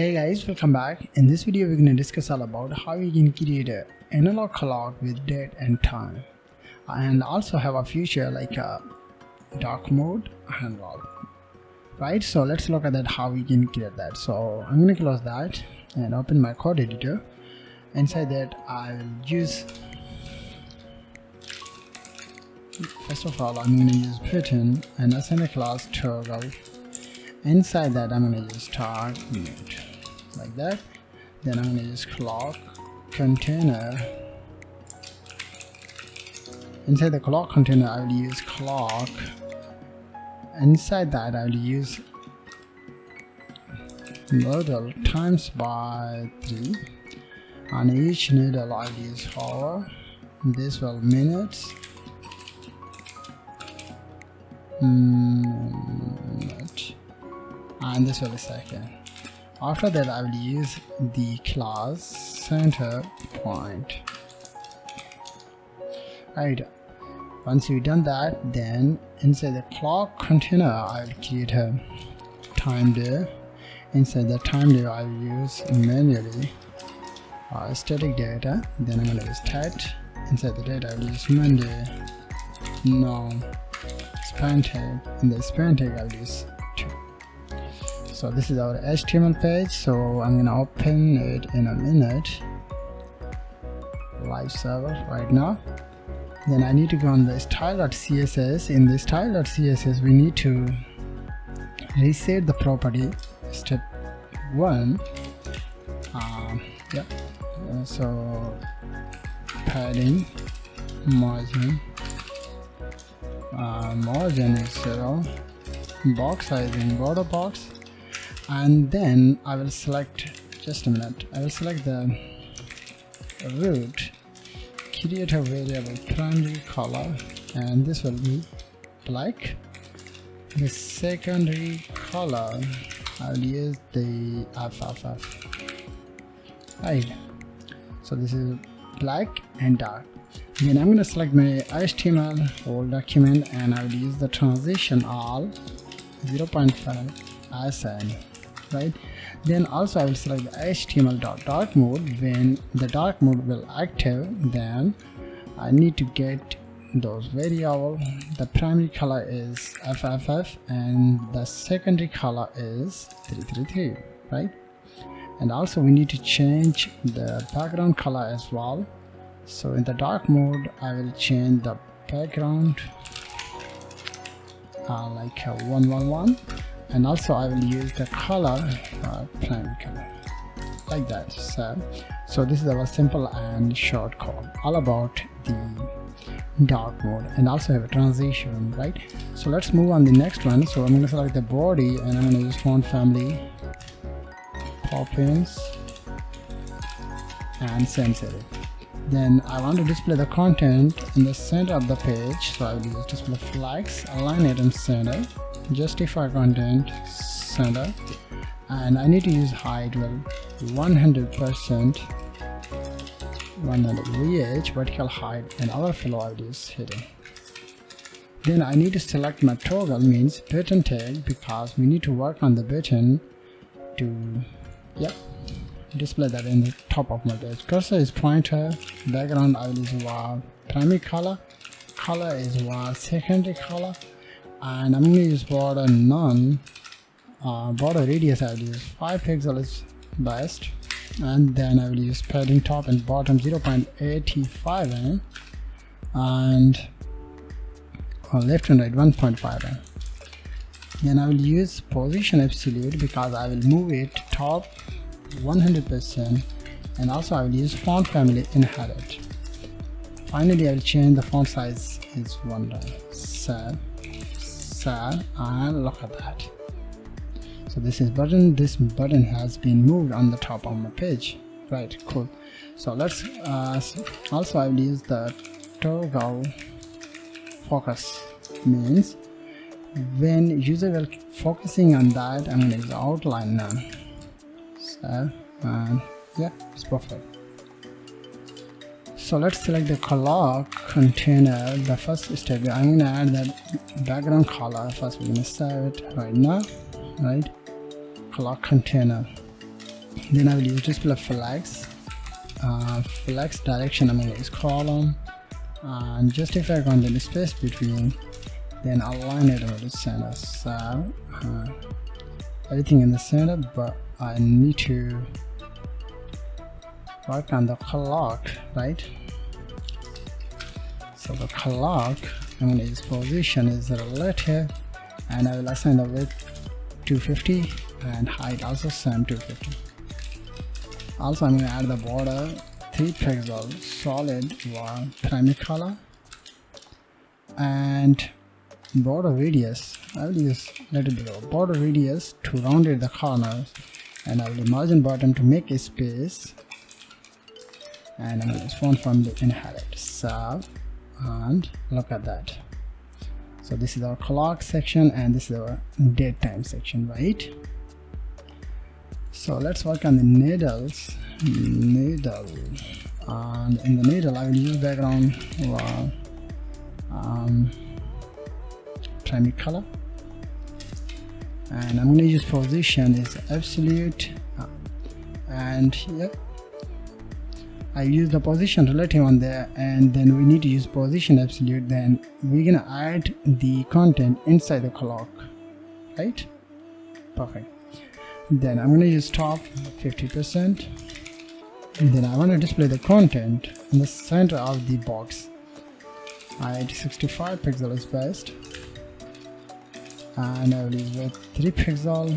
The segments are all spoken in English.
Hey guys, welcome back. In this video we're going to discuss all about how you can create an analog clock with date and time, and also have a feature like a dark mode and all. Right, so let's look at that, how we can create that. So I'm going to close that and open my code editor. Inside that I will use, first of all I'm going to use button and assign a class toggle. Inside that I'm going to use start mode like that. Then I'm going to use clock container. Inside the clock container I will use clock. Inside that I will use modal times by 3. On each needle I will use hour. This will minutes. Minute. And this will be second. After that I will use the class center point. Right, once you've done that, then inside the clock container I will create a time there. Inside the time there I will use manually static data. Then I'm going to use stat. Inside the data I will use Monday. No, span tag. In the span tag I will use 2. So this is our HTML page, so I'm gonna open it in a minute, live server right now. Then I need to go on the style.css. In the style.css we need to reset the property step 1. So padding, margin is 0, box size in border box. And then I will select, just a minute, I will select the root, create a variable primary color, and this will be black. The secondary color I will use the FFF. Right, so this is black and dark. Then I'm going to select my HTML whole document and I will use the transition all 0.5 SN. Right, then also I will select the HTML.dark mode. When the dark mode will active, then I need to get those variable. The primary color is FFF and the secondary color is 333, right? And also we need to change the background color as well. So in the dark mode I will change the background like 111. And also I will use the color primary color like that. So this is our simple and short code all about the dark mode, and also have a transition, right? So let's move on the next one. So I'm going to select the body and I'm going to use font family Poppins and sensitive. Then I want to display the content in the center of the page, so I will use display flags, align it in center, justify content center, and I need to use height well 100%, 100 VH vertical height, and overflow I will use hidden. Then I need to select my toggle, means button tag, because we need to work on the button to display that in the top of my page. Cursor is pointer, background I will use var primary color, color is var secondary color, and I'm going to use border none. Border radius I will use 5 pixels is best, and then I will use padding top and bottom 0.85 mm and left and right 1.5 mm. Then I will use position absolute because I will move it top 100%, and also I will use font family inherit. Finally I will change the font size is 1 sad, and look at that. So this button has been moved on the top of my page. Right, cool. So let's also I will use the toggle focus, means when user will focusing on that I'm going to use outline now. So and it's perfect. So let's select the clock container. The first step I'm going to add that background color. First we're going to save it right now, right? Clock container. Then I will use display flex. Flex direction, I'm going to use column, and justify content space between, then align it over the center. So everything in the center, but I need to work on the clock, right? So the clock, I'm going to use position is relative, and I will assign the width 250 and height also same 250. Also I'm going to add the border 3 pixel solid primary color, and border radius I will use little below border radius to round it the corners, and I will use margin bottom to make a space, and I'm going to use font from the inherit. So, and look at that. So this is our clock section, and this is our date time section, right? So let's work on the needles. Needle, and in the needle I will use background primary color, and I'm going to use position is absolute, and yep, I use the position relative on there, and then we need to use position absolute. Then we're gonna add the content inside the clock, right? Perfect. Then I'm going to use top 50%, and then I want to display the content in the center of the box. 65 pixel is best, and I will use with 3 pixel,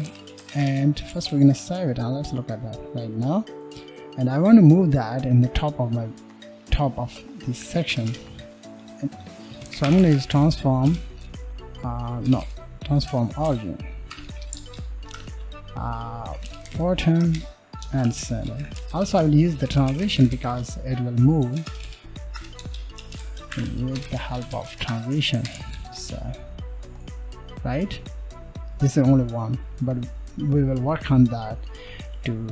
and first we're going to save it, and let's look at that right now. And I want to move that in the top of this section, so I'm going to use transform origin, bottom and center. Also I will use the transition because it will move with the help of transition. So right, this is only one, but we will work on that to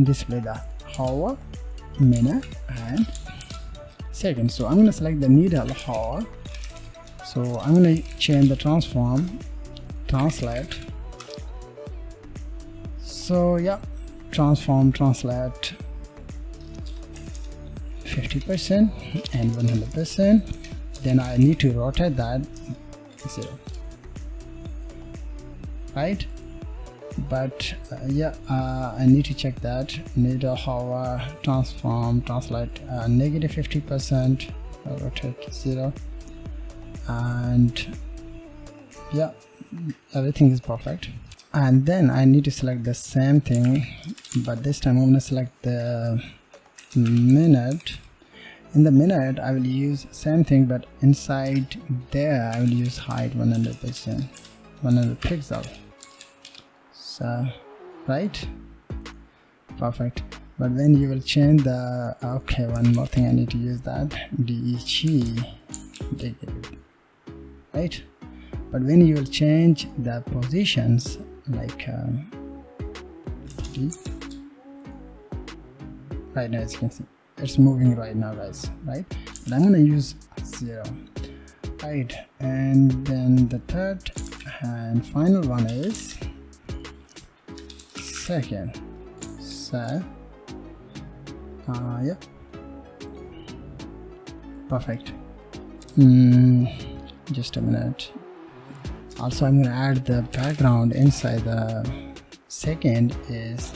display the hour, minute and second. So I'm going to select the needle hour, so I'm going to change the transform translate. So yeah, transform translate 50% and 100%. Then I need to rotate that 0, right? But yeah, I need to check that needle hour transform translate negative 50%, rotate 0, and yeah, everything is perfect. And then I need to select the same thing, but this time I'm going to select the minute. In the minute I will use same thing, but inside there I will use height 100%, 100 pixel. So right, perfect. But when you will change the okay, one more thing I need to use that DEG degree, right? But when you will change the positions like right now, as you can see it's moving right now, guys, right? But I'm gonna use 0, right? And then the third and final one is second. So yeah, perfect. Just a minute. Also I'm going to add the background inside the second is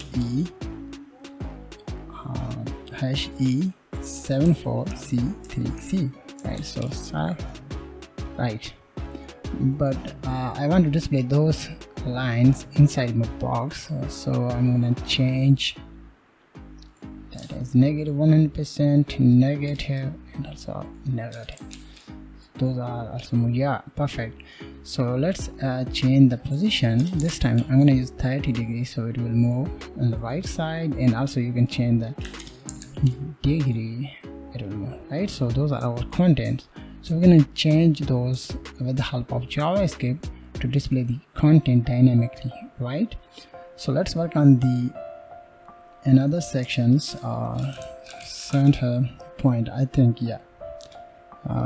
E74C3C, right? So right, but I want to display those lines inside my box, so I'm going to change that as negative 100%, negative, and also negative. Those are also, yeah, perfect. So let's change the position. This time I'm going to use 30 degrees, so it will move on the right side, and also you can change the degree, it will move, right? So those are our contents. So we're going to change those with the help of JavaScript to display the content dynamically, right? So let's work on the another sections, center point, I think, yeah.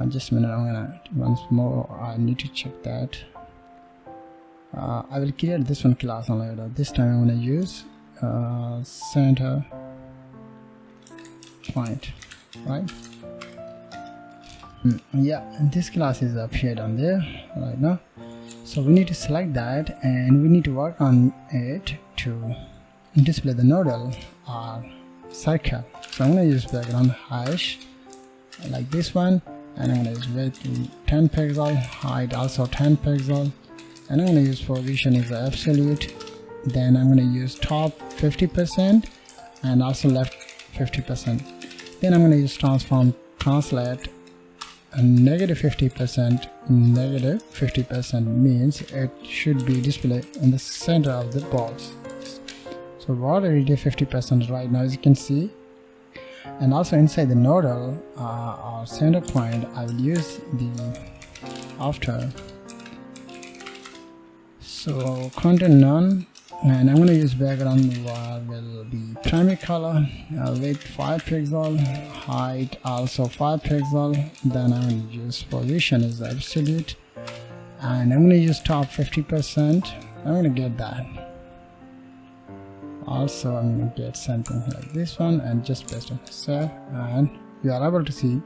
Just a minute, I'm gonna once more, I need to check that. I will create this one class on later. This time I'm gonna use center point, right? Yeah, and this class is appeared on there right now. So we need to select that and we need to work on it to display the nodal or circle. So I'm going to use background hash like this one, and I'm going to use width to 10 pixel, height also 10 pixel, and I'm going to use position is absolute. Then I'm going to use top 50% and also left 50%. Then I'm going to use transform translate, and negative 50% means it should be displayed in the center of the box. So we already did 50% right now, as you can see. And also inside the nodal or center point, I will use the after. So content none, and I'm going to use background will be primary color, width 5 pixel, height also 5 pixel. Then I'm going to use position is absolute, and I'm going to use top 50%. I'm going to get that. Also I'm going to get something like this one and just paste it. So, and you are able to see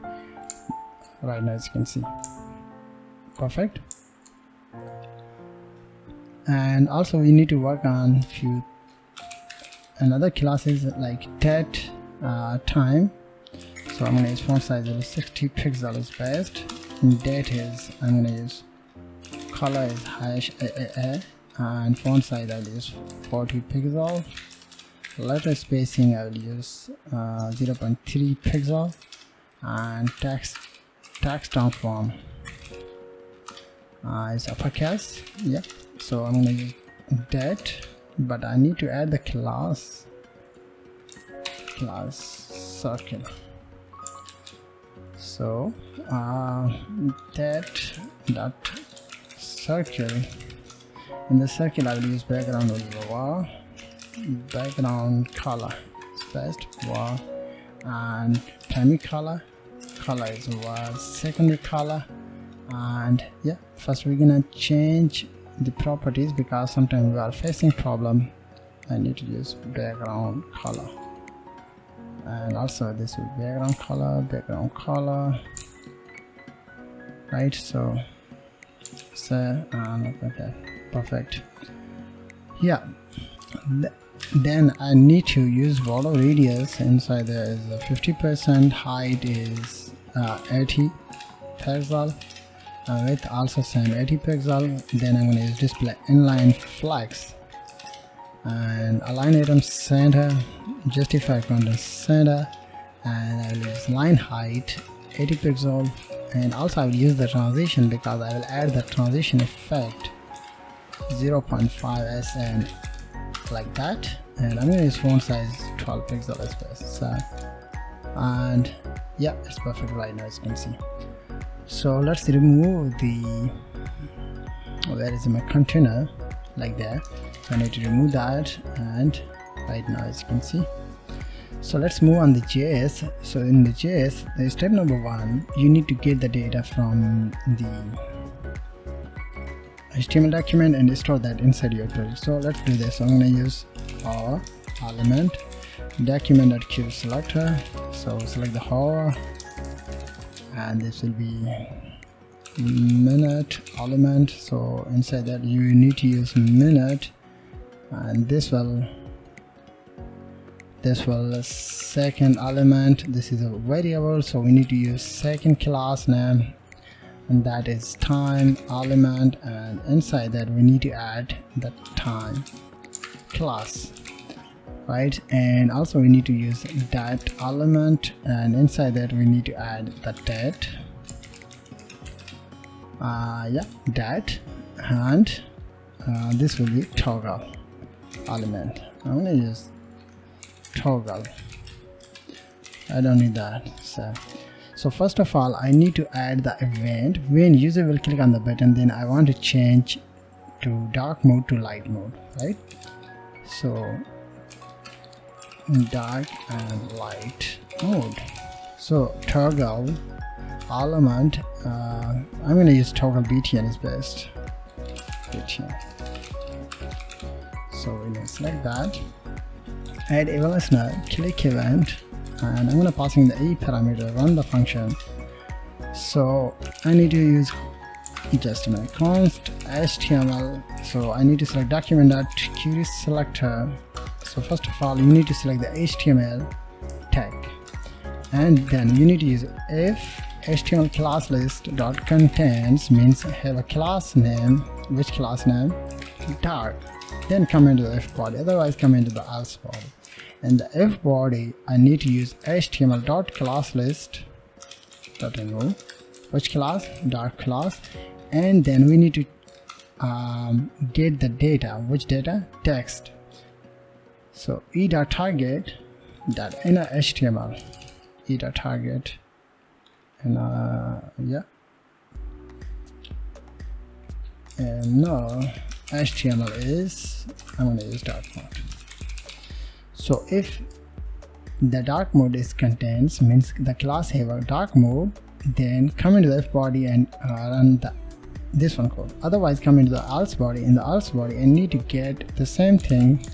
right now, as you can see. Perfect. And also we need to work on few another classes like date time. So I'm going to use font size is 60 pixel is best. And date is I'm going to use color is hash AAA, and font size I will use 40 pixel. Letter spacing I will use 0.3 pixel, and text transform is uppercase. Yeah, so I'm going to use date, but I need to add the class circle. So that circle, in the circle I will use background over background color is best var, and primary color is var secondary color. And yeah, first we're gonna change the properties because sometimes we are facing problem. I need to use background color, and also this will background color, right? So look at that, perfect. Yeah, then I need to use border radius. Inside there is a 50%, height is 80 pixel, width also same 80 pixel. Then I'm going to use display inline flex, and align item center, justify content center, and I will use line height 80 pixel. And also I will use the transition because I will add the transition effect 0.5 sn like that. And I'm going to use font size 12 pixel as best. So, and yeah, it's perfect right now, as you can see. So let's remove the, where is my container, like that. So I need to remove that, and right now, as you can see. So let's move on the JS. So in the JS, step number 1, you need to get the data from the HTML document and store that inside your project. So let's do this. So I'm going to use our element document.queue selector. So select the hover, and this will be minute element. So inside that you need to use minute, and this will second element. This is a variable, so we need to use second class name, and that is time element, and inside that we need to add the time class, right? And also we need to use date element, and inside that we need to add the date, date, and this will be toggle element. I'm going to use toggle, I don't need that. So first of all, I need to add the event when user will click on the button. Then I want to change to dark mode to light mode, right? So dark and light mode. So toggle element, I'm going to use toggle btn is best. btn. So we need to select that, add evolutioner click event, and I'm gonna pass in the e parameter, run the function. So I need to use just a minute, const HTML. So I need to select document.query selector. So first of all, you need to select the HTML tag, and then you need to use if HTML class list dot contains, means have a class name. Which class name? Dark. Then come into the if body, otherwise come into the else body. And the if body, I need to use HTML dot class list dot remove. Which class? Dark class. And then we need to get the data. Which data? Text. So e.target dot inner HTML, e.target, and yeah, and no, HTML is, I'm going to use dark mode. So if the dark mode is contains, means the class have a dark mode, then come into the if body and run this one code. Otherwise come into the else body. In the else body I need to get the same thing,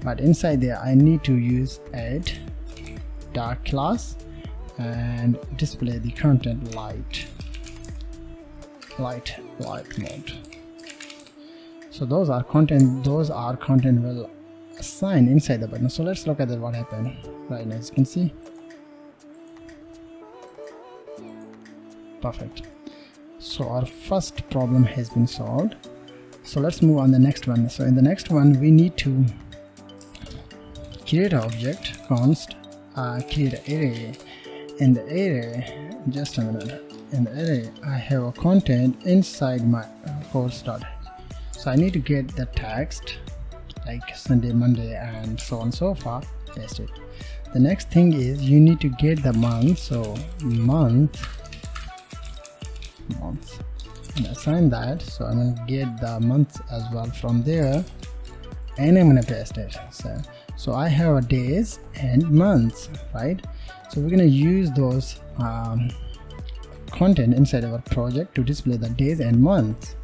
but inside there I need to use add dark class and display the content light mode. So those are content will assign inside the button. So let's look at what happened right now. As you can see, perfect. So our first problem has been solved. So let's move on the next one. So in the next one we need to create an object, const create an array. In the array, just a minute, in the array I have a content inside my course dot. So I need to get the text like Sunday, Monday, and so on so far. Paste it. The next thing is you need to get the month. So month, and assign that. So I'm going to get the month as well from there, and I'm going to paste it. So I have a days and months, right? So we're going to use those content inside our project to display the days and months.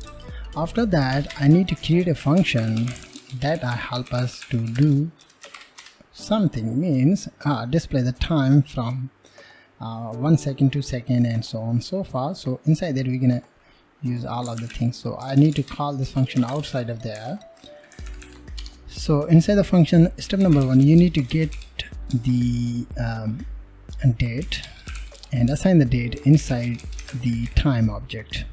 After that I need to create a function that help us to do something, means display the time from 1 second, 2 seconds, and so on so far. So inside that we're gonna use all of the things. So I need to call this function outside of there. So inside the function, step number 1, you need to get the date and assign the date inside the time object.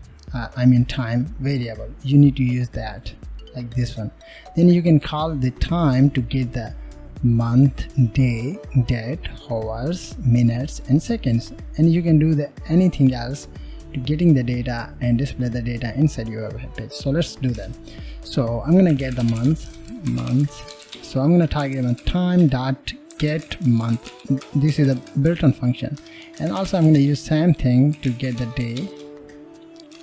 I mean time variable. You need to use that like this one. Then you can call the time to get the month, day, date, hours, minutes, and seconds, and you can do anything else to getting the data and display the data inside your web page. So let's do that. So I'm gonna get the month. So I'm gonna target a time dot get month. This is a built-in function, and also I'm gonna use same thing to get the day.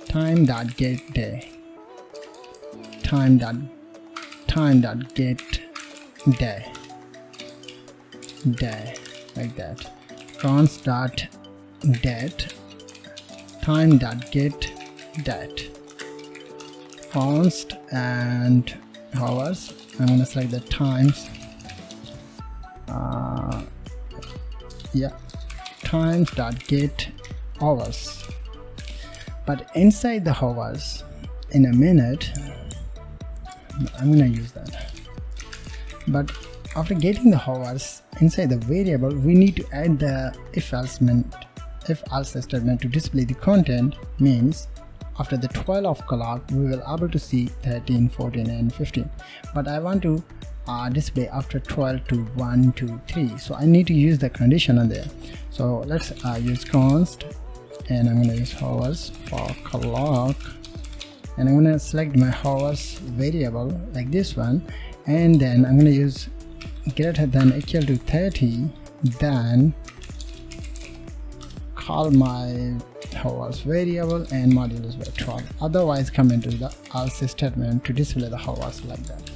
Time dot get day. Time dot get day, like that. Const dot date, time dot get date. Const and hours, I'm gonna select the times. Times dot get hours. But inside the hours, in a minute, I'm gonna use that. But after getting the hours inside the variable, we need to add the if else statement to display the content. Means after the 12 o'clock we will able to see 13, 14, and 15. But I want to display after 12 to 1, 2, 3. So I need to use the condition on there. So let's use const, and I'm gonna use hours for clock, and I'm gonna select my hours variable like this one, and then I'm gonna use greater than equal to 30, then call my hours variable and modulus by 12. Otherwise come into the else statement to display the hours like that.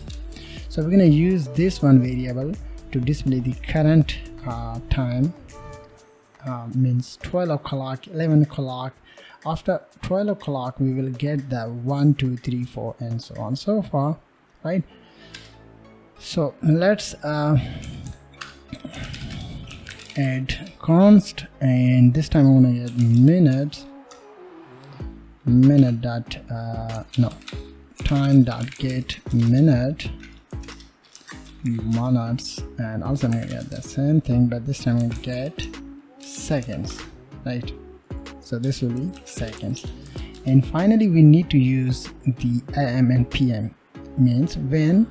So we're gonna use this one variable to display the current time, means 12 o'clock, 11 o'clock. After 12 o'clock we will get the 1, 2, 3, 4, and so on so far, right? So let's add const, and this time I'm gonna get time dot get minutes, and also I'm gonna get the same thing, but this time I'm gonna get seconds, right? So this will be seconds. And finally we need to use the AM and PM, means when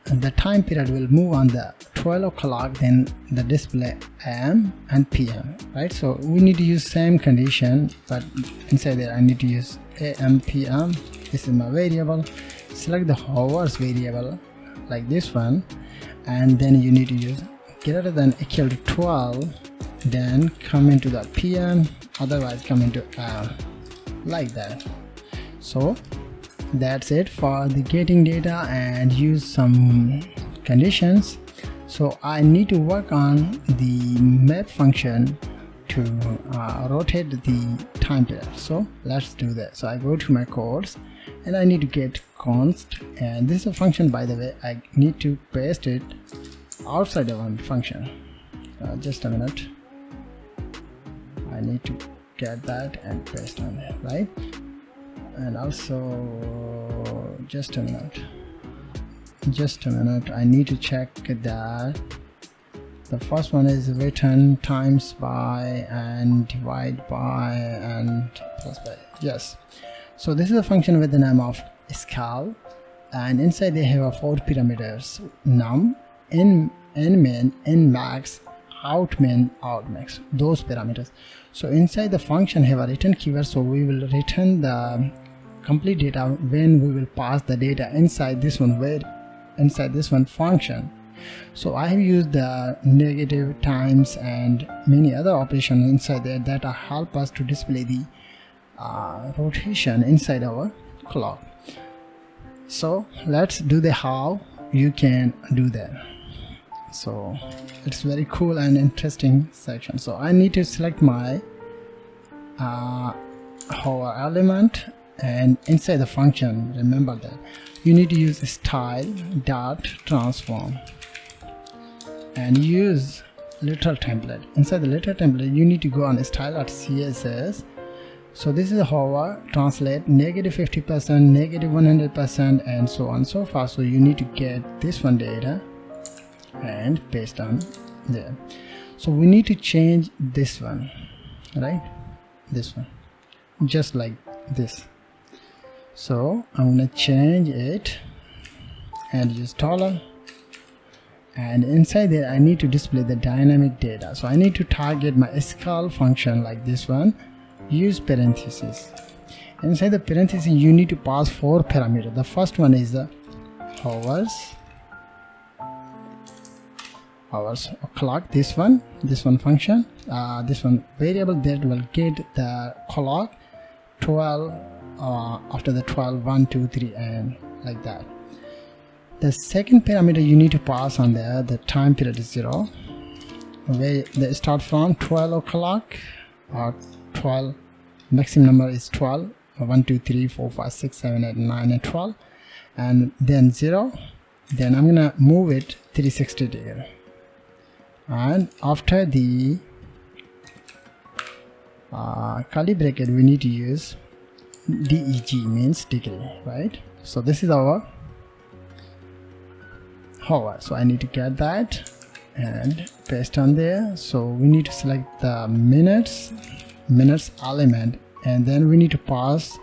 the time period will move on the 12 o'clock, then the display AM and PM, right? So we need to use same condition, but inside there I need to use AM PM. This is my variable. Select the hours variable like this one, and then you need to use greater than equal to 12, then come into the PM, otherwise come into AM, like that. So that's it for the getting data and use some conditions. So I need to work on the map function to rotate the time period. So let's do that. So I go to my codes and I need to get const, and this is a function, by the way. I need to paste it outside of one function. Just a minute, I need to get that and paste on there, right? And also just a minute, I need to check that the first one is return times by and divide by and plus by. Yes. So this is a function with the name of scale, and inside they have 4 parameters: num, in min, in max, out min, out max, those parameters. So inside the function have a return keyword, so we will return the complete data when we will pass the data inside this one, inside this one function. So I have used the negative, times, and many other operations inside there that help us to display the rotation inside our clock. So let's do the how you can do that. So it's very cool and interesting section. So I need to select my hover element, and inside the function, remember that you need to use style dot transform and use literal template. Inside the literal template you need to go on style.css. so this is a hover, translate -50%, -100%, and so on and so forth. So you need to get this one data and paste on there. So we need to change this one, right? This one, just like this. So I'm gonna change it and use $, and inside there I need to display the dynamic data. So I need to target my scale function like this one, use parentheses. Inside the parentheses you need to pass 4 parameters. The first one is the hours clock, this one function, this one variable that will get the clock 12 after the 12, 1, 2, 3, and like that. The second parameter you need to pass on there, the time period is 0, where they start from 12 o'clock or 12, maximum number is 12, 1, 2, 3, 4, 5, 6, 7, 8, 9, and 12, and then 0. Then I'm gonna move it 360 degree, and after the curly bracket we need to use DEG, means degree, right? So this is our hover, so I need to get that and paste on there. So we need to select the minutes element, and then we need to pass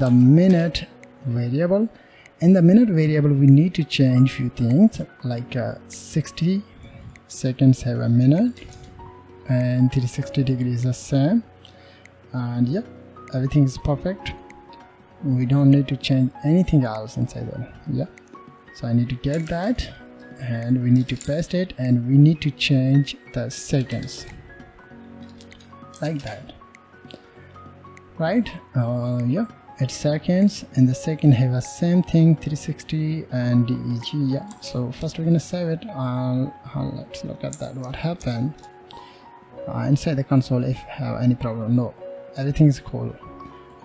the minute variable. In the minute variable we need to change few things, like 60 seconds have a minute, and 360 degrees the same, and yeah, everything is perfect. We don't need to change anything else inside there. Yeah, so I need to get that, and we need to paste it, and we need to change the seconds like that, right? Yeah, it's seconds, and the second have a same thing, 360 and DEG. Yeah, so first we're gonna save it. Let's look at that, what happened inside the console. If you have any problem, no, everything is cool.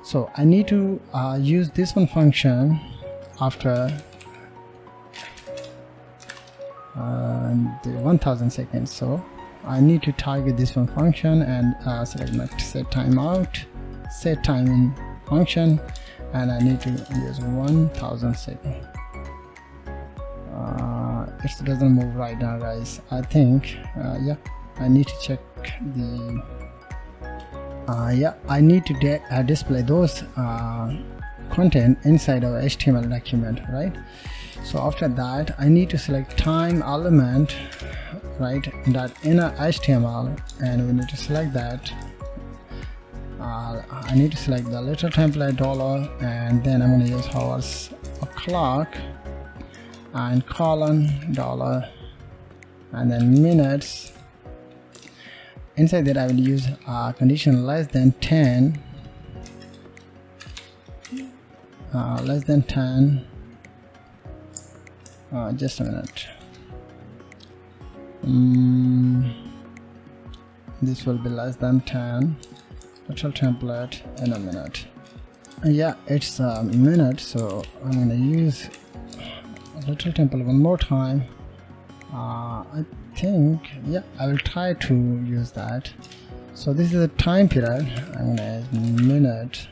So I need to use this one function after the 1000 seconds. So I need to target this one function and select my set timeout, set timing function, and I need to use 1000 seconds. It doesn't move right now, guys. I think yeah, I need to check the yeah, I need to display those content inside our HTML document, right? So after that I need to select time element, right, that inner HTML, and we need to select that. I need to select the little template dollar, and then I'm going to use hours o'clock and colon dollar, and then minutes. Inside that I will use condition less than 10, less than 10. Just a minute. This will be less than 10. Little template in a minute. Yeah, it's a minute, so I'm gonna use a little template one more time. I think, yeah, I will try to use that. So this is a time period. I'm gonna add minute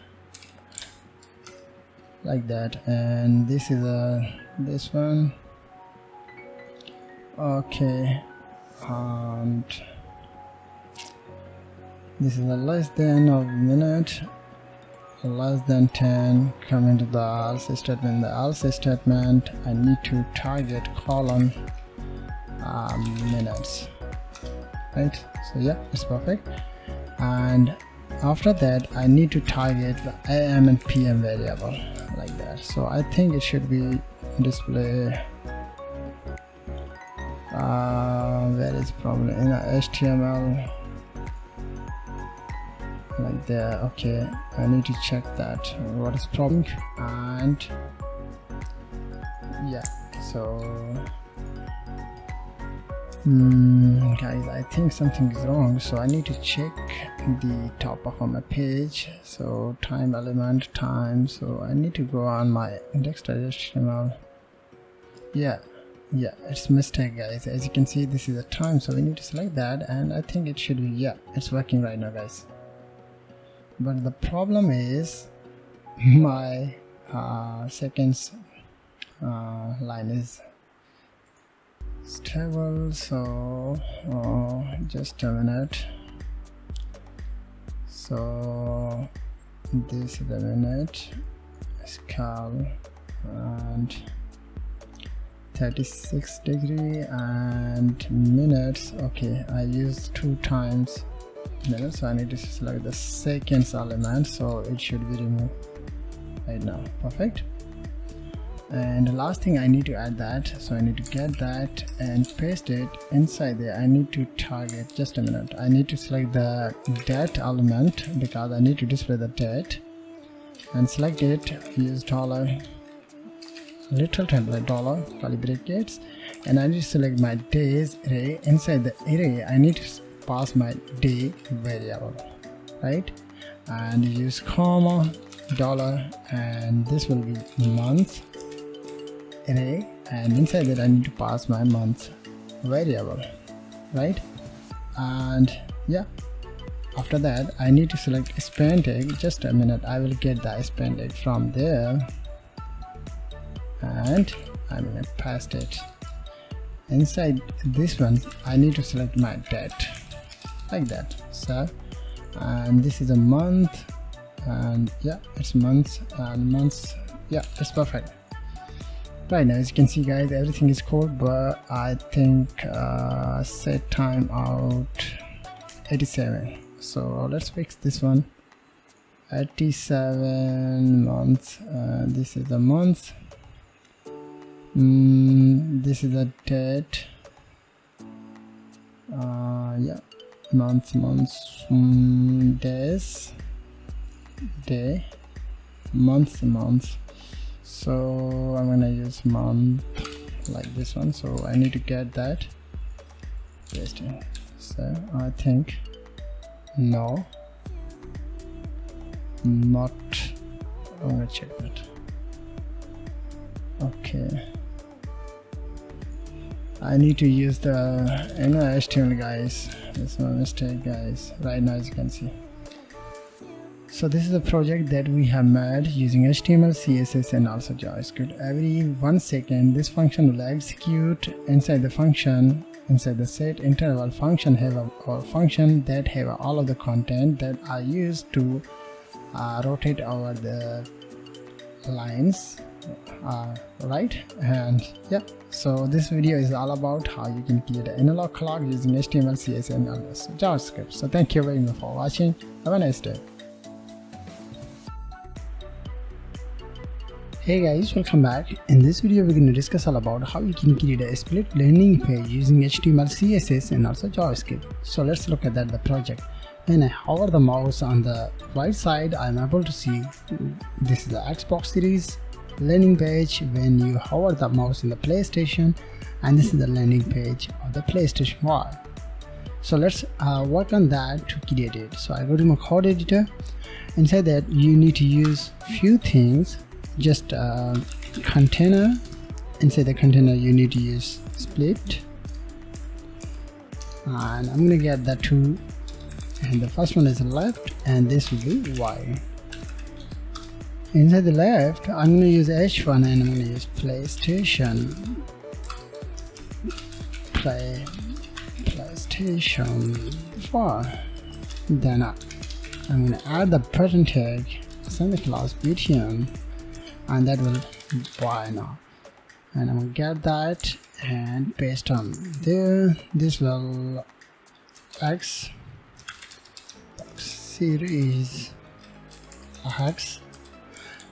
like that, and this is this one. Okay, and this is a less than of minute, less than 10. Come into the else statement. The else statement, I need to target colon minutes, right? So yeah, it's perfect. And after that I need to target the AM and PM variable like that. So I think it should be display where is problem in HTML like there. Okay, I need to check that what is problem. And yeah, so guys, I think something is wrong, so I need to check the top of my page. So time element time, so I need to go on my index.html. yeah, it's mistake, guys. As you can see, this is a time, so we need to select that, and I think it should be, yeah, it's working right now, guys. But the problem is my seconds line is stable, so just a minute. So this is the minute scale and 36 degree and minutes. Okay, I used 2 times minutes, so I need to select the seconds element, so it should be removed right now. Perfect. And the last thing, I need to add that, so I need to get that and paste it inside there. I need to target, just a minute, I need to select the date element because I need to display the date, and select it, use dollar little template dollar curly brackets, and I need to select my days array. Inside the array I need to pass my day variable, right, and use comma dollar, and this will be month array, and inside that I need to pass my month variable, right. And yeah, after that I need to select span tag. Just a minute, I will get the span tag from there, and I'm gonna paste it inside this one. I need to select my date like that. So, and this is a month, and yeah, it's months and months. Yeah, it's perfect. Right now, as you can see, guys, everything is cool, but I think set time out 87. So let's fix this one. 87 months. This is the month. This is the date. Yeah, months, days, day, months. So I'm gonna use month like this one, so I need to get that pasting. So I think no, not, I'm gonna check that. Okay, I need to use the HTML, guys. That's my mistake, guys. Right now, as you can see. So this is a project that we have made using HTML, CSS, and also JavaScript. Every 1 second, this function will execute inside the function. Inside the set interval function have a function that have all of the content that are used to rotate over the lines, right? And yeah, so this video is all about how you can create an analog clock using HTML, CSS, and also JavaScript. So thank you very much for watching. Have a nice day. Hey guys, welcome back. In this video we're going to discuss all about how you can create a split landing page using HTML, CSS, and also JavaScript. So let's look at the project. When I hover the mouse on the right side, I'm able to see this is the Xbox Series landing page. When you hover the mouse in the PlayStation, and this is the landing page of the PlayStation 5. So let's work on that to create it. So I go to my code editor. Inside that you need to use few things. Just a container. Inside the container you need to use split, and I'm gonna get the two, and the first one is left and this will be Y. Inside the left I'm gonna use H1 and I'm gonna use PlayStation 4. Then I'm gonna add the button tag, Santa Claus BTN, and that will Y now, and I'm gonna get that and paste on there. This will X series X,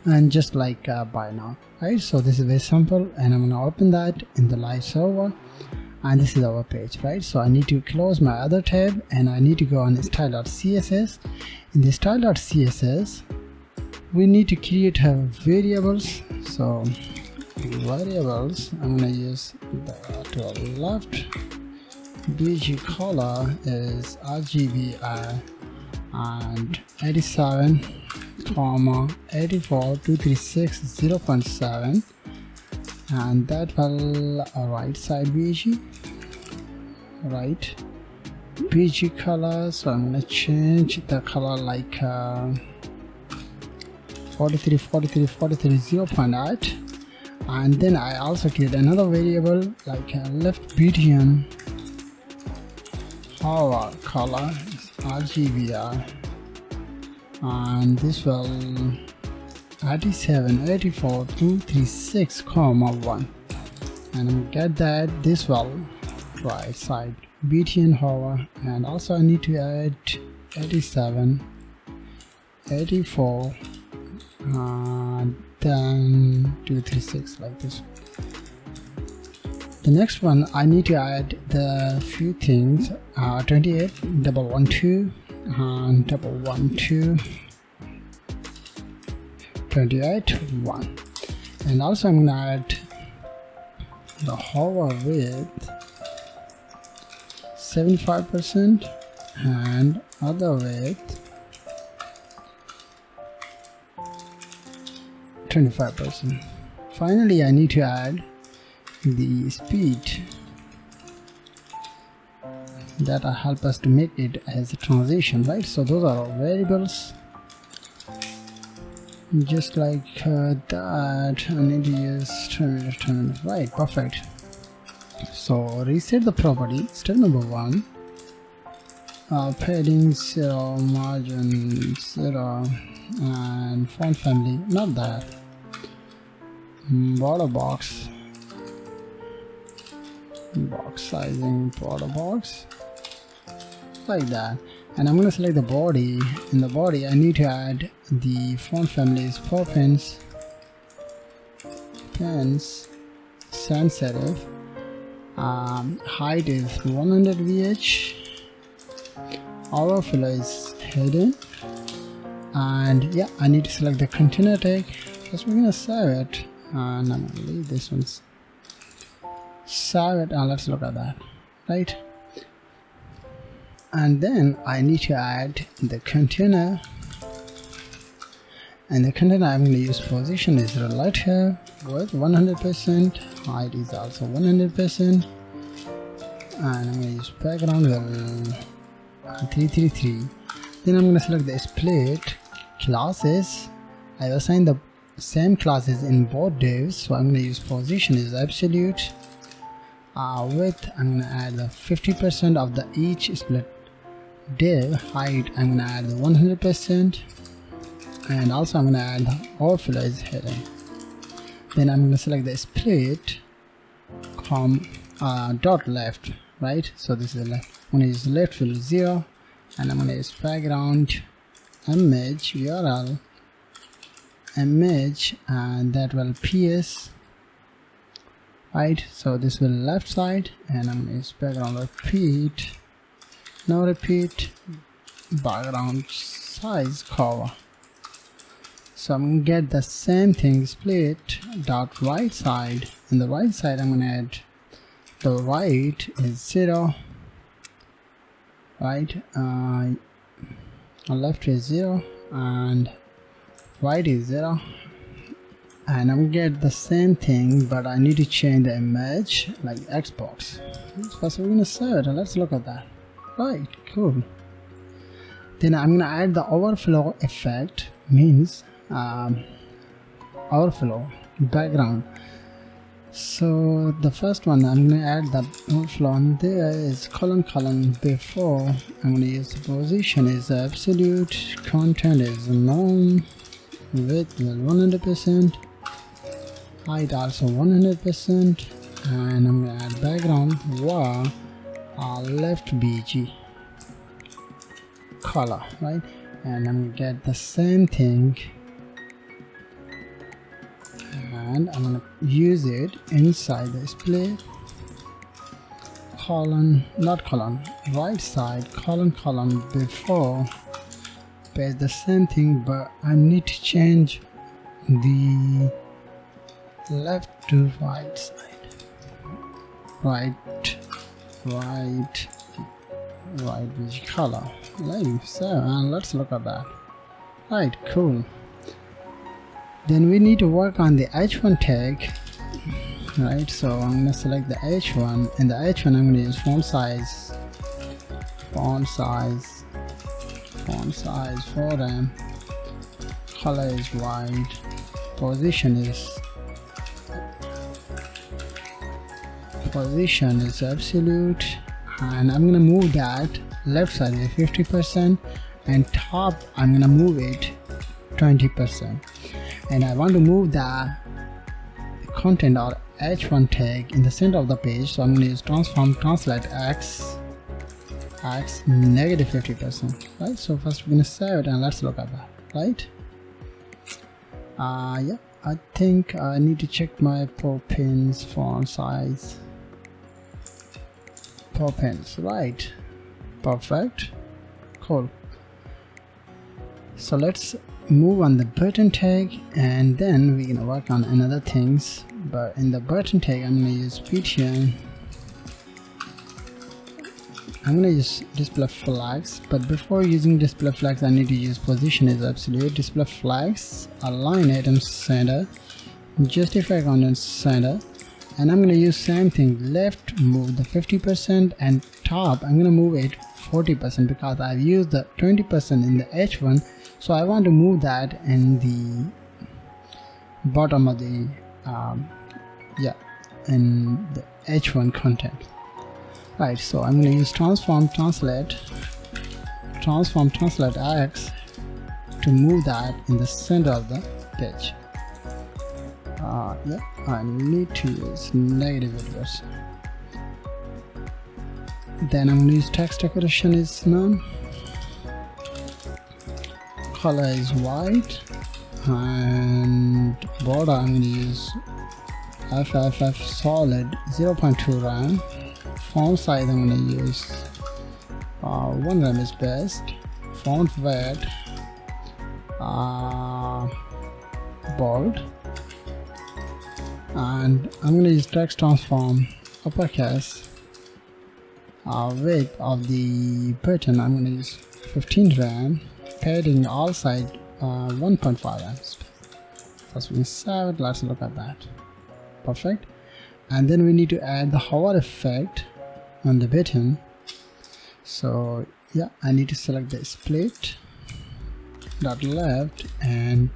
and just like by now, right? So this is very simple, and I'm gonna open that in the live server, and this is our page, right? So I need to close my other tab and I need to go on style.css. In the style.css we need to create variables. So variables, I'm gonna use the to the left bg color is RGB and 87, 84, 236, 0.7, and that will right side bg, right bg color. So I'm gonna change the color like 43, 0.8, and then I also create another variable like left btn hover color is RGB, and this will 87, 84, 236, 1, and I'm get that this will right side btn hover, and also I need to add 87, 84, then 236 like this. The next one I need to add the few things, 28, 112, and 112, 28, 1, and also I'm gonna add the hover width 75% and other width 25%. Finally, I need to add the speed that will help us to make it as a transition, right? So those are our variables. Just like that, I need to use 10 minutes, right? Perfect. So reset the property. Step number 1. Padding 0, margin 0, and font family, not that. Border box sizing, border box like that, and I'm going to select the body. In the body I need to add the font families for pens, sans serif, height is 100 VH, overflow is hidden, and yeah, I need to select the container tag. First we're going to save it, and I'm going to leave this one, save it, and let's look at that, right? And then I need to add the container, and the container I'm going to use position is relative with 100%, height is also 100%, and I'm going to use background 333. Then I'm going to select the split classes. I will assign the same classes in both divs, so I'm going to use position is absolute. Width, I'm going to add the 50% of the each split div. Height, I'm going to add the 100%, and also I'm going to add the overflow is hidden. Then I'm going to select the split dot left, right? So this is the left. I'm going to use left fill 0, and I'm going to use background image URL image, and that will PS, right? So this will left side, and I'm going to use background repeat, no repeat, background size cover. So I'm going to get the same thing, split dot right side. In the right side, I'm going to add the right is 0, right? Left is 0 and right is 0, and I'm going to get the same thing, but I need to change the image like Xbox. First we're going to save it, and let's look at that. Right, cool. Then I'm going to add the overflow effect, means overflow background. So the first one, I'm going to add the overflow, and there is colon before. I'm going to use the position is absolute, content is none, width will 100%, height also 100%, and I'm going to add background var left bg color, right? And I'm going to get the same thing, and I'm going to use it inside the split right side colon before. Paste the same thing, but I need to change the left to right side, right which color, like so. And let's look at that. Right, cool. Then we need to work on the h1 tag, right? So I'm going to select the h1, and the h1 I'm going to use font size 4M, color is white, position is absolute, and I'm going to move that left side is 50%, and top I'm going to move it 20%, and I want to move the content or h1 tag in the center of the page, so I'm going to use transform translate x negative 50%, right? So first we're going to save it, and let's look at that, right? Yeah, I think I need to check my pins font size, pins, right? Perfect, cool. So let's move on the button tag, and then we're gonna work on another things. But in the button tag, I'm gonna use PTN. I'm gonna use display flags, but before using display flags, I need to use position is absolute, display flags, align item center, justify content center, and I'm gonna use same thing, left move the 50%, and top I'm gonna move it 40%, because I've used the 20% in the H1, so I want to move that in the bottom of the in the H1 content. Right, so I'm going to use transform translate X to move that in the center of the page. I need to use negative address. Then I'm going to use text decoration is none, color is white, and border I'm going to use FFF solid 0.2 RAM. Font size I'm going to use 1 RAM is best. Font weight bold, and I'm going to use text transform uppercase. Width of the button I'm going to use 15 RAM. Padding all side 1.5 RAM. First we save it, let's look at that. Perfect. And then we need to add the hover effect on the button. So yeah, I need to select the split dot left and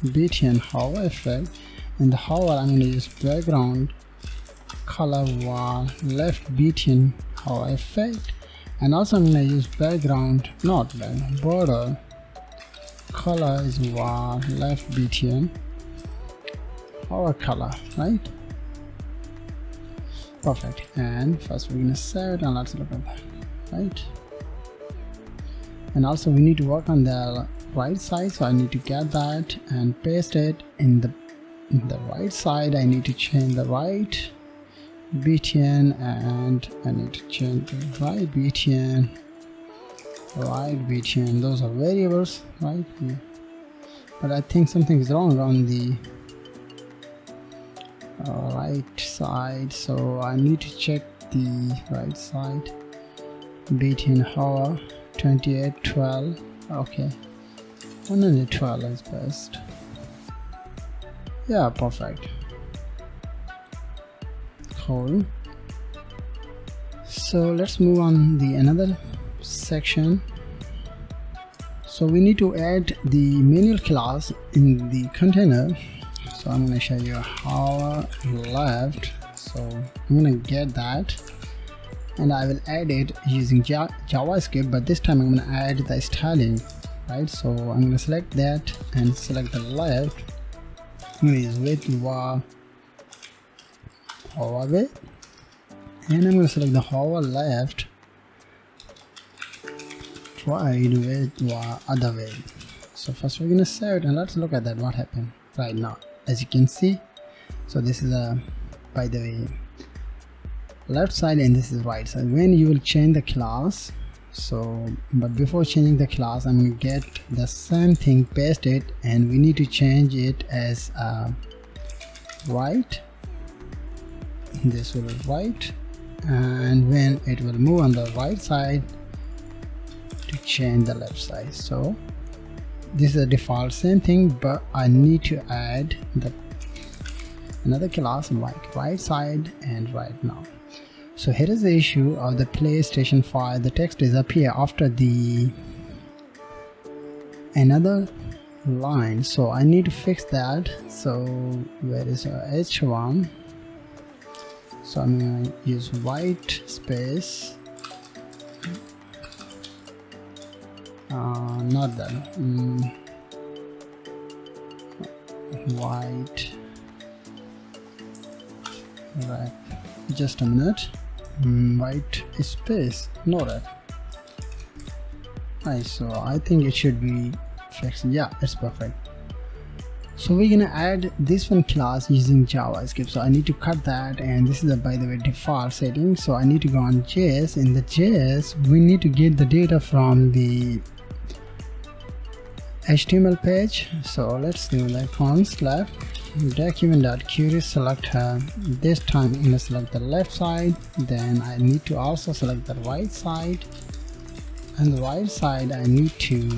btn hover effect. In the hover, I'm going to use background color var left btn hover effect, and also I'm going to use background, not background, border color is var left btn hover color, right? Perfect. And first we're going to save it, and let's look at that, right? And also we need to work on the right side, so I need to get that and paste it in the right side. I need to change the right btn, and I need to change the right btn, those are variables, right? Yeah. But I think something is wrong on the right side, so I need to check the right side. btn hover 2812, okay, 112 is best. Yeah, perfect. Cool. So let's move on the another section. So we need to add the manual class in the container. So I'm going to show you how left. So I'm going to get that, and I will add it using JavaScript, but this time I'm going to add the styling, right? So I'm going to select that and select the left. I'm going to use width var hover width, and I'm going to select the hover left, right width var other way. So first we're going to save it, and let's look at that what happened right now. As you can see, so this is a, by the way, left side, and this is right side. When you will change the class, so but before changing the class, I'm going to get the same thing, paste it, and we need to change it as right. This will be right, and when it will move on the right side to change the left side. So this is a default, same thing, but I need to add another class like right side and right now. So here is the issue of the PlayStation 5. The text is appear after the another line, so I need to fix that. So where is h1? So I'm going to use white space, not that, white, right, just a minute, white space, no red. Nice, so I think it should be fixed. Yeah, it's perfect. So we're gonna add this one class using JavaScript, so I need to cut that, and this is a, by the way, default setting. So I need to go on JS. In the JS, we need to get the data from the HTML page. So let's do like document.query, select this time I'm gonna select the left side, then I need to also select the right side, and the right side I need to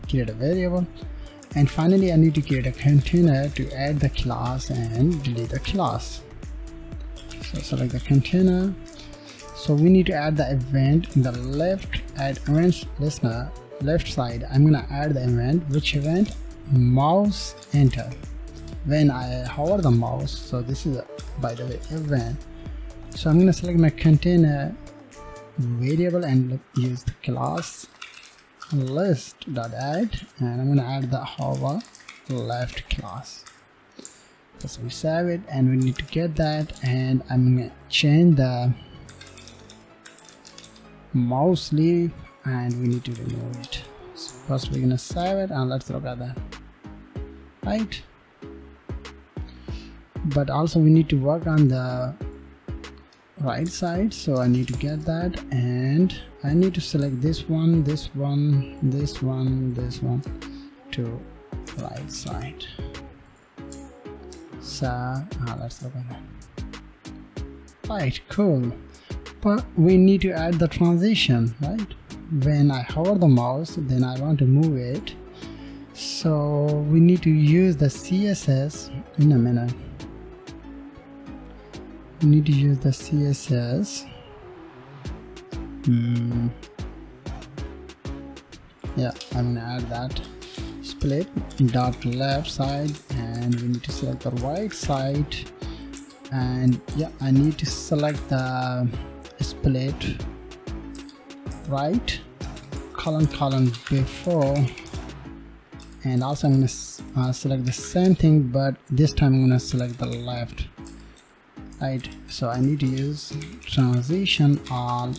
create a variable, and finally I need to create a container to add the class and delete the class. So select the container. So we need to add the event in the left, add events listener, left side. I'm gonna add the event. Which event? Mouse enter. When I hover the mouse, so this is a, by the way, event. So I'm gonna select my container variable and use the class list.add, and I'm gonna add the hover left class. So we save it, and we need to get that, and I'm gonna change the mouse leaf, and we need to remove it. So first we're gonna save it, and let's look at that, right? But also we need to work on the right side, so I need to get that, and I need to select this one, this one, this one, this one to right side. So let's look at that. Right, cool. But we need to add the transition, right? When I hover the mouse, then I want to move it, so we need to use the CSS in a minute. We need to use the CSS Yeah, I'm gonna add that split dot left side, and we need to select the right side, and yeah, I need to select the split right colon before, and also I'm gonna select the same thing, but this time I'm gonna select the left. Right, so I need to use transition all,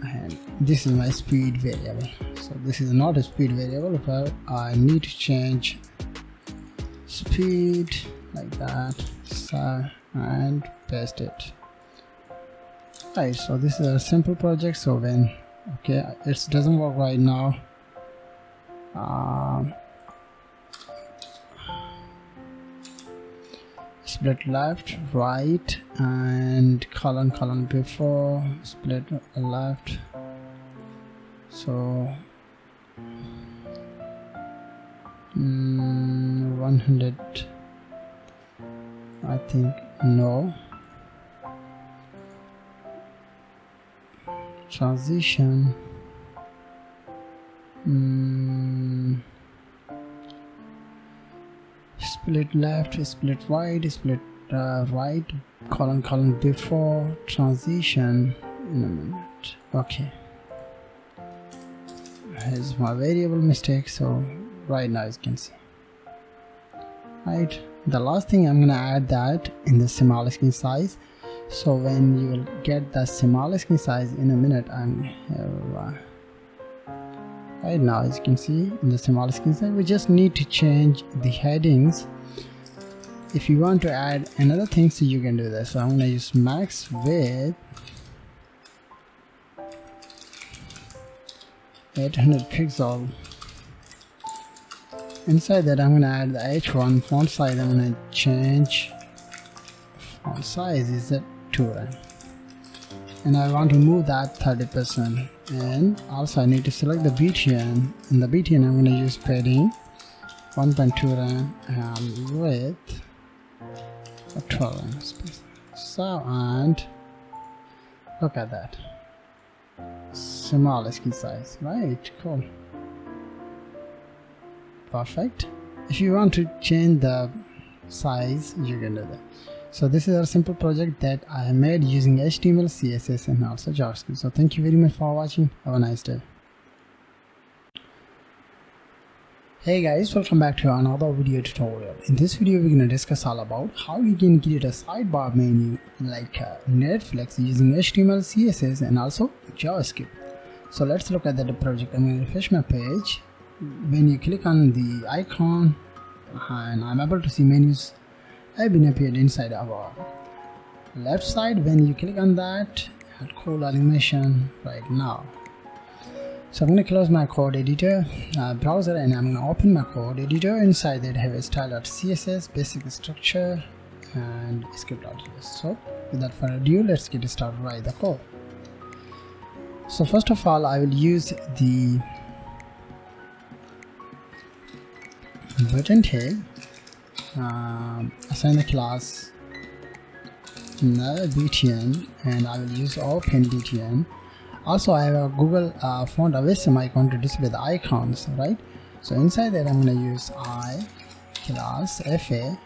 and this is my speed variable. So this is not a speed variable, but I need to change speed like that, so, and paste it. Right, so this is a simple project. So when it doesn't work right now, split left right and colon before, split left, so 100, I think, no, transition, split left, split right, split right colon before, transition in a minute. Okay, here's my variable mistake. So right now, as you can see, right, the last thing I'm gonna add that in the small screen size. So when you will get the small screen size in a minute, I'm here. Right now, as you can see, in the small screen size, we just need to change the headings. If you want to add another thing, so you can do this. So I'm going to use max width 800 pixel. Inside that, I'm going to add the H1 font size. I'm going to change font size is at 2, and I want to move that 30%. And also I need to select the BTN. In the BTN, I'm going to use padding 1.2 and width 12 space. So, and look at that, small screen size, right? Cool, perfect. If you want to change the size, you can do that. So this is a simple project that I made using HTML, CSS, and also JavaScript. So thank you very much for watching. Have a nice day. Hey guys, welcome back to another video tutorial. In this video, we're going to discuss all about how we can create a sidebar menu like Netflix using HTML, CSS, and also JavaScript. So let's look at the project. I'm going to refresh my page. When you click on the icon, and I'm able to see menus have been appeared inside our left side. When you click on that, cool animation right now. So I'm going to close my code editor browser, and I'm going to open my code editor. Inside that, have a style.css, basic structure, and script.js. So without further ado, let's get started write the code. So first of all, I will use the button tag, assign the class btn, and I will use open btn. Also, I have a Google font awesome icon to display the icons, right? So inside that, I'm going to use I class fa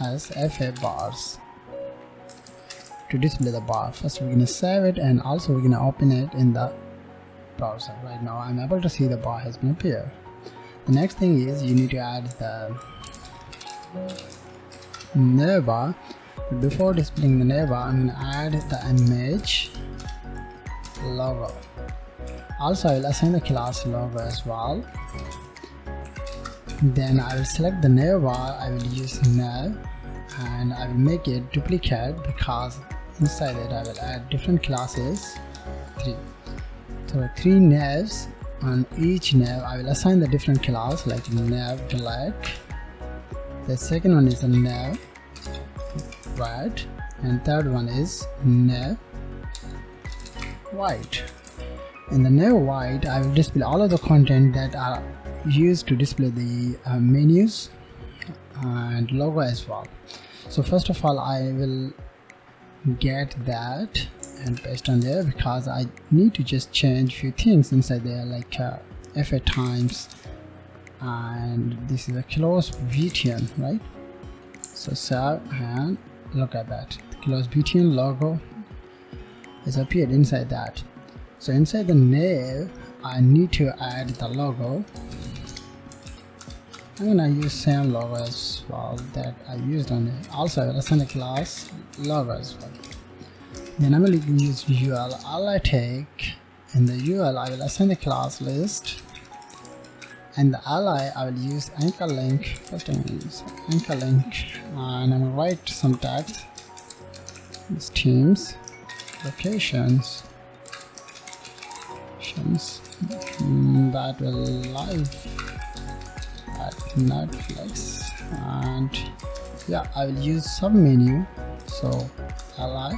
as fa bars to display the bar. First, we're going to save it, and also we're going to open it in the browser. Right now, I'm able to see the bar has been appeared. The next thing is you need to add the navbar. Before displaying the navbar, I'm going to add the image logo. Also, I will assign the class logo as well. Then I will select the navbar. I will use nav, and I will make it duplicate because inside it I will add different classes, 3. So 3 navs. On each nav, I will assign the different class like nav black. The second one is a nav red, and third one is nav white. In the nav white, I will display all of the content that are used to display the menus and logo as well. So first of all, I will get that and paste on there because I need to just change few things inside there, like FA times, and this is a close btn, right? So save and look at that, the close btn logo is appeared inside that. So inside the nav I need to add the logo. I'm gonna use same logo as well that I used on it. Also I will assign a class logo as well. Then I'm going to use UL. All I take in the UL, I will assign the class list, and the ally I will use anchor link. First I'm going to use anchor link, and I'm going to write some text. This teams, locations, that will live at Netflix, and yeah, I will use submenu. So ally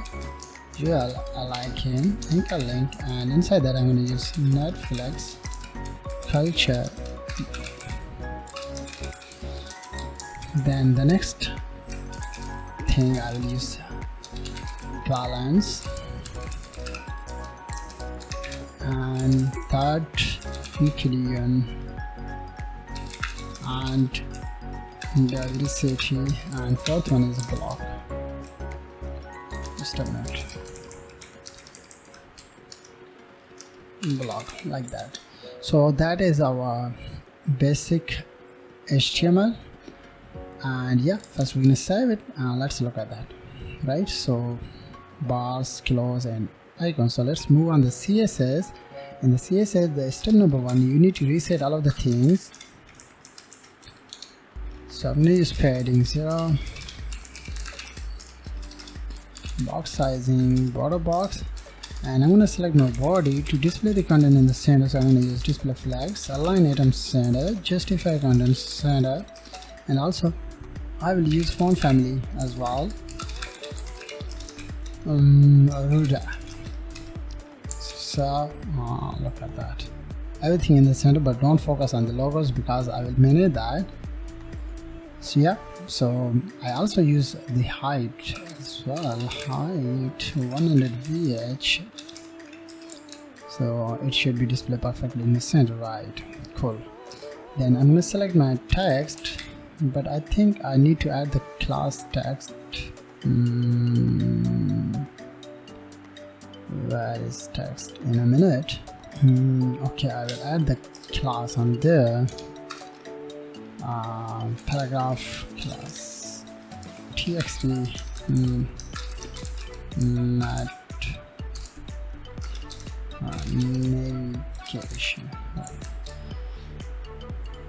UL ally can anchor link, and inside that I'm going to use Netflix culture. Then the next thing I will use balance, and third Accordion, and diversity, and fourth one is block. Just a minute. Block, like that. So that is our basic HTML, and yeah, first we're gonna save it and let's look at that. Right, so bars, close, and icons. So let's move on the CSS. In the CSS, the step number 1, you need to reset all of the things. So I'm gonna use padding 0, box sizing, border box, and I'm going to select my body to display the content in the center. So I'm going to use display flags, align item center, justify content center, and also I will use font family as well, Ruda. So look at that, everything in the center, but don't focus on the logos because I will manage that. So yeah, so I also use the height as well, height 100 VH, so it should be displayed perfectly in the center, right? Cool. Then I'm going to select my text, but I think I need to add the class text. Where is text? In a minute. Okay, I will add the class on there. Paragraph class txt not navigation,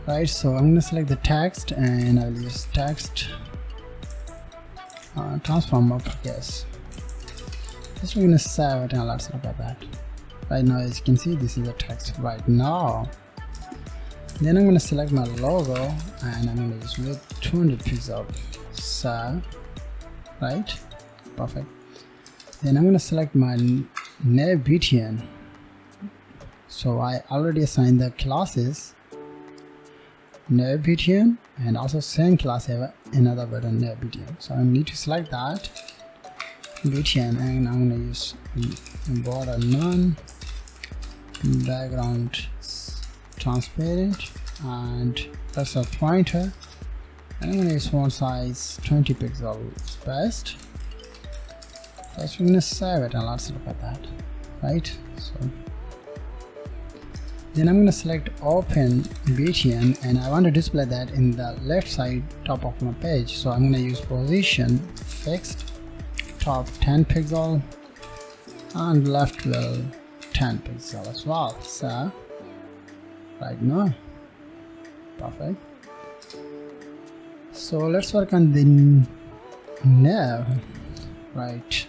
right? So I'm going to select the text and I'll use text transform uppercase. Just we're going to save it and let's look at that. Right now, as you can see, this is the text right now. Then I'm going to select my logo and I'm going to use width 200 pixels. So, right, perfect. Then I'm going to select my nav btn. So I already assigned the classes nav btn, and also same class have another button nav btn. So I need to select that btn, and I'm going to use border none, background transparent, and cursor pointer, and I'm going to use font size 20 pixels best. First we're going to save it and let's look at that, right? So then I'm going to select open btn, and I want to display that in the left side top of my page. So I'm going to use position fixed, top 10 pixel and left will 10 pixel as well. So right now, perfect. So let's work on the nav. Right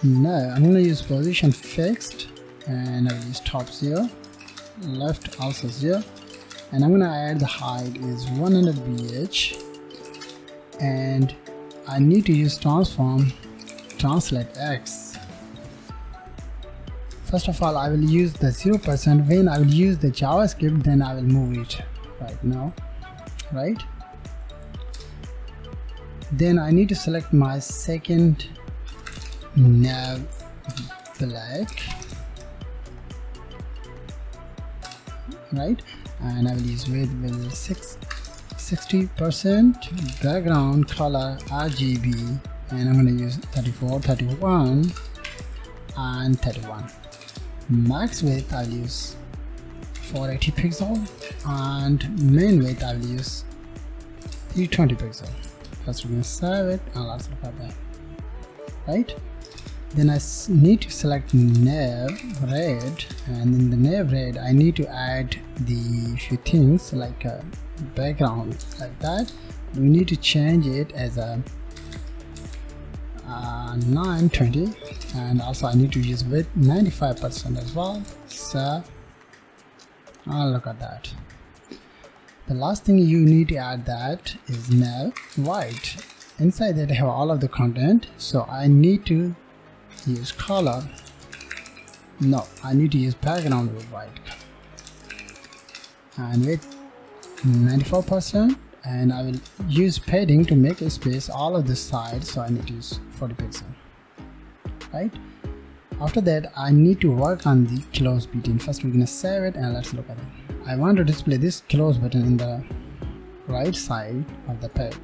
now I'm going to use position fixed, and I will use top 0, left also 0, and I'm going to add the height is 100 VH, and I need to use transform translate X. First of all, I will use the 0%. When I will use the JavaScript, then I will move it right now, right? Then I need to select my second nav black, right, and I will use width will 60%, background color RGB, and I'm going to use 34, 31 and 31. Max width I'll use 480 pixel, and main width I will use 320 pixel. First we're going to save it and let's look at that, right? Then I need to select nav red, and in the nav red I need to add the few things like a background like that. We need to change it as a 920, and also I need to use width 95% as well. So look at that. The last thing you need to add that is nav white. Inside that I have all of the content, so I need to use color. No, I need to use background with white and with 94%, and I will use padding to make a space all of the sides, so I need to use 40 pixel, right? After that I need to work on the close button. First we're gonna save it and let's look at it. I want to display this close button in the right side of the page.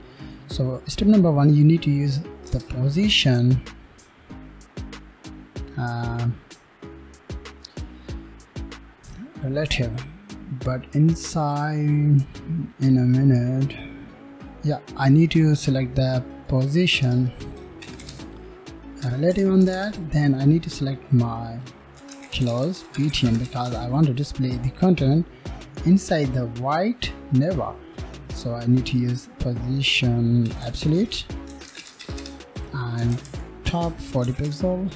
So step number 1, you need to use the position relative, but inside in a minute, yeah, I need to select the position relative on that. Then I need to select my close button because I want to display the content inside the white navbar. So I need to use position absolute and top 40 pixel,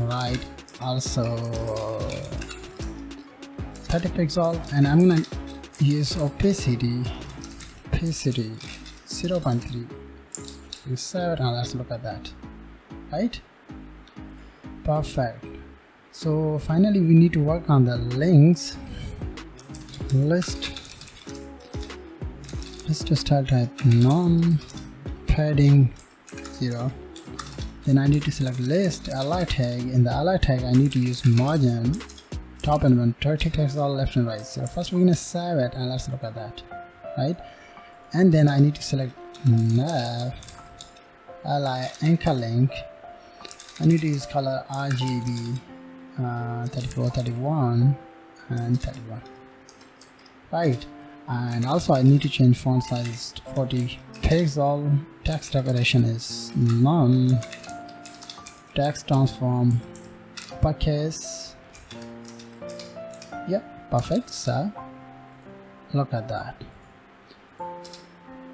right, also 30 pixel, and I'm gonna use opacity 0.3. Reset, and let's look at that, right? Perfect. So finally we need to work on the links list style type none, padding 0. Then I need to select list ally tag. In the ally tag I need to use margin top and 130 pixel left and right. So first we're gonna save it and let's look at that, right? And then I need to select nav ally anchor link. I need to use color RGB 34, 31 and 31, right? And also I need to change font size to 40 pixel. Text decoration is none. Text transform uppercase. Yep, perfect. So look at that.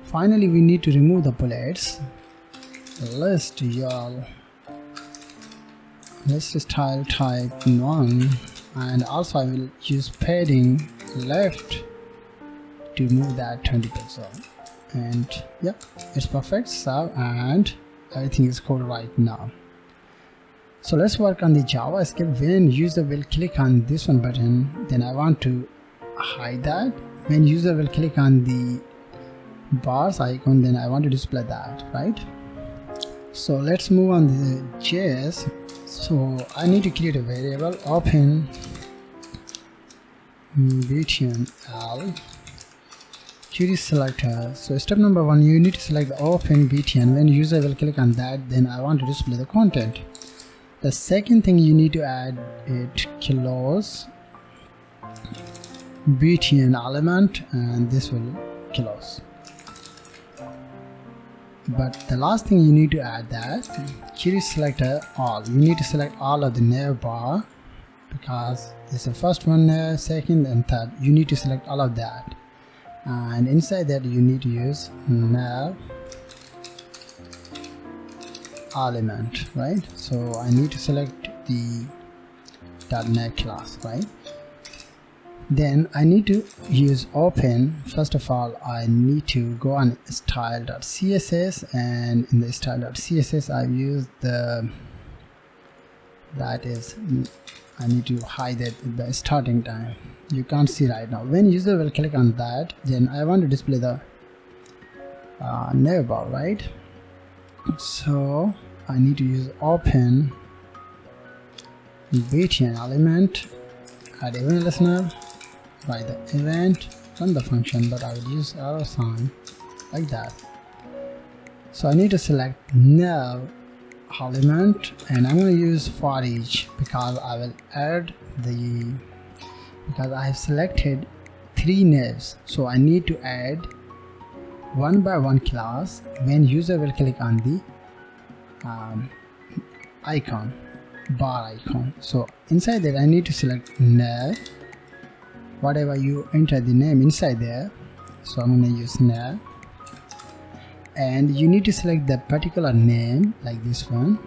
Finally we need to remove the bullets. List URL, list style type none, and also I will use padding left to move that 20 pixel, and yeah, it's perfect. So and everything is cool right now. So let's work on the JavaScript. When user will click on this one button, then I want to hide that. When user will click on the bars icon, then I want to display that, right? So let's move on the JS. So I need to create a variable open button L query selector. So step number 1, you need to select the open button. When user will click on that, then I want to display the content. The second thing you need to add it close button element, and this will close. But the last thing you need to add that query selector all. You need to select all of the nav bar because it's the first one there, second and third. You need to select all of that, and inside that you need to use nav element, right? So I need to select the .NET class, right? Then I need to use open. First of all, I need to go on style.css, and in the style.css I've used the I need to hide it at the starting time. You can't see right now. When user will click on that, then I want to display the navbar, right? So I need to use open btn element, add event listener, write the event, run the function, but I will use arrow sign like that. So I need to select nav element, and I'm going to use for each because I will add because I have selected 3 navs, so I need to add one by one class when user will click on the icon, bar icon. So inside that I need to select nav, whatever you enter the name inside there, so I'm going to use nav, and you need to select the particular name like this one,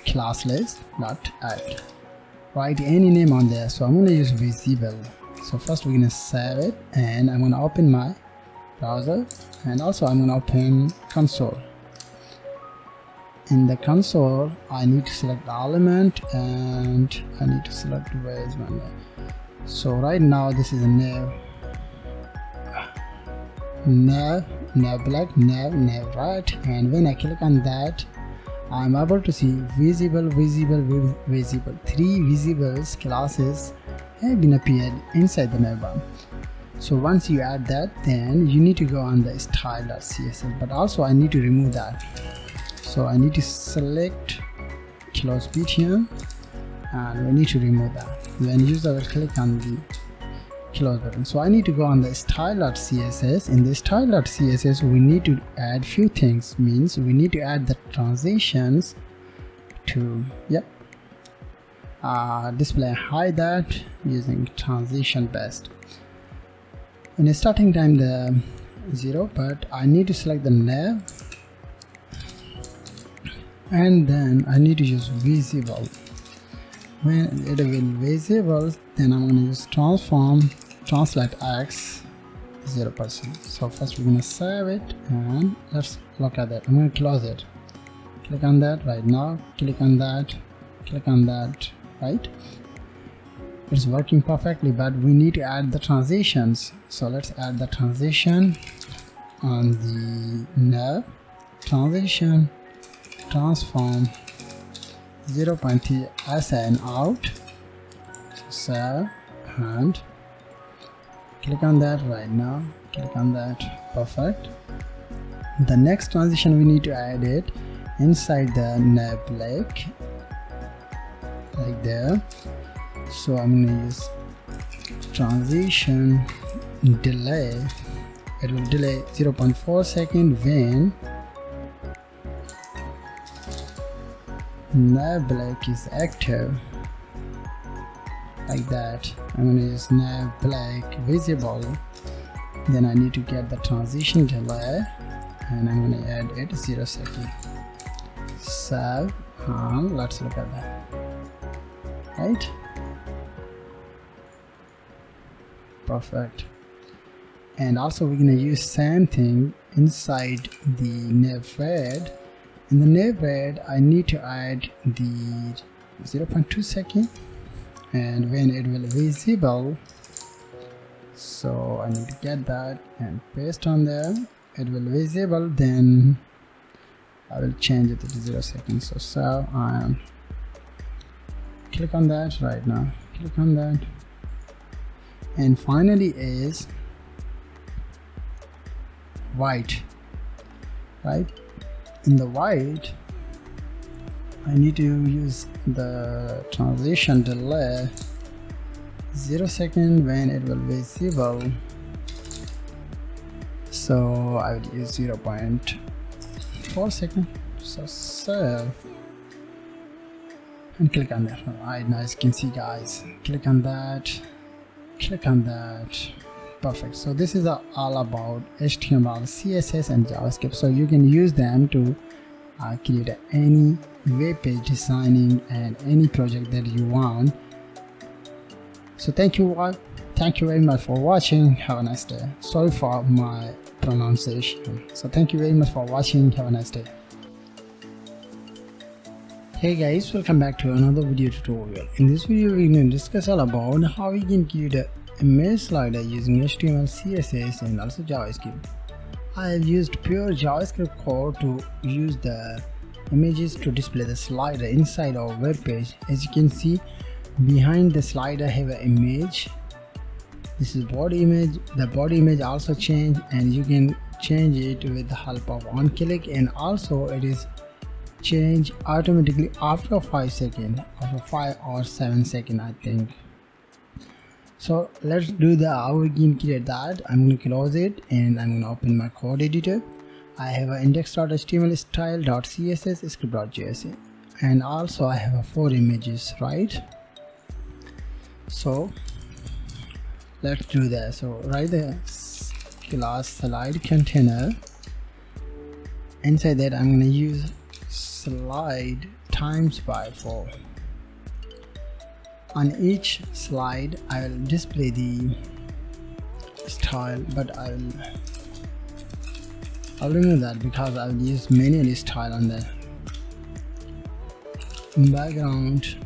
class list dot add, write any name on there. So I'm going to use visible. So first we're going to save it, and I'm going to open my browser, and also I'm going to open console. In the console I need to select the element, and I need to select where is my name. So right now this is a nav black, nav right, and when I click on that I'm able to see visible. 3 visibles classes have been appeared inside the navbar. So once you add that, then you need to go on the style.css, but also I need to remove that. So I need to select close btn, and we need to remove that when user will click on the close button. So I need to go on the style.css. In the style.css we need to add few things, means we need to add the transitions to display hide that using transition best. In the starting time the 0, but I need to select the nav, and then I need to use visible. When it will visible, then I'm going to use transform translate x 0%. So first we're going to save it, and let's look at that. I'm going to close it, click on that right now, click on that, right? It's working perfectly, but we need to add the transitions. So let's add the transition on the nav, transition transform 0.3 assign out. So save and click on that right now, click on that, perfect. The next transition we need to add it inside the nav black like there. So I'm going to use transition delay. It will delay 0.4 seconds when nav black is active like that. I'm going to use nav black visible, then I need to get the transition delay, and I'm going to add it 0 seconds. Save, and let's look at that, right? Perfect. And also we're going to use same thing inside the navbar. In the navbar I need to add the 0.2 second, and when it will visible, so I need to get that and paste on there. It will visible, then I will change it to 0 seconds. So I am click on that right now, click on that, and finally is white, right? In the white I need to use the transition delay 0 second when it will be visible, so I will use 0.4 seconds. So save and click on that. Alright, now as you can see guys, click on that, perfect. So this is all about HTML, CSS and JavaScript, so you can use them to create any web page designing and any project that you want. So thank you very much for watching. Have a nice day. Sorry for my pronunciation. So thank you very much for watching. Have a nice day. Hey guys, welcome back to another video tutorial. In this video we're going to discuss all about how we can create a image slider using HTML, CSS and also JavaScript. I have used pure JavaScript code to use the images to display the slider inside our web page. As you can see, behind the slider have an image. This is body image. The body image also changed, and you can change it with the help of one click, and also it is changed automatically after 5 seconds, after 5 or 7 seconds I think. So let's do how we can create that. I'm going to close it and I'm going to open my code editor. I have an index.html style.css script.js, and also I have 4 images, right? So let's do that. So write the class slide container. Inside that I'm going to use slide times by 4. On each slide I will display the style, but I'll remove that because I will use manually style on the background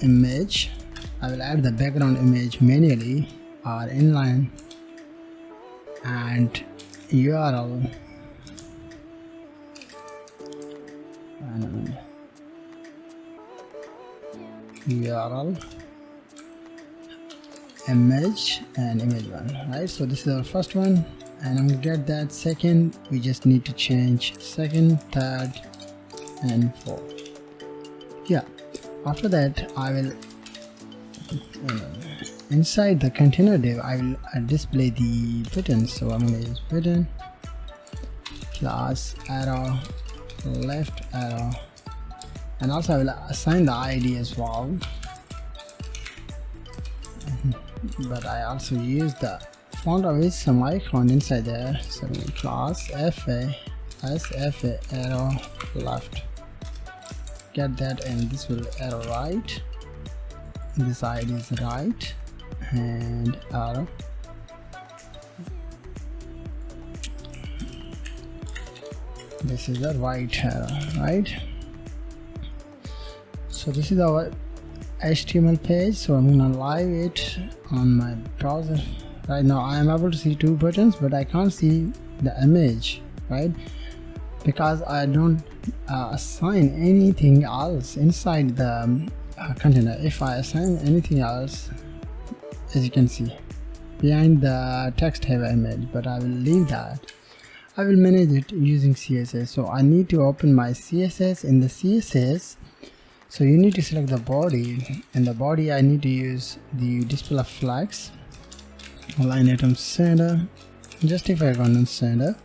image. I will add the background image manually or inline, and URL image and image one, right? So this is our first one, and I'm gonna get that. Second, we just need to change second, third and fourth. Yeah, after that I will inside the container div I will display the buttons. So I'm gonna use button class arrow left arrow, and also I will assign the ID as well, but I also use the font with some icon inside there. So class FA SFA arrow left, get that, and this will arrow right, this ID is right, and arrow this is the right arrow, right? So this is our HTML page. So I'm gonna live it on my browser. Right now I am able to see 2 buttons, but I can't see the image, right? Because I don't assign anything else inside the container. If I assign anything else, as you can see, behind the text have an image, but I will leave that. I will manage it using CSS. So I need to open my CSS. In the CSS, so you need to select the body, and the body I need to use the display flags, OnlineITtuts center, justify content center,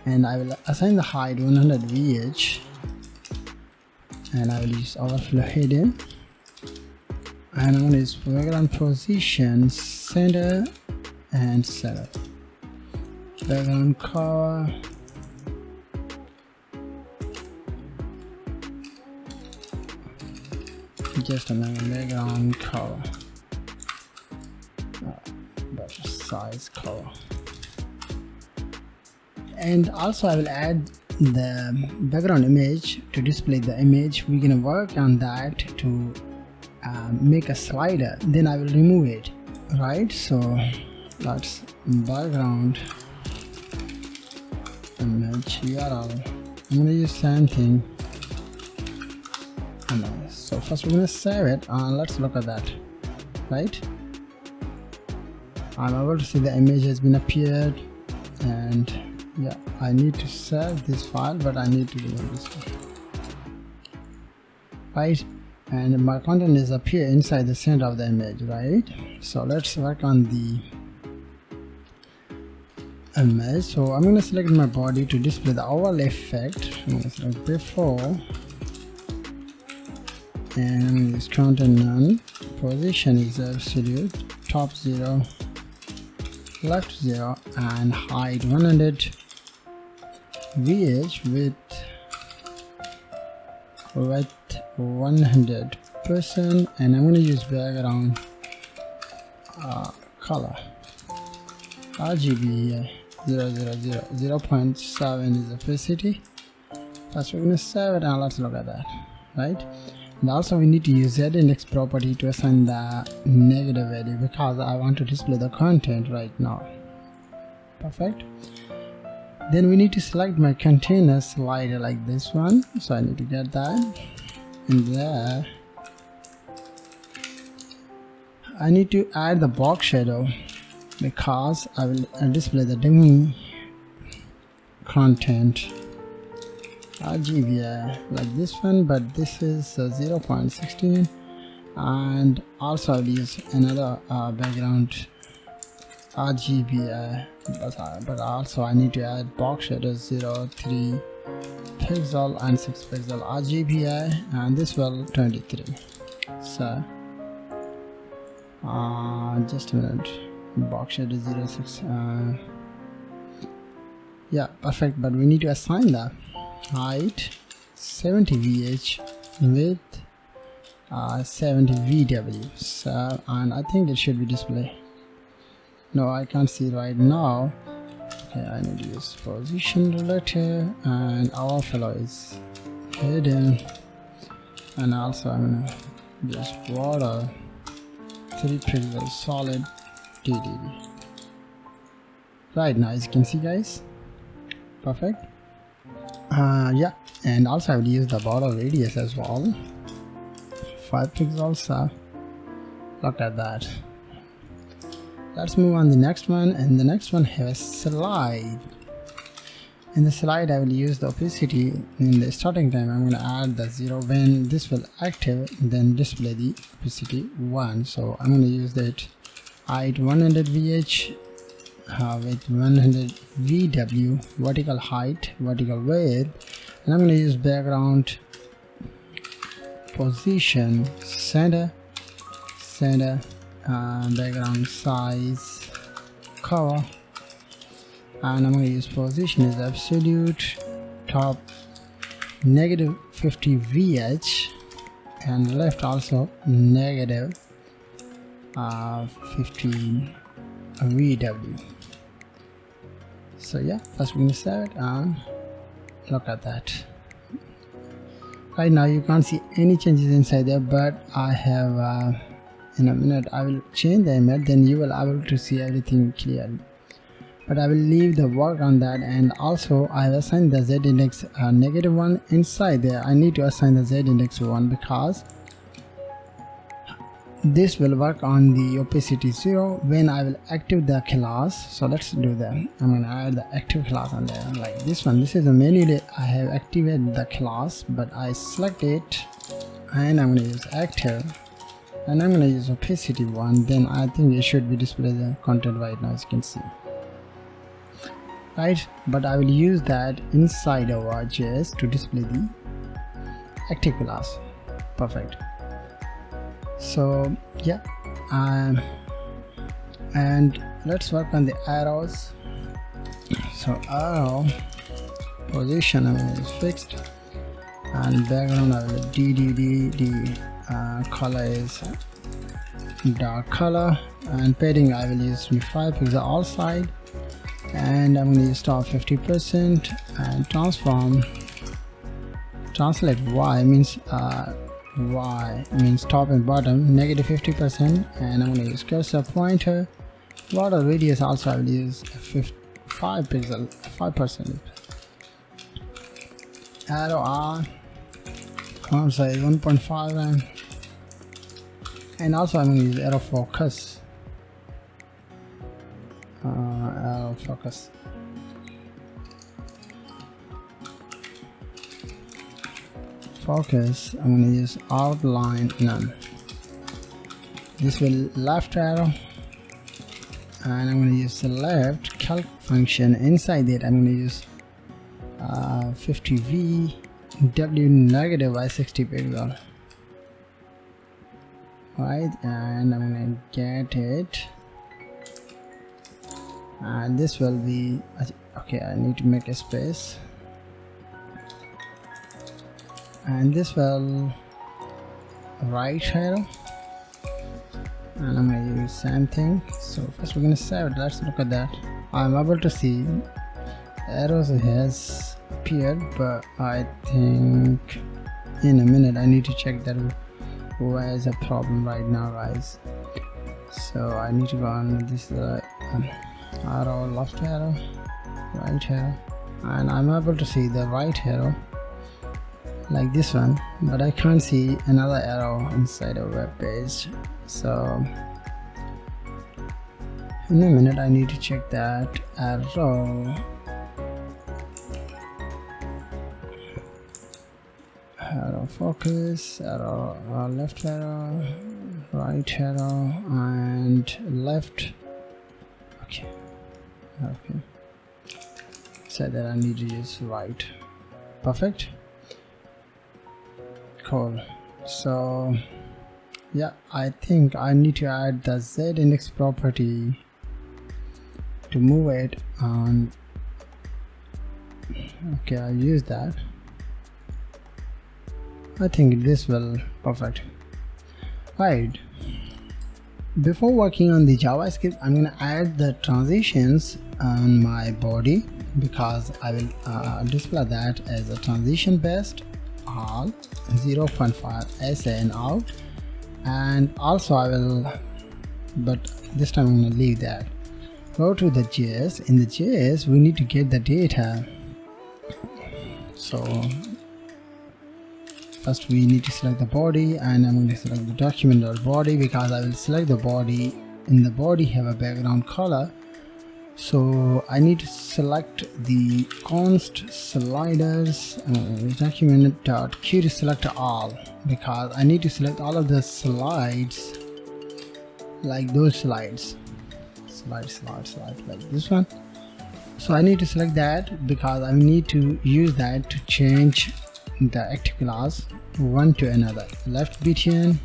and I will assign the height 100 VH, and I will use overflow hidden, and I'm going to use background position center and center, background color, just a minute, background color, size color, and also I will add the background image to display the image. We're gonna work on that to make a slider, then I will remove it, right? So that's background image URL. I'm gonna use same thing. So first we're gonna save it, and let's look at that, right? I'm able to see the image has been appeared, and yeah, I need to save this file, but I need to remove this one, right? And my content is appear inside the center of the image, right? So let's work on the image. So I'm going to select my body to display the overlay effect. I'm going to select before, and I'm going to use content none, position is absolute, top 0, left 0, and height 100 VH with 100%, and I'm going to use background color RGB 0.7 is opacity. First we're going to save it, and let's look at that, right? And also we need to use Z-index property to assign the negative value because I want to display the content right now. Perfect. Then we need to select my container slider like this one, so I need to get that. And there I need to add the box shadow because I will display the dummy content RGB like this one, but this is 0.16, and also I'll use another background RGB, but also I need to add box shadow 0.3 pixel and 6 pixel RGB, and this will 23. So just a minute, box shadow 0.6, yeah, perfect. But we need to assign the height 70 VH with 70 VW. So, and I think it should be display. No, I can't see right now. Okay, I need to use position relative, and our fellow is hidden, and also I'm gonna use border 3 pixel solid DDD. Right now, as you can see, guys, perfect. Yeah, and also I will use the border radius as well, 5 pixels. Look at that. Let's move on the next one, and the next one has a slide. In the slide I will use the opacity. In the starting time I'm going to add the 0. When this will active, then display the opacity 1. So I'm going to use that height 100 VH with 100 VW, vertical height, vertical width, and I'm going to use background position center, background size cover, and I'm going to use position is absolute, top negative 50 VH, and left also negative 15 VW. So yeah, first we're going to save it, and look at that. Right now you can't see any changes inside there, but I have in a minute I will change the image, then you will able to see everything clear. But I will leave the work on that, and also I have assigned the z-index -1 inside there. I need to assign the z-index 1 because this will work on the opacity 0 when I will active the class. So let's do that. I'm going to add the active class on there like this one. This is a manually I have activated the class, but I select it and I'm going to use active, and I'm going to use opacity 1. Then I think it should be display the content right now, as you can see, right? But I will use that inside our JS to display the active class. Perfect. So yeah, and let's work on the arrows. So arrow position I will use fixed, and background I will DDD. Color is dark color, and padding I will use 25 pixel all side, and I'm going to use top 50%, and translate Y means top and bottom negative 50%, and I'm going to use cursor pointer. Border radius also I will use 5 pixel 5%. Arrow R font size 1.5, and also I'm going to use arrow focus. I'm going to use outline none. This will left arrow, and I'm going to use select calc function. Inside it I'm going to use 50 VW negative by 60 pixel, right? And I'm going to get it, and this will be okay. I need to make a space, and this will right arrow, and I'm going to use same thing. So first we're going to save it. Let's look at that. I'm able to see arrows has appeared, but I think in a minute. I need to check that where is the problem right now, guys. So I need to go on this arrow, left arrow, right arrow, and I'm able to see the right arrow like this one, but I can't see another arrow inside a web page. So in a minute I need to check that arrow. Arrow focus, arrow left arrow, right arrow, and left. Okay. So that I need to use right. Perfect. Cool. So yeah, I think I need to add the Z index property to move it on. Okay, I'll use that. I think this will perfect. Right, before working on the JavaScript, I'm gonna add the transitions on my body, because I will display that as a transition based all 0.5 SA and out, and also I will, but this time I'm gonna leave that. Go to the JS. In the JS we need to get the data. So first we need to select the body, and I'm going to select the document.body, because I will select the body. In the body have a background color, so I need to select the const sliders document.q to select all, because I need to select all of the slides, like those slides like this one. So I need to select that, because I need to use that to change the active class one to another. Left btn,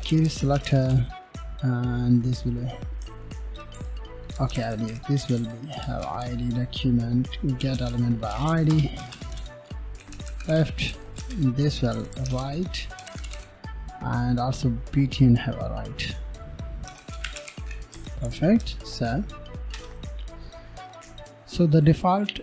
q selector, and this will be okay. I will use this will be have id document get element by id. Left, this will right, and also btn have a right. Perfect. So the default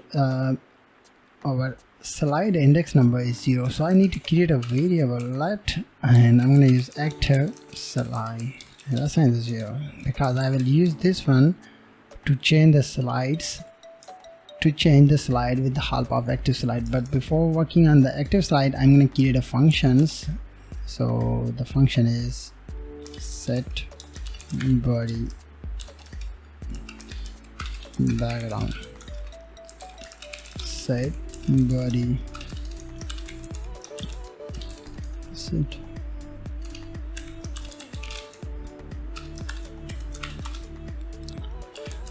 our slide index number is 0, so I need to create a variable let, and I'm going to use active slide and assign the 0, because I will use this one to change the slides, with the help of active slide. But before working on the active slide, I'm going to create a functions. So the function is set body background, set body set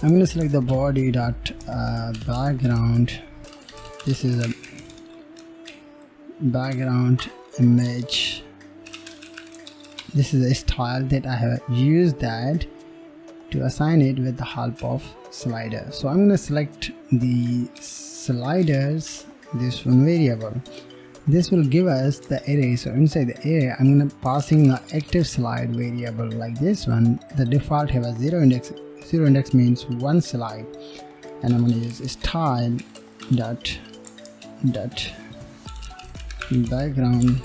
I'm going to select the body dot background. This is a background image. This is a style that I have used that to assign it with the help of slider. So I'm going to select the sliders, this one variable. This will give us the array. So inside the array I'm going to passing the active slide variable like this one. The default have a 0 index. 0 index means one slide, and I'm going to use style dot background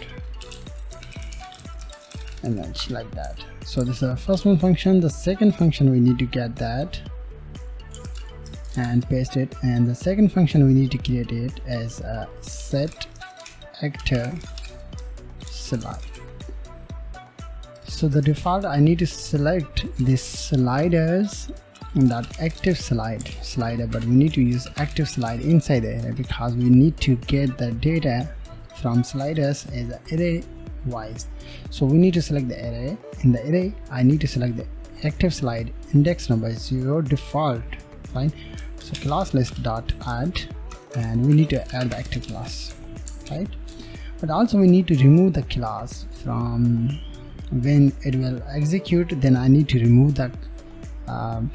image like that. So this is the first one function. The second function we need to get that and paste it, and the second function we need to create it as a set active slide. So the default I need to select this sliders dot active slider, but we need to use active slide inside the array, because we need to get the data from sliders as array wise. So we need to select the array. In the array I need to select the active slide index number is 0 default, right? So class list dot add, and we need to add the active class, right? But also we need to remove the class from when it will execute. Then I need to remove that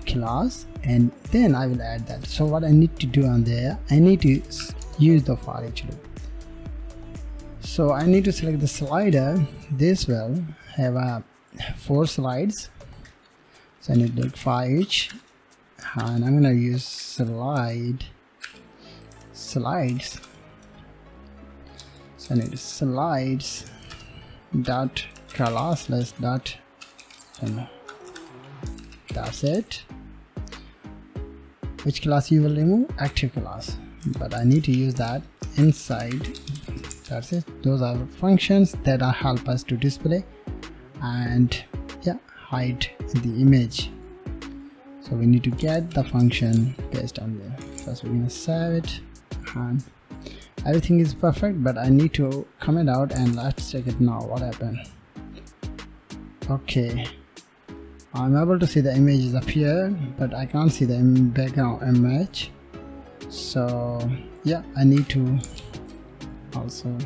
class, and then I will add that. So what I need to do on there, I need to use the for each loop. So I need to select the slider. This will have 4 slides, so I need to take 5 each, and I'm gonna use slides So I need slides dot classless dot, that's it. Which class you will remove? Active class, but I need to use that inside. That's it. Those are functions that help us to display and hide the image. So we need to get the function based on there. First we're gonna save it, and everything is perfect, but I need to comment out and let's check it now. What happened? Okay, I'm able to see the images appear, but I can't see the background image. So I need to also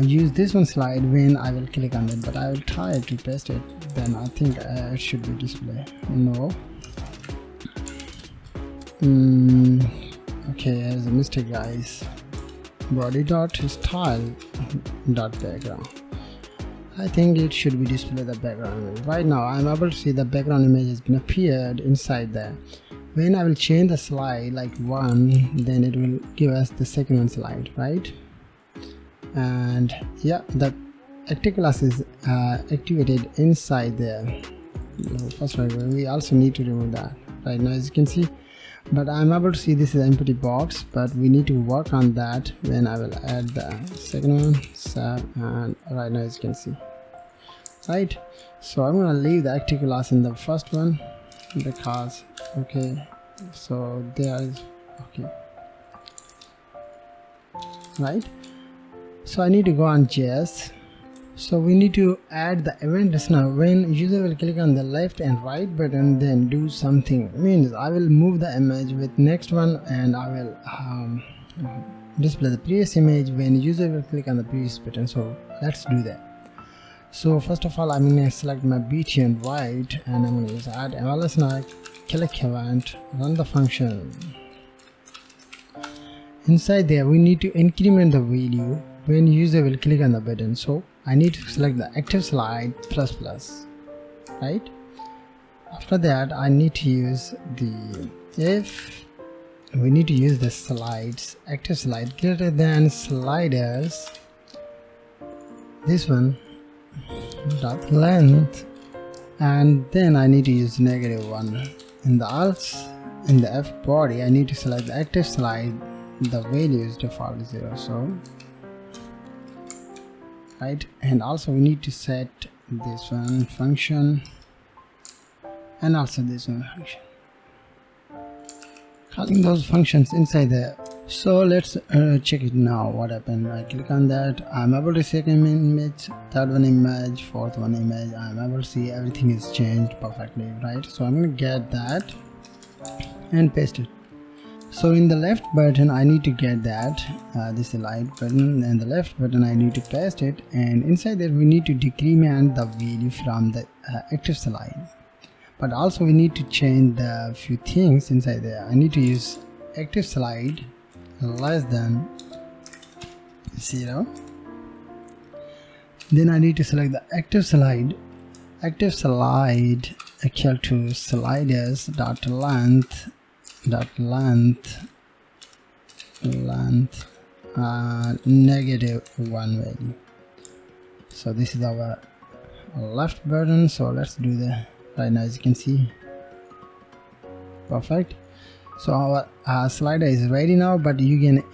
use this one slide when I will click on it, but I will try to paste it, then I think it should be display. No. Okay, there's a mistake, guys. Body dot style dot background. I think it should be display the background image. Right now I'm able to see the background image has been appeared inside there. When I will change the slide like 1, then it will give us the second one slide, right? And the active class is activated inside there. First of all, we also need to remove that right now, as you can see. But I'm able to see this is an empty box, but we need to work on that when I will add the second one. And right now, as you can see, right? So I'm gonna leave the active class in the first one because so there is right. So I need to go on JS. So we need to add the event listener. When user will click on the left and right button, then do something. Means I will move the image with next one, and I will display the previous image when user will click on the previous button. So let's do that. So first of all, I'm going to select my BT and right, and I'm going to use add event listener, click event, run the function. Inside there, we need to increment the value when user will click on the button. So I need to select the active slide ++, right? After that, I need to use we need to use the slides, active slide greater than sliders, this one, dot length, and then I need to use -1. In the in the F body, I need to select the active slide, the value is default 0, so right. And also we need to set this one function and also this one function, calling those functions inside there. So let's check it now. What happened? I click on that, I'm able to see an image, third one image, fourth one image. I'm able to see everything is changed perfectly, right? So I'm going to get that and paste it. So in the left button I need to get that, this is the right button, and the left button I need to paste it, and inside there we need to decrement the value from the active slide. But also we need to change the few things inside there. I need to use active slide less than 0. Then I need to select the active slide equal to sliders dot length -1 value. So this is our left button. So let's do the right now, as you can see, perfect. So our slider is ready now, but you can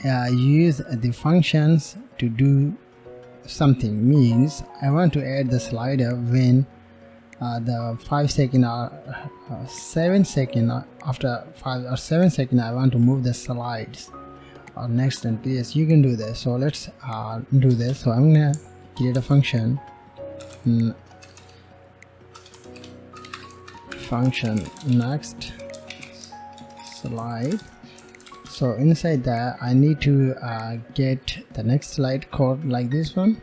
use the functions to do something. Means I want to add the slider when the 5 second or 7 second, after 5 or 7 second I want to move the slides or next and previous. You can do this. So let's do this. So I'm gonna create a function, next slide. So inside that I need to get the next slide code like this one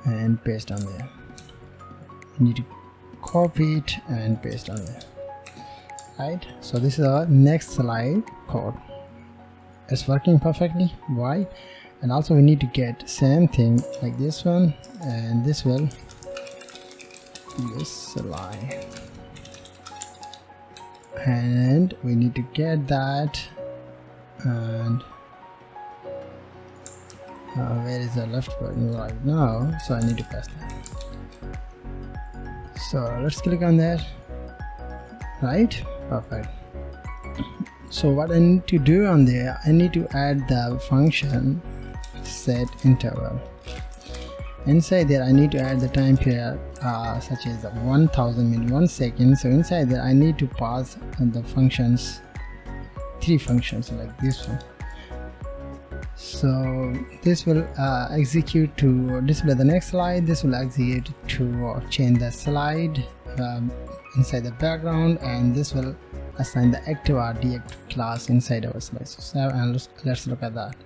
and paste on there. You need to copy it and paste on there, right? So this is our next slide code. It's working perfectly. Why? And also we need to get same thing like this one, and this will this slide, and we need to get that and where is the left button right now? So I need to press that. So let's click on that. Right, perfect. So what I need to do on there, I need to add the function set interval. Inside there I need to add the time period such as 1000 milli 1 second. So inside there I need to pass the functions, 3 functions like this one. So this will execute to display the next slide, this will execute to change the slide inside the background, and this will assign the active or deactive class inside our slide. So and let's look at that.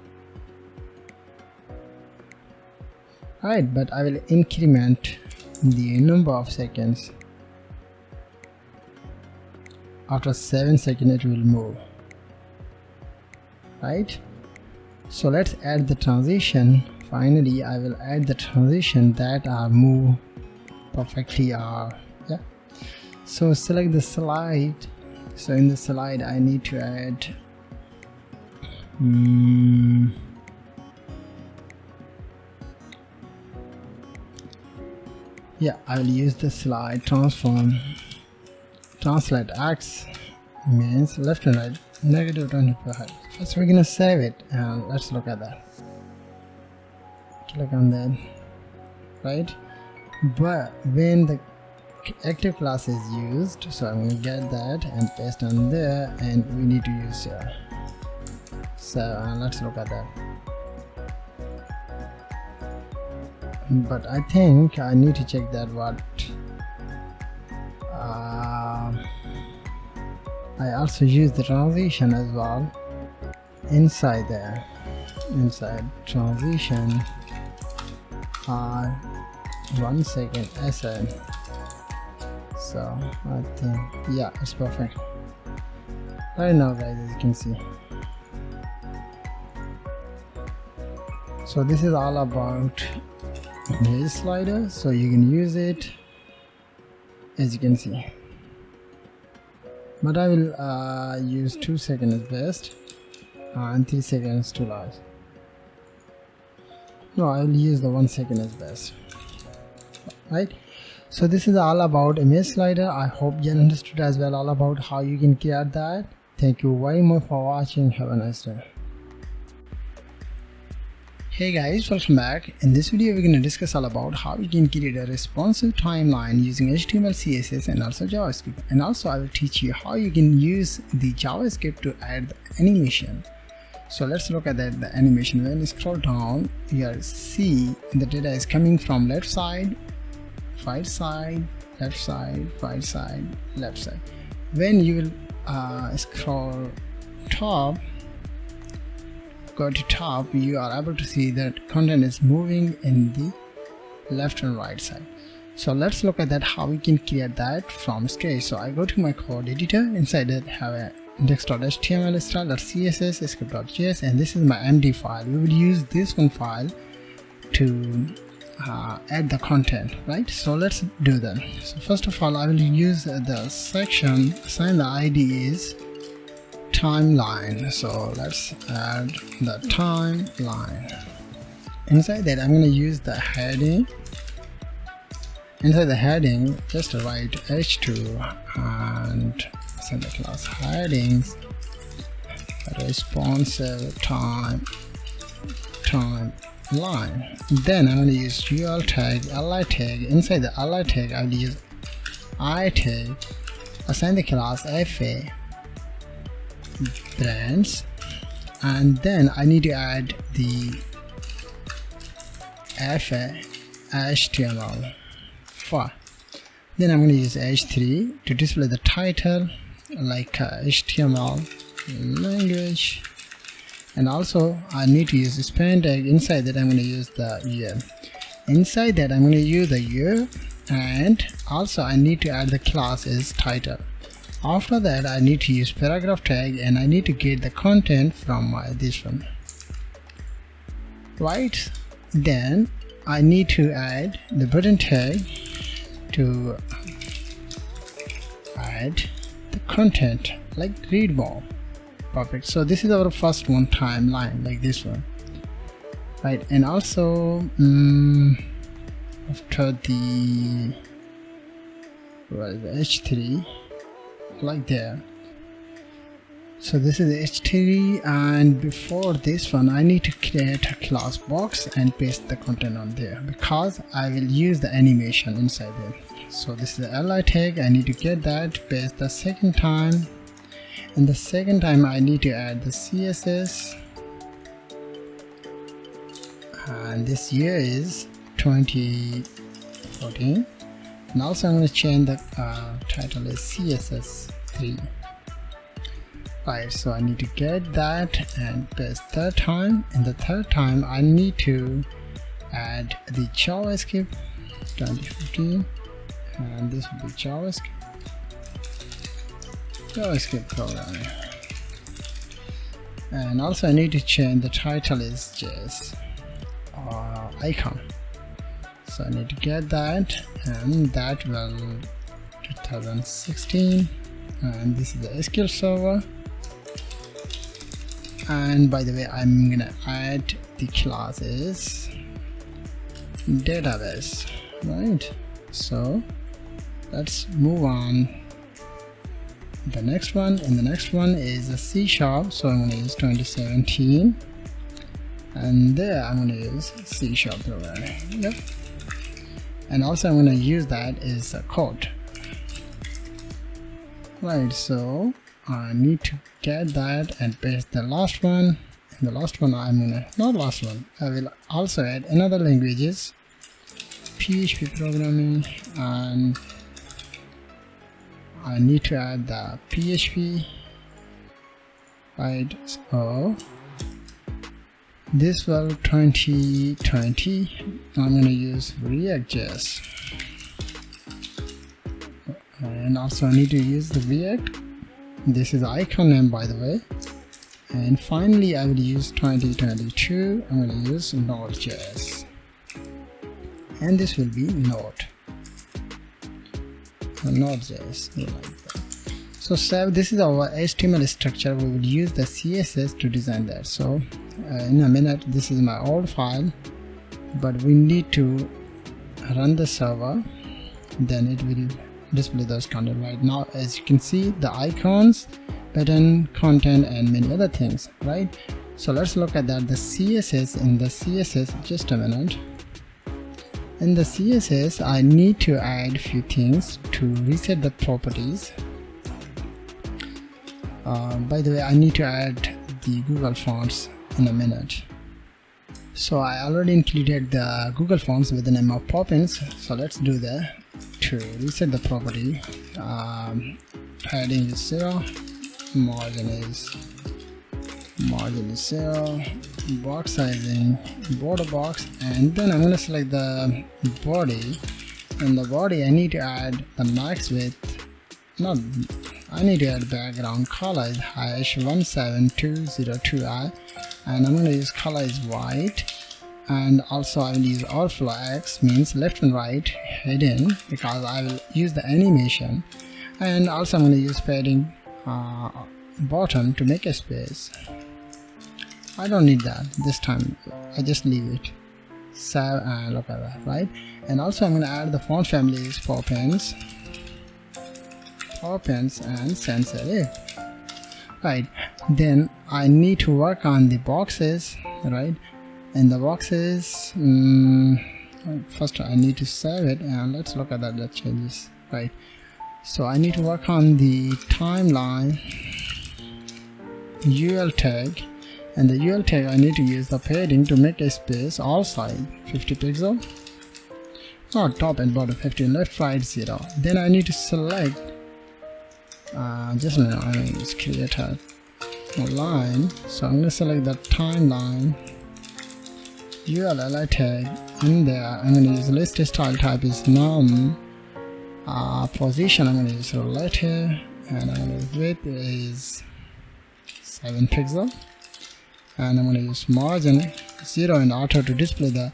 Alright, but I will increment the number of seconds. After 7 seconds it will move. Right? So let's add the transition. Finally I will add the transition that move perfectly so select the slide. So in the slide I need to add I will use the slide transform. Translate X means left and right -20%. First we're gonna save it and let's look at that. Click on that. Right, but when the active class is used, so I'm going to get that and paste on there, and we need to use here. So let's look at that. But I think I need to check that what I also use the transition as well inside there. Inside transition 1 second SN. So I think it's perfect right now, guys, as you can see. So this is all about this slider, so you can use it as you can see, but I will use 2 seconds as best and 3 seconds too large. No, I will use the 1 second as best. Right, so this is all about image slider. I hope you understood as well all about how you can create that. Thank you very much for watching. Have a nice day. Hey guys, welcome back. In this video we're going to discuss all about how you can create a responsive timeline using HTML CSS and also JavaScript, and also I will teach you how you can use the JavaScript to add the animation. So let's look at that, the animation. When you scroll down, you see the data is coming from left side, right side, left side, right side, left side. When you will scroll top, go to top, you are able to see that content is moving in the left and right side. So let's look at that, how we can create that from scratch. So I go to my code editor. Inside that have a index.html, style.css, script.js, and this is my MD file. We will use this one file to add the content, right? So let's do that. So first of all I will use the section, assign the ID is timeline. So let's add the timeline. Inside that I'm going to use the heading. Inside the heading just write h2 and send the class headings responsive timeline. Then I'm going to use URL tag, li tag. Inside the li tag I will use I tag, assign the class fa brands, and then I need to add the fa HTML file. Then I'm going to use h3 to display the title like HTML language, and also I need to use span tag. Inside that I'm going to use the year. Inside that I'm going to use the year, and also I need to add the class as title. After that I need to use paragraph tag, and I need to get the content from this one, right? Then I need to add the button tag to add the content like read more. Perfect. So this is our first one, timeline, like this one. right? And also after the H3, like there. So this is H3, and before this one I need to create a class box and paste the content on there, because I will use the animation inside there. So this is the li tag, I need to get that, paste the second time, and the second time I need to add the CSS, and this year is 2014, and also I'm going to change the title is CSS 3. Right, so I need to get that and paste third time, and the third time I need to add the JavaScript 2015, and this will be JavaScript programming, and also I need to change the title is JS icon. So I need to get that, and that will 2016, and this is the SQL server. And by the way, I'm gonna add the classes database, right? So let's move on. The next one, and the next one is a C#, so I'm gonna use 2017, and there I'm gonna use C# programming. Yep. And also I'm gonna use that is a code, right? So I need to get that and paste the last one. And the last one I will also add another languages, PHP programming, and I need to add the PHP, right? So this will 2020, I'm going to use React.js, and also I need to use the React. This is the icon name, by the way. And finally I will use 2022, I'm going to use Node.js, and this will be Node.js, like that. So this is our HTML structure. We will use the CSS to design that. So in a minute, this is my old file, but we need to run the server, then it will display those content. Right now, as you can see, the icons, button, content, and many other things, right? So let's look at that. The CSS, in the CSS, just a minute. In the CSS, I need to add a few things to reset the properties. By the way, I need to add the Google fonts in a minute. So I already included the Google fonts with the name of Poppins. So let's do that. To reset the property, heading is 0, margin is 0, box sizing, border box, and then I'm going to select the body. In the body I need to add the max width, I need to add background color is #17202i, and I'm going to use color is white. And also I will use overflow X, means left and right hidden, because I will use the animation. And also I'm going to use padding bottom to make a space. I don't need that this time, I just leave it. Save and look at that, right? And also I'm going to add the font families Poppins and sans serif, right? Then I need to work on the boxes, right? And the boxes, first I need to save it, and let's look at the changes, right? So I need to work on the timeline UL tag, and the UL tag I need to use the padding to make a space all side 50 pixel, not top and bottom 50, left right 0. Then I need to select just a minute, I'm going to create a line. So I'm going to select the timeline URL tag, and there I'm going to use list style type is num, position I'm going to use relative, and I'm going to use width is 7 pixel, and I'm going to use margin 0 and auto to display the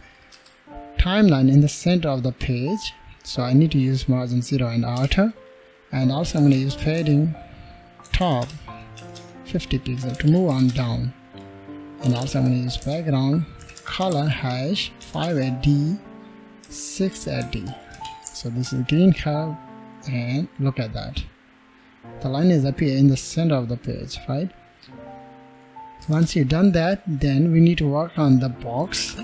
timeline in the center of the page. So I need to use margin 0 and auto, and also I'm going to use padding top 50 pixel to move on down, and also I'm going to use background color hash 5AD 6AD. So this is green color, and look at that. The line is appear in the center of the page, right? Once you've done that, then we need to work on the box.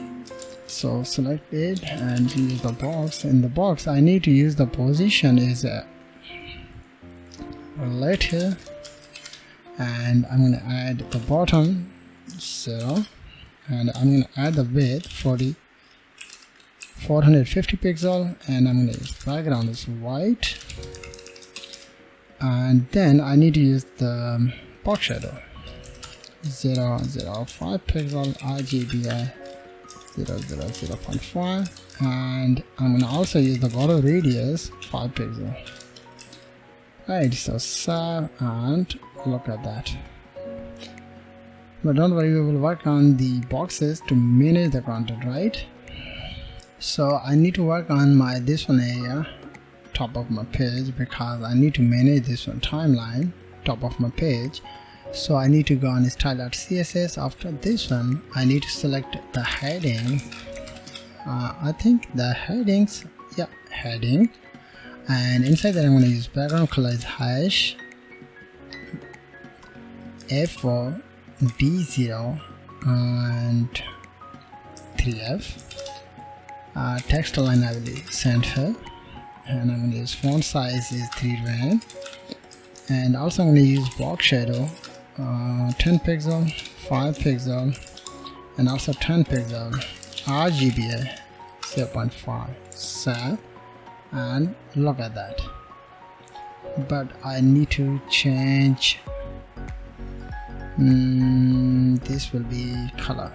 So select it and use the box. In the box, I need to use the position is right here, and I'm going to add the bottom 0, and I'm going to add the width 450 pixel, and I'm going to use background is white, and then I need to use the box shadow 0.05 pixel RGBI 0.5, and I'm going to also use the border radius 5 pixel. Right, so save, and look at that. But don't worry, we will work on the boxes to manage the content, right? So I need to work on this one area, top of my page, because I need to manage this one timeline, top of my page. So I need to go on style.css. After this one, I need to select the heading. I think the headings, yeah, heading. And inside that, I'm going to use background color is hash F4 D0 and 3F. Text align I will use center, and I'm going to use font size is 3 rand, and also I'm going to use box shadow 10 pixel, 5 pixel, and also 10 pixel RGBA 0.5. Save, and look at that. But I need to change this will be color.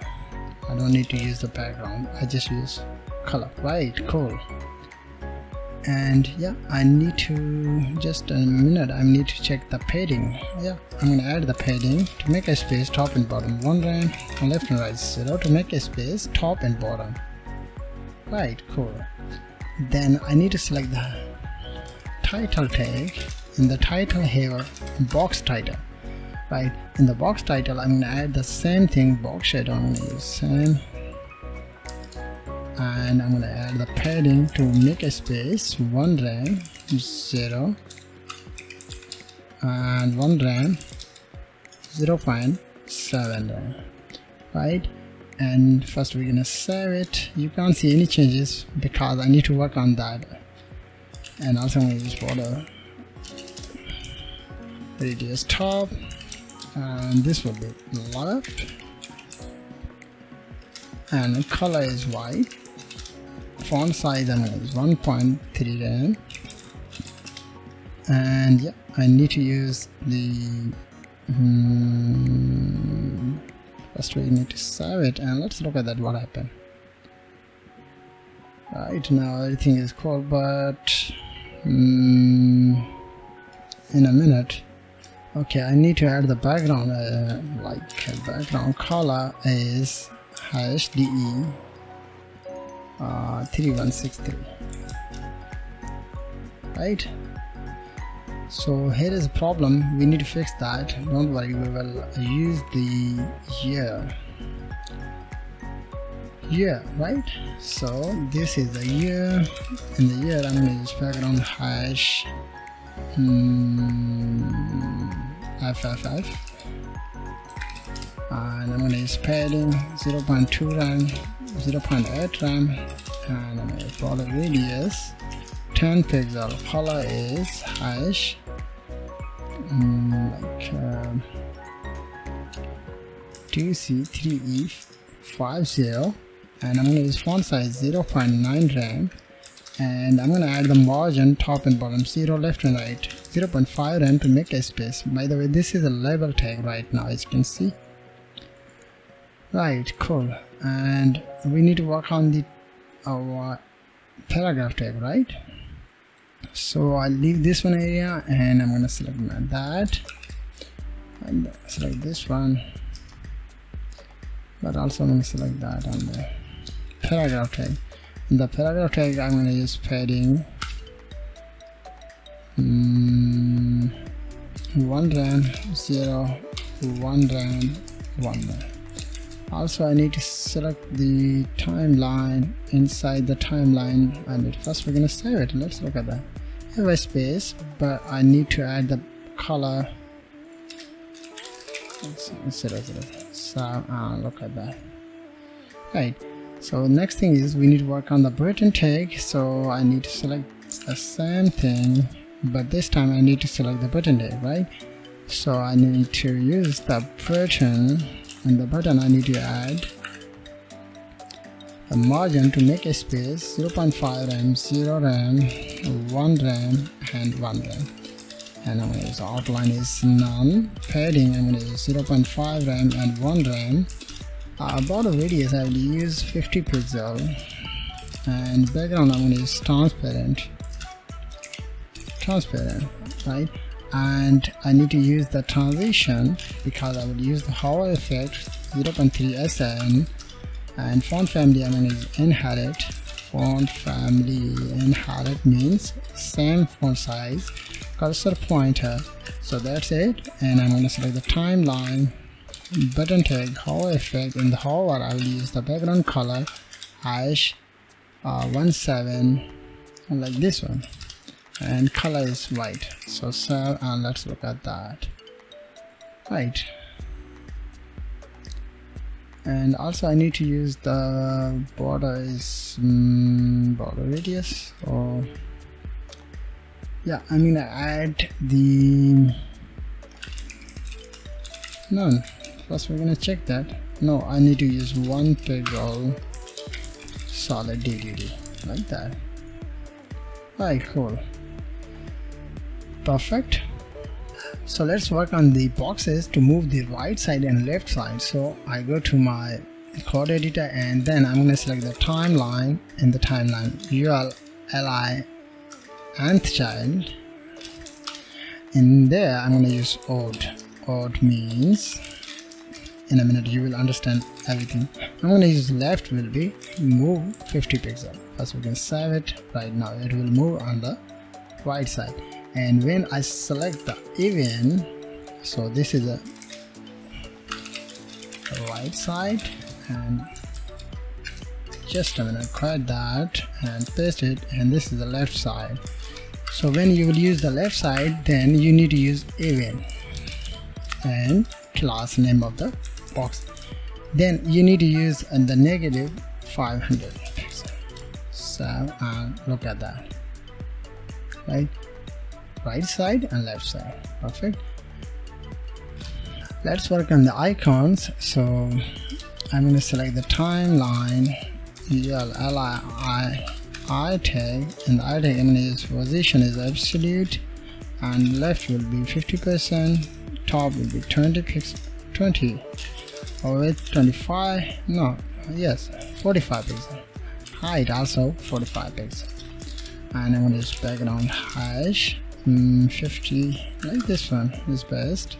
I don't need to use the background, I just use color. Right, cool. And yeah, I need to just a minute, I need to check the padding. Yeah, I'm gonna add the padding to make a space top and bottom 1 rand, and left and right 0 to make a space top and bottom. Right, cool. Then I need to select the title tag. In the title here, box title. Right, in the box title, I'm gonna add the same thing, box shadow. I'm gonna use same, and I'm gonna add the padding to make a space 1 rand 0 and 1 rand 0.7 rand. Right, and first we're gonna save it. You can't see any changes because I need to work on that. And also I'm gonna use border radius top, and this will be left, and the color is white. Font size I'm gonna use 1.3 rand, and yeah, I need to use the first we need to save it, and let's look at that what happened. Right, now everything is cool, but in a minute. Okay, I need to add the background, background color is hash DE 3163. Right, so here is a problem, we need to fix that. Don't worry, we will use the year, right? So this is the year. In the year I'm going to use background hash FFF, and I'm going to use padding 0.2 rand, 0.8 rand, and I'm going to use border radius 10 pixel. Color is hash 2C3E50, and I'm going to use font size 0.9 rand, and I'm going to add the margin top and bottom 0 left and right 0.5 rand to make a space. By the way, this is a label tag right now, as you can see. Right, cool. And we need to work on the our paragraph tag, right? So I'll leave this one area, and I'm going to select that and select this one, but also I'm going to select that on the paragraph tag. In the paragraph tag I'm going to use padding 1 rand 0 1 rand 1 rand. Also I need to select the timeline. Inside the timeline, and first we're gonna save it. Let's look at that. I have a space, but I need to add the color. So look at that. Right, so next thing is we need to work on the button tag. So I need to select the same thing, but this time I need to select the button tag, right? So I need to use the button, and the button I need to add a margin to make a space, 0.5 rem, 0 rem, 1 rem, and 1 rem. And I'm going to use outline is none. Padding I'm going to use 0.5 rem and 1 rem. Border radius I will use 50 pixel, and background I'm going to use transparent, right? And I need to use the transition because I will use the hover effect 0.3 SN, and font family I'm going to use inherit. Font family inherit means same font size, cursor pointer. So that's it, and I'm going to select the timeline, button tag, hover effect. In the hover I will use the background color hash 17, like this one, and color is white. So save, and let's look at that. Right, and also I need to use the border is border radius, or yeah, I'm gonna add the none. First we're gonna check that. No, I need to use 1 pixel solid DDD, like that. Right, cool, perfect. So let's work on the boxes to move the right side and left side. So I go to my code editor, and then I'm going to select the timeline. In the timeline, ULLI nth child. In there I'm going to use odd. Odd means, in a minute you will understand everything. I'm going to use left will be move 50 pixel. First we can save it. Right now it will move on the right side. And when I select the even, so this is the right side, and just a minute, cut that and paste it, and this is the left side. So when you will use the left side, then you need to use even and class name of the box. Then you need to use the negative 500 pixel. So look at that, right? Right side and left side, perfect. Let's work on the icons. So I'm going to select the timeline, I tag, and the I tag I'm going to use position is absolute, and left will be 50%, top will be 20 or with 25, no, yes, 45 pixel, height also 45 pixel, and I'm going to use background hash 50, like this one is best.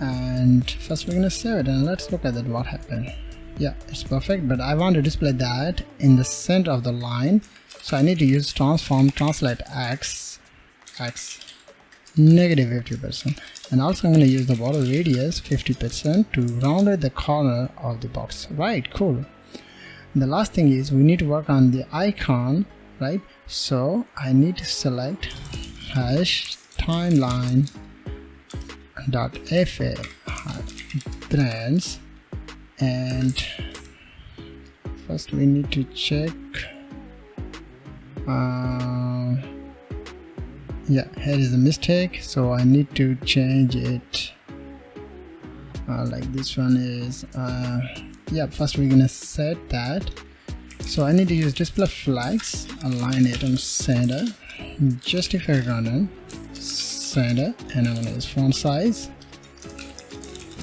And first we're gonna save it, and let's look at that what happened. Yeah, it's perfect, but I want to display that in the center of the line, so I need to use transform translate x negative 50%, and also I'm going to use the border radius 50% to round out the corner of the box. Right, cool. And the last thing is we need to work on the icon, right? So I need to select hash timeline dot fa brands, and first we need to check yeah, here is the mistake, so I need to change it like this one is yeah, first we're gonna set that. So I need to use display flags, align it on center, justify random center, and I'm gonna use font size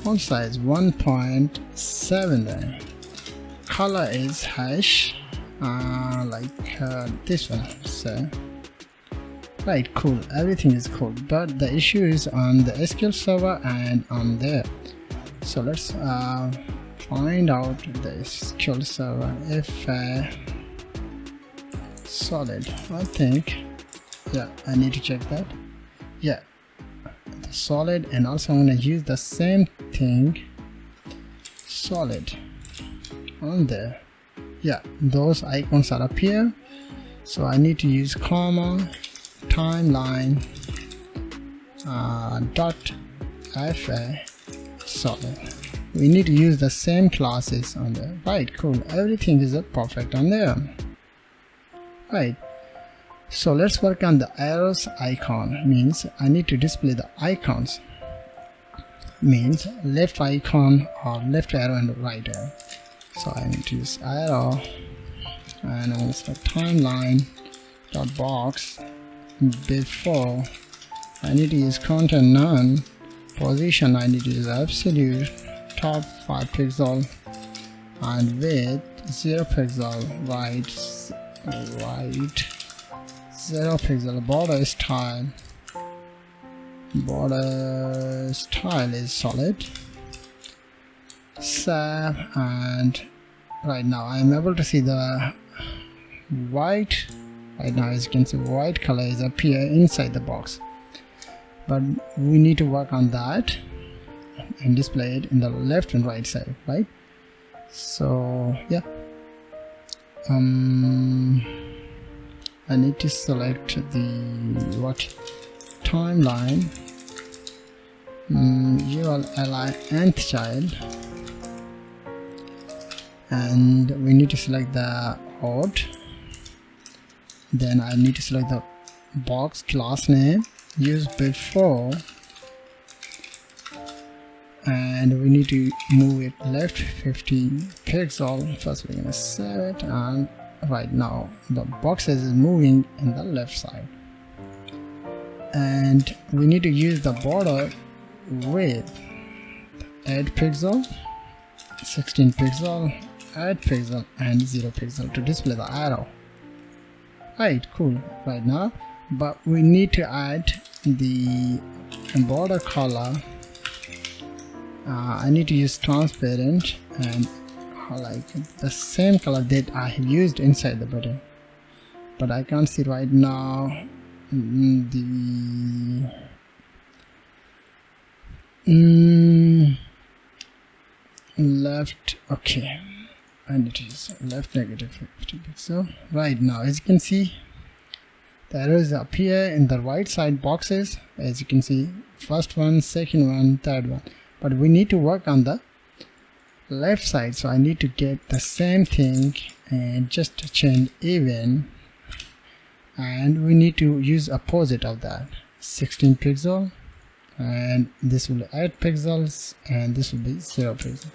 1.7. Color is hash like this one. So right, cool, everything is cool, but the issue is on the SQL server and on there. So let's find out the SQL server. If solid, I think, yeah, I need to check that. Yeah, the solid, and also I'm going to use the same thing. solid on there. Yeah, those icons are up here, so I need to use comma timeline dot fa solid. We need to use the same classes on there. Right, cool, everything is perfect on there. Right, so let's work on the arrows icon. Means I need to display the icons, means left icon or left arrow and right arrow. So I need to use arrow, and I'm going to select timeline dot box. Before I need to use content none, position I need to use absolute, top 5 pixel, and width 0 pixel, right 0 pixel. Border style is solid. Save, and right now I am able to see the white. Right now, as you can see, white color is appear inside the box, but we need to work on that and display it in the left and right side, right? So yeah, I need to select the timeline, ULLI nth child, and we need to select the odd. Then I need to select the box class name, use before, and we need to move it left 50 pixel. First we're gonna save it, and right now the box is moving in the left side, and we need to use the border with 8 pixel, 16 pixel, 8 pixel, and 0 pixel to display the arrow. Right, cool, right now, but we need to add the border color. I need to use transparent and like the same color that I have used inside the button, but I can't see right now the left. Okay, I need to use left negative 50 pixel. Right now, as you can see, the arrows appear in the right side boxes. As you can see, first one, second one, third one, but we need to work on the left side, so I need to get the same thing and just change even, and we need to use opposite of that, 16 pixel, and this will be 8 pixels, and this will be 0 pixel.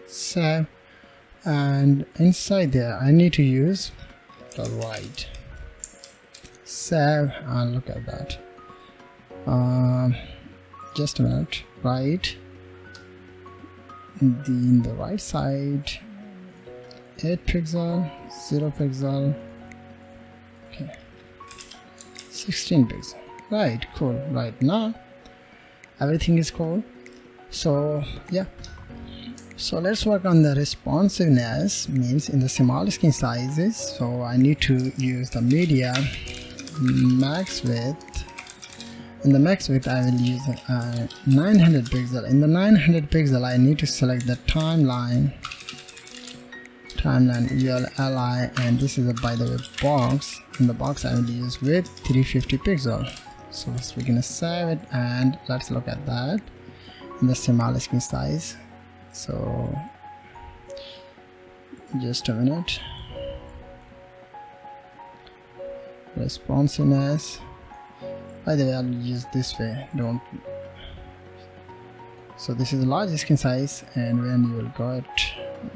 Save, and inside there I need to use the right. Save, and look at that. Just a minute. Right, in the right side, 8 pixel, 0 pixel, okay, 16 pixel. Right, cool. Right now everything is cool. So yeah, so let's work on the responsiveness, means in the small screen sizes. So I need to use the media max width. In the max width I will use 900 pixel. In the 900 pixel I need to select the timeline ULLI, and this is a, by the way, box. In the box I will use width 350 pixel. So we're gonna save it, and let's look at that in the small screen size. So just a minute. Responsiveness, by the way, I'll use this way, don't. So this is a large screen size, and when you will got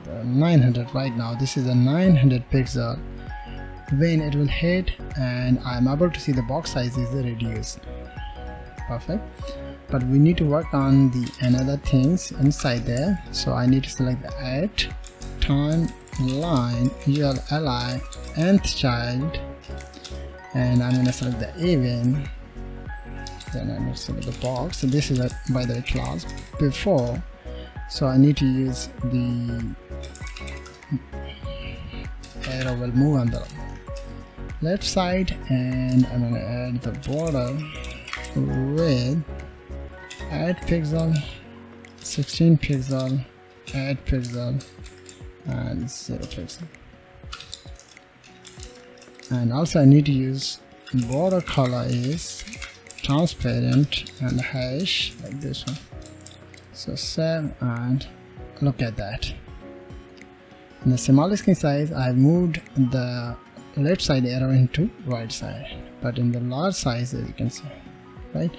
the 900 right now, this is a 900 pixel. When it will hit, and I'm able to see the box size is reduced. Perfect. But we need to work on the another things inside there. So I need to select the add timeline ULLI nth child, and I'm going to select the even. Then I'm going to select the box. So this is a, by the way, class before. So I need to use the arrow will move on the left side, and I'm going to add the border with 8 pixel, 16 pixel, 8 pixel and 0 pixel. And also I need to use border color is transparent and hash like this one. So save and look at that. In the small screen size, I moved the left side arrow into right side, but in the large size, as you can see, right?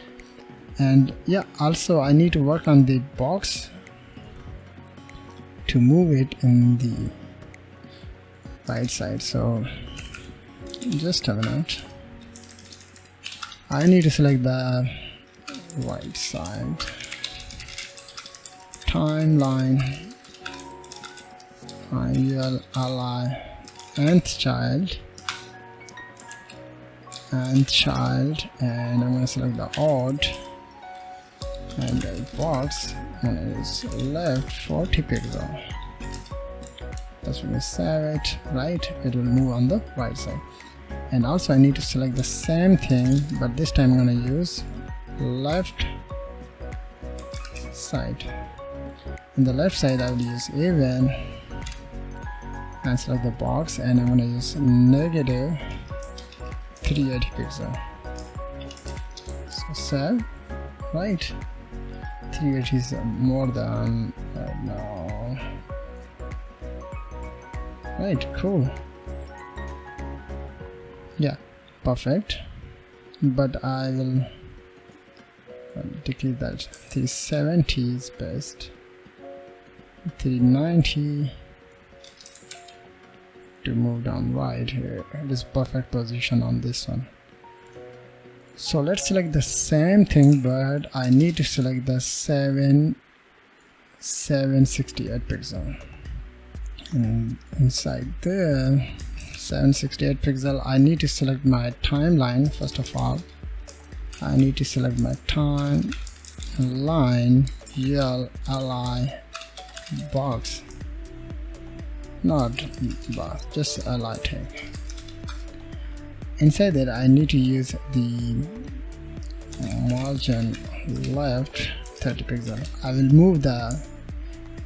And yeah, also I need to work on the box to move it in the right side. So just a minute, I need to select the right side, timeline, UL ally, nth child, and I'm going to select the odd, and the box is left 40 pixel. That's when we save it, right? It will move on the right side. And also I need to select the same thing, but this time I'm going to use left side. In the left side I will use even and select the box, and I'm going to use negative 380 pixel. So save, right? 380 is more than right now. Right, cool. Yeah, perfect. But I will decrease that. 370 is best. 390 to move down right here. It is perfect position on this one. So let's select the same thing, but I need to select the 768 pixel. And inside the 768 pixel, I need to select my timeline. First of all, I need to select my timeline UL ally box, not box, just ally tag. Inside that, I need to use the margin left 30 pixel. I will move the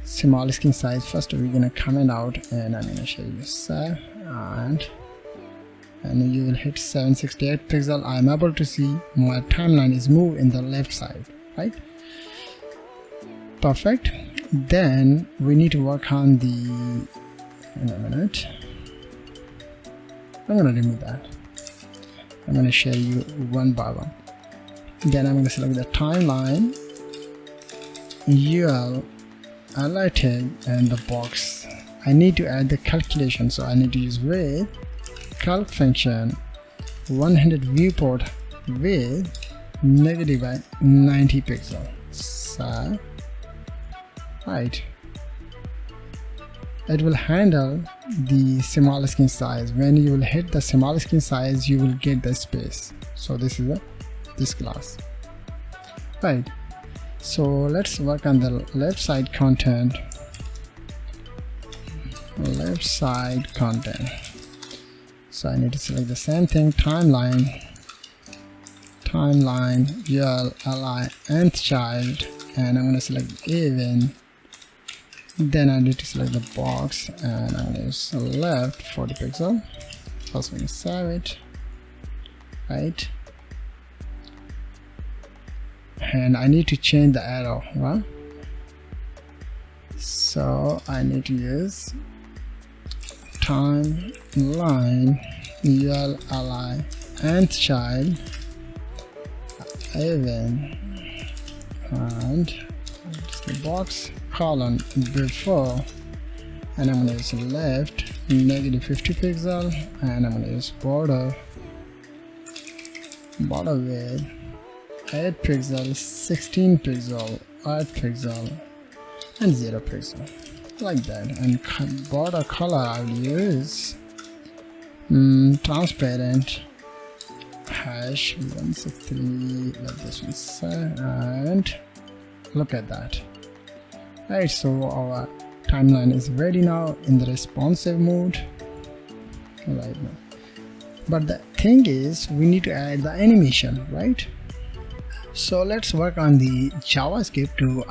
small screen size. First we're gonna comment out, and I'm gonna show you save, and you will hit 768 pixel. I'm able to see my timeline is moved in the left side, right? Perfect. Then we need to work on the, in a minute, I'm gonna remove that. I'm gonna show you one by one. Then I'm gonna select the timeline, UL ally tag, and the box. I need to add the calculation, so I need to use with calc function 100 viewport with negative by 90 pixel. So right, it will handle the small screen size. When you will hit the small screen size, you will get the space. So this is this class, right? So let's work on the left side content. Left side content. So I need to select the same thing, timeline, UL ally nth child, and I'm going to select even. Then I need to select the box, and I'm going to use left 40 pixel. First we're going to save it, right? And I need to change the arrow, right? So I need to use timeline UL ally nth child even, and the box colon before, and I'm going to use left negative 50 pixel, and I'm going to use border width 8 pixel, 16 pixel, 8 pixel, and 0 pixel, like that. And border color I'll use transparent hash 163 like this one, and look at that. Right, so our timeline is ready now in the responsive mode right now. But the thing is, we need to add the animation, right? So let's work on the JavaScript to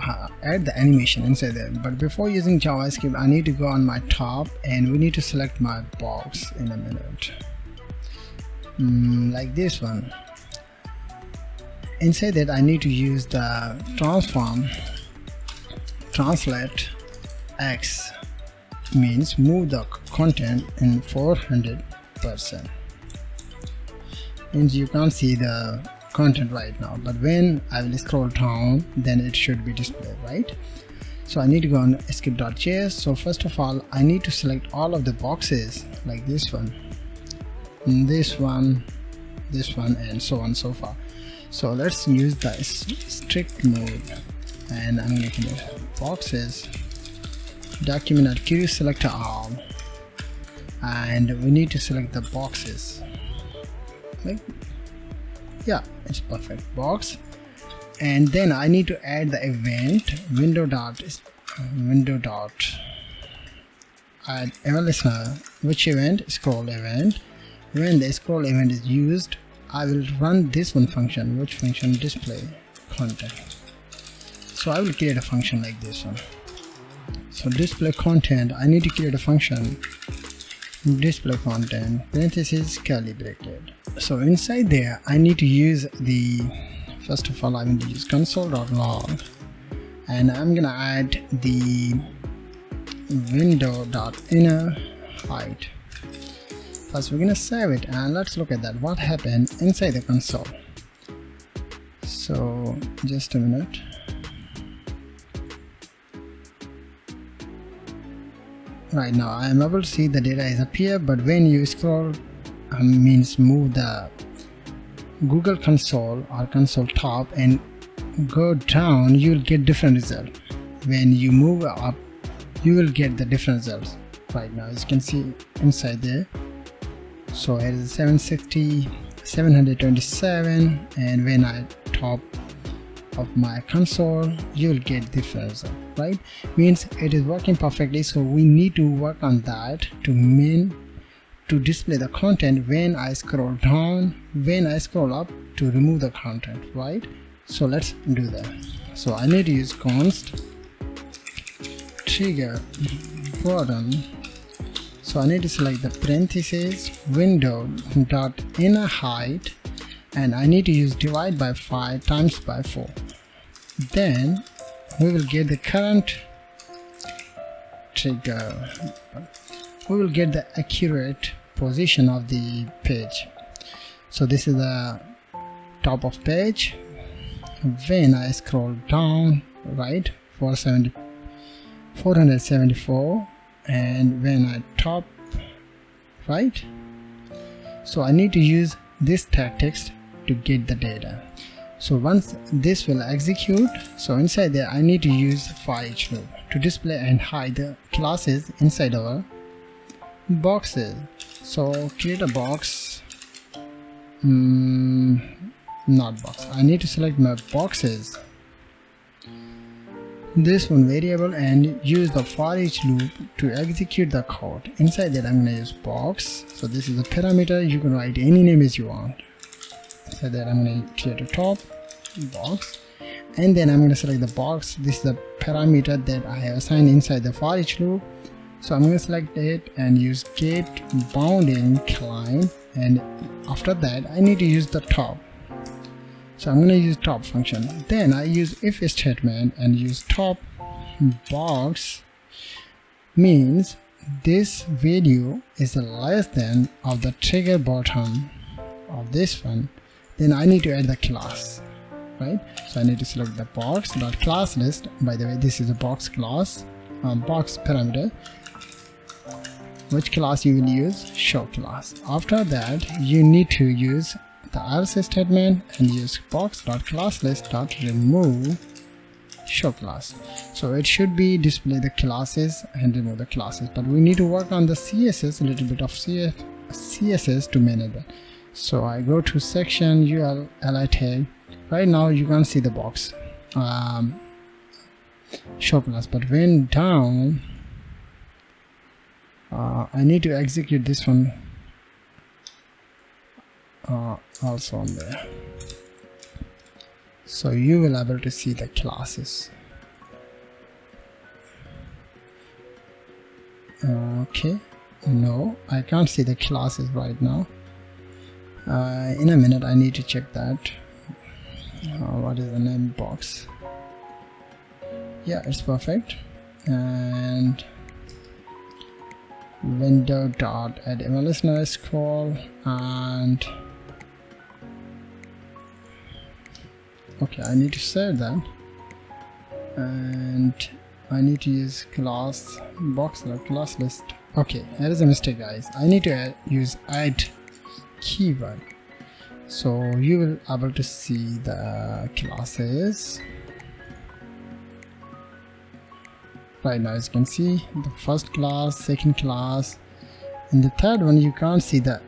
add the animation inside there. But before using JavaScript, I need to go on my top and we need to select my box in a minute. Like this one. Inside that I need to use the transform translate X, means move the content in 400%. Means you can't see the content right now, but when I will scroll down then it should be displayed, right? So I need to go on script.js. So first of all I need to select all of the boxes like this one, this one, and so on so far. So let's use the strict mode and I'm making it boxes document.query selector all, and we need to select the boxes. Like, yeah, it's perfect box. And then I need to add the event window dot add event listener. Which event? Scroll event. When the scroll event is used, I will run this one function. Which function? Display content. So I will create a function like this one. So display content, I need to create a function display content parentheses curly bracket. So inside there I need to use the, first of all I will use console.log and I'm gonna add the window.inner height. First we're gonna save it and let's look at that, what happened inside the console. So just a minute. Right now I am able to see the data is appear, but when you scroll means move the Google console or console top and go down, you will get different result. When you move up you will get the different results. Right now as you can see inside there, so it is 760 727, and when I top of my console you will get different result, right? Means it is working perfectly. So we need to work on that to display the content when I scroll down, when I scroll up to remove the content, right? So let's do that. So I need to use const trigger bottom. So I need to select the parentheses window dot inner height, and I need to use divide by 5 times by 4. Then we will get the current trigger, we will get the accurate position of the page. So this is the top of page. When I scroll down, right, 474, and when I top, right, so I need to use this tactics to get the data. So once this will execute, so inside there I need to use for each loop to display and hide the classes inside our boxes. So create a box, not box, I need to select my boxes, this one variable, and use the for each loop to execute the code. Inside that I'm going to use box. So this is a parameter, you can write any name as you want. So that I'm going to create a top box, and then I'm going to select the box. This is the parameter that I have assigned inside the for each loop. So I'm going to select it and use get bounding client, and after that I need to use the top. So I'm going to use top function. Then I use if statement and use top box, means this value is less than of the trigger bottom of this one. Then I need to add the class, right? So I need to select the box dot class list. By the way, this is a box class, box parameter. Which class you will use? Show class. After that you need to use the else statement and use box.classlist.remove show class. So it should be display the classes and remove the classes, but we need to work on the CSS, a little bit of CSS to manage that. So I go to section UL li tag. Right now you can't see the box show class, but when down I need to execute this one also on there. So you will able to see the classes. Okay, no, I can't see the classes right now. In a minute I need to check that. What is the name box? Yeah, it's perfect. And window.add scroll, and okay, I need to save that, and I need to use class box or class list. Okay, there is a mistake, guys. I need to use add keyword, so you will able to see the classes. Right now, as you can see, the first class, second class, and the third one you can't see the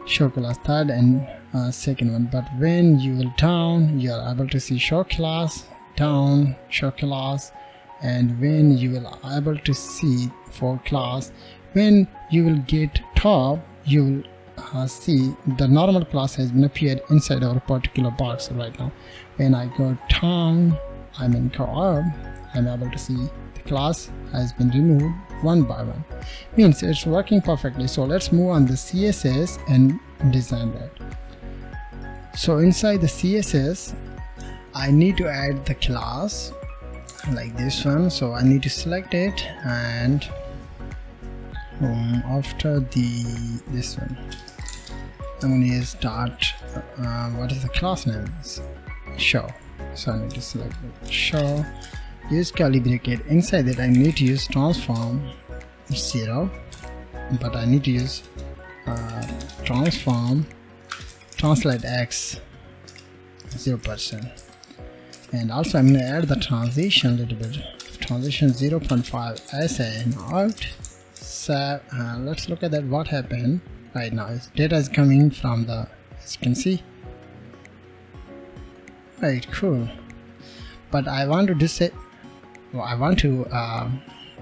show class, third and second one. But when you will down, you are able to see show class, down, show class, and when you will able to see for class, when you will get top, you will see the normal class has been appeared inside our particular box right now. When I go down, go up, I'm able to see class has been removed one by one. Means it's working perfectly. So let's move on the CSS and design that. So inside the CSS, I need to add the class like this one. So I need to select it, and after this one, I'm going to use what is the class name? Show. So I need to select the show. Use curly bracket. Inside that I need to use transform 0, but I need to use transform translate x 0%, and also I'm going to add the transition a little bit. Transition 0.5 SN out. So let's look at that. What happened right now is data is coming from the, as you can see. Right, cool. But I want to say, well, I want to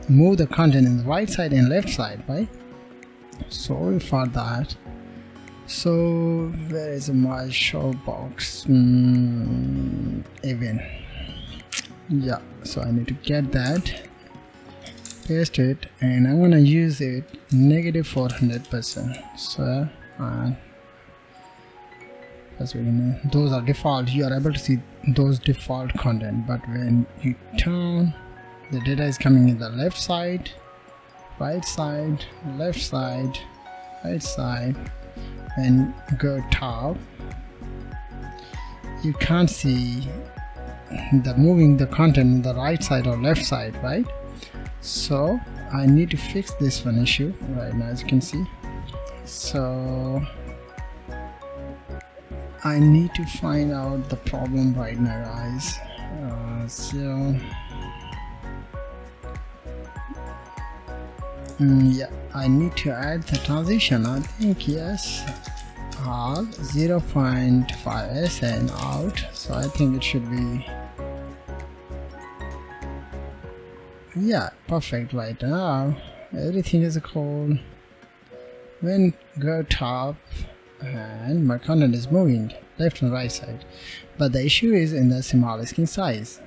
move the content in the right side and left side, right? Sorry for that. So where is my show box? Even, yeah. So I need to get that, paste it, and I'm gonna use it -400%. So as we know, those are default. You are able to see those default content, but when you turn, the data is coming in the left side, right side, left side, right side, and go top. You can't see the moving the content in the right side or left side, right? So I need to fix this one issue right now, as you can see. So I need to find out the problem right now, guys. Yeah, I need to add the transition. I think yes, 0.5 SN out. So I think it should be, yeah, perfect right now. Everything is cool. When go top, and my content is moving left and right side, but the issue is in the small screen size.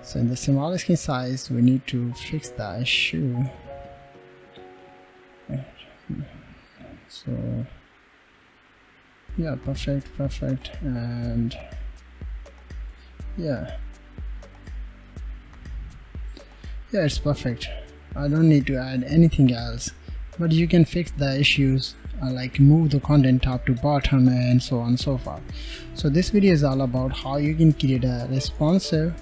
So in the small screen size, we need to fix the issue. So yeah, perfect, and yeah, it's perfect. I don't need to add anything else, but you can fix the issues like move the content top to bottom and so on and so forth. So this video is all about how you can create a responsive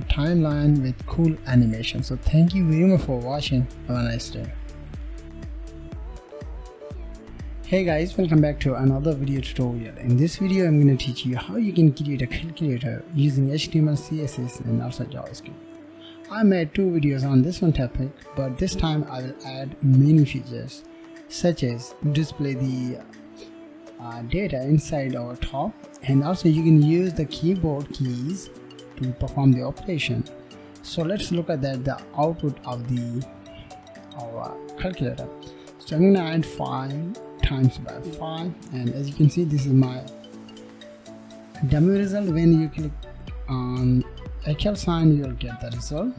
timeline with cool animation. So thank you very much for watching. Have a nice day. Hey guys, welcome back to another video tutorial. In this video I'm going to teach you how you can create a calculator using HTML CSS and also JavaScript. I made 2 videos on this one topic, but this time I will add many features, such as display the data inside our top, and also you can use the keyboard keys to perform the operation. So let's look at that, the output of our calculator. So I'm going to add 5 times by 5, and as you can see, this is my dummy result. When you click on equal sign, you'll get the result,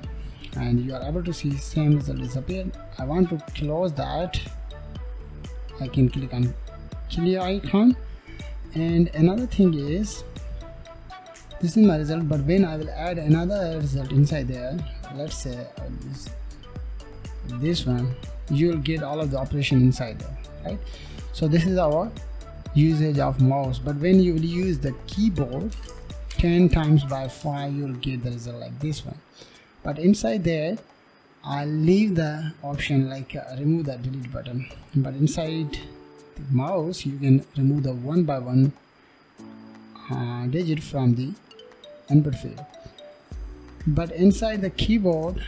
and you are able to see same result disappear. I want to close that. I can click on clear icon. And another thing is, this is my result, but when I will add another result inside there, let's say I will use this one, you will get all of the operation inside there, right? So this is our usage of mouse. But when you will use the keyboard 10 times by 5, you'll get the result like this one. But inside there, I'll leave the option like remove the delete button, but inside the mouse you can remove the one by one digit from the input field. But inside the keyboard,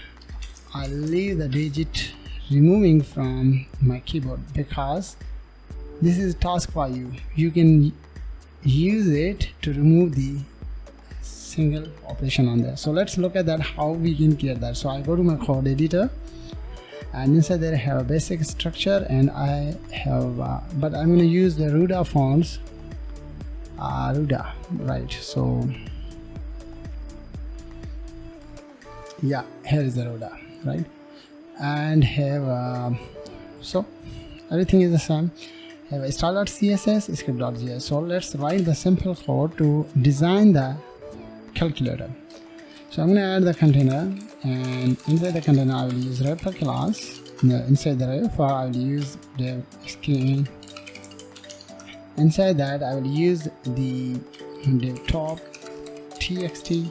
I'll leave the digit removing from my keyboard, because this is a task for you. You can use it to remove the single operation on there. So let's look at that, how we can get that. So I go to my code editor, and inside there I have a basic structure, and I have but I'm going to use the Ruda fonts, Ruda, right? So yeah, here is the Ruda, right? And have so everything is the same. Have a style.css, script.js. So let's write the simple code to design the calculator. So I'm going to add the container, and inside the container I will use refer class. Inside the refer I will use the screen. Inside that I will use the div top txt,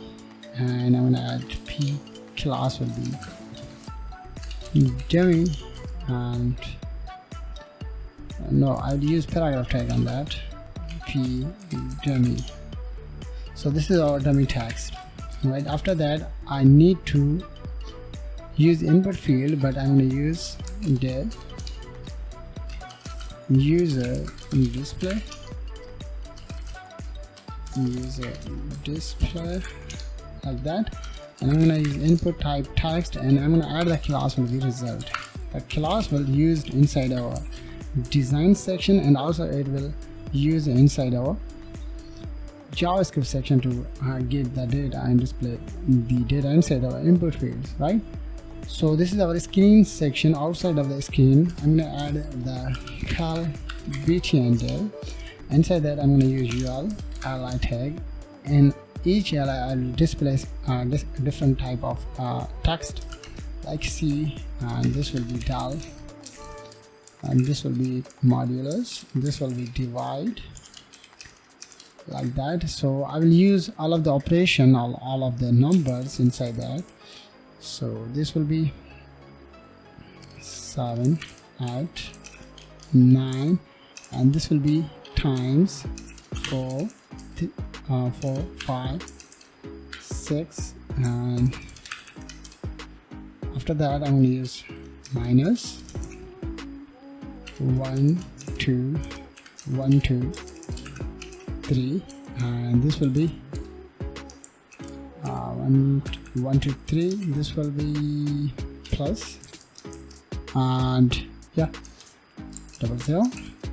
and I'm going to add p class will be dummy, and no, I will use paragraph tag on that, p dummy. So this is our dummy text, right? After that I need to use input field, but I'm going to use the user display like that, and I'm going to use input type text, and I'm going to add the class will be result. The class will use inside our design section, and also it will use inside our JavaScript section to get the data and display the data inside our input fields, right? So this is our screen section. Outside of the screen, I'm going to add the cal btn div. Inside that I'm going to use ul li tag, and each li I will display different type of text, like C, and this will be del, and this will be modulus, this will be divide, like that. So I will use all of the operation, all of the numbers inside that. So this will be 7, 8, 9, and this will be times 4, 5, 6, and after that I'm going to use minus 1, 2, 1, 2, 3, and this will be 1, 2, 3. This will be plus, and yeah, 00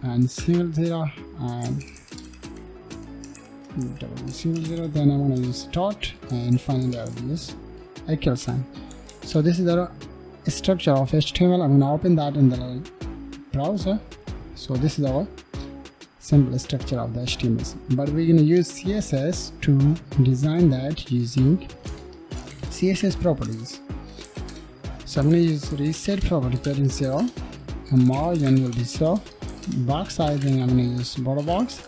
and single 0 and single 0. Then I'm going to use dot, and finally I will use equal sign. So this is the structure of HTML. I'm going to open that in the browser. So this is our simple structure of the HTML, but we're going to use CSS to design that using CSS properties. So I'm going to use reset property parent 0, and margin will be 0, box sizing I'm going to use border box,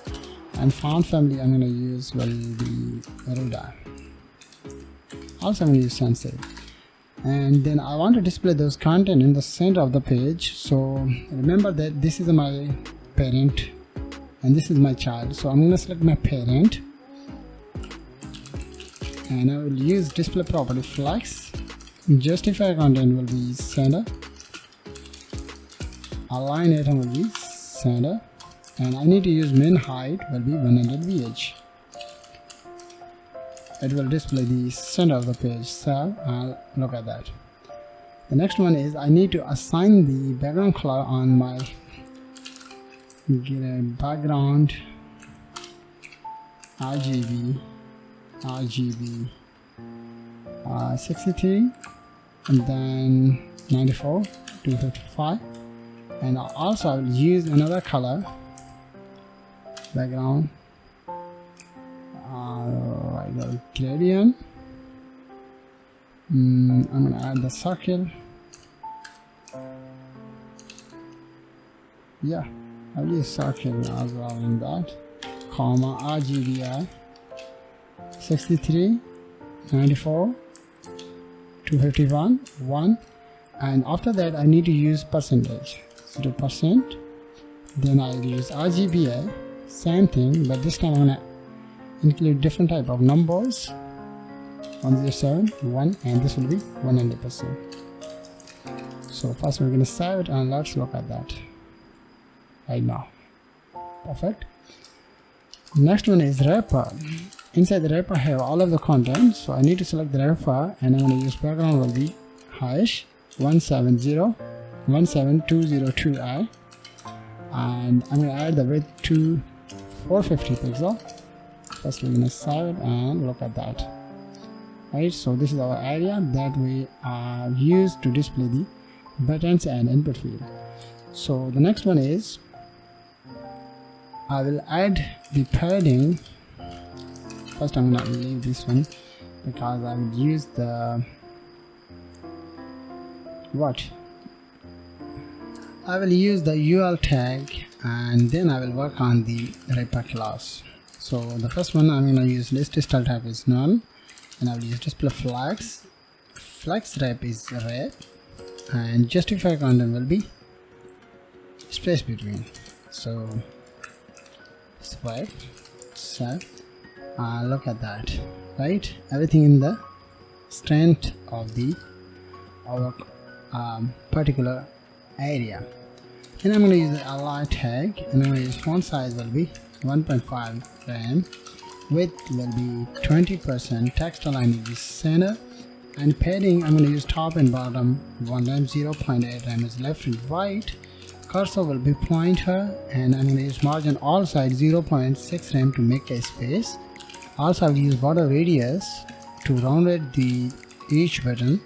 and font family I'm going to use will be Ruda. Also I'm going to use sans-serif. And then I want to display those content in the center of the page. So remember that this is my parent and this is my child. So I'm going to select my parent, and I will use display property flex. Justify content will be center, align item will be center, and I need to use min height will be 100 vh. It will display the center of the page. So I'll look at that. The next one is I need to assign the background color on my background RGB 63, and then 94 to 55, and also I will use another color background, gradient. I'm gonna add the circle. Yeah, I'll use circle as well in that, comma RGBI 63, 94, 251, 1, and after that I need to use percentage, 0%. Then I'll use RGBI, same thing, but this time I'm gonna include different type of numbers, 107, 1, and this will be 100%. So first we're gonna save it and let's look at that right now. Perfect. Next one is wrapper. Inside the wrapper I have all of the content, so I need to select the wrapper, and I'm going to use background will be hash 17202i, and I'm going to add the width to 450 pixel. First we're going to save it and look at that. Right, so this is our area that we use to display the buttons and input field. So the next one is I will add the padding. First I'm going to leave this one because I will use the I will use the UL tag, and then I will work on the wrapper class. So the first one I'm going to use list style type is null, and I will use display flex wrap is red, and justify content will be space between. So swipe, set, look at that, right? Everything in the strength of our particular area. And I'm going to use the align tag, and I'm going to use font size will be 1.5 rem, width will be 20%, text align will be center, and padding I'm going to use top and bottom 1 rem, 0.8 rem is left and right. Cursor will be pointer, and I'm going to use margin all sides 0.6 rem to make a space. Also I will use border radius to round each button,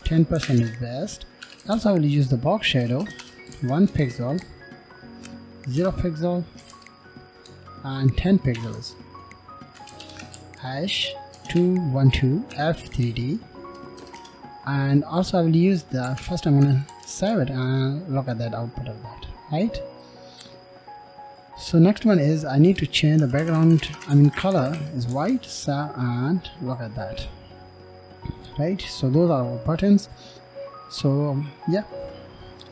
10% is best. Also I will use the box shadow 1 pixel, 0 pixel, and 10 pixels. Hash 212 f3d, and also I will use the first I'm going to save it and look at that output of that, right? So next one is I need to change the background, color is white, and look at that, right? So those are our buttons. So yeah,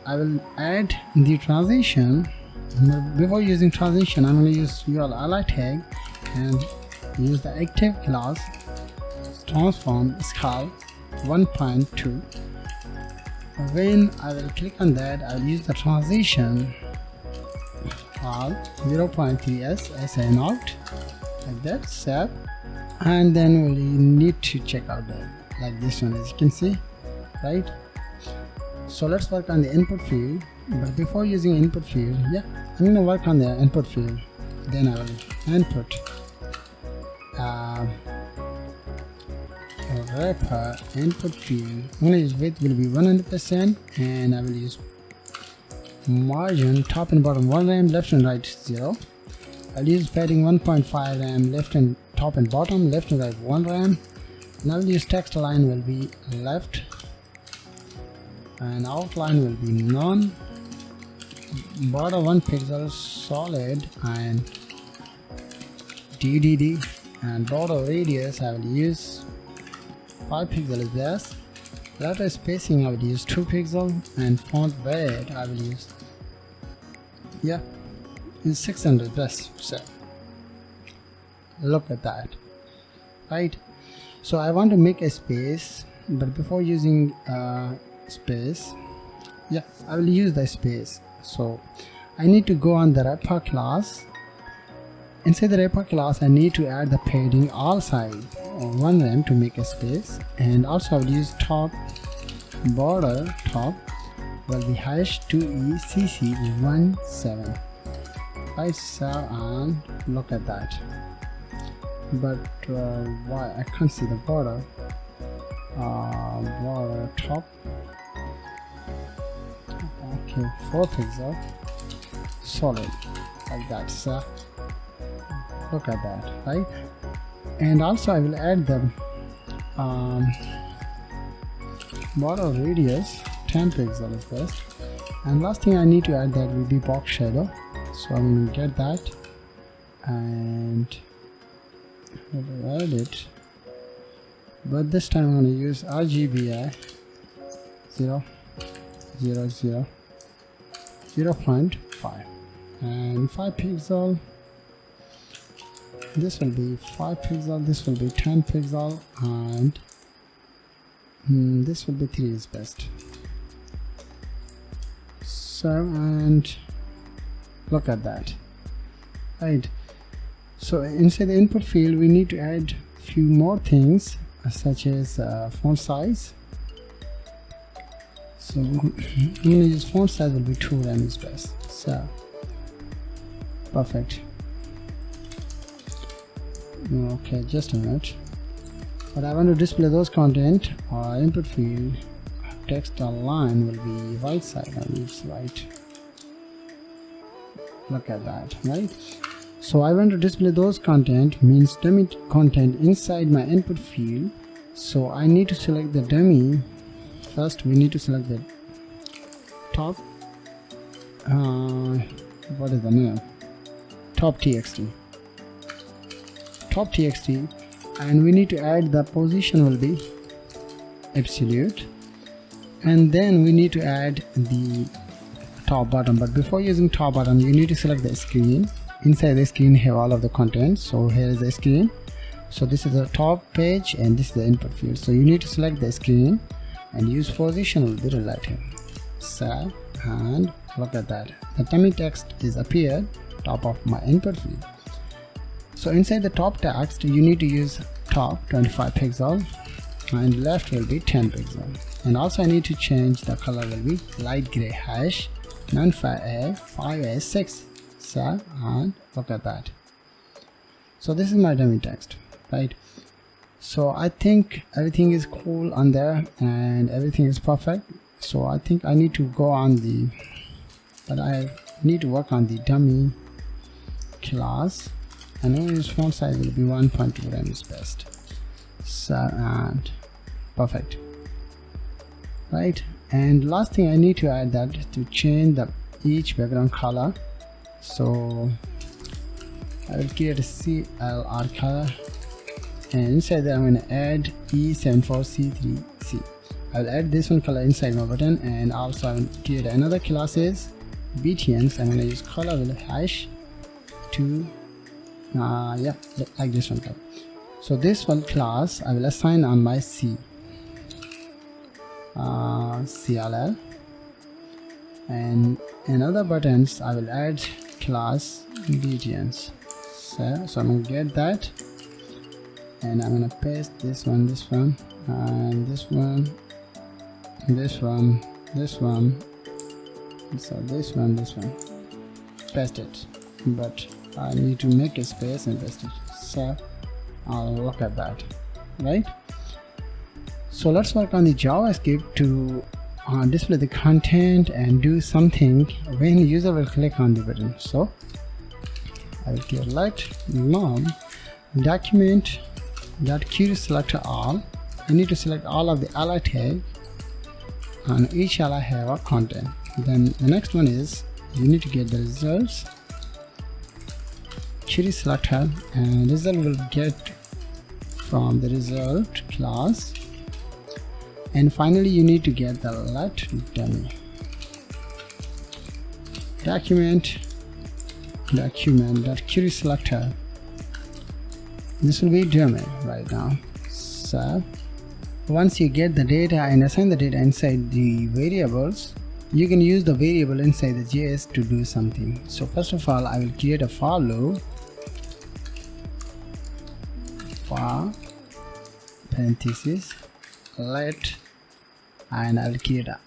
I will add the transition. Before using transition I'm going to use UL ally tag and use the active class transform scale 1.2. When I will click on that, I will use the transition all 0.3s as an out, like that, save, and then we need to check out that, like this one, as you can see, right? So let's work on the input field, but before using input field, yeah, I'm going to work on the input field. Then I will input wrapper input field. I'm going to use width will be 100%, and I will use margin top and bottom 1 rem, left and right 0. I'll use padding 1.5 rem, left and top and bottom, left and right 1 rem. And I will use text align will be left, and outline will be none. Border 1 pixel solid and DDD, and border radius I will use 5 pixel is best. Letter spacing I will use 2 pixel, and font weight I will use, yeah, is 600 best. So look at that, right? So I want to make a space, but before using space, yeah, I will use the space. So I need to go on the wrapper class. Inside the wrapper class I need to add the padding all side 1 rem to make a space, and also I will use top border top will be hash 2ECC17, right? So and look at that. but why I can't see the border. Border top. Okay, 4 pixel solid, like that. So look at that, right? And also I will add the border radius 10 pixel is best. And last thing I need to add that will be box shadow. So I'm going to get that and add it, but this time I'm going to use RGBI 0.5 and 5 pixel. This will be 5 pixel, this will be 10 pixel, and this will be 3 is best. So, and look at that, right? So inside the input field we need to add few more things, such as font size. So I'm going to use font size will be 2 rem is best. So perfect. Okay, just a minute. But I want to display those content. Input field text align will be right side, and it's right. Look at that, right? So I want to display those content, means dummy content inside my input field. So I need to select the dummy. First we need to select the top, what is the name? Top txt, and we need to add the position will be absolute, and then we need to add the top bottom. But before using top bottom, you need to select the screen. Inside the screen have all of the content. So here is the screen. So this is the top page and this is the input field. So you need to select the screen and use position will be relative. So, and look at that, the dummy text is appeared top of my input field. So inside the top text you need to use top 25 pixel and left will be 10 pixel. And also I need to change the color will be light gray hash, none 5A, 5A 6. So, and look at that. So this is my dummy text, right? So I think everything is cool on there and everything is perfect. So I think I need to go on the, but I need to work on the dummy class, and only use font size will be 1.2 rem is best. So, and perfect, right? And last thing I need to add that to change the each background color. So I will create a CLR color, and inside that I'm going to add E74C3C. I will add this one color inside my button, and also I will create another classes BTNs. I'm going to use color will hash to yeah, like this one color. So this one class I will assign on my CLR, and in other buttons I will add class BTNs. So I'm going to get that, and I'm going to paste this one, and this one, so this one, paste it, but I need to make a space and paste it. So I'll look at that, right? So let's work on the JavaScript to display the content and do something when the user will click on the button. So I will select long document dot query selector all. I need to select all of the ally tag, and each ally have a content. Then the next one is you need to get the results query selector, and result will get from the result class. And finally you need to get the let dummy document dot query selector. This will be dummy right now. So once you get the data and assign the data inside the variables, you can use the variable inside the JS to do something. So first of all I will create a for loop, for parenthesis let, and I will create a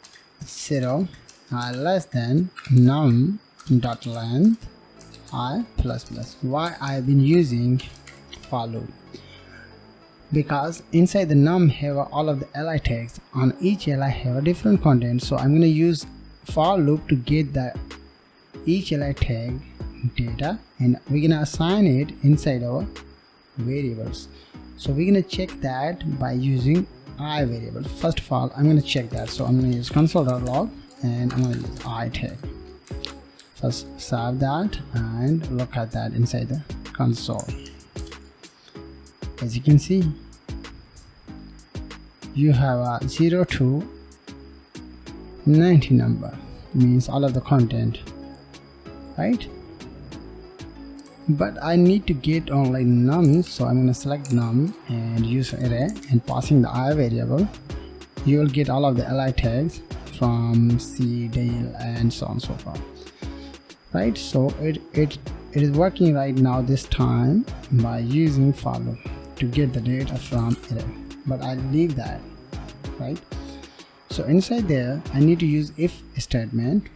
0 less than num dot length I plus plus. Why I have been using for loop, because inside the num have all of the li tags. On each li have a different content, so I'm going to use for loop to get the each li tag data, and we're going to assign it inside our variables. So we're going to check that by using I variable. First of all, I'm going to check that, so I'm going to use console.log and I'm going to use I tag. First save that and look at that inside the console. As you can see, you have a 0 to 90 number, means all of the content, right? But I need to get only num, so I'm going to select num and use array and passing the I variable. You will get all of the li tags from C, Dale, and so on and so forth, right? So it is working right now this time by using for loop to get the data from array, but I leave that, right? So inside there I need to use if statement,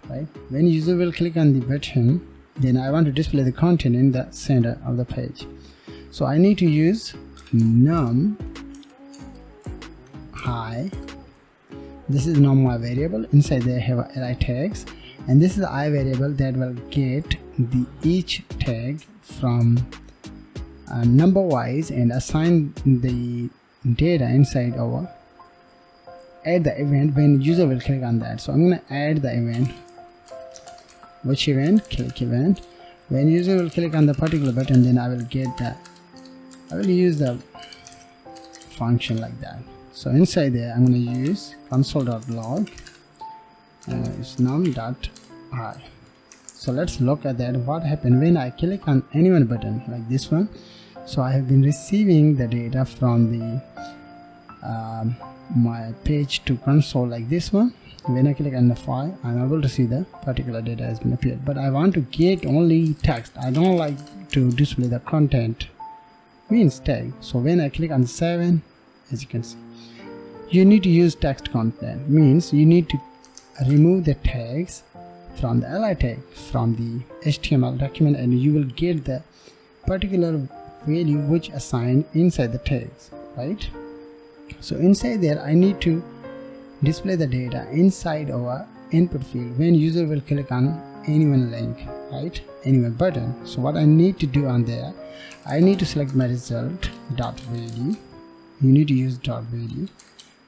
right? When user will click on the button, then I want to display the content in the center of the page, so I need to use num I. This is num I variable. Inside there I have li tags, and this is the I variable that will get the each tag from number wise and assign the data inside our add the event when user will click on that. So I'm going to add the event. Which event? Click event. When user will click on the particular button, then I will get that. I will use the function like that. So inside there I'm going to use console.log and it's num.I. So let's look at that. What happened when I click on any one button like this one? So I have been receiving the data from the my page to console like this one. When I click on the file, I'm able to see the particular data has been appeared, but I want to get only text. I don't like to display the content, means tag. So when I click on 7, as you can see, you need to use text content, means you need to remove the tags from the li tag from the HTML document, and you will get the particular value which assigned inside the tags, right? So inside there I need to display the data inside our input field when user will click on any one link, right, any one button. So what I need to do on there, I need to select my result dot value. You need to use dot value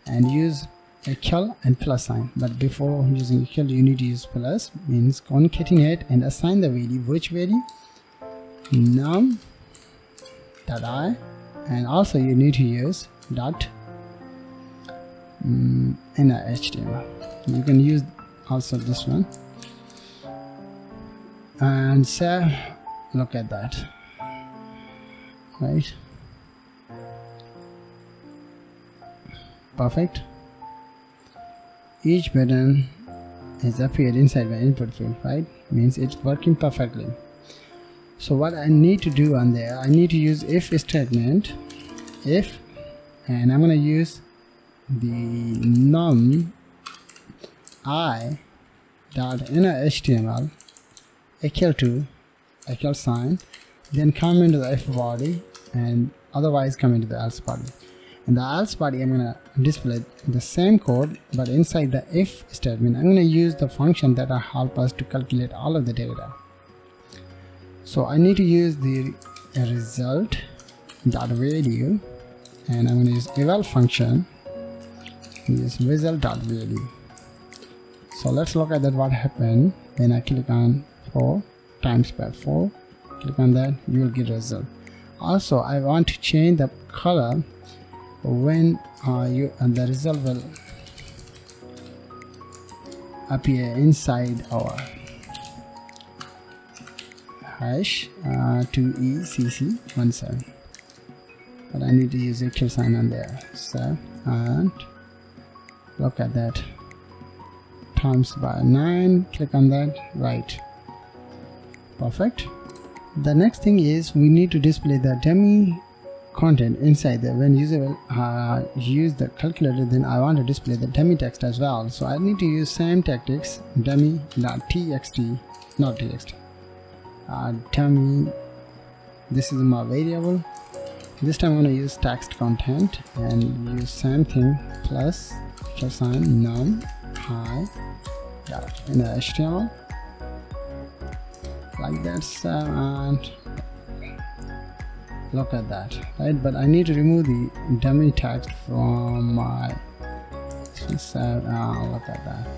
and use equal and plus sign, but before using equal you need to use plus, means concatenate and assign the value. Which value? Num dot I, and also you need to use dot in HTML. You can use also this one and save. Look at that, right? Perfect. Each button is appeared inside my input field, right? Means it's working perfectly. So what I need to do on there, I need to use if statement, if, and I'm going to use the num I dot inner HTML equal to equal sign, then come into the if body and otherwise come into the else body. In the else body I'm going to display the same code, but inside the if statement I'm going to use the function that will help us to calculate all of the data. So I need to use the result dot value, and I'm going to use eval function, use result dot value. So let's look at that. What happened when I click on 4 times by 4, click on that, you will get result. Also I want to change the color when the result will appear inside our hash 2ECC17, but I need to use equal sign on there. So and look at that, times by 9, click on that, right, perfect. The next thing is we need to display the dummy content inside there. When user will use the calculator, then I want to display the dummy text as well. So I need to use same tactics, dummy.txt, not txt, dummy this is my variable. This time I'm going to use text content and use same thing plus sign num hi in HTML like that, and look at that, right? But I need to remove the dummy text from my look at that.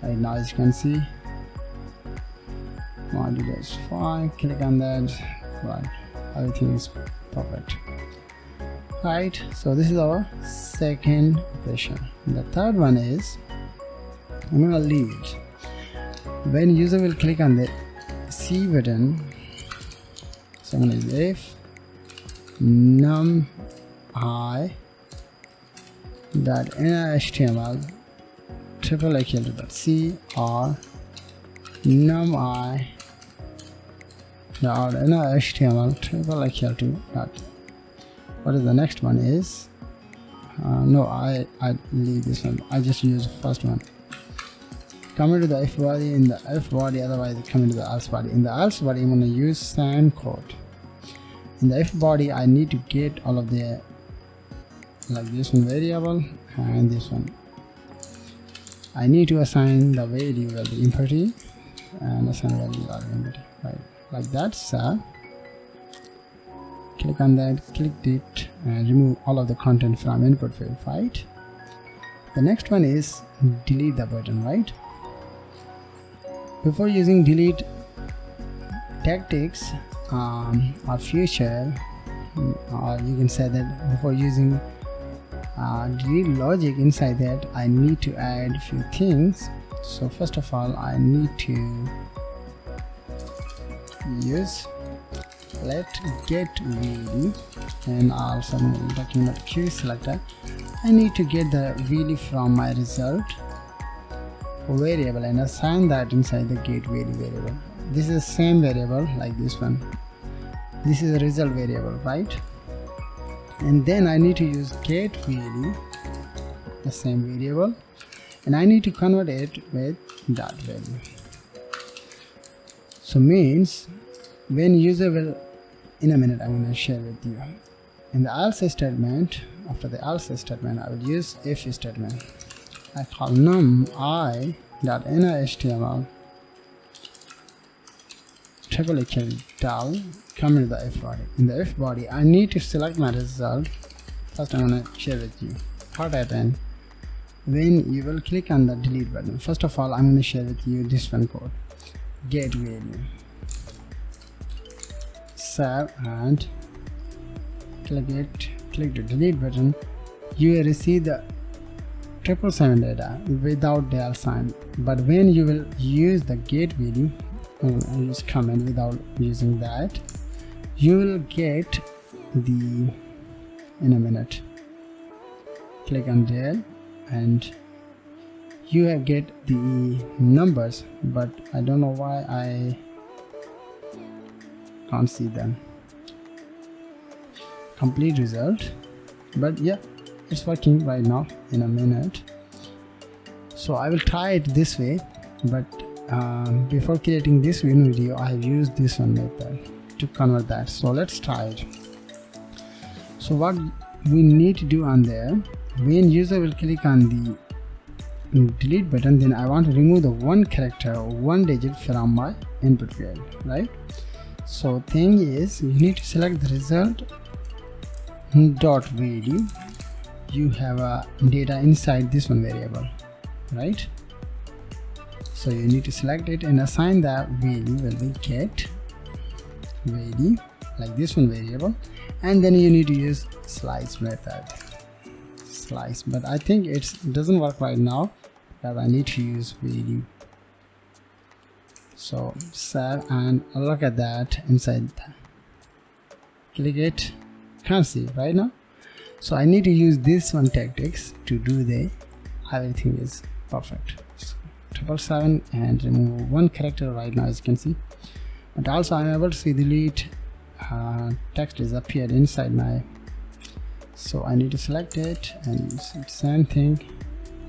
Right now, as you can see, Modal is fine. Click on that, right? Everything is perfect, right? So this is our second operation. The third one is I'm gonna leave it. When user will click on the C button, so I'm gonna use if num I dot inner HTML triple equal to dot C or num I dot inner HTML triple equal to dot. What is the next one is no, I leave this one. I just use the first one. Come into the if body, in the if body, otherwise come into the else body. In the else body, I'm going to use same code. In the if body, I need to get all of the, like this one variable and this one. I need to assign the value will be empty and assign value will be empty, right? Like that. So click on that, click it, and remove all of the content from input field, right? The next one is delete the button, right? Before using delete tactics or future, or you can say that before using delete logic inside that, I need to add a few things. So first of all, I need to use let get value, and also document query selector. I need to get the value from my result variable and assign that inside the get value variable. This is the same variable like this one. This is a result variable, right? And then I need to use get value, the same variable, and I need to convert it with dot value. So means when user will, in a minute I'm going to share with you. In the else statement, after the else statement, I will use if statement. I call num I dot inner HTML triple equal del, come into the if body. In the if body, I need to select my result. First I'm going to share with you what happened when you will click on the delete button. First of all, I'm going to share with you this one code, get value, save, and click it, click the delete button. You will receive the 777 data without del sign, but when you will use the get value, use comment without using that, you will get the, in a minute, click on del and you will get the numbers, but I don't know why I can't see them. Complete result, but yeah, it's working right now in a minute. So I will try it this way, but before creating this video, I have used this one method to convert that. So let's try it. So what we need to do on there, when user will click on the delete button, then I want to remove the one character or one digit from my input field, right? So thing is, you need to select the result dot value. You have a data inside this one variable, right? So you need to select it and assign that value will be get value, like this one variable, and then you need to use slice method, slice, but I think it doesn't work right now because I need to use value. So save and look at that inside, click it, can't see right now. So I need to use this one tactics to do the everything is perfect. So 777 and remove one character right now, as you can see, but also I'm able to see delete text is appeared inside my, so I need to select it and use the same thing,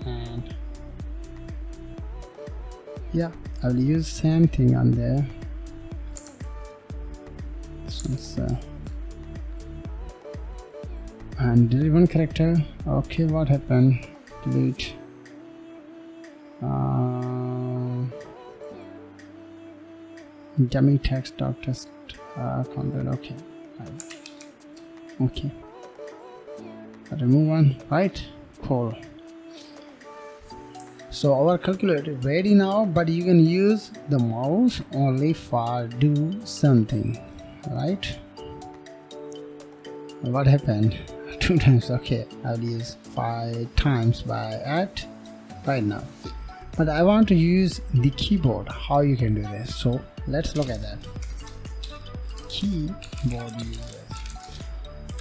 and yeah, I will use same thing on there. this one's and delete one character. Okay, what happened? Delete dummy text dot test content. Okay, okay, remove one, right? Cool. So our calculator is ready now, but you can use the mouse only for do something, right? What happened? 2 times. Okay, I'll use 5 times by at right now, but I want to use the keyboard. How you can do this? So let's look at that. Keyboard users.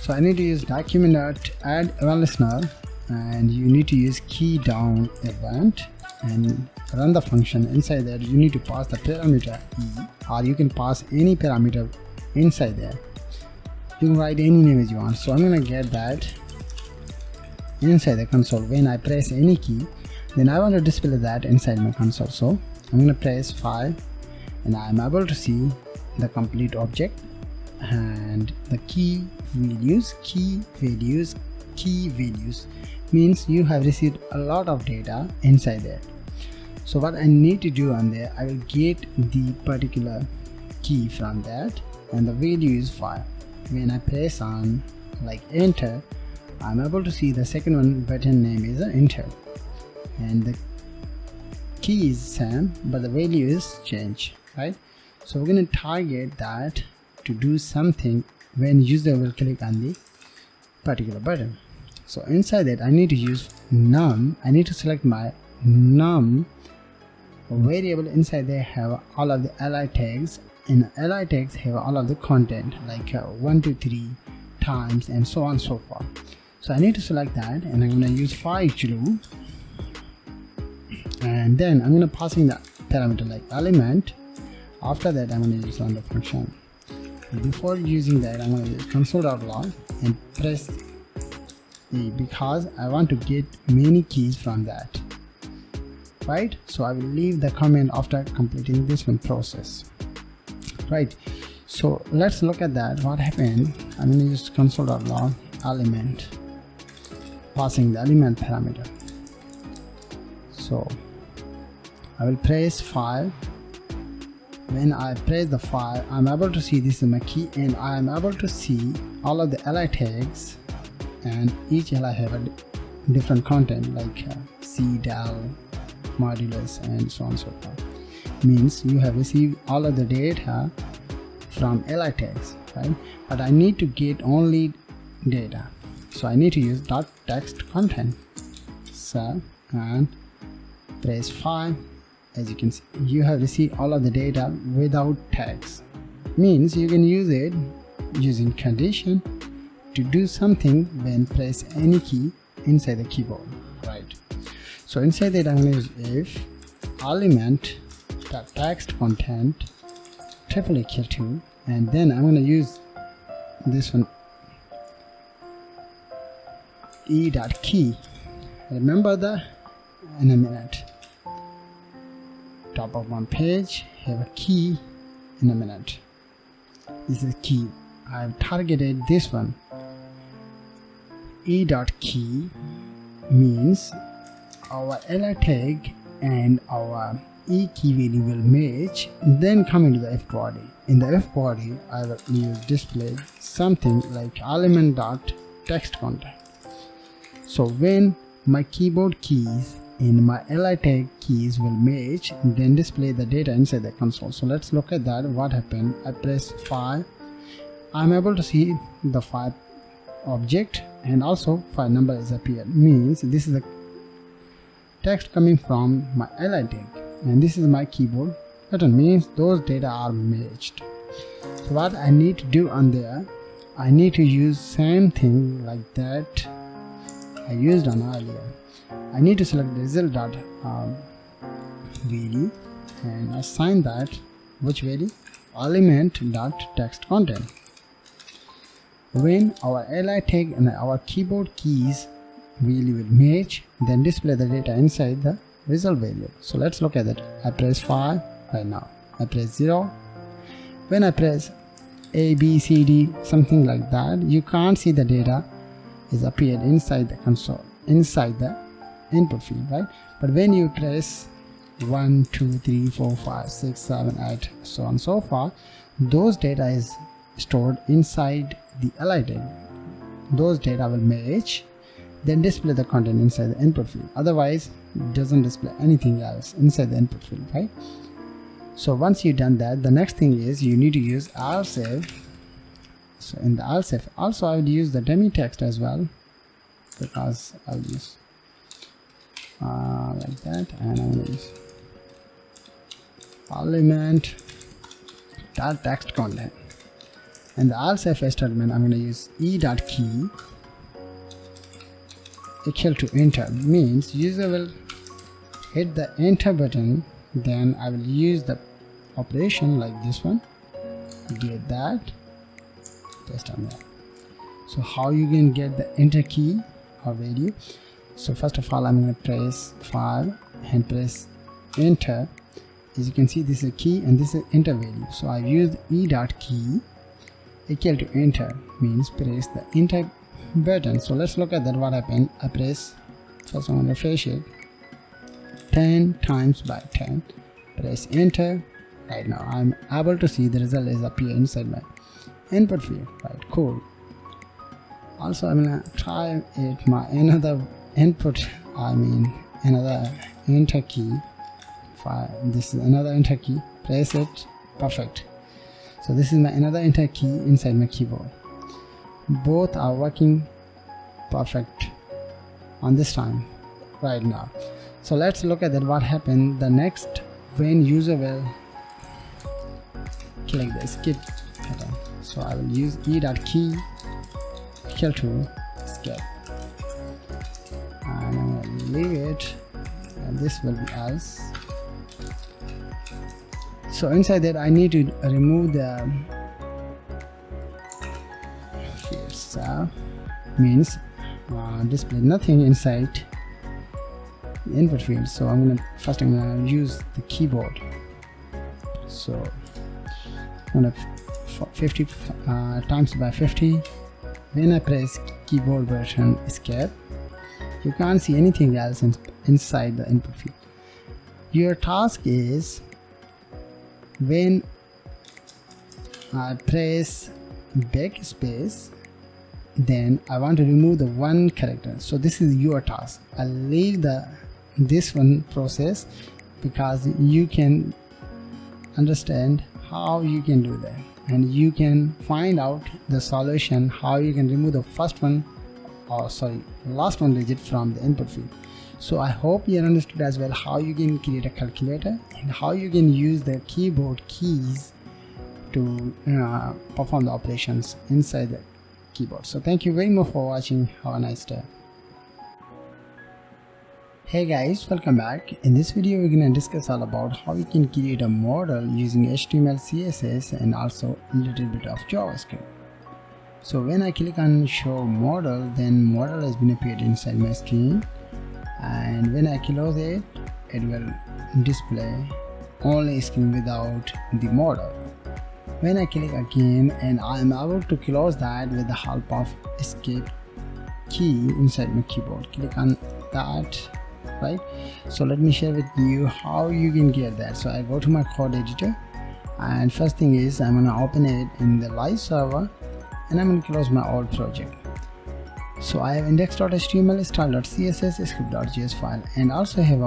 So I need to use document.add event listener, and you need to use key down event and run the function. Inside that you need to pass the parameter e, or you can pass any parameter inside there. You can write any name as you want. So I'm gonna get that inside the console. When I press any key, then I want to display that inside my console. So I'm gonna press 5 and I'm able to see the complete object and the key values means you have received a lot of data inside there. So what I need to do on there, I will get the particular key from that, and the value is 5. When I press on like enter, I'm able to see the second one button name is enter, and the key is same but the value is changed, right? So we're going to target that to do something when user will click on the particular button. So inside that I need to use num. I need to select my num variable. Inside they have all of the li tags, and li tags have all of the content like 1 2 3 times and so on and so forth. So I need to select that, and I'm going to use for each loop, and then I'm going to pass in the parameter like element. After that I'm going to use on the function. Before using that I'm going to use console.log and press E, because I want to get many keys from that, right? So I will leave the comment after completing this one process, right? So let's look at that. What happened? I'm going to use console.log element, passing the element parameter. So I will press 5. When I press the 5, I'm able to see this is my key, and I am able to see all of the li tags, and each li have a different content like C, del, modulus, and so on and so forth. Means you have received all of the data from li tags, right? But I need to get only data, so I need to use .text content. So and press 5. As you can see, you have received all of the data without tags. Means you can use it using condition to do something when press any key inside the keyboard, right? So inside that I'm going to use if element text content triple equal to, and then I'm going to use this one e.key. Remember the in a minute. Top of one page have a key in a minute. This is key. I've targeted this one. E.key means our li tag and our e key value will match, then come into the f body. In the f body I will use display something like element.text content. So when my keyboard keys and my li tag keys will match, then display the data inside the console. So let's look at that. What happened? I press 5. I'm able to see the 5 object, and also 5 number is appeared. Means this is the text coming from my li tag, and this is my keyboard button. Means those data are matched. So what I need to do on there, I need to use same thing like that I used on earlier. I need to select the result.value and assign that which value? Element.text content. When our li tag and our keyboard keys value will match, then display the data inside the result variable. So let's look at it. I press 5 right now. I press 0. When I press A, B, C, D, something like that, you can't see the data is appeared inside the console, inside the input field, right? But when you press 1, 2, 3, 4, 5, 6, 7, 8, so on so far, those data is stored inside the li tag. Those data will match, then display the content inside the input field. Otherwise, it doesn't display anything else inside the input field, right? So once you've done that, the next thing is you need to use else if. So in the else if, also I will use the dummy text as well, because I'll use like that, and I'm going to use element dot text content. And the else if statement, I'm going to use e.key equal to enter, means user will hit the enter button, then I will use the operation like this one, get that, paste on that. So how you can get the enter key or value? So first of all, I'm going to press 5 and press enter. As you can see, this is a key and this is enter value. So I used e.key equal to enter, means press the enter button. So let's look at that, what happened. I press, first I'm going to refresh it, 10 times by 10, press enter. Right now I'm able to see the result is appear inside my input field, right? Cool. Also I'm gonna try it my another input, another enter key. This is another enter key, press it, perfect. So this is my another enter key inside my keyboard. Both are working perfect on this time right now. So let's look at that, what happened the next when user will click the escape button. So I will use e.key equal to escape, and I'm going to leave it, and this will be else. So inside that I need to remove the fields, means display nothing inside the input field. So I'm gonna use the keyboard. So I'm gonna 50 times by 50. When I press keyboard button escape, you can't see anything else inside the input field. Your task is, when I press backspace, then I want to remove the one character. So this is your task. I'll leave this one process because you can understand how you can do that, and you can find out the solution how you can remove the last one digit from the input field. So I hope you understood as well how you can create a calculator and how you can use the keyboard keys to perform the operations inside the keyboard. So thank you very much for watching. Have a nice day. Hey guys, welcome back. In this video we're going to discuss all about how you can create a model using HTML CSS and also a little bit of JavaScript. So when I click on show model, then model has been appeared inside my screen, and when I close it, it will display only screen without the model. When I click again, and I am able to close that with the help of escape key inside my keyboard. Click on that, right? So let me share with you how you can get that. So I go to my code editor, and first thing is I'm going to open it in the live server, and I'm going to close my old project. So I have index.html, style.css, script.js file, and also have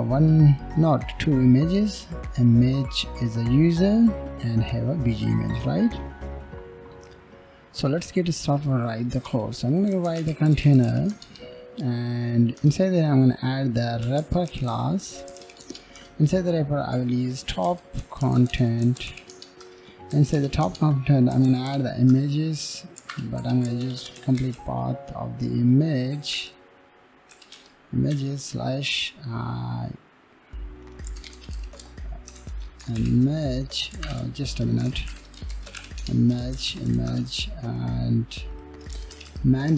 two images. Image is a user and have a bg image, right? So let's get started and write the code. So I'm going to write the container, and inside there I'm going to add the wrapper class. Inside the wrapper I will use top content. Inside the top content I'm going to add the images, but I'm going to use complete path of the images slash image, just a minute, image, and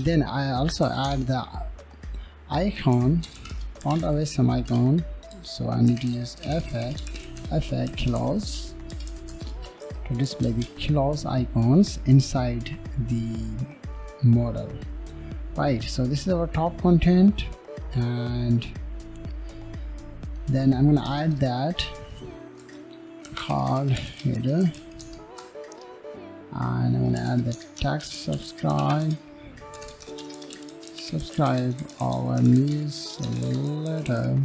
then I also add the icon, font away some icon. So I need to use effect close to display the close icons inside the modal. Right, so this is our top content, and then I'm going to add that card header, and I'm going to add the text subscribe our newsletter,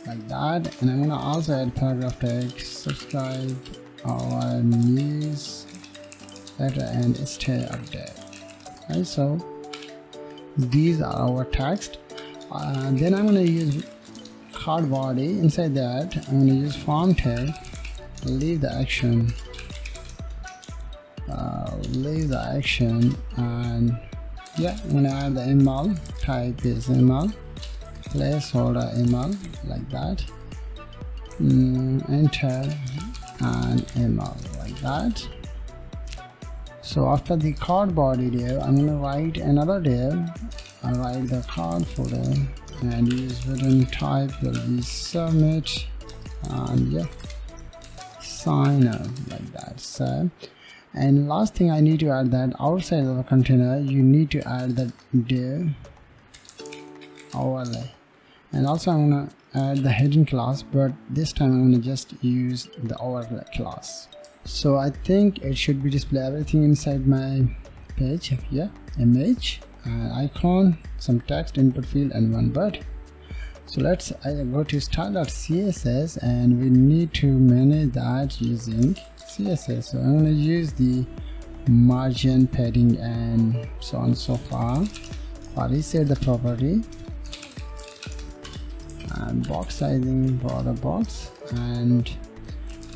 like that. And I'm going to also add paragraph text, subscribe our newsletter and stay update. Right, so these are our text. Then I'm going to use card body. Inside that I'm going to use form tag, leave the action, and yeah, I'm going to add the email, type is email, placeholder email, like that, enter and email, like that. So after the card body div, I'm going to write another div. I write the card footer and use button type will be submit, and yeah, sign up, like that. So, and last thing I need to add that outside of the container you need to add the div overlay, and also I'm going to add the hidden class, but this time I'm going to just use the overlay class. So I think it should be display everything inside my page. Yeah, image, icon, some text, input field, and one button. So let's go to style.css, and we need to manage that using CSS. So I'm going to use the margin, padding, and so on and so forth. I reset the property, and box sizing, border box, and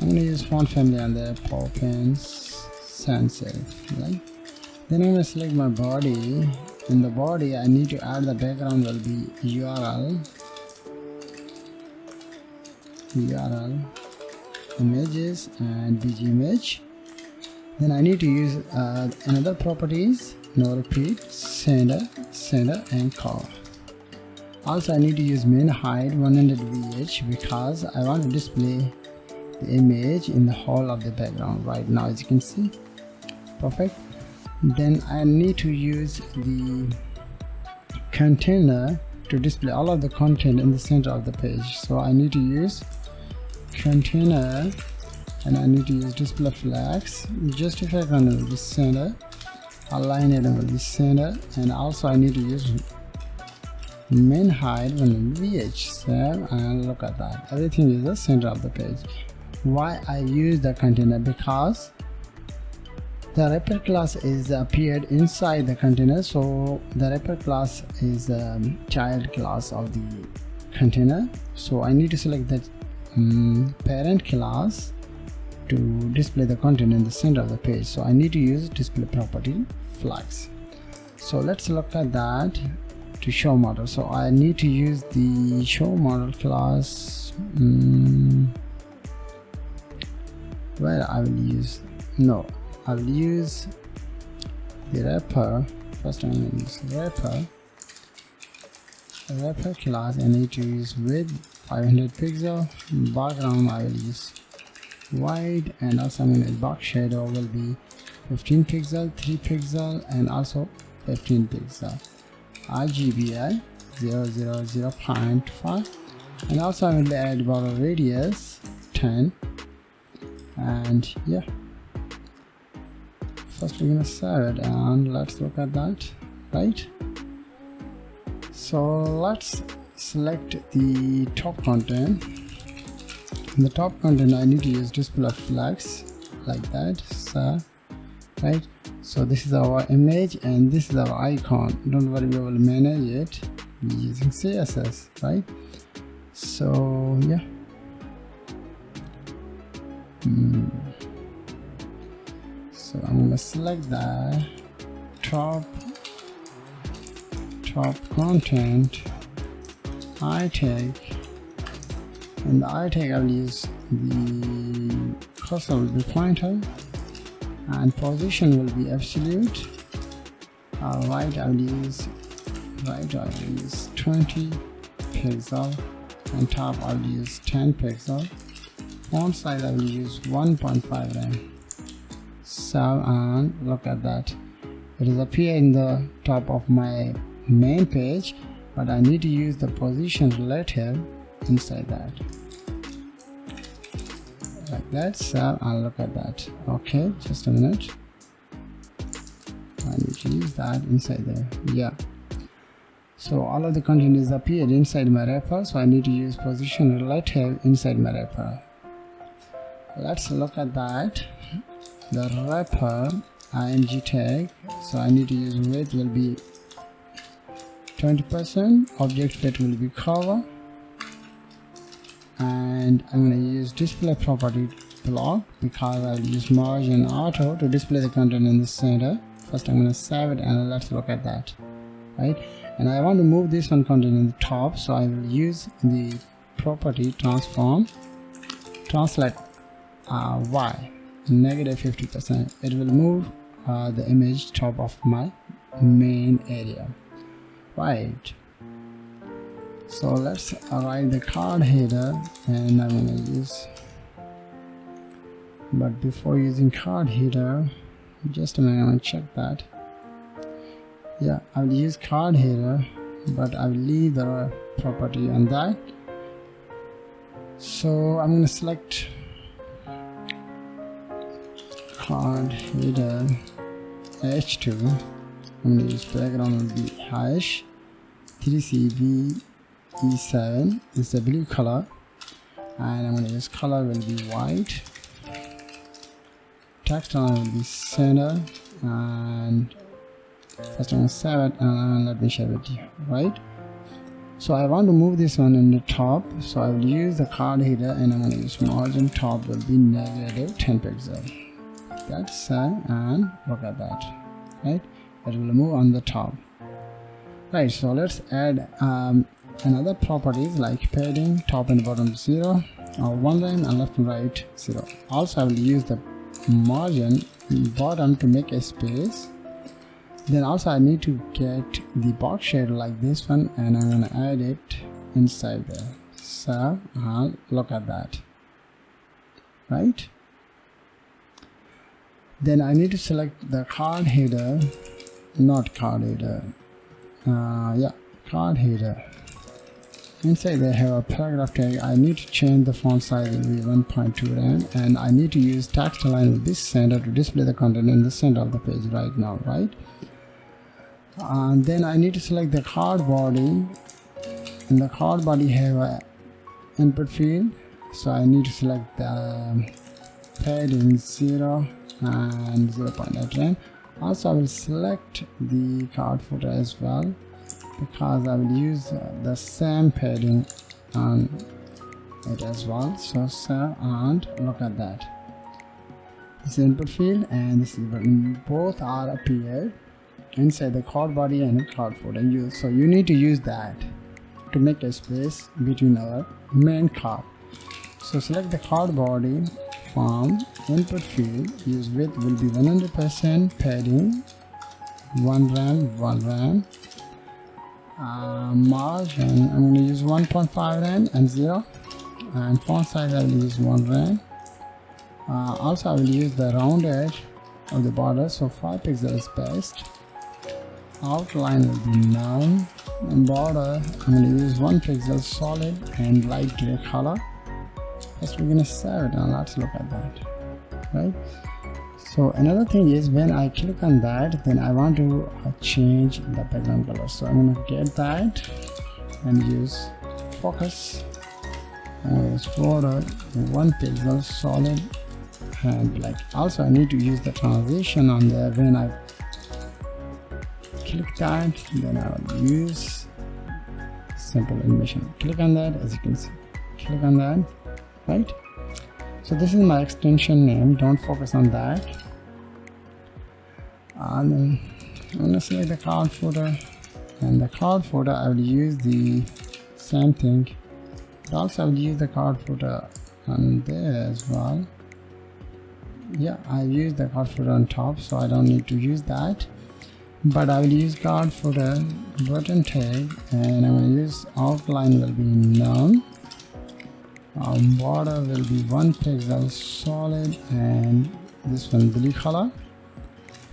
I'm going to use font family on the Poppins sans serif, right? Then I'm going to select my body. In the body I need to add the background will be URL, images, and bg image. Then I need to use another properties, no repeat, center, and color. Also I need to use min height 100 VH because I want to display the image in the whole of the background right now, as you can see. Perfect. Then I need to use the container to display all of the content in the center of the page. So I need to use container, and I need to use display flags, justify content will be center, align it will be center, and also I need to use min height when VH. So and look at that, everything is the center of the page. Why I use the container? Because the wrapper class is appeared inside the container, so the wrapper class is a child class of the container. So I need to select that parent class to display the content in the center of the page. So I need to use display property flags. So let's look at that to show model. So I need to use the show model class. Where I will use I will use the wrapper. First I'm going to use wrapper class. I need to use width 500 pixel, background I will use white, and also I'm going to use box shadow will be 15 pixel, 3 pixel, and also 15 pixel, RGBI 0.5, and also I will add border radius 10. And yeah, first we're gonna save it, and let's look at that. Right, so let's select the top content. In the top content I need to use display flags, like that. So right, so this is our image and this is our icon. Don't worry, we will manage it using CSS, right? So yeah, so I'm gonna select the top content I tag, and the I tag I will use the cursor will be pointer, and position will be absolute. Right, I will use 20 pixel, and top I will use 10 pixel. font size I will use 1.5 rem. So, and look at that, it is appear in the top of my main page, but I need to use the position relative inside that, like that. So, and look at that. Okay, just a minute, I need to use that inside there. Yeah, so all of the content is appeared inside my wrapper, so I need to use position relative inside my wrapper. Let's look at that. The wrapper img tag, so I need to use width will be 20%, object fit will be cover, and I'm going to use display property block because I will use margin auto to display the content in the center. First I'm going to save it and let's look at that, right? And I want to move this one content in the top, so I will use the property transform translate y -50%. It will move the image top of my main area, right? So let's write the card header, and I'm going to use, but before using card header, just a minute, I'm going to check that. Yeah, I will use card header, but I will leave the property on that. So I'm going to select card header h2. I'm going to use background will be hash 3cb e7 is the blue color, and I'm going to use color will be white, text line will be center, and first I'm going to save it and let me share it with you, right? So I want to move this one in the top, so I will use the card header, and I'm going to use margin top will be -10 pixel. That's set, and look at that, right? It will move on the top, right? So let's add another properties like padding top and bottom 0, or 1 line, and left and right 0. Also I will use the margin bottom to make a space. Then also I need to get the box shader like this one, and I'm going to add it inside there. So look at that, right? Then I need to select the card header, not card header, yeah, card header. Inside they have a paragraph tag. I need to change the font size to be 1.2 rem, and I need to use text align with this center to display the content in the center of the page right now, right? And then I need to select the card body, and the card body have a input field, so I need to select the padding 0 and 0.8 rem. Also I will select the card footer as well, because I will use the same padding on it as well. So save, and look at that, this is input field and this is button, both are appeared inside the card body and the card footer. So you need to use that to make a space between our main card. So select the card body from input field, use width will be 100%, padding 1 rem, margin I'm going to use 1.5 rem and 0, and font size I will use 1 rem. Also I will use the round edge of the border, so 5 pixels is best. Outline will be none, and border I'm going to use 1 pixel solid and light gray color. First we're going to save it, and let's look at that, right? So another thing is, when I click on that, then I want to change the background color. So I'm going to get that and use focus, and use border 1 pixel solid and black. Also I need to use the transition on there. When I click that, then I will use simple animation. Click on that, as you can see, click on that, right? So this is my extension name, don't focus on that. And then I'm going to select the card footer, and the card footer I will use the same thing, but also I will use the card footer on there as well. Yeah, I use the card footer on top, so I don't need to use that, but I will use card footer button tag, and I'm going to use outline will be none, border will be 1 pixel solid, and this one blue color.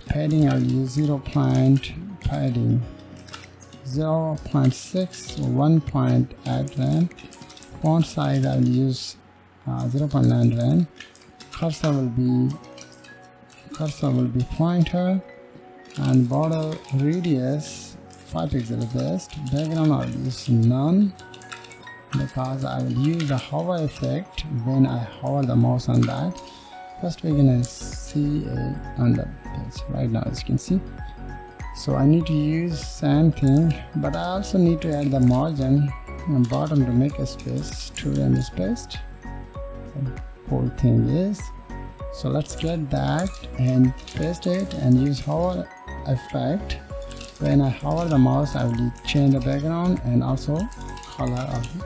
Padding I'll use 0. Padding 0.6, 1 point add rand. Font size I'll use 0.9 rand. Cursor will be pointer, and border radius 5 pixel best. Background I'll use none, because I will use the hover effect when I hover the mouse on that. First we're gonna see on the page right now, as you can see. So I need to use same thing, but I also need to add the margin on bottom to make a space, 2 rand space. The whole thing is, so let's get that and paste it and use hover effect. When I hover the mouse, I will change the background and also color of it.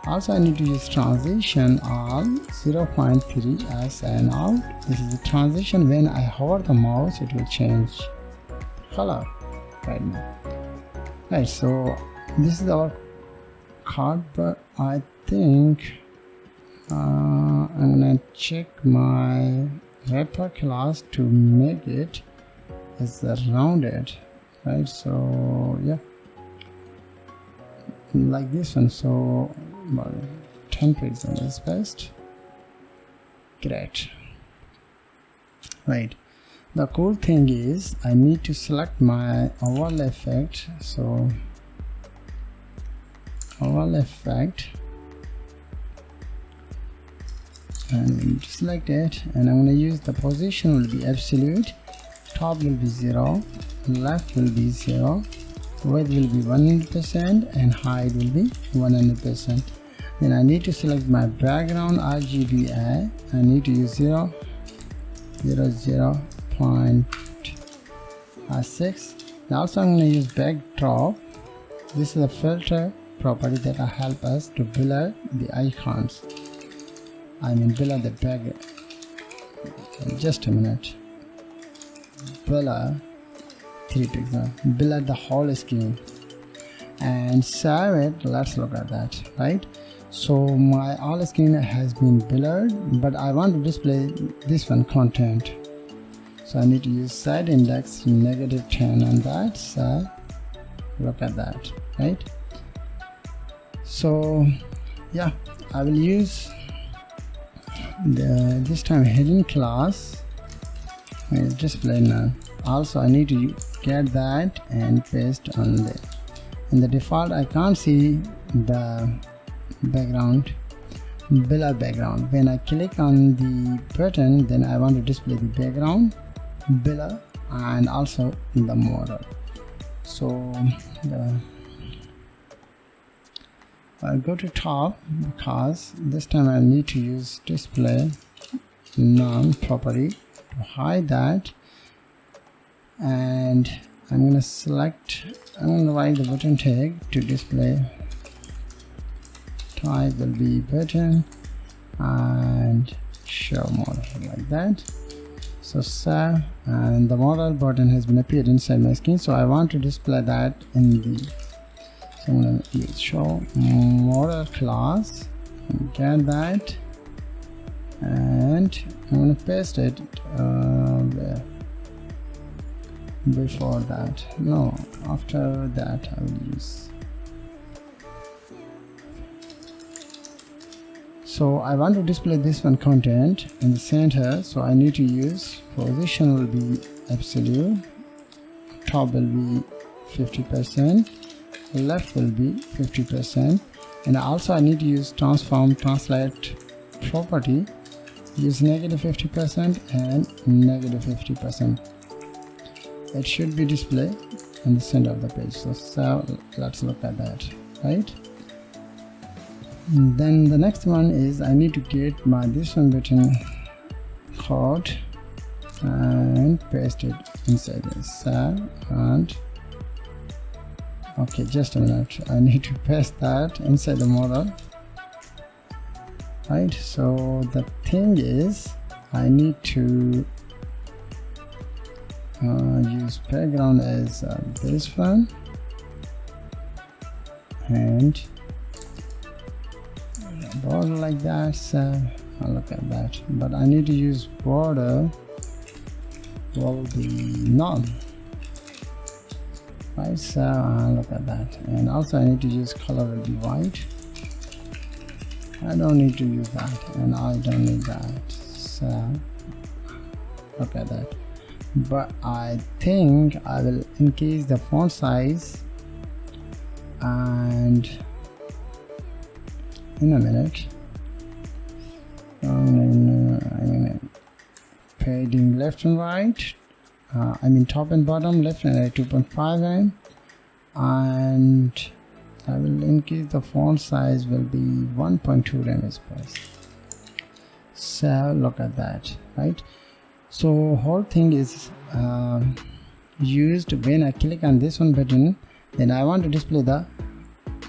Also I need to use transition on 0.3 as and out. This is the transition. When I hover the mouse, it will change color right now. Right, so this is our card, but I think I'm gonna check my wrapper class to make it as rounded, right? So yeah, like this one. So 10 pixels is best. Great. Right, the cool thing is I need to select my overlay effect. So overlay effect, and select it, and I'm going to use the position will be absolute, top will be 0, left will be 0, width will be 100%, and height will be 100%. Then I need to select my background RGBA. I need to use 0.6. Also I'm going to use backdrop. This is a filter property that will help us to blur the icons. I mean blur the background. Just a minute. Blur 3 pixels. Blur the whole screen and save it. Let's look at that. Right, so my all screen has been blurred, but I want to display this one content. So I need to use side index -10 on that. So look at that. Right, so yeah, I will use this time heading class display none. Also I need to get that and paste on there. In the default I can't see the background, blur background. When I click on the button, then I want to display the background, blur, and also the model. So I'll go to top, because this time I need to use display none property to hide that, and I'm going to select, I'm going to write the button tag to display. Type will be button and show model, like that. So save, and the model button has been appeared inside my screen, so I want to display that in the, so I'm going to use show model class, get that, and I'm going to paste it there. Before that, no, after that I will use. So I want to display this one content in the center, so I need to use position will be absolute, top will be 50%, left will be 50%, and also I need to use transform translate property, use -50% and -50%. It should be displayed in the center of the page. So let's look at that. Right, then the next one is I need to get my this one button code and paste it inside this. And okay, just a minute, I need to paste that inside the model. Right, so the thing is I need to use background as this one, and border like that. So I'll look at that, but I need to use border will be none, right? So I'll look at that, and also I need to use color will be white. I don't need to use that, and I don't need that. So look at that. But I think I will increase the font size, and in a minute I'm padding left and right, I mean top and bottom, left and right 2.5 mm, and I will increase the font size will be 1.2 mm space. So look at that, right? So whole thing is used when I click on this one button, then I want to display the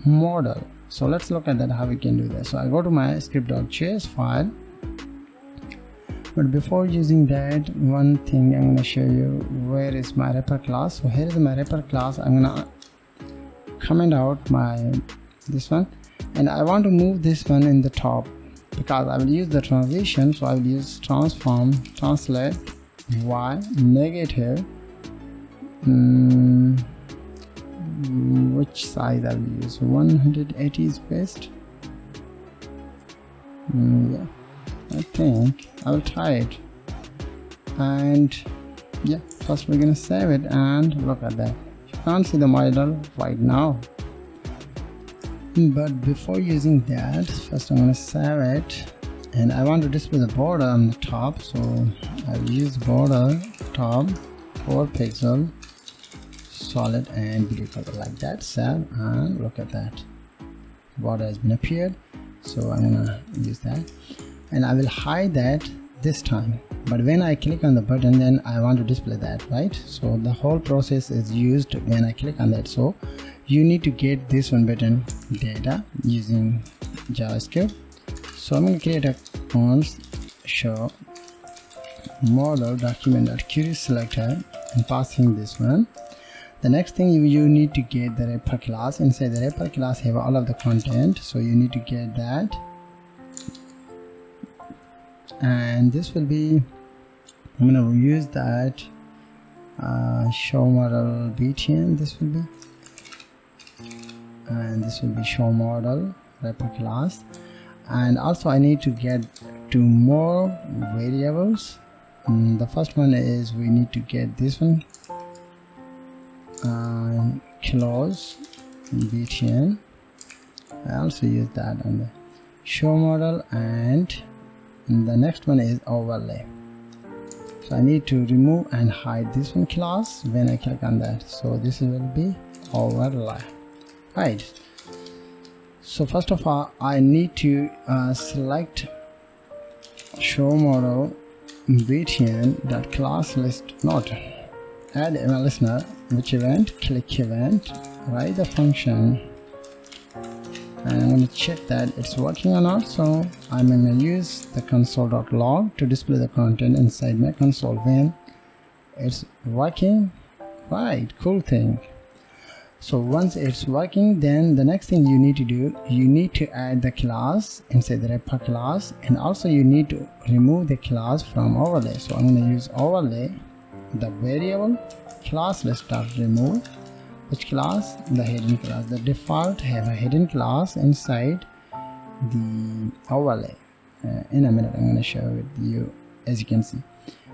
model. So let's look at that, how we can do that. So I go to my script.js file, but before using that, one thing I'm going to show you, where is my wrapper class. So here is my wrapper class. I'm going to comment out my this one, and I want to move this one in the top because I will use the transition. So I will use transform translate y negative, which size I will use, 180 is best. Yeah, I think I will try it. And yeah, first we're gonna save it, and look at that, you can't see the model right now, but before using that, first I'm gonna save it, and I want to display the border on the top. So I will use border top 4 pixel solid and blue color like that. Save, and look at that, border has been appeared. So I'm gonna use that, and I will hide that this time, but when I click on the button, then I want to display that, right? So the whole process is used when I click on that. So you need to get this one button data using JavaScript. So I'm going to create a const show model document.query selector and passing this one. The next thing you need to get the wrapper class. Inside the wrapper class have all of the content, so you need to get that, and this will be, I'm going to use that show model btn, this will be, and this will be show model wrapper class. And also I need to get 2 more variables. The first one is we need to get this one, close btn. I also use that on the show model, and the next one is overlay. So I need to remove and hide this one class when I click on that. So this will be overlay, right? So first of all, I need to select show model btn.class list, not add event listener, which event, click event, write the function, and I'm going to check that it's working or not. So I'm going to use the console.log to display the content inside my console when it's working, right? Cool thing. So once it's working, then the next thing you need to do, you need to add the class inside the wrapper class, and also you need to remove the class from overlay. So I'm going to use overlay, the variable class list.remove, which class, the hidden class. The default have a hidden class inside the overlay. In a minute I'm going to share with you. As you can see,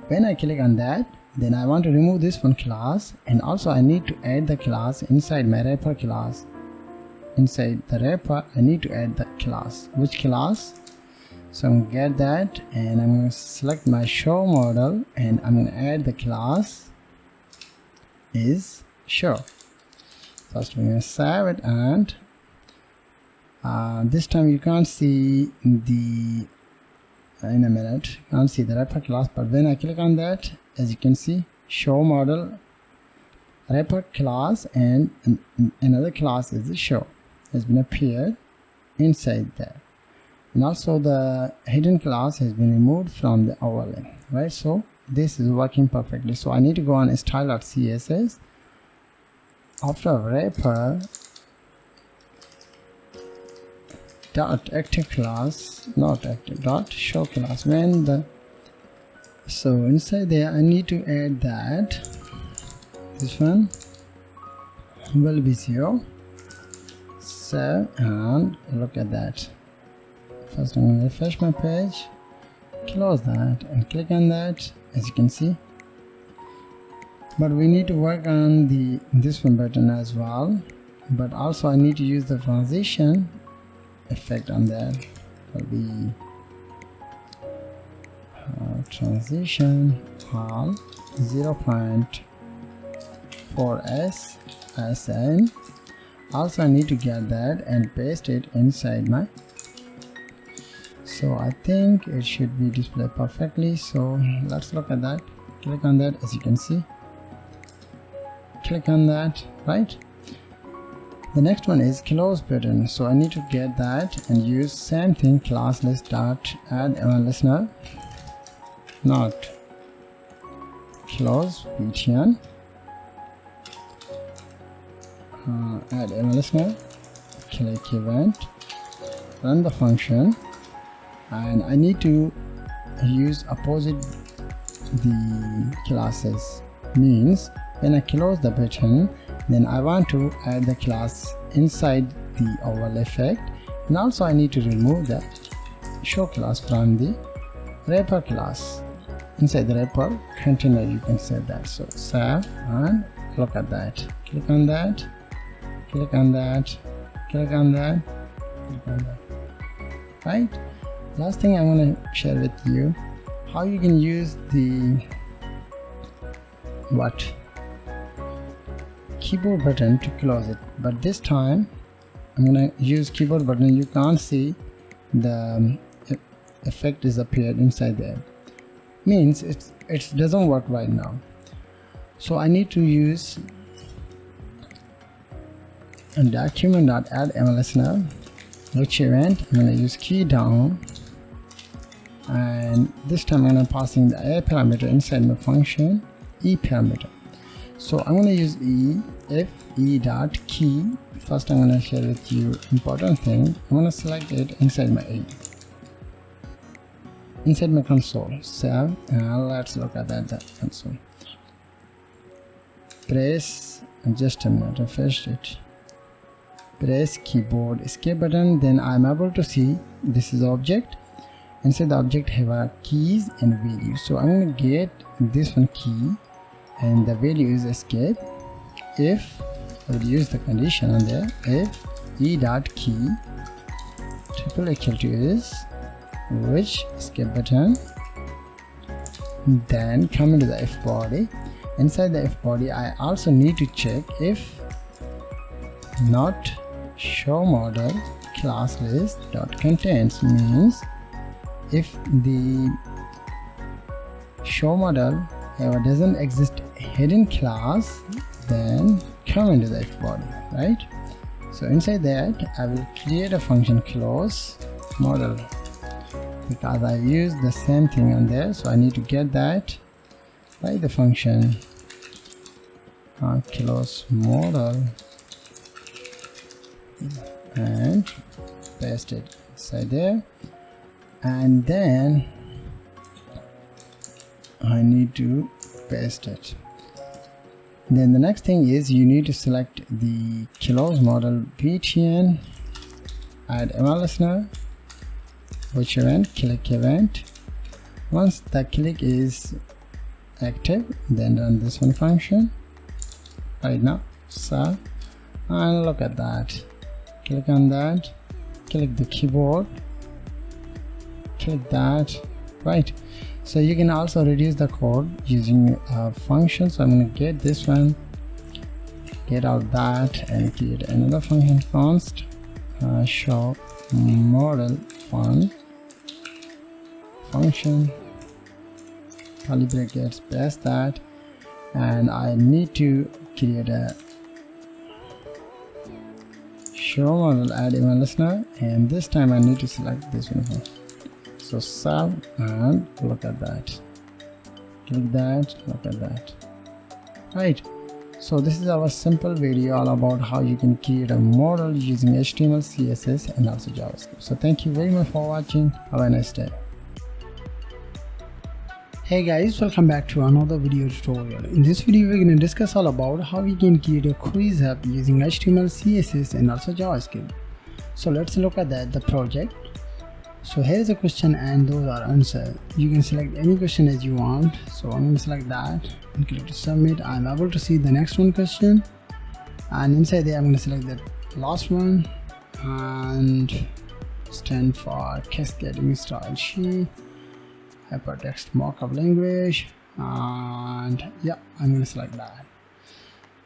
when I click on that, then I want to remove this one class, and also I need to add the class inside my wrapper class. Inside the wrapper I need to add the class. Which class? So I'm going to get that, and I'm going to select my show model, and I'm going to add the class is show. First we're going to save it, and this time you can't see the in a minute you can't see the wrapper class, but when I click on that, as you can see, show model wrapper class and another class is the show has been appeared inside there, and also the hidden class has been removed from the overlay, right? So this is working perfectly. So I need to go on style.css. After wrapper dot active class, not active, dot show class. When the, so inside there I need to add that this one will be 0. So, and look at that. First I'm going to refresh my page, close that and click on that, as you can see. But we need to work on this one button as well, but also I need to use the transition effect on that. Will be transition all 0.4s sn. Also I need to get that and paste it inside my, so I think it should be displayed perfectly. So let's look at that. Click on that, as you can see, click on that, right? The next one is close button, so I need to get that and use same thing, class list dot add event listener, not close btn, add event listener, click event, run the function, and I need to use opposite the classes. Means when I close the button, then I want to add the class inside the oval effect, and also I need to remove the show class from the wrapper class. Inside the wrapper container you can set that. So save and look at that. Click on that, click on that, click on that, click on that. Right? Last thing I want to share with you how you can use the keyboard button to close it, but this time I'm gonna use keyboard button. You can't see the effect is appeared inside there, means it doesn't work right now. So I need to use a document.add event listener, which event I'm gonna use key down, and this time I'm gonna pass in the a parameter inside my function, e parameter. So I'm going to use if e dot key. First I'm going to share with you important thing. I'm going to select it inside my inside my console. Save, and let's look at that console. Press, just a minute, refresh it. Press keyboard escape button, then I'm able to see this is object. Inside the object have a keys and value. So I'm going to get this one key, and the value is escape. If I will use the condition on there, if e dot key triple equal to is which escape button, then come into the if body. Inside the if body I also need to check if not show model class list dot contains, means if the show model doesn't exist hidden class, then come into the if body, right? So inside that I will create a function close model, because I used the same thing on there. So I need to get that by the function close model and paste it inside there, and then I need to paste it. Then the next thing is you need to select the close model btn, add event listener, which event, click event. Once the click is active, then run this one function right now. So, and look at that. Click on that, click the keyboard, click that, right? So you can also reduce the code using a function. So I'm going to get this one, get out that, and create another function, const show model function, curly brackets, paste that, and I need to create a show model add event listener, and this time I need to select this one. So save and look at that, click that, look at that, right? So this is our simple video all about how you can create a model using HTML, CSS and also JavaScript. So thank you very much for watching. Have a nice day. Hey guys, welcome back to another video tutorial. In this video we're going to discuss all about how we can create a quiz app using HTML, CSS and also JavaScript. So let's look at the project. So here's a question and those are answers. You can select any question as you want. So I'm going to select that and click to submit. I'm able to see the next one question, and inside there I'm going to select the last one and stand for cascading style sheet, hypertext markup language, and yeah, I'm going to select that.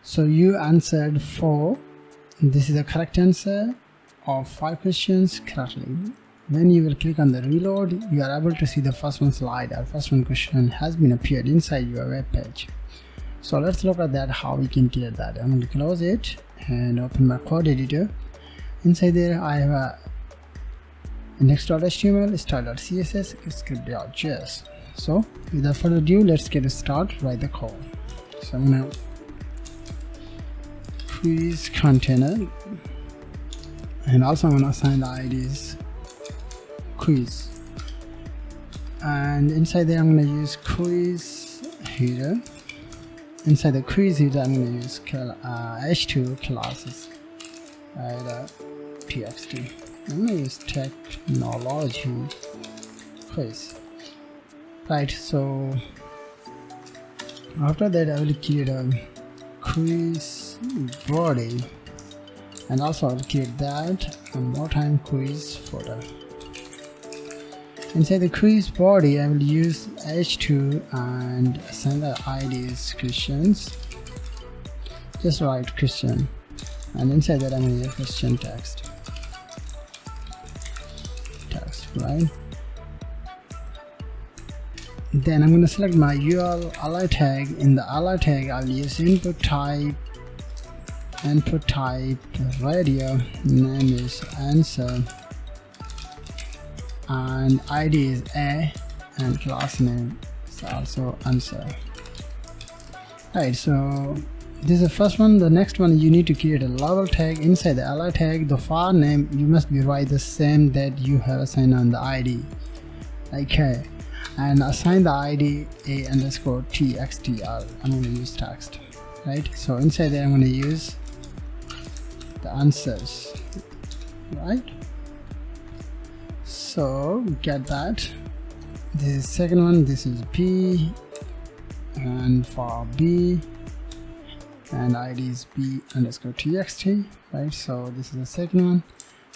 So you answered 4. This is the correct answer of 5 questions correctly. When you will click on the reload, you are able to see the first one slide. Our first one question has been appeared inside your web page. So let's look at that, how we can create that. I'm going to close it and open my code editor. Inside there I have a index.html, style.css, script.js. So without further ado, let's get started. Write the code. So I'm going to quiz container, and also I'm going to assign the IDs quiz, and inside there I'm going to use quiz header. Inside the quiz header I'm going to use h2 classes txt. I'm going to use technology quiz. Right, so after that I will create a quiz body, and also I will create that one more time, quiz footer. Inside the quiz body I will use h2 and assign the IDs questions. Just write question, and inside that I'm going to use question text, right? Then I'm going to select my URL ally tag. In the ally tag I'll use input type radio, name is answer, and ID is a, and class name is also answer. Right, so this is the first one. The next one, you need to create a label tag. Inside the ally tag, the file name you must be write the same that you have assigned on the ID, okay, and assign the ID a underscore txt. I'm going to use text, right? So inside there I'm going to use the answers, right? So get that. This is second one. This is B, and for B, and ID is b underscore txt, right? So this is the second one,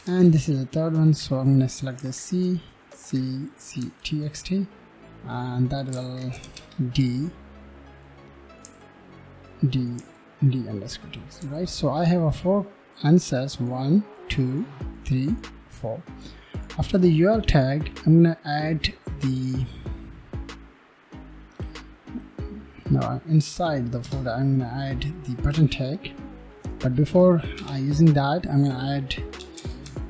and this is the third one. So I'm going to select the c txt, and that will d underscore txt, right? So I have a 4 answers, 1 2 3 4. After the URL tag I'm going to add the inside the folder I'm going to add the button tag, but before using that I'm going to add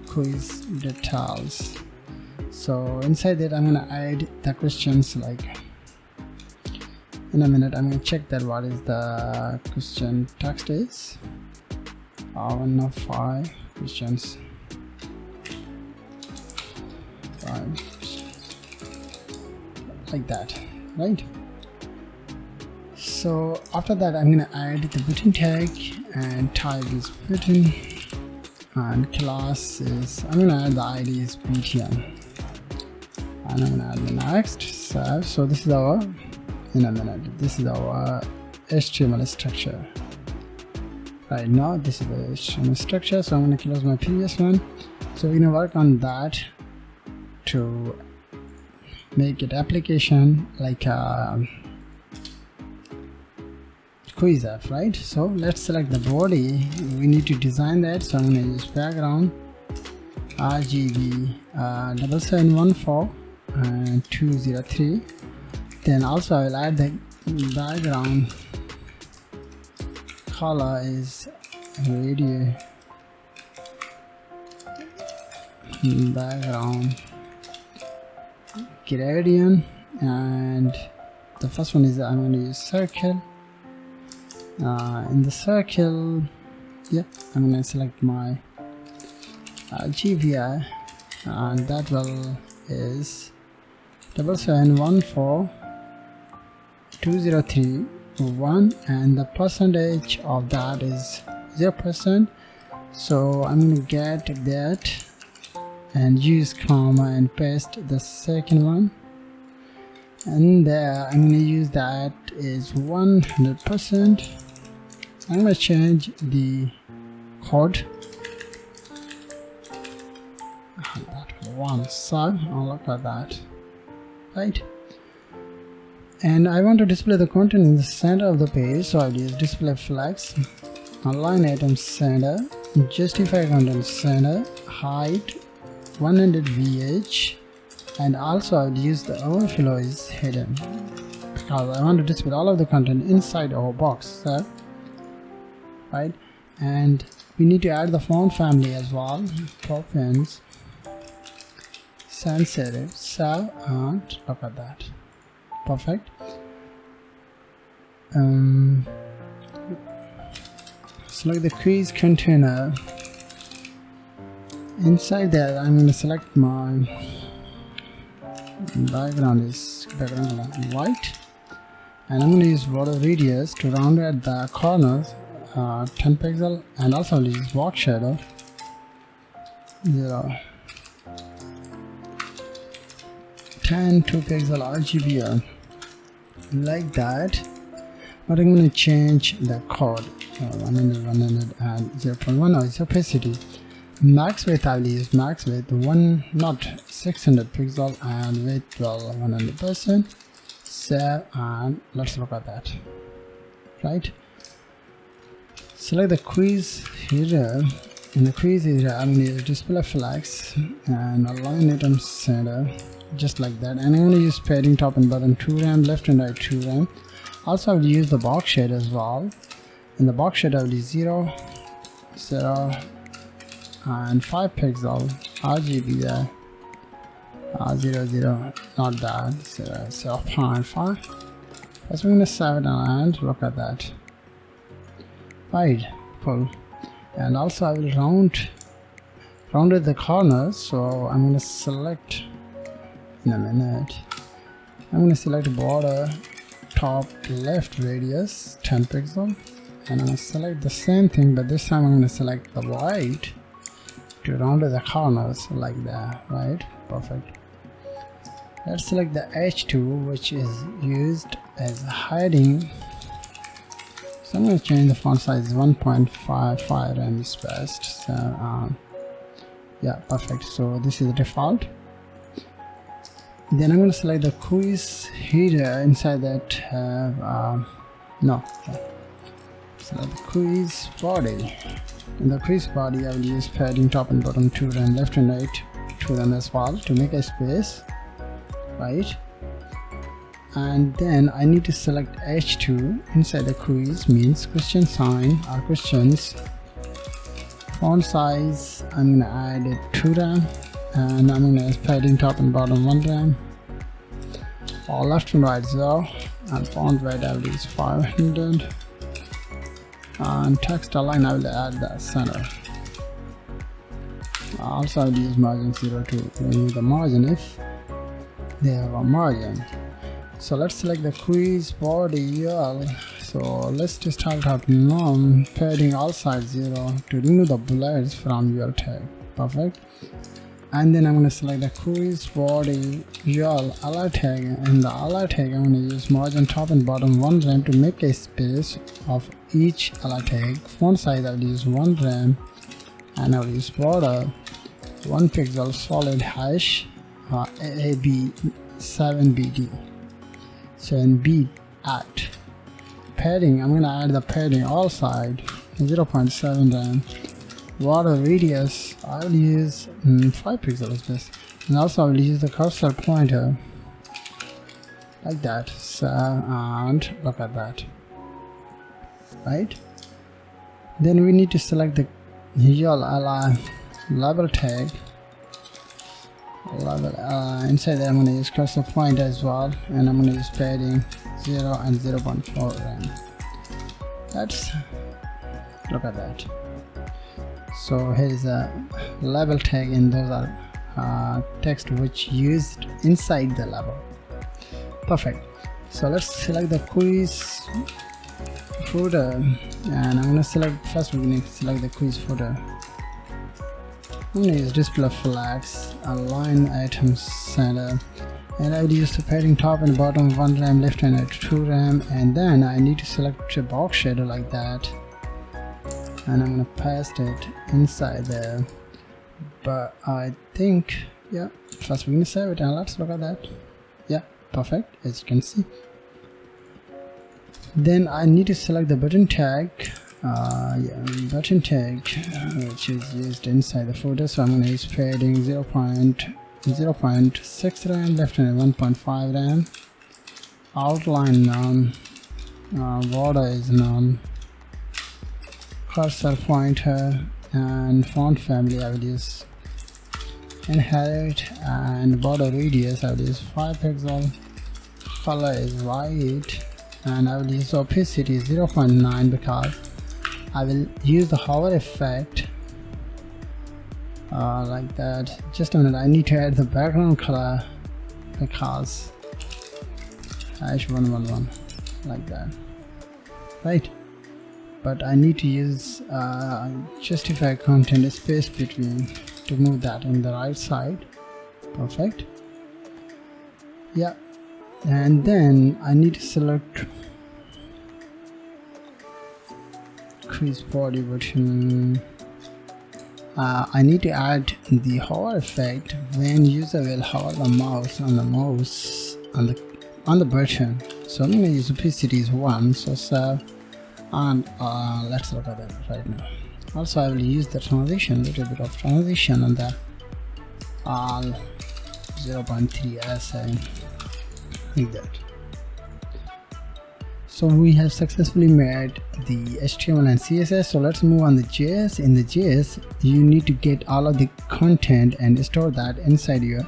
quiz details. So inside that I'm going to add the questions, like in a minute I'm going to check that what is the question text is. 1 of 5 questions, 5 questions, like that, right? So after that I'm going to add the button tag, and type is button, and class is, I'm going to add the ID is btn, and I'm going to add the next save. So this is our, in a minute, this is our HTML structure. Right now this is the HTML structure, so I'm going to close my previous one. So we're going to work on that to make it application like a quiz app, right? So let's select the body. We need to design that, so I'm going to use background RGB 7714 and 203. Then also I will add the background color is radio, background gradient, and the first one is I'm going to use circle, in the circle, yeah, I'm gonna select my GPI, and that will is 7714203 and the percentage of that is 0%. So I'm gonna get that and use comma and paste the second one, and there I'm gonna use that is 100%. I'm gonna change the code that one, so I'll look at that, right? And I want to display the content in the center of the page, so I'll use display flex, align item center, justify content center, height 100 VH, and also I'll use the overflow is hidden because I want to display all of the content inside our box, so, right? And we need to add the font family as well, province sensitive, so, and look at that, perfect. Select the quiz container. Inside there I'm going to select my background white, and I'm going to use border radius to round at the corners 10 pixel, and also I'll use box shadow 0 10 2 pixel RGB like that. But I'm going to change the code 100 and 0.1 is opacity. Max width I will use max width 600 pixel and width 100%. So, and let's look at that, right? Select the quiz header. In the quiz header I'm going to use display flex and align item center just like that, and I'm going to use padding top and bottom 2 rem, left and right 2 rem. Also I will use the box shade as well. In the box shade I will use 0 and 5 pixel RGB there, 0 not that, 0.5. That's going to save it and look at that, right? Cool. And also I will rounded the corners, so I'm going to select in a minute. I'm going to select border top left radius 10 pixel, and I'm going to select the same thing, but this time I'm going to select the white to round the corners like that, right? Perfect. Let's select the H2, which is used as hiding. So I'm going to change the font size 1.55 and is best. So yeah, perfect. So this is the default. Then I'm going to select the quiz header. Inside that select the quiz body. In the quiz body I will use padding top and bottom 2 and left and right 2 as well to make a space, right? And then I need to select H2 inside the quiz, means question sign or questions. Font size I'm going to add it 2 rem, and I'm going to use padding top and bottom 1 rem, or left and right 0, and font weight I will use 500, and text align I will add the center. Also I will use margin 0 to remove the margin if they have a margin. So let's select the quiz body UL. So let's just start up none, padding all sides 0 to remove the bullets from UL tag. Perfect. And then I'm going to select the quiz body UL ally tag. In the ally tag I'm going to use margin top and bottom 1 rem to make a space of each ally tag. Font size I will use 1 rem, and I will use border 1 pixel solid hash AB 7BD. So in B at padding I'm going to add the padding all side 0.7 rem. Border radius I will use 5 pixels this, and also I will use the cursor pointer like that. So, and look at that, right? Then we need to select the UL ally label tag. Inside there I'm going to use cursor point as well, and I'm going to use padding 0 and 0.4 rem. Let's look at that. So here is a label tag, and those are text which used inside the label. Perfect. So let's select the quiz footer, and I'm going to select, first we're going to select the quiz footer. I'm going to use display flags, align items center, and I will use the padding top and bottom 1 rem, left and 2 rem, and then I need to select a box shadow like that, and I'm going to paste it inside there. But I think, yeah, first we're going to save it, and let's look at that. Yeah, perfect, as you can see. Then I need to select the button tag, button tag which is used inside the footer. So I'm going to use padding 0.6 rem, left and 1.5 rem, outline none, border is none, cursor pointer, and font family I will use inherit, and border radius I will use 5 pixel, color is white, and I will use opacity 0.9 because I will use the hover effect like that. Just a minute, I need to add the background color because -111 like that, right? But I need to use justify content space between to move that in the right side. Perfect. Yeah, and then I need to select quiz body button. I need to add the hover effect when user will hover the mouse on the button. So I'm going to use opacity is 1, so save, and let's look at that right now. Also I will use the transition, little bit of transition on the 0.3 SA like that. So we have successfully made the HTML and CSS. So let's move on the JS. In the JS, you need to get all of the content and store that inside your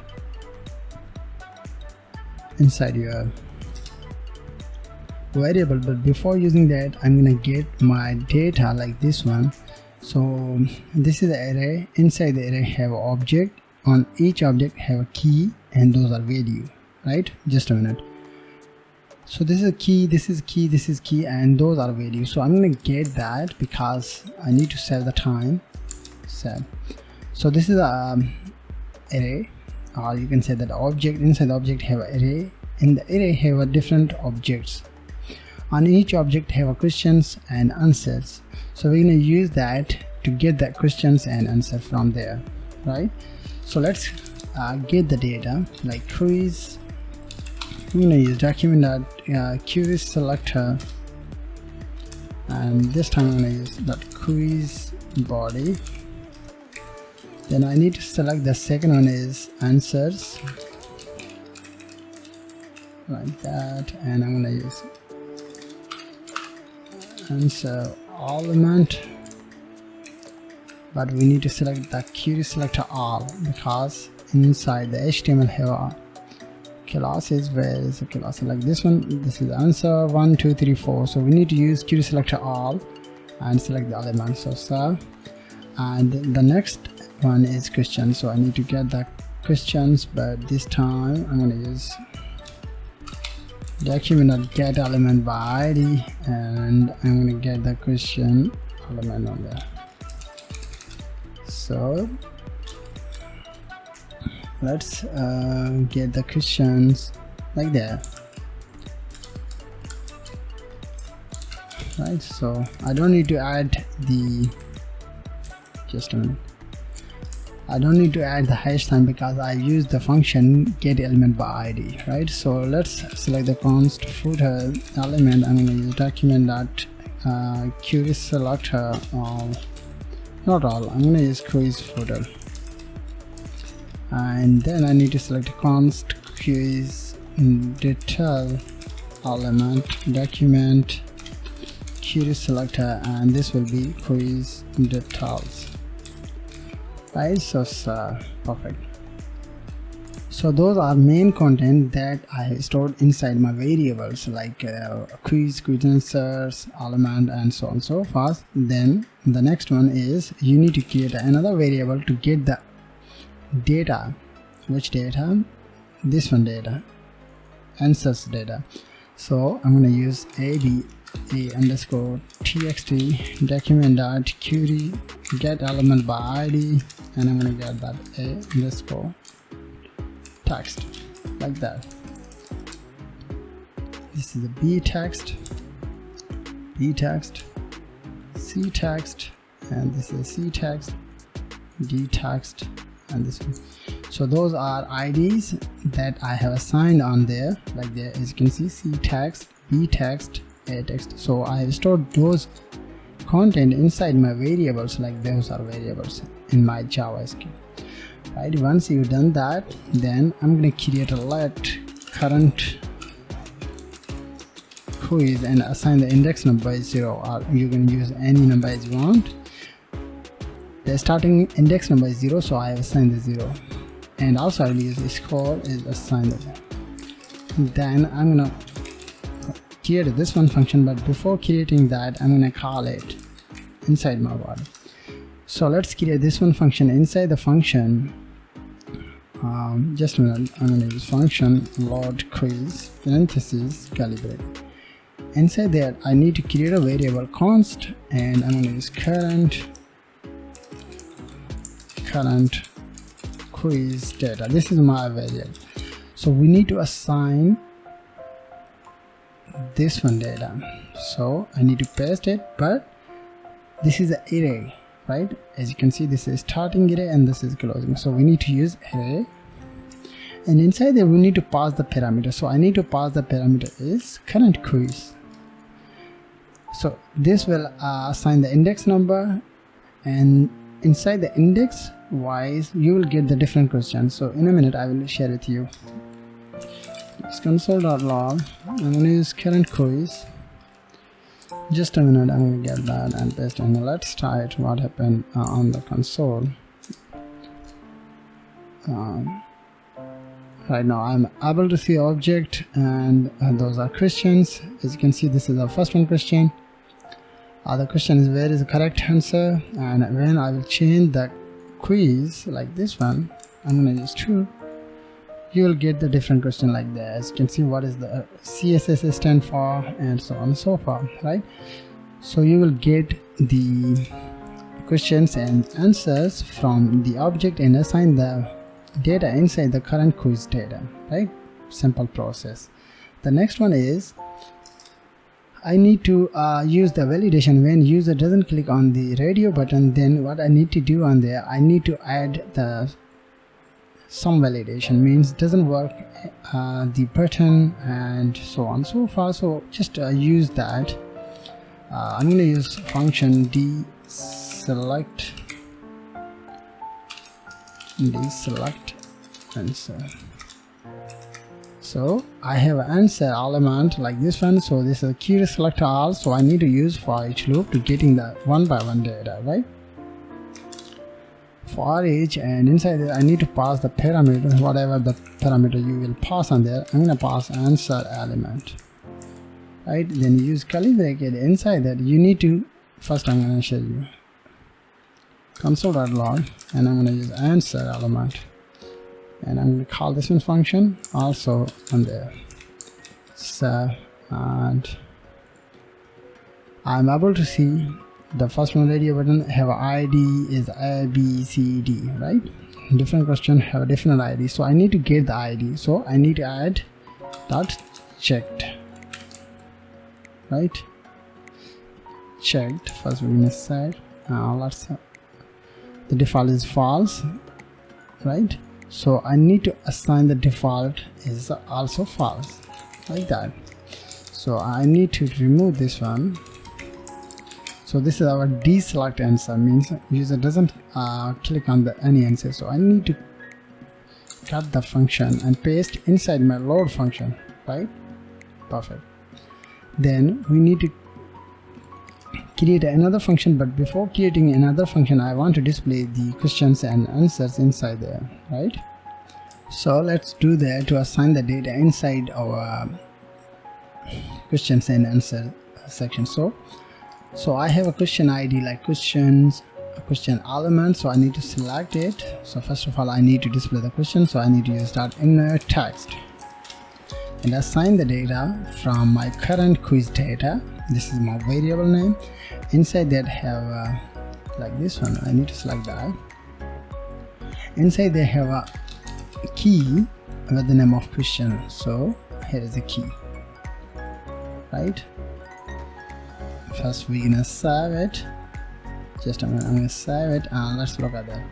variable. But before using that, I'm gonna get my data like this one. So this is the array. Inside the array have an object. On each object have a key, and those are value, right? Just a minute. So this is a key, this is key, this is key, and those are values. So I'm going to get that because I need to save the time. Save. So this is a array, or you can say that object. Inside the object have an array. In the array have a different objects. On each object have a questions and answers. So we're going to use that to get the questions and answer from there, right? So let's get the data like quiz. I'm going to use document.query selector, and this time I'm going to use that quiz body. Then I need to select the second one is answers like that, and I'm going to use answer element, but we need to select the query selector all because inside the HTML have a classes. Where is the class like this one? This is answer 1 2 3 4. So we need to use query selector all and select the elements. So and the next one is question. So I need to get the questions, but this time I'm going to use document.get element by ID, and I'm going to get the question element on there. So let's get the questions like that, right? So I don't need to add the, just a minute, I don't need to add the hash time because I use the function get element by ID, right? So let's select the const footer element. I'm going to use document.query selector all, not all, I'm going to use quiz footer. And then I need to select const quiz detail element document query selector, and this will be quiz details, right? So perfect. So those are main content that I stored inside my variables, like quiz answers, element, and so on so forth. Then the next one is you need to create another variable to get the data. Which data? This one data, answers data. So I'm going to use a_txt document.query get element by id, and I'm going to get that a_text, like that. This is the b text, c text, and this is c text, d text, and this one. So those are IDs that I have assigned on there, like there, as you can see, c text, b text, a text. So I have stored those content inside my variables, like those are variables in my JavaScript. Right, once you've done that, then I'm going to create a let current quiz and assign the index number is 0, or you can use any number as you want. The starting index number is 0, so I have assigned the 0, and also I will use the score is assigned the 0. Then I'm going to create this one function, but before creating that, I'm going to call it inside my body. So let's create this one function. Inside the function, just a minute, I'm going to use function load quiz parentheses calibrate. Inside there, I need to create a variable const, and I'm going to use current quiz data. This is my variable. So we need to assign this one data. So I need to paste it, but this is an array. Right, as you can see, this is starting array and this is closing, so we need to use array, and inside there we need to pass the parameter. So I need to pass the parameter is current quiz. So this will assign the index number, and inside the index wise you will get the different questions. So in a minute I will share with you. It's console.log. I'm going to use current quiz. Just a minute, I'm going to get that and paste, and let's try it what happened on the console. Right now I'm able to see object, and those are questions. As you can see, this is the first one question. The question is where is the correct answer, and when I will change the quiz like this one, I'm going to use true, you will get the different question like that. As you can see, what is the CSS stand for, and so on and so forth, right? So you will get the questions and answers from the object and assign the data inside the current quiz data, right? Simple process. The next one is I need to use the validation. When user doesn't click on the radio button, then what I need to do on there, I need to add the some validation, means doesn't work the button and so on so far. So just use that. I'm going to use function deselect answer. So I have an answer element like this one. So this is a query select all, so I need to use for each loop to getting the one by one data, right? For each, and inside there I need to pass the parameter, whatever the parameter you will pass on there. I'm going to pass answer element, right? Then use curly bracket. Inside that you need to, first I'm going to show you console.log, and I'm going to use answer element, and I'm going to call this one function also on there. So, and I'm able to see the first one radio button have ID is A, B, C, D, right? Different question have a different ID, so I need to get the ID. So I need to add dot checked, right? Checked. First we're gonna set the default is false, right? So I need to assign the default is also false, like that. So I need to remove this one. So this is our deselect answer, means user doesn't click on any answer. So I need to cut the function and paste inside my load function, right? Perfect. Then we need to create another function, but before creating another function I want to display the questions and answers inside there, right? So let's do that to assign the data inside our questions and answer section. So I have a question ID like questions, a question element, so I need to select it. So first of all I need to display the question, so I need to use .inner text and assign the data from my current quiz data. This is my variable name. Inside that have like this one, I need to select that. Inside they have a key with the name of question, so here is the key, right? First we're gonna save it. Just I'm gonna save it and let's look at that.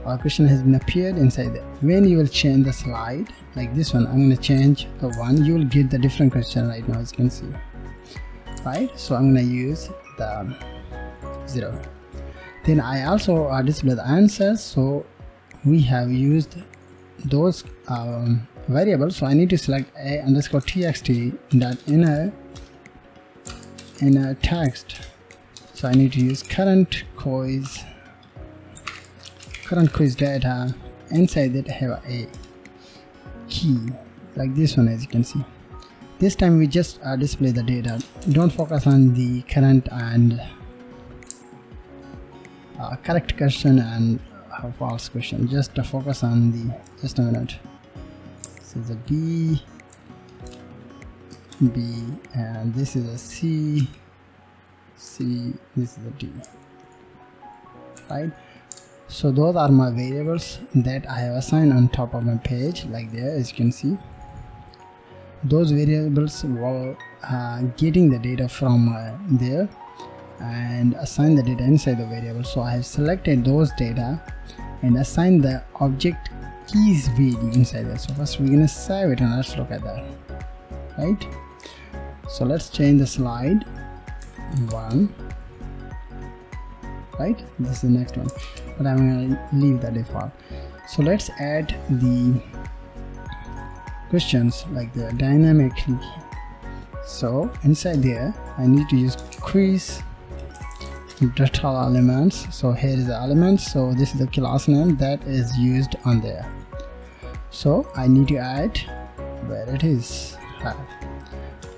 Our question has been appeared inside there. When you will change the slide like this one, I'm gonna change the one, you will get the different question right now, as you can see, right? So I'm gonna use the 0. Then I also display the answers, so we have used those variables. So I need to select a underscore txt dot inner text. So I need to use current quiz data. Inside that have a key like this one, as you can see. This time we just display the data. Don't focus on the current and correct question and false question. Just focus on the, just a minute. This is a B, and this is a C, this is a D, right? So those are my variables that I have assigned on top of my page, like there, as you can see. Those variables will getting the data from there and assign the data inside the variable. So I have selected those data and assign the object keys value inside there. So first we're gonna save it and let's look at that, right? So let's change the slide 1, right? This is the next one, but I'm gonna leave the default. So let's add the questions like the dynamically. So inside there I need to use quiz data elements. So here is the elements, so this is the class name that is used on there. So I need to add where it is.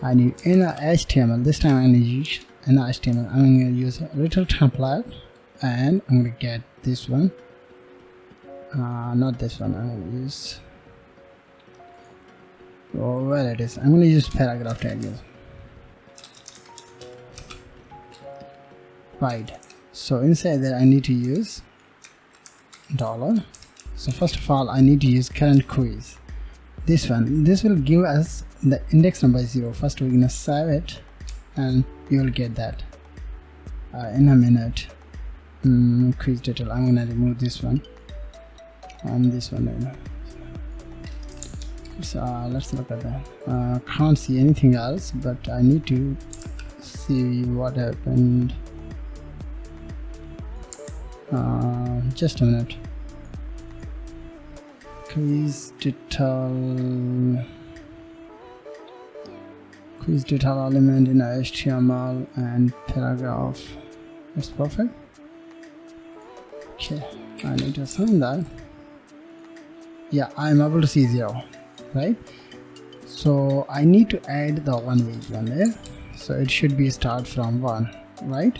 I need inner HTML. This time I'm going to use inner HTML. I'm going to use a little template and I'm going to get this one. Not this one. I'm going to use, oh, where it is. I'm going to use paragraph tag. Right. So inside there I need to use $. So first of all I need to use current quiz. This one. This will give us the index number 0. First we're gonna save it and you will get that in a minute. Quiz detail. I'm gonna remove this one and this one. So let's look at that. Can't see anything else, but I need to see what happened. Just a minute. Quiz detail element in HTML and paragraph. That's perfect. Okay, I need to assign that. Yeah, I'm able to see 0, right? So I need to add the one there. So it should be start from 1, right?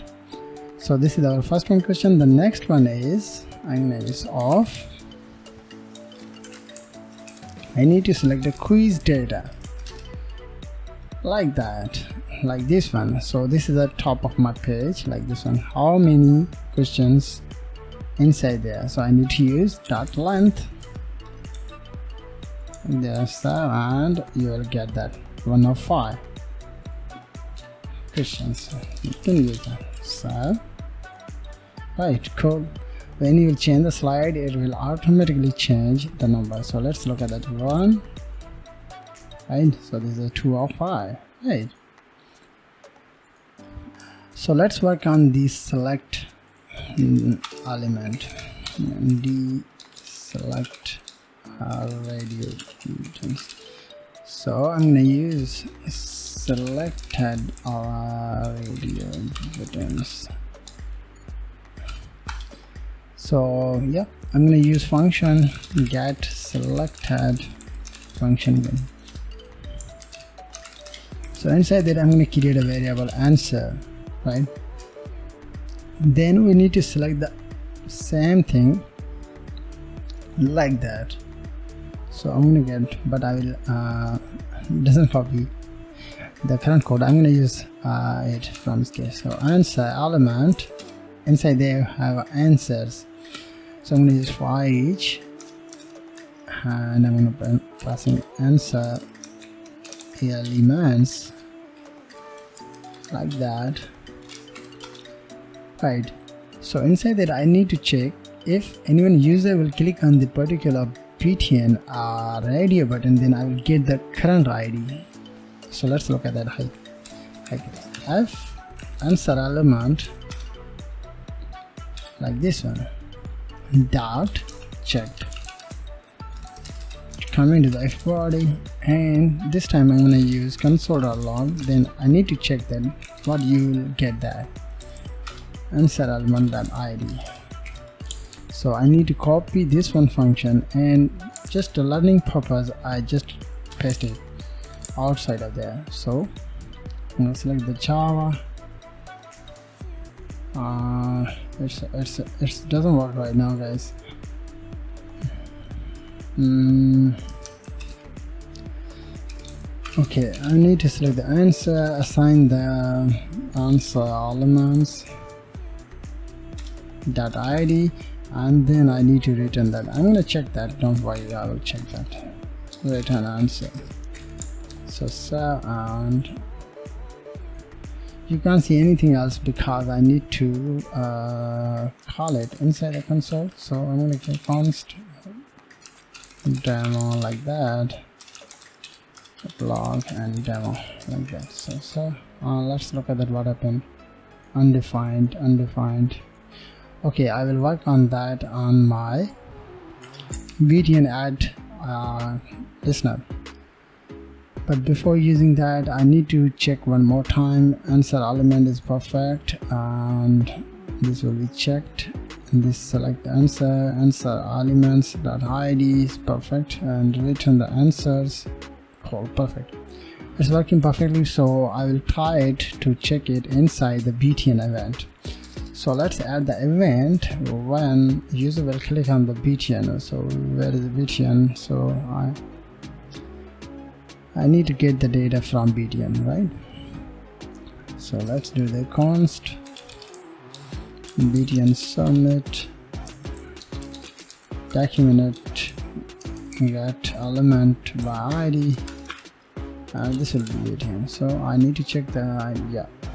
So this is our first one question. The next one is I'm going to use off. I need to select the quiz data like that, like this one. So this is the top of my page, like this one. How many questions inside there? So I need to use .length there, and you will get that 1 of 5 questions. You can use that. So right, cool. When you change the slide, it will automatically change the number. So let's look at that 1, right? So this is a 2 of 5, right? So let's work on the select element. Select radio buttons. So I'm gonna use selected radio buttons. So yeah, I'm going to use function get selected function bin. So inside that I'm going to create a variable answer, right? Then we need to select the same thing like that. So I'm going to get, but I will doesn't copy the current code. I'm going to use it from this case. So answer element, inside there have answers. So I'm going to use for each, and I'm going to passing answer elements like that, right? So inside that I need to check if anyone user will click on the particular btn radio button, then I will get the current ID. So let's look at that. If answer element like this one dot checked, come into the if body, and this time I'm going to use console.log. Then I need to check that what you will get that answer element.id. So I need to copy this one function, and just a learning purpose I just paste it outside of there. So I'm going to select the Java. It doesn't work right now, guys. Okay, I need to select the answer, assign the answer elements .id, and then I need to return that. I'm going to check that, don't worry, I will check that. Return answer. So and you can't see anything else because I need to call it inside the console. So I'm going to get const demo like that, blog and demo like that. So let's look at that, what happened. Undefined. Okay, I will work on that on my btn add listener. But before using that, I need to check one more time. Answer element is perfect, and this will be checked. And this select answer elements.id is perfect, and return the answers. Cool, perfect. It's working perfectly. So I will try it to check it inside the btn event. So let's add the event when user will click on the btn. So where is the btn? So I need to get the data from btn, right? So let's do the const btn submit document get element by id, and this will be btn. So I need to check the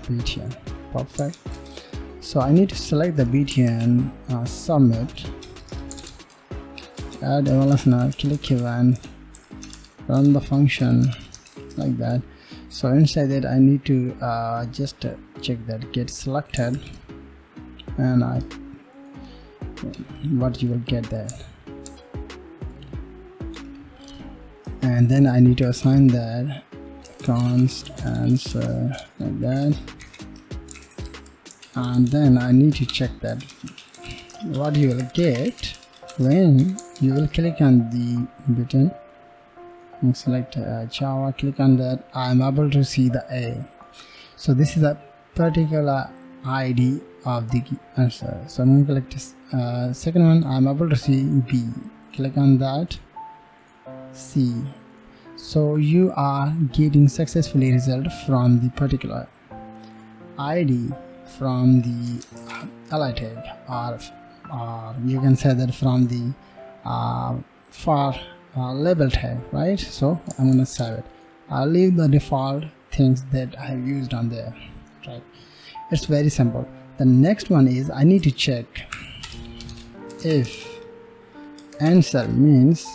btn, perfect. So I need to select the btn submit, add evolution, click event, run the function like that. So inside that I need to just check that get selected, and what you will get there, and then I need to assign that const answer like that, and then I need to check that what you will get when you will click on the button. Select Java, click on that. I'm able to see the A. So this is a particular ID of the answer. So I'm going to select second one. I'm able to see B. Click on that. C. So you are getting successfully result from the particular ID from the li tag, or you can say that from the for label tag, right? So I'm gonna save it. I'll leave the default things that I have used on there, right? It's very simple. The next one is I need to check if answer means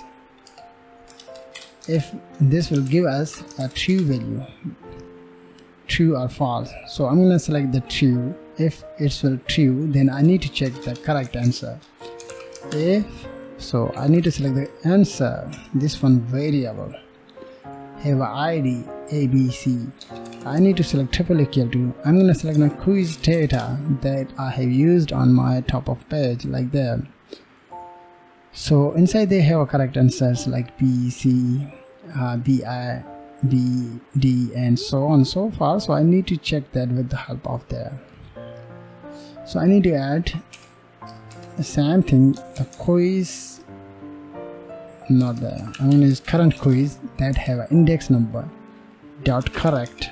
if this will give us a true value, true or false. So I'm gonna select the true. If it's will true, then I need to check the correct answer. So I need to select the answer, this one variable have ID ABC, I need to select triple equal to. I'm going to select my quiz data that I have used on my top of page like that. So inside they have a correct answers like B, C, B, I, B, D, and so on so far. So I need to check that with the help of there. So I need to add the same thing, the quiz, not there. I'm going to use current quiz that have an index number dot correct.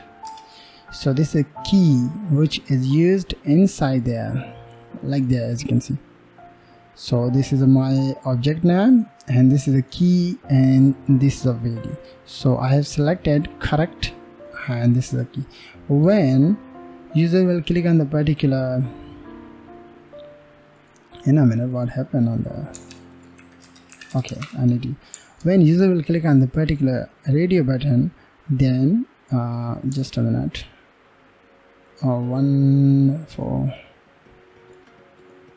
So this is a key which is used inside there, like there, as you can see. So this is my object name, and this is a key, and this is a value. So I have selected correct, and this is a key. When user will click on the particular, in a minute what happened on the, okay, I need to, when user will click on the particular radio button, then just a minute,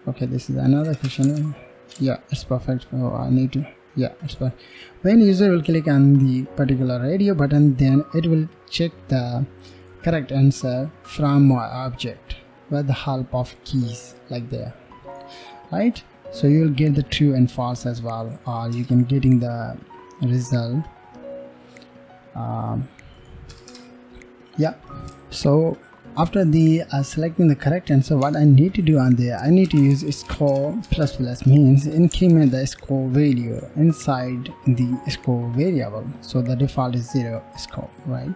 okay, this is another question. Yeah, it's perfect. Oh, I need to, yeah, it's perfect. When user will click on the particular radio button, then it will check the correct answer from my object with the help of keys like there, right? So you will get the true and false as well, or you can getting the result. Yeah, so after the selecting the correct answer, what I need to do on there, I need to use score plus plus, means increment the score value inside the score variable. So the default is 0 score, right?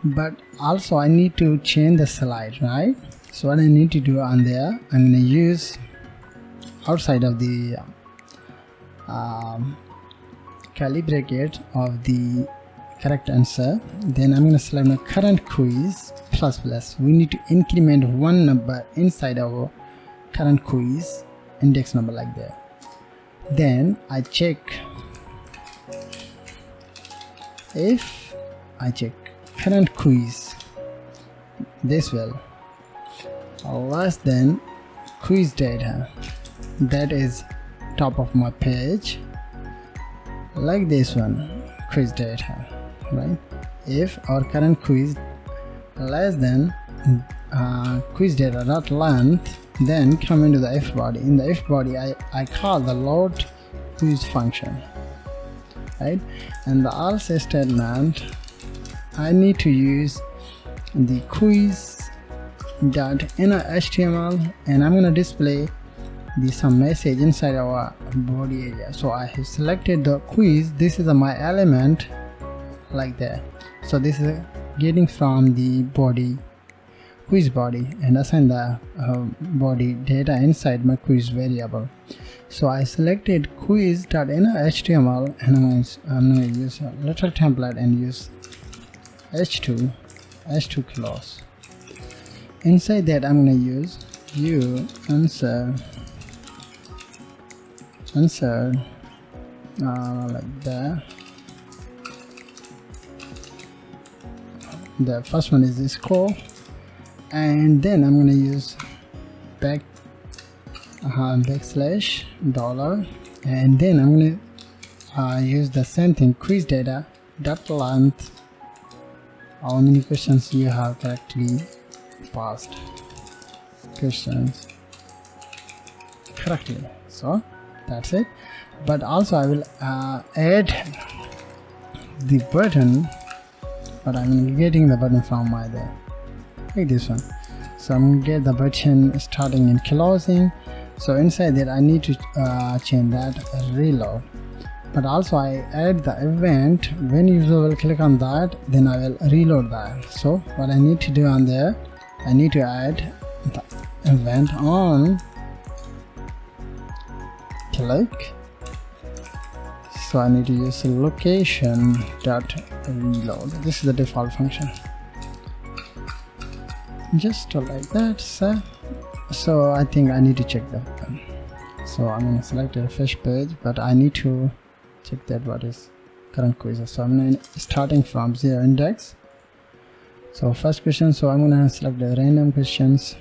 But also I need to change the slide, right? So what I need to do on there, I'm going to use outside of the curly bracket of the correct answer, then I'm going to select my current quiz plus plus. We need to increment one number inside our current quiz index number like that. Then I check if I check current quiz this will less than quiz data that is top of my page, like this one, quiz data, right? If our current quiz less than quiz data dot length, then come into the if body. In the if body I call the load quiz function, right? And the else statement, I need to use the quiz dot inner HTML, and I'm going to display some message inside our body area. So I have selected the quiz, this is my element like that. So this is getting from the body, quiz body, and assign the body data inside my quiz variable. So I selected quiz.innerHTML, and I'm going to use a little template and use h2 clause. Inside that I'm going to use view answer like that. The first one is the score, and then I'm going to use backslash dollar, and then I'm going to use the same thing, quiz data dot length, how many questions you have correctly passed questions correctly. So that's it. But also I will add the button, but I'm getting the button from my there, like this one. So I'm going to get the button starting and closing. So inside that I need to change that reload. But also I add the event, when user will click on that, then I will reload that. So what I need to do on there, I need to add the event on click. So I need to use location dot reload. This is the default function, just like that. So I think I need to check that. So I'm going to select a refresh page, but I need to check that what is current quiz. So I'm starting from 0 index. So first question, so I'm going to select the random questions.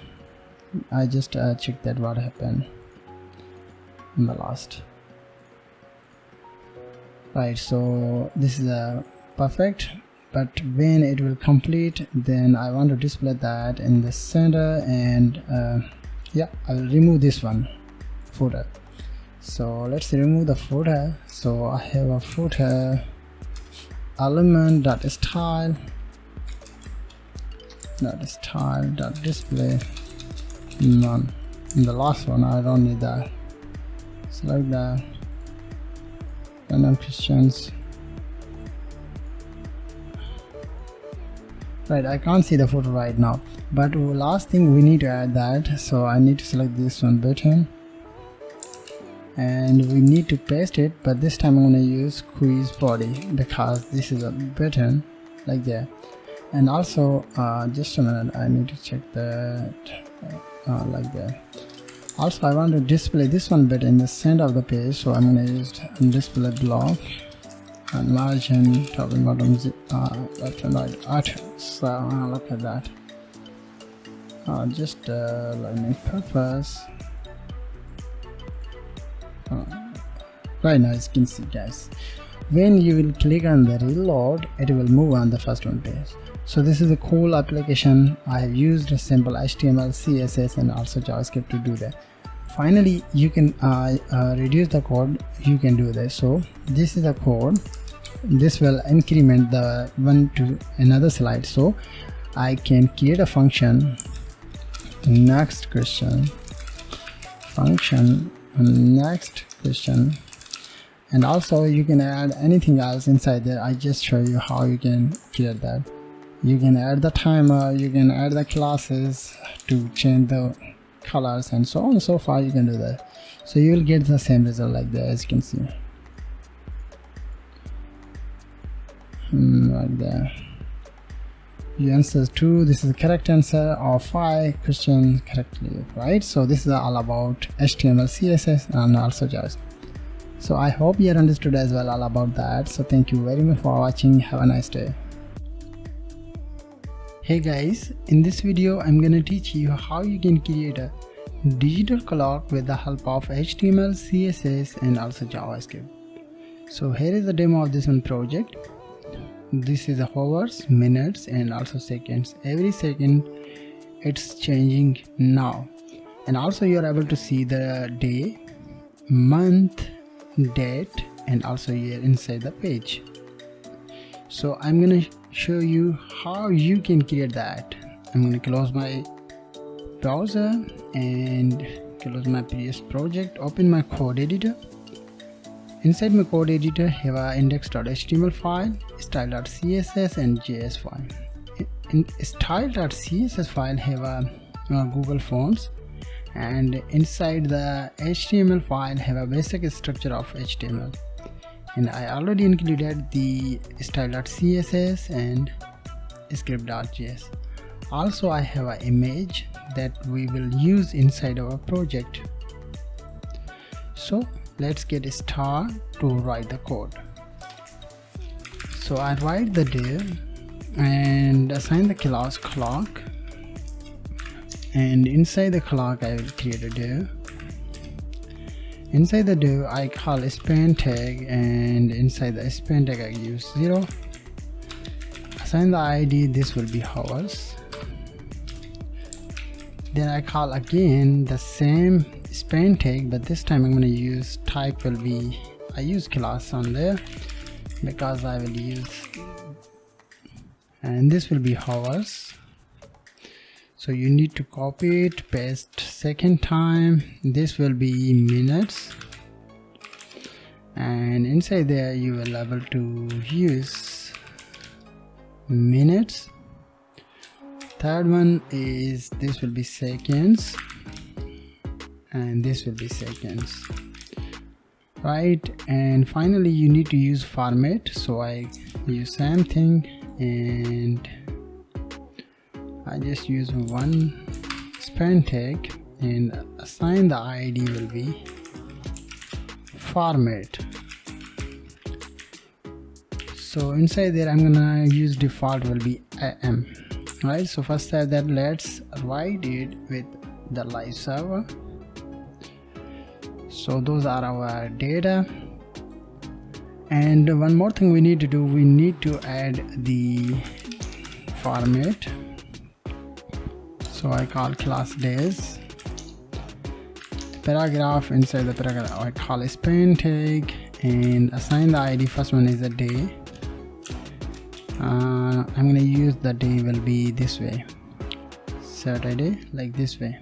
I just check that what happened in the last. Right, so this is perfect. but when it will complete, then I want to display that in the center, and yeah, I will remove this one, footer. So let's remove the footer. So I have a footer element dot style dot display none. In the last one I don't need that. Select that, random Christians. Right, I can't see the footer right now, but last thing we need to add that. So I need to select this one button, and we need to paste it, but this time I'm going to use quiz body because this is a button like that. And also just a minute, I need to check that like that. Also I want to display this one bit in the center of the page, so I'm going to use display block and margin top and bottom left and right art. So look at that. Just learning purpose. Right now, as you can see, guys, when you will click on the reload, it will move on the first one page. So this is a cool application. I have used a simple HTML CSS and also JavaScript to do that. Finally, you can reduce the code. You can do this. So this is the code. This will increment the one to another slide. So I can create a function, next question, function next question, and also you can add anything else inside there. I just show you how you can create that. You can add the timer, you can add the classes to change the colors, and so on and so far. You can do that, so you will get the same result like that, as you can see, like that. You answer 2, this is the correct answer, or 5 question correctly, right? So this is all about HTML CSS and also JavaScript. So I hope you understood as well all about that. So thank you very much for watching. Have a nice day. Hey guys, in this video I'm gonna teach you how you can create a digital clock with the help of HTML, CSS and also JavaScript. So here is the demo of this one project. This is hours, minutes and also seconds. Every second it's changing now, and also you're able to see the day, month, date and also year inside the page. So I'm gonna show you how you can create that. I'm gonna close my browser and close my previous project, open my code editor. Inside my code editor have a index.html file, style.css and JS file. In style.css file have a Google Fonts, and inside the HTML file have a basic structure of HTML. And I already included the style.css and script.js. Also I have an image that we will use inside our project. So let's get started to write the code. So I write the div and assign the class clock, and inside the clock I will create a div. Inside the div I call a span tag, and inside the span tag I use 0. Assign the ID, this will be hours. Then I call again the same span tag, but this time I'm going to use type will be, I use class on there because I will use, and this will be hours. So you need to copy it, paste second time. This will be minutes, and inside there you will be able to use minutes. Third one is, this will be seconds, and this will be seconds, right? And finally you need to use format, so I use same thing, and I just use one span tag and assign the ID will be format. So inside there I'm gonna use default will be AM, right? So first step that let's write it with the live server. So those are our data, And one more thing we need to do, we need to add the format. So I call class days, paragraph, inside the paragraph I call a span tag and assign the ID. First one is a day. I'm gonna use the day will be this way, Saturday, like this way.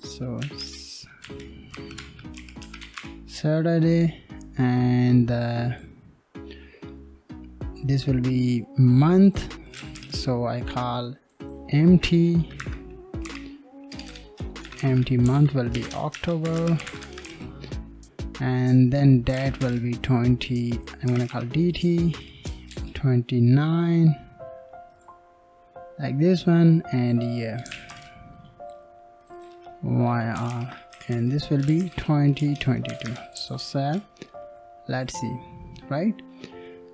So Saturday, and this will be month, so I call empty month will be October, and then date will be 20. I'm gonna call DT 29, like this one, and year YR, and this will be 2022. So save. Let's see, right?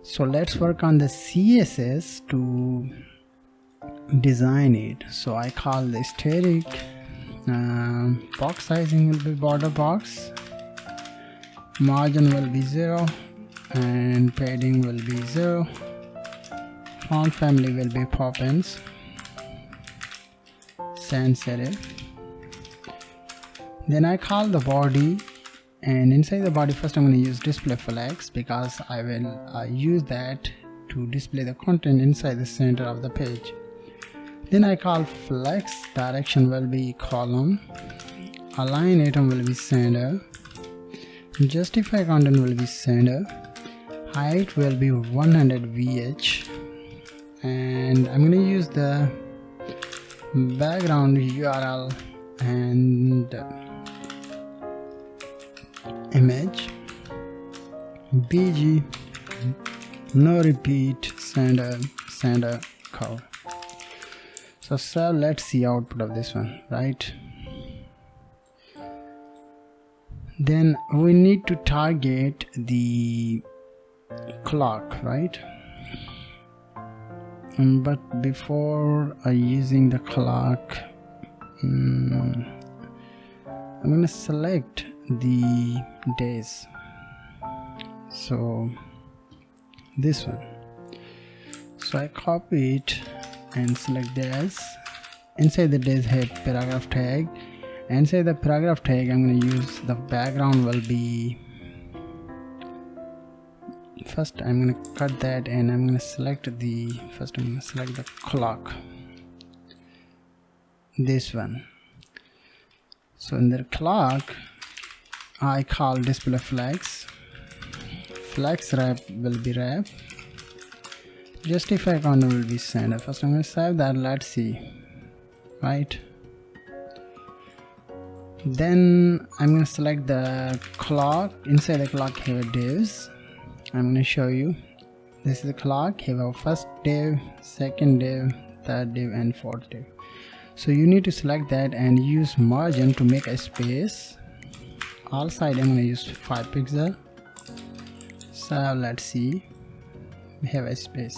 So let's work on the CSS to design it. So I call the static box sizing will be border box, margin will be 0, and padding will be 0, font family will be Poppins, sans serif. Then I call the body, and inside the body first I'm going to use display flex because I will use that to display the content inside the center of the page. Then I call flex, direction will be column, align item will be center, justify content will be center, height will be 100 VH, and I'm going to use the background URL and image, BG, no repeat, center curve. So let's see output of this one, right? Then we need to target the clock, right? But before using the clock, I'm gonna select the days. So this one. So I copy it and select days. Inside the days have paragraph tag. Inside the paragraph tag I'm going to use the background will be, first I'm going to cut that and I'm going to select the, first I'm going to select the clock, this one. So in the clock I call display flex, flex wrap will be wrap, justify content will be center. First I'm going to save that, let's see, right? Then I'm going to select the clock. Inside the clock have a divs. I'm going to show you, this is the clock, have a first div, second div, third div, and fourth div. So you need to select that and use margin to make a space. All side I'm going to use 5 pixel. So let's see, we have a space.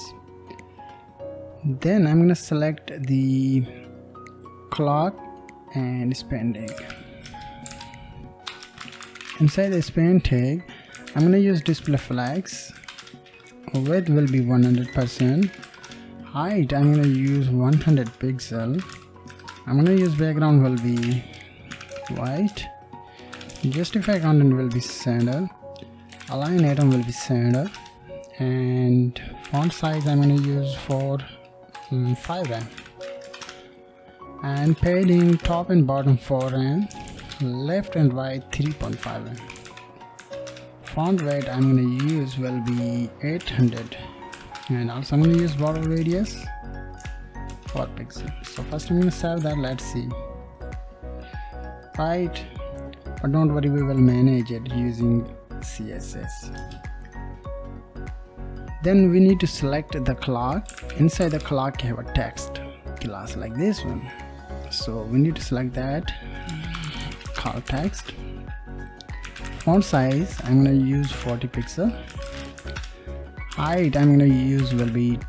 Then I'm going to select the clock and span tag. Inside the span tag I'm going to use display flex, width will be 100%, height I'm going to use 100 pixel, I'm going to use background will be white, justify content will be center, align item will be center, and font size I'm going to use for 5 rem, and padding top and bottom 4 rem, left and right 3.5 rem. Font weight I'm going to use will be 800, and also I'm going to use border radius 4 pixels. So first I'm going to save that, let's see, right? But don't worry, we will manage it using CSS. Then we need to select the clock. Inside the clock you have a text class like this one, so we need to select that, call text, font size I'm going to use 40 pixel, height I'm going to use will be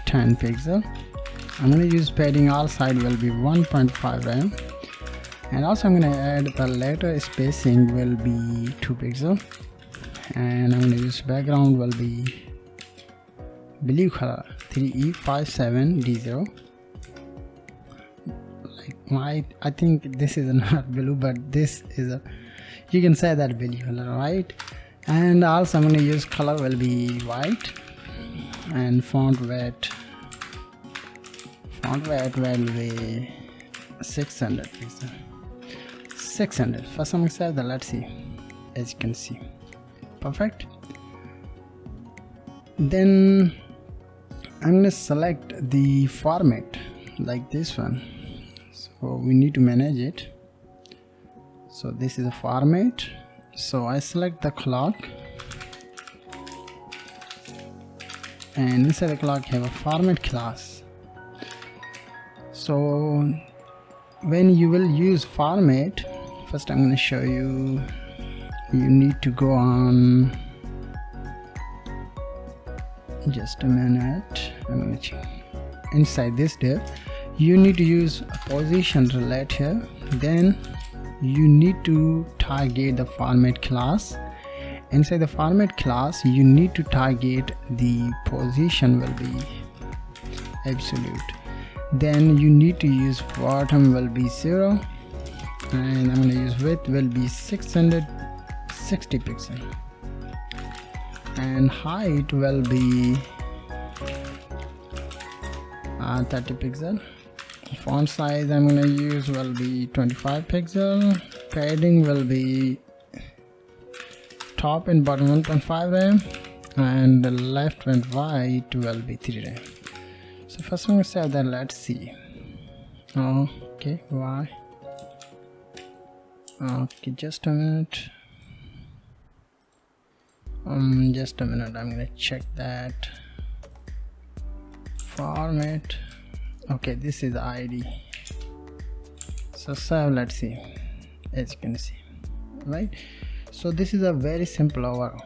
10 pixel, I'm going to use padding all side will be 1.5 rem, and also I'm going to add the letter spacing will be 2 pixel, and I'm going to use background will be blue color 3E57D0. Like I think this is not blue, but this is a, you can say that blue color, right? And also I'm going to use color will be white, and font weight will be 600 pixel. 600. First I'm going to say that, let's see, as you can see, perfect. Then I'm going to select the format like this one, so we need to manage it. So this is a format, so I select the clock, and inside the clock have a format class. So when you will use format, first I'm going to show you, you need to go on, just a minute, I'm going to check. Inside this div you need to use a position relate here, then you need to target the format class. Inside the format class you need to target the position will be absolute, then you need to use bottom will be 0, and I'm going to use width will be 660 pixel, and height will be 30 pixel. Font size I'm going to use will be 25 pixel. Padding will be top and bottom 1.5 rem, and the left and right will be 3 rem. So first I'm going to save that, let's see. Okay, why? Okay, just a minute. Just a minute, I'm going to check that. Format. Okay, this is the ID. So save, let's see, as you can see, right? So this is a very simple our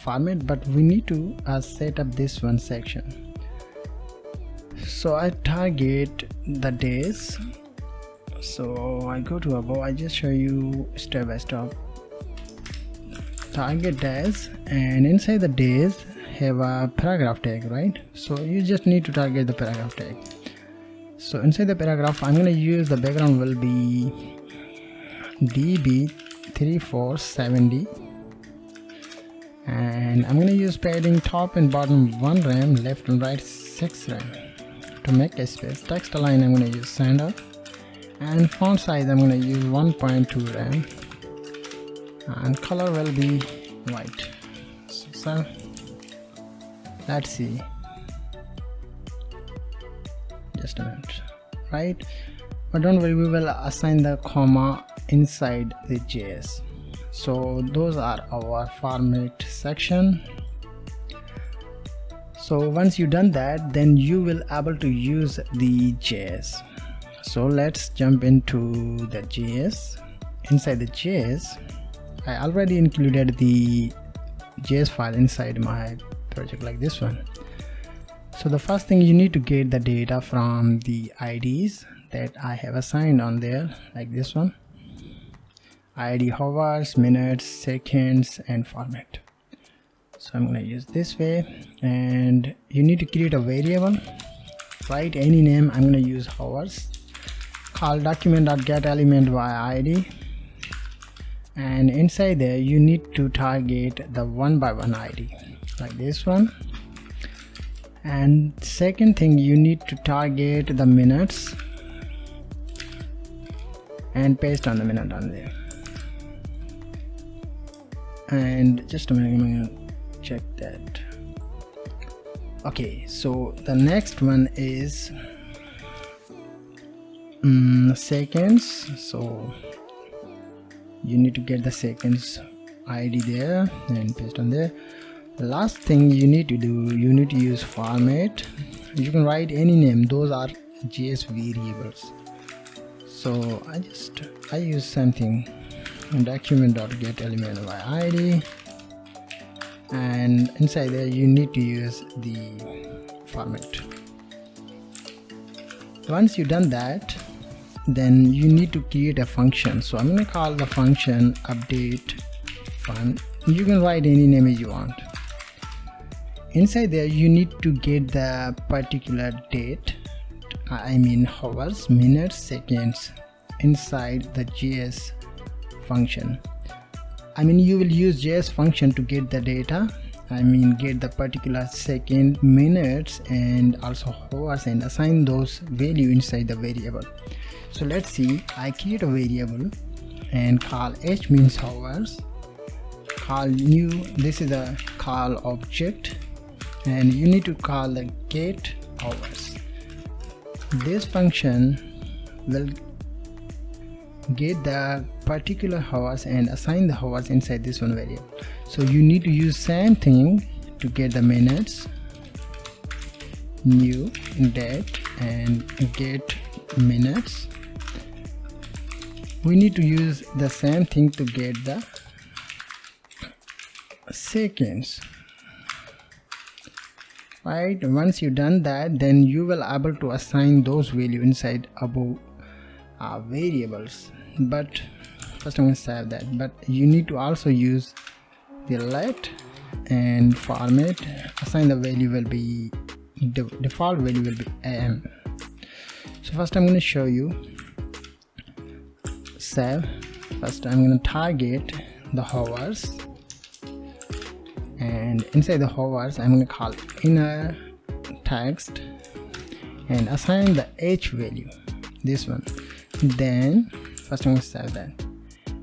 format, but we need to set up this one section. So I target the days, so I go to above, I just show you step by step. Target days, and inside the days have a paragraph tag, right? So you just need to target the paragraph tag. So inside the paragraph I'm going to use the background will be DB3470, and I'm going to use padding top and bottom 1 rem, left and right 6 rem. To make a space, text align I'm going to use center, and font size I'm going to use 1.2 rem, and color will be white. So let's see, just a minute, right? But don't worry, we will assign the comma inside the JS. So those are our format section. So once you done that, then you will able to use the JS. So let's jump into the JS. Inside the JS, I already included the JS file inside my project like this one. So the first thing, you need to get the data from the IDs that I have assigned on there, like this one. ID hours, minutes, seconds, and format. So I'm going to use this way, and you need to create a variable, write any name. I'm going to use hours, call document.getElement by ID, and inside there you need to target the 1 by 1 ID like this one. And second thing, you need to target the minutes and paste on the minute on there. And just a minute, I'm gonna check that. Okay, so the next one is seconds. So you need to get the seconds ID there and paste on there. The last thing you need to do, you need to use format. You can write any name, those are JS variables. So I use something, document.getElement by ID, and inside there you need to use the format. Once you've done that, then you need to create a function. So I'm going to call the function update fun. You can write any name you want. Inside there you need to get the particular date, I mean hours, minutes, seconds inside the JS function. I mean you will use JS function to get the data, I mean get the particular second, minutes and also hours and assign those value inside the variable. So let's see, I create a variable and call h means hours, call new, this is a call object, and you need to call the get hours. This function will get the particular hours and assign the hours inside this one variable. So you need to use same thing to get the minutes, new date and get minutes. We need to use the same thing to get the seconds. Right, once you done that, then you will able to assign those value inside above variables. But first I'm going to save that, but you need to also use the let and format. Assign the value will be default value will be am. So first I'm going to show you save. First I'm going to target the hours, and inside the hours I'm going to call inner text and assign the h value, this one. Then first I'm going to save that,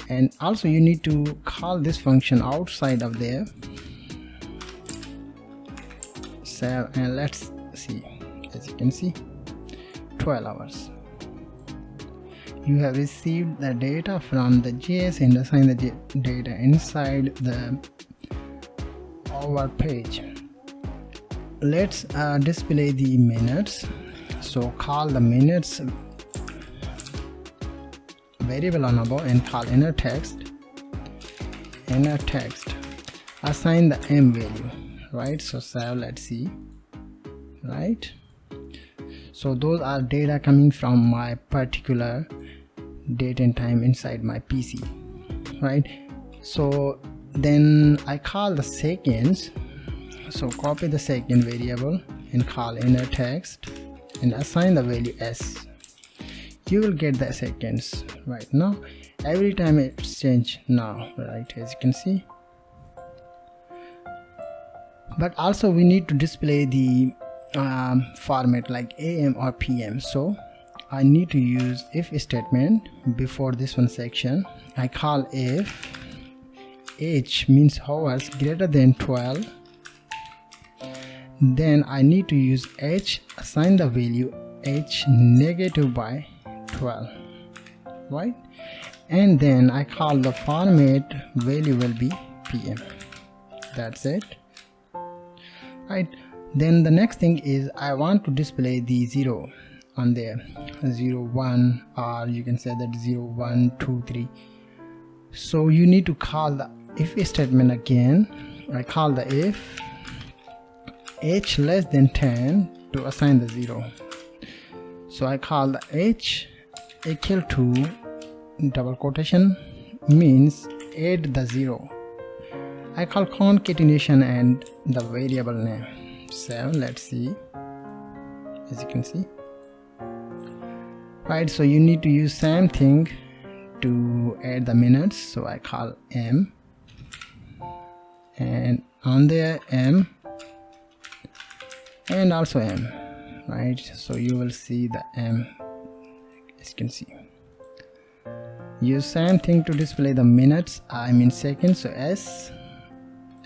and also you need to call this function outside of there, save, and let's see, as you can see 12 hours. You have received the data from the JS and assign the data inside the our page. Let's display the minutes. So call the minutes variable on above and call inner text, assign the m value, right? So save, let's see, right? So those are data coming from my particular date and time inside my PC, right? So then I call the seconds, so copy the second variable and call inner text and assign the value s. You will get the seconds right now. Every time it's changed now, right, as you can see. But also we need to display the format like AM or PM. So I need to use if statement before this one section. I call if h means hours greater than 12, then I need to use h, assign the value h negative by 12, right? And then I call the format value will be PM. That's it, right? Then the next thing is I want to display the 0 on there, 0 1, or you can say that 0 1 2 3. So you need to call the if statement again. I call the if h less than 10 to assign the 0. So I call the h equal to double quotation means add the 0. I call concatenation and the variable name. So let's see, as you can see, right? So you need to use same thing to add the minutes. So I call m and on there m and also m, right? So you will see the m, as you can see. Use same thing to display the minutes, I mean seconds. So s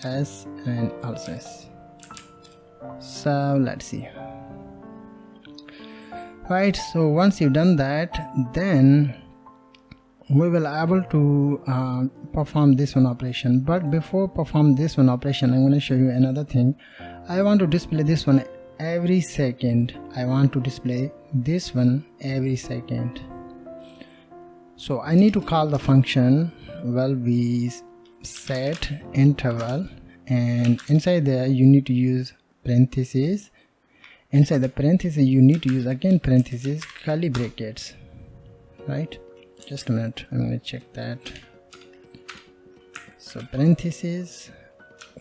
and also s. So let's see, right? So once you've done that, then we will able to perform this one operation. But before perform this one operation, I'm going to show you another thing. I want to display this one every second. I want to display this one every second. So I need to call the function will be set interval, and inside there you need to use parentheses. Inside the parentheses you need to use again parentheses, curly brackets, right? Just a minute, I'm going to check that. So parentheses,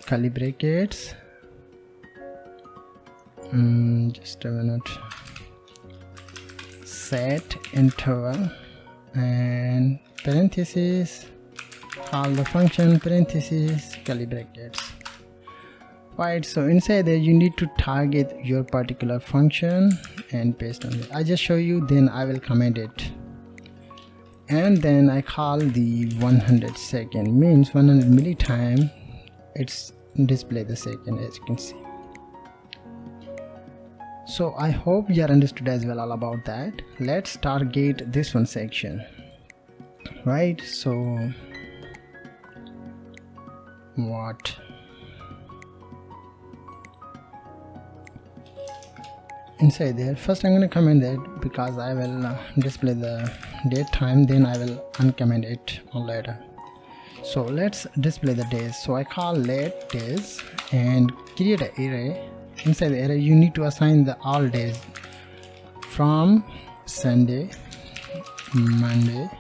curly brackets, just a minute, set interval, and parentheses, call the function, parentheses, curly brackets. Right, so inside there you need to target your particular function and paste on it. I just show you, then I will comment it. And then I call the 100 second, means 100 milli time it's display the second, as you can see. So I hope you are understood as well all about that. Let's target this one section. Right, so what inside there, first I'm going to comment that because I will display the date time, then I will uncomment it on later. So let's display the days. So I call let days and create an array. Inside the array you need to assign the all days from Sunday, Monday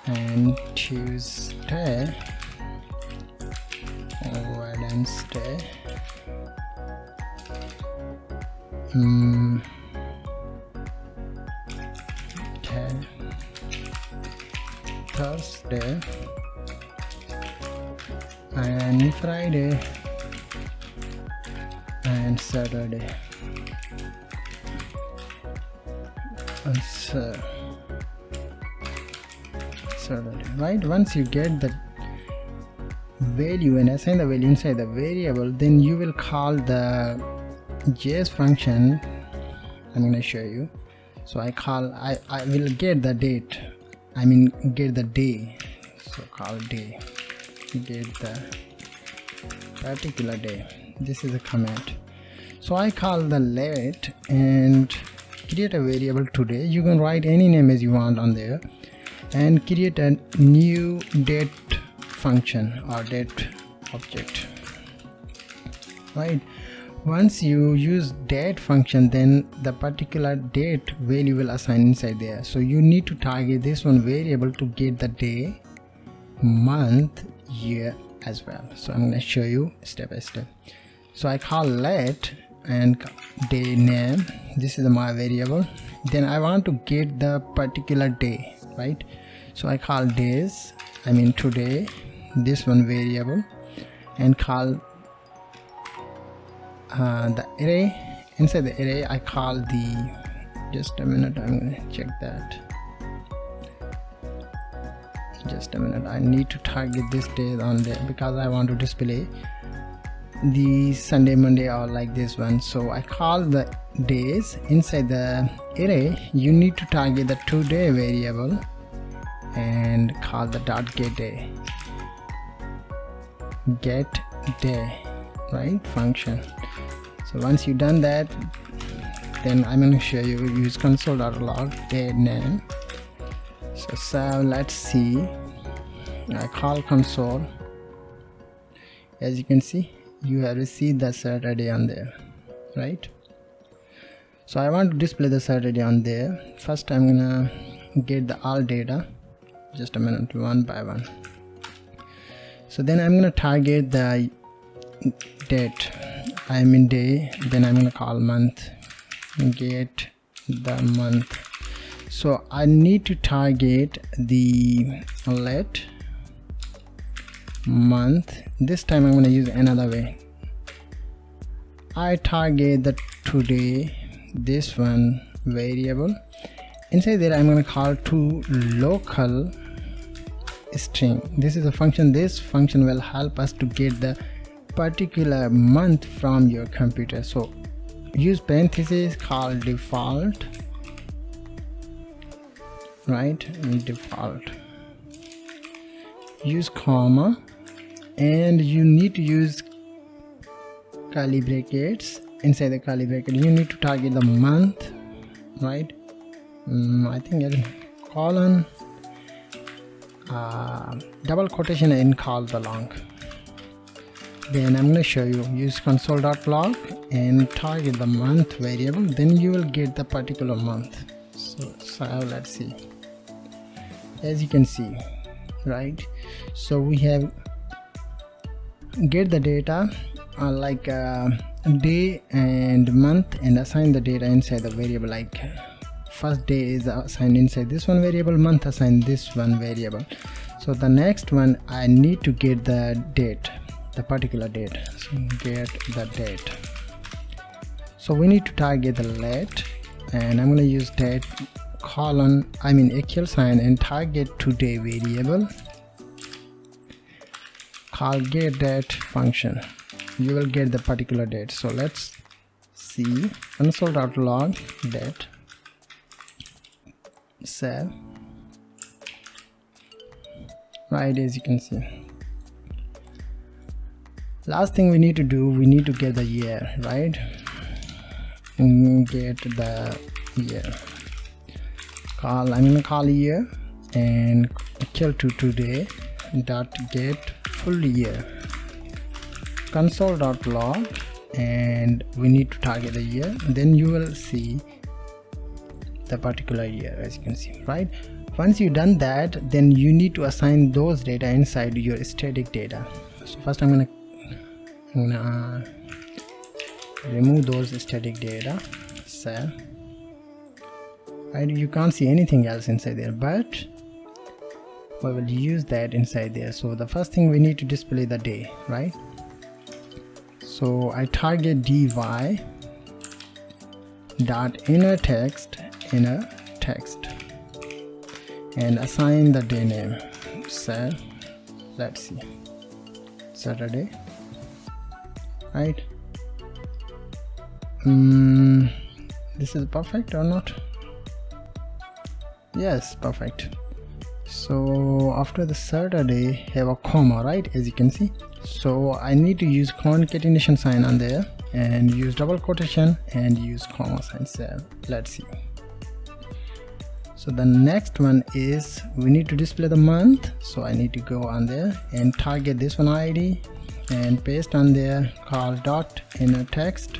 and Tuesday, Wednesday, Thursday and Friday and Saturday. Saturday, right? Once you get the value and assign the value inside the variable, then you will call the JS function. I'm going to show you. So I will get the date, get the day, so call day, get the particular day. This is a command. So I call the let and create a variable today. You can write any name as you want on there and create a new date function or date object. Right, once you use date function, then the particular date value will assign inside there. So you need to target this one variable to get the day, month, year as well. So I'm going to show you step by step. So I call let and day name, this is my variable. Then I want to get the particular day, right? So I call days, today, this one variable, and call the array. Inside the array I call the, just a minute, I'm gonna check that. Just a minute, I need to target this day on there because I want to display the Sunday, Monday, or like this one. So I call the days. Inside the array you need to target the today variable and call the dot get day, right, function. So once you done that, then I'm going to show you use console.log day name. So let's see, I call console. As you can see, you have received the Saturday on there, right? So I want to display the Saturday on there. First I'm gonna get the all data, just a minute, one by one. So then I'm gonna target the date, day, then I'm gonna call month, get the month. So I need to target the let month. This time I'm going to use another way. I target the today, this one variable. Inside there I'm going to call to local string. This is a function. This function will help us to get the particular month from your computer. So use parentheses, call default, right, default, use comma, and you need to use curly brackets. Inside the curly bracket you need to target the month, right? I think it's colon, double quotation and call the long. Then I'm going to show you, use console.log and target the month variable, then you will get the particular month. So let's see. As you can see, right? So we have get the data like day and month, and assign the data inside the variable, like first day is assigned inside this one variable, month assigned this one variable. So the next one I need to get the date, the particular date. So get the date. So we need to target the let, and I'm going to use date colon equal sign and target today variable, call get date function. You will get the particular date. So let's see console.log date, save, right? As you can see, last thing we need to do, we need to get the year, right? Get the year, I'm gonna call year and equal to today dot get full year, console.log, and we need to target the year. Then you will see the particular year, as you can see, right? Once you've done that, then you need to assign those data inside your static data. So first I'm gonna remove those static data, save, right? You can't see anything else inside there, but we will use that inside there. So the first thing, we need to display the day, right? So I target dy dot inner text and assign the day name, save, let's see, Saturday, right? This is perfect or not? Yes, perfect. So after the Saturday, have a comma, right? As you can see. So I need to use concatenation sign on there and use double quotation and use comma sign, save, let's see. So the next one is we need to display the month. So I need to go on there and target this one ID and paste on there, call dot inner text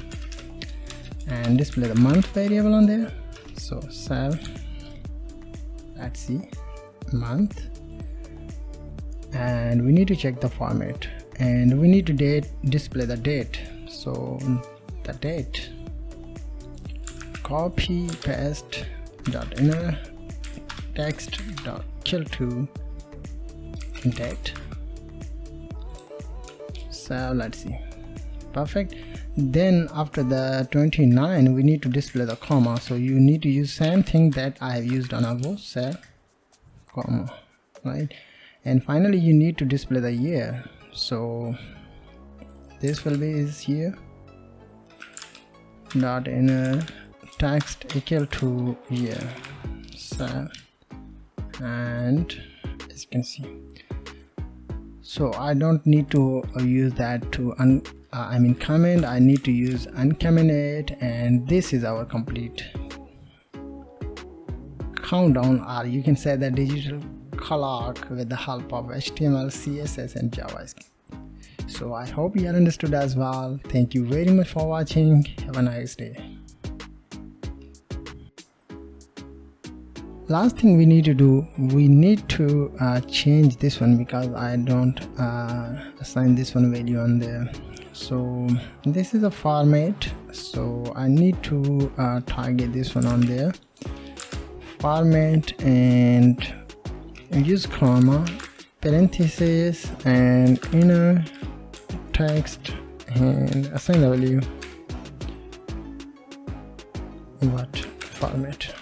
and display the month variable on there. So save, let's see, month, and we need to check the format, and we need to display the date. So the date, copy paste dot inner text dot kill to date, so let's see, perfect. Then after the 29, we need to display the comma. So you need to use same thing that I have used on above, save, comma, right? And finally you need to display the year. So this will be is year dot inner text equal to year, save, and as you can see, so I don't need to use that to comment. I need to use uncomment it, and this is our complete countdown, or you can say the digital clock with the help of HTML, CSS and JavaScript. So I hope you understood as well. Thank you very much for watching. Have a nice day. Last thing we need to do, we need to change this one because I don't assign this one value on there. So this is a format, so I need to target this one on there, format, and use comma, parenthesis and inner text, and assign the value what format,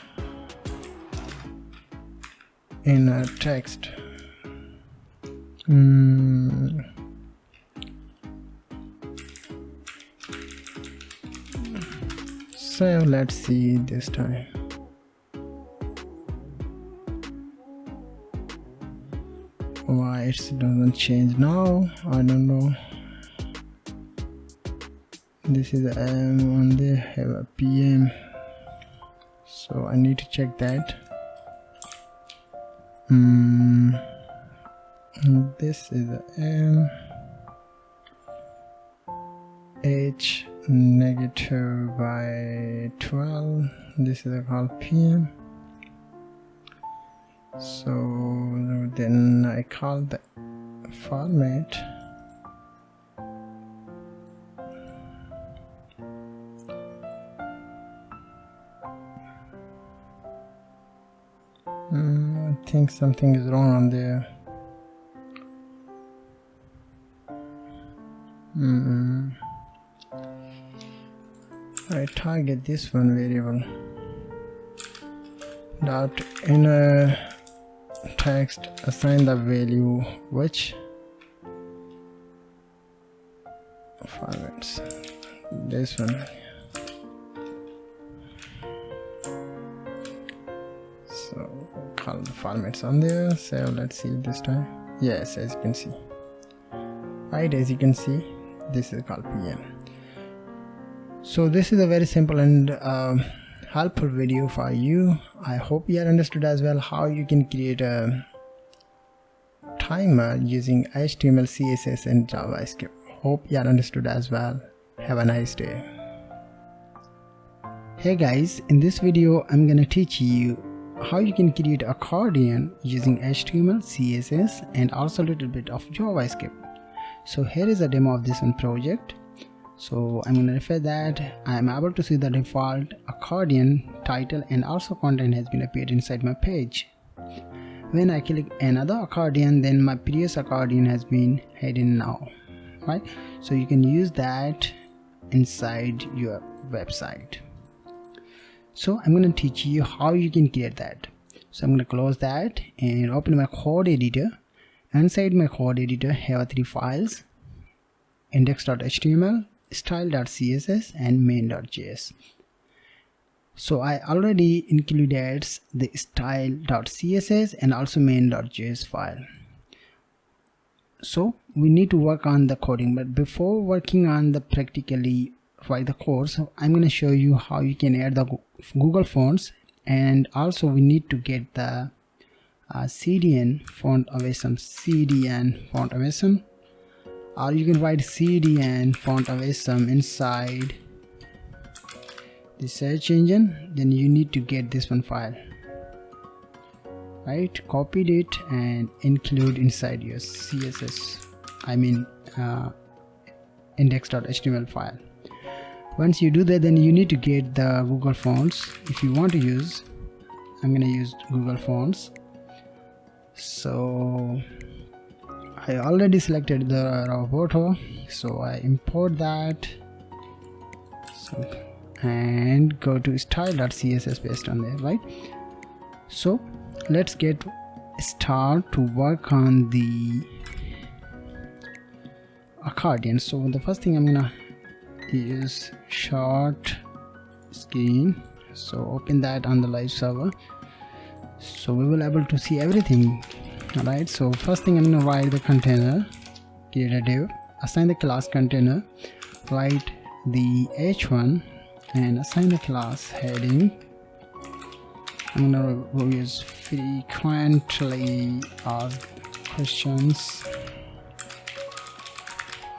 inner text. So let's see this time. Why it doesn't change now? I don't know. This is AM on there, have a PM, so I need to check that. This is a M, H negative by 12. This is called PM. So then I call the format I think something is wrong on there. I target this one variable dot inner text, assign the value which formats, this one. So call the formats on there. So let's see this time. Yes, as you can see, right, as you can see, this is called PM. So this is a very simple and helpful video for you. I hope you have understood as well how you can create a timer using HTML, CSS and JavaScript. Hope you have understood as well. Have a nice day. Hey guys, in this video I'm gonna teach you how you can create accordion using HTML, CSS and also a little bit of JavaScript. So here is a demo of this one project. So I'm going to refer that. I'm able to see the default accordion title and also content has been appeared inside my page. When I click another accordion, then my previous accordion has been hidden now, right? So you can use that inside your website. So I'm going to teach you how you can create that. So I'm going to close that and open my code editor. Inside my code editor, have 3 files: index.html, style.css and main.js. So I already included the style.css and also main.js file. So we need to work on the coding, but before working on the practically write the code, so I'm going to show you how you can add the Google fonts, and also we need to get the CDN font awesome, CDN font awesome, or you can write CDN font awesome inside the search engine. Then you need to get this one file, right? Copied it and include inside your CSS, index.html file. Once you do that, then you need to get the Google fonts if you want to use. I'm gonna use Google fonts. So I already selected the raw photo, so I import that. So and go to style.css based on there, right? So let's get start to work on the accordion. So the first thing I'm gonna use short screen. So open that on the live server, so we will able to see everything. Alright, so first thing I'm gonna write the container, create a div, assign the class container, write the h1 and assign the class heading. I'm gonna use frequently asked questions,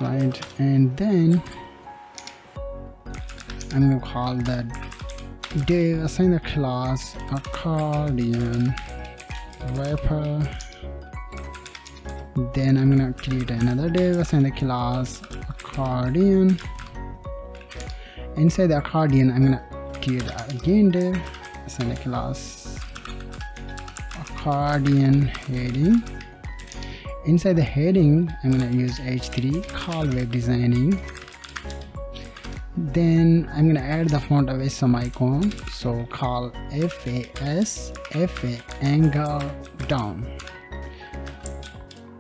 right? And then I'm gonna call that div, assign the class accordion wrapper. Then I'm gonna create another div, assign the class accordion. Inside the accordion, I'm gonna create again div, assign the class accordion heading. Inside the heading, I'm gonna use h3, call web designing. Then I'm gonna add the font awesome icon, so call FAS, FA angle down,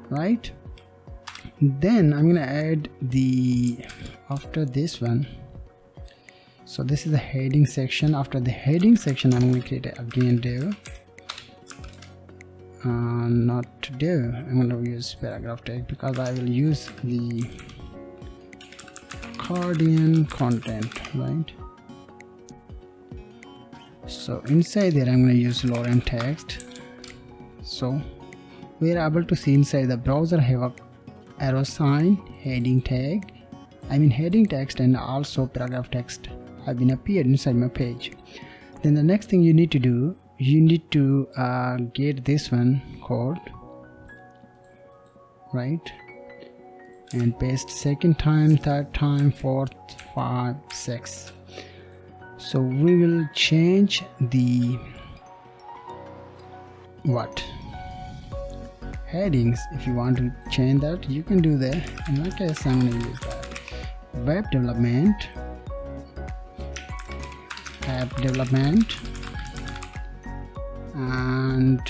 right? Then I'm gonna add the after this one. So this is the heading section. After the heading section, I'm gonna create again div, not div. I'm gonna use paragraph tag because I will use the accordion content, right? So inside there I'm going to use lorem text. So we are able to see inside the browser have a arrow sign, heading tag, heading text and also paragraph text have been appeared inside my page. Then the next thing you need to do, you need to get this one code, right? And paste second time, third time, fourth, 5, 6. So we will change the headings. If you want to change that, you can do that. In my case, I'm going to use that. Web development, app development, and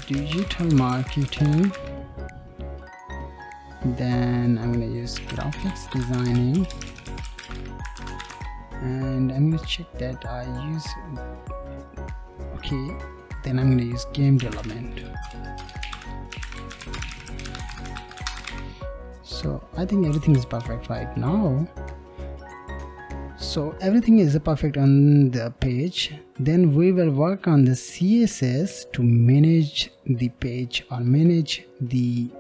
digital marketing. Then I'm going to use graphics designing, and I'm going to check that I use okay. Then I'm going to use game development. So I think everything is perfect right now. So everything is perfect on the page. Then we will work on the CSS to manage the page or manage the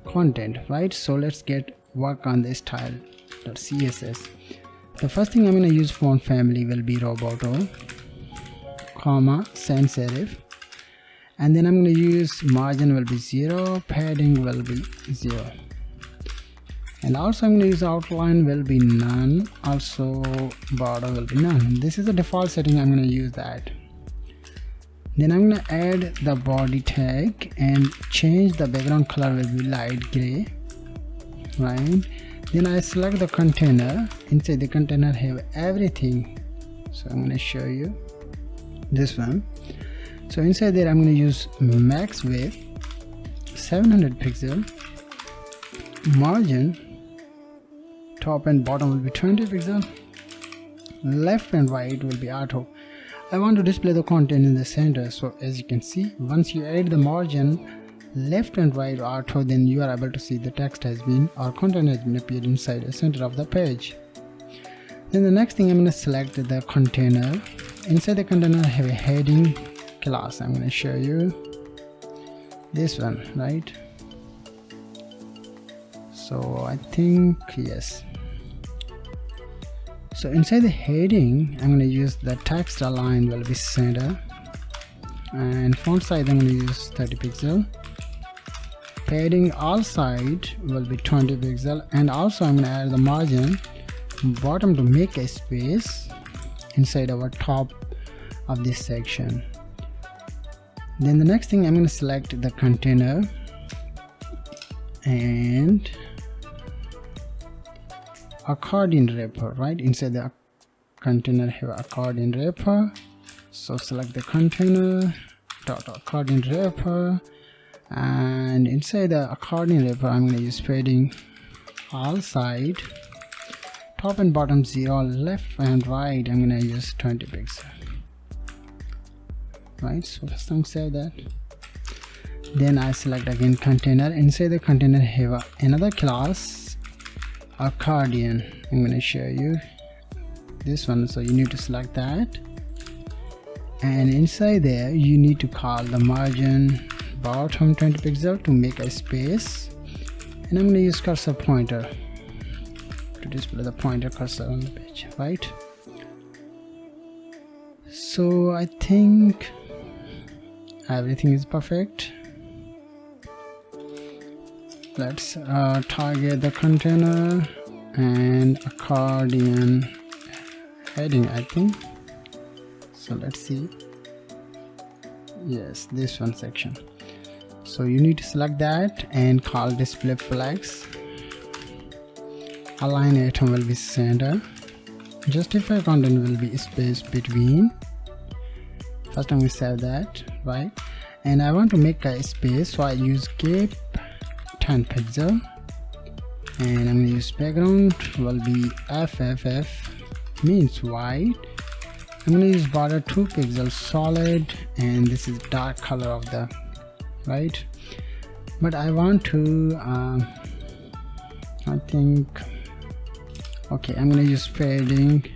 content, right? So let's work on the style.css. The first thing I'm going to use font family will be Roboto, comma, sans serif, and then I'm going to use margin will be 0, padding will be 0, and also I'm going to use outline will be none, also border will be none. This is the default setting, I'm going to use that. Then I'm going to add the body tag and change the background color will be light gray, right? Then I select the container. Inside the container have everything, so I'm going to show you this one. So inside there I'm going to use max width 700 pixel, margin top and bottom will be 20 pixel, left and right will be auto. I want to display the content in the center, so as you can see, once you add the margin left and right auto, then you are able to see the text has been or content has been appeared inside the center of the page. Then the next thing I'm going to select the container. Inside the container I have a heading class. I'm going to show you this one, right? So I think yes. So inside the heading I'm going to use the text align will be center, and font size I'm going to use 30 pixel, padding all side will be 20 pixel, and also I'm going to add the margin bottom to make a space inside our top of this section. Then the next thing I'm going to select the container and accordion wrapper, right? Inside the container have accordion wrapper, so select the container dot accordion wrapper, and inside the accordion wrapper I'm going to use padding all side, top and bottom 0, left and right I'm going to use 20 pixel, right? So first time say that. Then I select again container. Inside the container have another class accordion. I'm going to show you this one, so you need to select that, and inside there you need to call the margin bottom 20 pixel to make a space, and I'm going to use cursor pointer to display the pointer cursor on the page, right? So I think everything is perfect. Let's target the container and accordion heading, I think. So let's see. Yes, this one section. So you need to select that and call display flex. Align item will be center. Justify content will be space between. First I'm going to save that, right? And I want to make a space, so I use gap 10 pixel, and I'm going to use background will be FFF, means white. I'm going to use border 2 pixel solid, and this is dark color of the right, but I want to I think okay, I'm going to use padding,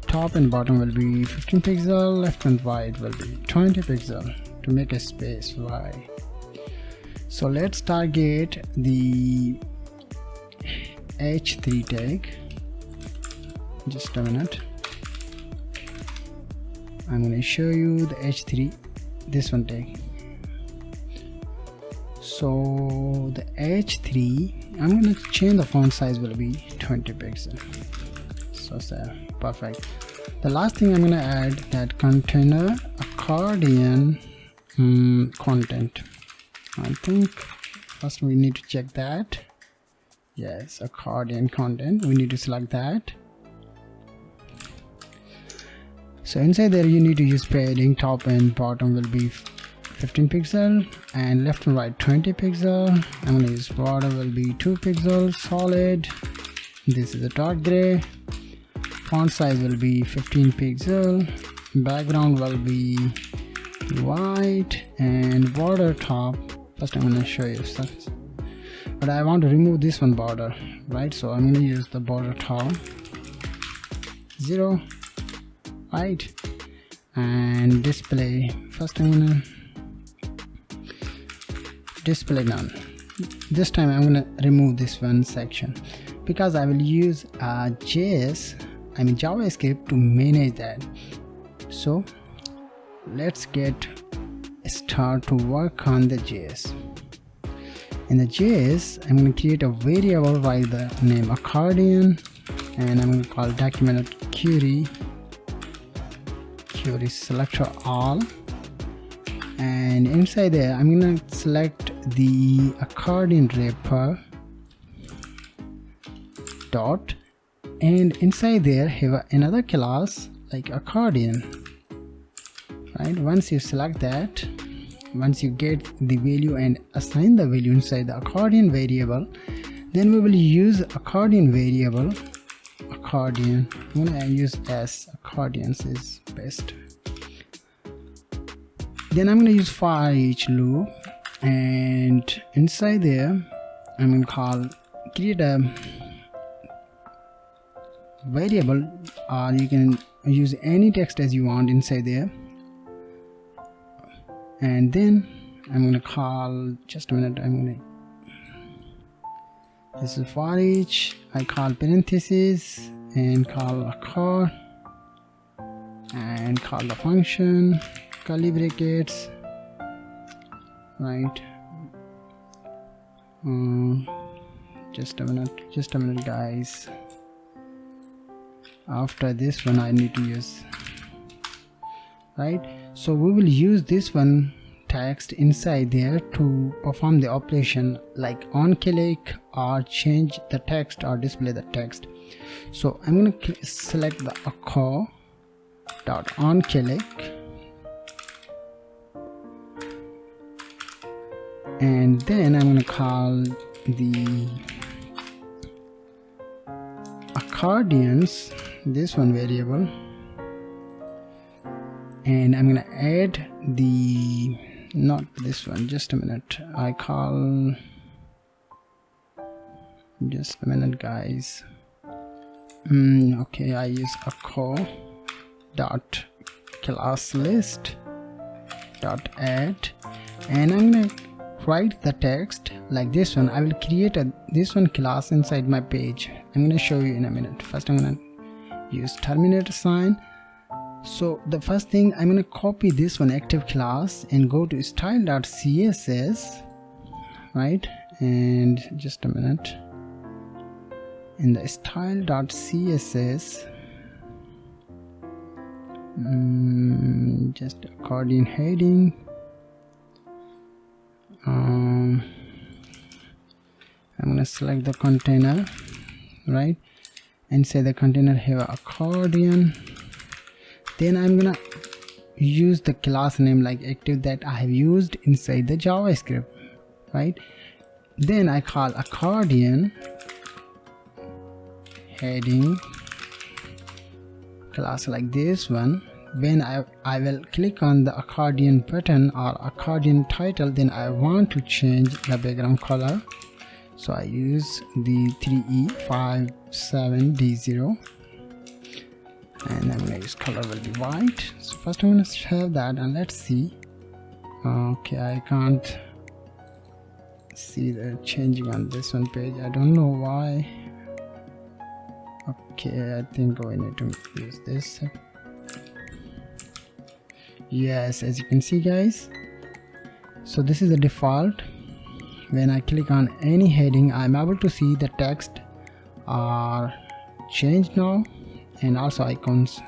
top and bottom will be 15 pixel, left and right will be 20 pixel to make a space, right? So let's target the H3 tag. Just a minute. I'm going to show you the H3, this one tag. So the H3, I'm going to change the font size will be 20 pixels. So perfect. The last thing I'm going to add that container accordion content. I think first we need to check that. Yes, accordion content, we need to select that. So inside there you need to use padding. Top and bottom will be 15 pixel and left and right 20 pixel. I'm going to use border will be 2 pixels solid. This is a dark gray. Font size will be 15 pixel. Background will be white and border top. First I'm going to show you stuff, but I want to remove this one border, right? So I'm going to use the border top 0, right? And display, first I'm going to display none. This time I'm going to remove this one section because I will use JavaScript to manage that. So let's get start to work on the JS. In the JS, I'm going to create a variable by the name accordion, and I'm going to call document query selector all, and inside there I'm going to select the accordion wrapper dot, and inside there have another class like accordion, right? Once you select that, once you get the value and assign the value inside the accordion variable, then we will use accordion variable accordion. I'm going to use S, accordions is best. Then I'm going to use for each loop, and inside there I'm going to create a variable, or you can use any text as you want inside there. And then I'm going to call, just a minute, this is for each, I call parentheses and call accord and call the function curly brackets, right? Just a minute guys. After this one I need to use, right? So we will use this one text inside there to perform the operation like on click or change the text or display the text. So I'm going to select the accord dot on click, and then I'm going to call the accordions, this one variable, and I'm going to add the, not this one, just a minute, I call, just a minute guys, okay, I use accord dot class list dot add, and I'm going to write the text like this one. I will create this one class inside my page. I'm going to show you in a minute. First I'm going to use terminator sign. So the first thing, I'm going to copy this one active class and go to style.css, right? And just a minute, in the style.css, just accordion heading, I'm going to select the container, right, and say the container have accordion. Then I'm going to use the class name like active that I have used inside the JavaScript, right? Then I call accordion heading class like this one. When I will click on the accordion button or accordion title, then I want to change the background color, so I use the 3E57D0, and I'm going to use color will be white. So first I'm going to have that, and let's see. Okay, I can't see the changing on this one page, I don't know why. Okay, I think we need to use this. Yes, as you can see guys, so this is the default. when I click on any heading, I'm able to see the text are changed now, and also icons.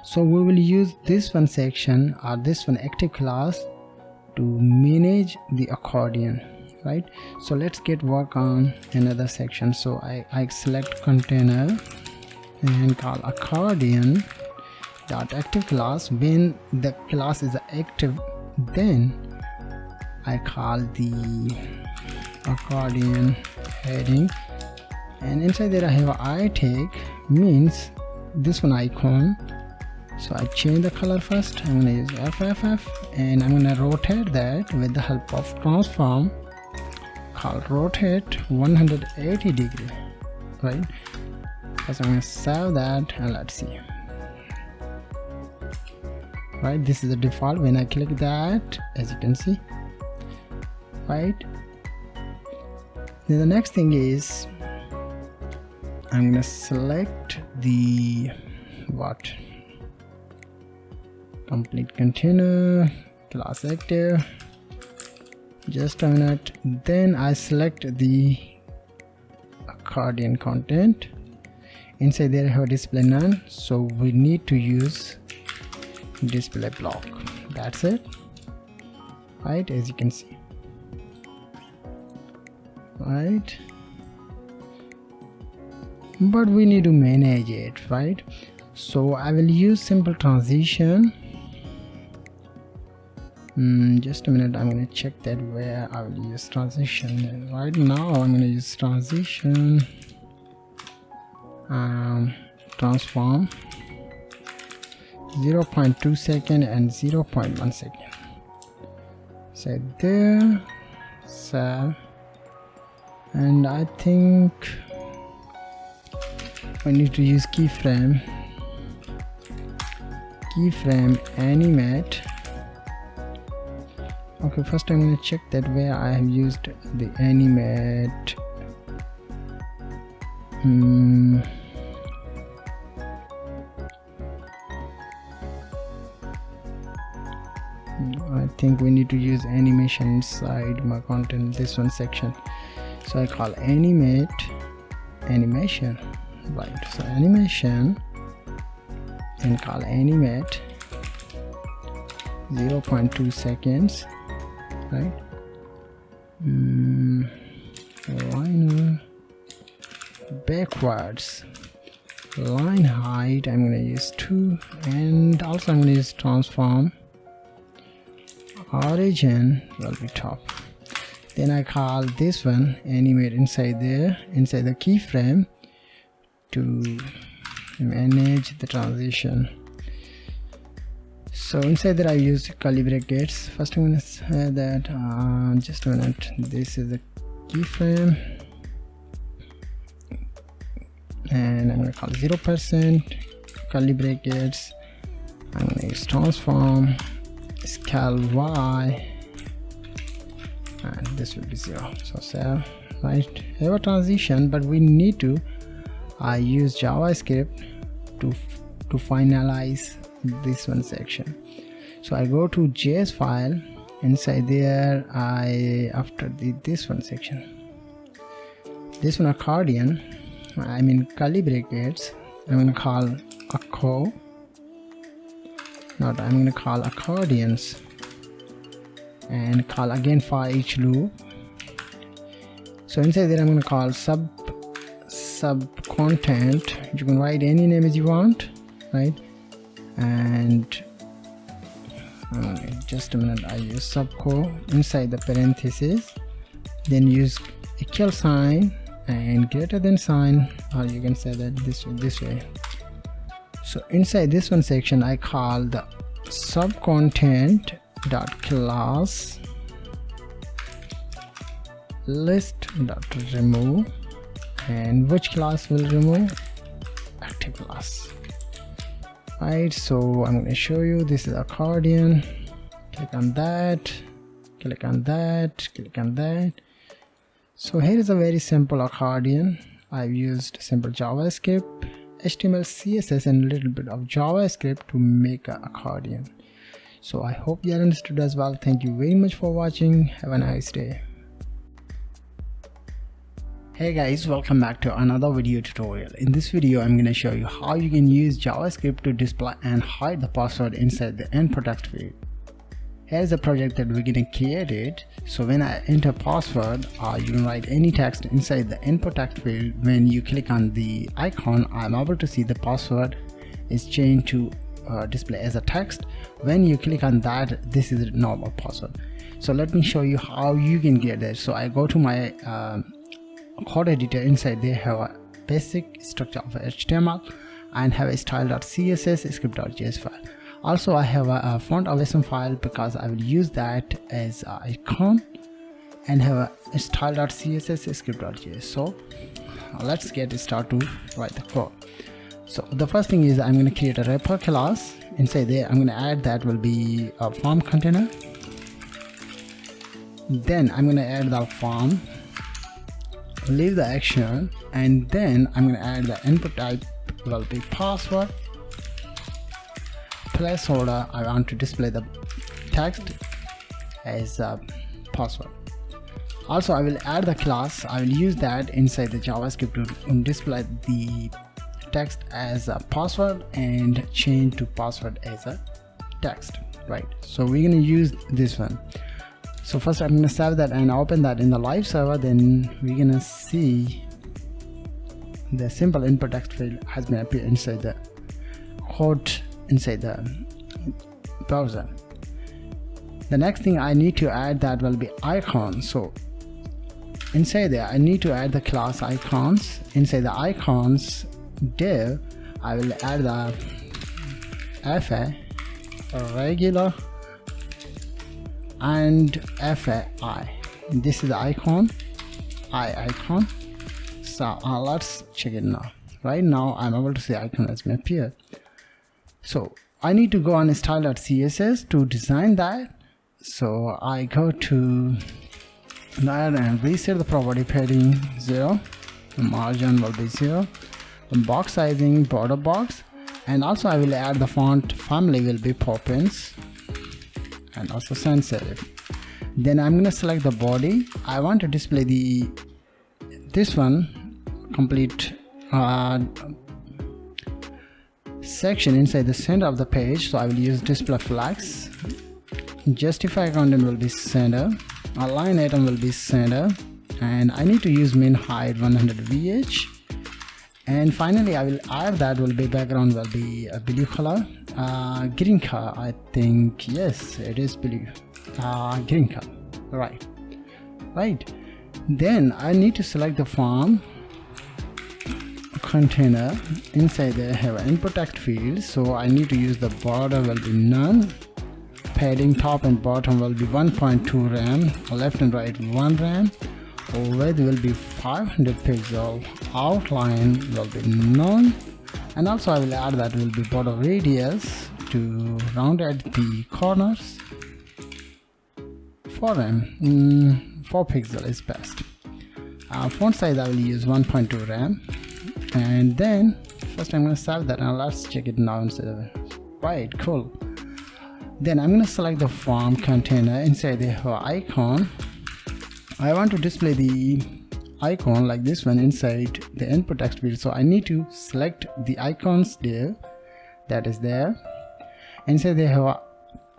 So we will use this one section or this one active class to manage the accordion, right? So let's get work on another section. So I select container and call accordion dot active class. When the class is active, then I call the accordion heading, and inside there I have a I tag, means this one icon. So I change the color first. I'm gonna use FFF, and I'm gonna rotate that with the help of transform called rotate 180 degree, right? So I'm gonna save that and let's see. Right, this is the default. When I click that, as you can see, right? Then the next thing is I'm gonna select the what? Complete container, class active, just a minute. Then I select the accordion content. Inside there I have display none, so we need to use display block. That's it, right? As you can see, right? But we need to manage it, right? So I will use simple transition. Just a minute, I'm going to check that where I will use transition. Right now I'm going to use transition, transform 0.2 second and 0.1 second. So there, save, and I think I need to use keyframe animate. Okay, first I'm going to check that where I have used the animate. I think we need to use animation inside my content, this one section. So I call animate animation, right? So animation and call animate 0.2 seconds, right? Liner backwards, line height I'm going to use 2, and also I'm going to use transform origin will be top. Then I call this one animate inside there, inside the keyframe, to manage the transition. So inside there I use curly brackets. First I'm going to say that just a minute, this is the keyframe, and I'm going to call 0% curly brackets. I'm going to use transform scale y, and this will be 0. So save, right? Have a transition, but we need to use JavaScript to finalize this one section. So I go to JS file. Inside there after this one section, this one accordion, I mean curly brackets, I'm going to call I'm going to call accordions, and call again for each loop. So inside there I'm going to call sub content. You can write any name as you want, right? And just a minute, I use subco inside the parentheses, then use equal sign and greater than sign, or you can say that this way. So inside this one section I call the subcontent dot class list dot remove, and which class will remove? Active class, right? So I'm going to show you, this is accordion. Click on that, click on that, click on that. So here is a very simple accordion. I've used simple JavaScript, HTML CSS and a little bit of JavaScript to make an accordion. So I hope you understood as well. Thank you very much for watching. Have a nice day. Hey guys, welcome back to another video tutorial. In this video I'm going to show you how you can use JavaScript to display and hide the password inside the input text field. Here's a project that we're going to create it. So when I enter password, you can write any text inside the input text field. When you click on the icon, I'm able to see the password is changed to display as a text. When you click on that, this is a normal password. So let me show you how you can get there. So I go to my code editor. Inside they have a basic structure of HTML and have a style.css script.js file. Also I have a font awesome file because I will use that as an icon, and have a style.css script.js. So let's get started to write the code. So the first thing is I'm going to create a wrapper class. Inside there I'm going to add that will be a form container. Then I'm going to add the form, leave the action, and then I'm going to add the input type will be password. Placeholder, I want to display the text as a password. Also I will add the class. I will use that inside the JavaScript to display the text as a password and change to password as a text, right? So we're going to use this one. So first I'm going to save that and open that in the live server. Then we're going to see the simple input text field has been appeared inside the code inside the browser. The next thing I need to add that will be icon. So inside there I need to add the class icons. Inside the icons div I will add the FA, regular, and FAI. This is the icon, icon. So let's check it now. Right now I'm able to see icon has been appeared. So I need to go on style.css to design that. So I go to that and reset the property padding 0, the margin will be 0, the box sizing border box, and also I will add the font family will be Poppins and also sans serif. Then I'm going to select the body. I want to display this one complete section inside the center of the page. So I will use display flags. Justify content will be center, align item will be center, and I need to use min height 100 VH. And finally I will add that will be background will be a blue color, green color. I think yes, it is blue, green color, right. Then I need to select the form container. Inside there have an input text field, so I need to use the border will be none, padding top and bottom will be 1.2 RAM, left and right 1 RAM, width will be 500 pixel, outline will be none, and also I will add that will be border radius to round at the corners 4 RAM, 4 pixel is best. Font size I will use 1.2 RAM. And then first I'm going to save that and let's check it now instead of it. Right, cool. Then I'm going to select the form container. Inside the icon I want to display the icon like this one inside the input text field. So I need to select the icons div that is there. Inside they have a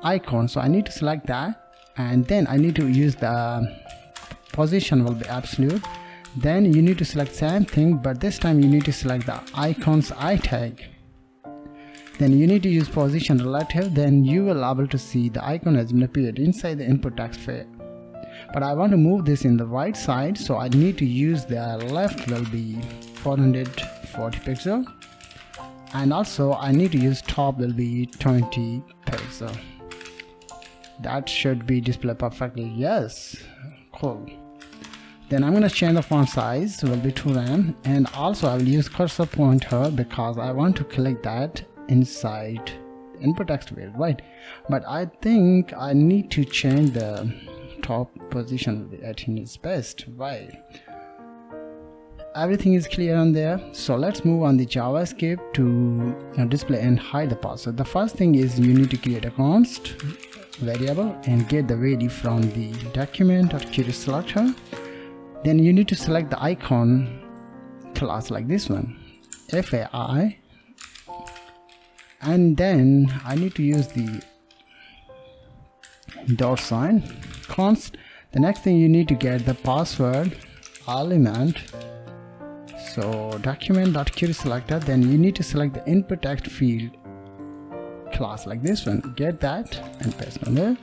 icon, so I need to select that, and then I need to use the position will be absolute. Then you need to select same thing, but this time you need to select the icons I tag. Then you need to use position relative. Then you will able to see the icon has been appeared inside the input text field. But I want to move this in the right side, so I need to use the left will be 440 pixel, and also I need to use top will be 20 pixel. That should be displayed perfectly. Yes, cool. Then I'm going to change the font size will be 2 RAM, and also I will use cursor pointer because I want to click that inside the input text field, right? But I think I need to change the top position will be 18 is best, right? everything is clear on there. So let's move on the JavaScript to display and hide the password. The first thing is you need to create a const variable and get the value from the document.querySelector. Then you need to select the icon class like this one, FAI, and then I need to use the $sign const. The next thing you need to get the password element, so document.querySelector. Then you need to select the input text field class like this one, get that and paste on there.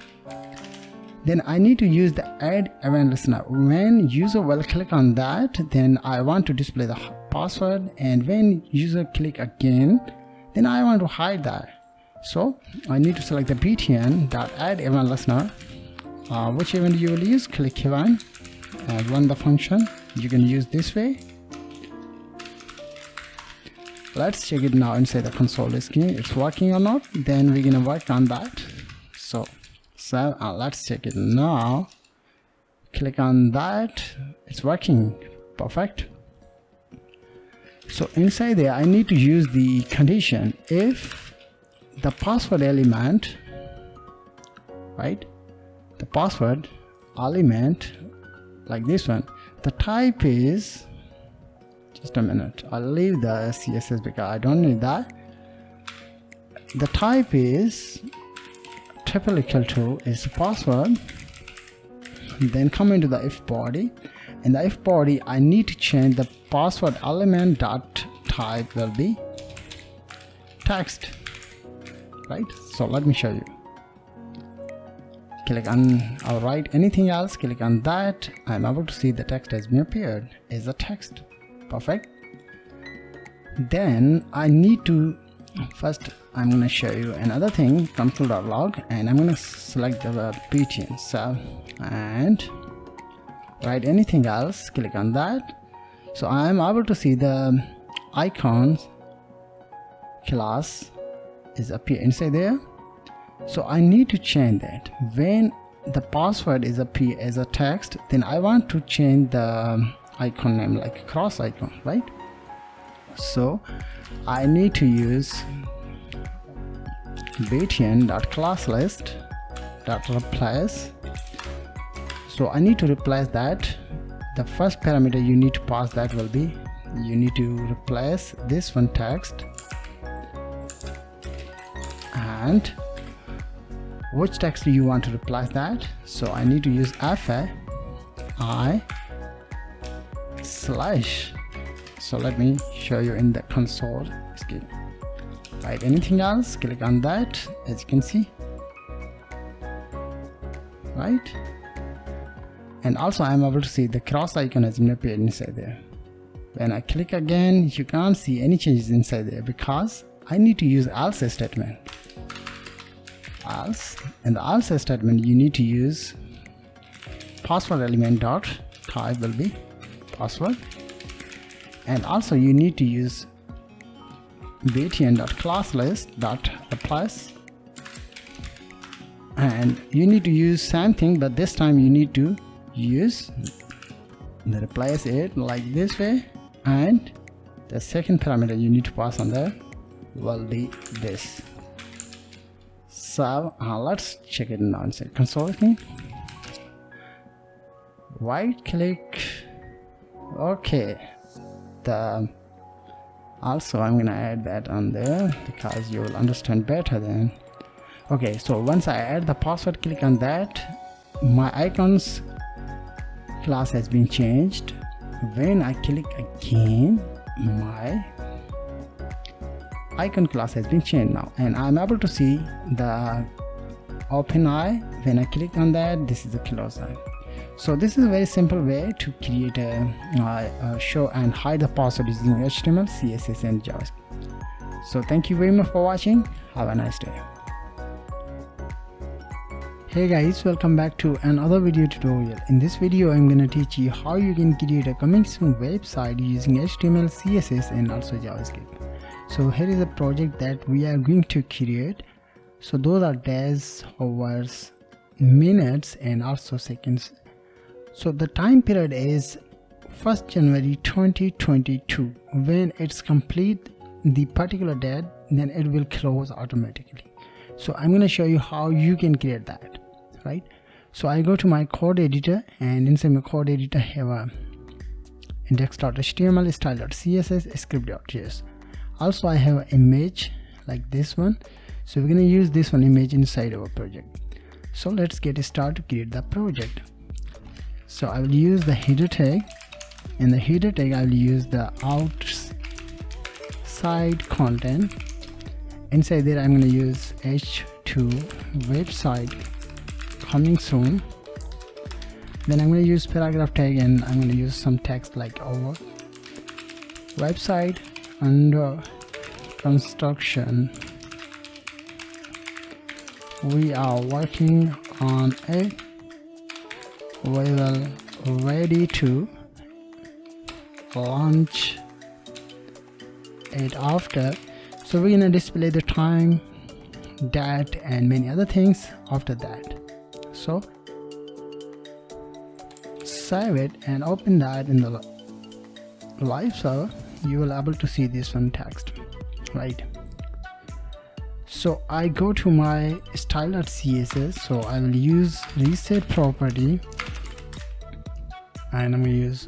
Then I need to use the add event listener. When user will click on that, then I want to display the password, and when user click again, then I want to hide that. So I need to select the btn.add event listener. Which event you will use, click event and run the function. You can use this way. Let's check it now inside the console screen, it's working or not. Then we're gonna work on that. So let's check it now. Click on that, it's working, perfect. So inside there I need to use the condition if the password element, right, the password element like this one, the type is, just a minute, I'll leave the CSS because I don't need that. The type is triple equal to is password. Then come into the if body. In the if body I need to change the password element dot type will be text, right? So let me show you. Click on, I'll write anything else, click on that. I'm able to see the text has been appeared as a text, perfect. Then I need to, first I'm going to show you another thing, console.log, and I'm going to select the btn sub and write anything else, click on that. So I am able to see the icons class is appear inside there. So I need to change that. When the password is appear as a text, then I want to change the icon name like cross icon, right? So I need to use btn.classList.replace. So I need to replace that. The first parameter you need to pass that will be, you need to replace this one text, and which text do you want to replace that? So I need to use FAI slash. So let me show you in the console screen. Right, anything else, click on that, as you can see, right? And also I'm able to see the cross icon has been appeared inside there. When I click again, you can't see any changes inside there because I need to use else statement. Else, and the else statement you need to use password element dot type will be password, and also you need to use btn.classList.replace, and you need to use same thing, but this time you need to use the replace it like this way, and the second parameter you need to pass on there will be this. So let's check it now inside console screen. Right click, okay. Also I'm gonna add that on there because you will understand better then. Okay, so once I add the password, click on that, my icons class has been changed. When I click again, my icon class has been changed now, and I'm able to see the open eye. When I click on that, this is the close eye. So this is a very simple way to create a show and hide the password using HTML, CSS and JavaScript. So thank you very much for watching. Have a nice day. Hey guys, welcome back to another video tutorial. In this video I'm gonna teach you how you can create a coming soon website using HTML, CSS and also JavaScript. So here is a project that we are going to create. So those are days, hours, minutes and also seconds. So the time period is 1st January 2022. When it's complete the particular date, then it will close automatically. So I'm going to show you how you can create that, right? So I go to my code editor, and inside my code editor I have a index.html, style.css, script.js. Also I have an image like this one, so we're going to use this one image inside our project. So let's get started to create the project. So I will use the header tag. In the header tag I will use the outside content. Inside there I'm going to use h2 website coming soon. Then I'm going to use paragraph tag, and I'm going to use some text like our website under construction. We are working on it. We will ready to launch it after. So we're gonna display the time, date, and many other things after that. So save it and open that in the live server. You will able to see this one text, right? So I go to my style.css, so I will use reset property, and I'm going to use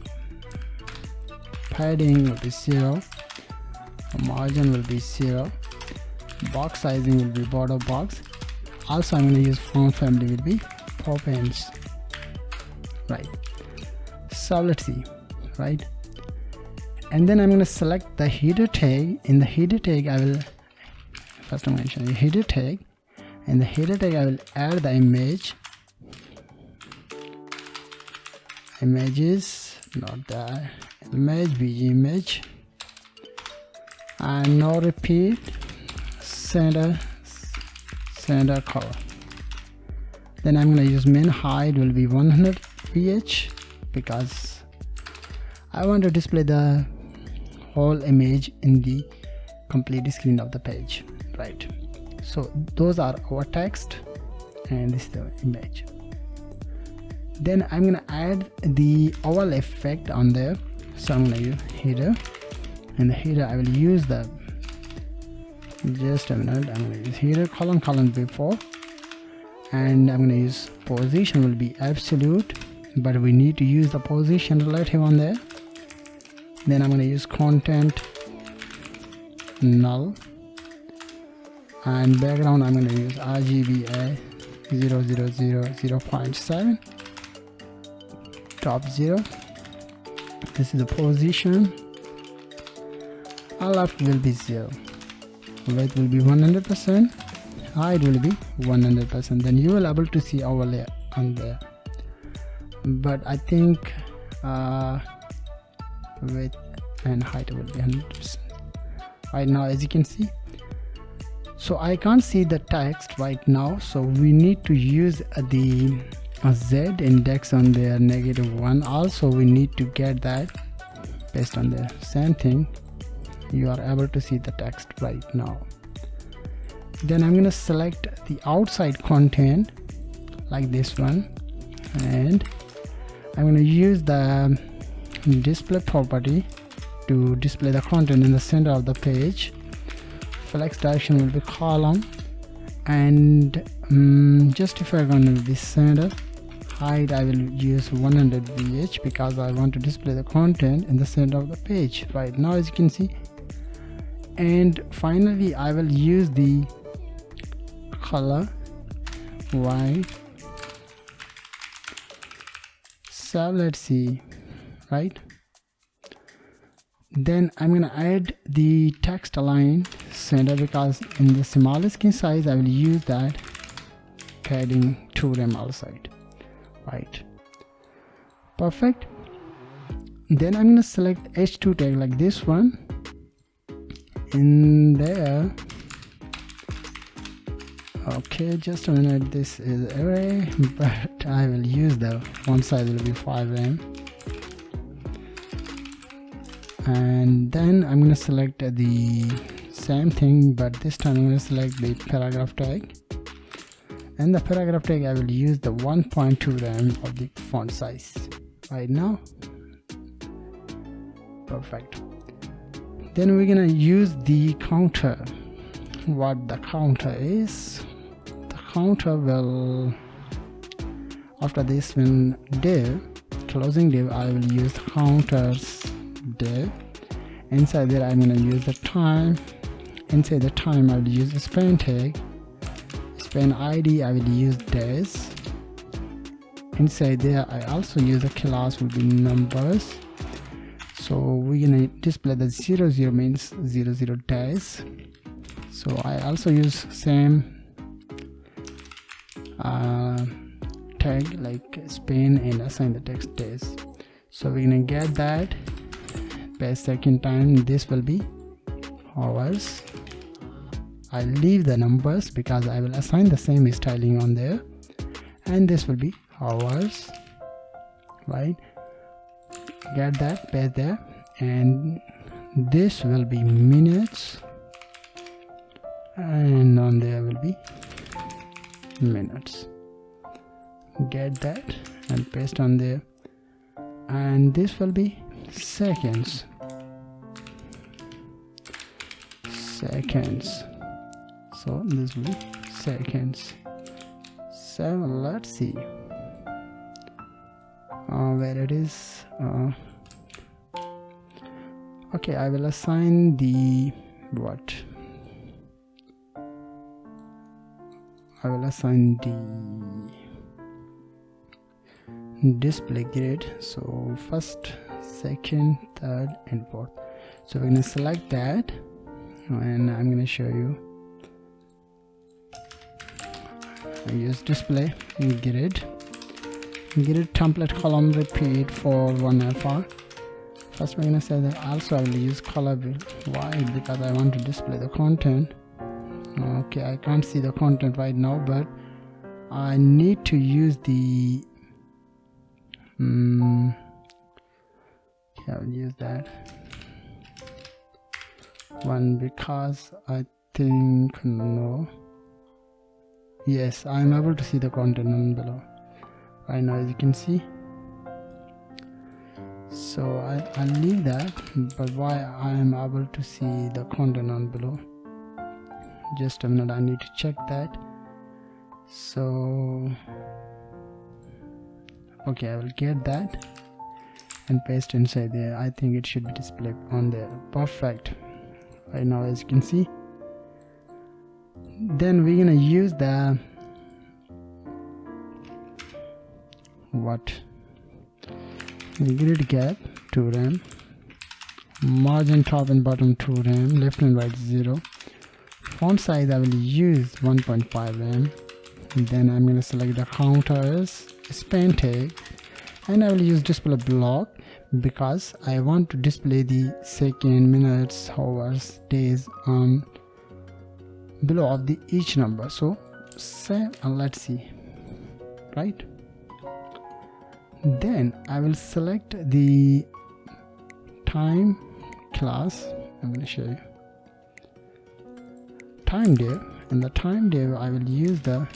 padding will be 0, margin will be 0, box sizing will be border box. Also I'm going to use font family will be Poppins, right? So let's see, right? And then I'm going to select the header tag. In the header tag I will first I'm going to show you header tag. In the header tag I will add the image, images, not that image, bg image, and no repeat, center color. Then I'm going to use min height will be 100 ph because I want to display the whole image in the complete screen of the page, right? So those are our text, and this is the image. Then I'm gonna add the oval effect on there. So I'm gonna use header. In the header I will use the, just a minute, I'm gonna use header colon before, and I'm gonna use position will be absolute, but we need to use the position relative on there. Then I'm gonna use content null, and background I'm gonna use RGBA 0.7, top 0. This is the position. All left will be 0, width will be 100%, height will be 100%. Then you will able to see overlay on there, but I think width and height will be 100% right now, as you can see. So I can't see the text right now, so we need to use the z index on there -1. Also we need to get that based on the same thing. You are able to see the text right now. Then I'm going to select the outside content like this one, and I'm going to use the display property to display the content in the center of the page. Flex direction will be column, and justify going to be center. Height I will use 100 ph because I want to display the content in the center of the page right now, as you can see. And finally I will use the color white. So let's see, right? Then I'm going to add the text align center because in the smallest screen size I will use that padding 2 rem outside, right? Perfect. Then I'm going to select h2 tag like this one. In there, okay, just a minute, this is array, but I will use the font size will be 5 rem. And then I'm going to select the same thing, but this time I'm going to select the paragraph tag. And the paragraph tag I will use the 1.2 rem of the font size right now. Perfect. Then we're gonna use the counter. What the counter is, the counter will, after this, when div, closing div, I will use the counters div. Inside there I'm gonna use the time. Inside the time I will use the span tag. Span ID I will use days. Inside there I also use the class will be numbers. So we're gonna display the 00 means 00 days. So I also use same tag like span and assign the text days. So we're gonna get that. Per second time, this will be hours. I leave the numbers because I will assign the same styling on there, and this will be hours, right? Get that, paste there, and this will be minutes, and on there will be minutes. Get that and paste on there, and this will be seconds. So this will be seconds. So let's see where it is. Okay, I will assign the what? I will assign the display grid. So first, second, third, and fourth. So we're gonna select that, and I'm gonna show you. I use display grid template column repeat for 1 alpha. First we're gonna say that also I will use color white because I want to display the content. Okay, I can't see the content right now, but I need to use the I will use that one because I think no. Yes, I am able to see the content on below right now, as you can see. So I'll leave that, but why I am able to see the content on below? Just a minute, I need to check that. So okay, I will get that and paste inside there. I think it should be displayed on there. Perfect. Right now, as you can see. Then we're gonna use the what? Grid gap 2 rem, margin top and bottom 2 rem, left and right 0. Font size I will use 1.5 rem. Then I'm gonna select the counters, span tag, and I will use display block because I want to display the second, minutes, hours, days on below of the each number. So save and let's see, right? Then I will select the time class. I'm going to show you time div. In the time div I will use the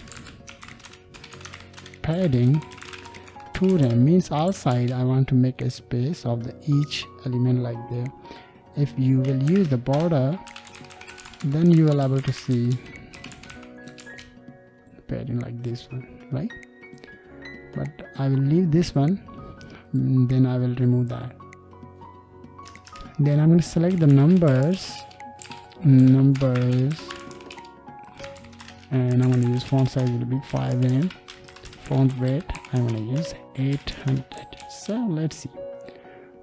padding 2 rem, means outside I want to make a space of the each element like there. If you will use the border, then you will able to see the padding like this one, right? But I will leave this one, then I will remove that. Then I'm going to select the numbers, and I'm going to use font size will be 5 rem. Font weight I'm going to use 800. So let's see.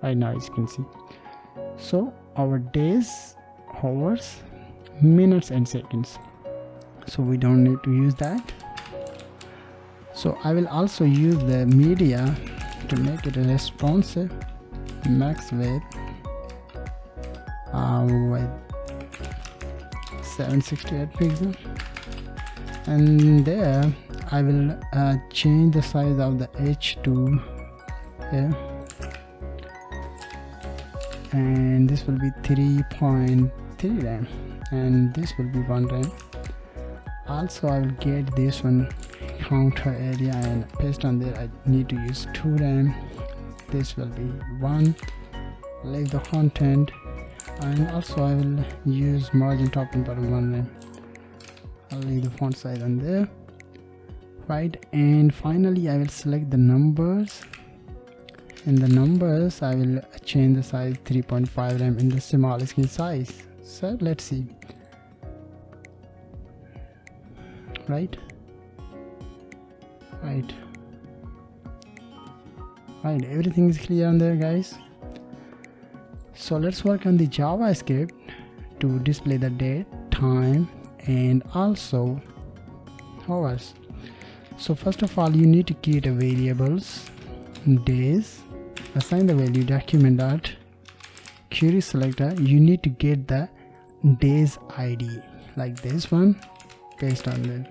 Right now, as you can see, so our days, hours, minutes, and seconds. So we don't need to use that. So I will also use the media to make it responsive. Max width with 768 pixels, and there I will change the size of the H2 here, and this will be 3.3 rem, and this will be 1 rem. Also I will get this one counter area and paste on there. I need to use 2 rem. This will be 1, leave the content, and also I will use margin top and bottom one. I'll leave the font size on there, right? And finally I will select the numbers. In the numbers I will change the size 3.5 rem in the small screen size. So let's see, right, everything is clear on there, guys. So let's work on the JavaScript to display the date, time, and also hours. So first of all, you need to create a variables, days, assign the value document dot query selector. You need to get the days ID like this one, paste on there,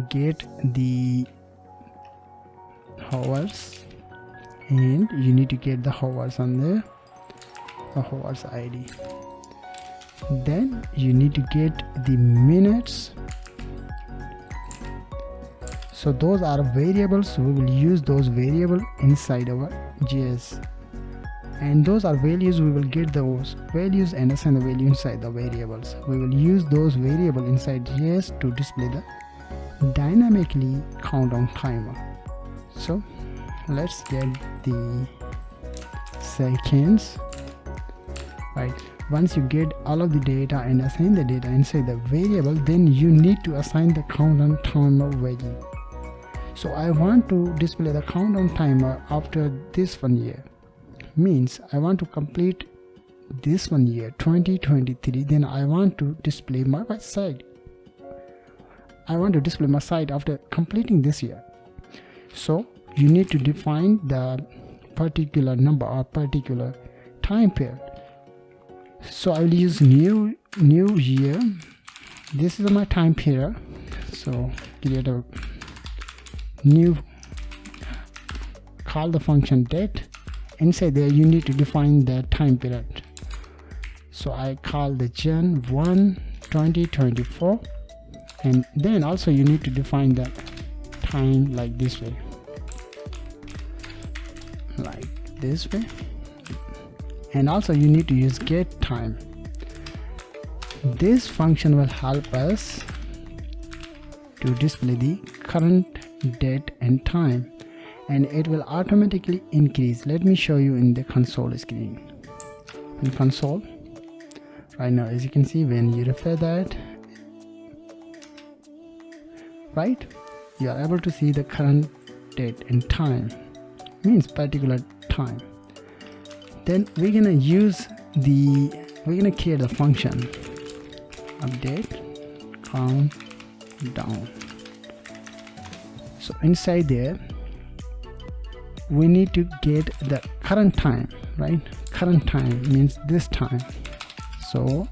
get the hours, and you need to get the hours on there, the hours ID. Then you need to get the minutes. So those are variables, we will use those variables inside our JS, and those are values, we will get those values and assign the value inside the variables. We will use those variables inside JS to display the dynamically countdown timer. So let's get the seconds, right? Once you get all of the data and assign the data inside the variable, then you need to assign the countdown timer value. So I want to display the countdown timer after this 1 year, means I want to complete this 1 year 2023, then I want to display my site. I want to display my site after completing this year. So you need to define the particular number or particular time period. So I will use new year. This is my time period. So create a new, call the function date. Inside there you need to define the time period. So I call the Jan 1 2024, and then also you need to define the time like this way, and also you need to use get time. This function will help us to display the current date and time, and it will automatically increase. Let me show you in the console screen. In console right now, as you can see, when you refresh that, right, you are able to see the current date and time, means particular time. Then we're gonna create a function update countdown. So inside there we need to get the current time, right? Current time means this time. So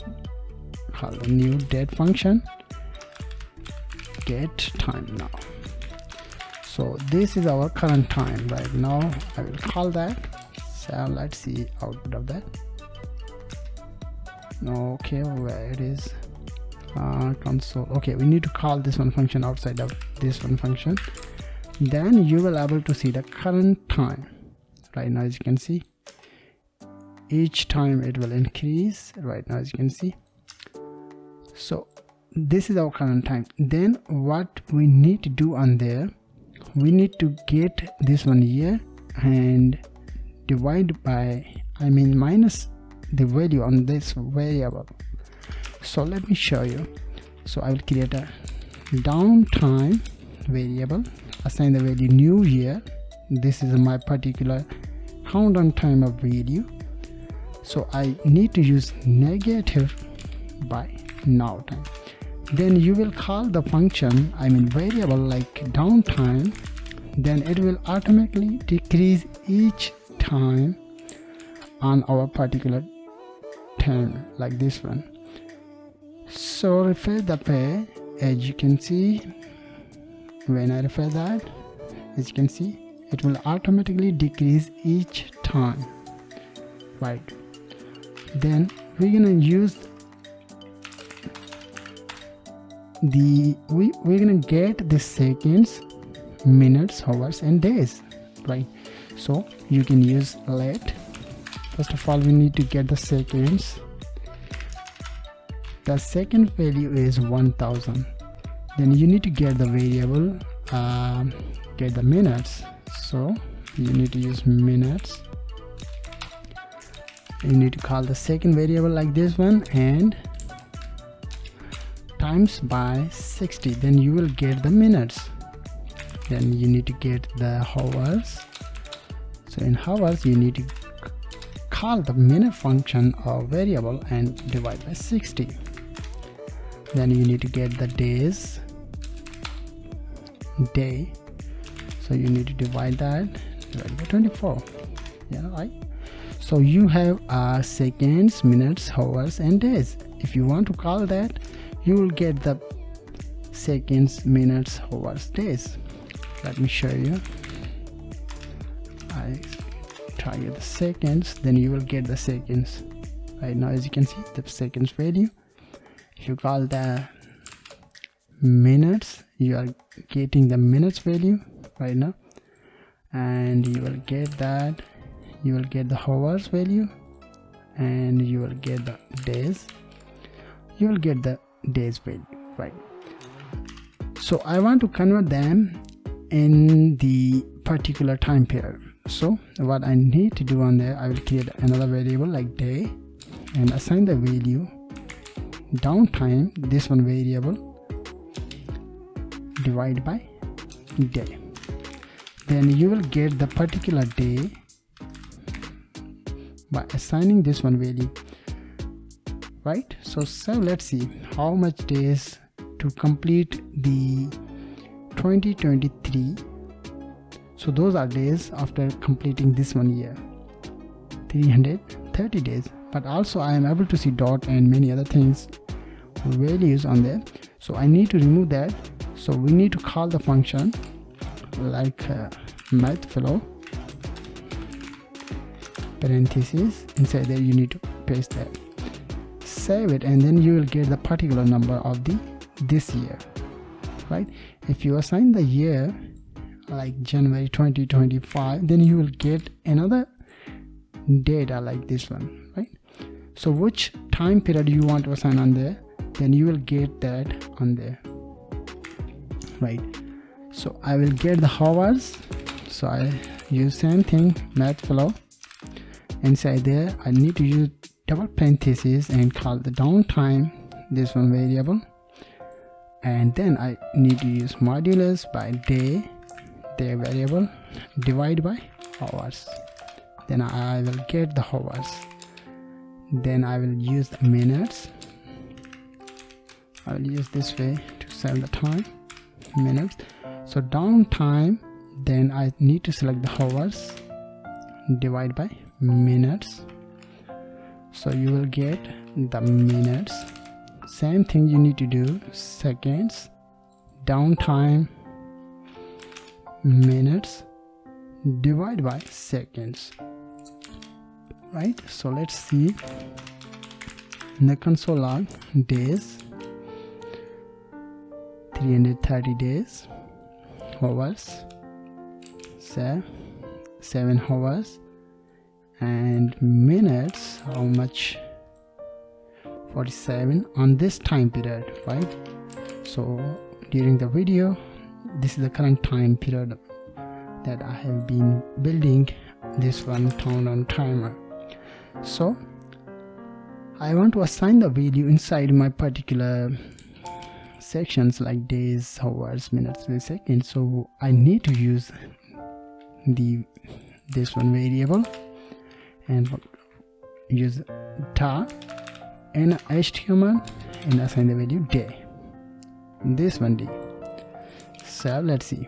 call the new date function get time now. So this is our current time right now. I will call that. So let's see output of that. Okay, where it is, console. Okay, we need to call this one function outside of this one function. Then you will able to see the current time. Right now, as you can see, each time it will increase. Right now, as you can see. So this is our current time. Then what we need to do on there, we need to get this one here and divide by, minus the value on this variable. So let me show you. So I will create a downtime variable, assign the value new year. This is my particular countdown timer value. So I need to use negative by now time. Then you will call the function, variable like downtime. Then it will automatically decrease each time on our particular time like this one. So refresh the page. As you can see, when I refresh that, as you can see, it will automatically decrease each time, right? Then we're gonna use we're gonna get the seconds, minutes, hours, and days, right? So you can use let First of all, we need to get the seconds. The second value is 1000. Then you need to get the variable, get the minutes. So you need to use minutes. You need to call the second variable like this one and times by 60. Then you will get the minutes. Then you need to get the hours. So in hours you need to call the minute function or variable and divide by 60. Then you need to get the days, day. So you need to divide that by 24. Yeah, right. So you have seconds, minutes, hours and days. If you want to call that, you will get the seconds, minutes, hours, days. Let me show you. I target the seconds, then you will get the seconds. Right now, as you can see, the seconds value. If you call the minutes, you are getting the minutes value right now, and you will get that. You will get the hours value, and you will get the days. You will get the days value, right? So I want to convert them in the particular time period. So what I need to do on there, I will create another variable like day and assign the value downtime, this one variable, divide by day. Then you will get the particular day by assigning this one value, right? So let's see how much days to complete the 2023. So those are days after completing this one year, 330 days. But also I am able to see dot and many other things, values on there. So I need to remove that. So we need to call the function like math flow parentheses. Inside there you need to paste that, save it, and then you will get the particular number of this year, right? If you assign the year like January 2025, then you will get another data like this one, right? So which time period you want to assign on there, then you will get that on there, right? So I will get the hours. So I use same thing, math flow. Inside there I need to use double parentheses and call the downtime, this one variable, and then I need to use modulus by day variable, divide by hours. Then I will get the hours. Then I will use the minutes. I will use this way to save the time, minutes. So downtime, then I need to select the hours, divide by minutes. So you will get the minutes. Same thing you need to do, seconds, downtime, minutes, divide by seconds, right? So let's see in the console log, days, 330 days, hours, 7 hours, and minutes, how much? 47 on this time period, right? So during the video, this is the current time period that I have been building this one countdown timer. So I want to assign the value inside my particular sections like days, hours, minutes, and seconds. So I need to use this one variable and use tar and HTML and assign the value day, this one day. So let's see,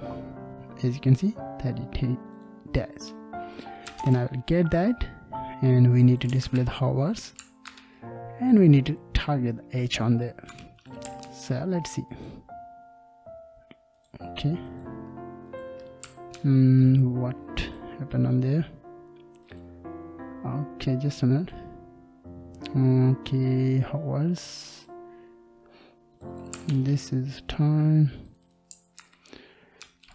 as you can see, 30 days. Then I will get that, and we need to display the hours, and we need to target the H on there. So let's see. Okay, what happened on there? Okay, just a minute. Okay, hours, this is time.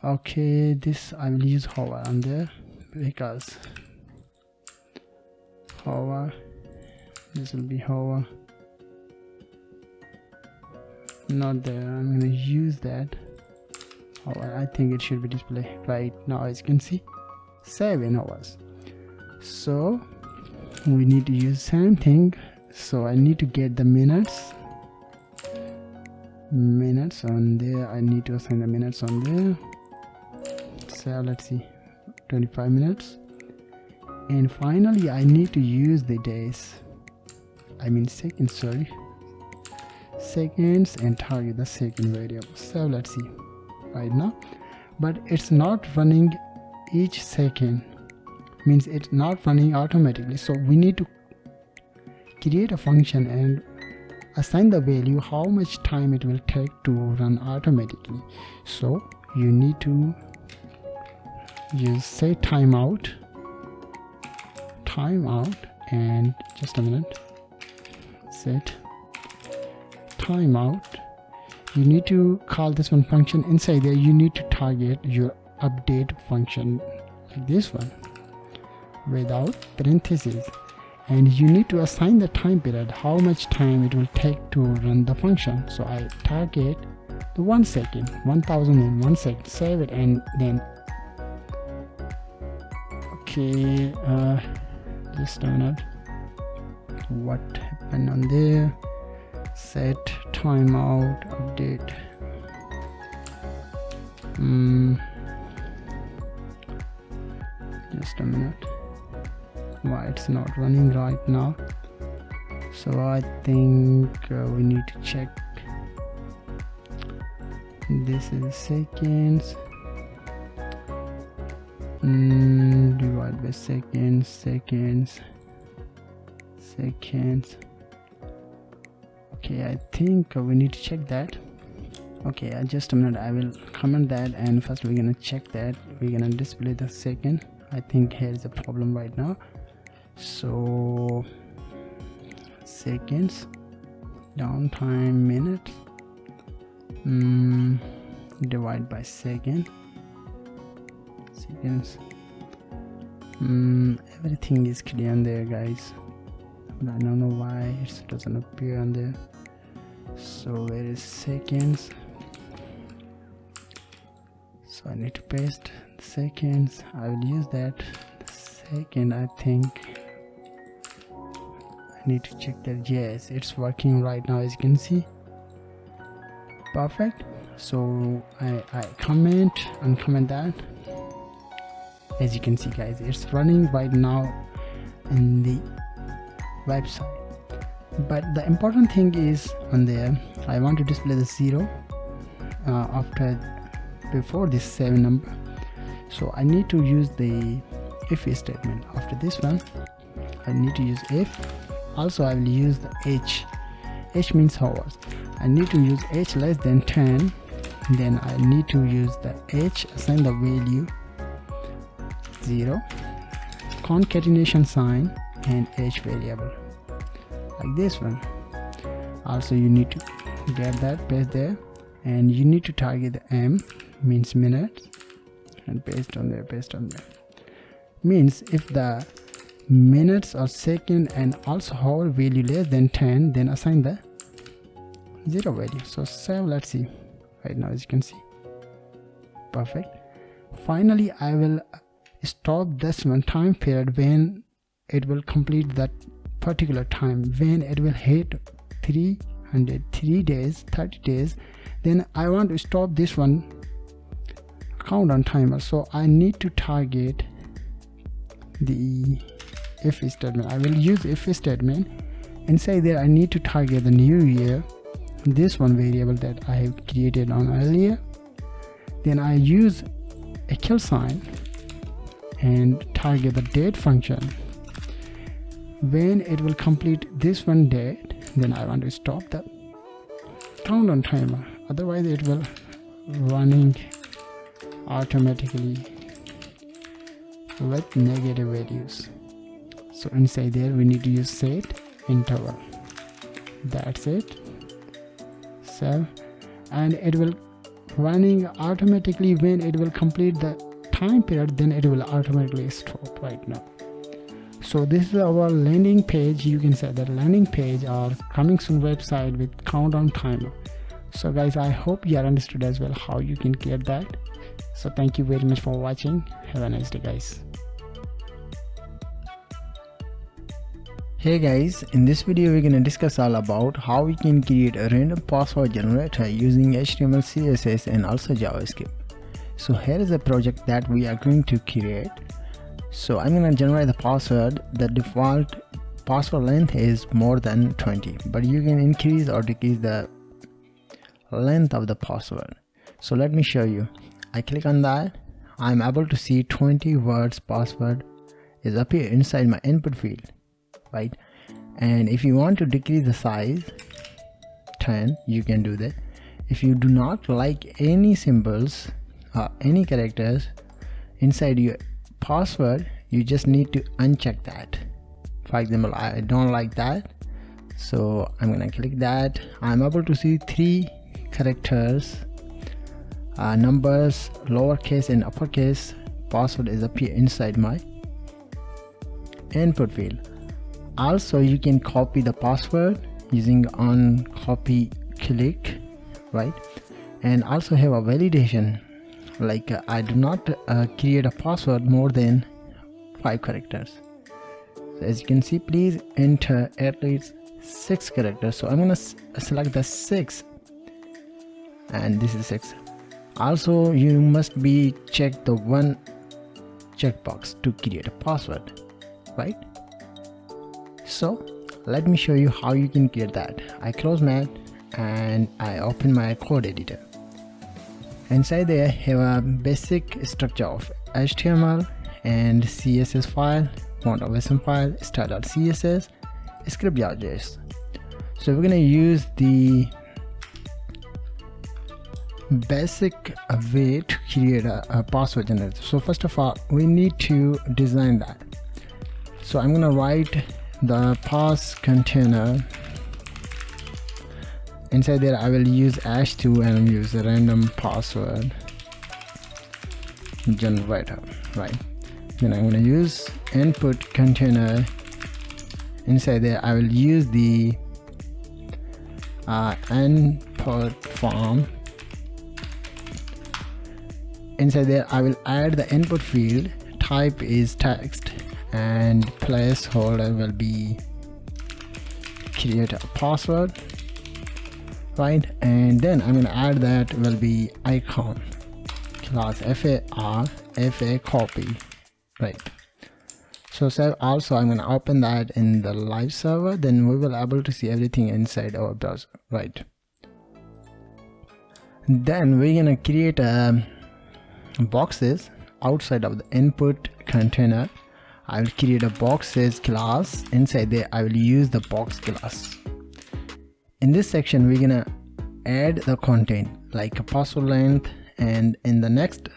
Okay, this I will use hour on there because hover. This will be hover. Not there. I'm going to use that. Hover. I think it should be displayed right now, as you can see. 7 hours. So we need to use same thing. So I need to get the minutes on there. I need to assign the minutes on there. So let's see, 25 minutes. And finally I need to use the days, I mean seconds, sorry, seconds, and target the second variable. So let's see right now, but it's not running each second, means it's not running automatically. So we need to create a function and assign the value how much time it will take to run automatically. So you need to use set timeout, and just a minute, set timeout. You need to call this one function. Inside there you need to target your update function like this one without parentheses, and you need to assign the time period, how much time it will take to run the function. So I target the 1 second, 1001 seconds, save it, and then okay, just a minute, what happened on there? Set timeout, update. Just a minute, why it's not running right now? So I think we need to check. This is seconds, divide by seconds. Okay, I think we need to check that. Okay, just a minute, I will comment that, and first we're gonna check that. We're gonna display the second. I think here is a problem right now. So seconds, downtime, minutes, divide by seconds. Everything is clear on there, guys, but I don't know why it doesn't appear on there. So where is seconds? So I need to paste the seconds. I will use that second. I think I need to check that. Yes, it's working right now, as you can see. Perfect. So I uncomment that. As you can see, guys, it's running right now in the website. But the important thing is on there, I want to display the 0 before this 7 number. So I need to use the if statement. After this one I need to use if. Also I will use the h means hours. I need to use h less than 10. Then I need to use the h, assign the value 0, concatenation sign, and h variable like this one. Also you need to get that, paste there, and you need to target the m, means minutes, and paste on there. Means if the minutes or second and also hour value less than 10, then assign the 0 value. So save. Let's see right now, as you can see. Perfect. Finally I will stop this one time period when it will complete that particular time. When it will hit 303 days, 30 days, then I want to stop this one countdown timer. So I need to target the if statement. I will use if statement. Inside there I need to target the new year, this one variable that I have created on earlier. Then I use a kill sign and target the date function. When it will complete this one date, then I want to stop the countdown timer, otherwise it will running automatically with negative values. So inside there we need to use set interval. That's it. So, and it will running automatically. When it will complete the time period, then it will automatically stop right now. So this is our landing page. You can say that landing page or coming soon website with countdown timer. So guys, I hope you are understood as well how you can create that. So thank you very much for watching. Have a nice day, guys. Hey guys, in this video we're gonna discuss all about how we can create a random password generator using HTML CSS and also JavaScript. So here is a project that we are going to create. So I'm gonna generate the password. The default password length is more than 20, but you can increase or decrease the length of the password. So let me show you. I click on that. I'm able to see 20 words password is appear inside my input field, right? And if you want to decrease the size 10, you can do that. If you do not like any symbols or any characters inside your password, you just need to uncheck that. For example, I don't like that, so I'm gonna click that. I'm able to see 3 characters, numbers, lowercase and uppercase password is appear inside my input field. Also, you can copy the password using on copy click, right? And also have a validation, like I do not create a password more than 5 characters. So as you can see, please enter at least 6 characters. So I'm gonna select the 6, and this is 6. Also, you must be check the one checkbox to create a password, right? So let me show you how you can create that. I close Mac and I open my code editor. Inside there have a basic structure of HTML and CSS file, font.json file, style.css, script.js. So we're gonna use the basic way to create a password generator. So first of all, we need to design that. So I'm gonna write the pass container. Inside there I will use h2 and use a random password generator, right? Then I'm going to use input container. Inside there I will use the input form. Inside there I will add the input field. Type is text and placeholder will be create a password, right? And then I'm gonna add that will be icon class fa copy, right? So also I'm gonna open that in the live server, then we will able to see everything inside our browser, right? Then we're gonna create boxes outside of the input container. I will create a boxes class. Inside there I will use the box class. In this section we're gonna add the content like a password length, and in the next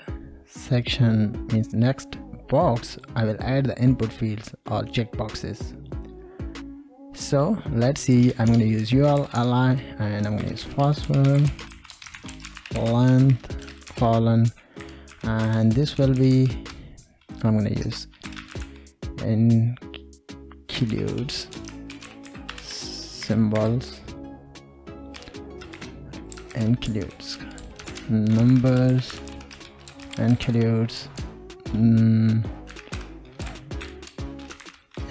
section, means next box, I will add the input fields or checkboxes. So let's see, I'm going to use URL ally and I'm going to use password length colon, and this will be, I'm going to use includes symbols, includes numbers, includes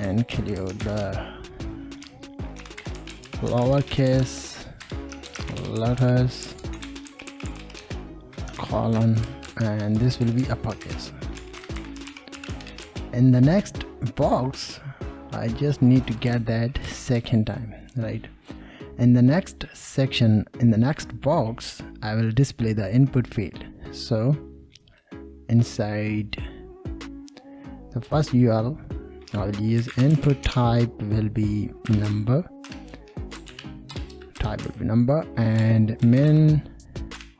include the lowercase letters colon, and this will be uppercase. In the next box I just need to get that second time, right? In the next section, in the next box, I will display the input field. So inside the first URL I will use input type will be number, and main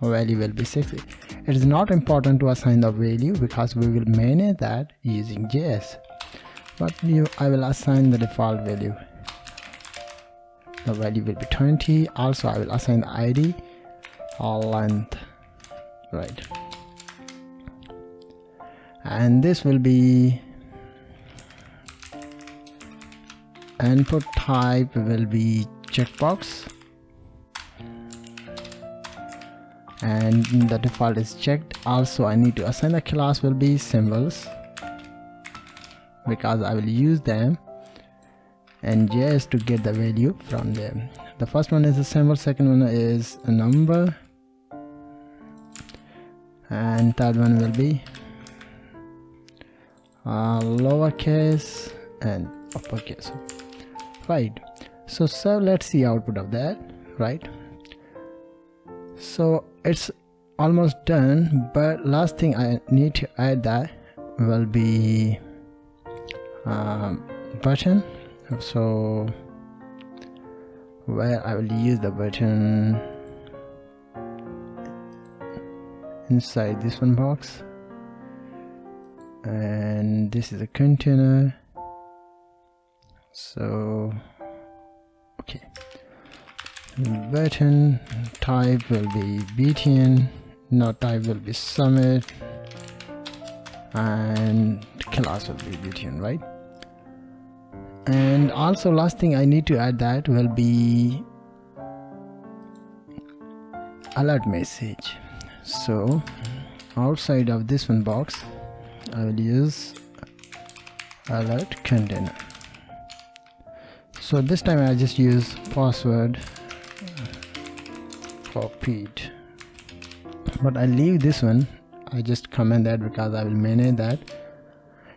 value will be 60. It is not important to assign the value because we will manage that using JS, but I will assign the default value. The value will be 20. Also I will assign the ID or length, right? And this will be input type will be checkbox, and the default is checked. Also I need to assign the class will be symbols, because I will use them and JS to get the value from them. The first one is a symbol, second one is a number, and third one will be lowercase and uppercase, right? So let's see output of that, right? So it's almost done, but last thing I need to add that will be button. So where I will use the button inside this one box, and this is a container. So okay, button type will be btn, not type will be summit, and class will be btn, right? And also last thing I need to add that will be alert message. So outside of this one box I will use alert container. So this time I just use password copied, but I leave this one, I just comment that because I will manage that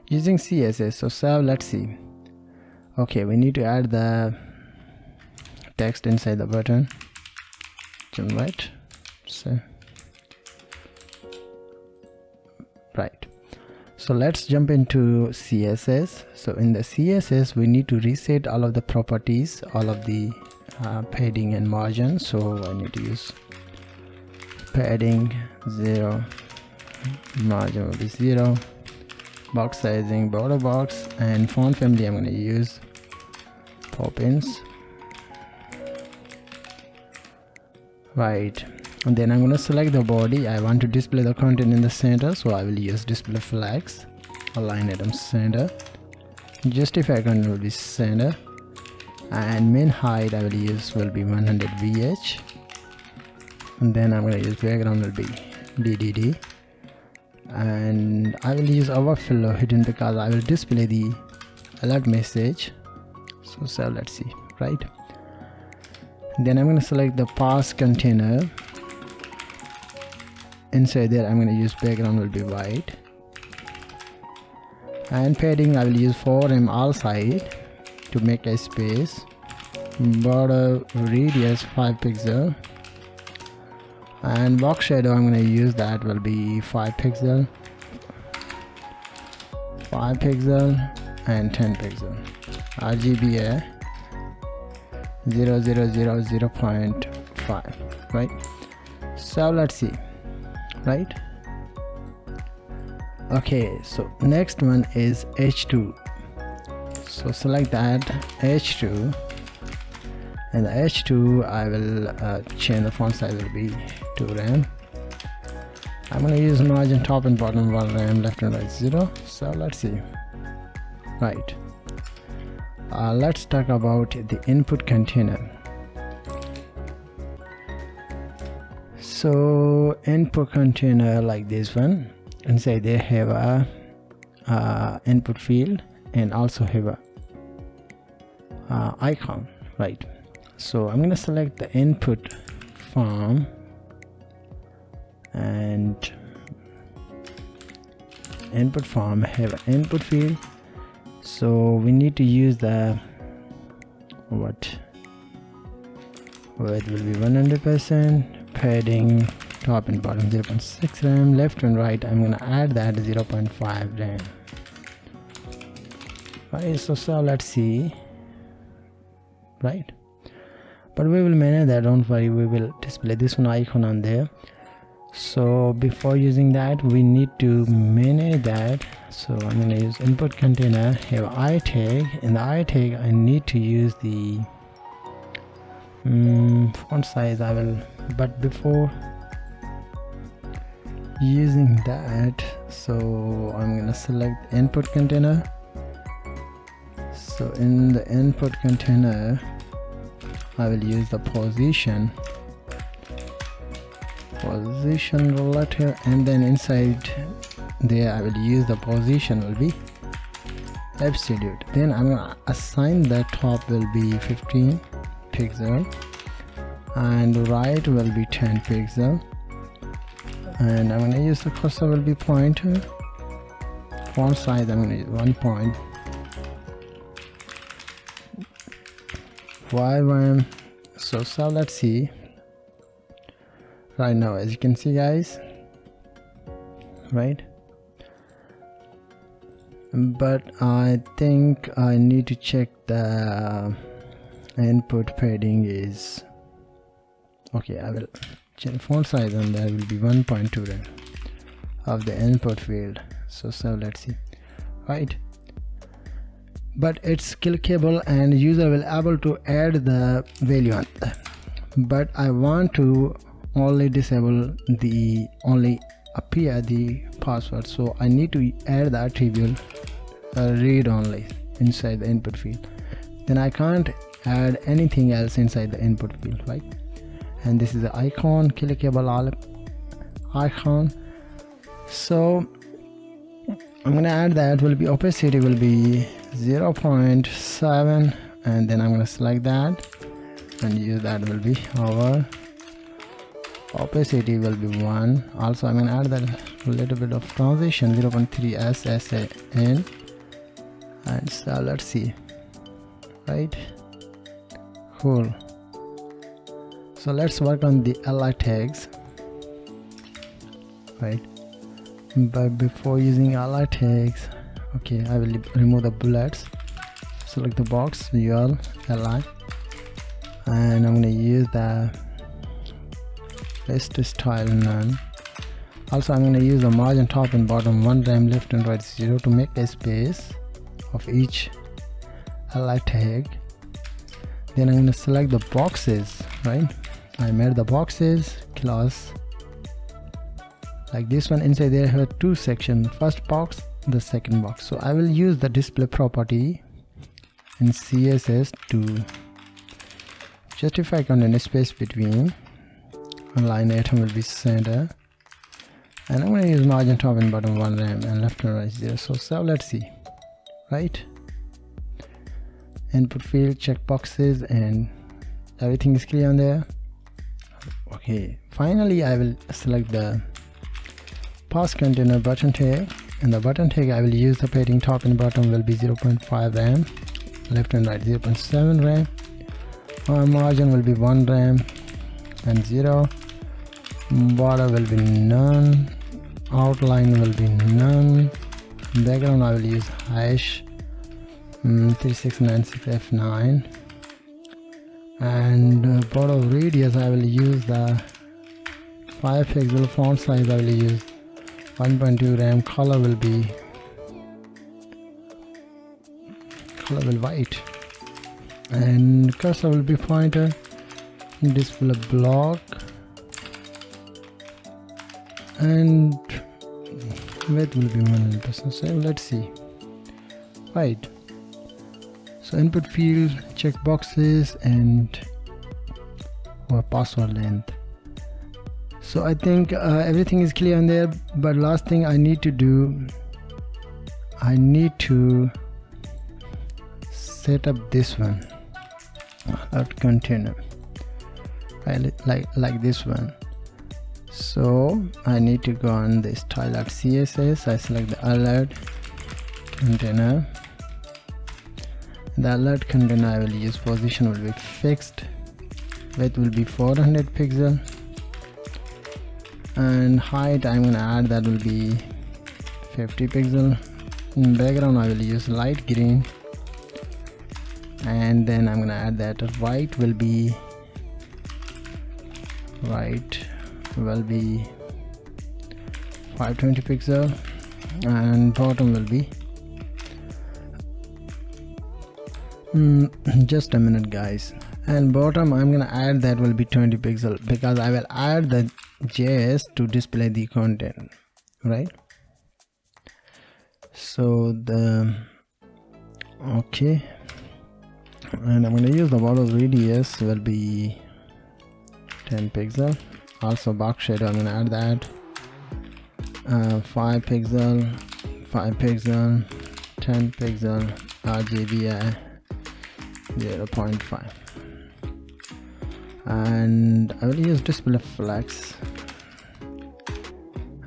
using CSS. So let's see. Okay, we need to add the text inside the button, right? So right, so let's jump into CSS. So in the CSS we need to reset all of the properties, all of the padding and margin. So I need to use padding 0, margin will be 0, box sizing border box, and font family I'm going to use Poppins, right? And then I'm going to select the body. I want to display the content in the center, so I will use display flags, align item center, justify content will be center, and main height I will use will be 100 VH, and then I'm going to use background will be DDD, and I will use overflow hidden because I will display the alert message. So let's see, right? Then I'm going to select the pass container. Inside there I'm going to use background will be white, and padding I will use 4M all side to make a space, border radius 5 pixel, and box shadow I'm going to use that will be 5 pixel, and 10 pixel, RGBA 0.5, right? So let's see, right? Okay, so next one is H2. So select that H2, and the H2 I will change the font size will be 2 rem. I'm going to use margin top and bottom 1 rem, left and right 0. So let's see, right? Let's talk about the input container. So input container like this one, inside they have a input field and also have a icon, right? So I'm going to select the input form, and input form have an input field. So we need to use the width will be 100%, padding top and bottom 0.6 rem, left and right I'm gonna add that 0.5 rem, right? So let's see, right? But we will manage that, don't worry, we will display this one icon on there. So before using that we need to manage that. So I'm going to use input container, have I tag. In the I tag I need to use the font size I will, but before using that, so I'm going to select input container, So in the input container I will use the position relative, and then inside there I will use the position will be absolute. Then I'm gonna assign the top will be 15 pixel and right will be 10 pixel, and I'm gonna use the cursor will be pointer. Font size I'm gonna use 1 point. Why? So let's see. Right now, as you can see, guys, right? But I think I need to check the input padding is okay. I will check font size, and there will be 1.2 of the input field. So let's see, right? But it's clickable and user will able to add the value on that. But I want to only disable the appear the password, so I need to add the attribute read only inside the input field. Then I can't add anything else inside the input field, right? And this is the icon, clickable icon. So I'm gonna add that will be opacity will be 0.7, and then I'm gonna select that and use that will be our opacity will be 1. Also I'm gonna add that a little bit of transition 0.3 SSAN, and so let's see, right? Cool. So let's work on the li tags, right? But before using li tags, okay, I will remove the bullets. Select the box UL li, and I'm gonna use the list style none. Also I'm gonna use the margin top and bottom 1 rem, left and right 0 to make a space of each li tag. Then I'm gonna select the boxes, right? I made the boxes class like this one. Inside there have 2 sections, first box, the second box. So I will use the display property in CSS to justify content space between. Line item will be center, and I'm going to use margin top and bottom 1 rem and left and right 0. So let's see, right? Input field, check boxes, and everything is clear on there. Okay, finally I will select the pass container button tag, and the button tag I will use the padding top and bottom will be 0.5 rem, left and right 0.7 rem, margin will be 1 rem and 0, border will be none, outline will be none, background I will use hash 3696 F9, and border radius I will use the 5 pixel. Font size I will use 1.2 rem, color will white, and cursor will be pointer, display block, and width will be 100%. So let's see, right? So input field, check boxes, and password length. So I think everything is clear on there, but last thing I need to do, I need to set up this one, alert container, right? like this one. So I need to go on this style.css. I select the alert container. The alert container I will use position will be fixed, width will be 400 pixel, and height I'm gonna add that will be 50 pixel. In background I will use light green, and then I'm gonna add that right will be 520 pixel, and bottom will be just a minute guys, and bottom I'm gonna add that will be 20 pixel because I will add the JS to display the content, right? So the Okay, and I'm going to use the border radius will be 10 pixel. Also box shadow, I'm going to add that 5 pixel, 5 pixel, 10 pixel, RGB 0.5, and I will use display flex,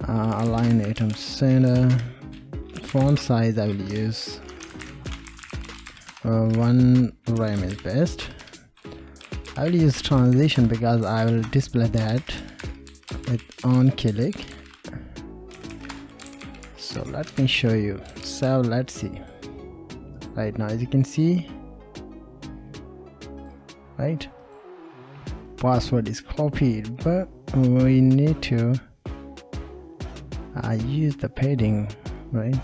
align item center. Font size I will use 1 rem is best. I will use transition because I will display that with on click. So let me show you. So let's see. Right now, as you can see, right, password is copied, but we need to use the padding, right?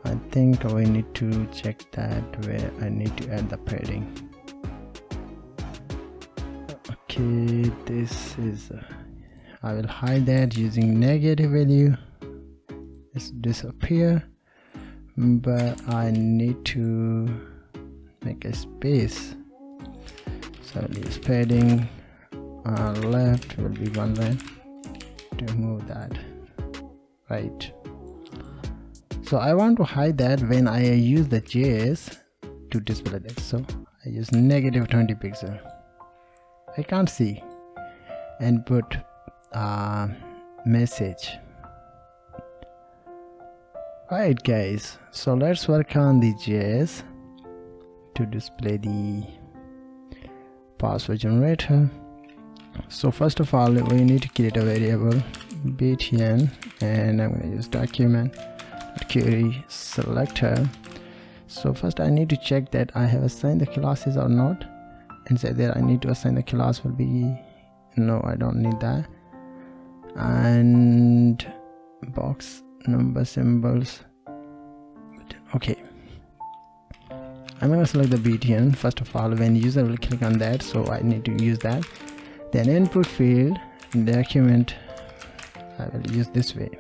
I think we need to check that where I need to add the padding. Okay, this is I will hide that using negative value. It's disappear, but I need to make a space, so I'll use padding. Left will be 1 rem to move that, right? So I want to hide that when I use the JS to display that, so I use negative 20 pixel. I can't see and put message. Right guys, so let's work on the JS to display the password generator. So first of all, we need to create a variable btn, and I'm going to use document query selector. So first I need to check that I have assigned the classes or not. Inside there I need to assign the class will be no, I don't need that. And box number symbols. Okay, I'm going to select the btn first of all when user will click on that, so I need to use that. Then input field document I will use this way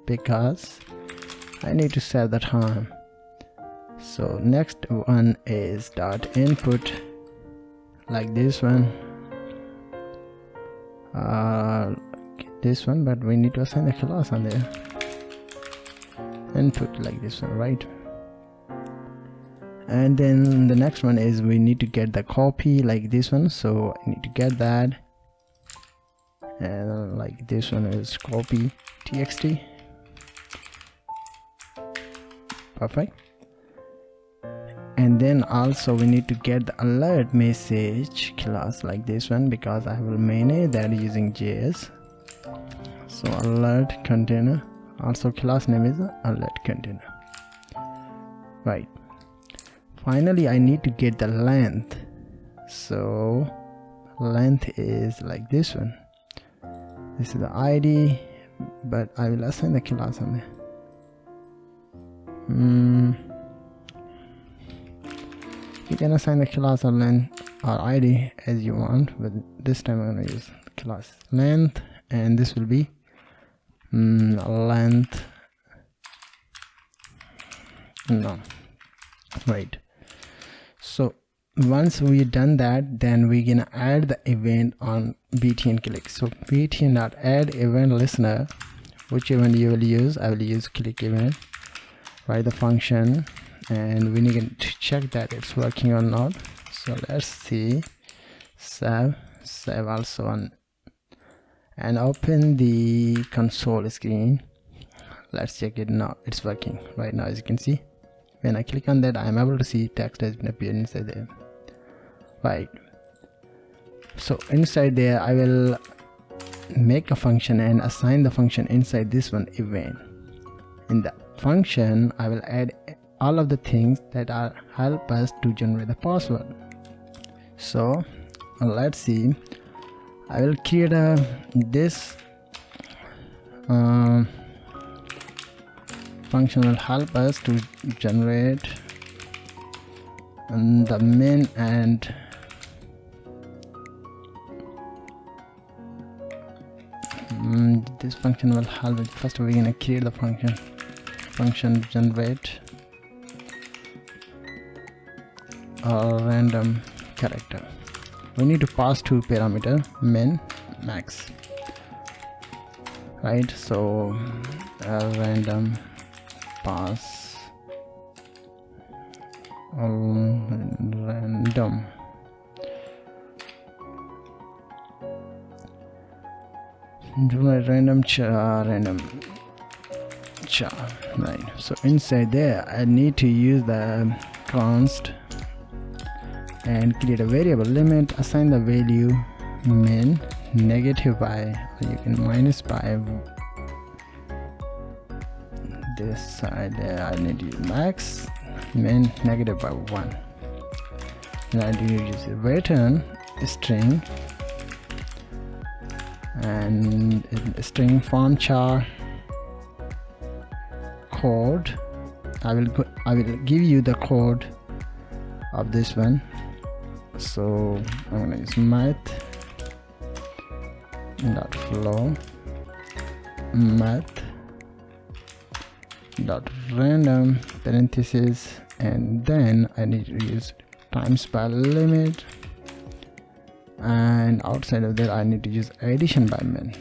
because I need to set the time. So next one is dot input, like this one, this one, but we need to assign the class on there. Input like this one, right? And then the next one is we need to get the copy like this one, so I need to get that, and like this one is copy txt. Perfect. And then also we need to get the alert message class like this one because I will manage that using JS. So alert container, also class name is alert container, right? Finally I need to get the length, so length is like this one. This is the ID, but I will assign the class on there. You can assign the class or length or ID as you want, but this time I'm going to use class length, and this will be length, no, right? So once we done that, then we're gonna add the event on btn click. So btn.add event listener, which event you will use, I will use click event. Write the function, and we need to check that it's working or not. So let's see, save also on, and open the console screen. Let's check it now. It's working right now. As you can see, when I click on that, I am able to see text has been appeared inside there, right? So inside there I will make a function and assign the function inside this one event. In the function I will add all of the things that are help us to generate the password. So let's see, I will create this function will help us to generate the min, and this function will help it. First we're gonna create the function. function generate a random character. We need to pass two parameter, min, max, right? So a random pass random random char, right? So inside there I need to use the const and create a variable limit, assign the value min, negative by, or you can minus by this side there. I need to use max, min, negative by 1. And I need to use return string and string form char code. I will give you the code of this one. So I'm gonna use math.flow math.random parenthesis, and then I need to use times by limit, and outside of that I need to use addition by min.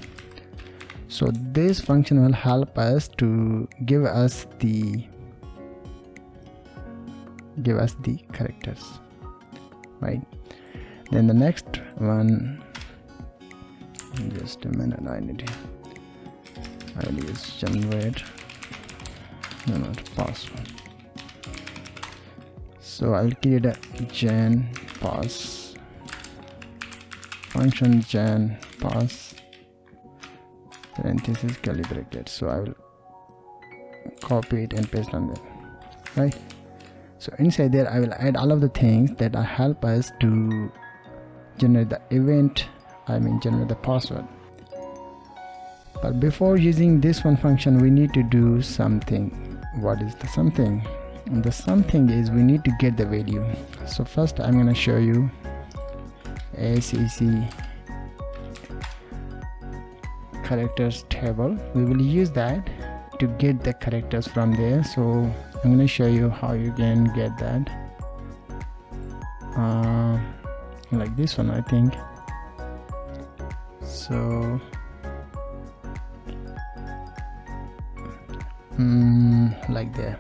So this function will help us to give us the characters, right? Then the next one, just a minute, I will use generate, no, not password. So I'll create a gen pass function, gen pass parenthesis curly bracket. So I will copy it and paste on there, right? So inside there I will add all of the things that help us to generate the event, generate the password. But before using this one function, we need to do something. What is the something? And the something is we need to get the value. So first I'm going to show you ACC characters table. We will use that to get the characters from there. So I'm going to show you how you can get that, like this one, I think. So like there.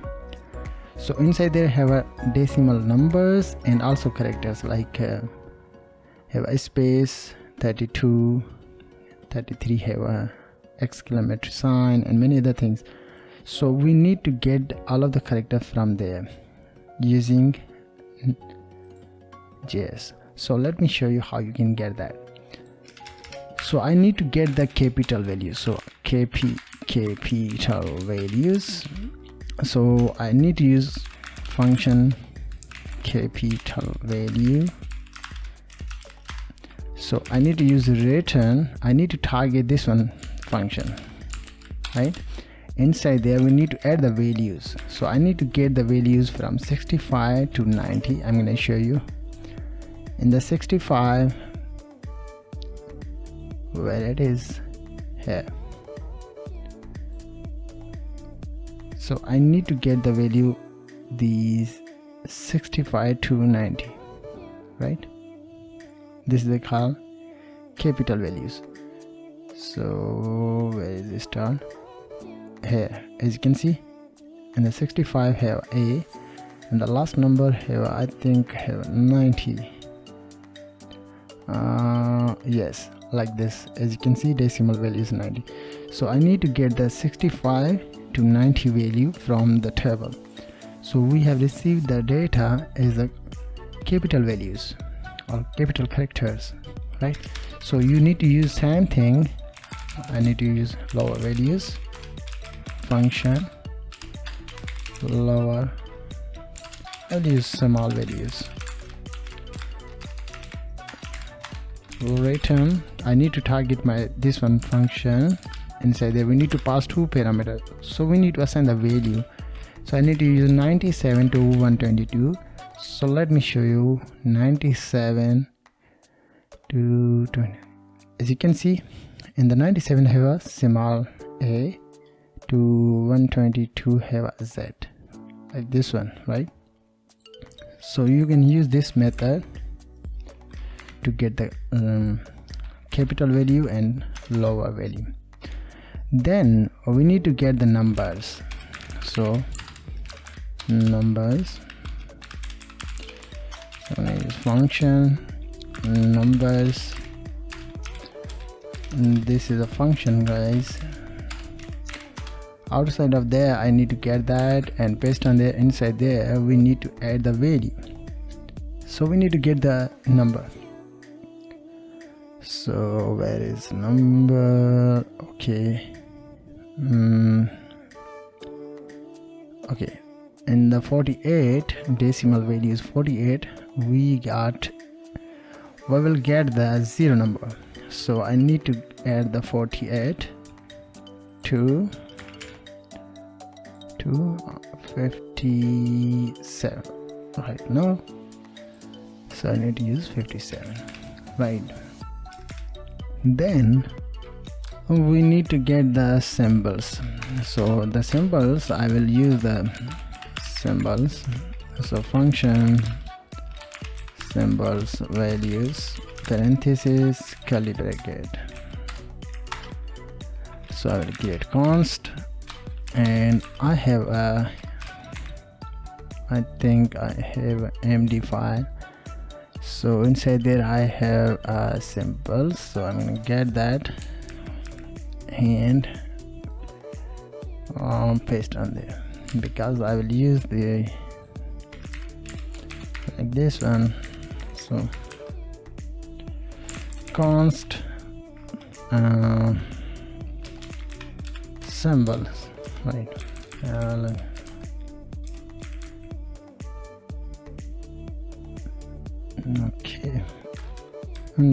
So inside there have a decimal numbers and also characters, like have a space, 32, 33 have a exclamatory sign and many other things. So we need to get all of the characters from there using JS. So let me show you how you can get that. So I need to get the capital values. So capital values. So I need to use function capital value. So I need to use return. I need to target this one function, right? Inside there we need to add the values. So I need to get the values from 65 to 90. I'm going to show you. In the 65, where it is here. So I need to get the value these 65 to 90, right? This is the call capital values. So where is this turn? Here, as you can see, in the 65 have A, and the last number have, I think, have 90. Yes, like this. As you can see, decimal value is 90. So I need to get the 65 to 90 value from the table. So we have received the data as the capital values or capital characters, right? So you need to use same thing. I need to use lower values function, lower, I'll use small values, return. I need to target this one function. Inside there we need to pass two parameters, so we need to assign the value. So I need to use 97 to 122. So let me show you 97 to 20. As you can see, in the 97 have a small a, to 122 have a Z, like this one, right? So you can use this method to get the capital value and lower value. Then we need to get the numbers. So numbers, so I use function numbers, and this is a function, guys. Outside of there I need to get that and paste on there. Inside there we need to add the value, so we need to get the number. So where is number? Okay, okay, in the 48 decimal value is 48, we will get the 0 number. So I need to add the 48 to 57 right now. So I need to use 57, right? Then we need to get the symbols. So the symbols, I will use the symbols. So function symbols values parenthesis curly bracket. So I will create const, and I have a, I think I have an MD file. So inside there I have a symbol, so I'm gonna get that and paste on there, because I will use the like this one. So const symbols, right? Okay,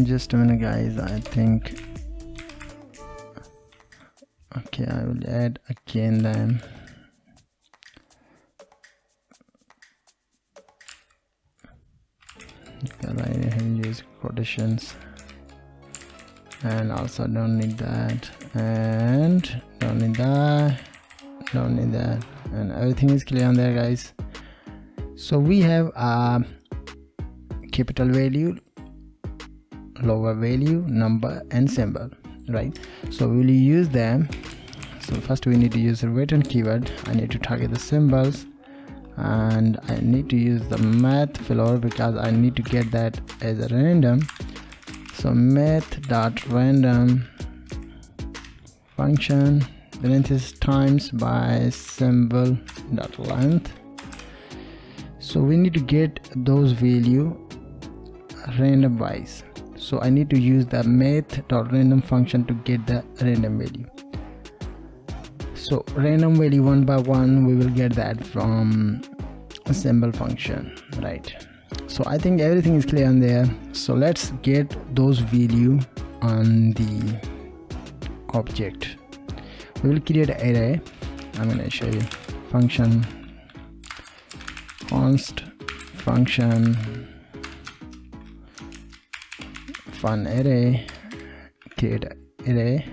just a minute, guys. I think okay, I will add again then. Because I have used quotations, and also don't need that, and don't need that, don't need that, and everything is clear on there, guys. So we have a capital value, lower value, number and symbol, right? So we will use them. So first we need to use the return keyword. I need to target the symbols, and I need to use the math floor because I need to get that as a random. So math.random function parenthesis times by symbol dot length. So we need to get those value random wise. So I need to use the math.random function to get the random value. So random value one by one, we will get that from a symbol function, right? So I think everything is clear on there. So let's get those value on the object. We will create an array. I'm going to show you function const function fun array, create an array,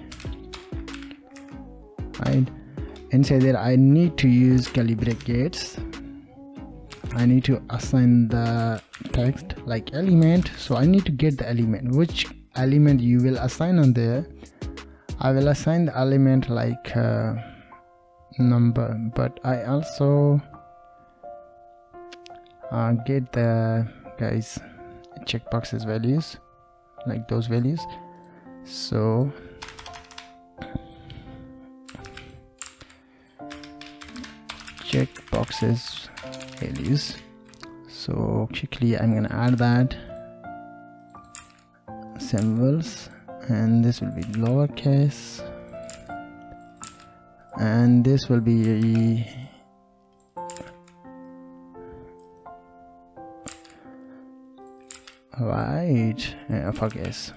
right? Inside there I need to use curly brackets. I need to assign the text like element. So I need to get the element. Which element you will assign on there? I will assign the element like number, but I also get the guys checkboxes values, like those values. So checkboxes values. So quickly I'm gonna add that symbols, and this will be lowercase, and this will be right uppercase,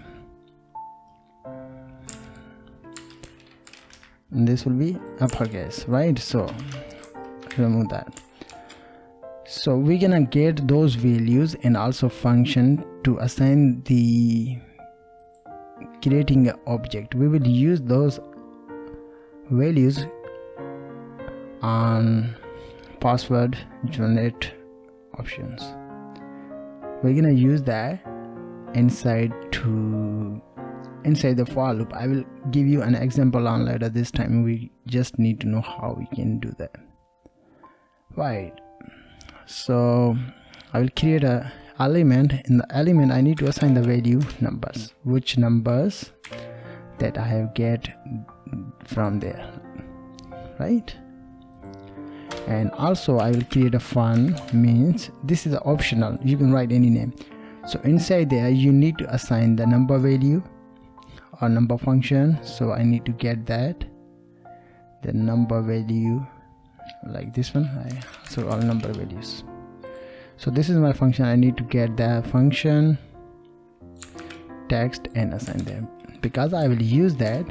and this will be uppercase, right? So remove that. So we're gonna get those values and also function to assign the creating an object. We will use those values on password generate options. We're gonna use that inside the for loop. I will give you an example on later. This time we just need to know how we can do that. Right, so I will create a element. In the element I need to assign the value numbers, which numbers that I have get from there, right? And also I will create a fun, means this is optional, you can write any name. So inside there you need to assign the number value or number function. So I need to get that, the number value, like this one. So all number values. So this is my function. I need to get the function text and assign them, because I will use that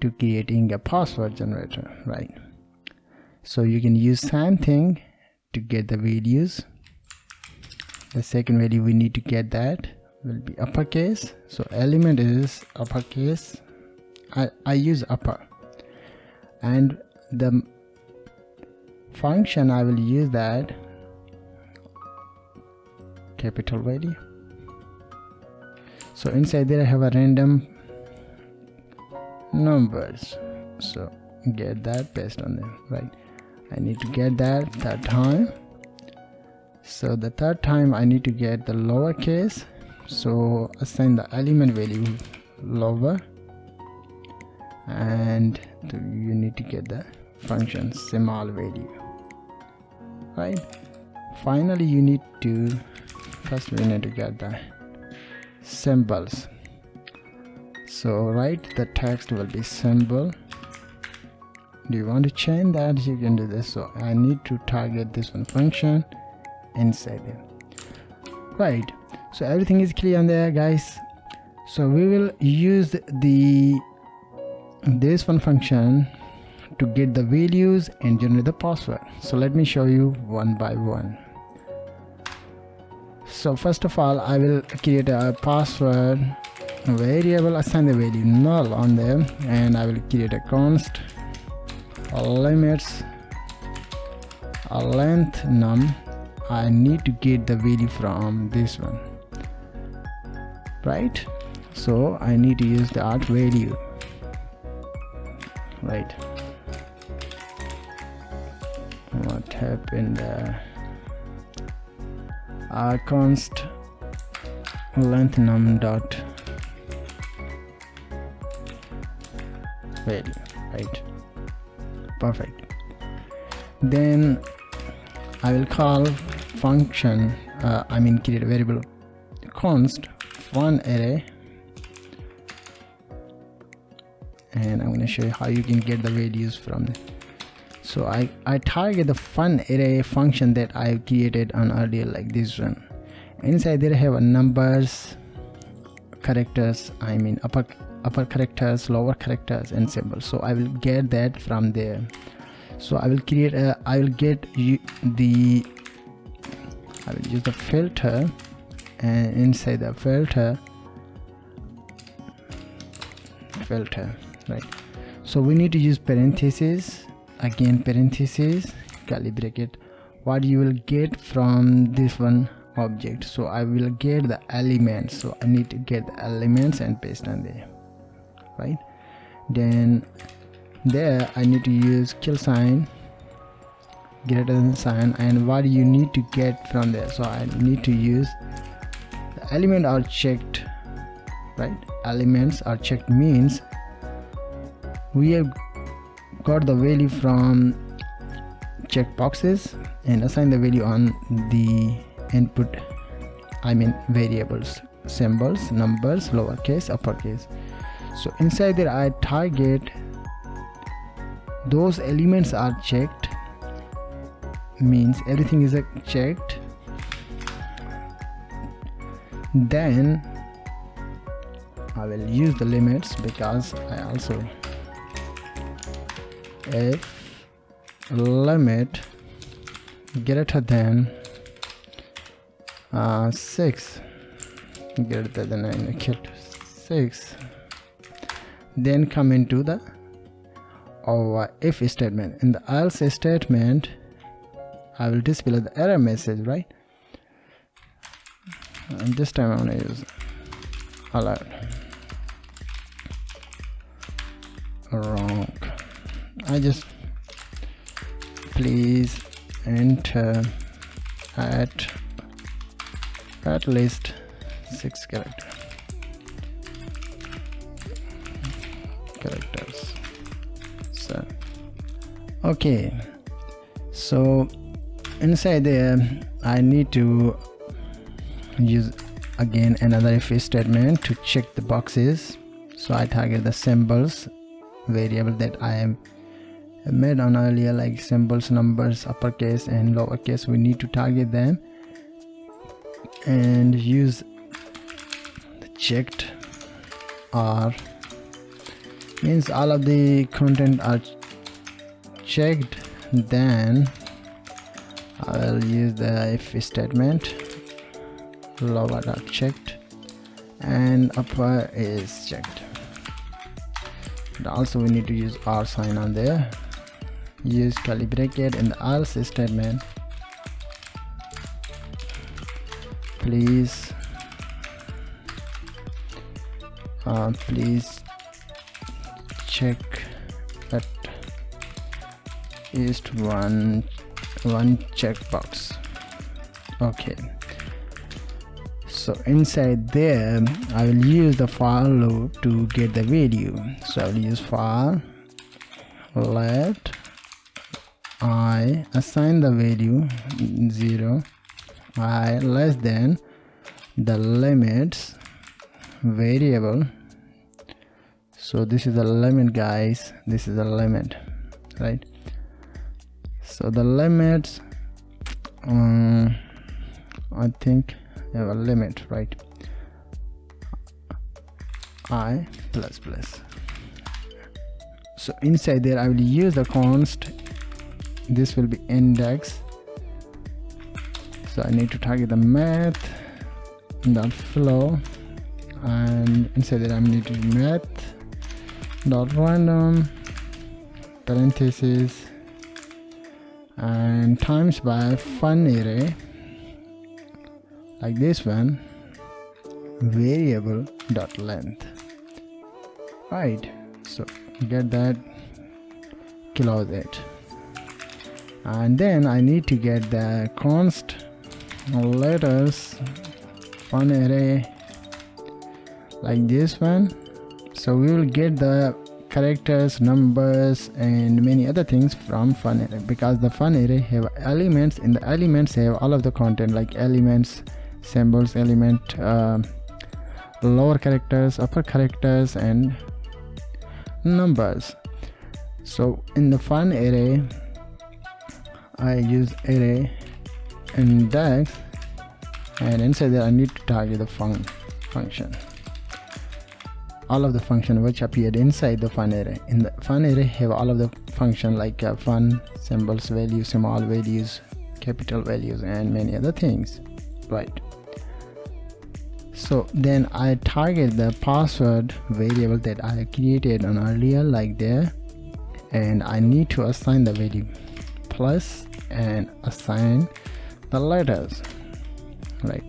to creating a password generator, right? So you can use same thing to get the values. The second value we need to get that will be uppercase. So element is uppercase. I use upper, and the function I will use that capital value. So inside there I have a random numbers, so get that, paste on them, right? I need to get that third time. So the third time I need to get the lowercase, so assign the element value lower, and you need to get the function small value, right? Finally you need to get the symbols. So write the text will be symbol. Do you want to change that? You can do this. So I need to target this one function inside there, right? So everything is clear on there, guys. So we will use this one function to get the values and generate the password. So let me show you one by one. So first of all I will create a password variable, assign the value null on them, and I will create a const limits length num. I need to get the value from this one, right? So I need to use the art value, right? What happened there? Const length num dot value, right? Perfect. Then I will call function create a variable const fun array, and I'm going to show you how you can get the values from it. So I target the fun array function that I created on earlier, like this one. Inside there I have a numbers, characters, upper characters, lower characters, and symbols. So I will get that from there. So I will use the filter, and inside the filter, right? So we need to use parentheses, again parentheses, curly bracket, what you will get from this one object. So I will get the elements, so I need to get the elements and paste on there, right? Then there I need to use kill sign, greater than sign, and what you need to get from there. So I need to use the element are checked, right? Elements are checked means we have got the value from checkboxes and assign the value on the input, variables, symbols, numbers, lowercase, uppercase. So inside there I target those elements are checked, means everything is checked. Then I will use the limits, because I also, if limit greater than 6, greater than 9, 6, then come into the our if statement. In the else statement, I will display the error message, right? And this time I'm going to use alert. Wrong. I just please enter at least 6 characters. So okay, so inside there I need to use again another if statement to check the boxes. So I target the symbols variable that I am made on earlier, like symbols, numbers, uppercase and lowercase. We need to target them and use the checked or means all of the content are checked. Then I will use the if statement, lower dot checked and upper is checked. And also we need to use R sign on there. Use curly bracket in the else statement. Please check at least one checkbox. Okay, so inside there I will use the for loop to get the value. So I will use for let I assign the value 0, I less than the limits variable. So this is the limit, guys, this is the limit, right? So the limits I think have a limit, right? I plus plus. So inside there I will use the const. This will be index. So I need to target the math dot flow, and inside there I need to do math dot random parentheses and times by fun array, like this one, variable dot length, right? So get that, close it, and then I need to get the const letters fun array, like this one. So we will get the characters, numbers and many other things from fun array, because the fun array have elements. In the elements have all of the content, like elements, symbols, element, lower characters, upper characters and numbers. So in the fun array I use array index, and inside there I need to target the function, all of the function which appeared inside the fun array. In the fun array have all of the function, like fun, symbols, values, small values, capital values and many other things, right? So then I target the password variable that I created on earlier, like there, and I need to assign the value plus and assign the letters, right?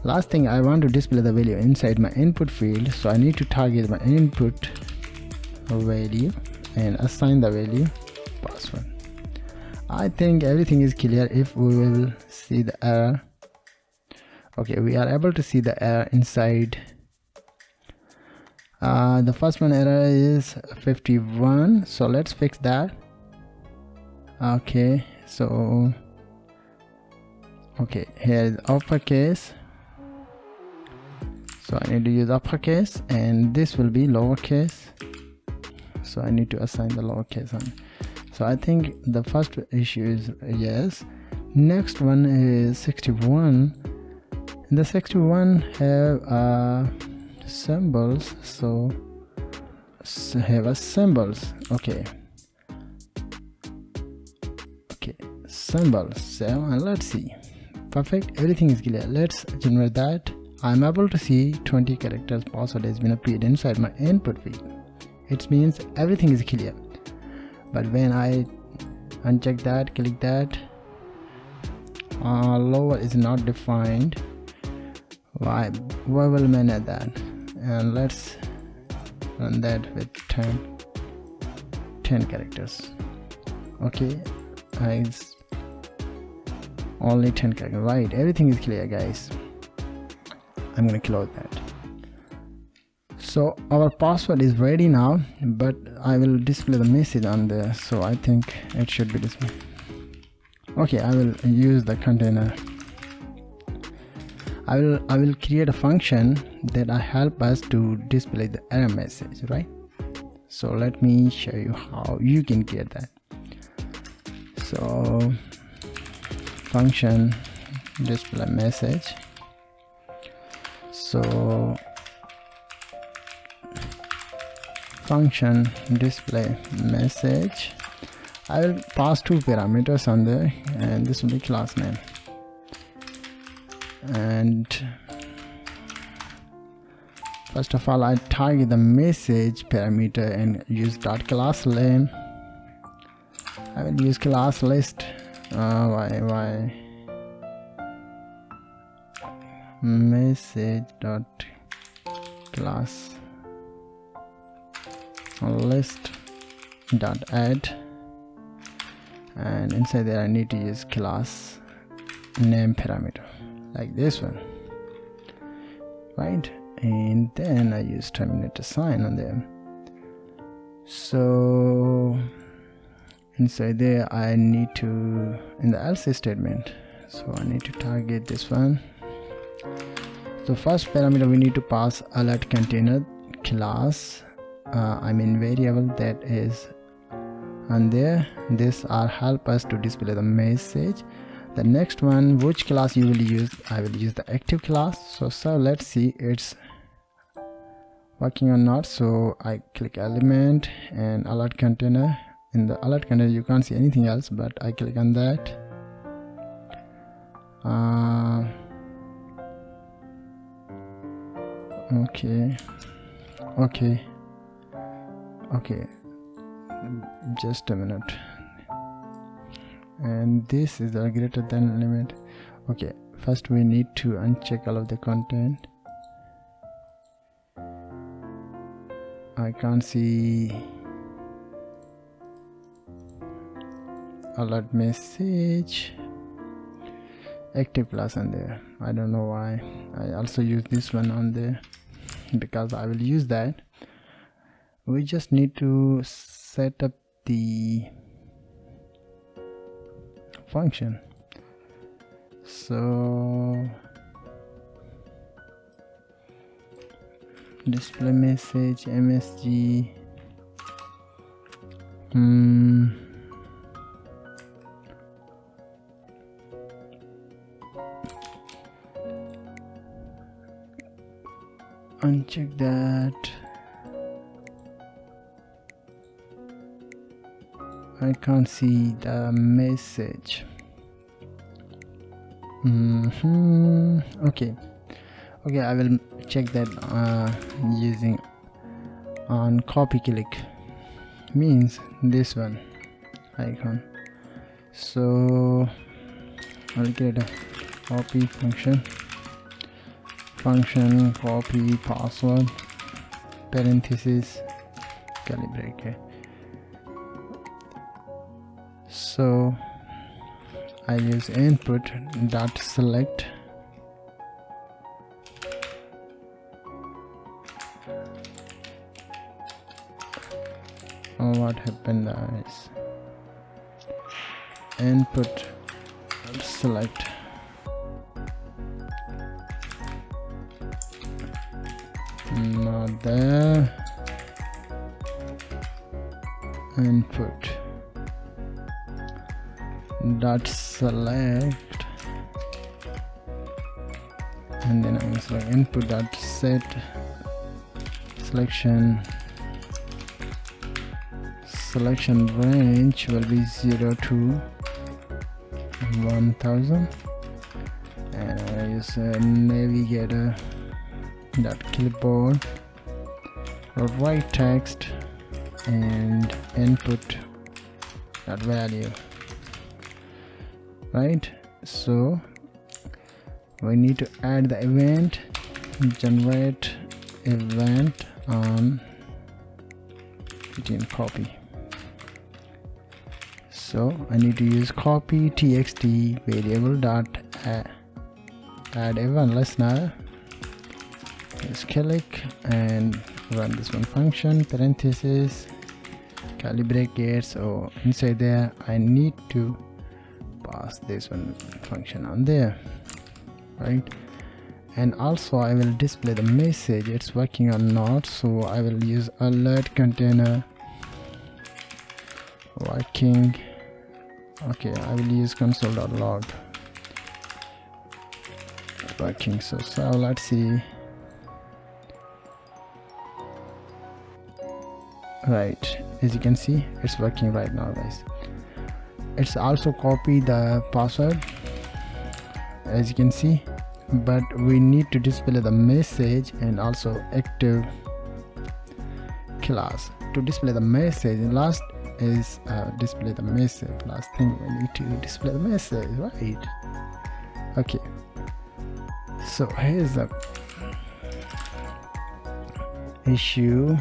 Last thing, I want to display the value inside my input field, so I need to target my input value and assign the value password. I think everything is clear. If we will see the error, okay, we are able to see the error inside. The first one error is 51, so let's fix that. Okay, so okay, here is uppercase, so I need to use uppercase, and this will be lowercase, so I need to assign the lowercase on. So I think the first issue is yes. Next one is 61. The 61 have symbols, so have a symbols. Okay, symbols. So let's see. Perfect, everything is clear. Let's generate that. I'm able to see 20 characters password has been appeared inside my input field. It means everything is clear. but when I uncheck that, click that, lower is not defined. Why? We will manage that, and let's run that with 10 characters. Okay, it's only 10 characters, right? Everything is clear, guys. I'm gonna close that. So our password is ready now, but I will display the message on there, so I think it should be displayed. Okay, I will use the container. I will create a function that will help us to display the error message, right? So let me show you how you can get that. So function display message. So function display message, I will pass 2 parameters on there, and this will be class name, and first of all I target the message parameter and use dot class name. I will use class list. Why message dot class list dot add, and inside there I need to use class name parameter like this one, right? And then I use terminator sign on there. So inside there I need to, in the else statement, so I need to target this one. So first parameter we need to pass alert container class, variable that is on there. This will help us to display the message. The next one, which class you will use? I will use the active class. So let's see it's working or not. So I click element and alert container. In the alert container you can't see anything else, but I click on that. Okay, just a minute. And this is the greater than limit. Okay, first we need to uncheck all of the content. I can't see alert message active class on there. I don't know why. I also use this one on there because I will use that. We just need to set up the function. So display message msg uncheck that. I can't see the message. Okay, I will check that using on copy click, means this one icon. So I'll get a copy function copy password parenthesis curly bracket. So I use input dot select what happened is input select not there, input dot select, and then I'm going to select input dot set selection range will be 0 to 1000, and I use navigator dot clipboard write text and input that value, right? So we need to add the event, generate event on copy. So I need to use copy txt variable dot add event listener. Just click and run this one function, parenthesis, curly brackets. So inside there I need to pass this one function on there, right? And also I will display the message it's working or not. So I will use alert container working. Okay, I will use console.log working. So let's see. Right, as you can see, it's working right now, guys. It's also copy the password, as you can see, but we need to display the message and also active class. To display the message, last is display the message. Last thing we need to display the message, right? Okay, so here's the issue.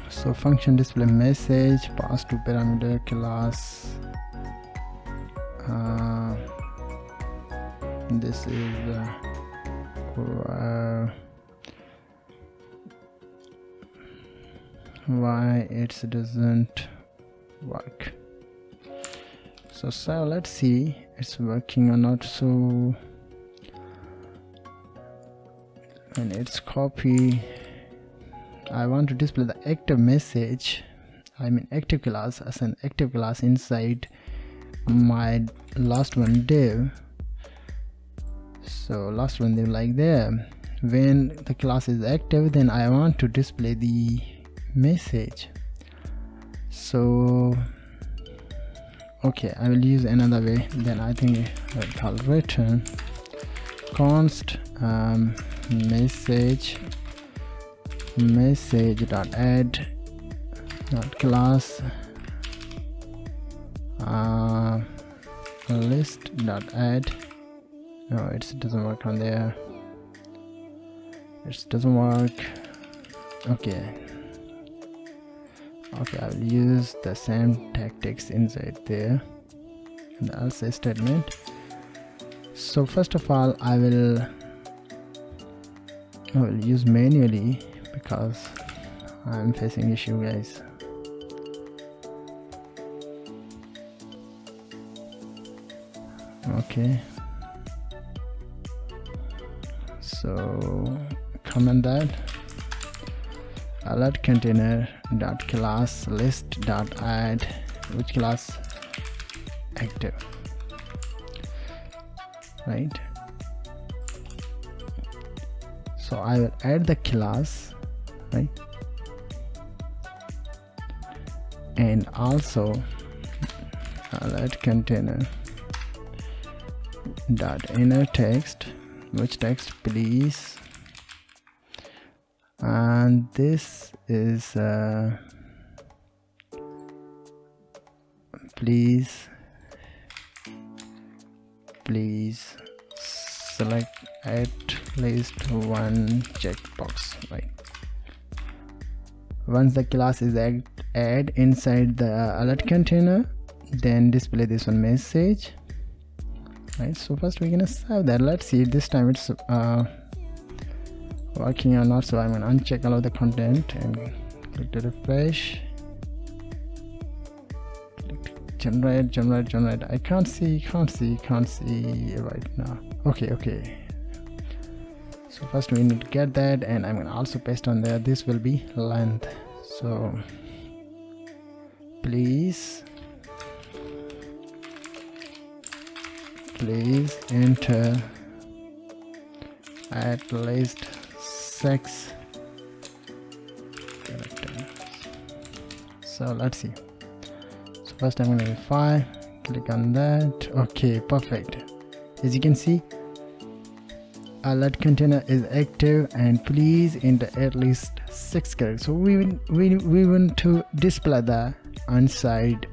So function display message, pass to parameter class. This is why it doesn't work. So let's see it's working or not. So and it's copy. I want to display the active message, I mean active class, as an active class inside my last one div. So last one div like there. When the class is active, then I want to display the message. So okay, I will use another way. Then I think I'll return const message dot add dot class list dot add. No, it doesn't work on there. It doesn't work. Okay, I will use the same tactics inside there in the else statement. So first of all, I will use manually because I'm facing issue, guys. Okay, so comment that alert container dot class list dot add which class active, right? So I will add the class, right? And also alert container dot inner text, which text please, and this is please select at least one checkbox, right? Once the class is add inside the alert container, then display this one message, right? So first we're gonna save that. Let's see this time it's working or not. So I'm gonna uncheck all of the content and click to refresh. Generate. I can't see right now. Okay. So first we need to get that, and I'm gonna also paste on there. This will be length. So please enter at least 6 characters. So let's see. So first I'm gonna verify, click on that. Okay, perfect. As you can see, alert container is active, and please enter at least 6 characters. So we want to display the inside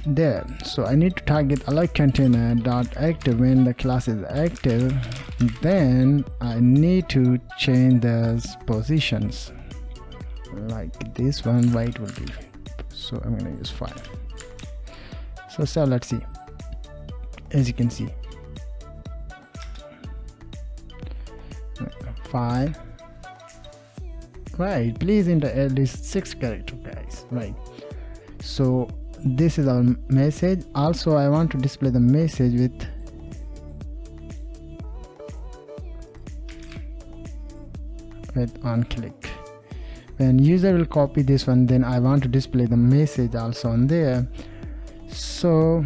there. So I need to target alert container dot active when the class is active. Then I need to change the positions, like this one, white will be, so I'm gonna use 5. So let's see. As you can see, 5, right? Please enter at least 6 character, guys, right? So this is our message. Also I want to display the message with on click. When user will copy this one, then I want to display the message also on there. So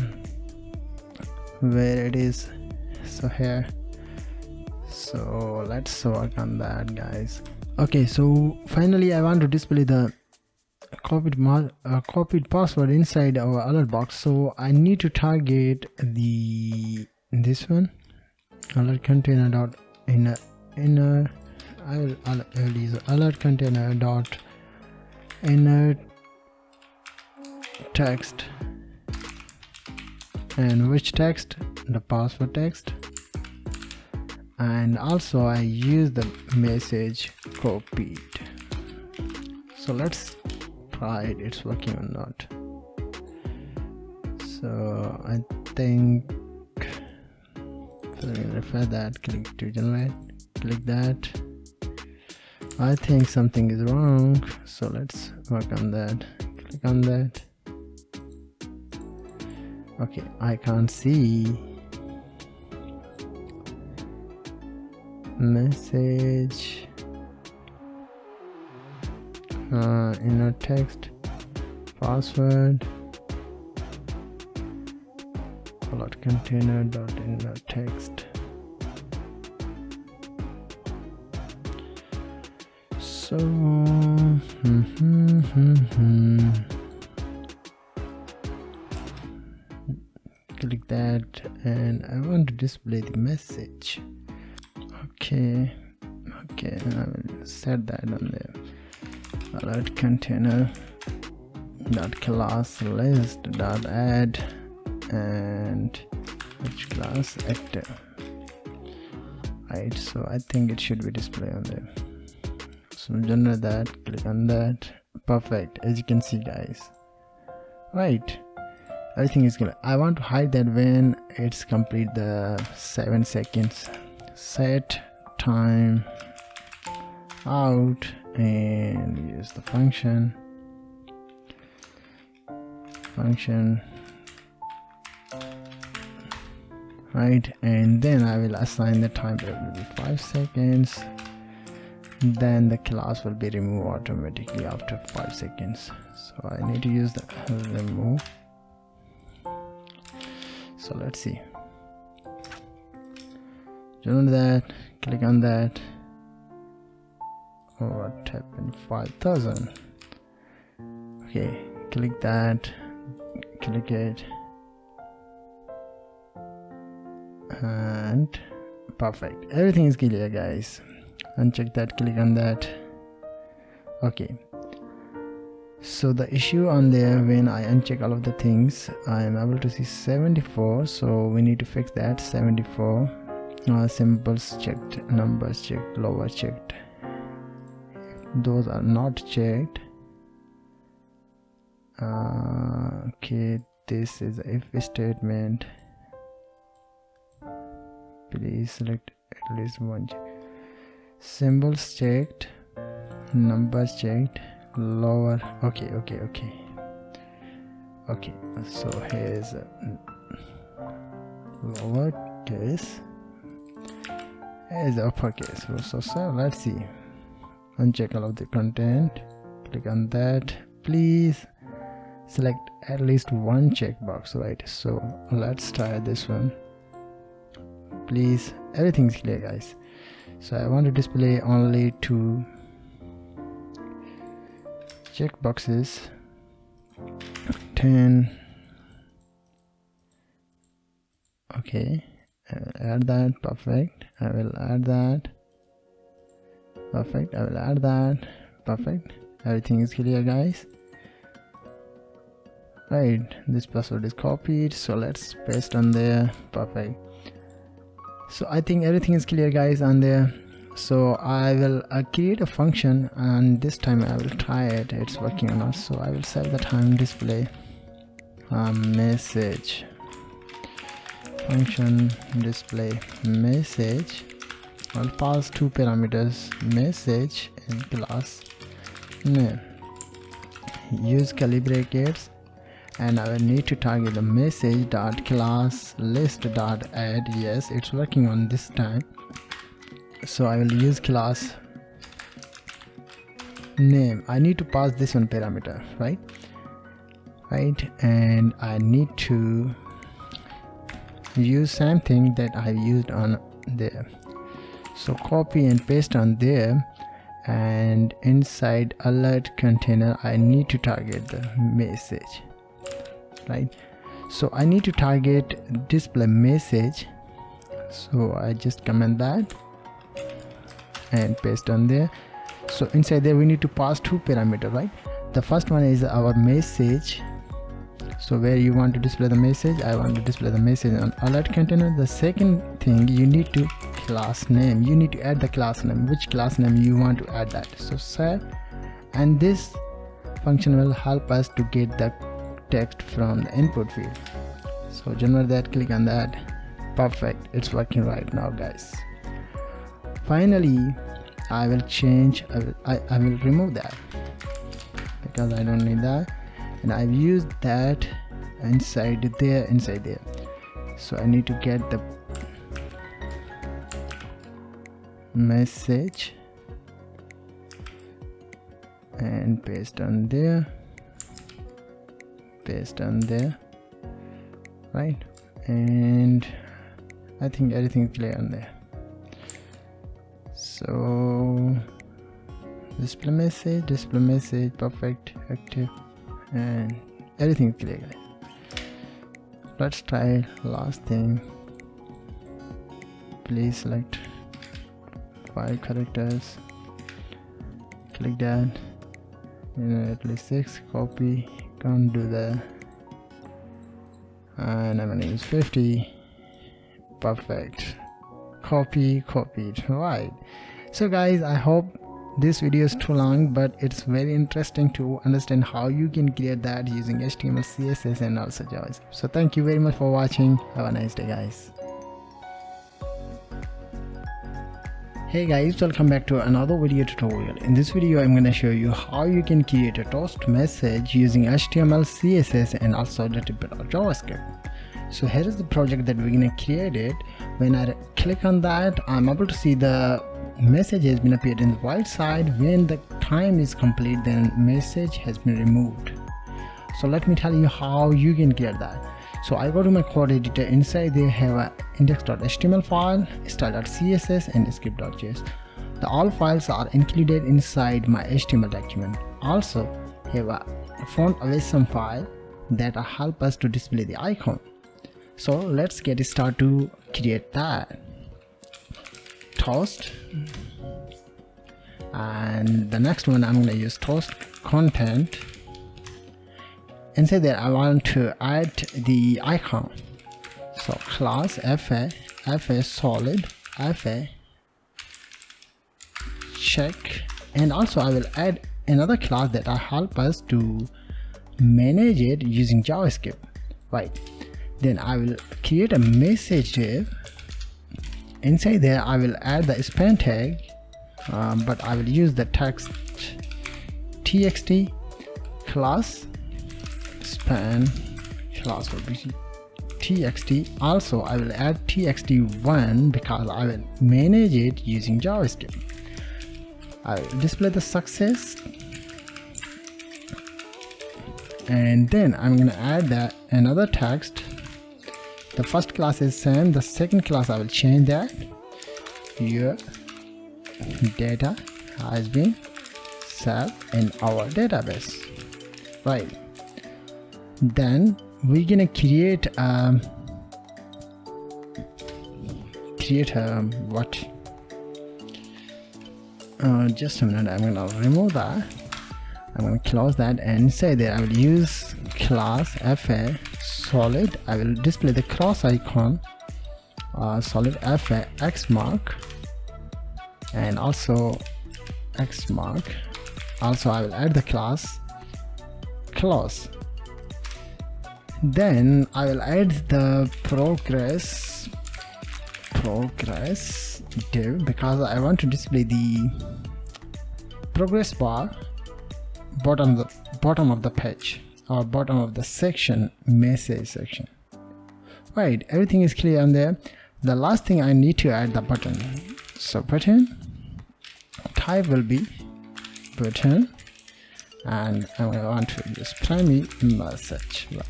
where it is, so here, so let's work on that, guys. Okay, so finally I want to display the copied password inside our alert box. So I need to target this one, alert container dot inner I will use alert container dot inner text. And which text? The password text. And also I use the message copied. So let's try it, it's working or not. So I think, let me refer that, click to generate, click that. I think something is wrong, so let's work on that. Click on that. Okay, I can't see message inner text password alert container dot inner text. So click that, and I want to display the message. Okay, and I will set that on there. Alert container dot class list dot add, and which class? Active. Right, so I think it should be displayed on there. So generate that, click on that. Perfect, as you can see, guys. Right, everything is good. I want to hide that when it's complete the 7 seconds. Set time out and use the function right, and then I will assign the time. It will be 5 seconds. Then the class will be removed automatically after 5 seconds. So I need to use the remove. So let's see. Join that, click on that. Oh, what happened? 5,000. Okay, click that, click it, and perfect. Everything is clear, guys. Uncheck that, click on that. Okay, so the issue on there, when I uncheck all of the things, I am able to see 74. So we need to fix that. 74 symbols checked, numbers checked, lower checked. Those are not checked. Okay, this is if statement. Please select at least one. Symbols checked, numbers checked, lower. Okay. So here's lower case, here's uppercase. So let's see. Uncheck all of the content, click on that. Please select at least one checkbox, right? So let's try this one. Please, everything's clear, guys. So I want to display only 2 checkboxes. 10. Okay, I will add that. Perfect. I will add that. Perfect. I will add that. Perfect. Everything is clear, guys. right? This password is copied, so let's paste on there. Perfect. So I think everything is clear, guys, on there. So I will create a function, and this time I will try it. It's working or not. So I will set the time display message function display message. I'll pass two parameters, message and class name. Use curly brackets, and I will need to target the message dot class list dot add. Yes, it's working on this time. So I will use class name. I need to pass this one parameter, right? And I need to use same thing that I used on there. So copy and paste on there, and inside alert container I need to target the message, right? So I need to target display message, so I just comment that and paste on there. So inside there we need to pass two parameters, right? The first one is our message, so where you want to display the message, I want to display the message on alert container. The second thing, you need to class name, you need to add the class name, which class name you want to add that. So save, and this function will help us to get the text from the input field. So generate that, click on that. Perfect, it's working right now, guys. Finally I will change, I will remove that because I don't need that, and I've used that inside there. So I need to get the message and paste on there, right? And I think everything is clear on there. So display message, perfect, active, and everything is clear, guys. Let's try last thing. Please select 5 characters, click that, at least 6, copy, can't do that, and I'm gonna use 50. Perfect, copied, right? So guys, I hope this video is too long, but it's very interesting to understand how you can create that using HTML, CSS and also JavaScript. So thank you very much for watching. Have a nice day, guys. Hey guys, welcome back to another video tutorial. In this video I'm going to show you how you can create a toast message using HTML, CSS and also a little bit of JavaScript. So here is the project that we're going to create it. When I click on that, I'm able to see the message has been appeared in the right side. When the time is complete, then message has been removed. So let me tell you how you can create that. So I go to my code editor. Inside they have a index.html file, style.css and script.js. All files are included inside my HTML document. Also have a font awesome file that help us to display the icon. So let's get started to create that toast, and the next one I'm going to use toast content. Inside there I want to add the icon. So class fa solid fa check, and also I will add another class that will help us to manage it using JavaScript, right? Then I will create a message div. Inside there I will add the span tag, but I will use the text txt class span class will be txt. Also I will add txt1 because I will manage it using JavaScript. I will display the success, and then I'm going to add that another text. The first class is same, the second class I will change that. Your data has been saved in our database, right? Then we're gonna create what? Just a minute. I'm gonna remove that. I'm gonna close that and say that I will use class fa solid. I will display the cross icon, solid fa x mark, and also x mark. Also I will add the class close. Then I will add the progress div, because I want to display the progress bar bottom of the page, or bottom of the section, message section. Right, everything is clear on there. The last thing I need to add the button. So button type will be button, and I want to use primary message. Right.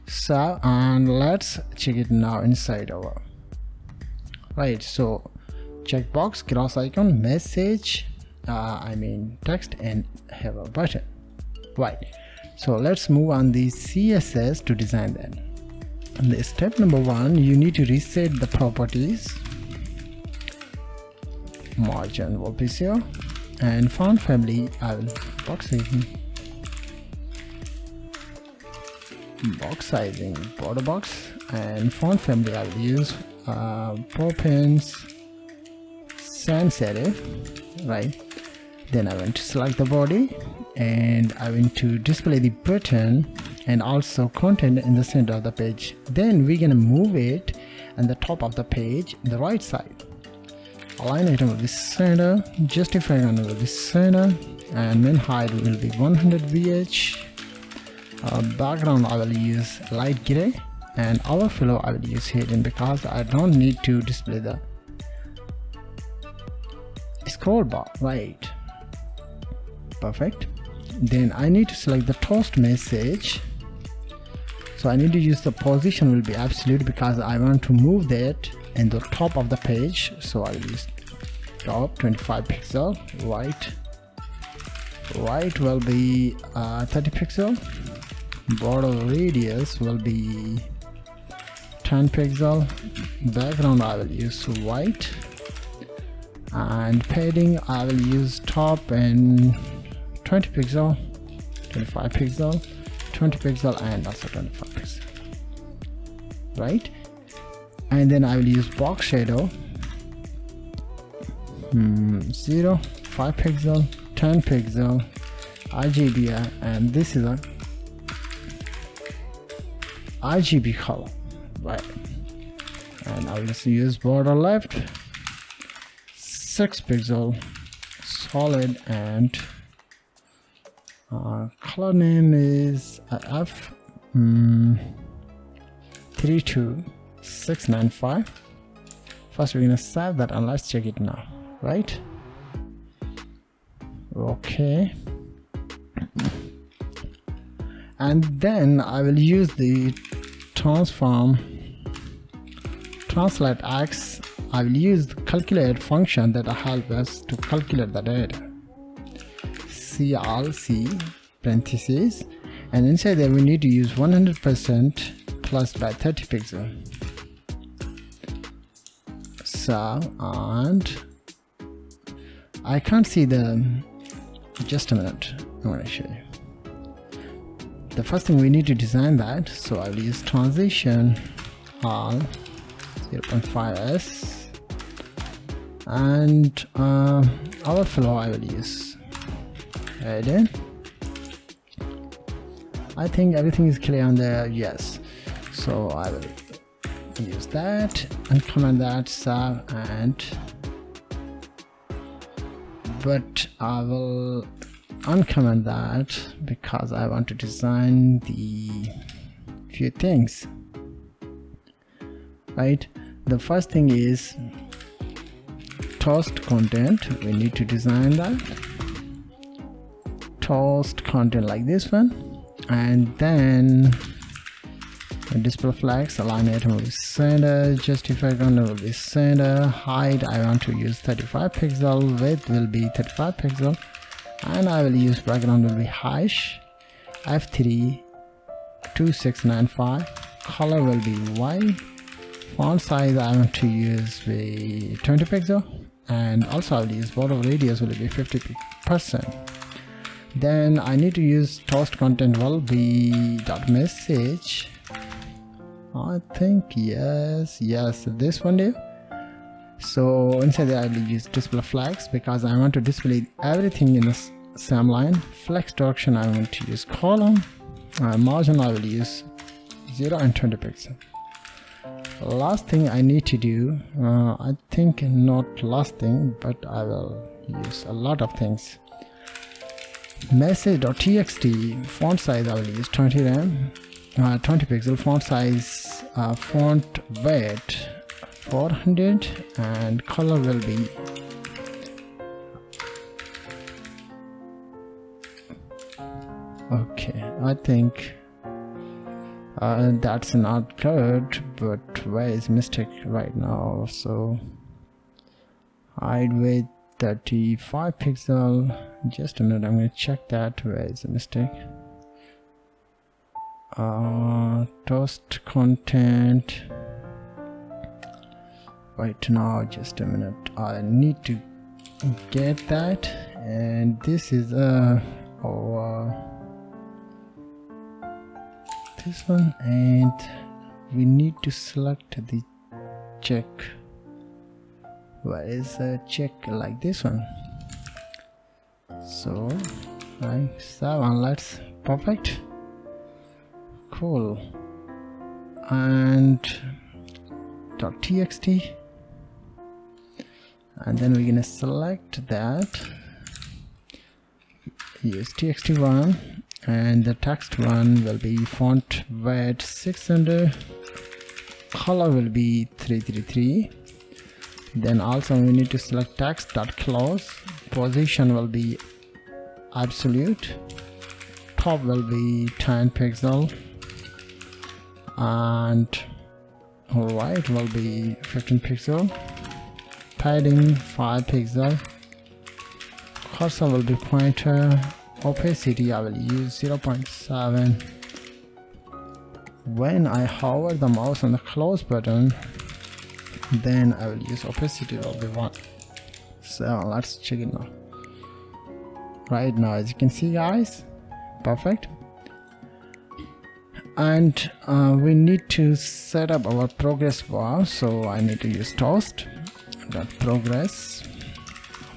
So, and let's check it now inside our. Right, so checkbox, cross icon, message, text, and have a button. Right, so let's move on the CSS to design that. And the step number 1, you need to reset the properties. Margin will be 0, and font family I will box sizing border box, and font family I will use Propense sans serif. Right, then I want to select the body, and I want to display the button and also content in the center of the page. Then we're gonna move it on the top of the page, the right side. Align item will be center, justify item will be center, and min height will be 100 VH. Background I will use light gray, and overflow I will use hidden, because I don't need to display the scroll bar. Right, perfect. Then I need to select the toast message, so I need to use the position will be absolute, because I want to move that in the top of the page. So I will use top 25 pixel, right will be 30 pixel, border radius will be 10 pixel, background I will use white, and padding I will use top and 20 pixel, 25 pixel, 20 pixel, and also 25 pixel. Right, and then I will use box shadow 0, 5 pixel, 10 pixel, RGB, and this is a RGB color. Right, and I will just use border left 6 pixel, solid, and color name is F32695. First we're gonna save that, and let's check it now. Right, okay, and then I will use the translate x. I will use the calculate function that help us to calculate the data. CLC parentheses, and inside there we need to use 100% plus by 30 pixel. So, and I can't see the, just a minute, I want to show you. The first thing we need to design that, so I will use transition all 0.5s, and overflow I will use hidden. I think everything is clear on there. Yes, so I will use that and comment that sub, and but I will uncomment that because I want to design the few things. Right, the first thing is toast content. We need to design that toast content like this one, and then display flags, align item will be center, justify content will be center, height I want to use 35 pixel, width will be 35 pixel, and I will use background will be hash F32695, color will be white, font size I want to use be 20 pixel, and also I will use border radius will be 50%. Then I need to use toast content will be dot message. I think yes, this one there. So inside there I will use display flex because I want to display everything in the same line. Flex direction I want to use column. Margin I will use 0 and 20 pixel. Last thing I need to do, I think not last thing, but I will use a lot of things. Message.txt font size I will use 20 pixel. Font size, font weight 400, and color will be okay. I think that's not good, but where is mistake right now? So I'd wait 35 pixel. Just a minute, I'm going to check that. Where is the mistake? Toast content. Right now, just a minute. I need to get that, and this is this one, and we need to select the check. Where is a check like this one? So like 7, let's perfect, cool. And .txt, and then we're gonna select that, use txt1, and the text one will be font weight 600, color will be 333. Then also we need to select text.close, position will be absolute, top will be 10 pixel, and right will be 15 pixel, padding 5 pixel, cursor will be pointer, opacity I will use 0.7. When I hover the mouse on the close button, then I will use opacity will be 1. So let's check it now. Right now, as you can see guys, perfect. And we need to set up our progress bar, so I need to use toast progress.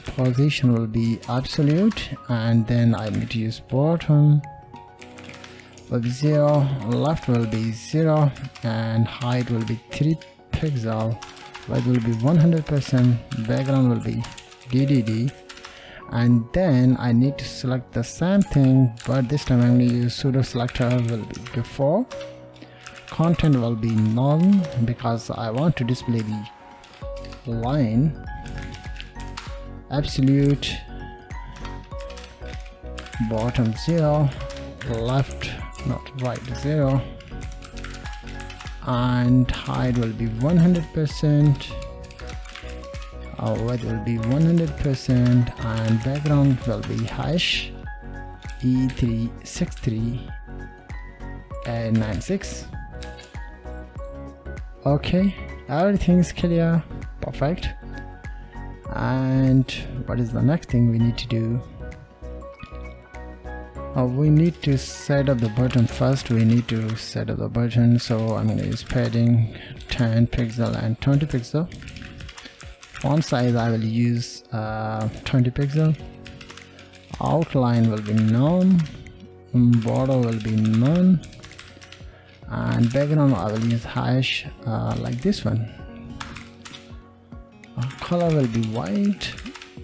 Position will be absolute, and then I need to use bottom will be 0, left will be 0, and height will be 3 pixel, width will be 100%, background will be DDD, and then I need to select the same thing, but this time I'm going to use pseudo selector will be before, content will be none because I want to display the line, absolute, bottom 0, left not right 0, and height will be 100%, width will be 100%, and background will be hash E36396. Okay, everything is clear, perfect. And what is the next thing we need to do? We need to set up the button first. We need to set up the button, so I'm going to use padding 10 pixel and 20 pixel. Font size I will use 20 pixel. Outline will be none, border will be none, and background I will use hash like this one. Color will be white,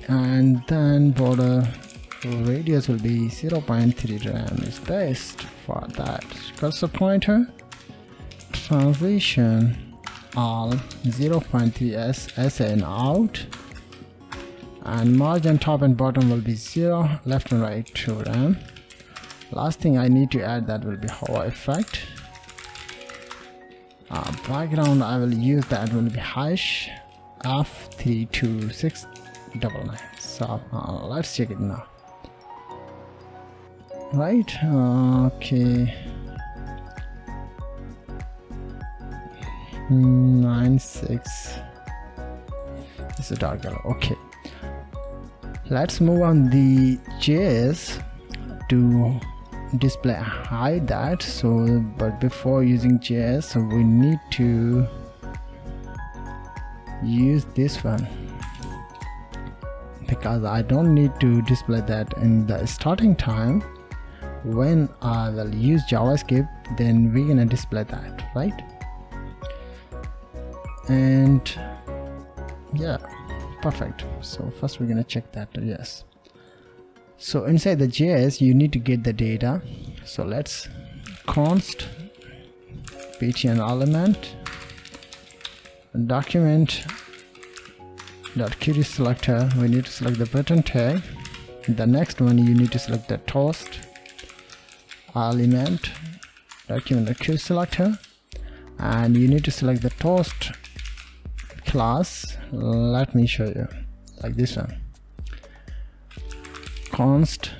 and then border radius will be 0.3 rem is best for that. Cursor pointer, transition all 0.3 SN out, and margin top and bottom will be 0, left and right 2 rem. Last thing I need to add that will be hover effect. Background I will use that will be hash F32699. So let's check it now. Right, okay, 96. This is a dark color. Okay, let's move on the JS. to hide that. So but before using JS, we need to use this one, because I don't need to display that in the starting time. When I will use JavaScript, then we're gonna display that, right? And yeah, perfect. So first we're gonna check that yes. So inside the JS you need to get the data. So let's const btn element document dot query selector. We need to select the button tag. The next one, you need to select the toast element document dot query selector, and you need to select the toast class. Let me show you, like this one, const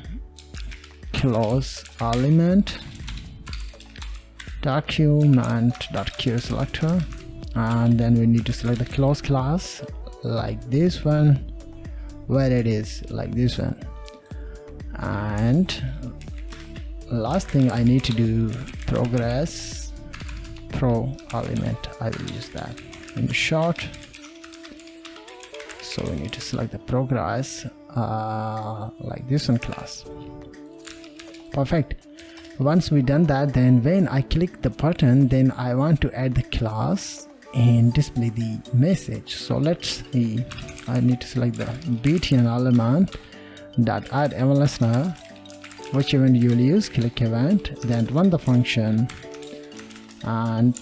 close element document dot query selector, and then we need to select the close class, like this one, where it is like this one. And last thing I need to do, progress pro element, I will use that in short. So we need to select the progress like this one class. Perfect. Once we done that, then when I click the button, then I want to add the class and display the message. So let's see, I need to select the btn element dot add event listener. Which event you will use, click event, then run the function, and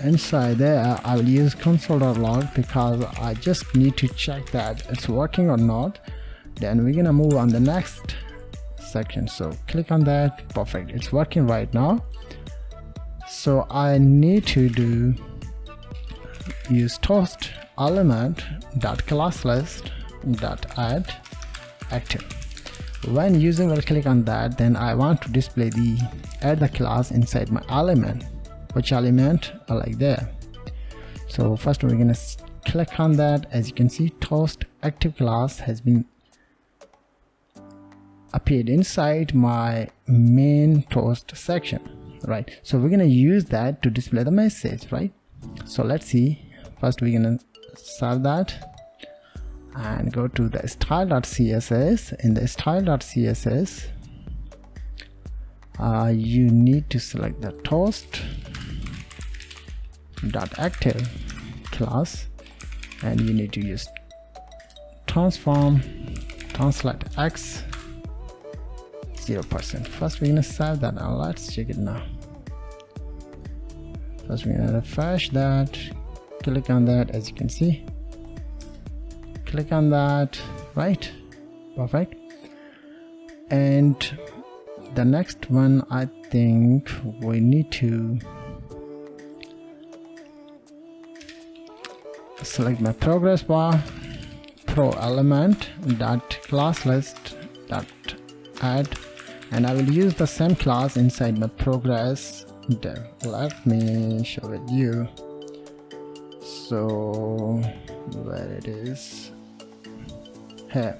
inside there I will use console.log because I just need to check that it's working or not. Then we're gonna move on the next section. So click on that. Perfect, it's working right now. So I need to use toast element dot class list dot add active. When user will click on that, then I want to display the add the class inside my element. Which element? Like there. So first we're gonna click on that. As you can see, toast active class has been appeared inside my main toast section, right? So we're gonna use that to display the message, right? So let's see. First we're gonna save that and go to the style.css. In the style.css, you need to select the toast.active class, and you need to use transform translate x 0%. First we're gonna save that, and let's check it now. First we're gonna refresh that, click on that. As you can see, click on that, right? Perfect. And the next one, I think we need to select my progress bar pro element dot class list dot add, and I will use the same class inside my progress div. Let me show it you. So where it is here,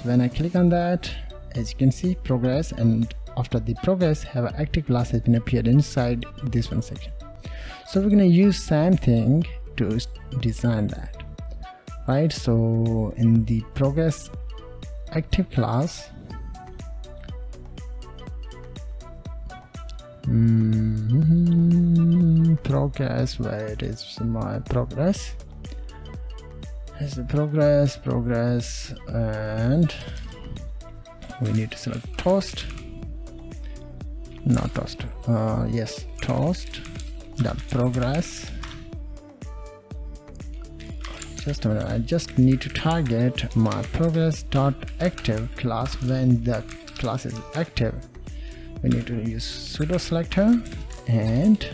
when I click on that, as you can see, progress, and after the progress have an active class has been appeared inside this one section. So we're gonna use same thing to design that, right? So in the progress active class, progress, where it is my progress, is the progress, and we need to select toast, not toast, yes, toast dot progress. Just a minute, I just need to target my progress dot active class. When the class is active, we need to use pseudo selector, and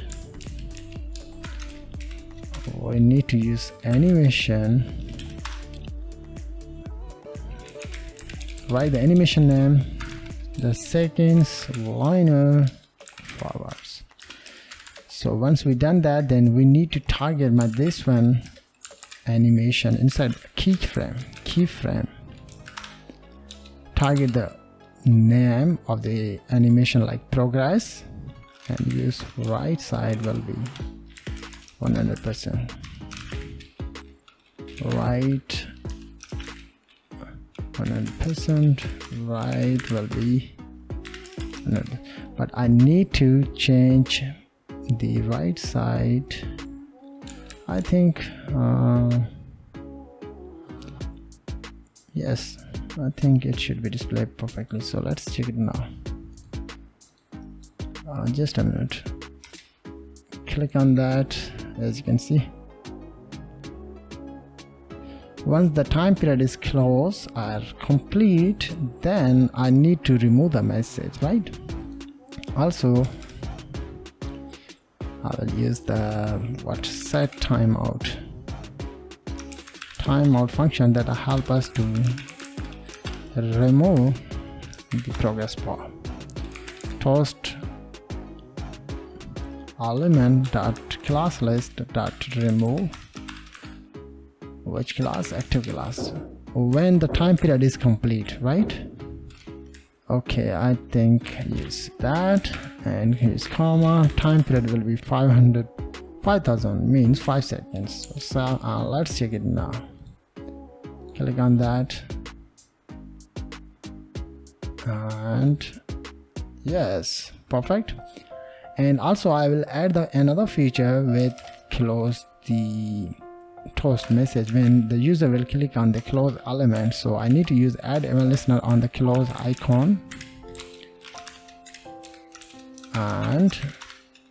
we need to use animation. Write the animation name, the seconds, liner, forwards. So once we done that, then we need to target my this one animation inside keyframe. Target the name of the animation like progress, and use right side will be 100%. Right 100%, right will be 100. But I need to change the right side. I think yes, I think it should be displayed perfectly. So let's check it now. Just a minute. Click on that. As you can see, once the time period is closed or complete, then I need to remove the message, right? Also, I will use the set timeout function that will help us to remove the progress bar. Toast element dot class list dot remove which class? Active class, when the time period is complete, right? Okay, I think use that and use comma. Time period will be 5000 means 5 seconds. So let's check it now. Click on that, and yes, perfect. And also I will add another feature with close the toast message when the user will click on the close element. So I need to use add event listener on the close icon, and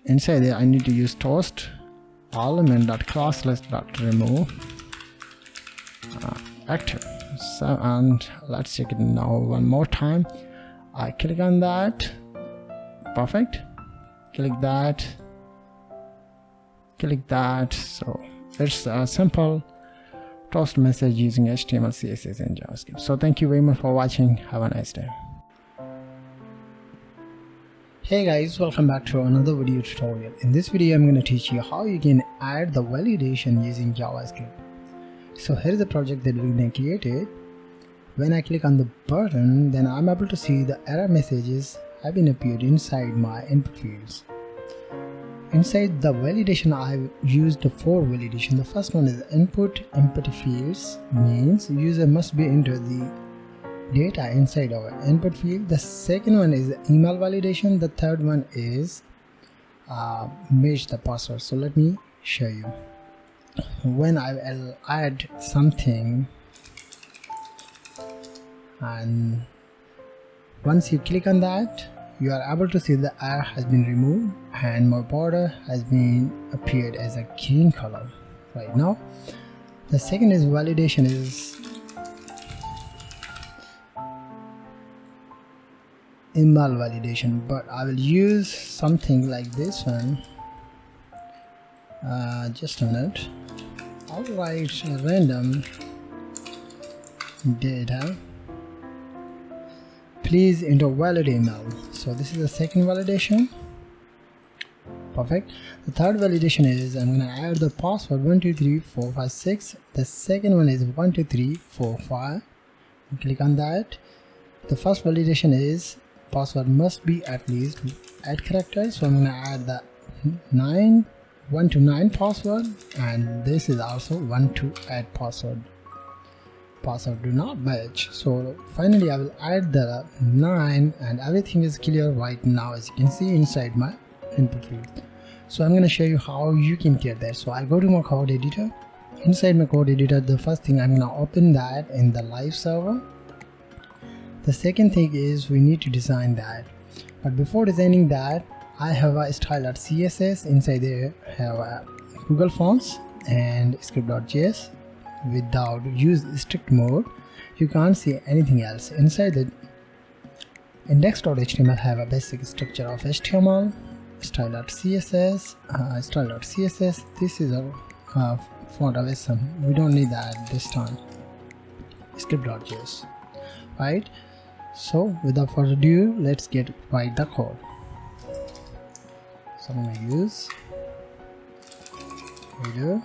inside there I need to use toast element dot class list dot remove active. So, and let's check it now one more time. I click on that, perfect. Click that, so it's a simple toast message using HTML CSS and JavaScript. So thank you very much for watching. Have a nice day. Hey guys, welcome back to another video tutorial. In this video I'm going to teach you how you can add the validation using JavaScript. So here is the project that we're going to create it. When I click on the button, then I'm able to see the error messages have been appeared inside my input fields. Inside the validation, I've used 4 validation. The first one is input empty fields, means user must be enter the data inside our input field. The second one is email validation. The third one is match the password. So let me show you. When I will add something, and once you click on that, you are able to see the error has been removed and my border has been appeared as a green color right now. The second is validation is email validation, but I will use something like this one. Just a minute. I'll write random data. Please enter valid email. So this is the second validation. Perfect. The third validation is I'm going to add the password 123456. The second one is 12345. Click on that. The first validation is password must be at least 8 characters. So I'm going to add the 1 to 9 password, and this is also 1 to 8 password. Password do not match. So finally I will add the 9, and everything is clear right now, as you can see inside my input field. So I'm going to show you how you can get that. So I go to my code editor. Inside my code editor, the first thing I'm going to open that in the live server. The second thing is we need to design that, but before designing that, I have a style.css. inside there have a Google Fonts and script.js. Without use strict mode, you can't see anything else. Inside the index.html have a basic structure of HTML, style.css, style.css. This is a font of SM. We don't need that this time. Script.js, right? So without further ado, let's write the code. So I'm gonna use video.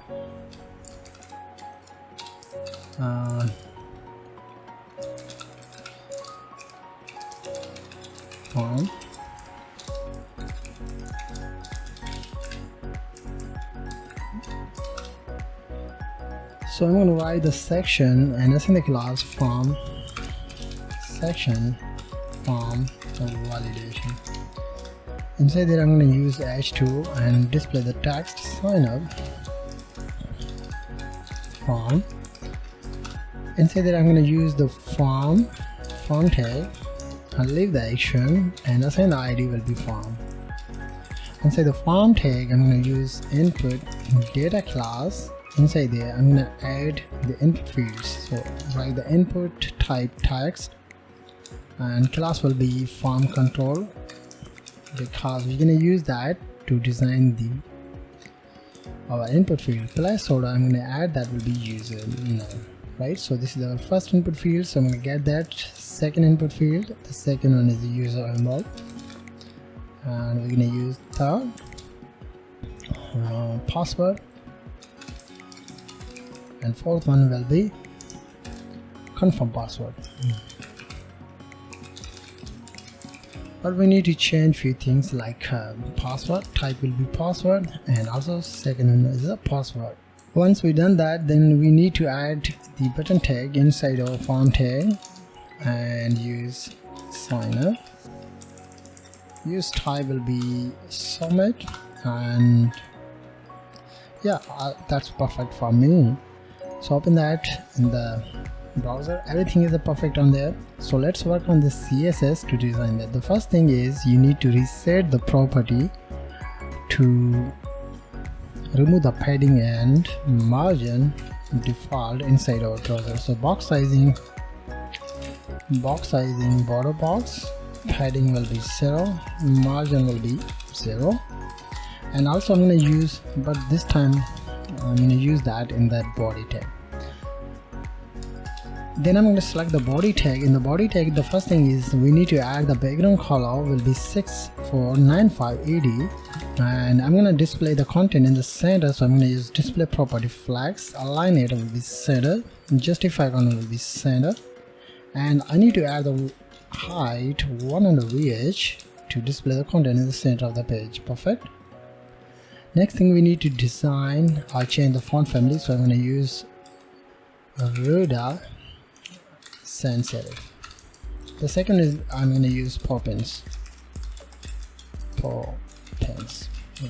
form. So I'm going to write the section and assign the class from section form validation. Inside there I'm going to use h2 and display the text sign up form. Inside there I'm going to use the form tag and leave the action and assign the ID will be form. Inside the form tag I'm going to use input data class. Inside there I'm going to add the input fields, so write the input type text and class will be form control because we're going to use that to design our input field. Placeholder I'm going to add that will be user name, right? So this is our first input field, so I'm going to get that second input field. The second one is the user envelope and we're going to use third password, and fourth one will be confirm password. But we need to change few things like password type will be password and also second one is a password. Once we done that, then we need to add the button tag inside our form tag and use sign up. Use type will be submit, and yeah, that's perfect for me. So open that in the browser, everything is perfect on there. So let's work on the CSS to design that. The first thing is you need to reset the property to remove the padding and margin default inside our browser. So box sizing border box, padding will be 0, margin will be 0, and also I'm going to use, but this time I'm going to use that in that body tag. Then I'm going to select the body tag. In the body tag, the first thing is we need to add the background color will be 649580, and I'm going to display the content in the center, so I'm going to use display property flags. Align it will be center, justify color will be center, and I need to add the height 100 VH to display the content in the center of the page. Perfect. Next thing we need to design or change the font family, so I'm going to use Ruda sensitive. The second is I'm going to use Poppins,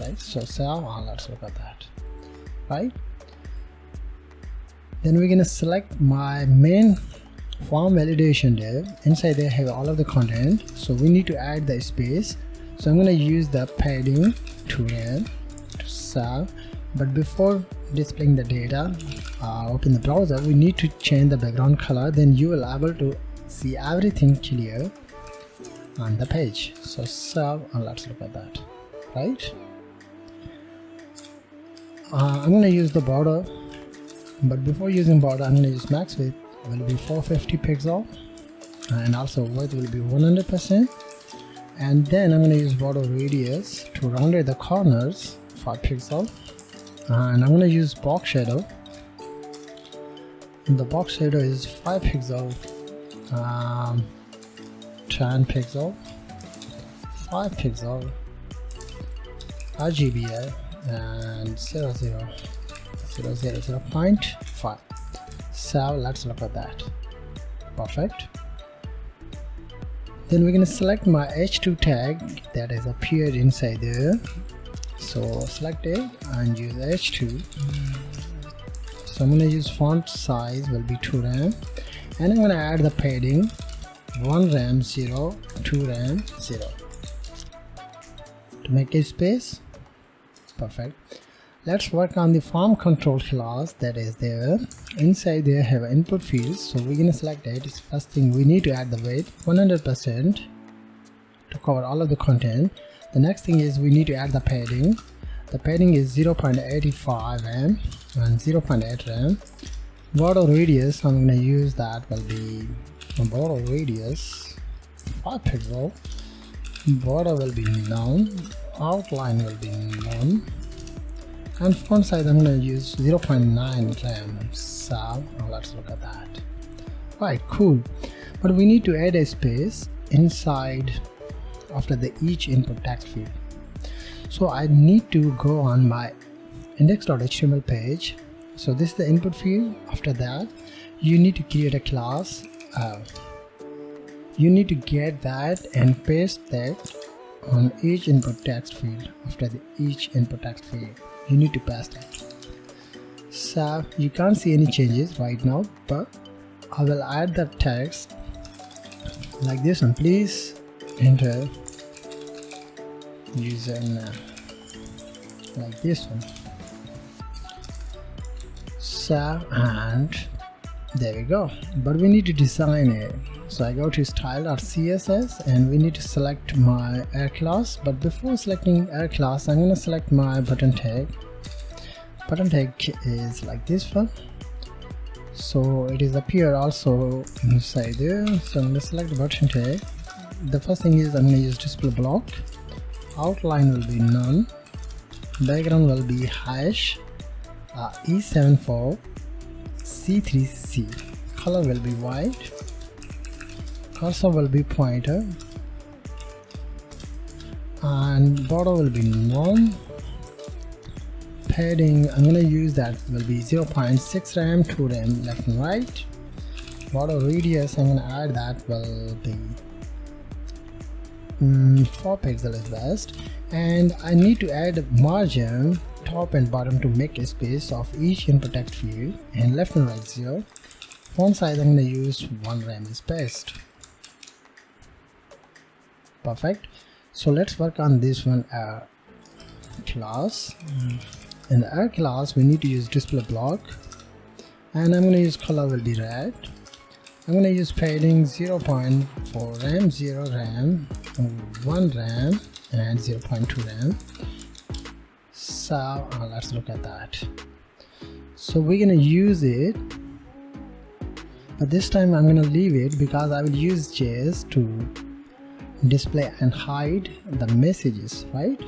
right? So let's look at that, right? Then we're going to select my main form validation div. Inside there have all of the content, so we need to add the space, so I'm going to use the padding to save. But before displaying the data, open the browser, we need to change the background color, then you will able to see everything clear on the page. So let's look at that, right? I'm going to use the border, but before using border I'm going to use max width will be 450 pixel and also width will be 100%, and then I'm going to use border radius to round the corners 5 pixel, and I'm going to use box shadow. The box shadow is 5 pixel, 10 pixel, 5 pixel, RGBA, and 0.5. So let's look at that. Perfect. Then we're going to select my h2 tag that is appeared inside there. So select it and use h2. So I'm going to use font size will be 2 rem, and I'm going to add the padding 1 rem 0, 2 rem 0 to make a space. Perfect. Let's work on the form control class that is there. Inside there have input fields, so we're going to select it. It's first thing we need to add the weight 100% to cover all of the content. The next thing is we need to add the padding. The padding is 0.85 rem and 0.8 rem. Border radius, I'm going to use that will be border radius 5 pixel. Border will be none. Outline will be none. And font size I'm going to use 0.9 rem. So let's look at that. Right, cool. But we need to add a space inside after the each input text field. So I need to go on my index.html page. So this is the input field. After that, you need to create a class. You need to get that and paste that on each input text field. After the each input text field, you need to paste it. So you can't see any changes right now, but I will add the text like this one. Please enter username like this one. So, and there we go. But we need to design it. So I go to style.css and we need to select my air class. But before selecting air class, I'm going to select my button tag. Button tag is like this one. So it is appear also inside there. So I'm going to select the button tag. The first thing is I'm going to use display block. Outline will be none. Background will be hash E74 C3C. Color will be white. Cursor will be pointer. And border will be none. Padding, I'm going to use that will be 0.6 rem, 2 rem left and right. Border radius, I'm going to add that will be 4 pixel is best. And I need to add margin top and bottom to make a space of each input text field, and left and right 0. Font size I'm going to use 1 rem is best. Perfect. So let's work on this one class. In the air class we need to use display block, and I'm going to use color will be red. I'm going to use padding 0.4 rem, 0 rem, 1 rem and 0.2 rem. So let's look at that. So we're going to use it, but this time I'm going to leave it because I will use JS to display and hide the messages, right?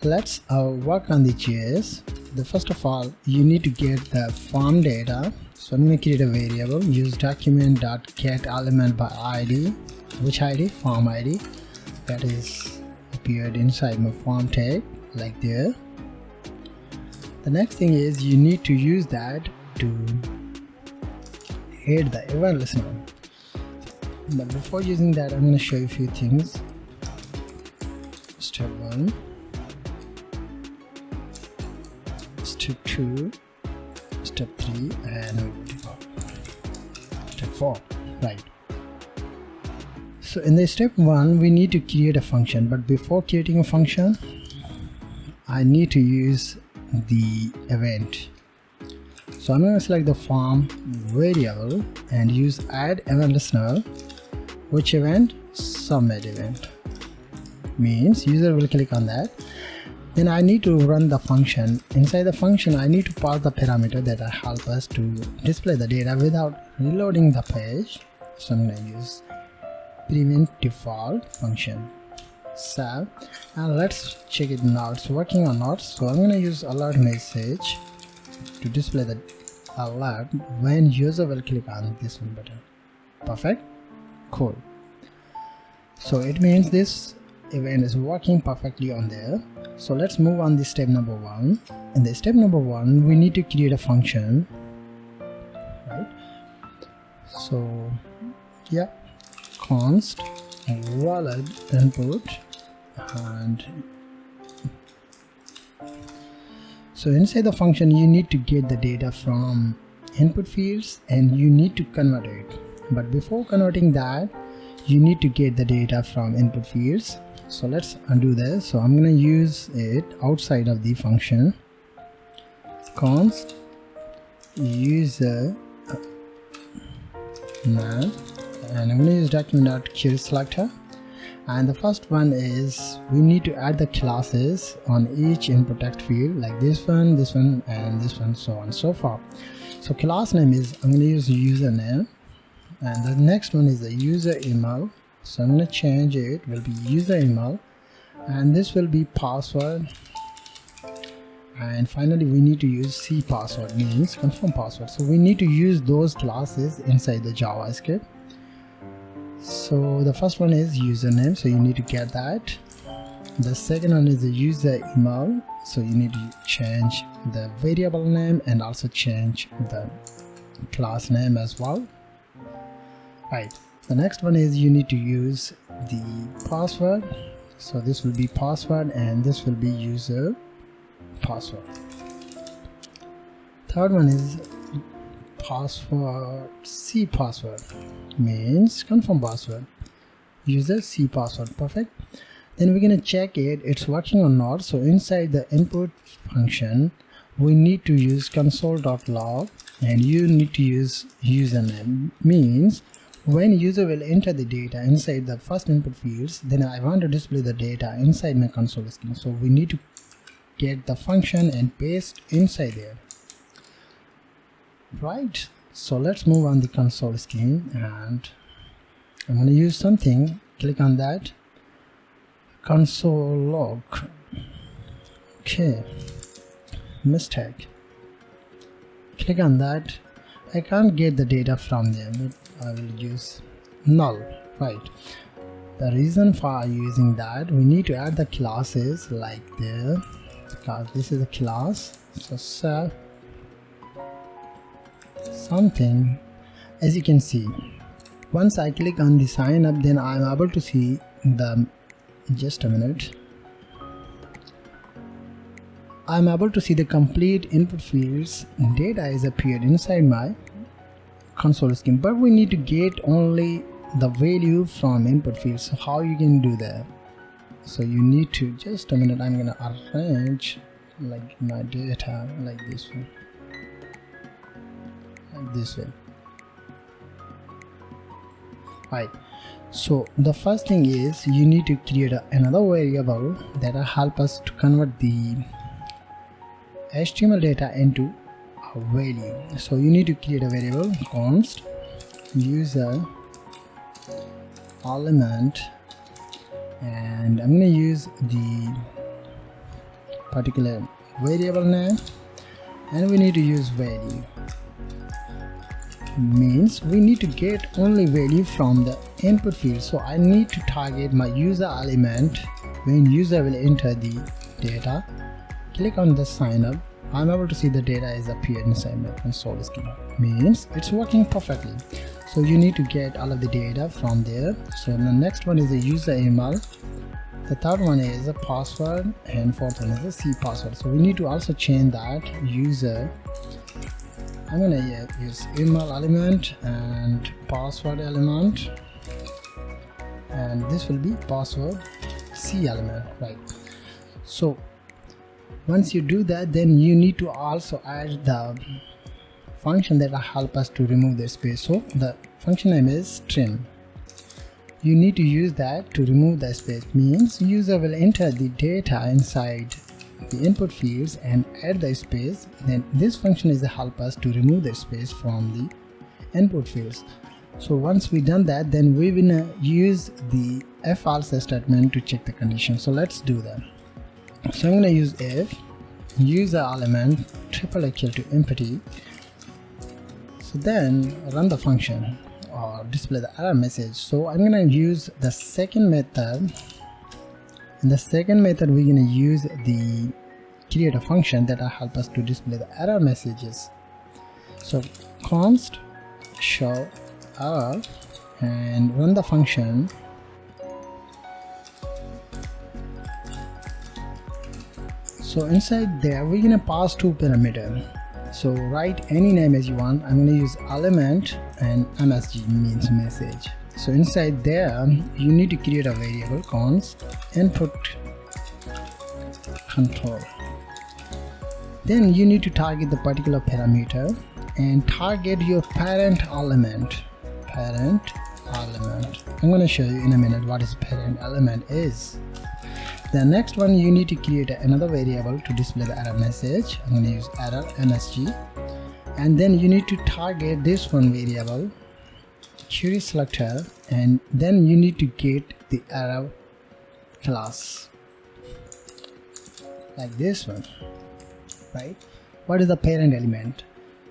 Let's work on the JS. First of all, you need to get the form data. So I'm going to create a variable, use document.getElement by ID. Which ID? Form ID. That is appeared inside my form tag like there. The next thing is you need to use that to add the event listener. But before using that, I'm going to show you a few things. Step 1, step 2, step 3 and step 4. Right. So in the step 1 we need to create a function, but before creating a function I need to use the event. So I'm going to select the form variable and use add event listener. Which event? Submit event. Means user will click on that. Then I need to run the function. Inside the function I need to pass the parameter that will help us to display the data without reloading the page. So I'm going to use prevent default function. So and let's check it now it's working or not. So I'm going to use alert message to display the alert when user will click on this one button. Perfect. Cool. So it means this event is working perfectly on there. So let's move on to step number 1. In the step number 1 we need to create a function, right? So yeah, const valid input, and so inside the function you need to get the data from input fields and you need to convert it. But before converting that you need to get the data from input fields. So let's undo this. So I'm going to use it outside of the function, const user man, and I'm going to use document.querySelector. And the first one is we need to add the classes on each input text field, like this one, and this one, so on and so forth. So class name is, I'm going to use username, and the next one is the user email. So I'm going to change it, will be user email, and this will be password. And finally we need to use C password, means confirm password. So we need to use those classes inside the JavaScript. So the first one is username, so you need to get that. The second one is the user email, so you need to change the variable name and also change the class name as well. Right, the next one is you need to use the password, so this will be password and this will be user password. Third one is password, C password means confirm password, user C password. Perfect. Then we're gonna check it's working or not. So inside the input function we need to use console.log and you need to use username, means when user will enter the data inside the first input fields, then I want to display the data inside my console screen. So we need to get the function and paste inside there. Right, so let's move on the console screen and I'm going to use something. Click on that, console log. Okay, mistake. Click on that. I can't get the data from there, but I will use null. Right, the reason for using that, we need to add the classes like there, because this is a class. So self something, as you can see, once I click on the sign up, then I'm able to see the, just a minute, I'm able to see the complete input fields data is appeared inside my console screen, but we need to get only the value from input fields. So how you can do that? So you need to, just a minute, I'm gonna arrange like my data like this way, like this way. Right, so the first thing is you need to create another variable that will help us to convert the HTML data into a value. So you need to create a variable const user element, and I'm going to use the particular variable name, and we need to use value, means we need to get only value from the input field. So I need to target my user element when user will enter the data. Click on the sign up. I'm able to see the data is appeared inside my console screen, means it's working perfectly. So you need to get all of the data from there. So the next one is the user email, the third one is a password, and fourth one is the C password. So we need to also change that user. I'm gonna use email element and password element, and this will be password C element. Right, so once you do that, then you need to also add the function that will help us to remove the space. So the function name is trim. You need to use that to remove the space, means user will enter the data inside the input fields and add the space. Then this function is to help us to remove the space from the input fields. So once we done that, then we will use the if else statement to check the condition. So let's do that. So I'm going to use if user element triple equal to empty. So then run the function or display the error message. So I'm going to use the second method. In the second method, we're going to use the create a function that will help us to display the error messages. So const show error and run the function. So inside there we're going to pass two parameters. So write any name as you want. I'm going to use element and msg, means message. So inside there you need to create a variable const input control. Then you need to target the particular parameter and target your parent element. I'm going to show you in a minute what is parent element is. The next one, you need to create another variable to display the error message. I'm going to use error msg, and then you need to target this one variable query selector, and then you need to get the error class like this one. Right, what is the parent element?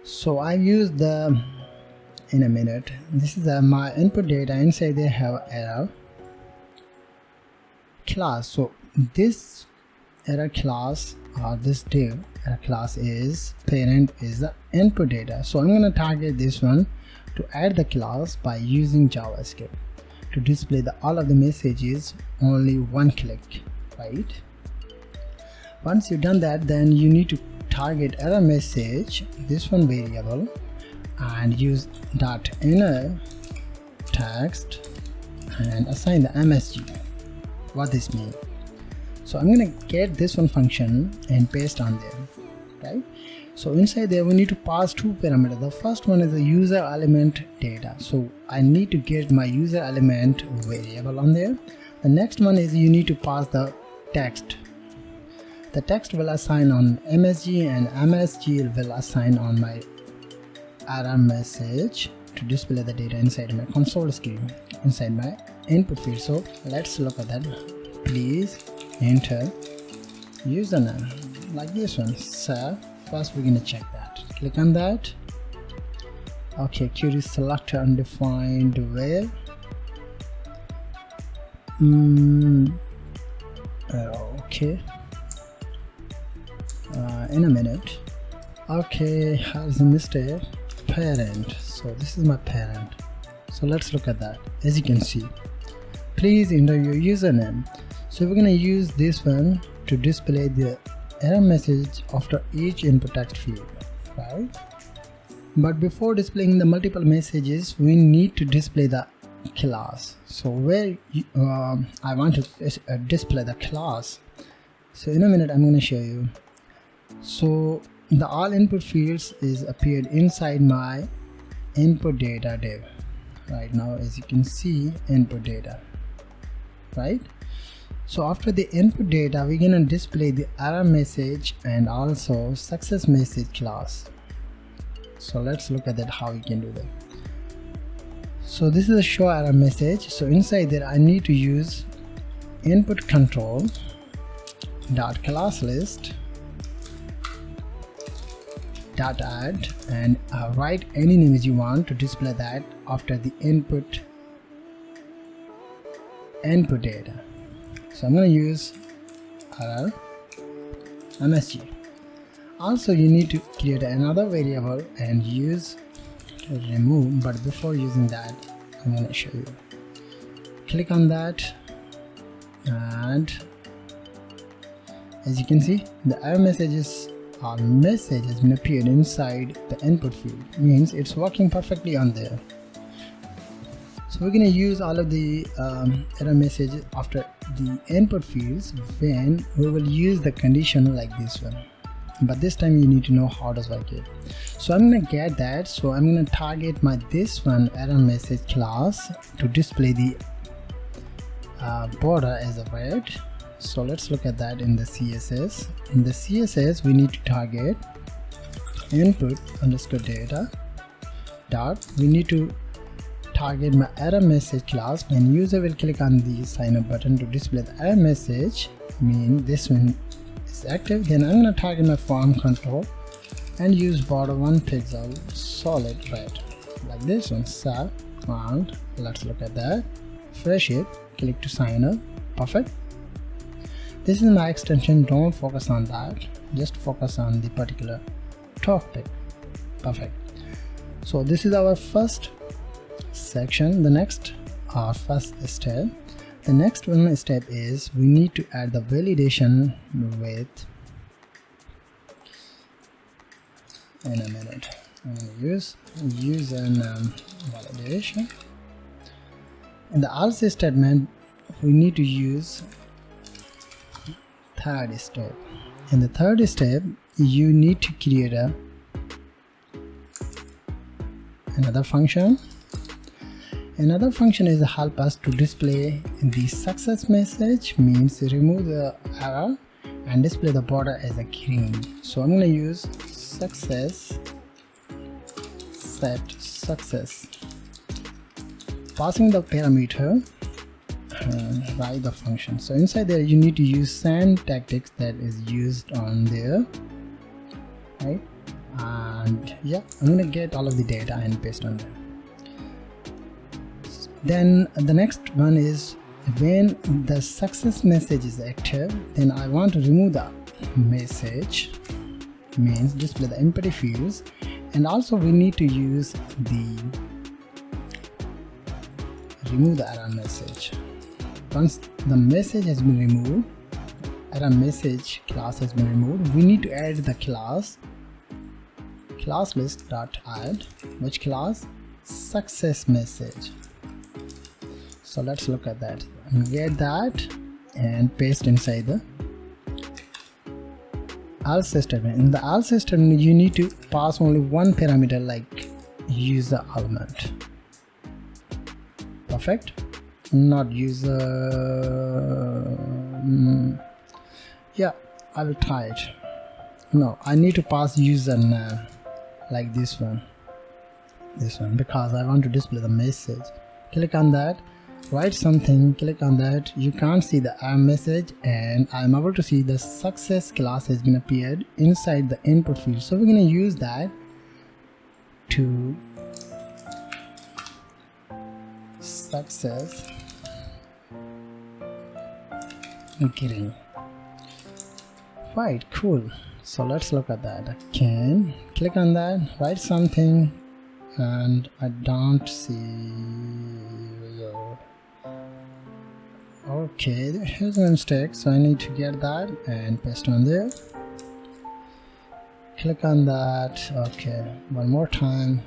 So I use the in a minute. This is my input data. Inside they have error class. So this error class or this div error class is parent is the input data. So I'm going to target this one to add the class by using JavaScript to display all of the messages only one click, right? Once you've done that, then you need to target error message, this one variable, and use .inner text and assign the MSG. What this means? So I'm gonna get this one function and paste on there, right? So inside there we need to pass two parameters. The first one is the user element data. So I need to get my user element variable on there. The next one is you need to pass the text. The text will assign on MSG and MSG will assign on my error message to display the data inside my console screen, inside my input field. So let's look at that. Please enter username like this one. So first we're gonna check that. Click on that. Okay, query selector undefined where. Okay. In a minute. Okay, has a mistake. Parent. So this is my parent. So let's look at that. As you can see, please enter your username. So we're gonna use this one to display the error message after each input text field, right? But before displaying the multiple messages, we need to display the class. So where I want to display the class. So in a minute I'm going to show you. So the all input fields is appeared inside my input data div right now. As you can see, input data, right? So after the input data, we're gonna display the error message and also success message class. So let's look at that, how we can do that. So this is a show error message. So inside there I need to use input control dot class list dot add and write any names you want to display that after the input data. So I'm going to use error MSG. Also you need to create another variable and use remove, but before using that I'm going to show you. Click on that, and as you can see, the error messages or message has been appeared inside the input field. Means it's working perfectly on there. So we're going to use all of the error messages after the input fields when we will use the condition like this one. But this time you need to know how does work it. So I'm going to get that. So I'm going to target my this one error message class to display the border as a red. So let's look at that in the CSS. In the CSS we need to target input underscore data dot. We need to target my error message class. When user will click on the sign up button to display the error message, mean this one is active. Then I'm going to target my form control and use border 1 pixel solid red like this one. So and let's look at that. Refresh it, click to sign up. Perfect. This is my extension. Don't focus on that, just focus on the particular topic. Perfect. So this is our first section. The next first step. The next one step is we need to add the validation with, in a minute I'm going to use username validation. In the else statement we need to use third step. In the third step you need to create another function. Another function is help us to display the success message, means remove the error and display the border as a green. So I'm going to use success set success, passing the parameter and write the function. So inside there you need to use syntactics that is used on there, right? And yeah, I'm going to get all of the data and paste on there. Then the next one is when the success message is active, then I want to remove the message, means display the empty fields, and also we need to use the remove the error message. Once the message has been removed, error message class has been removed, we need to add the class list.add, which class? Success message. So let's look at that. Get that and paste inside the else statement. In the else statement, you need to pass only one parameter, like user element. Perfect. Not user. Yeah, I will try it. No, I need to pass username, like this one, because I want to display the message. Click on that, write something, click on that. You can't see the error message, and I'm able to see the success class has been appeared inside the input field. So we're going to use that to success getting. Right, cool. So let's look at that. I can click on that, write something, and I don't see. Okay, here's a mistake, so I need to get that and paste on there. Click on that. Okay, one more time.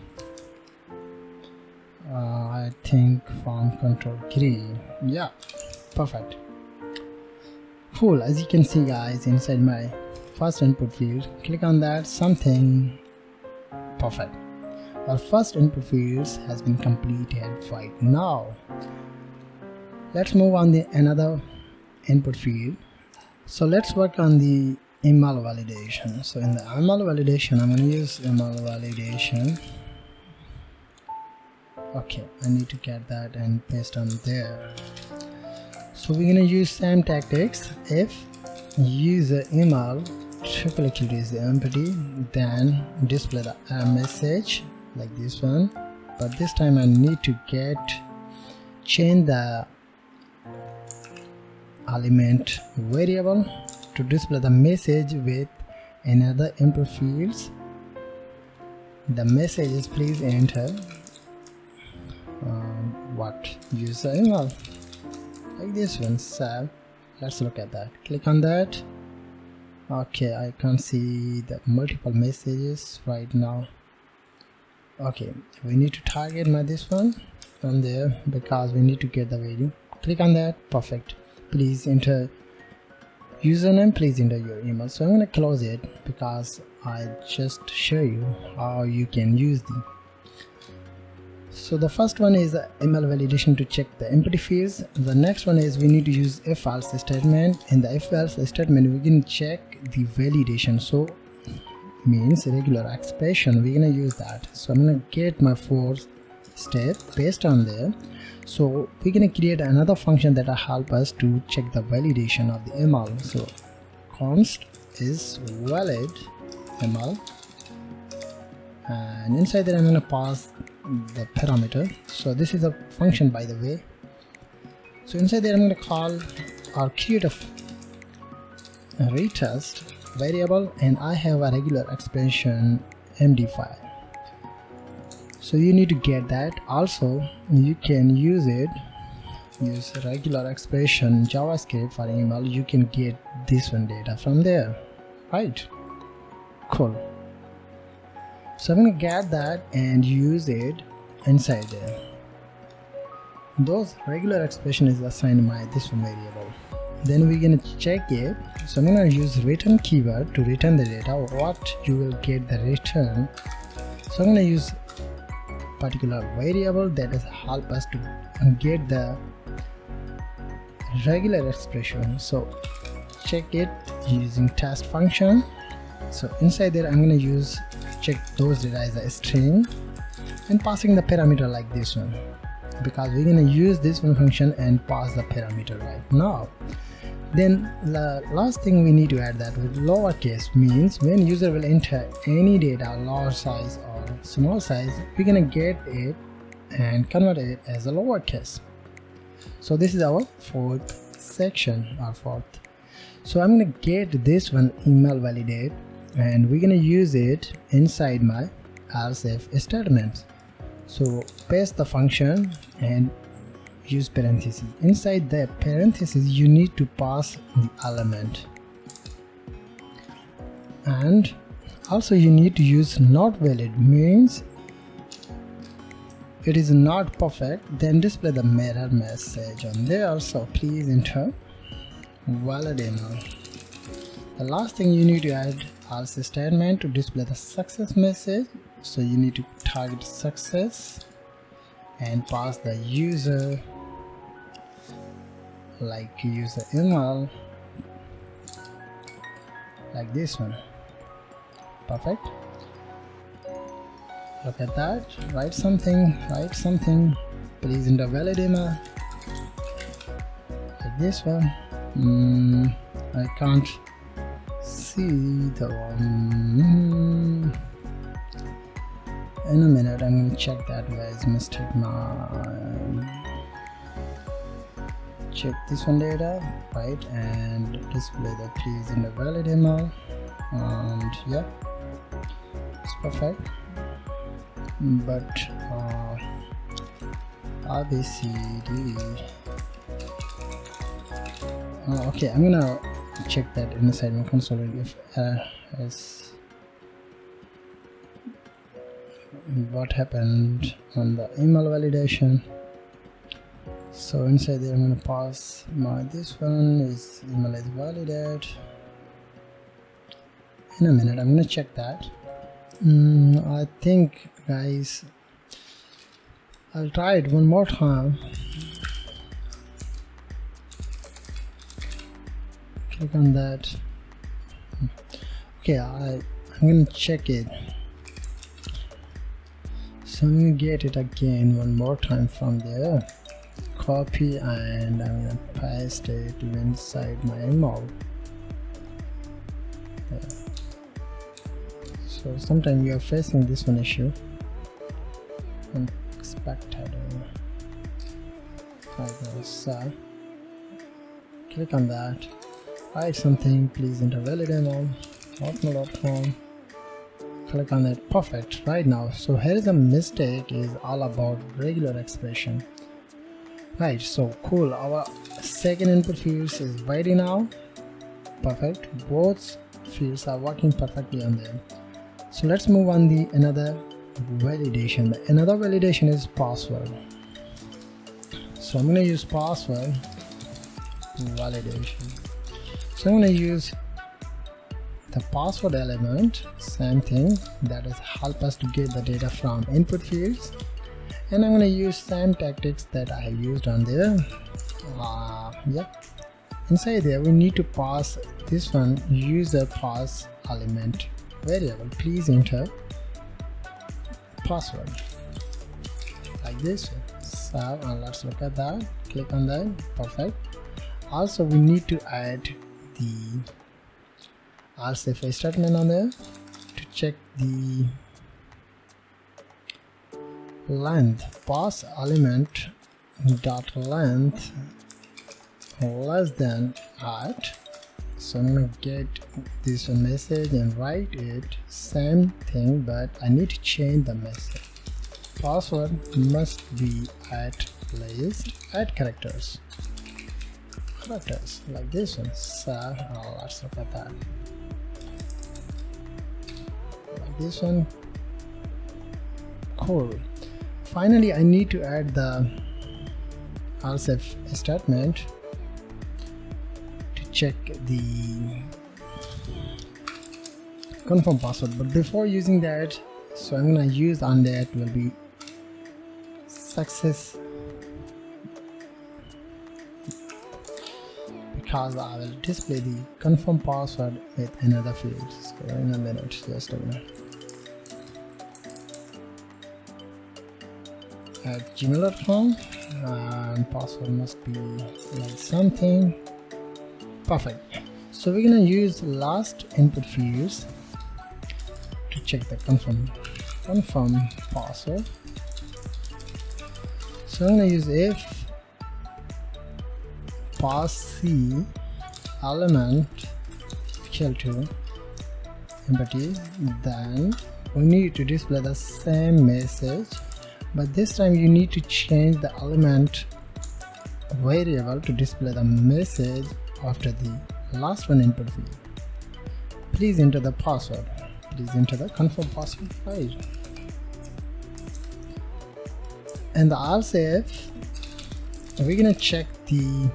I think form control green. Yeah, perfect. Cool. As you can see, guys, inside my first input field, click on that, something. Perfect. Our first input fields has been completed right now. Let's move on the another input field. So let's work on the email validation. So in the email validation, I'm going to use email validation. Okay, I need to get that and paste on there. So we're going to use same tactics. If user email triple equal is empty, then display the error message like this one. But this time I need to change the element variable to display the message with another input fields. The message is please enter what user email, like this one. So let's look at that. Click on that. Okay, I can't see the multiple messages right now. Okay, we need to target this one from there because we need to get the value. Click on that. Perfect. Please enter username, please enter your email. So I'm going to close it because I just show you how you can use the. So the first one is the email validation to check the empty fields. The next one is we need to use if else statement. In the if else statement, we can check the validation. So means regular expression, we're gonna use that. So I'm gonna get my fourth step, paste on there. So we're gonna create another function that will help us to check the validation of the email. So const is valid email, and inside there I'm gonna pass the parameter. So this is a function, by the way. So inside there I'm going to call or create a retest variable, and I have a regular expression MD file. So you need to get that. Also you can use regular expression JavaScript for email. You can get this one data from there, right? Cool. So I'm going to get that and use it inside there. Those regular expression is assigned my this one variable. Then we're going to check it. So I'm going to use return keyword to return the data, what you will get the return. So I'm going to use particular variable that is help us to get the regular expression. So check it using test function. So inside there I'm going to check those data as a string and passing the parameter like this one, because we're going to use this one function and pass the parameter right now. Then the last thing we need to add that with lowercase means when user will enter any data, large size or small size, we're going to get it and convert it as a lowercase. So this is our fourth section or fourth. So I'm gonna get this one email validate, and we're gonna use it inside my else if statements. So paste the function and use parentheses. Inside the parentheses you need to pass the element, and also you need to use not valid, means it is not perfect, then display the mirror message on there. Also please enter valid email. The last thing you need to add else statement to display the success message. So you need to target success and pass the user, like user email, like this one. Perfect. Look at that. Write something, please enter valid email, like this one. I can't see the one. In a minute I'm going to check that, guys. Mistake check this one data, right, and display the please enter valid email, and yeah, it's perfect. But ABCD. Okay, I'm gonna check that inside my console if is what happened on the email validation. So inside there I'm gonna pass my this one is email is validated. In a minute I'm gonna check that. I think, guys, I'll try it one more time. Click on that. Okay, I'm gonna check it. So I'm gonna get it again one more time from there. Copy, and I'm gonna paste it inside my email. Yeah. So sometimes you are facing this one issue. Unexpected. So click on that. Write something, please enter valid email, hotmail.com. Click on that. Perfect. Right now, so here is a mistake, is all about regular expression. Right, so cool. Our second input fields is ready now. Perfect. Both fields are working perfectly on them. So let's move on the another validation. Another validation is password. So I'm going to use password validation. So I'm going to use the password element, same thing, that is help us to get the data from input fields, and I'm going to use same tactics that I have used on there. Yeah, inside there we need to pass this one user pass element variable. Please enter password, like this. So let's look at that. Click on that. Perfect. Also we need to add the else if statement on there to check the length. Pass element dot length less than at. So I'm gonna get this message and write it same thing, but I need to change the message. Password must be at least at characters like this one. So let's look at that, like this one. Cool. Finally I need to add the else if statement to check the confirm password. But before using that, so I'm gonna use on that will be success, because I will display the confirm password with another field. So in a minute, just a minute. At gmail.com, and password must be like something. Perfect. So we're gonna use last input fields to check the confirm password. So I'm going to use if pass C element equal to empty, then we need to display the same message, but this time you need to change the element variable to display the message after the last one input field. Please enter the password. Please enter the confirm password, right? And the else if we're gonna check the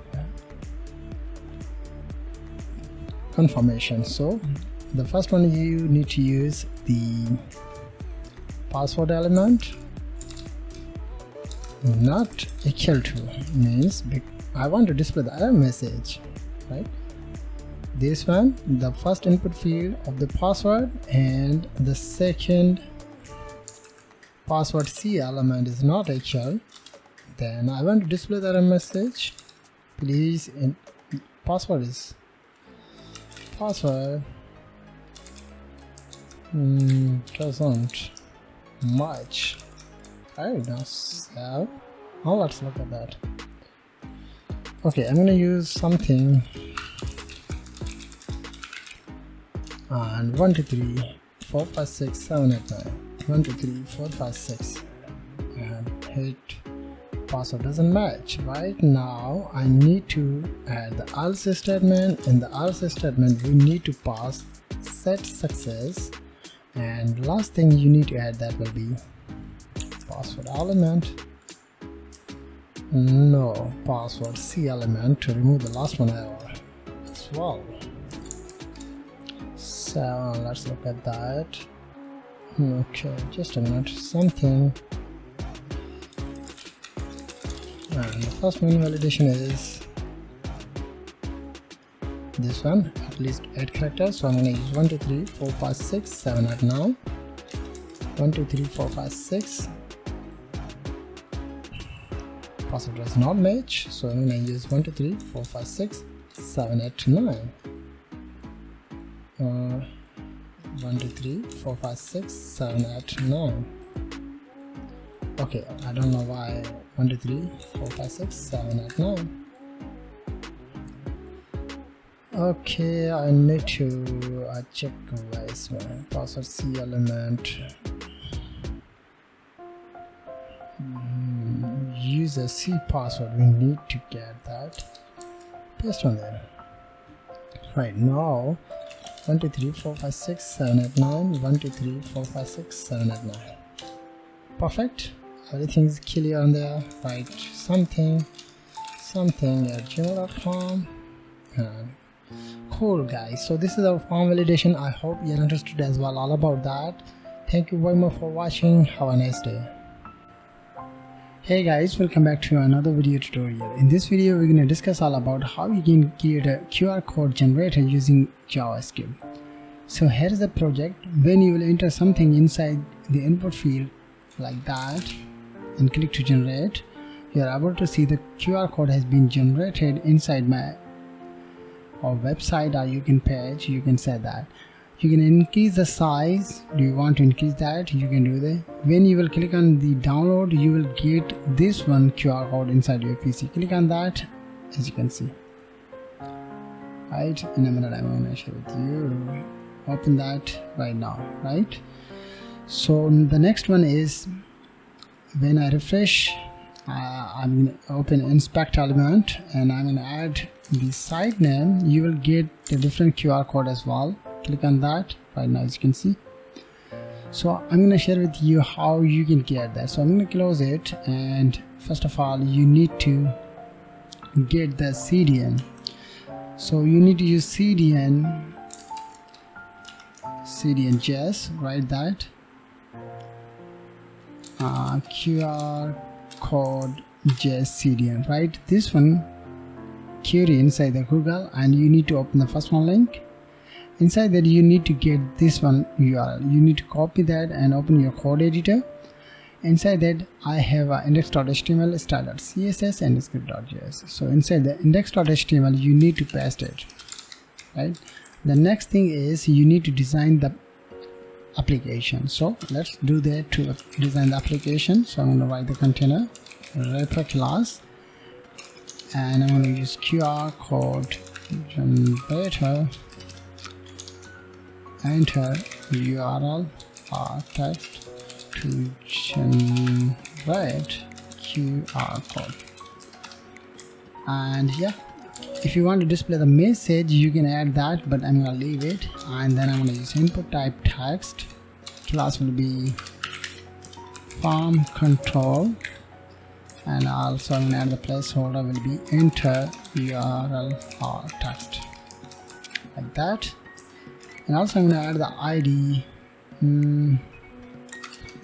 confirmation. So the first one, you need to use the password element not equal to, means I want to display the error message, right? This one, the first input field of the password, and the second password C element is not equal, then I want to display the error message. Please, password is password doesn't match. Right now, so now let's look at that. Okay, I'm gonna use something and 1 2 3 4 5 6 7 8 9 1 2 3 4 5 6 and hit password doesn't match. Right now I need to add the else statement. In the else statement we need to pass set success, and last thing you need to add that will be password element, no, password C element to remove the last one error as well. So let's look at that. Okay, just a minute, something. And the first main validation is this one, at least 8 characters. So I'm going to use 1 2 3 4 5 6 7 8 9 1 2 3 4 5 6. Password does not match, so I'm going to use 1 2 3 4 5 6 7 8 9 1 2 3 4 5 6 7 8 9. Okay, I don't know why 1 2 3 4 5 6 7 8 9. Okay, I need to check where is my password C element. User C password, we need to get that. Paste on there. Right now 1 2 3 4 5 6 7 8 9 1 2 3 4 5 6 7 8 9. Perfect, everything's clear on there. Right, something at gmail.com. Cool guys, so this is our form validation. I hope you understood as well all about that. Thank you very much for watching. Have a nice day. Hey guys, welcome back to another video tutorial. In this video we're going to discuss all about how you can create a QR code generator using JavaScript. So here is the project. When you will enter something inside the input field like that and click to generate, you are able to see the QR code has been generated inside my website, or you can page. You can set that. You can increase the size. Do you want to increase that? You can do that. When you will click on the download, you will get this one QR code inside your PC. Click on that, as you can see. Right, in a minute I'm going to share with you. Open that right now. Right, so the next one is when I refresh, I'm going to open inspect element and I'm going to add the site name. You will get a different QR code as well. Click on that right now, as you can see. So I'm going to share with you how you can get that. So I'm going to close it, and first of all you need to get the CDN. So you need to use CDN JS, write that QR code JS CDN, right? This one query inside the Google, and you need to open the first one link. Inside that you need to get this one URL. You need to copy that and open your code editor. Inside that I have index.html, style.css and script.js. So inside the index.html you need to paste it, right? The next thing is you need to design the application. So let's do that to design the application. So I'm going to write the container wrapper class, and I'm going to use QR code generator, enter URL or text to generate QR code. And yeah, if you want to display the message you can add that, but I'm gonna leave it. And then I'm gonna use input type text. Class will be form control, and also I'm gonna add the placeholder will be enter URL or text, like that. And also I'm gonna add the ID.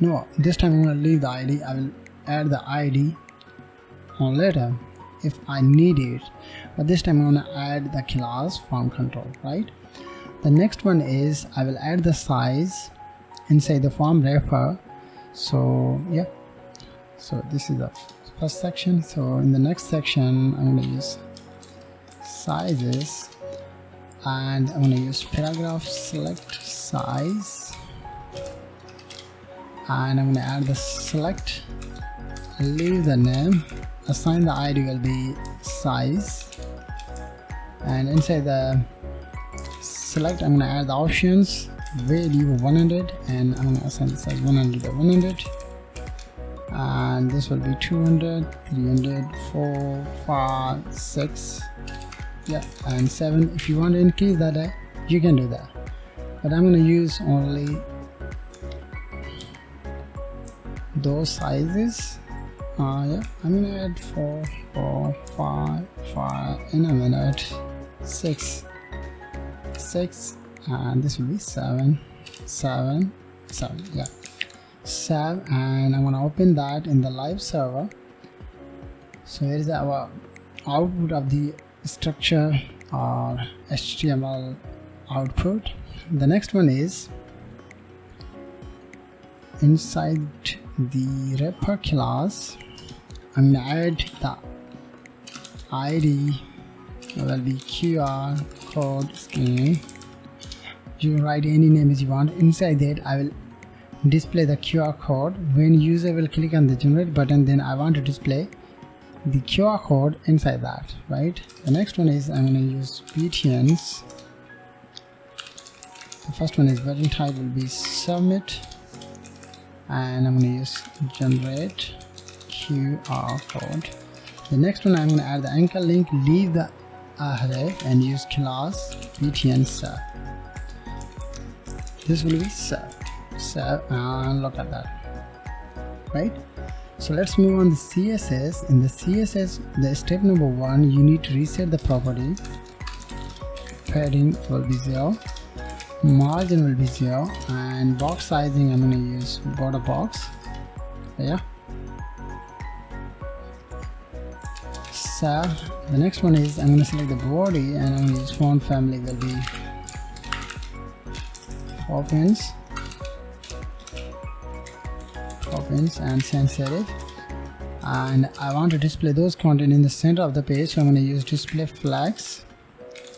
No, this time I'm gonna leave the ID. I will add the ID on later if I need it, but this time I'm gonna add the class form control, right? The next one is I will add the size inside the form wrapper. So yeah, so this is the first section. So in the next section I'm gonna use sizes, and I'm gonna use paragraph select size, and I'm gonna add the select, leave the name, assign the ID will be size, and inside the select I'm gonna add the options, value 100, and I'm gonna assign the size 100 to 100, and this will be 200, 300, 4, 5, 6, yeah, and 7. If you want to increase that, you can do that, but I'm gonna use only those sizes. Yeah, I'm gonna add 4, 4, 5, 5 in a minute, 6, 6, and this will be 7, 7, 7, yeah, 7, and I'm gonna open that in the live server. So here is our output of the structure or HTML output. The next one is inside the wrapper class. I'm gonna add the ID will be QR code scheme. You can write any name as you want. Inside that I will display the QR code. When user will click on the generate button, then I want to display the QR code inside that, right? The next one is I'm gonna use btns. The first one is button type will be submit, and I'm going to use generate QR code. The next one I'm going to add the anchor link, leave the array, and use class btn sub. This will be sub, and look at that, right? So let's move on to CSS. In the CSS, the step number 1, you need to reset the property. Padding will be 0, margin will be 0, and box sizing I'm going to use border box. Yeah, so the next one is I'm going to select the body, and I'm going to use font family will be opens and sans serif, and I want to display those content in the center of the page, so I'm going to use display flags,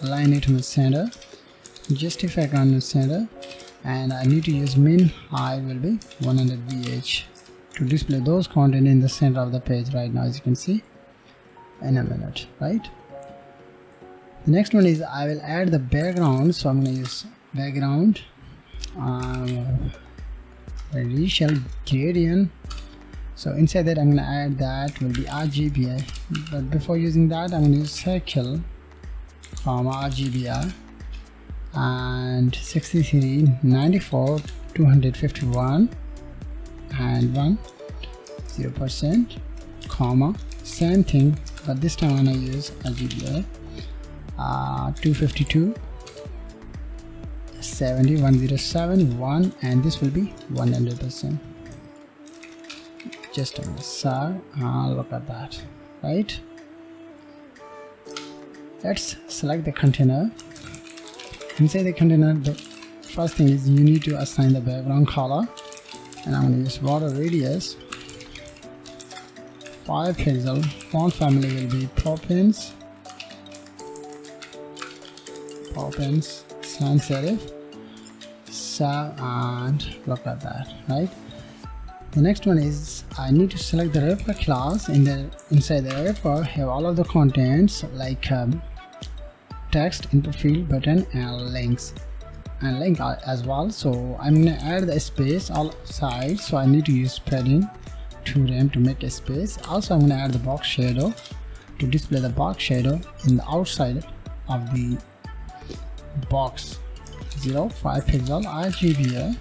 align it to the center, justify content center, and I need to use min height will be 100 VH to display those content in the center of the page right now, as you can see in a minute, right? The next one is I will add the background, so I'm going to use background racial gradient. So inside that I'm going to add that will be RGBI, but before using that I'm going to use circle comma RGBI and 63 94 251 and 1 0% comma, same thing, but this time I'm going to use RGBI 252 70 107 1, and this will be 100%. Just a minute, so look at that, right? Let's select the container. Inside the container, the first thing is you need to assign the background color, and I'm going to use border radius 5 pixel. Font family will be Proppins sans serif. So, and look at that, right? the next one is I need to select the wrapper class. Inside the wrapper have all of the contents like text, input field, button, and links, and link as well. So I'm gonna add the space outside, so I need to use padding 2 rem to make a space. Also I'm gonna add the box shadow to display the box shadow in the outside of the box. 0.5 pixel RGB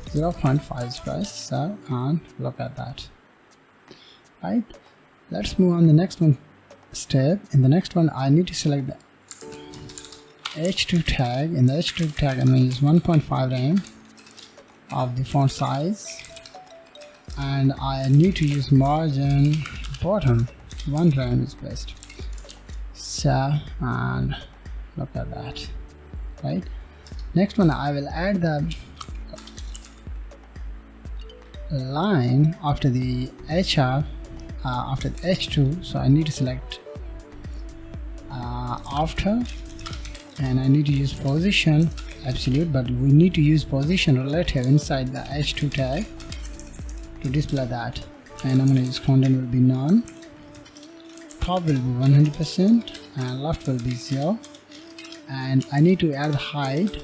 0.5 space. So, and look at that. Right, let's move on the next one step. In the next one I need to select the H2 tag. In the H2 tag I'm going to use 1.5 rem of the font size, and I need to use margin bottom 1 rem is best. So, and look at that. Right, next one I will add the line after the HR after the H2. So I need to select after, and I need to use position absolute, but we need to use position relative inside the H2 tag to display that. And I'm going to use content will be none, top will be 100%, and left will be 0. And I need to add the height,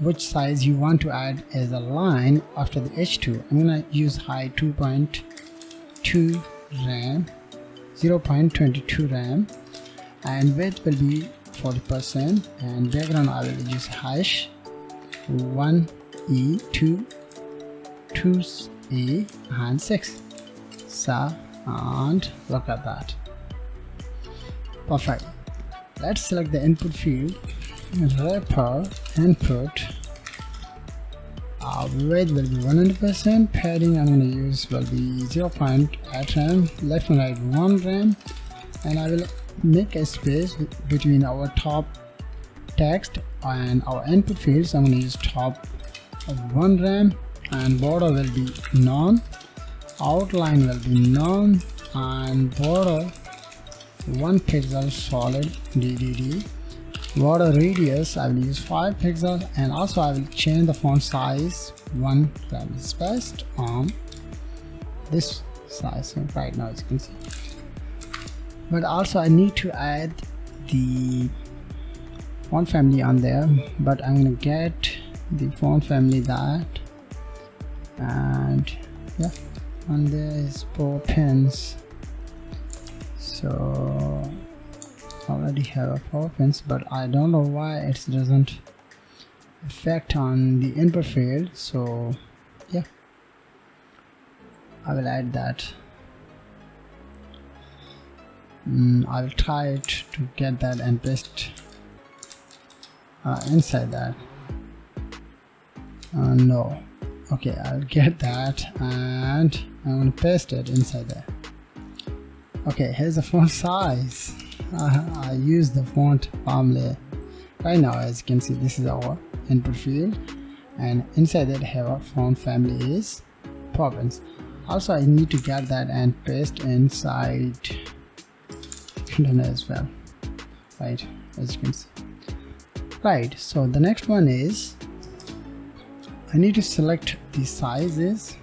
which size you want to add as a line after the H2. I'm going to use height 2.2 rem, 0.22 rem, and width will be 40%, and background I will use hash 1e 2e and 6. So, and look at that. Perfect. Let's select the input field, wrapper input, width will be 100%, padding I'm going to use will be 0.8 rem, left and right 1 rem, and I will make a space between our top text and our input fields. I'm going to use top of 1 rem, and border will be none, outline will be none, and border 1 pixel solid DDD. Border radius I will use 5 pixels, and also I will change the font size 1 rem is best on this size right now, as you can see. But also I need to add the font family on there, but I'm gonna get the font family that, and yeah, and there is 4 pins. So already have 4 pins, but I don't know why it doesn't affect on the input field. So yeah, I will add that. I will try it to get that and paste inside that. No, okay, I'll get that and I'm gonna paste it inside there. Okay, here's the font size. I use the font family right now. As you can see, this is our input field, and inside that have our font family is province. Also I need to get that and paste inside container as well, right, as you can see. Right, so the next one is I need to select the sizes.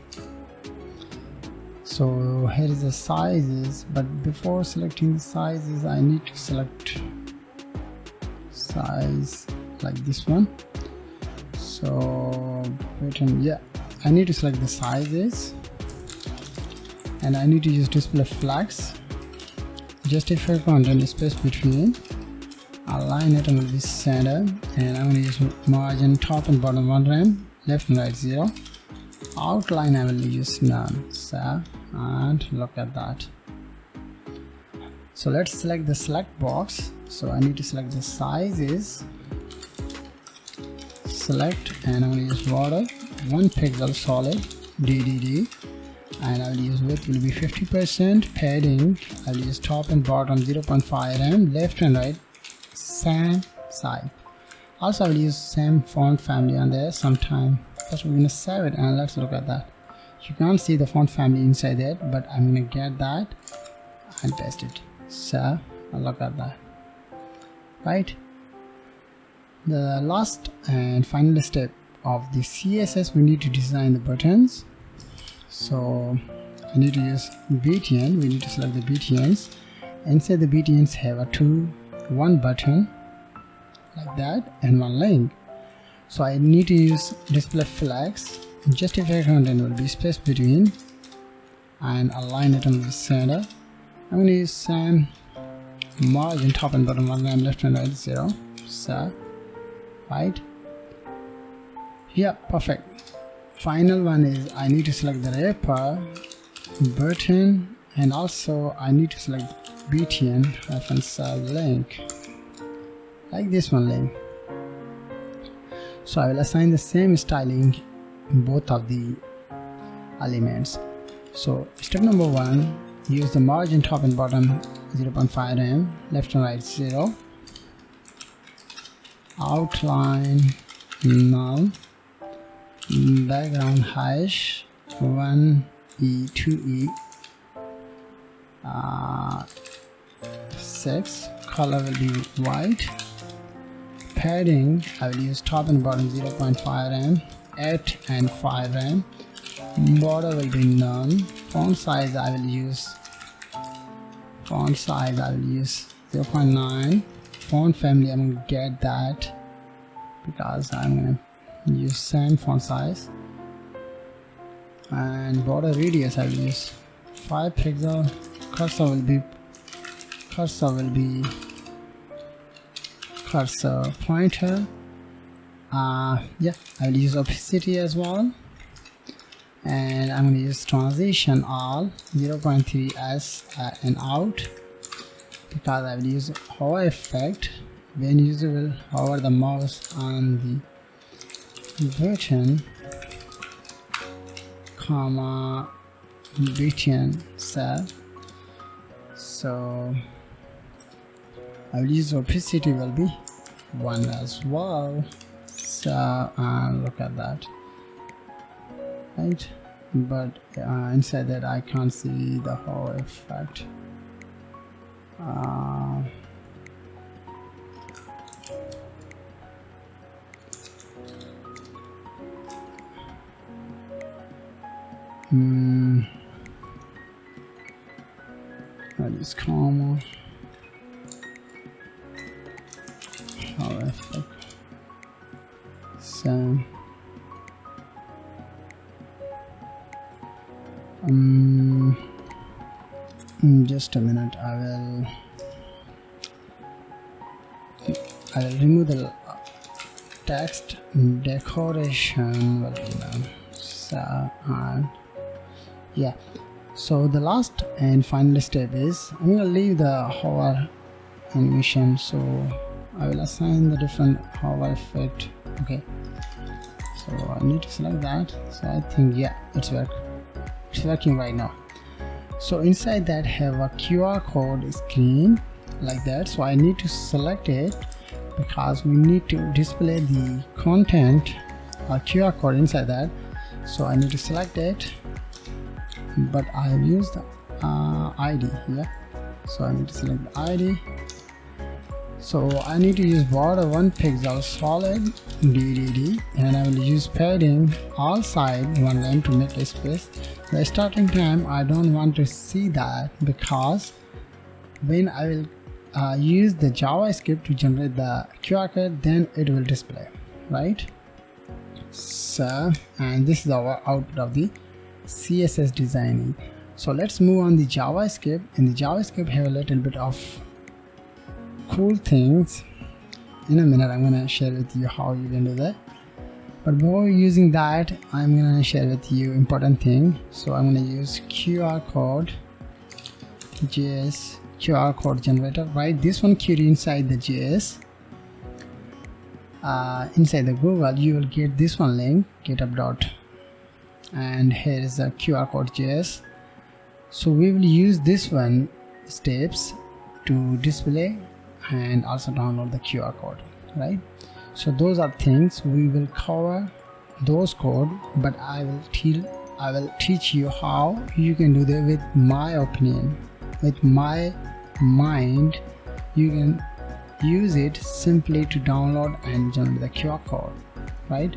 So here is the sizes, but before selecting the sizes I need to select size like this one. So written, yeah, I need to select the sizes, and I need to use display flex, justify content space between, align it will be center, and I'm going to use margin top and bottom 1 rem, left and right 0, outline I will use none. So, and look at that. So let's select the select box. So I need to select the sizes, select, and I'm going to use border 1 pixel solid DDD, and I will use width will be 50%, padding I will use top and bottom 0.5 rem, left and right same side. Also I will use same font family on there sometime. First we're gonna save it and let's look at that. You can't see the font family inside there, but I'm gonna get that and paste it. So look at that. Right, the last and final step of the CSS, we need to design the buttons. So I need to use btn. We need to select the btns. Inside the btns have one button like that and one link. So I need to use display flex. Justify content will be space between and align it on the center. I'm going to use margin top and bottom, one line left and right 0. So right, yeah, perfect. Final one is I need to select the wrapper button, and also I need to select btn -sub link, like this one link. So I will assign the same styling in both of the elements. So step number 1, use the margin top and bottom 0.5 rem, left and right 0, outline null, background hash 1e 2e 6, color will be white, padding I will use top and bottom 0.5 rem, 8 and 5 rem, border will be none, font size I will use 0.9, font family I'm going to get that because I'm going to use same font size, and border radius I will use 5 pixel, cursor will be cursor pointer. Yeah, I will use opacity as well, and I'm going to use transition all 0.3s and out because I will use hover effect when user will hover the mouse on the button, comma btn cell. So I will use opacity will be 1 as well. So look at that, right? But inside that I can't see the whole effect. That is comma. How effect. So just a minute, I will remove the text decoration will be done. So yeah, so the last and final step is I'm going to leave the hover animation, so I will assign the different hover effect. Okay, so I need to select that. So I think yeah, it's working right now. So inside that have a QR code screen like that, so I need to select it because we need to display the content or QR code inside that. So I need to select it, but I have used the ID. Yeah, so I need to select the ID. So I need to use border 1 pixel solid DDD, and I will use padding all side 1 line to make a space. The starting time I don't want to see that because when I will use the JavaScript to generate the QR code, then it will display, right? So, and this is our output of the CSS designing. So let's move on the JavaScript. In the JavaScript have a little bit of cool things. In a minute I'm gonna share with you how you can do that, but before using that I'm gonna share with you important thing. So I'm gonna use QR code JS QR code generator. Write this one query inside the JS. Inside the Google you will get this one link, github. And here is the QR code JS. So we will use this one steps to display and also download the QR code, right? So those are things we will cover those code, but I will teach you how you can do that with my opinion, with my mind. You can use it simply to download and generate the QR code, right?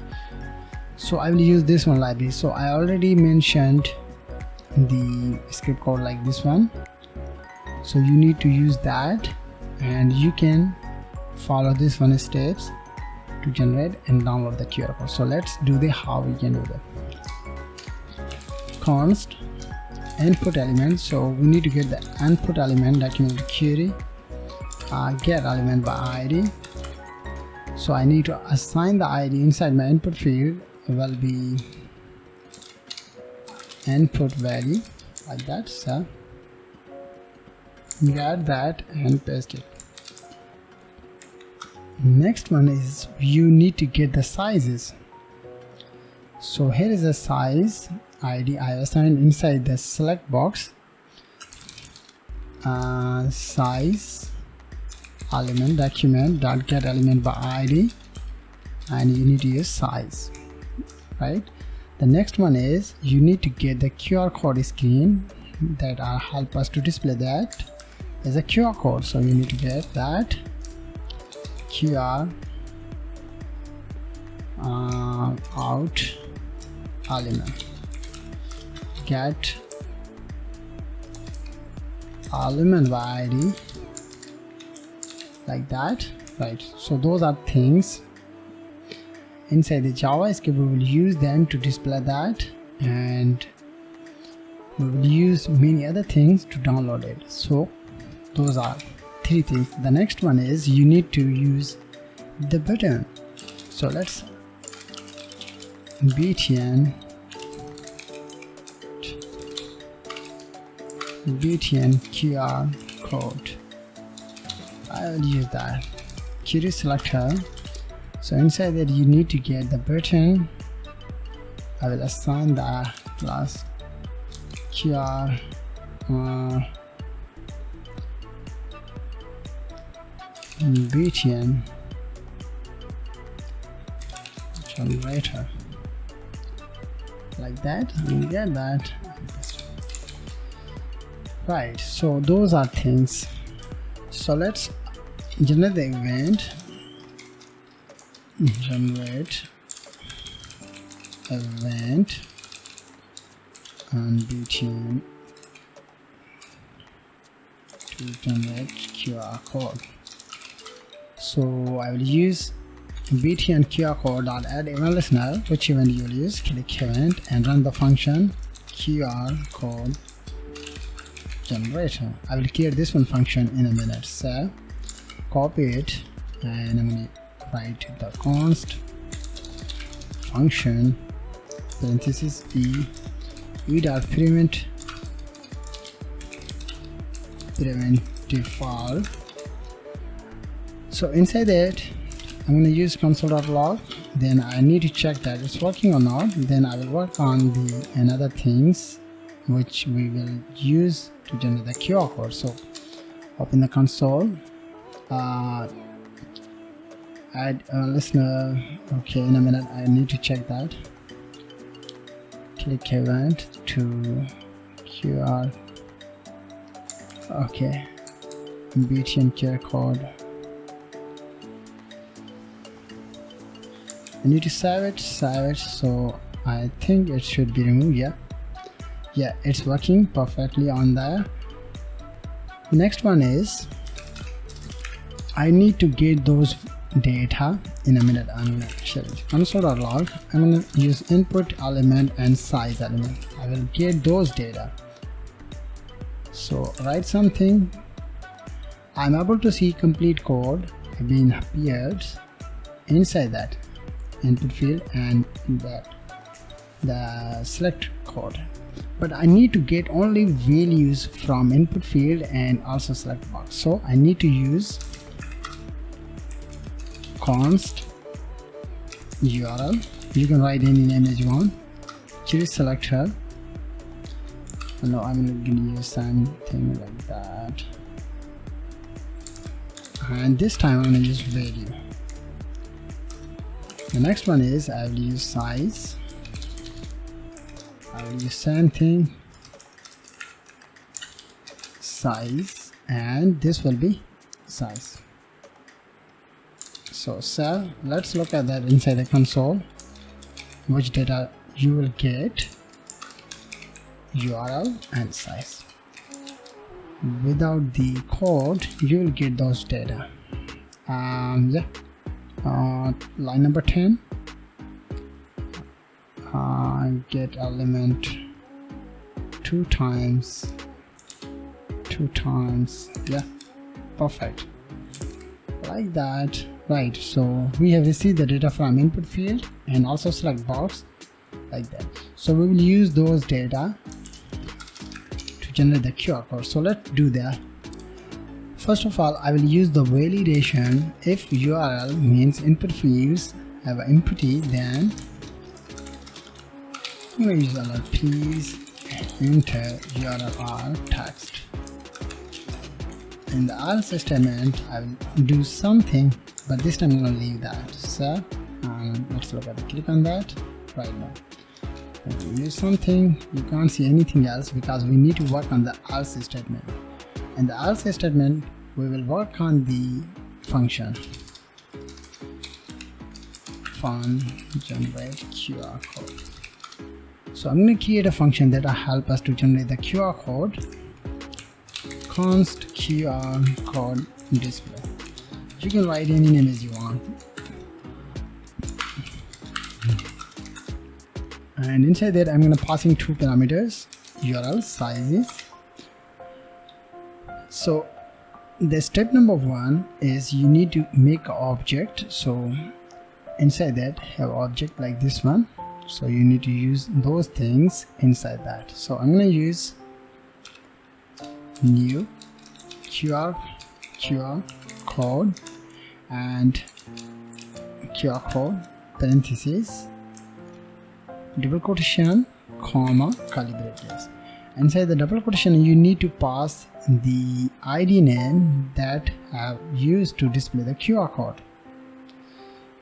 So I will use this one library. So I already mentioned the script code like this one, so you need to use that, and you can follow this one steps to generate and download the QR code. So let's do the how we can do that. Const input element, so we need to get the input element document query, get element by ID. So I need to assign the ID inside my input field will be input value like that. So get that and paste it. Next one is you need to get the sizes. So here is a size ID I assigned inside the select box, size element document dot get element by ID, and you need to use size, right? The next one is you need to get the QR code screen that will help us to display that as a QR code. So you need to get that QR out element, get element by ID like that, right? So those are things inside the JavaScript. We will use them to display that, and we will use many other things to download it. So those are three things. The next one is you need to use the button. So let's btn QR code. I will use that query selector. So inside that you need to get the button. I will assign the class QR btn generator like that, and get that, right? So those are things. So let's generate the event, generate event and btn to generate QR code. So I will use btn QR code dot add event listener. Which event you will use? Click event and run the function QR code generator. I will create this one function in a minute. So copy it, and I'm going to write the const function parenthesis e dot prevent default. So inside that I'm going to use console.log. Then I need to check that it's working or not. Then I will work on the another things which we will use to generate the QR code. So open the console, add a listener. Okay, in a minute I need to check that. Click event to QR. Okay, btn QR code. I need to save it. So I think it should be removed. Yeah, it's working perfectly on there. The next one is I need to get those data. In a minute I'm gonna share it. Console.log. I'm gonna use input element and size element. I will get those data. So write something. I'm able to see complete code being appeared inside that input field and the select code, but I need to get only values from input field and also select box. So I need to use const URL. You can write any name as you want. Query selector. No, I'm going to use something like that, and this time I'm going to use value. The next one is I will use size. I will use same thing, size, and this will be size. So let's look at that inside the console. which data you will get, URL and size. Without the code you will get those data. Line number 10, get element two times, yeah, perfect, like that. Right, so we have received the data from input field and also select box like that. So we will use those data to generate the QR code. So let's do that. First of all, I will use the validation. If URL means input fields have an empty, then I'm going to use alert, please enter URL text. In the else statement, I will do something, but this time I'm going to leave that. So let's look at it. Click on that right now. Use something, you can't see anything else because we need to work on the else statement. In the else statement, we will work on the function generate QR code. So I'm going to create a function that will help us to generate the QR code. Const QR code display. You can write any name as you want. And inside that I'm going to pass in two parameters, URL sizes. So the step number 1 is you need to make an object. So inside that have object like this one. So you need to use those things inside that. So I'm going to use new QR code and QR code parentheses double quotation comma curly brackets. Inside the double quotation you need to pass the ID name that have used to display the QR code.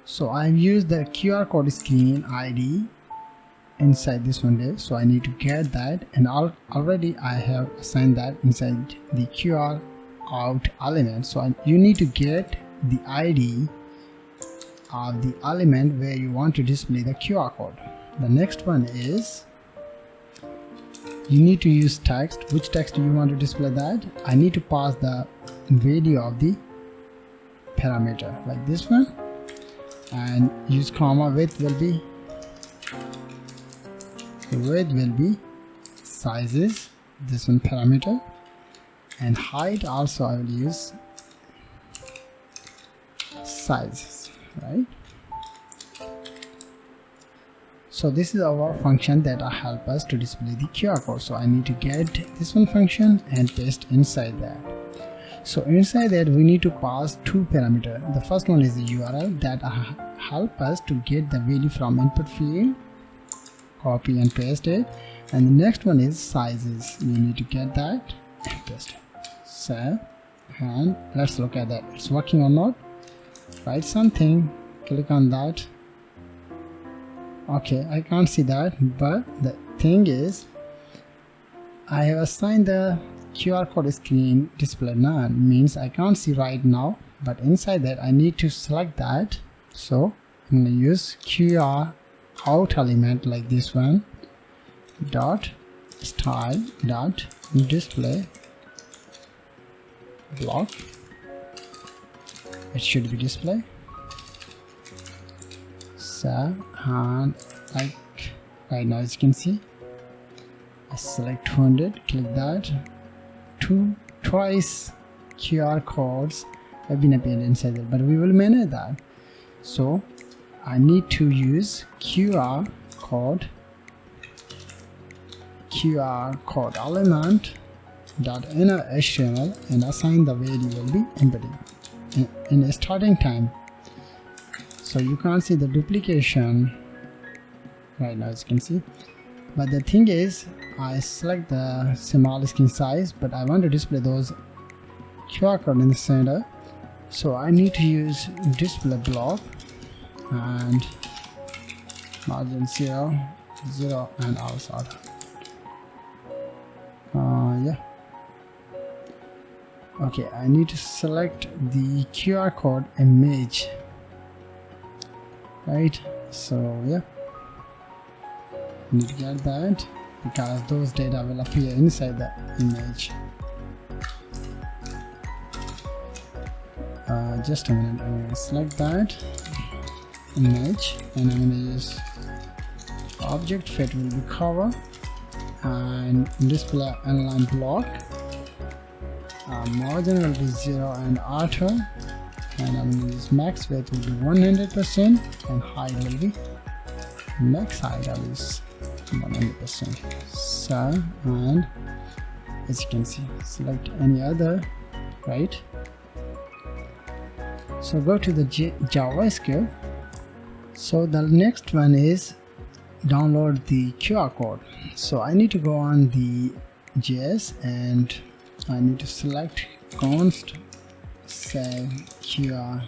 So I've used the QR code screen ID inside this one there, so I need to get that, and already I have assigned that inside the QR out element. So you need to get the ID of the element where you want to display the QR code. The next one is you need to use text. Which text do you want to display that? I need to pass the value of the parameter like this one, and use comma. Width will be sizes, this one parameter, and height also I will use sizes, right? So this is our function that will help us to display the QR code. So I need to get this one function and paste inside that. So inside that we need to pass two parameters. The first one is the URL that help us to get the value from input field, copy and paste it, and the next one is sizes. You need to get that and paste it. So, and let's look at that. It's working or not. Write something, click on that. Okay, I can't see that, but the thing is I have assigned the QR code screen display none, means I can't see right now, but inside that I need to select that. So I'm going to use QR out element like this one dot style dot display block. It should be display. So and like right now as you can see, I select 200, click that, twice QR codes have been appeared inside it, but we will manage that. So I need to use QR code element dot inner HTML and assign the value will be embedded in a starting time. So you can't see the duplication right now as you can see, but the thing is I select the small screen size, but I want to display those QR code in the center. So I need to use display block and margin 0, 0 and also yeah. Okay, I need to select the QR code image, right? So yeah, You need to get that because those data will appear inside the image. Just a minute, I'm going to select that image and I'm going to use object fit will be cover and display inline block. Margin will be 0 and auto, and I'm going to use max width will be 100% and height will be max height is 100%. So, and as you can see, select any other, right? So go to the JavaScript. So the next one is download the QR code. So I need to go on the JS and I need to select const save QR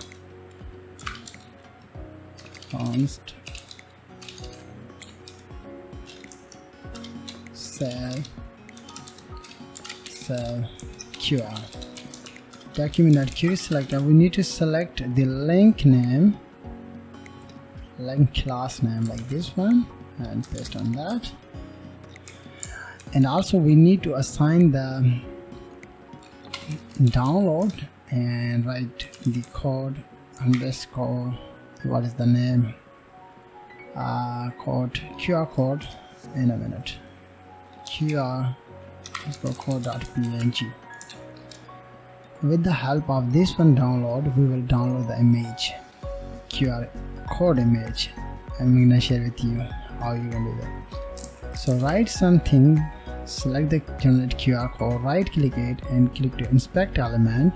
const save QR document.query selector. We need to select the link name, link class name like this one, and paste on that. And also we need to assign the download and write the code underscore, what is the name, code QR code in a minute, QR code.png. With the help of this one download, we will download the image, QR code image. I'm gonna share with you how you can do that. So write something, select the generate QR code, right click it and click to inspect element.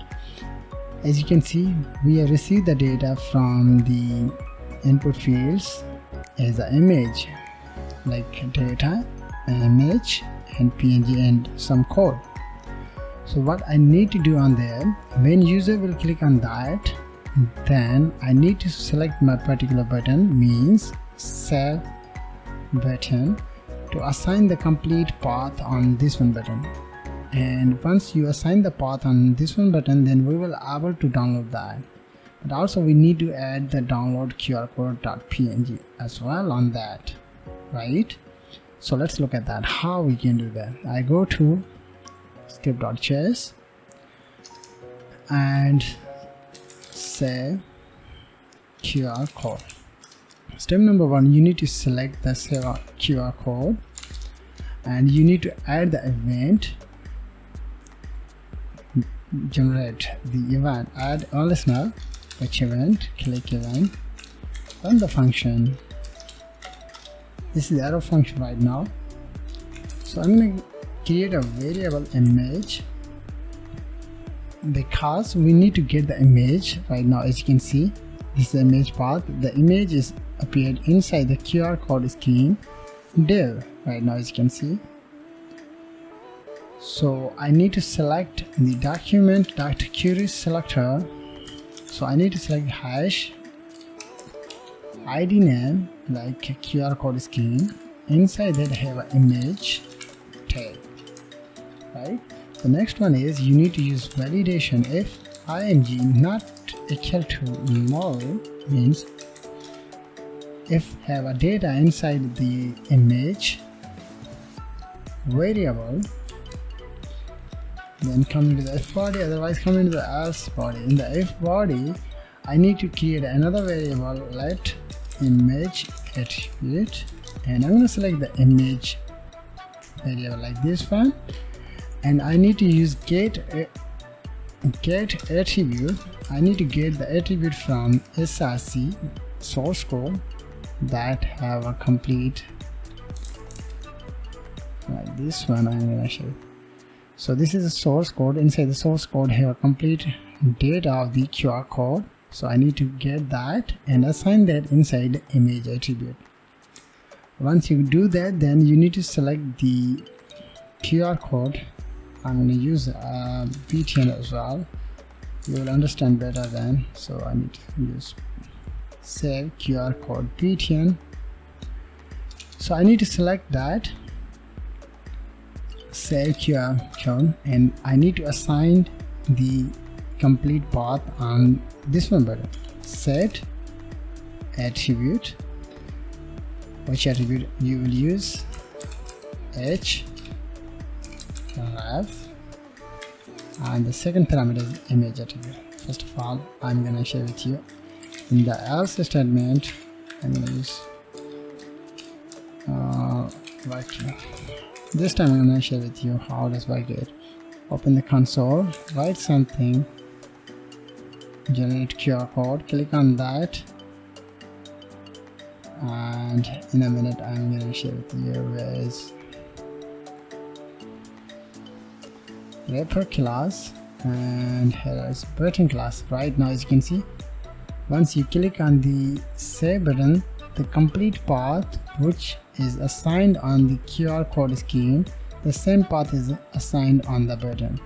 As you can see, we have received the data from the input fields as an image, like data, image and png and some code. So what I need to do on there, when user will click on that, then I need to select my particular button, means save button, to assign the complete path on this one button. And once you assign the path on this one button, then we will able to download that. But also we need to add the download QR code.png as well on that, right? So let's look at that, how we can do that. I go to script.js and save QR code. Step number 1, you need to select the save QR code and you need to add the event, generate the event, add all listener, which event, click event, run the function. This is the arrow function right now. So I'm going to create a variable image because we need to get the image right now. As you can see, this is the image path. The image is appeared inside the QR code screen div right now, as you can see. So I need to select the document.query selector. So I need to select hash ID name like QR code screen. Inside that I have an image tag, right? The next one is you need to use validation. If img not equal to null, means if have a data inside the image variable, then come into the if body, otherwise come into the else body. In the if body, I need to create another variable, let image attribute, and I'm going to select the image variable like this one, and I need to use get attribute. I need to get the attribute from src source code that have a complete, like this one I'm going to show. So this is a source code. Inside the source code have a complete data of the QR code. So I need to get that and assign that inside the image attribute. Once you do that, then you need to select the QR code. I'm going to use btn as well. You will understand better then. So I need to use save QR code btn. So I need to select that, save QR code, and I need to assign the complete path on this one button, set attribute, which attribute you will use? H ref, and the second parameter is image attribute. First of all, I'm gonna share with you in the else statement. I'm gonna use vector. This time I'm gonna share with you how does vector it. Open the console, write something, generate QR code, click on that, and in a minute I'm gonna share with you where is wrapper class, and here is button class. Right now, as you can see, once you click on the save button, the complete path which is assigned on the QR code scheme, the same path is assigned on the button.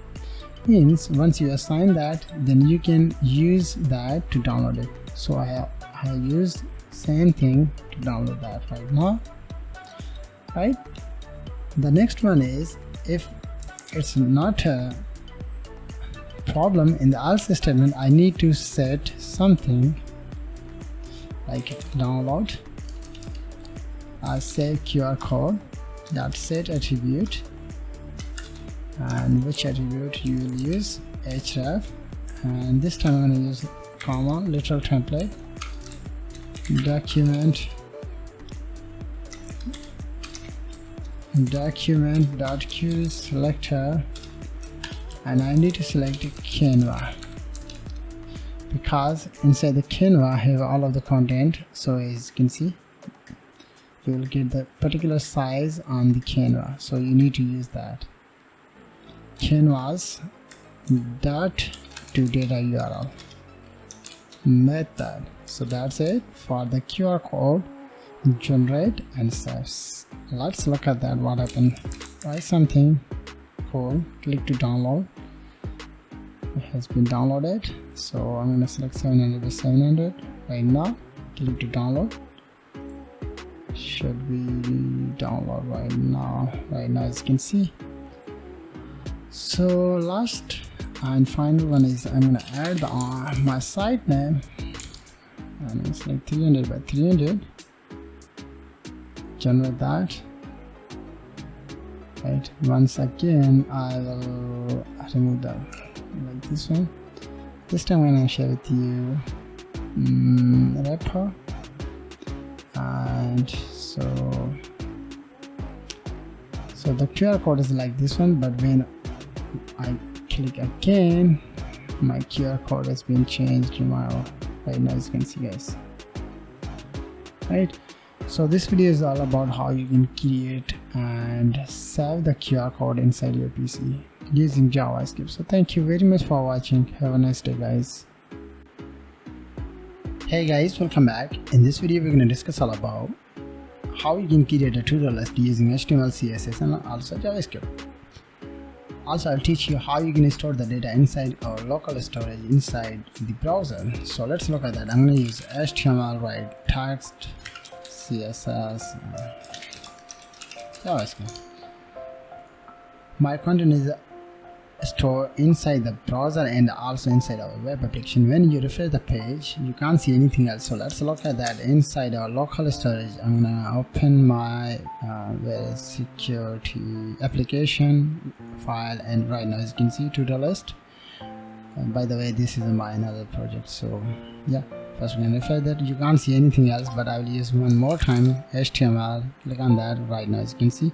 Means once you assign that, then you can use that to download it. So I use same thing to download that right now. Right. The next one is, if it's not a problem in the else statement, I need to set something like download save QR code dot set attribute, and which attribute you will use? href, and this time I'm going to use comma literal template document.query selector, and I need to select Canva because inside the Canva I have all of the content. So as you can see, you will get the particular size on the Canva, so you need to use that canvas dot to data URL method. So that's it for the QR code generate and saves. Let's look at that, what happened. Write something cool, click to download. It has been downloaded, so I'm going to select 700 by 700 right now. Click to download. Should be download right now. As you can see. So last and final one is, I'm going to add my site name, and it's like 300 by 300. Generate that. Right, once again I will remove that like this one. This time I'm going to share with you wrapper, and so the QR code is like this one, but when I click again, my QR code has been changed to my right now, as you can see, guys. Right, so this video is all about how you can create and save the QR code inside your PC using JavaScript. So thank you very much for watching. Have a nice day, guys. Hey guys, welcome back. In this video we're going to discuss all about how you can create a Todo List using HTML CSS and also JavaScript. Also, I'll teach you how you can store the data inside our local storage inside the browser. So let's look at that. I'm going to use HTML, right, text, CSS, JavaScript. My content is stored inside the browser and also inside our web application. When you refresh the page, you can't see anything else. So let's look at that inside our local storage. I'm gonna open my security application file, and right now, as you can see, Todo List. And by the way, this is my another project. So yeah, first we're gonna refresh that. You can't see anything else, but I will use one more time HTML. Click on that. Right now, as you can see,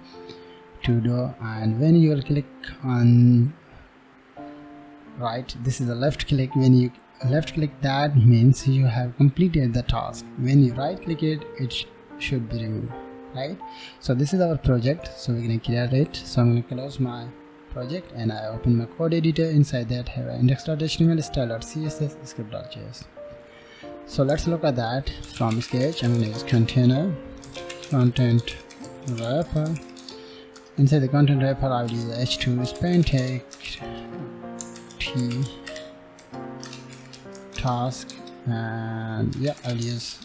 Todo, and when you will click on right, this is a left click. When you left click, that means you have completed the task. When you right click it, it should be removed, right? So this is our project, so we're going to create it. So I'm going to close my project and I open my code editor. Inside that have index.html, style.css, script.js. So let's look at that from sketch. I'm going to use container, content wrapper. Inside the content wrapper, I will use h2 span text t task, and yeah, I'll use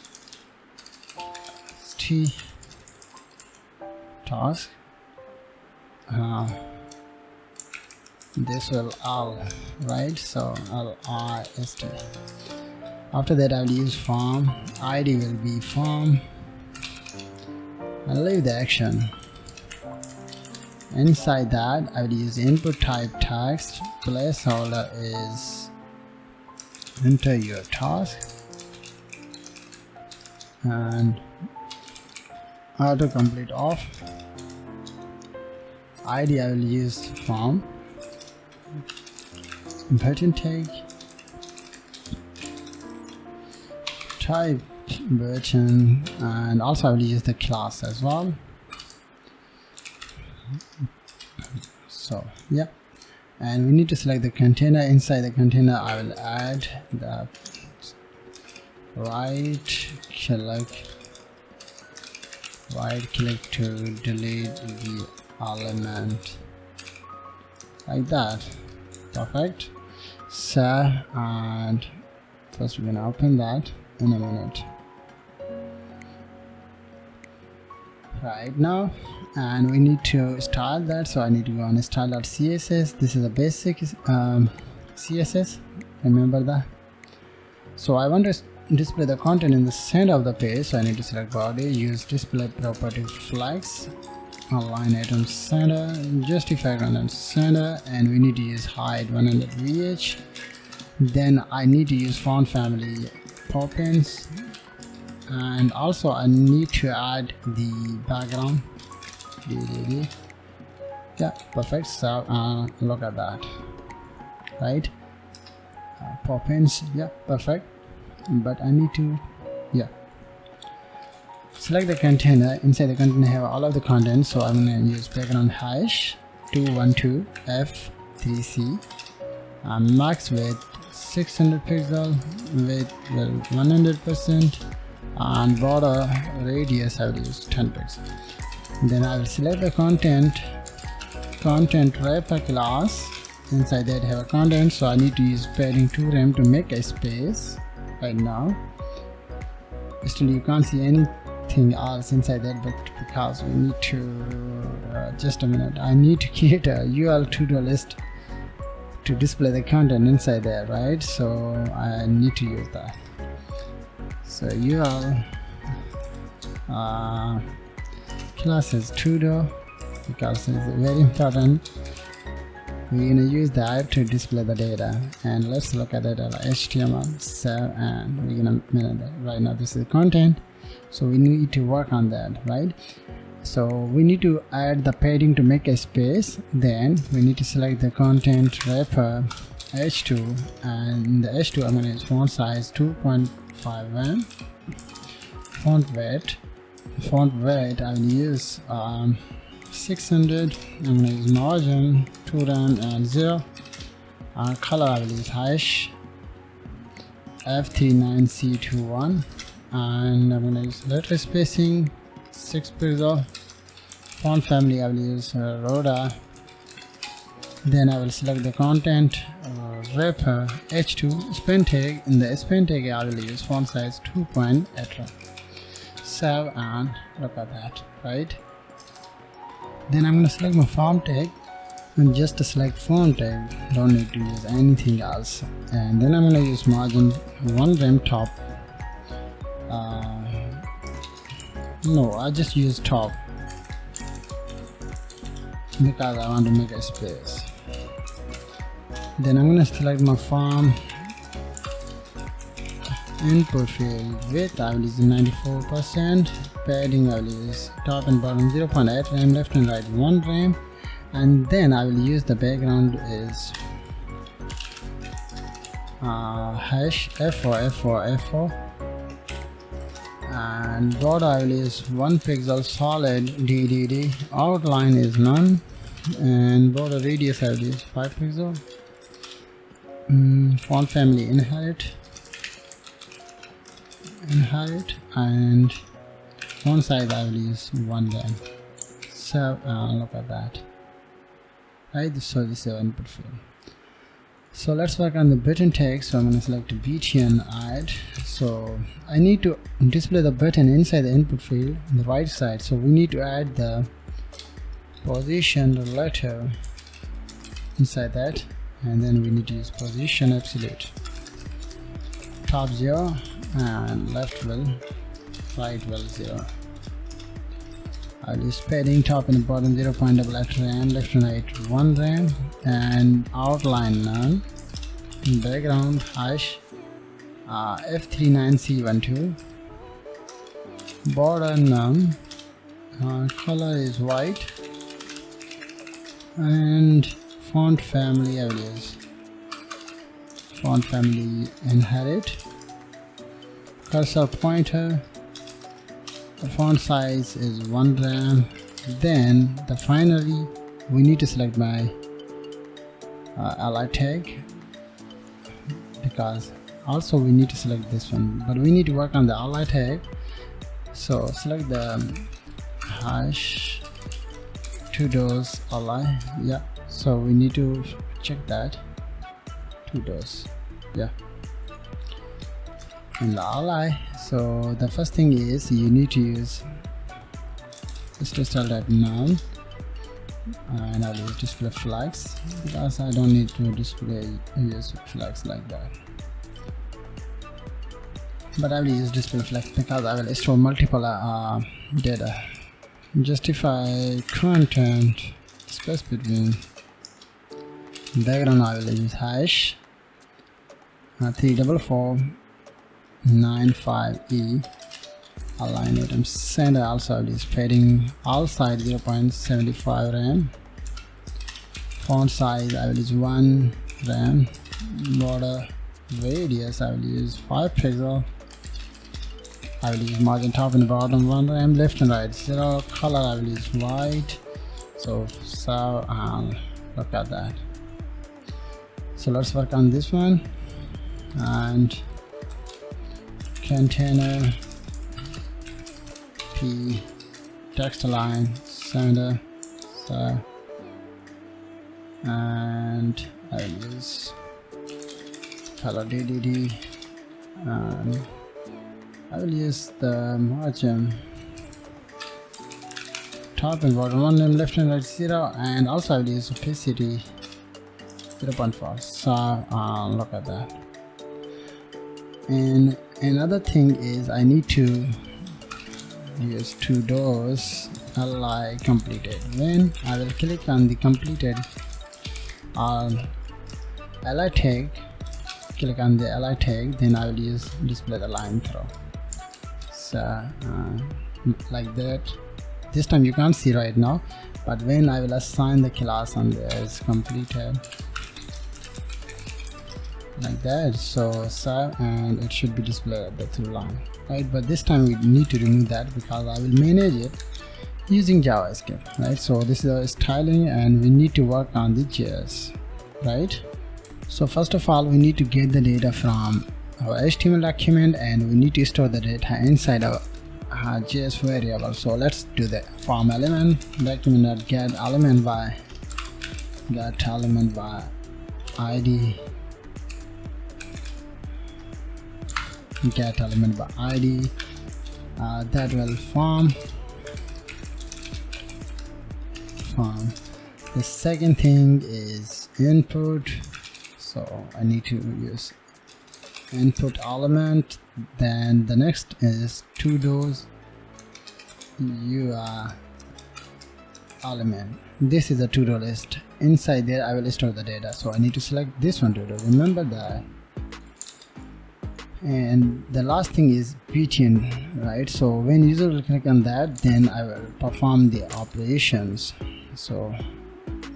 t task. This will all right, so list. After that, I'll use form. ID will be form, and leave the action. Inside that, I will use input type text. Placeholder is enter your task, and autocomplete off. ID I will use form. Button tag, type button, and also I will use the class as well. So yeah, and we need to select the container. Inside the container I will add the right click to delete the element, like that. Perfect. So, and first we're gonna open that in a minute right now, and we need to style that. So I need to go on style.css. this is a basic CSS, remember that. So I want to display the content in the center of the page, so I need to select body, use display property flex, align item center, justify content center, and we need to use height 100 VH. Then I need to use font family Poppins, and also I need to add the background. Yeah, perfect. So look at that, right? Poppins, yeah, perfect. But I need to, yeah, select the container. Inside the container have all of the content, so I'm going to use background hash 212 f3c, max width 600 pixel, width 100%, and border radius I will use 10 pixel. Then I will select the content wrapper class. Inside that have a content, so I need to use padding 2 rem to make a space. Right now still you can't see anything else inside that, but because we need to just a minute, I need to create a UL Todo List to display the content inside there, right? So I need to use that. So UL class is Todo, because it's very important. We're going to use that to display the data, and let's look at it at HTML. So, and we're going to manage that. Right now this is content, so we need to work on that, right? So we need to add the padding to make a space. Then we need to select the content wrapper H2, and in the H2 I'm going to use font size 2.5 font weight I will use 600. I'm going to use margin 2 rem and 0. Color I will use hash f39c21, and I'm going to use letter spacing 6 pixel. Font family I will use Rhoda. Then I will select the content wrapper H2 span tag. In the span tag I will use font size 2.8. Save, and look at that, right? Then I'm going to select my font tag, and just to select font tag, don't need to use anything else. And then I'm going to use margin 1 rem top. No, I just use top because I want to make a space. Then I'm going to select my form input field width I will use 94%, padding I will use top and bottom 0.8 rem, left and right 1 rem, and then I will use the background is hash f4, and border I will use 1 pixel solid DDD, outline is none, and border radius I will use 5 pixel. Font family inherit, and font size I will use 1 rem. So look at that, right? So this is our input field. So let's work on the button text. So I'm going to select btn add. So I need to display the button inside the input field on the right side, so we need to add the position letter inside that, and then we need to use position absolute, top 0 and left will, right will 0. I'll use padding top and bottom 0.88 rem, left and right 1 rem, and outline none, background hash F39C12, border none, color is white, and font family I will use font family inherit, cursor pointer, the font size is 1 rem. Then finally we need to select my ally tag, because also we need to select this one, but we need to work on the ally tag. So select the hash Todo's ally, yeah, so we need to check that Todo's, yeah, in the ally. So the first thing is you need to use style type none, and I'll use display flags because I don't need to use flags like that, but I will use display flags because I will store multiple data. Justify content space between, background I will use hash 34495E, align item center, also I will use padding all side 0.75 rem, font size I will use 1 rem, border radius I will use 5 pixel, I will use margin top and bottom 1 rem, left and right 0, color I will use white. So look at that. So let's work on this one, and container p text align center, so, and I will use color DDD, and I will use the margin top and bottom 1 rem, left and right 0, and also I will use opacity 0.4. so look at that. And another thing is I need to use Todo's ally completed. When I will click on the completed ally tag, click on the ally tag, then I will use display the line through, so like that. This time you can't see right now, but when I will assign the class on there is completed like that, so and it should be displayed at the through line, right? But this time we need to remove that because I will manage it using JavaScript, right? So this is our styling, and we need to work on the JS, right? So first of all we need to get the data from our HTML document, and we need to store the data inside our JS variable. So let's do that. Form element document.get element by id, get element by id, that will form. The second thing is input, so I need to use input element. Then the next is Todo's element. This is a Todo list. Inside there I will store the data, so I need to select this one Todo, remember that. And the last thing is btn, right? So when user will click on that, then I will perform the operations. So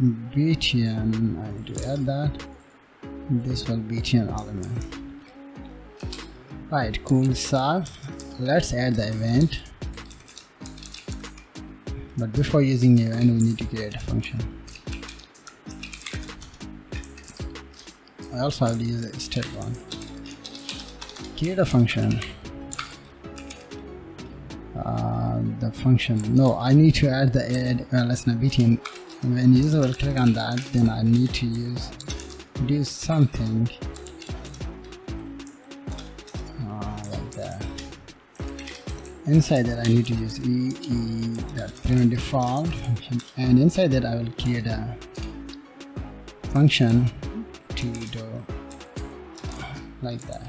btn, I need to add that. This will btn element. Right, cool. So let's add the event, but before using event we need to create a function. I also have to use step 1. Create a function. The function, no, I need to add the btn. When user will click on that, then I need to do something like that. Inside that I need to use print default function, and inside that I will create a function to do like that.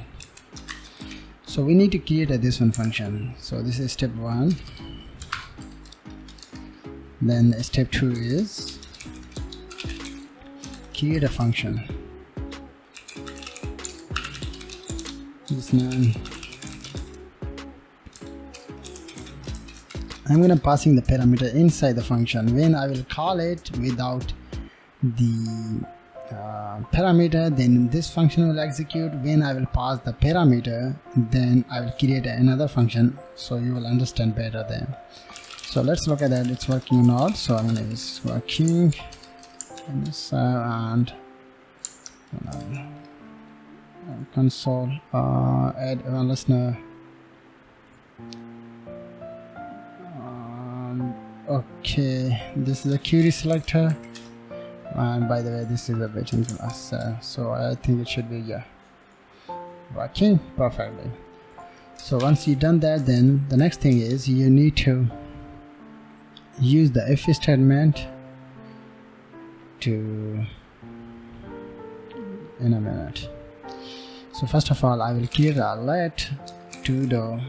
So we need to create this one function. So this is step 1. Then step 2 is create a function. This name, I'm gonna passing the parameter inside the function. When I will call it without the parameter, then this function will execute. When I will pass the parameter, then I will create another function, so you will understand better then. So let's look at that. It's working or not. So I'm gonna use working and console add one listener. Okay, this is a query selector, and by the way, this is a waiting class, so I think it should be working perfectly. So once you've done that, then the next thing is you need to use the if statement to in a minute. So first of all, I will create a let todo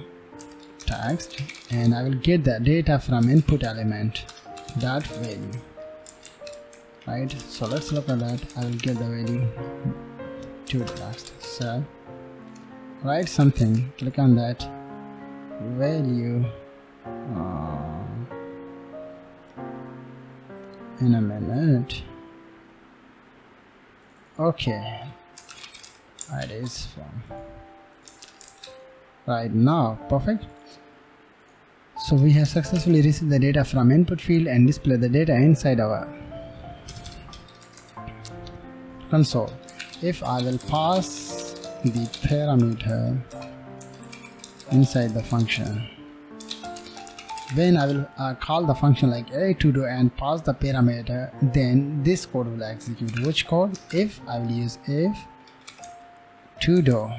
text, and I will get the data from input element that value, right? So let's look at that. I will get the value to text. So write something, click on that value in a minute. Okay, it is from right now. Perfect. So we have successfully received the data from input field and display the data inside our console. If I will pass the parameter inside the function, when I will call the function like todo and pass the parameter, then this code will execute. Which code? If I will use if todo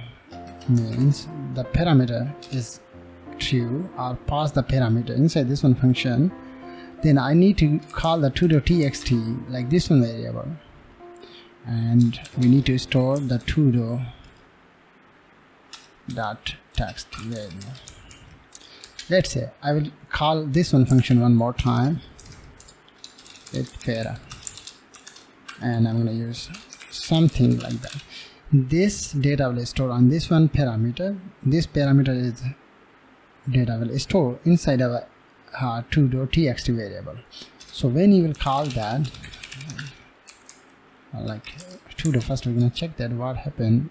means the parameter is true or pass the parameter inside this one function, then I need to call the todo.txt like this one variable, and we need to store the todo.text value. Let's say I will call this one function one more time with para, and I'm going to use something like that. This data will store on this one parameter. This parameter is data will store inside our todo.txt variable. So when you will call that like todo, first we're going to check that what happened.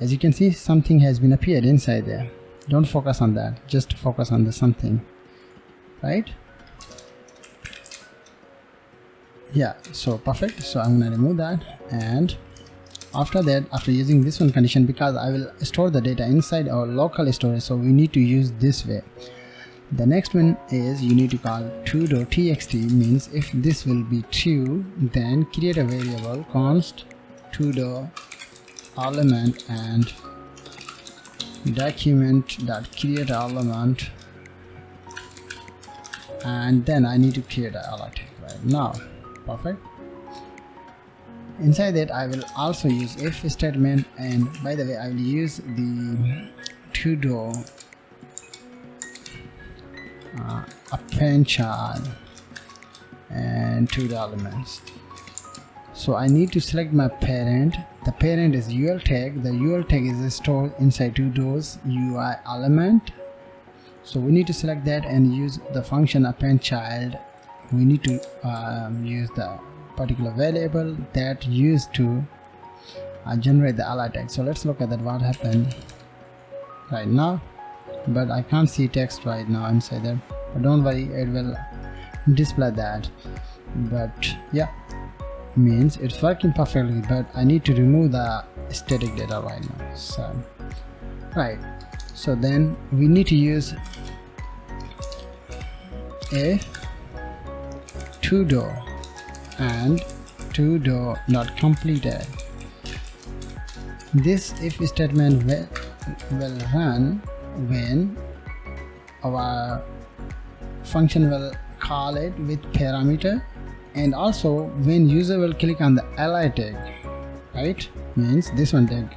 As you can see, something has been appeared inside there. Don't focus on that, just focus on the something, right? Yeah, so perfect. So I'm going to remove that, and after that, after using this one condition, because I will store the data inside our local storage, so we need to use this way. The next one is you need to call todo.txt, means if this will be true, then create a variable const todo element and document.create element, and then I need to create an alert right now. Perfect. Inside that I will also use if statement, and by the way I will use the todo append child and todo elements. So I need to select my parent. The parent is UL tag. The UL tag is stored inside todo's UI element. So we need to select that and use the function append child. We need to use the particular variable that used to generate the ally tag. So let's look at that what happened right now, but I can't see text right now inside there, but don't worry, it will display that. But yeah, means it's working perfectly, but I need to remove the static data right now. So right, so then we need to use a todo and todo not completed. This if statement will run when our function will call it with parameter, and also when user will click on the ally tag, right? Means this one tag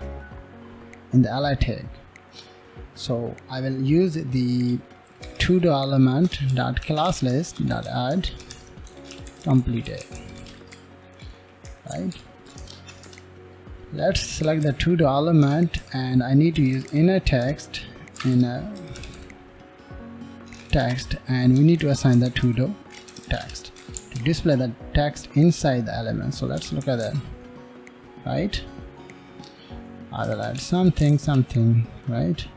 in the ally tag. So I will use the todo element dot class list dot add completed, right? Let's select the todo element, and I need to use inner text, and we need to assign the todo text to display the text inside the element. So let's look at that, right? I will add something, right?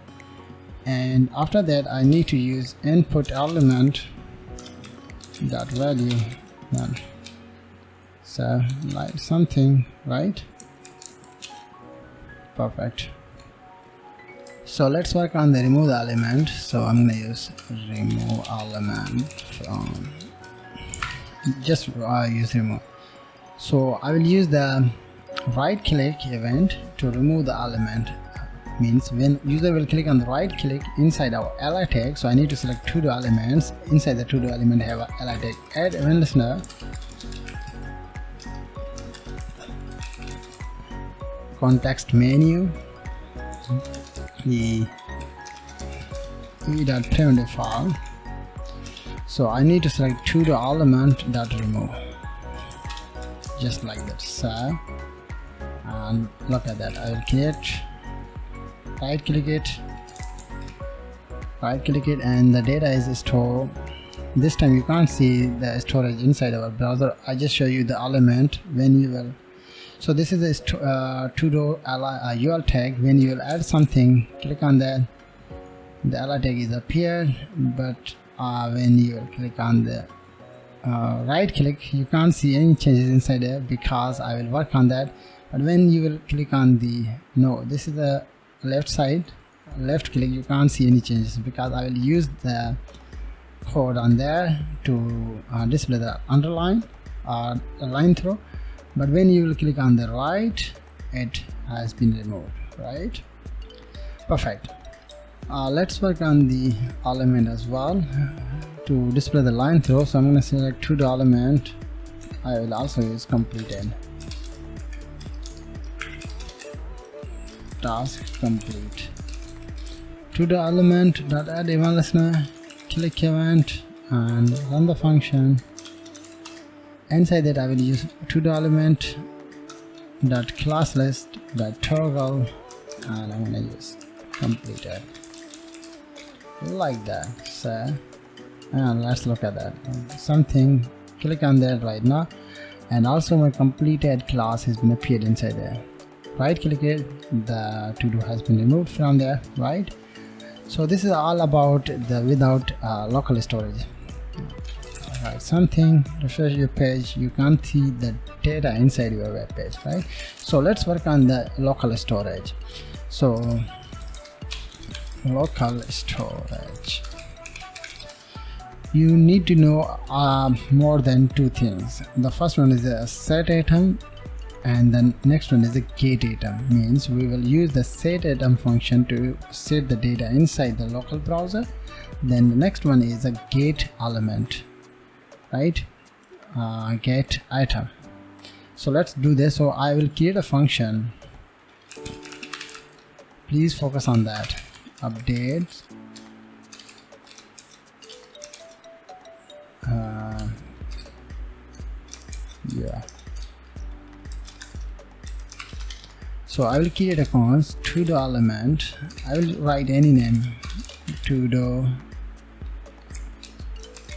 And after that I need to use input element dot value none. So like something, right? Perfect. So let's work on the remove element. So I'm gonna use remove element from just use remove. So I will use the right click event to remove the element. Means when user will click on the right click inside our ally tag, so I need to select todo elements. Inside the todo element have a ally tag add event listener, context menu, e.primitive file. So I need to select todo element dot remove, just like that. So and look at that, I will create, right click it, and the data is stored. This time you can't see the storage inside our browser. I just show you the element when you will. So this is a todo UL tag. When you will add something, click on that, the ally tag is appeared, but when you will click on the right click, you can't see any changes inside there, because I will work on that. But when you will click on the this is the left side, left click, you can't see any changes, because I will use the code on there to display the underline or line through. But when you will click on the right, it has been removed, right? Perfect. Let's work on the element as well to display the line through. So I'm going to select todo element. I will also use completed, task complete. Todo element dot add event listener, click event and run the function. Inside that I will use todo element dot class list dot toggle, and I'm gonna use completed, like that. So and let's look at that something. Click on that right now, and also my completed class has been appeared inside there. Right click it, the todo has been removed from there, right? So this is all about the without local storage. Right, something, refresh your page, you can't see the data inside your web page, right? So let's work on the local storage. So local storage, you need to know more than two things. The first one is a set item, and the next one is a get item. Means we will use the set item function to set the data inside the local browser. Then the next one is a get element, right? Get item. So let's do this. So I will create a function. Please focus on that. Update yeah. So I will create a const todo element. I will write any name, todo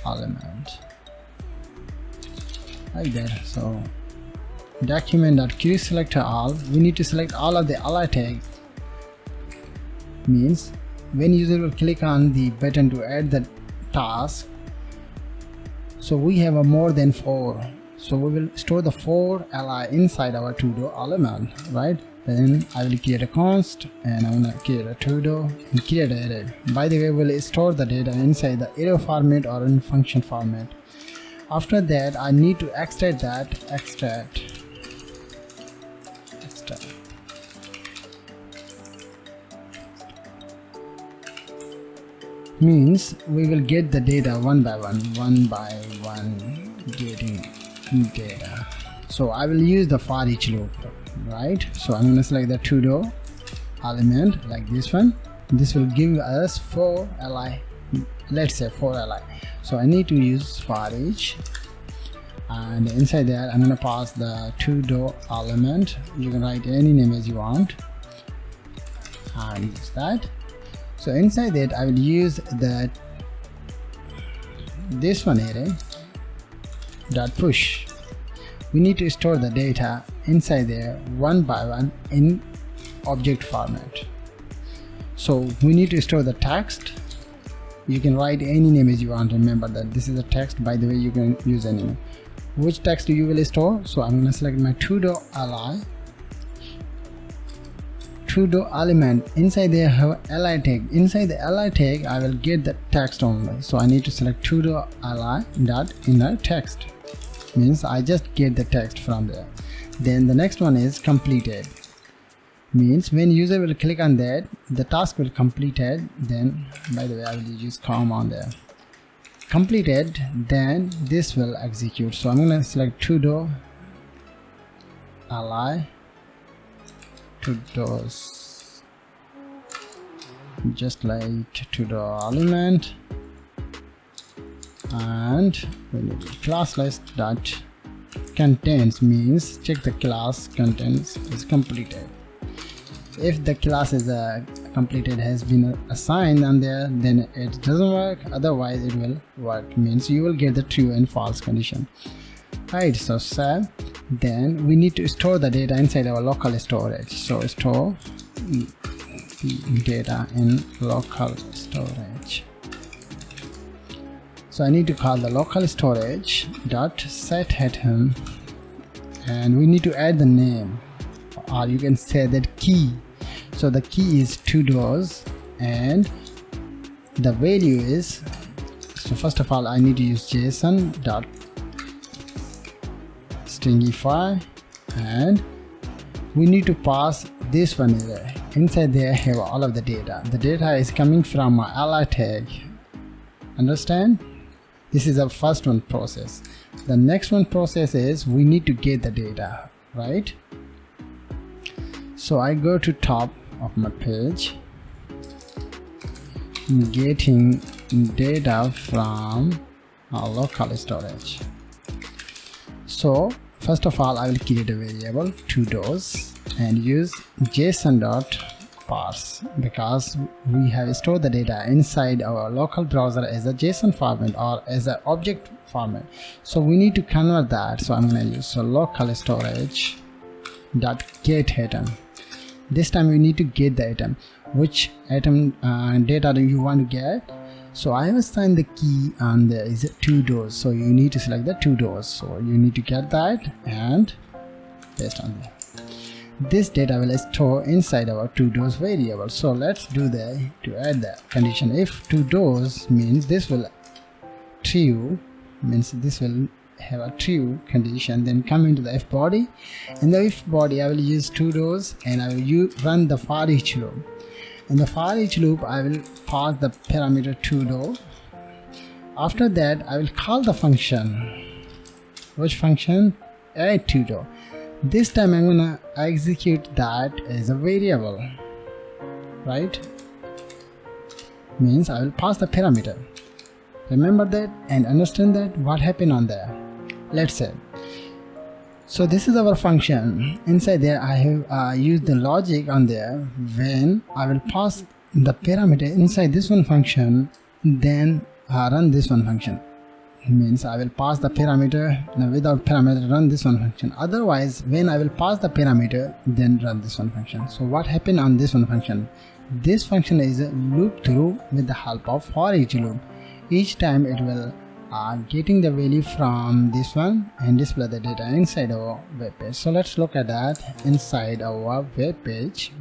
element, like that. So document.querySelector all, we need to select all of the ally tag. Means when user will click on the button to add the task, so we have a more than 4, so we will store the 4 ally inside our todo element, right? Then I will create a const, and I'm gonna create a todo and create an array. By the way, we'll store the data inside the array format or in function format. After that, I need to extract that. Extract. Means we will get the data one by one, getting data. So I will use the for each loop, right? So I'm going to select the todo element like this one. This will give us 4 ally let's say for li. So I need to use for each, and inside there I'm gonna pass the todo element. You can write any name as you want and use that. So inside that I will use this one array dot push. We need to store the data inside there one by one in object format. So we need to store the text. You can write any name as you want. Remember that this is a text, by the way. You can use any name. Which text do you will store? So I'm going to select my todo li. Todo element, inside there have li tag. Inside the li tag I will get the text only. So I need to select todo li dot inner text. Means I just get the text from there. Then the next one is completed. Means when user will click on that, the task will completed. Then, by the way, I will use comma on there. Completed, then this will execute. So I'm gonna select todo li todos, just like todo element, and we need class list dot contains, means check the class contents is completed. If the class is completed has been assigned on there, then it doesn't work. Otherwise it will work, means you will get the true and false condition. Right, so save. Then we need to store the data inside our local storage. So store the data in local storage. So I need to call the local storage dot set item, and we need to add the name, or you can say that key. So the key is todos, and the value is, so first of all I need to use JSON dot stringify, and we need to pass this one array. Inside there have all of the data. The data is coming from my li tag. Understand? This is our first one process. The next one process is we need to get the data, right? So I go to top of my page, getting data from our local storage. So first of all I will create a variable todos and use json.parse, because we have stored the data inside our local browser as a JSON format or as an object format. So we need to convert that. So I'm going to use local storage dot get item. This time we need to get the item. Which item data do you want to get? So I have assigned the key and there is todos. So you need to select the todos. So you need to get that and paste on there. This data will store inside our todos variable. So let's do that to add the condition. If todos means this will true, means this will have a true condition, then come into the if body. In the if body I will use todos and I will run the for each loop. In the for each loop I will pass the parameter todo. After that I will call the function. Which function? Add todo. This time I'm gonna execute that as a variable, right? Means I will pass the parameter. Remember that and understand that what happened on there. Let's say, so this is our function. Inside there I have used the logic on there. When I will pass the parameter inside this one function, then run this one function. Means I will pass the parameter, without parameter run this one function. Otherwise when I will pass the parameter, then run this one function. So what happened on this one function? This function is a loop through with the help of for each loop. Each time it will getting the value from this one and display the data inside our web page. So let's look at that inside our web page.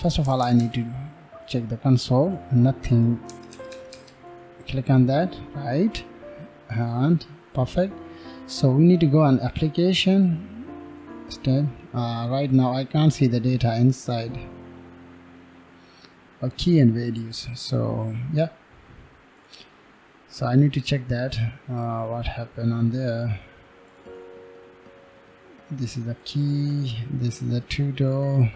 First of all I need to check the console. Nothing. Click on that, right, and perfect. So we need to go on application. Right now I can't see the data inside a key and values. So yeah, so I need to check that what happened on there. This is the key, this is the todo.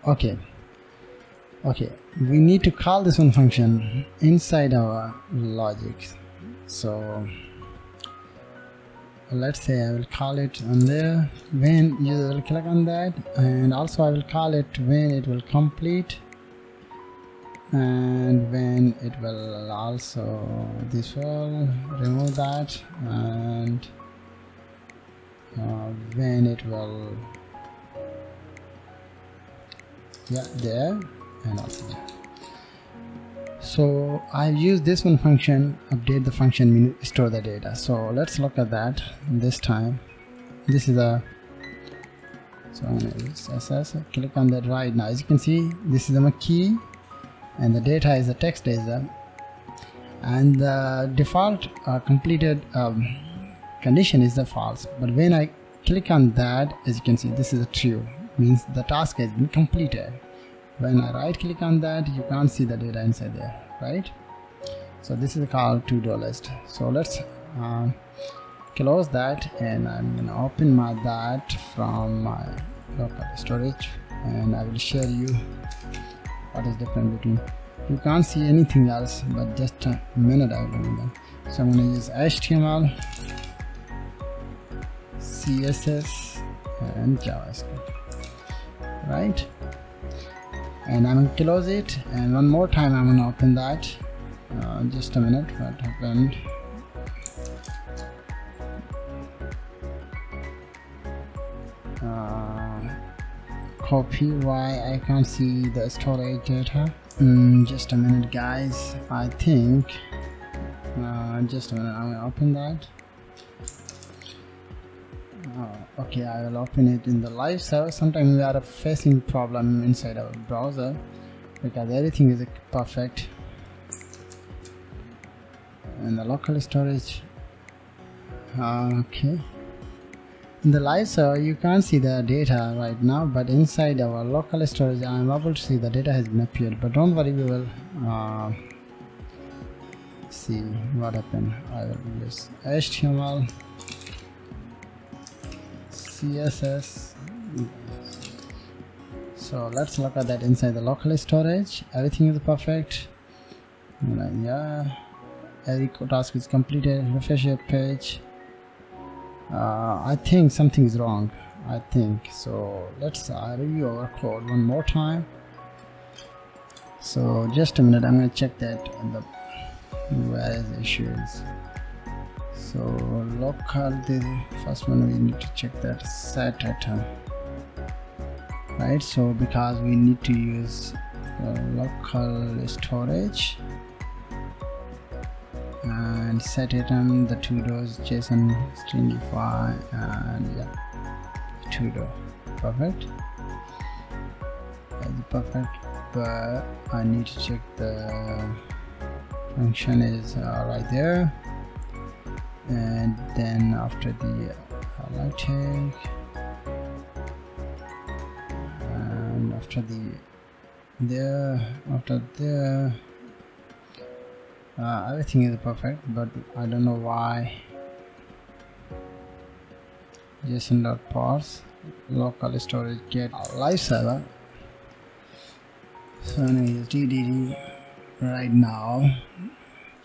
Okay, Okay, we need to call this one function inside our logic. So let's say I will call it on there when user will click on that, and also I will call it when it will complete, and when it will also, this will remove that, and when it will, yeah, there, and also there. So I've used this one function, update the function menu, store the data. So let's look at that this time. This is a, so I'm gonna use CSS, click on that right now. As you can see, this is my key, and the data is a text data, and the default completed condition is the false. But when I click on that, as you can see, this is a true, means the task has been completed. When I right click on that, you can't see the data inside there, right? So this is called to-do list. So let's close that, and I'm gonna open that from my local storage, and I will share you what is different between. You can't see anything else, but just a minute I will do that. So I'm gonna use HTML, CSS, and JavaScript, right? And I'm gonna close it, and one more time I'm gonna open that. Just a minute, what happened? Copy, why I can't see the storage data? Just a minute guys, I think just a minute, I'm gonna open that. Okay, I will open it in the live server. Sometimes we are facing problem inside our browser because everything is perfect, and the local storage. Okay, in the live server you can't see the data right now, but inside our local storage I am able to see the data has been appeared. But don't worry, we will see what happened. I will use HTML, CSS. So let's look at that inside the local storage. Everything is perfect. Yeah, every task is completed. Refresh your page. I think something is wrong. I think so. Let's review our code one more time. So just a minute, I'm going to check that where is the issues. So local, the first one we need to check that set item, right? So because we need to use local storage and set item, the to-dos JSON stringify, and yeah, to-do, perfect. That's perfect, but I need to check the function is right there. And then after the take, and after the there, everything is perfect, but I don't know why. JSON.parse local storage get live server. So I'm gonna use DDD right now,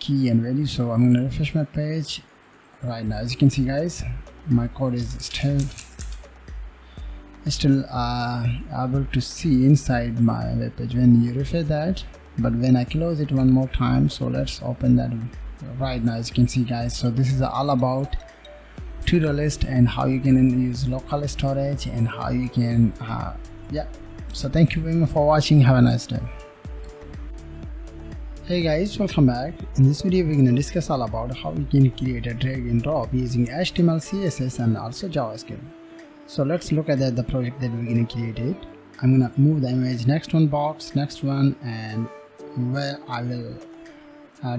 key and value. So I'm gonna refresh my page. Right now, as you can see guys, my code is still able to see inside my web page when you refresh that, but when I close it one more time, so let's open that right now. As you can see guys, so this is all about to-do list and how you can use local storage and how you can yeah. So thank you very much for watching. Have a nice day. Hey guys, welcome back. In this video we're going to discuss all about how we can create a drag and drop using HTML, CSS and also JavaScript. So let's look at the project that we're going to create it. I'm going to move the image next one box, next one, and where I will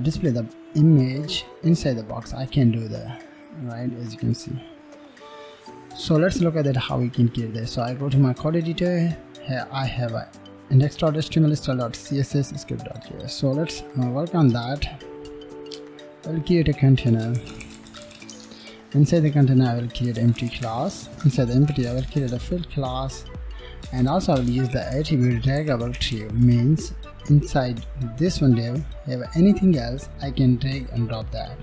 display the image inside the box. I can do that, right, as you can see. So let's look at that how we can create this. So I go to my code editor. Here I have a index.html style.css script.js. So let's work on that. I will create a container. Inside the container I will create empty class. Inside the empty I will create a field class, And also I will use the attribute draggable div, means inside this one div, if anything else I can drag and drop that.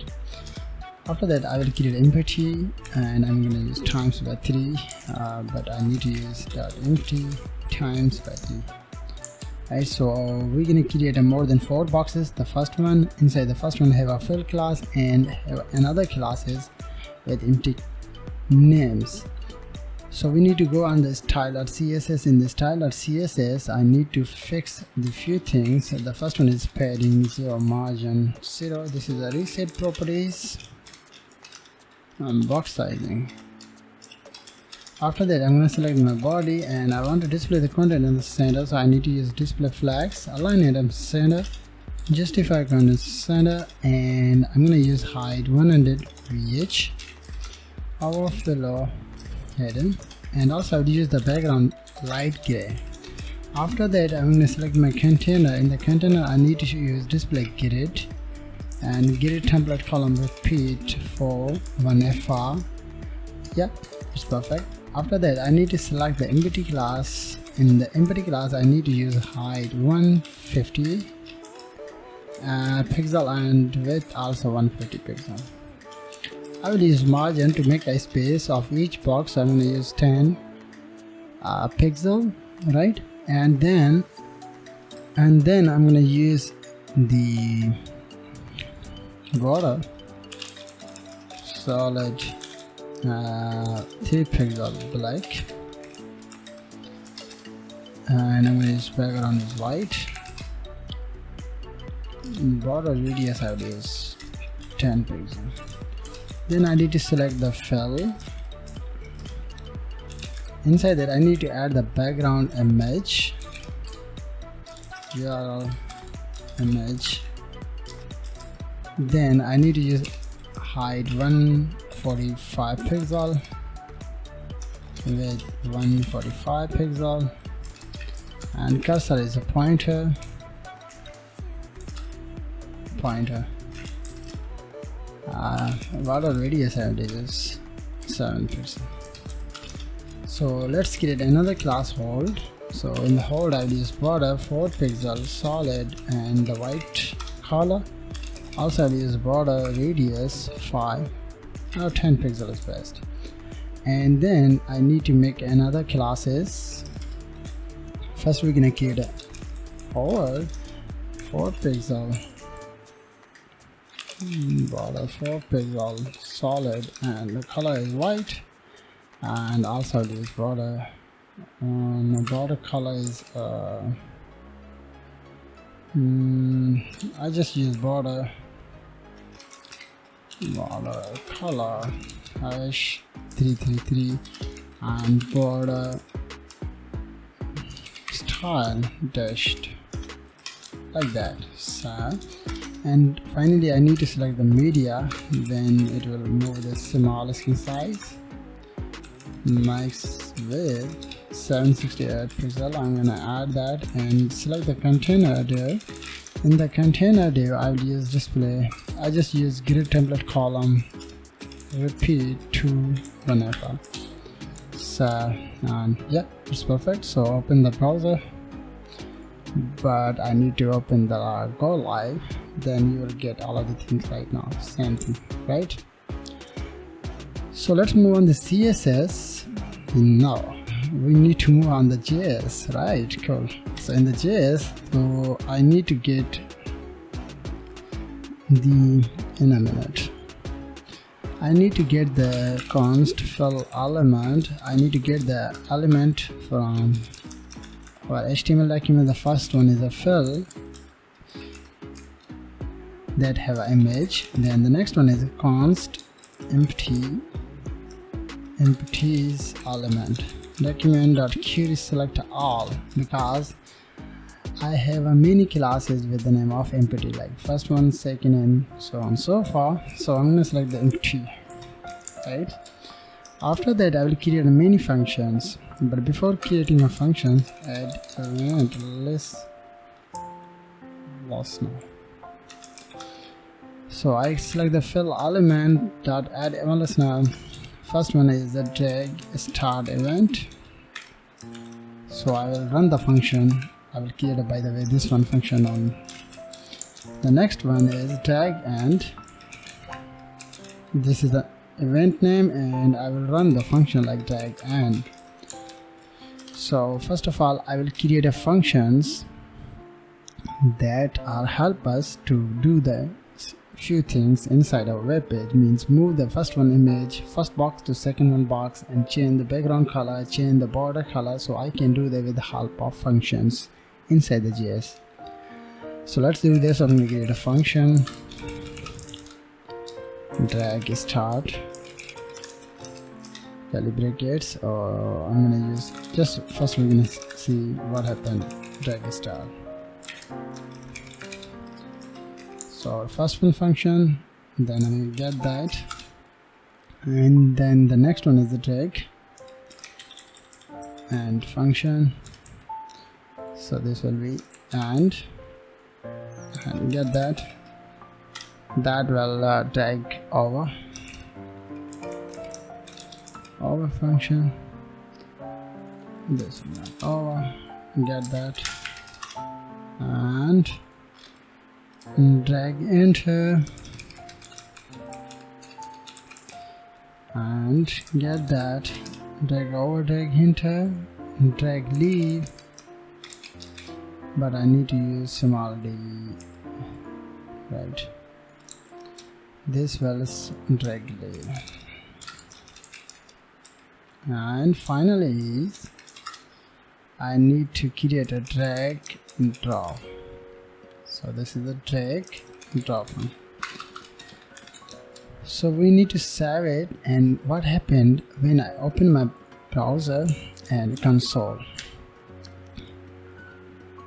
After that I will create empty, and I'm going to use times by 3, but I need to use empty times by 3. Right, so we're going to create more than 4 boxes. The first one, inside the first one have a fill class and have another classes with empty names. So we need to go on the style.css. In the style.css I need to fix the few things. The first one is padding 0, margin 0. This is a reset properties. Box sizing. After that I'm going to select my body, and I want to display the content in the center, so I need to use display flags, align item center, justify content center, and I'm going to use height 100 vh, overflow hidden, and also I will use the background light gray. After that I'm going to select my container. In the container I need to use display grid, and grid template column repeat for 1fr. Yeah, it's perfect. After that I need to select the empty class. In the empty class I need to use height 150 pixel and width also 150 pixel. I will use margin to make a space of each box, so I'm going to use 10 pixel, right? And then I'm going to use the border solid 3 pixel black, and I'm going to use background is white. Border radius I will use 10 pixel. Then I need to select the fill. Inside that I need to add the background image, URL image. Then I need to use height 145 pixel, width 145 pixel, and cursor is a pointer. Border radius is 7%. So let's create another class hold. So in the hold I will use border 4 pixel solid and the white color. Also I will use border radius 5 or 10 pixel is best. And then I need to make another classes. First we're gonna create a hold 4 pixel border 4 pixel solid, and the color is white, and also this border border color is I just use border color hash 333 and border style dashed like that. So, and finally I need to select the media, then it will move the small screen size, max width 768 pixel. I'm gonna add that and select the container div. In the container div I will use display, I just use grid template column repeat to 1fr. So and yeah, it's perfect. So open the browser, but I need to open the go live, then you will get all of the things right now, same thing, right? So let's move on the CSS. Now we need to move on the JS, right? Cool. So in the JS, so I need to get the, in a minute, I need to get the const fill element. I need to get the element from our HTML document. The first one is a fill that have an image, then the next one is a const empties element document.query select all, because I have a many classes with the name of empty, like first one, second, and so on so far. So I'm going to select the empty, right? After that I will create many functions, but before creating a function, add event list lost now. So I select the fill element dot add event list now. First one is the drag start event. So I will run the function. I will create, by the way, this one function on. The next one is drag, and this is the event name, and I will run the function like drag and. So first of all, I will create a functions that are help us to do the few things inside our web page. Means move the first one image, first box to second one box, and change the background color, change the border color. So I can do that with the help of functions inside the JS. So let's do this. I'm going to create a function, drag start, curly brackets, or I'm going to use just first we're going to see what happened. Drag start. So our first one function, then I'm going to get that, and then the next one is the drag and function. So this will be and get that will drag over function, this one over, get that, and drag enter and get that, drag over, drag enter, drag leave, but I need to use small d, right? This will drag leave, and finally I need to create a drag drop. So this is a drag drop. So we need to save it, and what happened when I open my browser and console.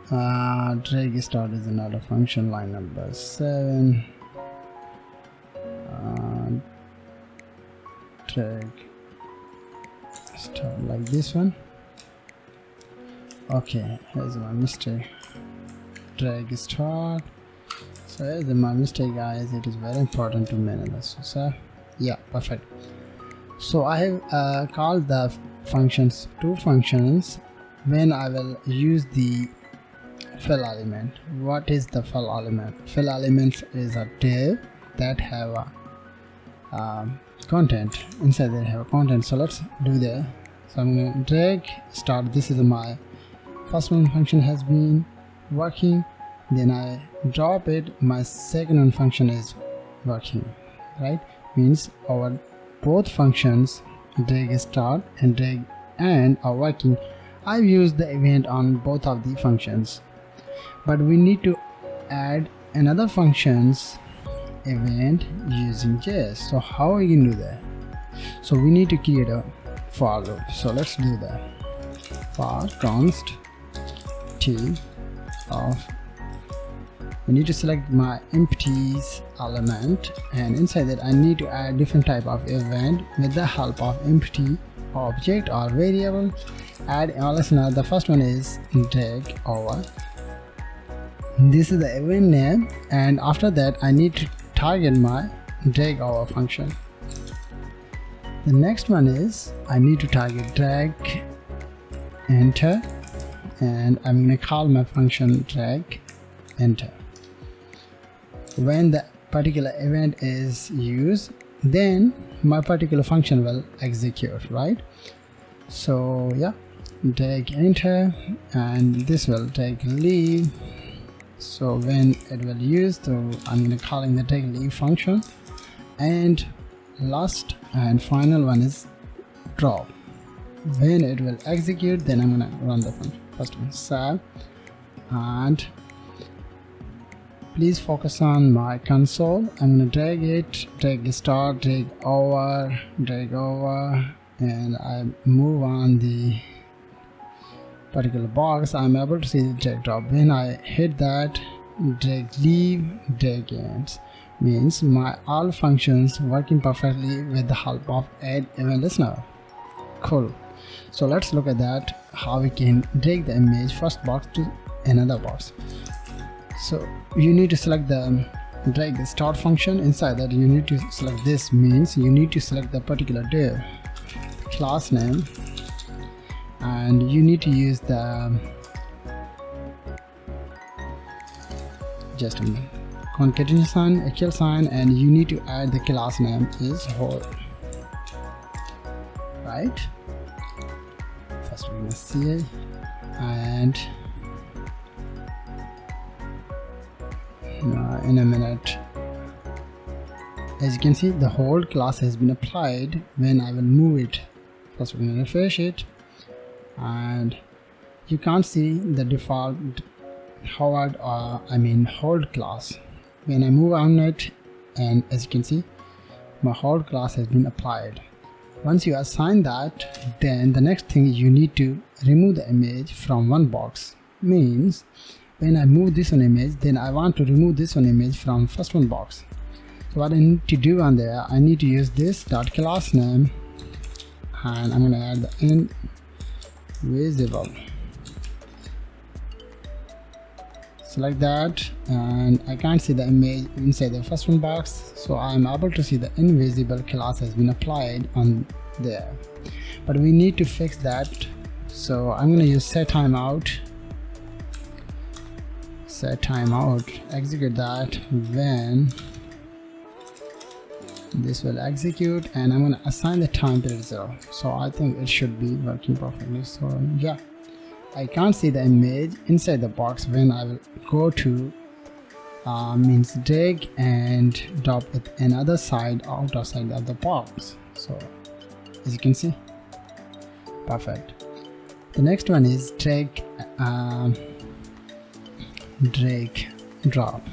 Drag start is another function, line number 7. Drag start like this one. Okay, here's my mistake. Drag start. So here's my mistake, guys. It is very important to manage this. So yeah, perfect. So I have called the functions, two functions, when I will use the fill element. What is the fill element? Fill element is a div that have a content inside. They have a content. So let's do that. So I'm going to drag start. This is my first one function has been working, then I drop it, my second one function is working, right? Means our both functions, drag start and drag and, are working. I've used the event on both of the functions, but we need to add another functions event using JS. So how we can do that? So we need to create a for loop. So let's do that. For const t of, I need to select my empties element, and inside that I need to add different type of event with the help of empty object or variable. Add listener. The first one is drag over. This is the event name, and after that I need to target my drag over function. The next one is I need to target drag enter, and I'm going to call my function drag enter. When the particular event is used, then my particular function will execute, right? So yeah, drag enter, and this will drag leave. So when it will use, so I'm going to calling the drag leave function, and last and final one is drop. When it will execute, then I'm going to run the function. First one save, and please focus on my console. I'm going to drag it, drag start, drag over, and I move on the particular box. I'm able to see the drag drop. When I hit that, drag leave, drag ends, means my all functions working perfectly with the help of add event listener. Cool. So let's look at that, how we can drag the image first box to another box. So you need to select the drag the start function. Inside that you need to select this, means you need to select the particular div, class name, and you need to use the just a minute concatenation sign, equal sign, and you need to add the class name is whole, right? First we're gonna see, and in a minute, as you can see, the whole class has been applied when I will move it. First we're gonna refresh it, and you can't see the default Howard hold class. When I move on it, and as you can see, my hold class has been applied. Once you assign that, then the next thing you need to remove the image from one box. Means when I move this one image, then I want to remove this one image from first one box. So what I need to do on there, I need to use this dot class name, and I'm going to add the invisible. Select that, and I can't see the image inside the first one box, so I'm able to see the invisible class has been applied on there. But we need to fix that, so I'm going to use set timeout, execute that when this will execute, and I'm going to assign the time period 0. So I think it should be working perfectly. So yeah, I can't see the image inside the box when I will go to means drag and drop it another side outside of the box. So as you can see, perfect. The next one is drag drop,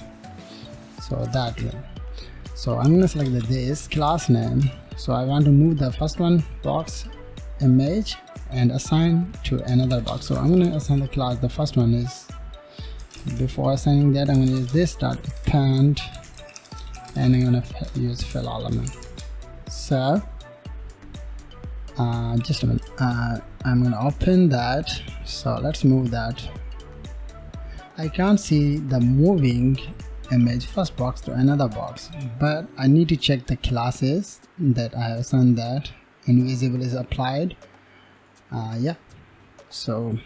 so that one. So I'm gonna select this class name, so I want to move the first one box image and assign to another box. So I'm going to assign the class, the first one is, before assigning that, I'm going to use this dot append, and I'm going to use fill element. So just a minute, I'm going to open that. So let's move that. I can't see the moving image first box to another box, but I need to check the classes that I have assigned that invisible is applied. Yeah, so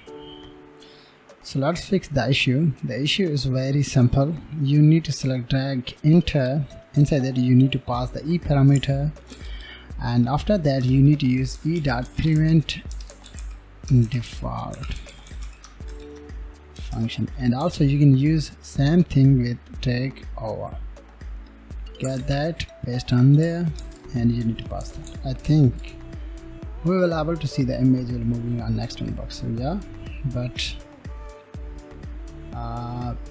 let's fix the issue. The issue is very simple. You need to select drag enter. Inside that you need to pass the e parameter, and after that you need to use e.prevent default function, and also you can use same thing with drag over. Get that, paste on there, and you need to pass that. I think we will able to see the image will moving on next one box. So yeah, but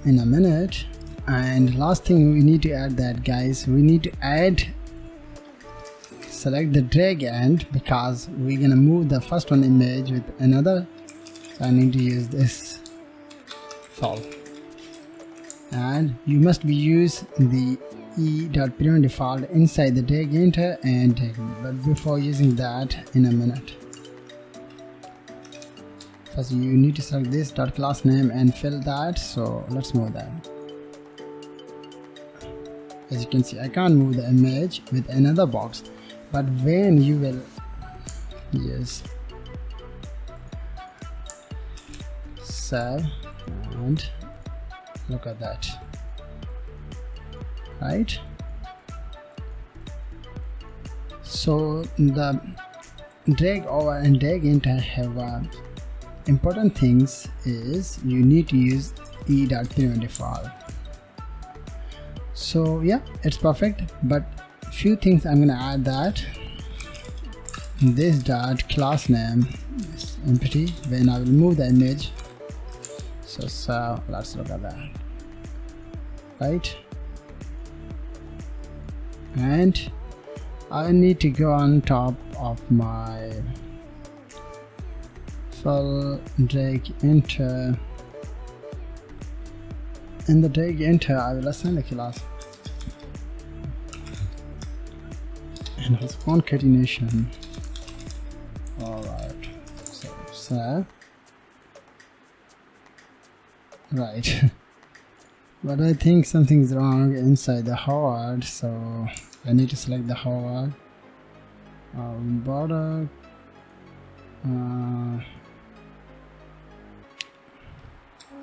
in a minute. And last thing we need to add that, guys, we need to add, select the drag end, because we're gonna move the first one image with another, so I need to use this fill, and you must be use the e.prevent default inside the drag enter and drag, but before using that, in a minute, first you need to select this dot class name and fill that. So let's move that. As you can see, I can't move the image with another box, but when you will yes save, and look at that, right? So the drag over and drag enter have important things is you need to use e.prevent default. So yeah, it's perfect, but few things I'm gonna add that this dot class name is empty when I will move the image. So let's look at that, right? And I need to go on top of my fill drag enter. In the drag enter, I will assign a class and has concatenation. Alright, so right. But I think something's wrong inside the Howard, so I need to select the Howard border.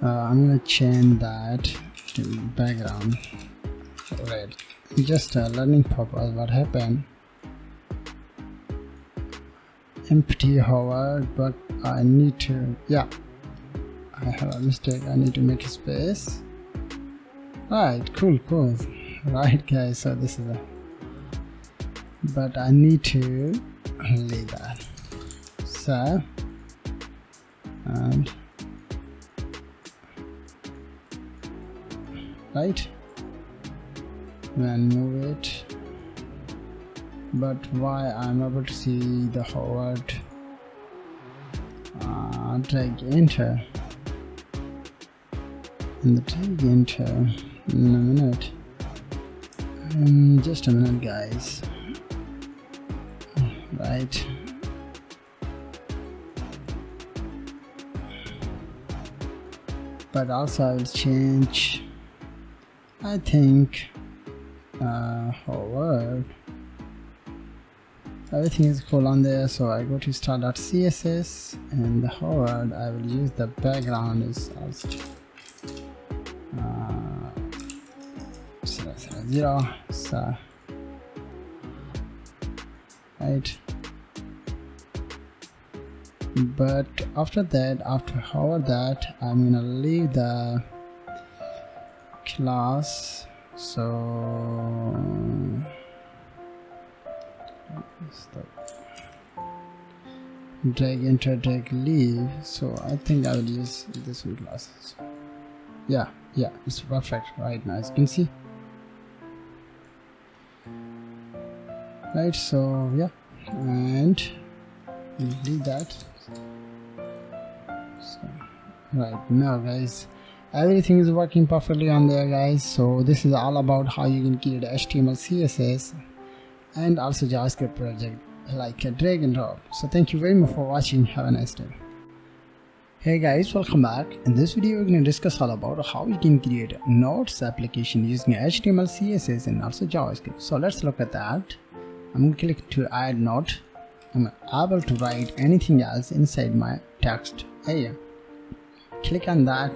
I'm gonna change that to background red. Just a learning purpose. What happened? Empty hover, but I need to, yeah, I have a mistake. I need to make a space. Right, cool. Right guys, so this is a, but I need to leave that. So, and right, then move it. But why I'm able to see the hovered, drag enter, and the drag enter in a minute. Just a minute guys. Right, but also I will change, I think, hovered. Everything is cool on there, so I go to style.css, and the hovered I will use the background is also 0, so right. But after that, after hover that, I'm gonna leave the class. So drag enter, drag leave. So I think I will use this one class. So yeah, it's perfect right now, as you can see. Right, so yeah, and leave that. So right now guys, everything is working perfectly on there guys. So this is all about how you can create HTML CSS and also JavaScript project like a drag and drop. So thank you very much for watching. Have a nice day. Hey guys, welcome back. In this video we're going to discuss all about how you can create notes application using HTML CSS and also JavaScript. So let's look at that. I'm going to click to add note. I'm able to write anything else inside my text area. Click on that.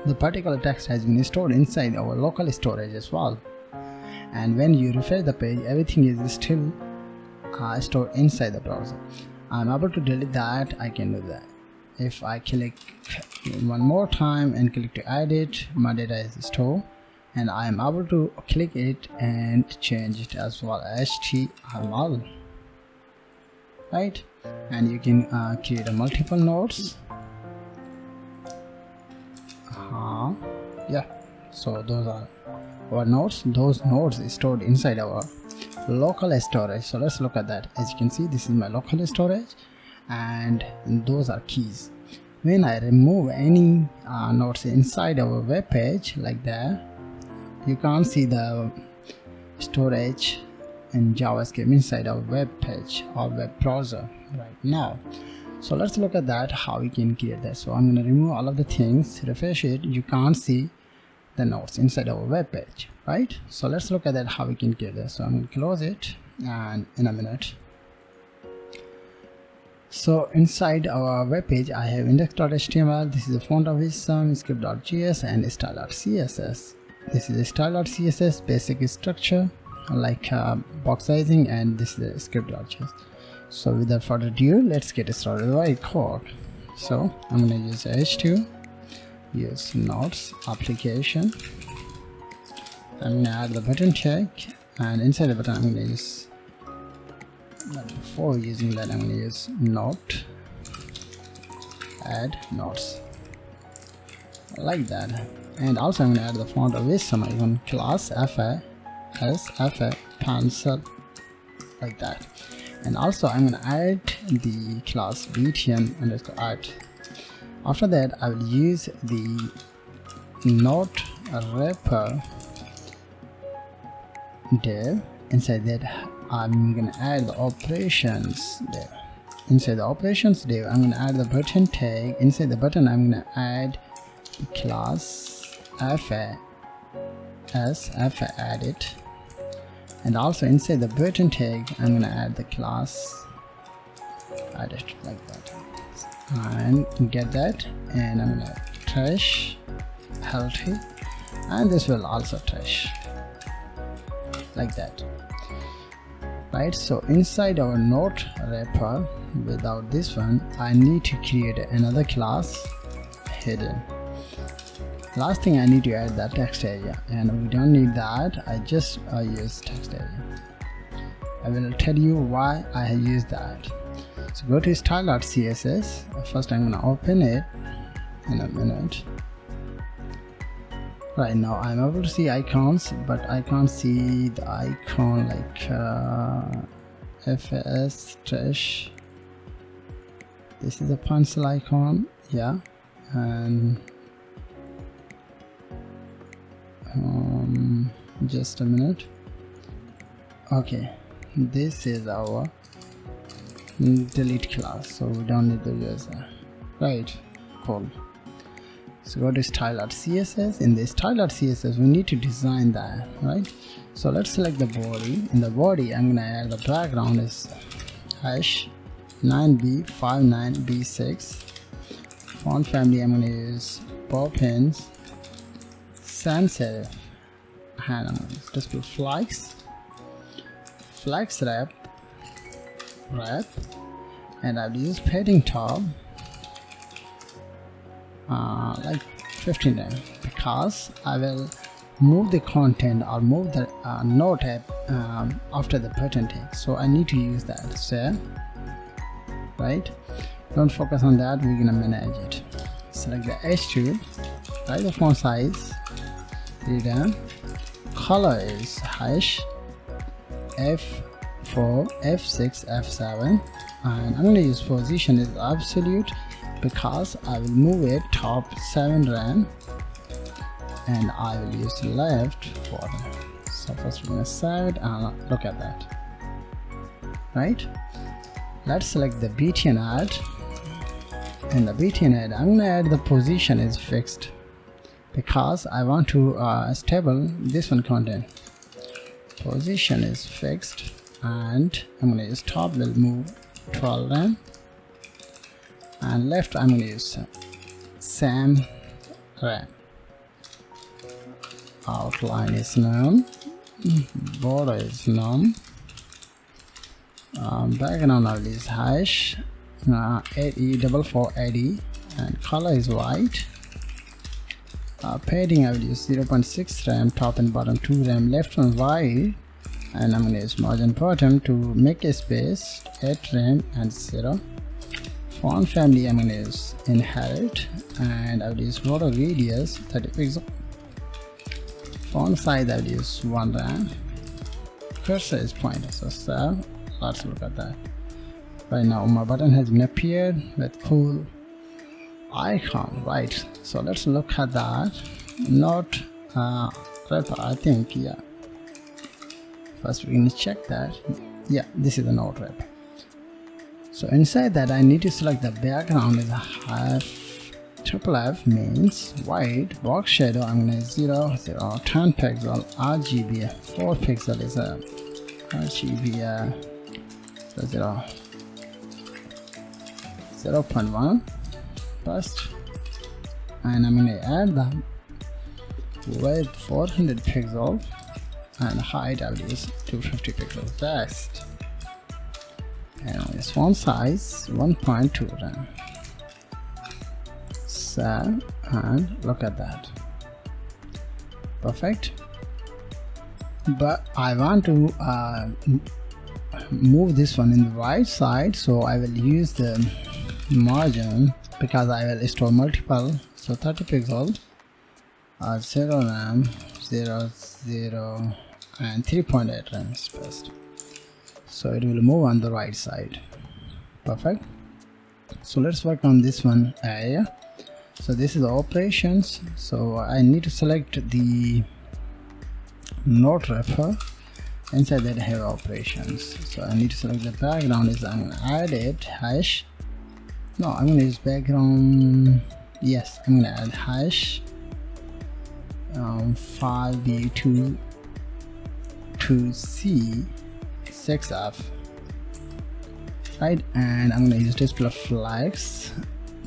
The particular text has been stored inside our local storage as well. And when you refresh the page, everything is still stored inside the browser. I'm able to delete that. I can do that. If I click one more time and click to edit, my data is stored, and I am able to click it and change it as well, HTML. Right, and you can create a multiple nodes. Yeah, so those are our nodes. Those nodes is stored inside our local storage. So let's look at that. As you can see, this is my local storage, and those are keys. When I remove any nodes inside our web page like that, you can't see the storage and JavaScript inside our web page or web browser right now. So let's look at that, how we can create that. So I'm going to remove all of the things, refresh it. You can't see the nodes inside our web page, right? So let's look at that, how we can create that. So I'm going to close it, and in a minute. So inside our web page, I have index.html. This is the font of wisdom, script.js, and style.css. This is the style.css basic structure like box sizing, and this is the script.js. So without further ado, let's get started with our code. So I'm going to use h2, use nodes application. I'm going to add the button tag, and inside the button I'm going to use, before using that, I'm going to use note add nodes like that. And also I'm going to add the font of wisdom icon class fa pencil like that. And also I'm going to add the class btn_add. After that, I will use the note wrapper div. Inside that, I'm going to add the operations div. Inside the operations div, I'm going to add the button tag. Inside the button, I'm going to add the class fa edit. And also inside the button tag, I'm going to add the class edit like that, and get that, and I'm going to trash healthy, and this will also trash, like that, right? So inside our node wrapper, without this one, I need to create another class hidden. Last thing, I need to add that text area, and we don't need that. I just use text area. I will tell you why I have used that. So go to style.css. First I'm gonna open it in a minute. Right now I'm able to see icons, but I can't see the icon like FS trash. This is a pencil icon, yeah, and just a minute. Okay, this is our delete class, so we don't need the user, right? Cool. So go to style.css. In the style.css we need to design that, right? So let's select the body. In the body I'm gonna add the background is hash 9b59b6. Font family I'm gonna use Poppins, sans serif, and I'm gonna display flex wrap, and I'll use padding top like 15 rem, because I will move the content or move the node tab after the button tag, so I need to use that. So right, don't focus on that, we're gonna manage it. Select the H2, right, the font size 3 rem, color is hash F4 F6 F7, and I'm going to use position is absolute because I will move it top 7 rem, and I will use left for them. So first we're going to save it and look at that, right? Let's select the btn add. In the btn add I'm going to add the position is fixed because I want to stable this one content. Position is fixed, and I'm going to use top will move 12 rem, and left I'm going to use same rem. Outline is none, border is none, background I will use hash 8e4480, and color is white. Padding I will use 0.6 rem, top and bottom 2 rem, left and right, and I'm going to use margin bottom to make a space 8 rem and 0. Font family I'm going to use inherit, and I will use border radius 30 pixels. Font size I will use 1 rem. Cursor is pointer, so let's look at that. Right now my button has been appeared with cool icon, right? So let's look at that. Not wrapper, I think, yeah. First we're going to check that. Yeah, this is the node wrapper. So inside that I need to select the background is F means white, box shadow I'm going to 0, 0, 10 pixel, RGB 4 pixel is a RGB 0, 0.1 first, and I'm going to add the width 400 pixel and height I will use 250 pixels best, and this font size 1.2 rem. So, and look at that, perfect. But I want to move this one in the right side, so I will use the margin because I will store multiple, so 30 pixel, 0 rem, 0, 0, and 3.8 rem best. So it will move on the right side, perfect. So let's work on this one area. So this is the operations, so I need to select the node wrapper. Inside that I have operations, so I need to select the background is I'm going to add it hash, no I'm going to use background, yes I'm going to add hash 5b2 c 6f, right, and I'm going to use display flex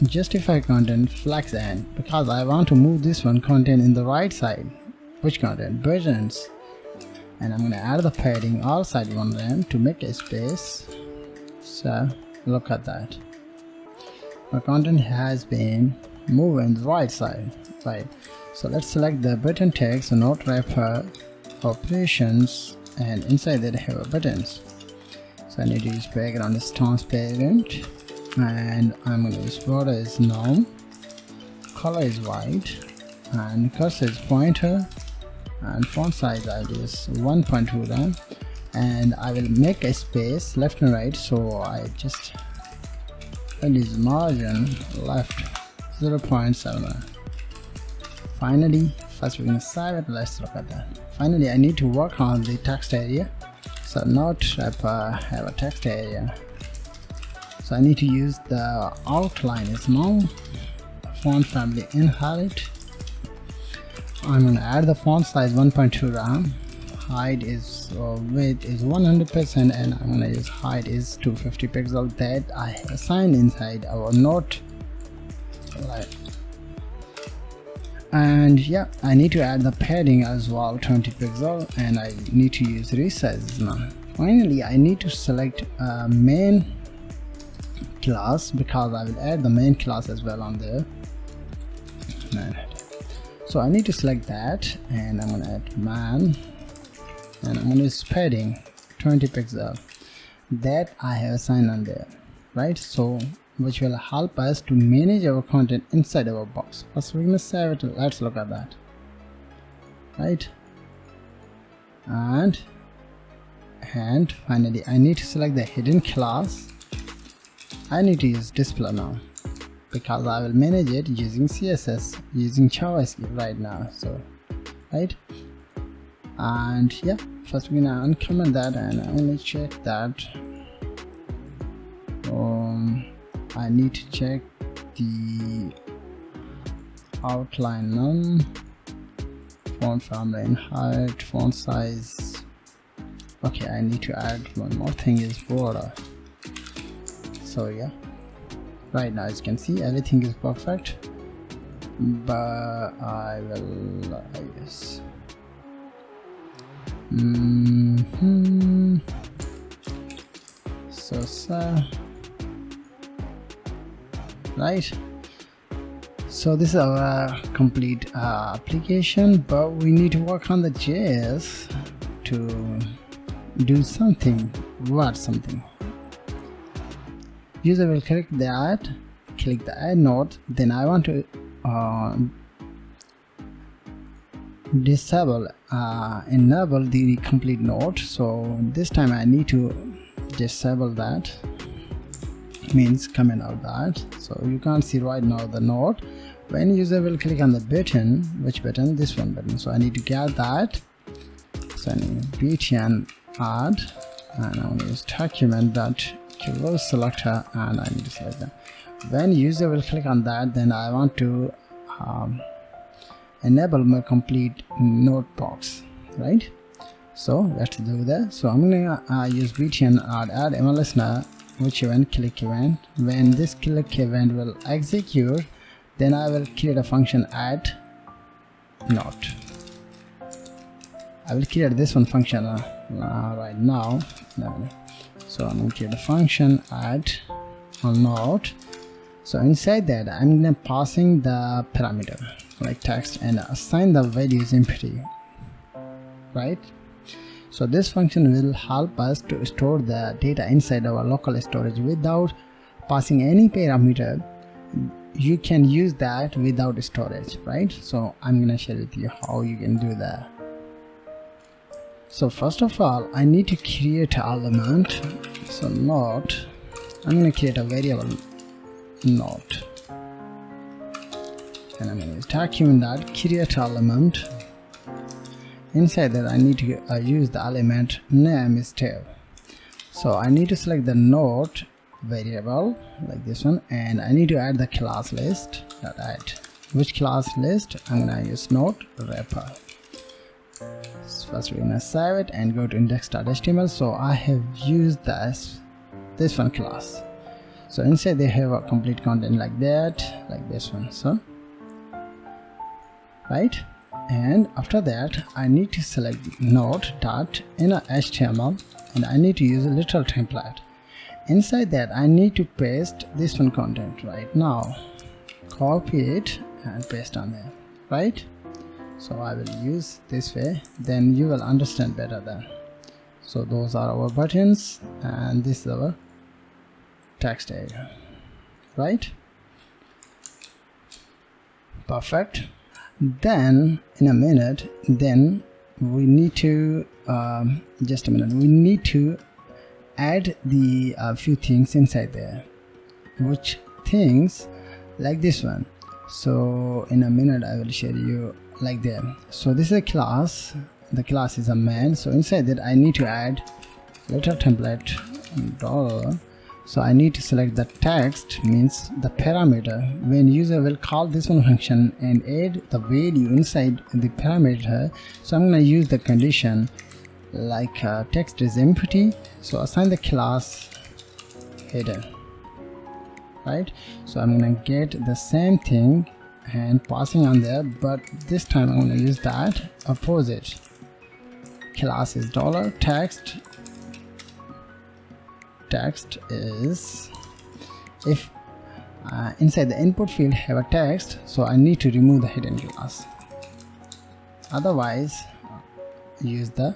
justify content flex end, because I want to move this one content in the right side. Which content? Buttons. And I'm gonna add the padding all side one rem to make a space. So look at that, my content has been moved in the right side, right? So let's select the button text, so node wrapper operations, and inside that I have buttons. So I need to use background is transparent, and I'm going to use border is norm, color is white, and cursor is pointer, and font size I will use 1.2 rem, and I will make a space left and right, so I just use margin left 0.7. Finally, first we're gonna save it. Let's look at that. Finally, I need to work on the text area. So node wrapper have a text area, so I need to use the outline is now font family inherit. I'm gonna add the font size 1.2 rem, height is width is 100%, and I'm gonna use height is 250 pixels that I have assigned inside our node. Right. And yeah, I need to add the padding as well, 20 pixel, and I need to use resizes now. Finally, I need to select main class, because I will add the main class as well on there. So I need to select that, and I'm gonna add man, and I'm gonna use padding 20 pixel that I have assigned on there, right? So which will help us to manage our content inside our box. First we're gonna save it. Let's look at that, right? And finally I need to select the hidden class. I need to use display now, because I will manage it using CSS, using JavaScript right now. So right, and yeah, first we're gonna uncomment that, and I'm gonna check that. I need to check the outline none, font family and height, font size. Okay, I need to add one more thing is border. So yeah, right now as you can see everything is perfect, but I guess so right. So this is our complete application, but we need to work on the JS to do something. What something? User will click the add node, then I want to enable the complete node. So this time I need to disable that, means comment out that, so you can't see right now the node. When user will click on the button, which button? This one button. So I need to get that, so I need btn add, and I'm going to use document.keyword selector, and I need to select that. When user will click on that, then I want to enable my complete node box, right? So let's do that. So I'm gonna use btn add listener, which event? Click event. When this click event will execute, then I will create a function add node. I will create this one function right now. So I'm going to create a function add node. So inside that I'm gonna passing the parameter like text and assign the values empty, right? So this function will help us to store the data inside our local storage without passing any parameter. You can use that without storage, right? So I'm gonna share with you how you can do that. So first of all, I need to create an element. So node, I'm gonna create a variable node, and I'm gonna use document create element. Inside that I need to use the element name is tab. So I need to select the node variable like this one, and I need to add the class list. Add which class list? I'm gonna use node wrapper. So first we're gonna save it and go to index.html. So I have used this one class. So inside they have a complete content like that, like this one. So right, and after that I need to select node.inner.html, and I need to use a literal template. Inside that I need to paste this one content right now, copy it and paste on there, right? So I will use this way, then you will understand better then. So those are our buttons and this is our text area, right? Perfect. Then in a minute, then we need to just a minute, we need to add the few things inside there, which things like this one. So in a minute I will show you like that. So this is a class, the class is a man, so inside that I need to add literal template $. So I need to select the text, means the parameter. When user will call this one function and add the value inside the parameter, so I'm going to use the condition like text is empty, so assign the class header, right? So I'm going to get the same thing and passing on there, but this time I'm going to use that opposite. Class is $, text is, if inside the input field have a text, so I need to remove the hidden class, otherwise use the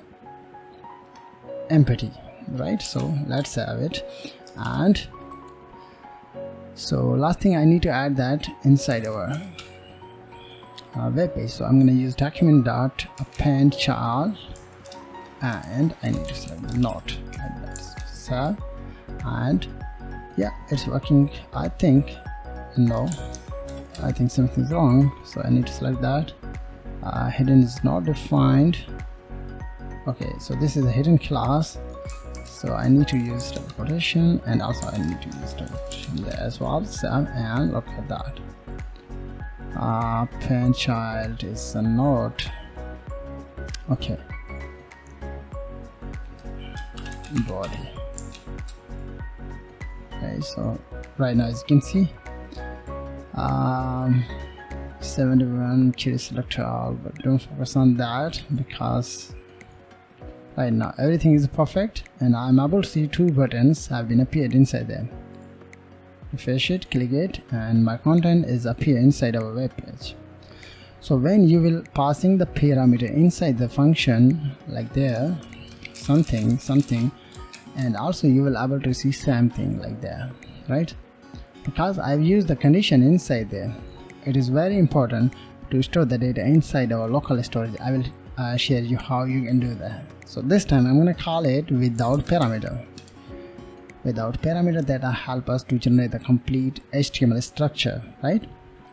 empty, right? So let's save it. And so last thing I need to add that inside our web page. So I'm going to use document.append child, and I need to select the node like that. So and yeah, it's working. I think no, I think something's wrong, so I need to select that. Hidden is not defined. Okay, so this is a hidden class, so I need to use double quotation, and also I need to use double quotation there as well. So, and look at that, pen child is a node. Okay, body. Okay, so right now as you can see 71 curious selector all, but don't focus on that because right now everything is perfect and I'm able to see two buttons have been appeared inside there. Refresh it, click it, and my content is appear inside our web page. So when you will passing the parameter inside the function like there, something, and also you will able to see something like that, right? Because I've used the condition inside there, it is very important to store the data inside our local storage. I will share you how you can do that. So this time I'm going to call it without parameter. Without parameter, that will help us to generate the complete HTML structure, right?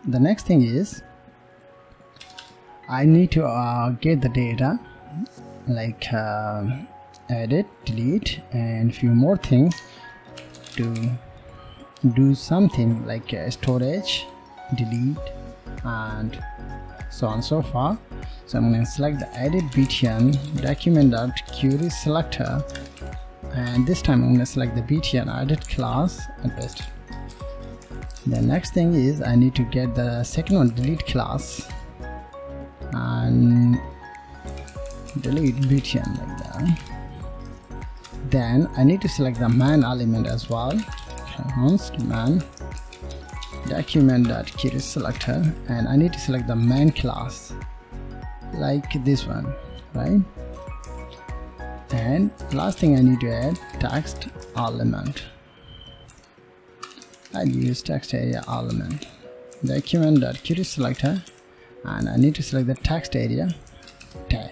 The next thing is I need to get the data like edit, delete, and few more things to do something like storage, delete, and so on and so forth. So I'm going to select the edit btn document.query selector, and this time I'm going to select the btn edit class and paste it. The next thing is I need to get the second one, delete class, and delete btn like that. Then I need to select the man element as well, const man document.query selector, and I need to select the man class like this one, right? And last thing I need to add text element. I'll use text area element document.query selector, and I need to select the text area tag,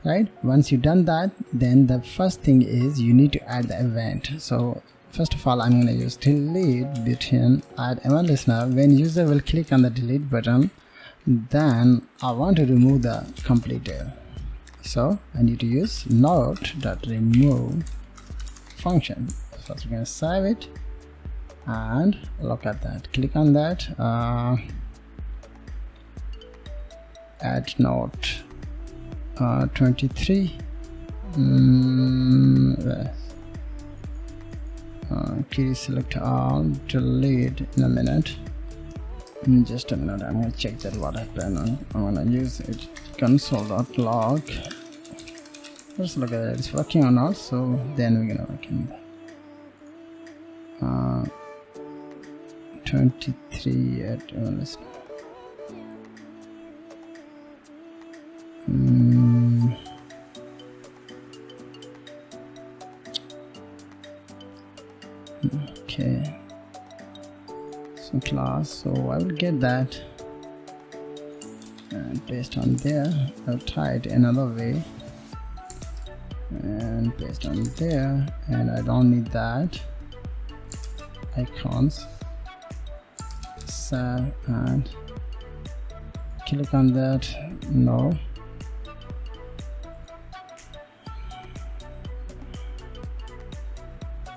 right? Once you've done that, then the first thing is you need to add the event. So first of all, I'm going to use delete button add event listener. When user will click on the delete button, then I want to remove the complete data. So I need to use node.remove function. First we're going to save it and look at that. Click on that, add node 23. query select all, delete in a minute. In just a minute, I'm going to check that what happened. I'm going to use it console.log. Let's look at it, it's working or not. So then we're going to work in there. 23 at let's okay, so class, so I will get that and paste on there. I'll try it another way and paste on there, and I don't need that icons. Save and click on that. No,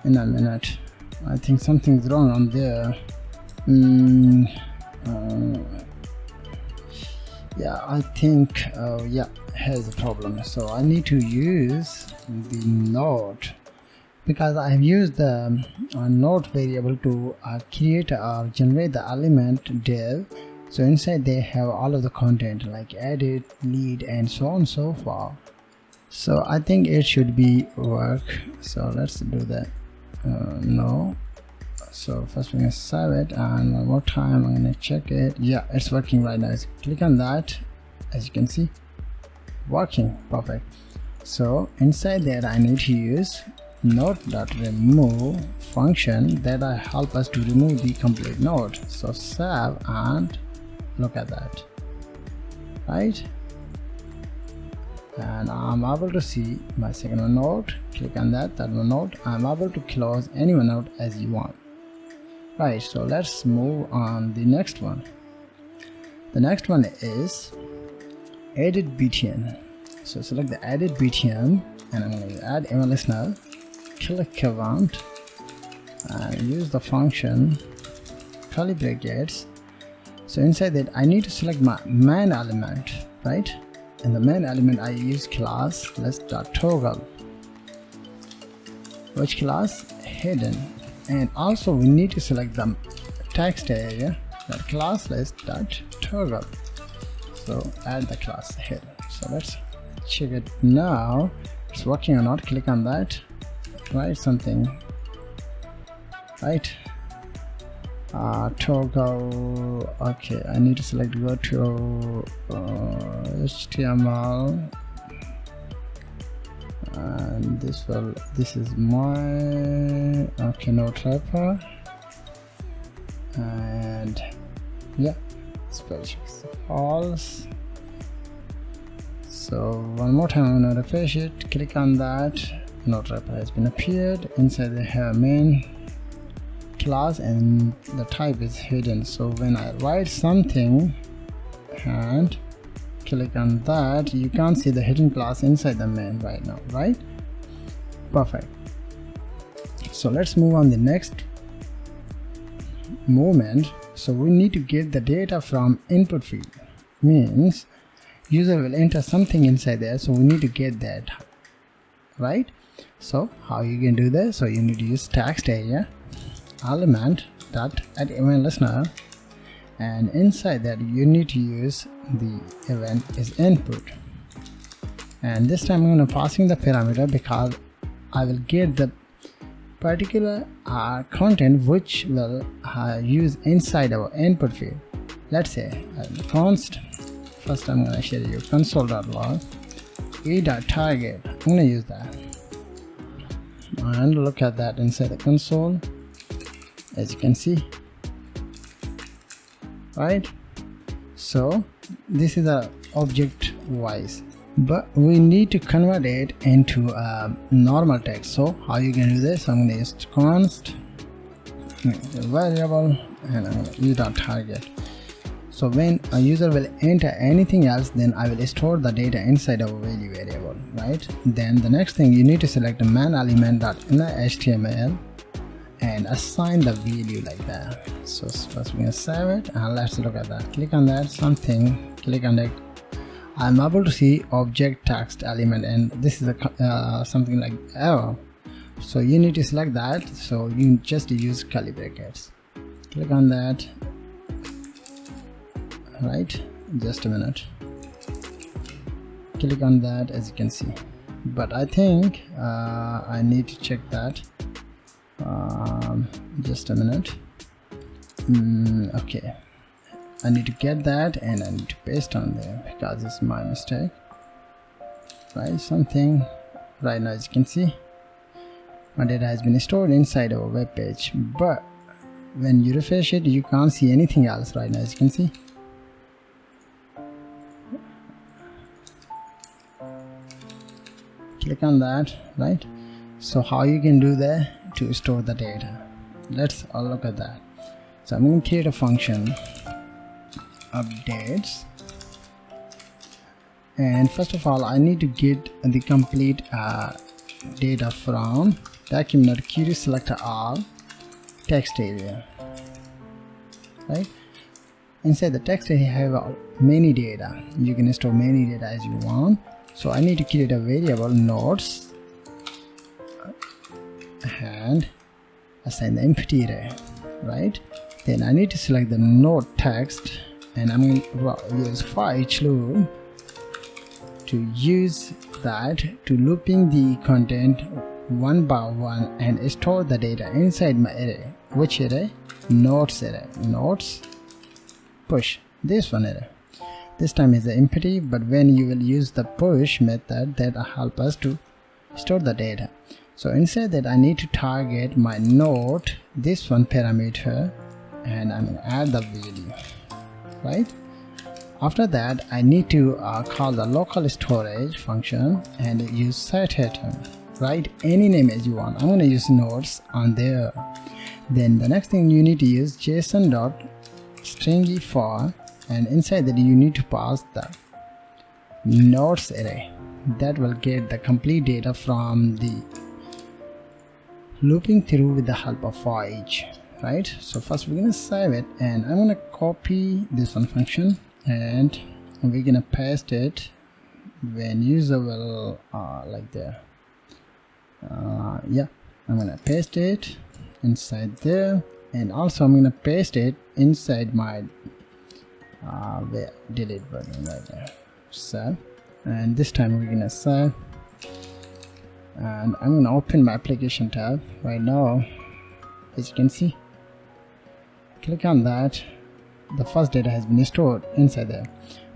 in a minute. I think something's wrong on there. Yeah, I think yeah, here's the problem. So I need to use the node, because I have used the node variable to create or generate the element div. So inside they have all of the content like edit, lead, and so on and so forth. So I think it should be work. So let's do that. No. So first we're gonna save it, and one more time I'm gonna check it. Yeah, it's working right now. So click on that, as you can see, working perfect. So inside there I need to use node.remove function that help us to remove the complete node. So save and look at that, right? And I'm able to see my second one node. Click on that one node. I'm able to close any one node as you want, right? So let's move on the next one. The next one is edit btn. So select the edit btn, and I'm going to add event listener, click event, and use the function curly brackets. So inside that I need to select my main element, right? In the main element I use class list.toggle. Which class? Hidden. And also we need to select the text area, that class list.toggle. So add the class hidden. So let's check it now. It's working or not. Click on that. Write something, right? Toggle. Okay, I need to select go to HTML, and this is my no typo, and yeah, spell check is false. So one more time I'm gonna refresh it. Click on that. No typo has been appeared. Inside they have main class and the type is hidden. So when I write something and click on that, you can't see the hidden class inside the main right now, right? Perfect. So let's move on the next movement. So we need to get the data from input field. Means user will enter something inside there, so we need to get that, right? So how you can do this? So you need to use text area element dot add event listener, and inside that you need to use the event is input, and this time I'm going to passing the parameter because I will get the particular content which will use inside our input field. Let's say const, first I'm going to show you console.log e.target. I'm going to use that, and look at that inside the console, as you can see, right? So this is a object wise, but we need to convert it into normal text. So how you can do this? I'm going to use const variable, and I'm going to use .target. So when a user will enter anything else, then I will store the data inside our value variable, right? Then the next thing, you need to select the main element .inner HTML and assign the value like that. So first we're gonna save it, and let's look at that. Click on that something, click on it. I'm able to see object text element, and this is a something like error. So you need to select that, so you just use curly brackets. Click on that, right? Just a minute. Click on that, as you can see, but I think I need to check that. Just a minute. Okay, I need to get that and I need to paste on there because it's my mistake, right? Something right now, as you can see, my data has been stored inside our web page, but when you refresh it, you can't see anything else right now, as you can see. Click on that, right? So how you can do that to store the data? Let's look at that. So I'm going to create a function, updates, and first of all I need to get the complete data from document.query selector all text area, right? Inside the text area you have many data. You can store many data as you want. So I need to create a variable nodes and assign the empty array, right? Then I need to select the node text and I'm going to use for each loop to use that to looping the content one by one and store the data inside my array. Which array? Nodes array. Nodes push, this one array. This time is the empty, but when you will use the push method, that will help us to store the data. So inside that I need to target my node, this one parameter, and I'm going to add the value, right? After that I need to call the local storage function and use set item, right? Any name as you want. I'm going to use nodes on there. Then the next thing you need to use json.stringy for, and inside that you need to pass the nodes array. That will get the complete data from the looping through with the help of for each, right? So first we're gonna save it and I'm gonna copy this one function and we're gonna paste it when user will like there. Yeah, I'm gonna paste it inside there, and also I'm gonna paste it inside my delete button right there. Save, and this time we're gonna save, and I'm gonna open my application tab right now. As you can see, click on that, the first data has been stored inside there.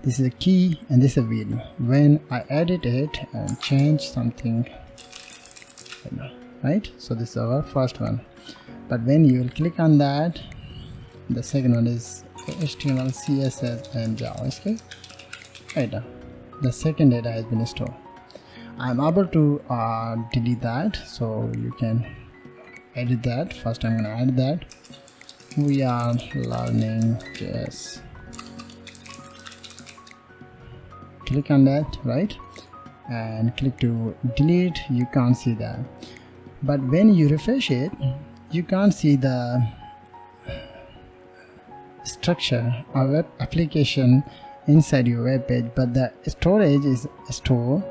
This is a key and this is a value. When I edit it and change something right now, right? So this is our first one, but when you will click on that, the second one is HTML CSS and JavaScript. Right now the second data has been stored. I'm able to delete that, so you can edit that. First I'm going to add that. We are learning JS. Click on that, right, and click to delete. You can't see that, but when you refresh it, you can't see the structure of web application inside your web page, but the storage is stored,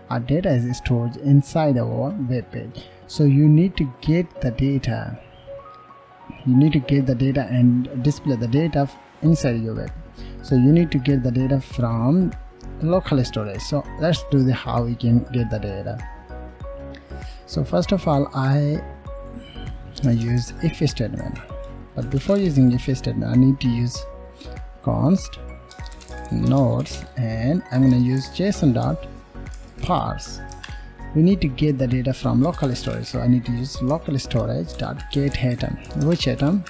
our data is stored inside our web page. So you need to get the data, you need to get the data and display the data inside your web. So you need to get the data from local storage. So let's do the how we can get the data. So first of all I use if statement, but before using if statement I need to use const nodes, and I'm going to use json.parse. We need to get the data from local storage, so I need to use local storage.get item. Which item?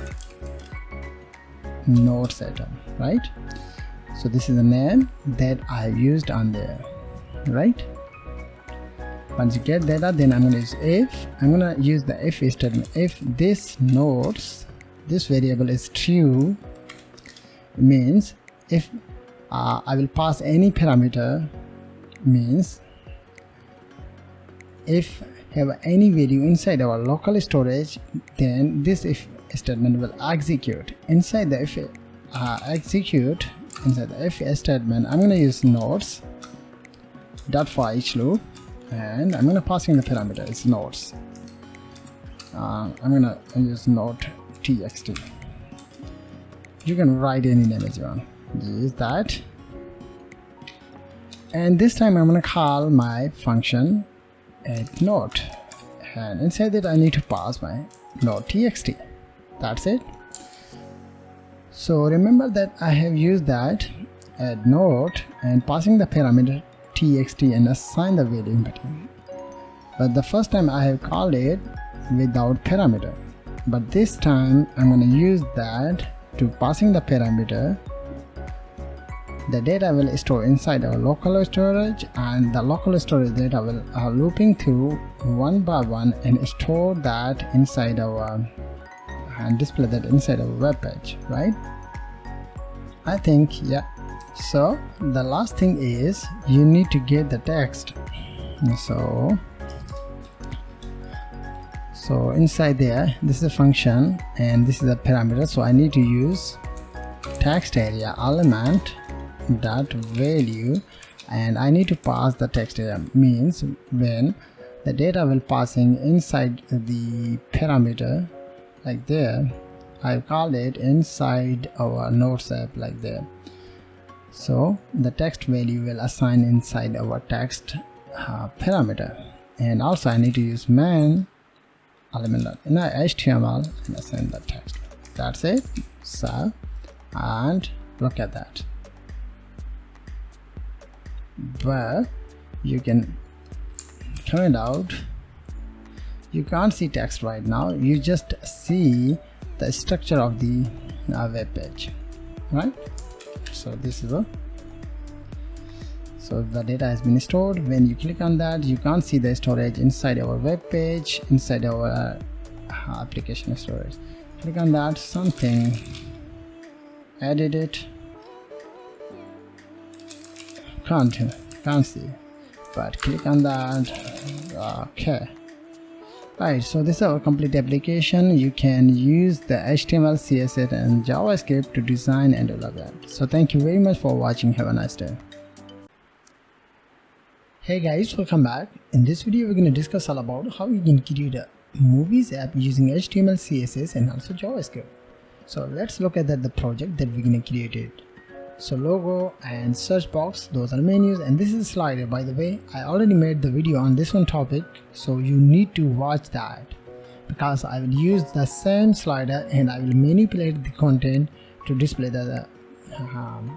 Nodes item, right? So this is the name that I've used on there, right? Once you get data, then I'm going to use if. I'm going to use the if statement. If this nodes, this variable is true, means if I will pass any parameter, means if have any value inside our local storage, then this if statement will execute. Inside the if execute, inside the if statement, I'm going to use nodes dot for each loop, and I'm going to pass in the parameter is nodes. I'm gonna use node.txt. You can write any name as you want. Use that. And this time I'm gonna call my function add node, and inside that I need to pass my node.txt. That's it. So remember that I have used that add node and passing the parameter txt and assign the value in between. But the first time I have called it without parameter, but this time I'm going to use that to passing the parameter. The data will store inside our local storage, and the local storage data will looping through one by one and store that inside our and display that inside our web page, right? I think, yeah. So the last thing is you need to get the text. So inside there, this is a function and this is a parameter, so I need to use text area element dot value, and I need to pass the text area. Means when the data will passing inside the parameter like there, I called it inside our nodes app like there. So the text value will assign inside our text parameter, and also I need to use main element in HTML and assign the text. That's it. So, and look at that. But you can turn it out. You can't see text right now. You just see the structure of the web page, right? So this is so the data has been stored. When you click on that, you can't see the storage inside our web page, inside our application storage. Click on that, something, edit it. Can't see, but click on that. Okay. Right, so this is our complete application. You can use the HTML, CSS and JavaScript to design and develop that. So thank you very much for watching. Have a nice day. Hey guys, welcome back. In this video we're going to discuss all about how you can create a movies app using HTML, CSS and also JavaScript. So let's look at the project that we're going to create it. So logo and search box, those are menus, and this is a slider. By the way, I already made the video on this one topic, so you need to watch that, because I will use the same slider and I will manipulate the content to display the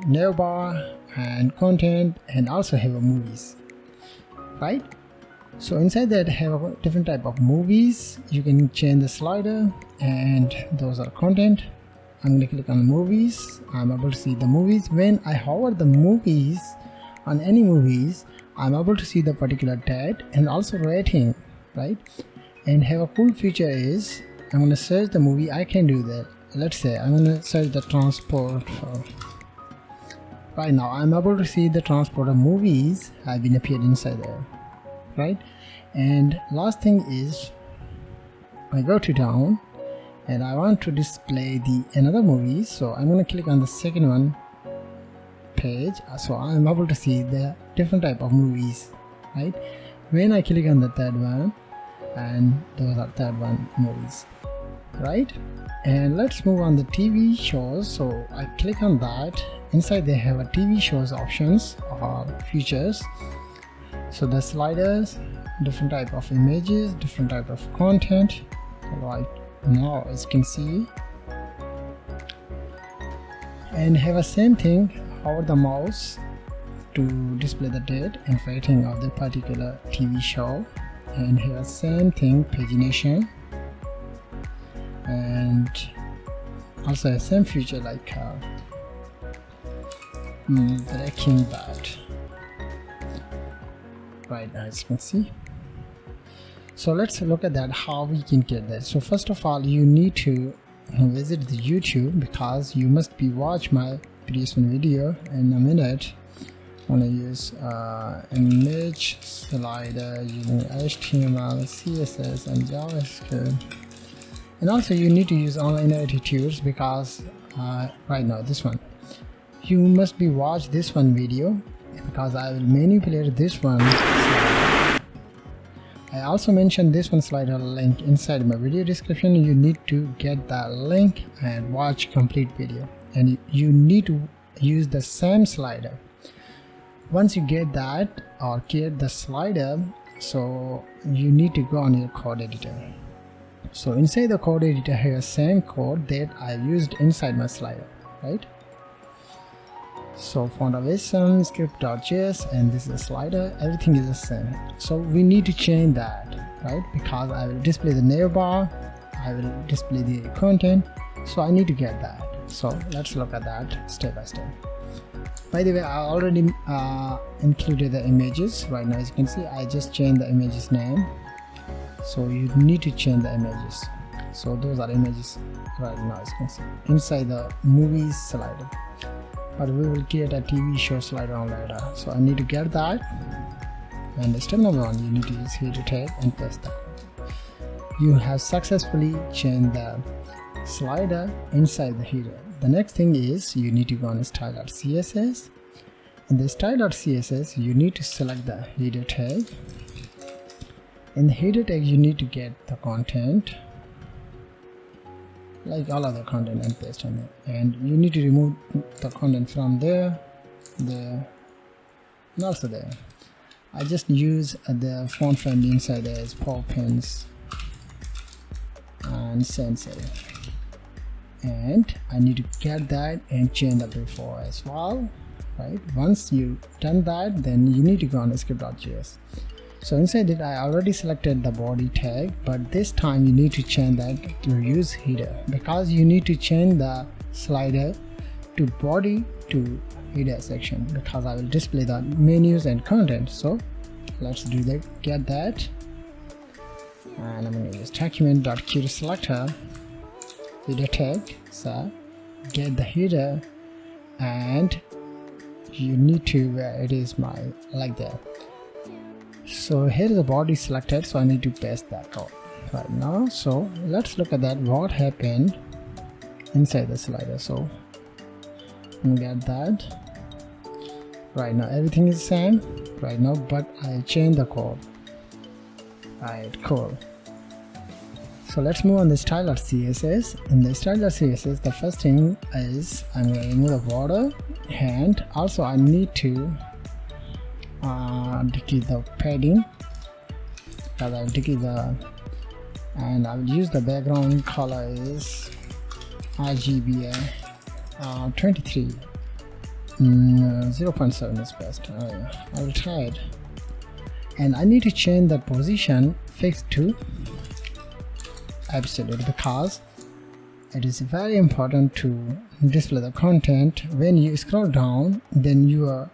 navbar and content, and also have a movies, right? So inside that have a different type of movies. You can change the slider, and those are content. I'm going to click on movies. I'm able to see the movies. When I hover the movies on any movies, I'm able to see the particular tag and also rating, right? And have a cool feature is I'm going to search the movie. I can do that. Let's say I'm going to search the transport. Right now I'm able to see the transporter movies have been appeared inside there, right? And last thing is I go to down and I want to display the another movie, so I'm going to click on the second one page, so I'm able to see the different type of movies, right? When I click on the third one, and those are third one movies, right? And let's move on the TV shows. So I click on that. Inside they have a TV shows options or features. So the sliders, different type of images, different type of content, right? Now as you can see, and have a same thing, hover the mouse to display the date and rating of the particular TV show, and have a same thing pagination, and also a same feature like Breaking Bad, right? As you can see. So let's look at that, how we can get that. So first of all, you need to visit the YouTube, because you must be watch my previous video in a minute. I'm gonna use image slider using HTML, CSS and JavaScript, and also you need to use OnlineITtuts, because right now this one you must be watch this one video, because I will manipulate this one. I also mentioned this one slider link inside my video description. You need to get that link and watch complete video, and you need to use the same slider. Once you get that or create the slider, so you need to go on your code editor. So inside the code editor here, same code that I've used inside my slider, right? So font elevation, script.js, and this is a slider, everything is the same. So we need to change that, right? Because I will display the navbar, I will display the content, so I need to get that. So let's look at that step by step. By the way, I already included the images. Right now, as you can see, I just changed the images name. So you need to change the images. So those are images right now, as you can see, inside the movies slider. But we will create a TV show slider on later. So I need to get that. And step number 1, you need to use header tag and paste that. You have successfully changed the slider inside the header. The next thing is you need to go on style.css. In the style.css, you need to select the header tag. In the header tag, you need to get the content, like all other content, and paste on it. And you need to remove the content from there, and also there. I just use the font family inside there is Paul Pins and Sans Serif. And I need to get that and change the before as well, right? Once you done that, then you need to go on script.js. So inside it, I already selected the body tag, but this time you need to change that to use header, because you need to change the slider to body to header section, because I will display the menus and content. So let's do that, get that. And I'm going to use document.querySelector header tag. So get the header, and you need to where it is my like that. So here is the body selected, so I need to paste that code right now. So let's look at that, what happened inside the slider. So get that. Right now everything is the same right now, but I changed the code. Right, cool. So let's move on the style.css. In the style.css, the first thing is I'm going to remove the border, and also I need to decrease the padding, because I'll decrease the, and I will use the background color is RGB 23 0.7 is best. I will try it. And I need to change the position fixed to absolute, because it is very important to display the content. When you scroll down, then your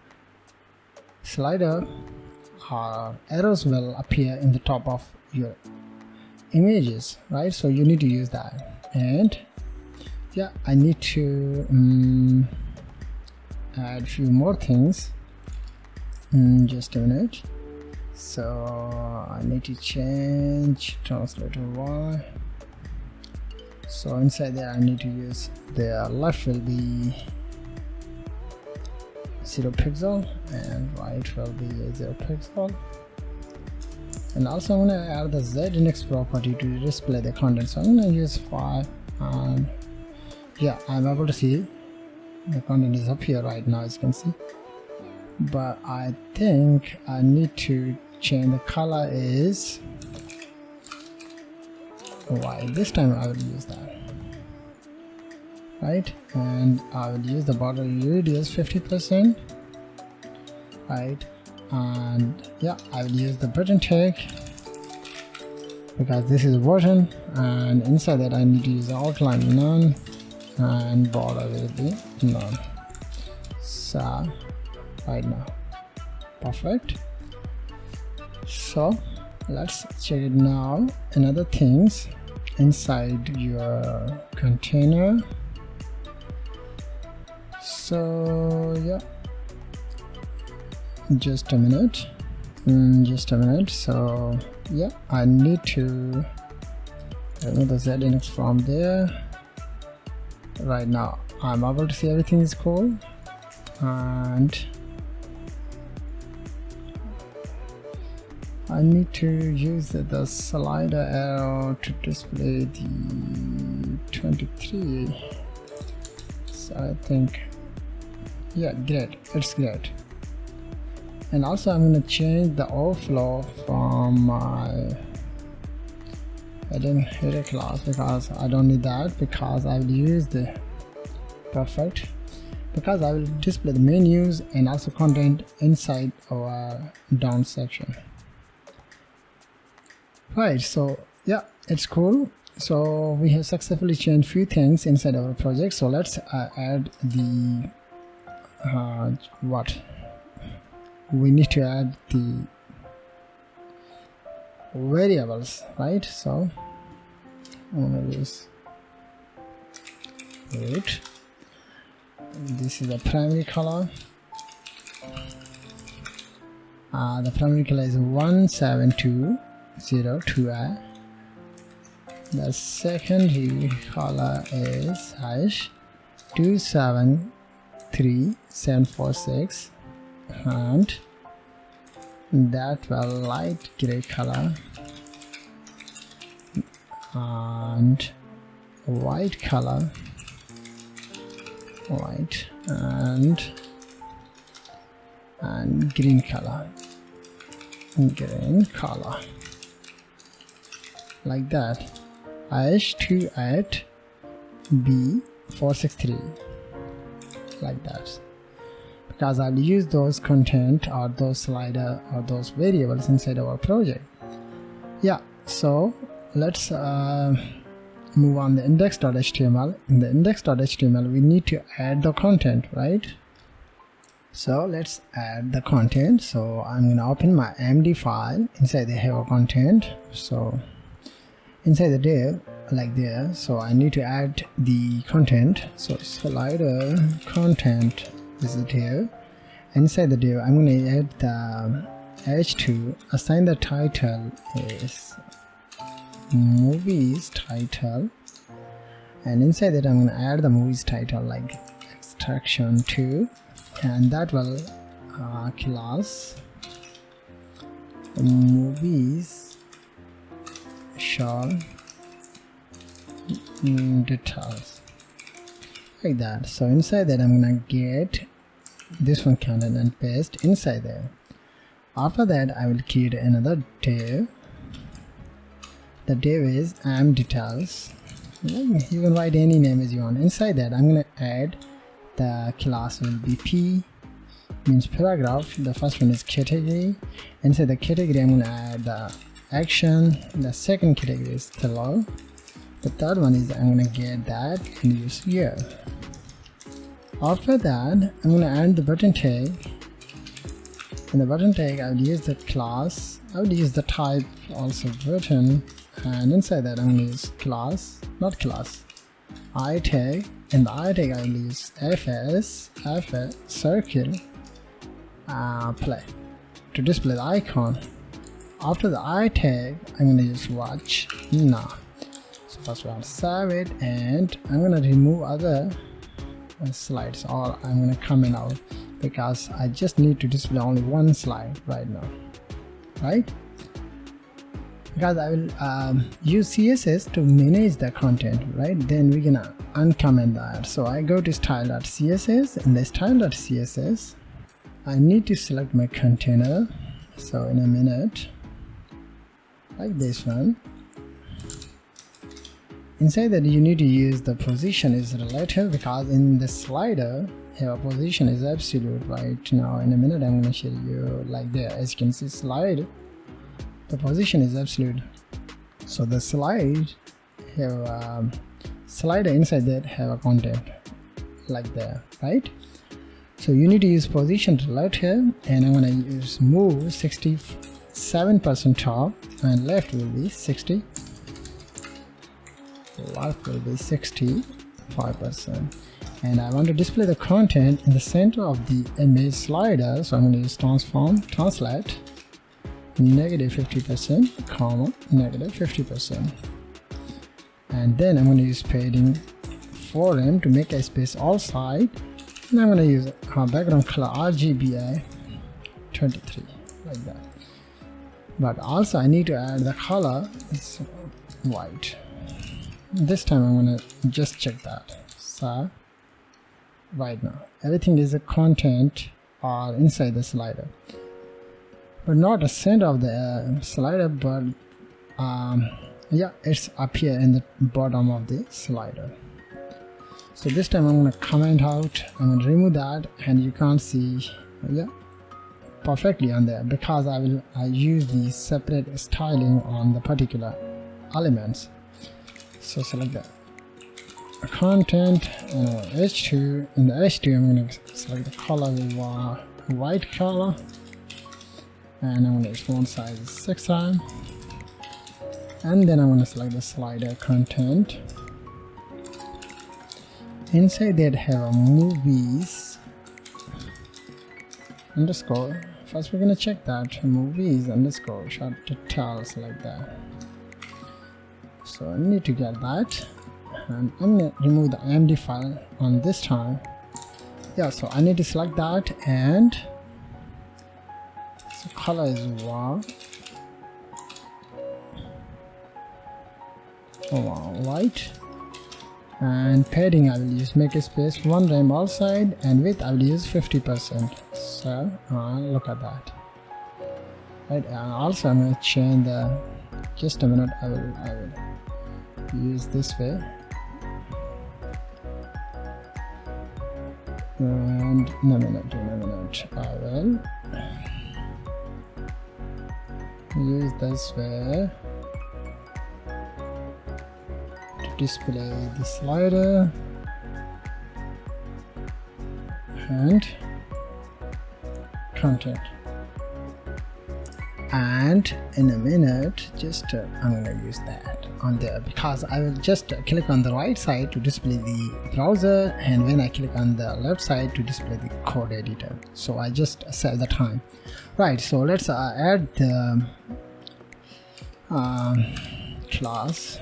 slider arrows will appear in the top of your images, right? So you need to use that. And yeah, I need to add a few more things. Just a minute. So I need to change translator Y. So inside there I need to use the left will be 0 pixel and right will be 0 pixel. And also I'm going to add the Z-index property to display the content. So I'm going to use 5, and yeah, I'm able to see the content is up here right now, as you can see. But I think I need to change the color is white. This time I will use that, right? And I will use the border radius 50%, right? And yeah, I will use the button tag because this is a button, and inside that I need to use the outline none and border will be none. So right now, perfect. So let's check it now. Another things inside your container. So yeah, just a minute. So yeah, I need to remove the Z-index from there. Right now I'm able to see everything is cool, and I need to use the slider arrow to display the 23. So I think, yeah, great, it's great. And also I'm going to change the overflow from my hidden header class, because I don't need that, because I will use the perfect, because I will display the menus and also content inside our down section. Right, so yeah, it's cool. So we have successfully changed few things inside our project. So let's add the what we need to add the variables, right? So I'm gonna use root. This is the primary color. The primary color is 17202i. The secondary color is hash 273746, and that will light gray color, and white color, white, and green color, like that. H28B463, like that, because I'll use those content or those slider or those variables inside our project. Yeah, so let's move on the index.html. In the index.html we need to add the content, right? So let's add the content. So I'm going to open my MD file. Inside they have a content. So inside the div, like there, so I need to add the content. So slider content is the div. Inside the div I'm going to add the h2, assign the title is movies title, and inside that I'm going to add the movies title like extraction 2, and that will class movies show details, like that. So inside that I'm gonna get this one content and paste inside there. After that I will create another div. The div is details. You can write any name as you want. Inside that I'm gonna add the class will be p, means paragraph. The first one is category. Inside the category I'm gonna add the action. The second category is hello. The third one is I'm gonna get that and use here. After that I'm gonna add the button tag. In the button tag I will use the class, I will use the type also button, and inside that I'm gonna use class, not class, I tag. In the I tag I will use fs circle play to display the icon. After the I tag I'm gonna use watch now. So first I'll save it, and I'm gonna remove other slides, or I'm gonna comment out, because I just need to display only one slide right now, right? Because I will use CSS to manage the content, right? Then we're gonna uncomment that. So I go to style.css. In the style.css I need to select my container. So in a minute, like this one. Inside that you need to use the position is relative, because in the slider your position is absolute. Right now in a minute I'm going to show you like there. As you can see, slide, the position is absolute. So the slide have slider inside that have a content like there, right? So you need to use position relative, and I'm going to use move 67% top, and left will be 60, left will be 65%. And I want to display the content in the center of the image slider, so I'm going to use transform translate -50%, comma -50%, and then I'm going to use padding 4M to make a space all side, and I'm going to use background color RGBA 23, like that. but also I need to add the color is white. This time I'm gonna just check that. So right now everything is a content or inside the slider, but not the center of the slider, but yeah, it's up here in the bottom of the slider. So this time I'm going to comment out, I'm going to remove that, and you can't see, yeah, perfectly on there, because I use the separate styling on the particular elements. So select the content and H2. In the H2 I'm going to select the color with white color, and I'm going to use font size 6 times, and then I'm going to select the slider content. Inside that have a movies underscore. First we're gonna check that movies underscore short details like that. So I need to get that, and I'm gonna remove the IMD file on this time. Yeah, so I need to select that, and so color is white. And padding I will use make a space 1 rem all side, and width I will use 50%. So look at that, right? And also I'm going to change the, just a minute, I will use this way, and in a minute I will use this way display the slider, and content. And in a minute, just I'm gonna use that on there, because I will just click on the right side to display the browser, and when I click on the left side to display the code editor. So I just set the time. Right, so let's add the class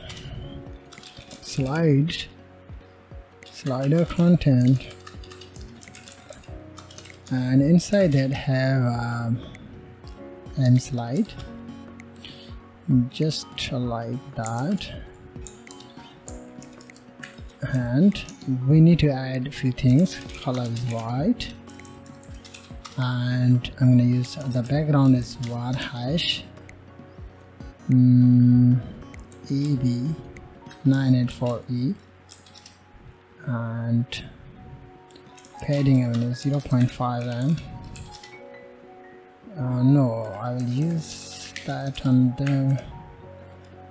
slider content, and inside that have mSlide, just like that. And we need to add a few things. Color is white, and I'm going to use the background is var hash EB984E, and padding I will use 0.5 m. No, I will use that on the,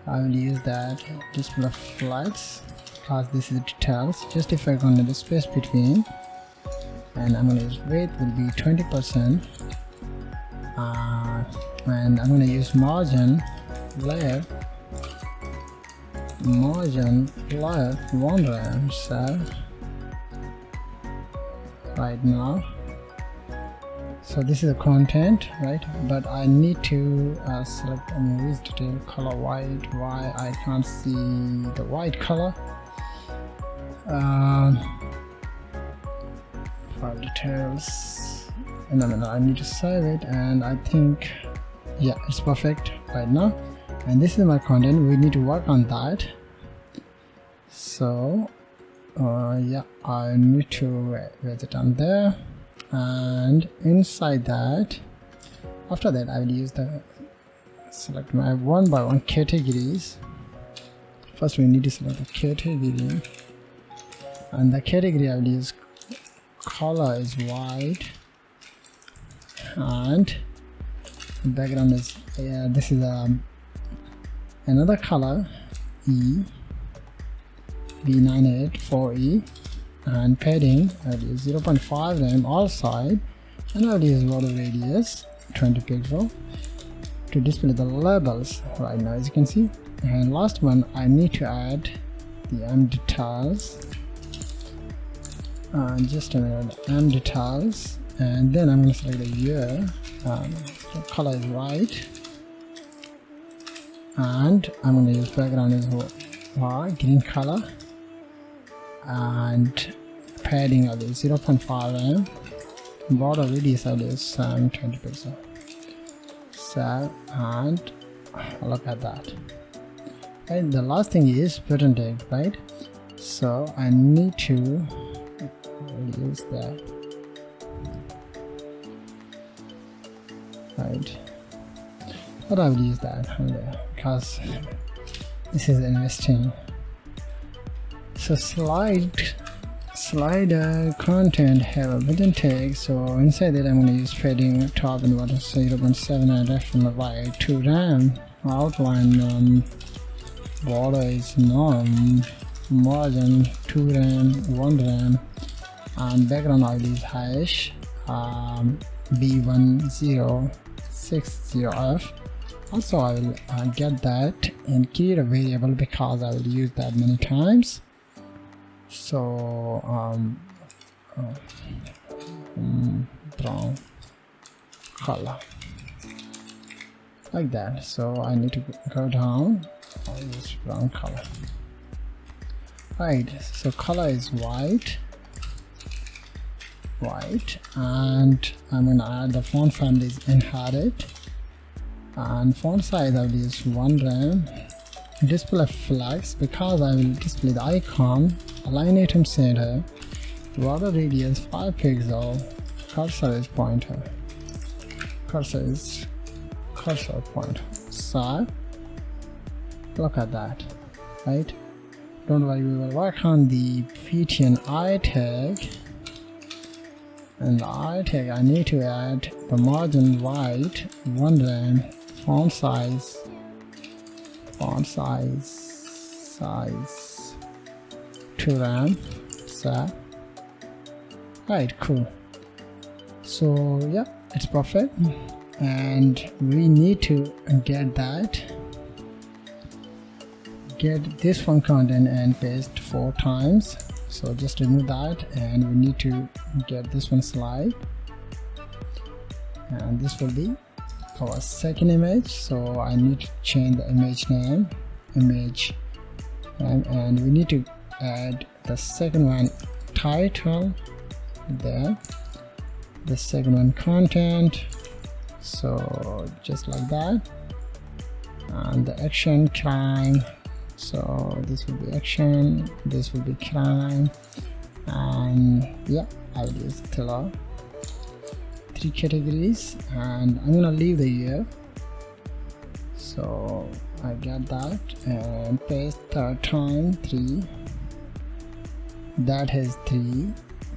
I will use that display flags, because this is details. Just if I go into the space between, and I'm going to use width will be 20%, and I'm going to use margin layer 1 rem. So right now, so this is the content, right? But I need to select a movies detail color white. Why I can't see the white color? File details, and then I need to save it, and I think, yeah, it's perfect right now. And this is my content. We need to work on that. So yeah, I need to raise it on there, and inside that, after that I will use the select my 1 by 1 categories. First we need to select the category, and the category I will use color is white, and background is, yeah, this is another color EB984E, and padding I will use 0.5 rem all side, and I will use border radius 20 pixel to display the labels right now, as you can see. And last one, I need to add the M details, just a minute, M details, and then I'm going to select the year, the color is white, and I'm going to use background is green color, and padding of is 0.5 m, border radius of is 20 pixel. save, and look at that. And the last thing is button tag, right? So I need to use that, right? But I will use that because this is investing. So slider content have a button tag, so inside that I'm going to use padding top and bottom 0.7 and left and right, 2 RAM, outline border is norm, margin 2 RAM, 1 RAM, and background ID is hash B1060F. Also I will get that and create a variable because I will use that many times. So brown color like that. So I need to go down. I'll use brown color. Right, so color is white, and I'm gonna add the font family is inherit, and font size I will use 1 RAM. Display flex because I will display the icon, align item center, border radius 5 pixel, cursor is pointer, cursor pointer. So look at that, right? Don't worry, we will work on the PTN I tag, and the I tag I need to add the margin white, 1 RAM, font size 2 RAM. So right, cool. So yeah, it's perfect, and we need to get this font content and paste 4 times. So just remove that, and we need to get this one slide, and this will be our second image. So I need to change the image name, and we need to add the second one title there, the second one content, so just like that, and the action crime. So this will be action, this will be crime, and yeah, I will use Tiller 3 categories, and I'm gonna leave the year. So I get that and paste third time 3. That has 3,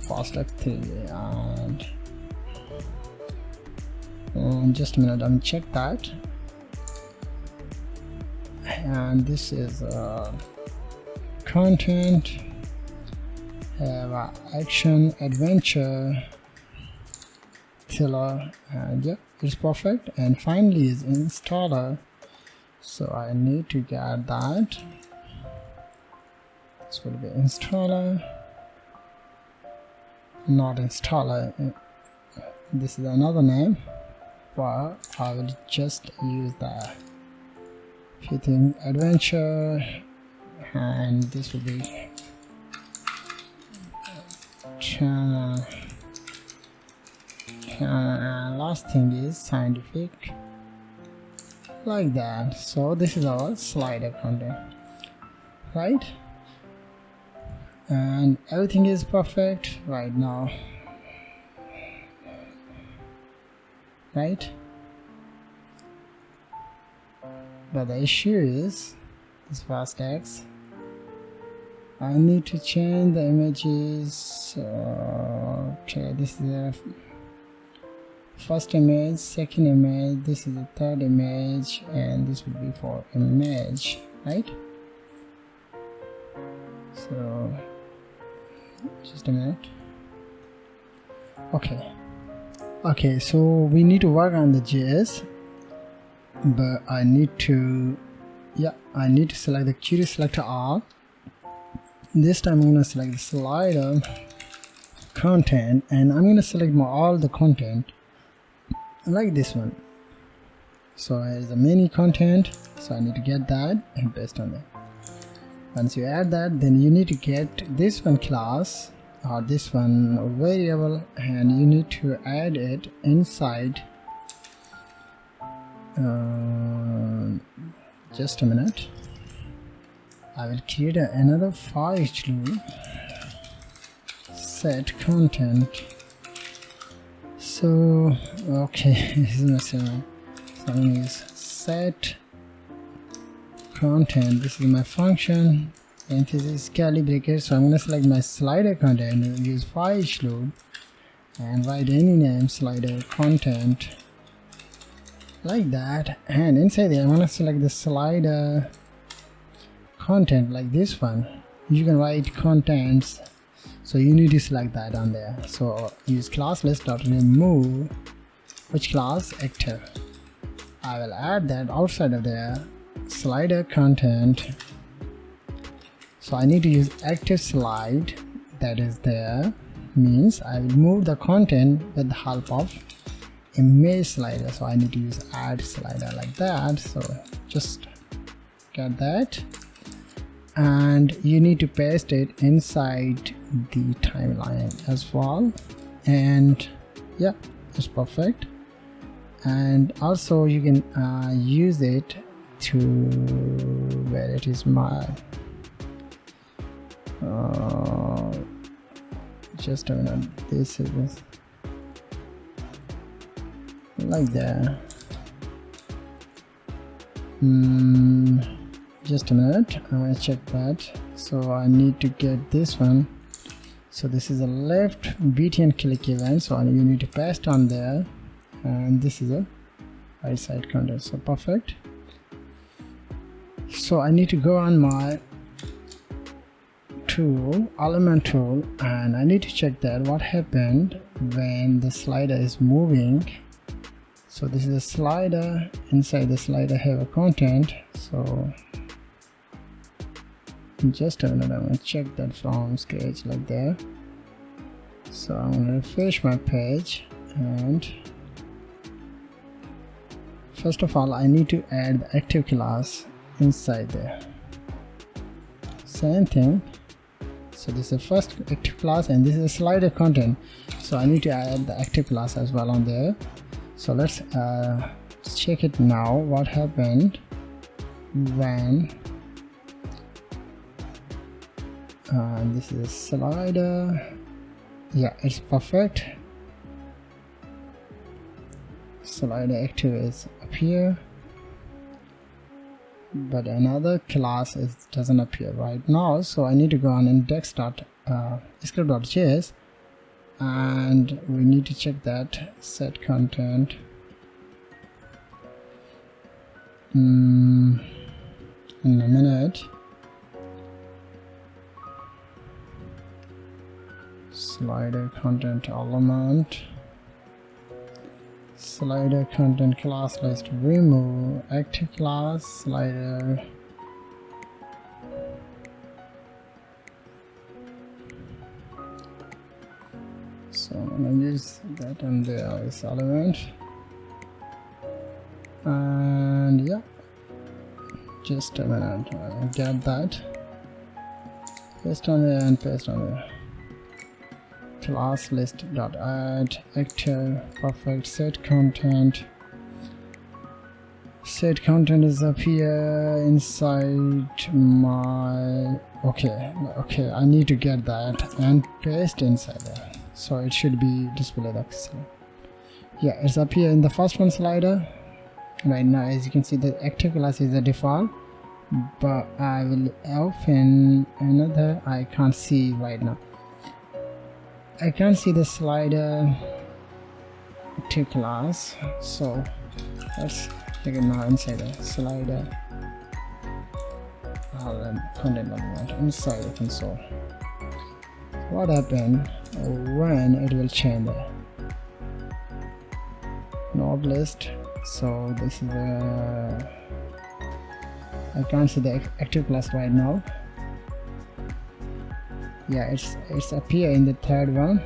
fast like 3, and just a minute, I'm check that. And this is content, have action, adventure, tiller, and yeah, it's perfect. And finally is installer, so I need to get that. This will be installer, not installer. This is another name, but I will just use the fitting adventure, and this will be channel, and last thing is scientific, like that. So this is our slider content, right? And everything is perfect right now, right? But the issue is this fast text. I need to change the images. Okay, this is the first image, second image, this is the third image, and this will be for image, right? So just a minute. Okay, so we need to work on the JS, but I need to select the query selector all. This time I'm going to select the slider content, and I'm going to select all the content like this one. So there's a many content, so I need to get that and paste on it. Once you add that, then you need to get this one class or this one variable, and you need to add it inside Just a minute. I will create another for each loop. Set content. So okay, this is missing. So I'm going to use set content. This is my function, and this is curly bracket. So I'm going to select my slider content and use for each loop and write any name slider content like that. And inside there I'm going to select the slider content like this one. You can write contents, so you need to select that on there. So use class list.remove which class? Active. I will add that outside of there slider content. So I need to use active slide, that is there, means I will move the content with the help of image slider. So I need to use add slider like that. So just get that, and you need to paste it inside the timeline as well. And yeah, it's perfect. And also you can use it to where it is my just a minute, this is like that. Just a minute, I'm gonna check that. So I need to get this one. So this is a left btn click event, so you need to paste on there, and this is a right side content. So perfect. So I need to go on my tool, element tool, and I need to check that what happened when the slider is moving. So this is a slider, inside the slider have a content. So just a minute, I'm going to check that from scratch like that. So I'm going to refresh my page, and first of all I need to add the active class inside there. Same thing. So this is the first active class, and this is a slider content, so I need to add the active class as well on there. So let's check it now what happened when this is a slider. Yeah, it's perfect. Slider active is up here, but another class doesn't appear right now. So I need to go on index.script.js, and we need to check that set content. In a minute. Slider content element, slider content class list remove active class slider. So I'm gonna use that on there, this element, and yeah, just a minute, I'll get that, paste on there and paste on there. Class list dot add active, perfect. Set content is up here inside my okay, I need to get that and paste inside there, so it should be displayed actually. Yeah, it's up here in the first one slider right now. As you can see, the active class is the default, but I will open another. I can't see right now. I can't see the slider active class, so let's take it now inside the slider content element inside the console. What happened when it will change there? Node list. So this is I can't see the active class right now. Yeah, it's appear in the third one,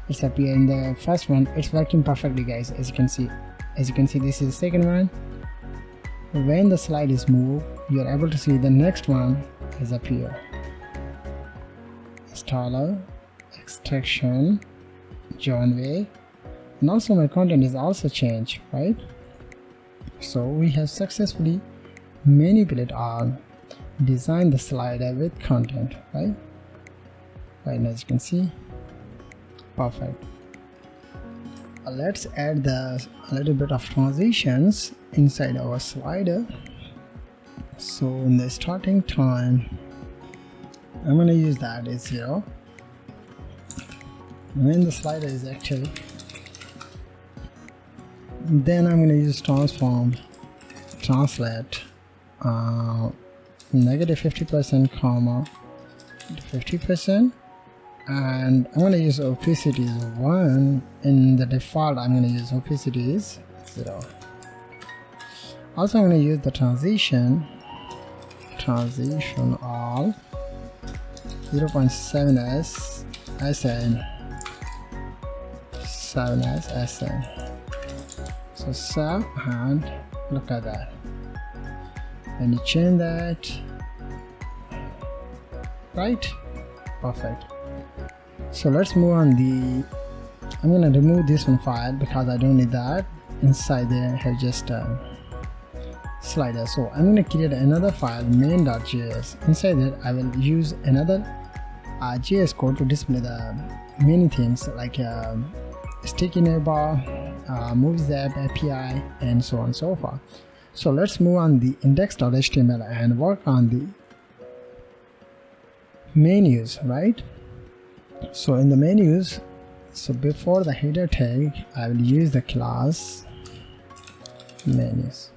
it's appear in the first one. It's working perfectly, guys. As you can see, this is the second one. When the slide is moved, you are able to see the next one is appear. Installer, extraction, join way, and also my content is also changed, right? So we have successfully manipulated or designed the slider with content, right? Right, as you can see, perfect. Let's add a little bit of transitions inside our slider. So in the starting time, I'm going to use that is 0. When the slider is active, then I'm going to use transform translate negative 50%, comma 50%, and I'm going to use opacity is 1. In the default, I'm going to use opacity is 0. Also, I'm going to use the transition all 0.7s SN 7s SN. So save, and look at that. And you change that, right? Perfect. So let's move on I'm gonna remove this one file because I don't need that. Inside there I have just a slider. So I'm gonna create another file, main.js. Inside that I will use another JS code to display the many things like sticky navbar, movies app, API, and so on and so forth. So let's move on the index.html and work on the menus, right? So in the menus, so before the header tag, I will use the class menus.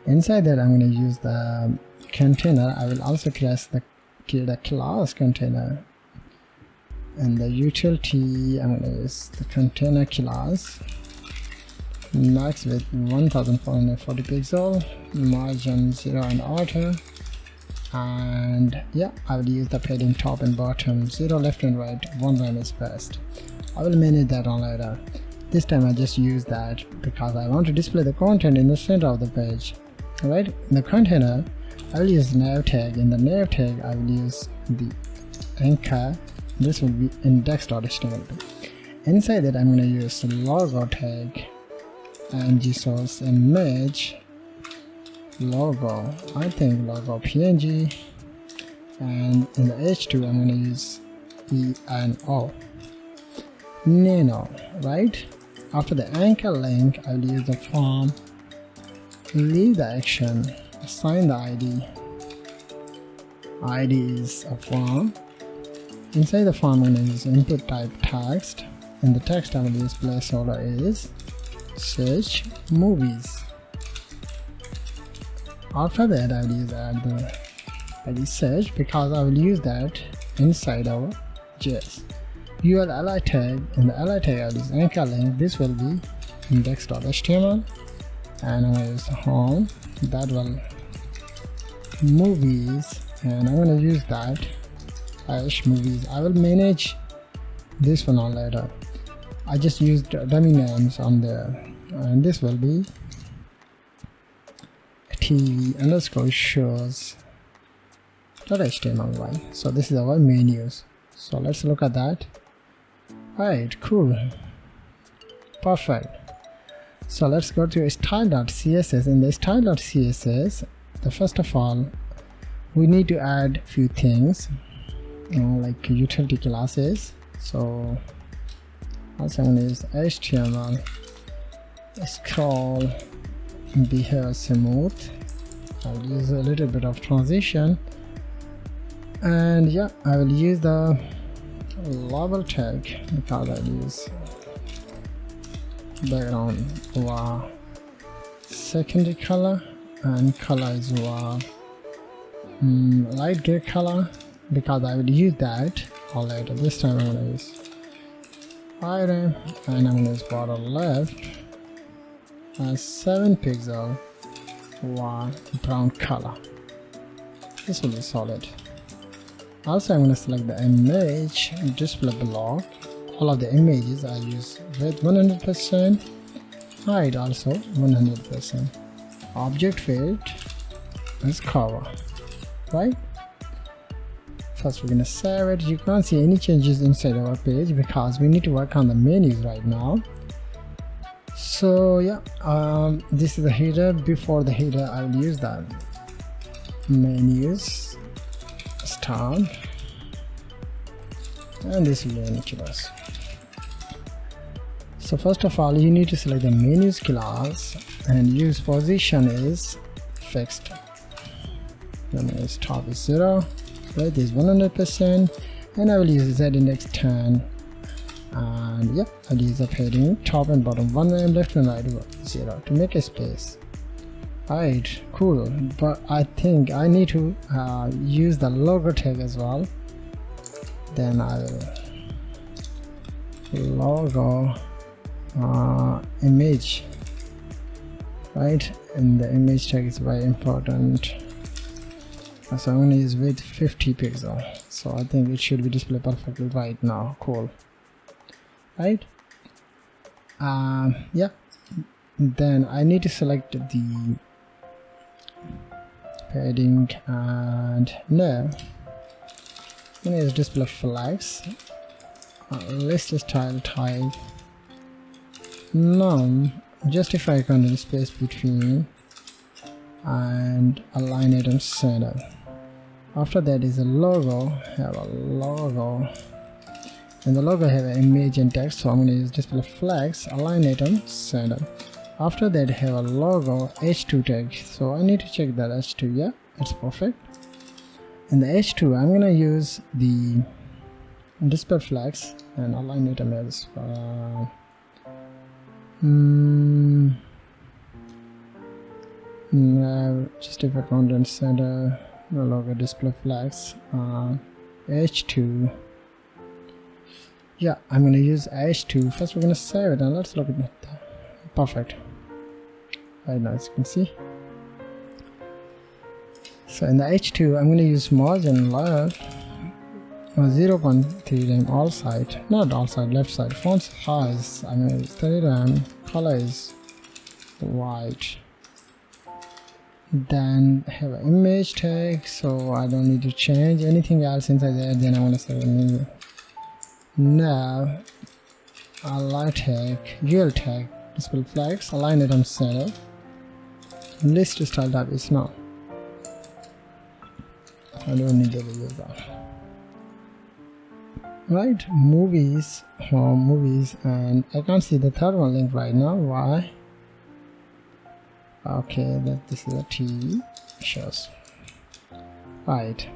Inside that, I'm going to use the container. I will also create a class container. And the utility, I'm going to use the container class, max with 1440 pixel, margin 0 and auto, and yeah, I will use the padding top and bottom, 0 left and right, 1 line is best. I will manage that on later. This time I just use that because I want to display the content in the center of the page. Alright, in the container I will use nav tag. In the nav tag I will use the anchor. This will be index.html. Inside that I'm going to use the logo tag, and source image logo, I think logo png, and in the h2 I'm going to use ENO nano, right? After the anchor link I will use the form, leave the action, assign the id is a form. Inside the form I'm going to use input type text. In the text I will use placeholder is search movies. After that I will use add the ID search because I will use that inside our JS. URL li tag. In the li tag I will use anchor link. This will be index.html, and I'm going to use the home, that will movies, and I'm going to use that movies. I will manage this one on later. I just used dummy names on there, and this will be TV underscore shows .html, right? So this is our menus. So let's look at that. Right, cool, perfect. So let's go to style.css. In the style.css, first of all we need to add few things, like utility classes. So also I'm going to use HTML scroll behave smooth. I'll use a little bit of transition, and yeah, I will use the label tag because I'll use background var secondary color, and color is var light gray color because I will use that or later. This time I'm going to use item, and I'm going to use border left as 7 pixel var brown color. This will be solid. Also I'm going to select the image display block. All of the images I use with 100%, height also 100%, object fit is cover, right? First we're going to save it. You can't see any changes inside our page because we need to work on the menus right now. So yeah, this is the header. Before the header I will use that menus start, and this will be an class. So first of all, you need to select the menus class and use position is fixed. Then top is 0, width is 100%, and I will use z index 10. And yeah, I'll use the padding top and bottom 1 rem, left and right 0 to make a space. Right, cool. But I think I need to use the logo tag as well. Then I will logo image, right? And the image tag is very important. So I'm going to use width 50 pixel. So I think it should be displayed perfectly right now. Cool. Right? Yeah. Then I need to select the padding, and now I'm going to use display flags. List style type none, justify content space between, and align item center. After that is a logo, have a logo, and the logo have an image and text, so I'm going to use display flags, align item center. After that have a logo h2 tag, so I need to check that h2. Yeah, it's perfect. In the h2 I'm going to use the display flags and align item as justify content center, no logo, display flags, h2. Yeah, I'm going to use h2. First we're going to save it and let's look at that. Perfect. Right now as you can see. So in the h2 I'm going to use margin left 0.3 rem all side, not all side, left side. Font size I'm going to use 30 rem, color is white. Then have an image tag, so I don't need to change anything else inside there. Then I want to say new. Now align tag, UL tag, display flags, align item center, list style type is not. I don't need to use that. Right, movies, home, movies, and I can't see the third one link right now. Why? Okay, this is a TV shows. Right,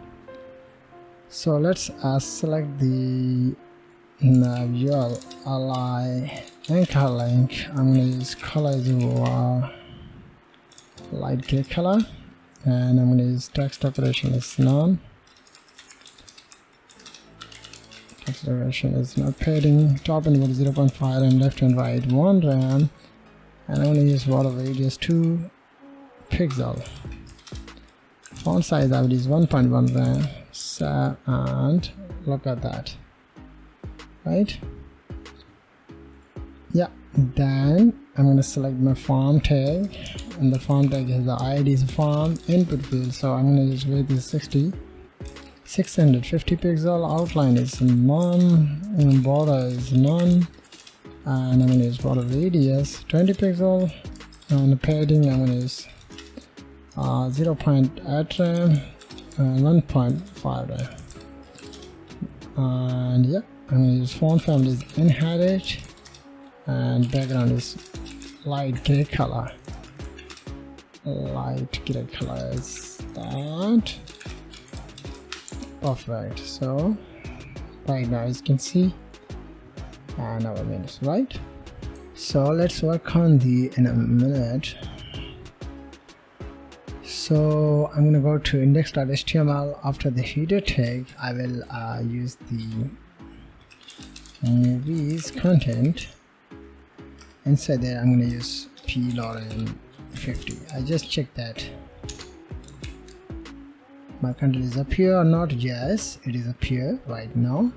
so let's select the UL align anchor link. I'm gonna use color is light gray color, and I'm gonna use text decoration is none. Text decoration is not padding, top and bottom 0.5 and left and right 1 rem, and I'm going to use border radius 2 pixel. Font size I will use 1.1 rem. So, and look at that, right? Yeah, then I'm going to select my form tag, and the form tag has the ID is form input field, so I'm going to use width is 650 pixel, outline is none, and border is none, and I'm going to use border radius 20 pixel, and padding I'm going to use 0.8 rem and 1.5 rem. And yeah, I'm going to use font family is inherit, and background is light gray color. Light gray color is that. Perfect. So right now as you can see, and our menus, right? So let's work on the in a minute. So I'm gonna go to index.html. After the header tag I will use the movies content. Inside there I'm gonna use plorem 50. I just checked that my content is up here or not. Yes, it is up here right now.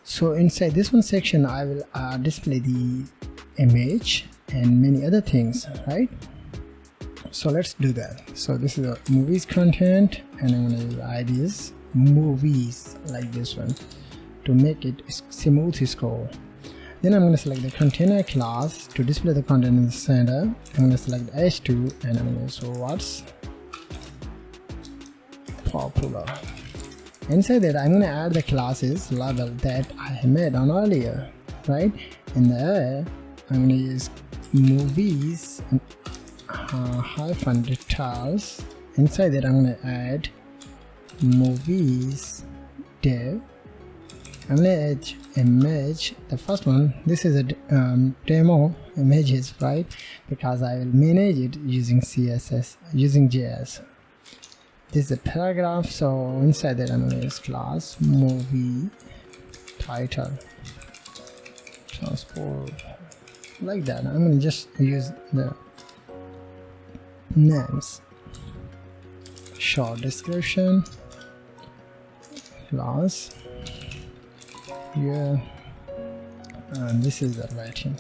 So inside this one section I will display the image and many other things, right? So let's do that. So this is a movies content, and I'm going to use IDs movies like this one to make it smooth scroll. Then I'm going to select the container class to display the content in the center. I'm going to select h2 and I'm going to show what's popular. Inside that, I'm going to add the classes level that I have made on earlier, right? In there, I'm going to use movies hyphen details. Inside that, I'm going to add movies div. I'm going to add image. The first one, this is a demo images, right? Because I will manage it using CSS, using JS. This is a paragraph, so inside that I'm going to use class movie title transport, like that. I'm going to just use the names, short description, class, yeah, and this is the rating.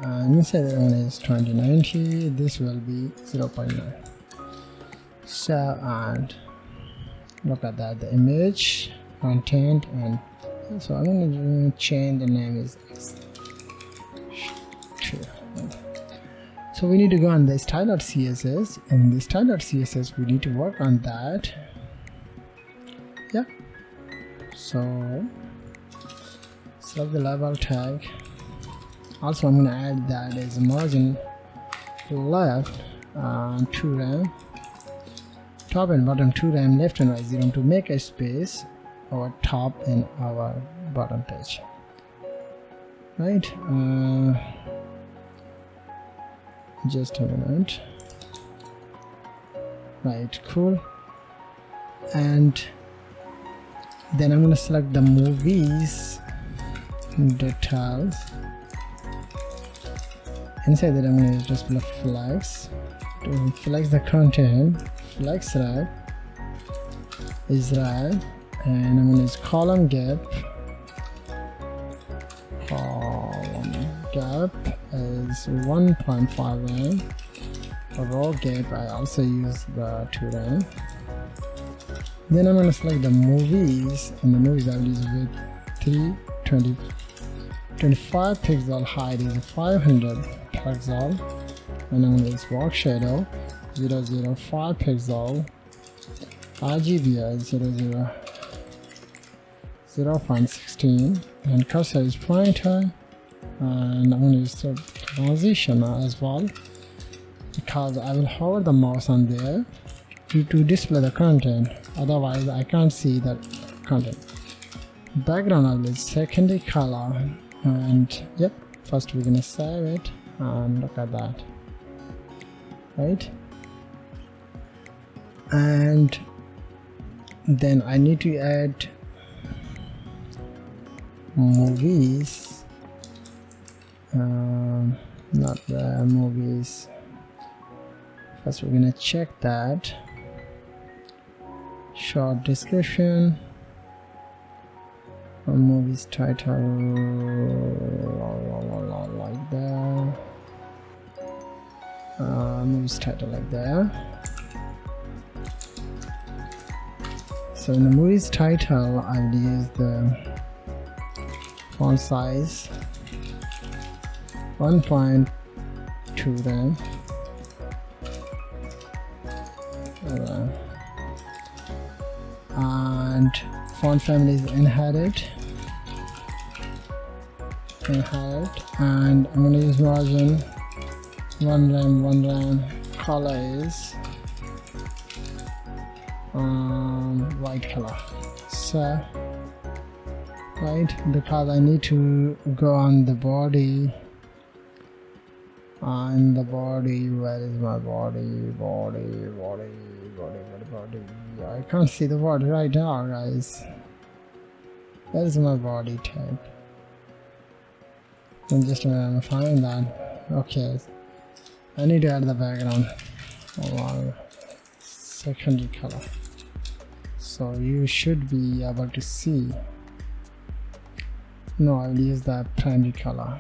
And inside that one is 2090. This will be 0.9. So, and look at that, the image, content, and so I'm going to change the name is so we need to go on the style.css, and the style.css we need to work on that. Yeah, so select the label tag. Also I'm going to add that as a margin left 2 rem, top and bottom 2 rem, left and right 0 to make a space our top and our bottom page, right? Just a minute. Right, cool. And then I'm going to select the movies details. Inside that I'm going to use display flex to flex the content. Flex wrap is wrap, and I'm going to use column gap. Column gap is 1.5 rem. For row gap I also use the 2 rem. Then I'm going to select the movies, and the movies I will use with 25 pixel height is 500 pixel, and I'm going to use box shadow 005 pixel, RGB is 0.16, and cursor is pointer, and I'm going to use the transition as well, because I will hover the mouse on there to display the content, otherwise I can't see the content. Background I will use secondary color, and yep, first we're gonna save it, and look at that, right? And then I need to add movies, not the movies. First we're gonna check that short description, movies title, like that, movies title like that. So in the movies title I'll use the font size 1.2 rem, and font family is inherit, and I'm going to use margin 1 rem, color is white color. So right, because I need to go on the body, and the body, where is my body? I can't see the body right now, guys. Where is my body tag? I'm just gonna find that. Okay, I need to add the background along secondary color, so you should be able to see. No, I'll use the primary color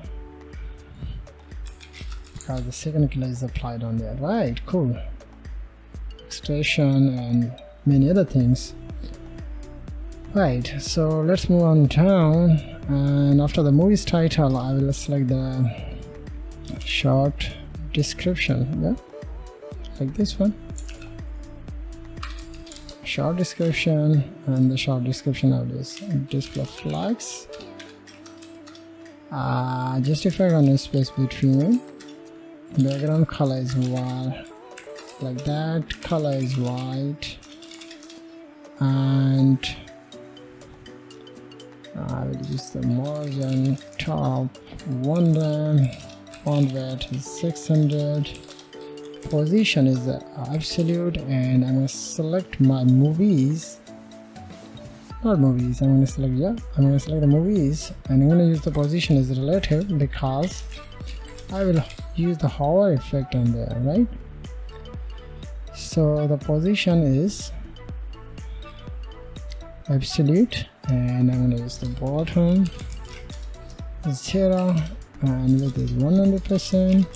because the second color is applied on there. Right, cool. Extension and many other things. Right, so let's move on down, and after the movie's title I will select the short description, yeah, like this one, short description, and the short description of this display flags, justify on a space between, background color is white, like that, color is white, and I will use the margin top 1 rem, font weight is 600, position is absolute, and I'm going to select my movies, not movies, I'm going to select, yeah, I'm going to select the movies, and I'm going to use the position as relative because I will use the hover effect on there, right? So the position is absolute, and I'm going to use the bottom 0 and width is 100%,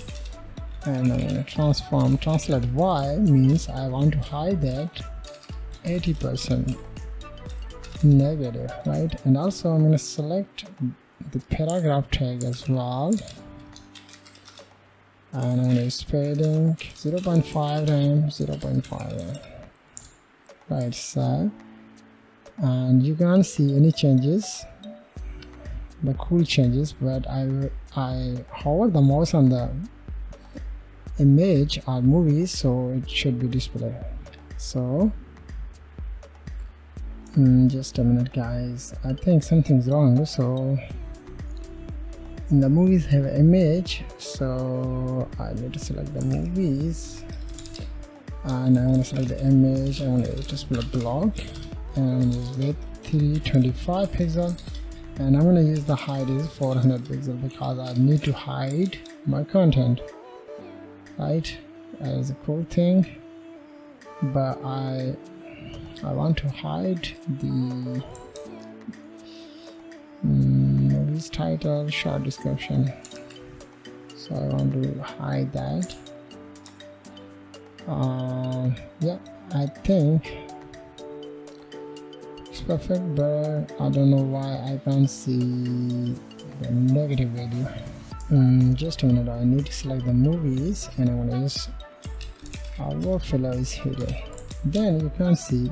and I'm going to translate Y means I want to hide that 80% negative, right? And also I'm going to select the paragraph tag as well, and I'm going to use padding 0.5 rem, 0.5 rem, right? So, and you can't see any changes, the cool changes, but I hover the mouse on the image or movie, so it should be displayed. So just a minute guys, I think something's wrong. So in the movies have an image, so I need to select the movies, and I'm going to select the image, I'm going to display block, and use width 325 pixel, and I'm going to use the height is 400 pixel because I need to hide my content, right? That is a cool thing, but I want to hide the movie's title, short description, so I want to hide that. Yeah, I think it's perfect, but I don't know why I can't see the negative value. Just a minute, I need to select the movies, and I'm going to use our filler is hidden, then you can see,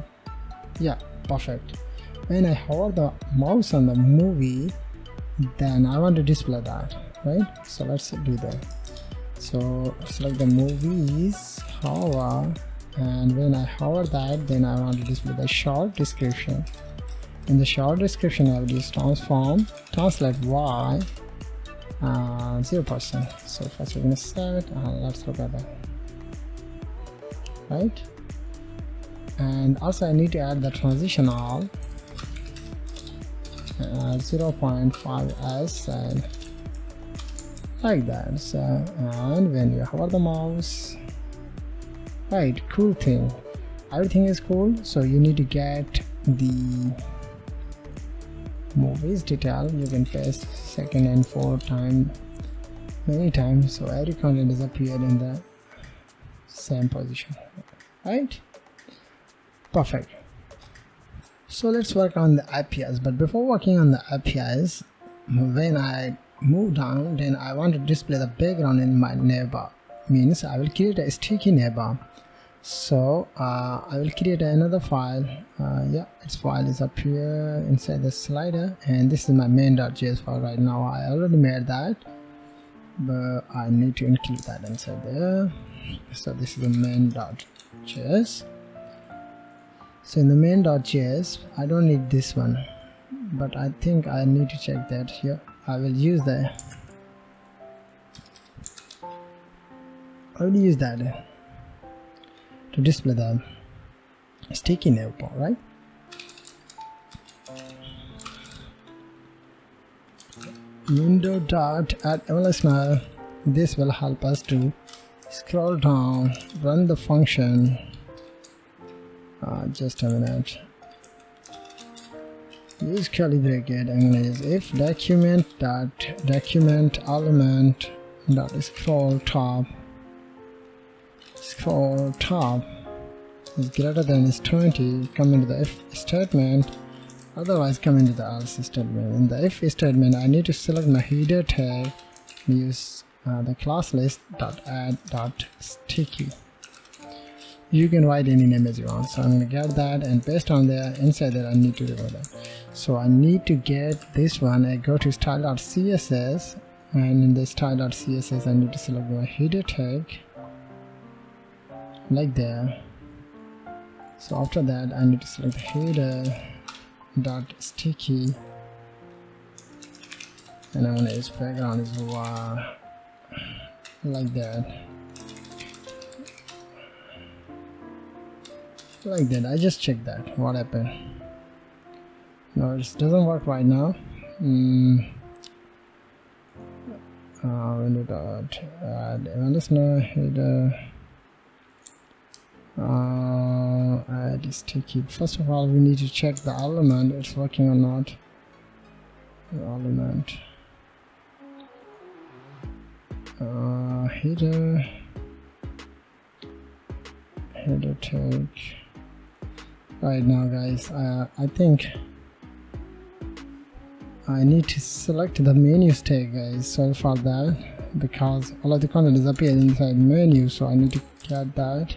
yeah, perfect. When I hover the mouse on the movie, then I want to display that, right? So let's do that. So select the movies, hover, and when I hover that, then I want to display the short description. In the short description I will use translate Y 0%. So first we're going to save it, and let's look at that, right? And also I need to add the transitional 0.5s and like that. So, and when you hover the mouse, right, cool thing, everything is cool. So you need to get the movies detail, you can paste second and fourth time many times, so every content is appeared in the same position, right? Perfect. So let's work on the APIs, but before working on the APIs, when I move down, then I want to display the background in my navbar, means I will create a sticky navbar. So I will create another file, yeah, its file is up here inside the slider, and this is my main.js file right now. I already made that, but I need to include that inside there. So this is the main.js. So in the main.js, I don't need this one, but I think I need to check that here. I will use that. To display the sticky navbar, right? Window.add_MLS now. This will help us to scroll down, run the function. Just a minute. Use curly bracket. I'm gonna use if document element dot scroll top is greater than is 20. Come into the if statement, Otherwise, come into the else statement. In the if statement, I need to select my header tag, use the class list .add .sticky. You can write any name as you want. So I'm going to get that, and based on there, inside that I need to remove that. So I need to get this one. I go to style.css, and in the style.css I need to select my header tag like there. So after that I need to select the header .sticky, and I'm going to use background is var like that. Like that. I just checked that. What happened? No, it doesn't work right now. Window dot add listener header add sticky. First of all, we need to check the element, it's working or not. The element header tag. Right now, guys, I think I need to select the menus tag, guys. Sorry for that, because all of the content is appearing inside menu, so I need to get that.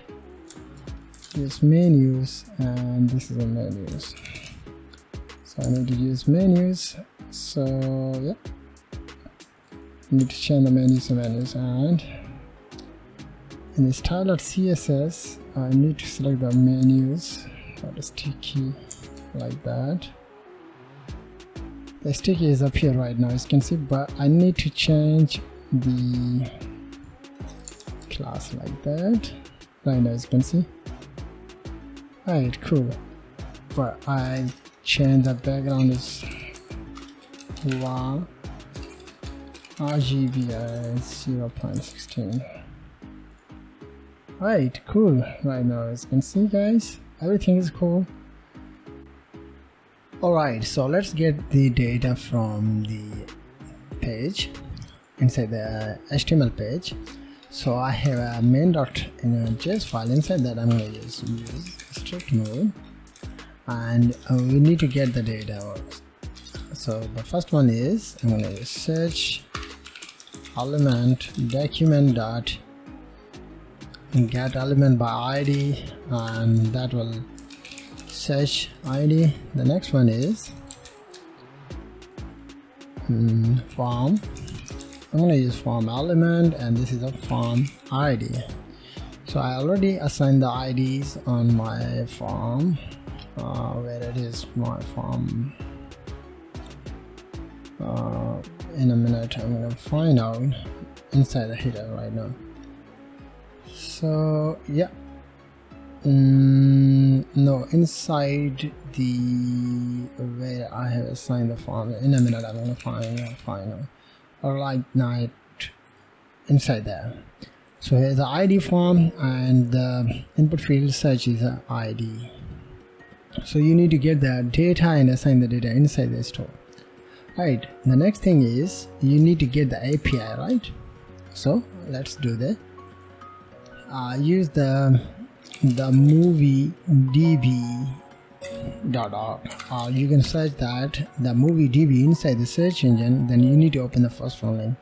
Use menus, and this is the menus. So I need to use menus. So yeah, I need to change the menus to menus, and in the style.css I need to select the menus. Sticky like that. The sticky is up here right now, as you can see, but I need to change the class like that right now, as you can see. Alright, cool. But I change the background is var RGB as 0.16. Alright, cool. Right now, as you can see, guys, everything is cool. Alright, so let's get the data from the page inside the HTML page. So I have a main.js file. Inside that I'm going to use strict mode, and we need to get the data. So the first one is I'm going to use search element document dot get element by ID, and that will search ID. The next one is form. I'm going to use form element, and this is a form ID. So I already assigned the IDs on my form. Where it is my form? In a minute I'm going to find out inside the header right now. So yeah, no, inside the where I have assigned the form. In a minute I'm going to find out. Alright, now inside there. So here's the ID form, and the input field search is the ID. So you need to get the data and assign the data inside the store. Right, the next thing is you need to get the API, right? So let's do that. Use the movie db.org. You can search that the movie db inside the search engine. Then you need to open the first one link.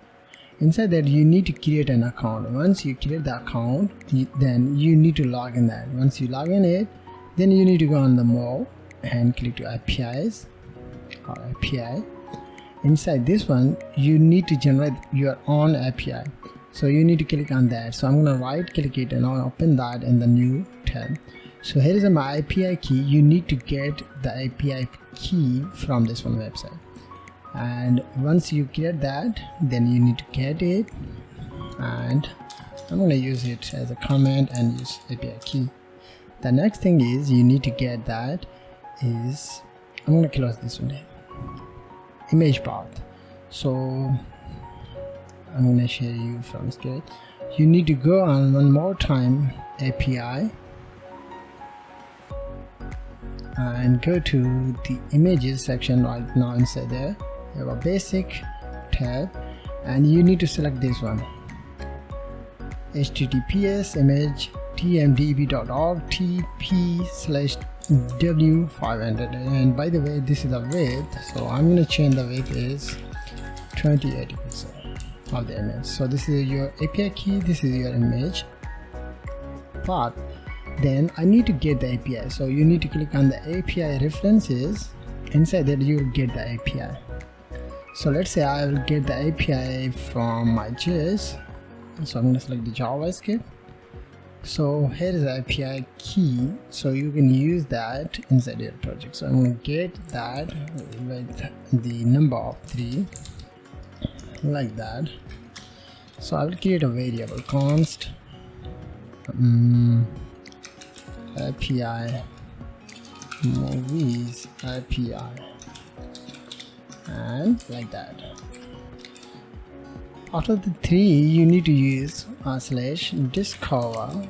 Inside that you need to create an account. Once you create the account, then you need to log in that. Once you log in it, then you need to go on the more and click to APIs or API. Inside this one you need to generate your own API, so you need to click on that. So I'm going to right click it and I'll open that in the new tab. So here is my API key. You need to get the API key from this one website, and once you get that, then you need to get it, and I'm going to use it as a comment and use API key. The next thing is you need to get that is, I'm going to close this one here, image path. So I'm going to share you from scratch. You need to go on one more time API and go to the images section right now. Inside there you have a basic tab, and you need to select this one, https image tmdb.org tp/png W500. And by the way, this is the width, so I'm going to change the width is 2080 pixel of the image. So this is your API key, this is your image, but then I need to get the API. So you need to click on the API references. Inside that you will get the API. So let's say I will get the API from my JS. So I'm going to select the JavaScript. So here is the API key, so you can use that inside your project. So I'm going to get that with the number of 3, like that. So I will create a variable const API movies API, and like that. After the 3, you need to use /discover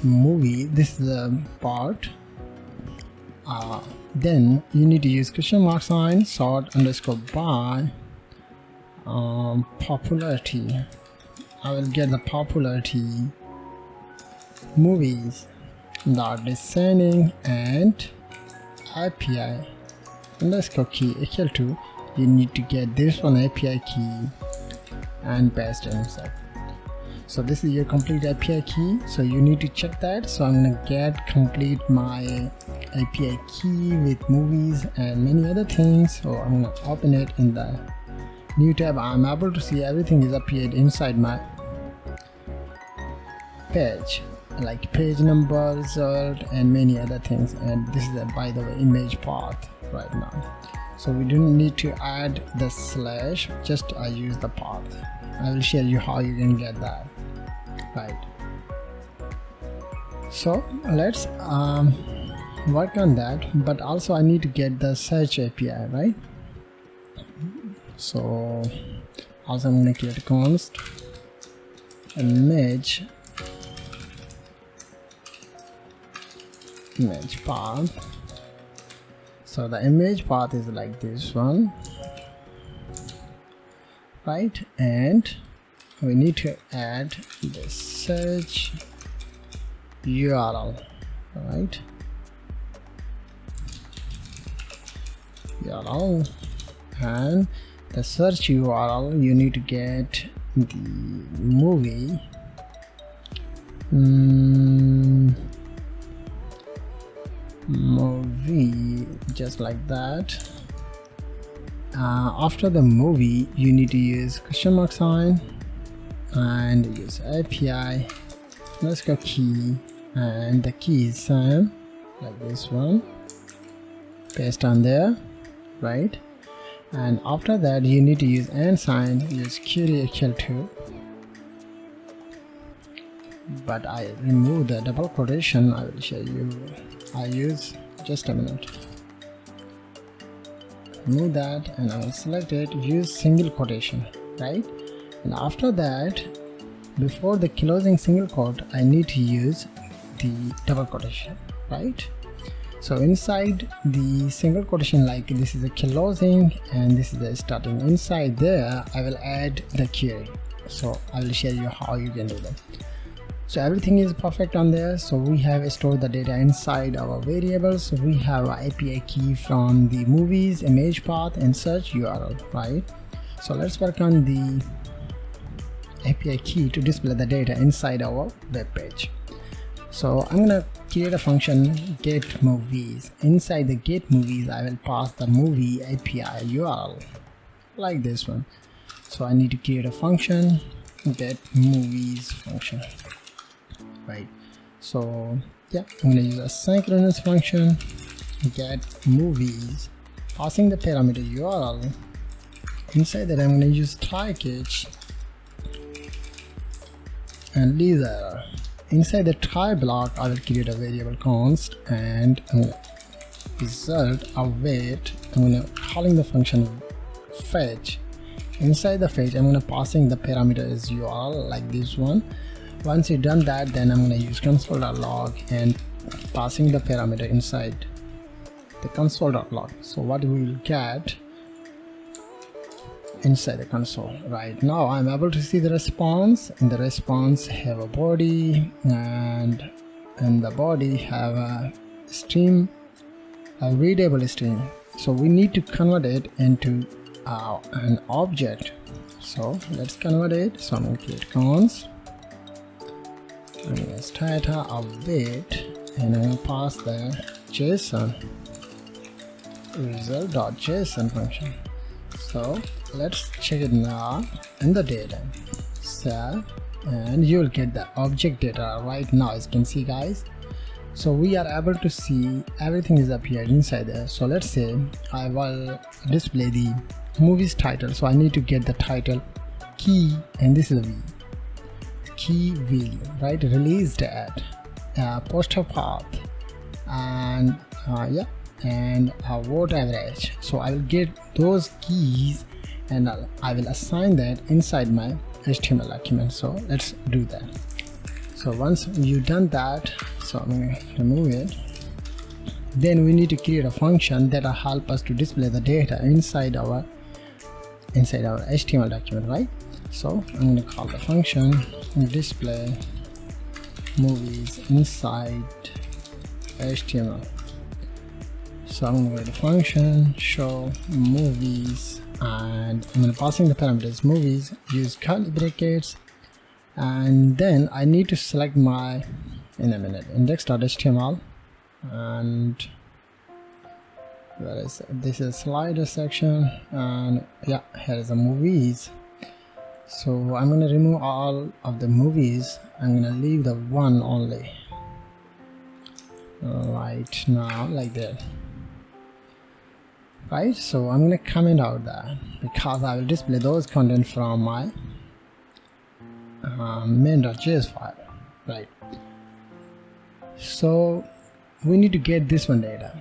/movie. This is the part. Then you need to use !sign sort underscore by popularity. I will get the popularity movies dot descending and API underscore key equal to. You need to get this one API key and paste it inside. So this is your complete API key, so you need to check that. So I'm gonna get complete my API key with movies and many other things. So I'm gonna open it in the new tab. I'm able to see everything is appeared inside my page, like page number, result, and many other things. And this is by the way image path right now. So we don't need to add the slash, just I use the path. I will show you how you can get that, right? So let's work on that, but also I need to get the search API, right? So also I'm going to create a const image path. So the image path is like this one, right? And we need to add the search URL, right? URL, and the search URL you need to get the movie movie, just like that. After the movie you need to use !sign and use API underscore key, and the key is same like this one, paste on there, right? And after that you need to use &, use query equal to, but I remove the double quotation. I will show you. I use, just a minute, remove that, and I will select it, use single quotation, right? And after that, before the closing single quote, I need to use the double quotation, right? So inside the single quotation, like this is the closing and this is the starting, inside there I will add the query. So I will show you how you can do that. So everything is perfect on there. So we have stored the data inside our variables. So we have an API key from the movies, image path, and search URL, right? So let's work on the API key to display the data inside our web page. So I'm gonna create a function get movies. Inside the get movies I will pass the movie API URL like this one. So I need to create a function get movies function, right? So yeah, I'm going to use a synchronous function get movies, passing the parameter URL. Inside that I'm going to use try catch and leave the error. Inside the try block I will create a variable const and result await. I'm going to calling the function fetch. Inside the fetch I'm going to passing the parameter as URL like this one. Once you've done that, then I'm going to use console.log and passing the parameter inside the console.log. So what we will get inside the console. Right now I'm able to see the response, and the response have a body and the body have a stream, a readable stream. So we need to convert it into an object. So let's convert it. So I'm going to create const, I'm going to start a bit, and I'm going to pass the JSON result.json function. So let's check it now in the data. So, and you will get the object data right now, as you can see, guys. So we are able to see everything is appeared inside there. So let's say I will display the movie's title. So I need to get the title key, and this is the key value, right? Released at poster path, and and vote average. So I will get those keys and I will assign that inside my HTML document. So let's do that. So once you've done that, so I'm going to remove it. Then we need to create a function that will help us to display the data inside our HTML document, right? So I'm going to call the function display movies inside HTML. So I'm going to go to the function show movies, and I'm going to pass in the parameters movies, use curly brackets, and then I need to select my index.html, and where is it? This is slider section, and yeah, here is the movies. So I'm going to remove all of the movies. I'm going to leave the one only right now, like that. Right, so I'm going to comment out that because I will display those content from my main.js file, right? So we need to get this one data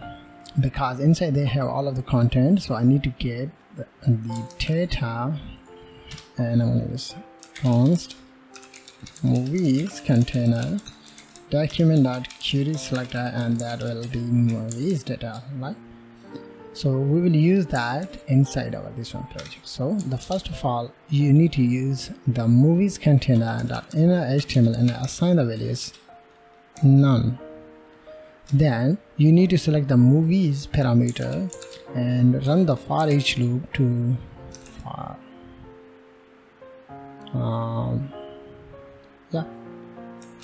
because inside they have all of the content. So I need to get the data, and I'm going to use const movies container document.query selector, and that will be movies data, right? So we will use that inside our this one project. So the first of all, you need to use the movies container.inner HTML and assign the values none. Then you need to select the movies parameter and run the for each loop to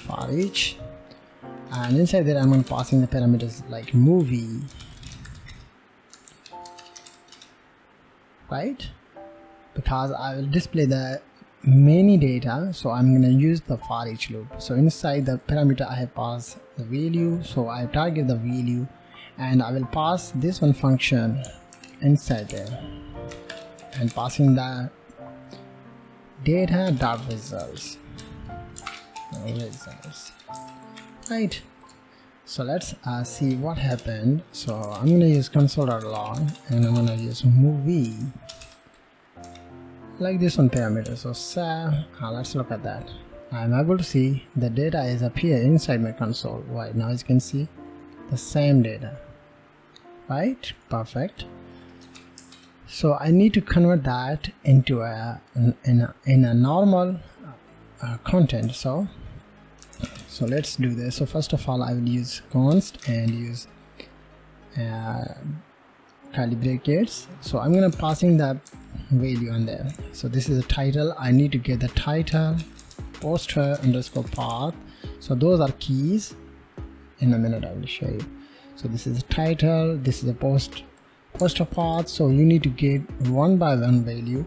for each, and inside there I'm going to pass in the parameters like movie, right? Because I will display the many data, so I'm going to use the for each loop. So inside the parameter I have passed the value, so I target the value, and I will pass this one function inside there and passing the data.results, right? So let's see what happened. So I'm going to use console.log, and I'm going to use movie like this one parameter. So let's look at that. I'm able to see the data is appear inside my console right now. As you can see the same data, right? Perfect. So I need to convert that into a normal content. So let's do this. So first of all, I will use const and use curly brackets. So I'm going to passing the value on there. So this is the title. I need to get the title poster underscore path. So those are keys. In a minute I will show you. So this is the title, this is the poster path. So you need to get one by one value,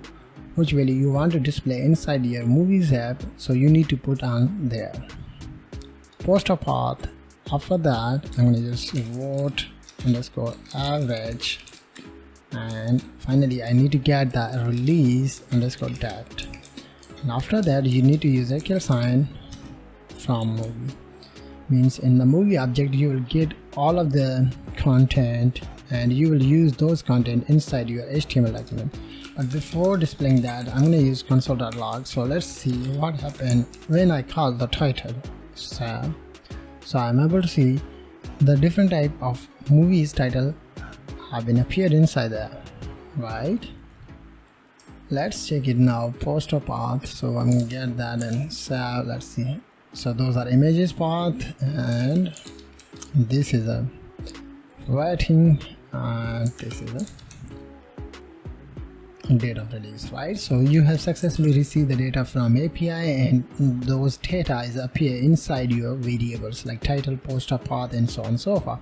which value you want to display inside your movies app. So you need to put on there poster path. After that I'm going to just vote underscore average, and finally I need to get the release underscore date, and after that you need to use equal sign from movie. Means in the movie object you will get all of the content, and you will use those content inside your HTML document. But before displaying that, I'm going to use console.log. So let's see what happened when I call the title. So I'm able to see the different type of movies title have been appeared inside there, right? Let's check it now. Poster path. So I'm going to get that and save. Let's see. So those are images path, and this is a rating, and this is a date of release, right? So you have successfully received the data from API, and those data is appear inside your variables like title, poster, path, and so on and so forth.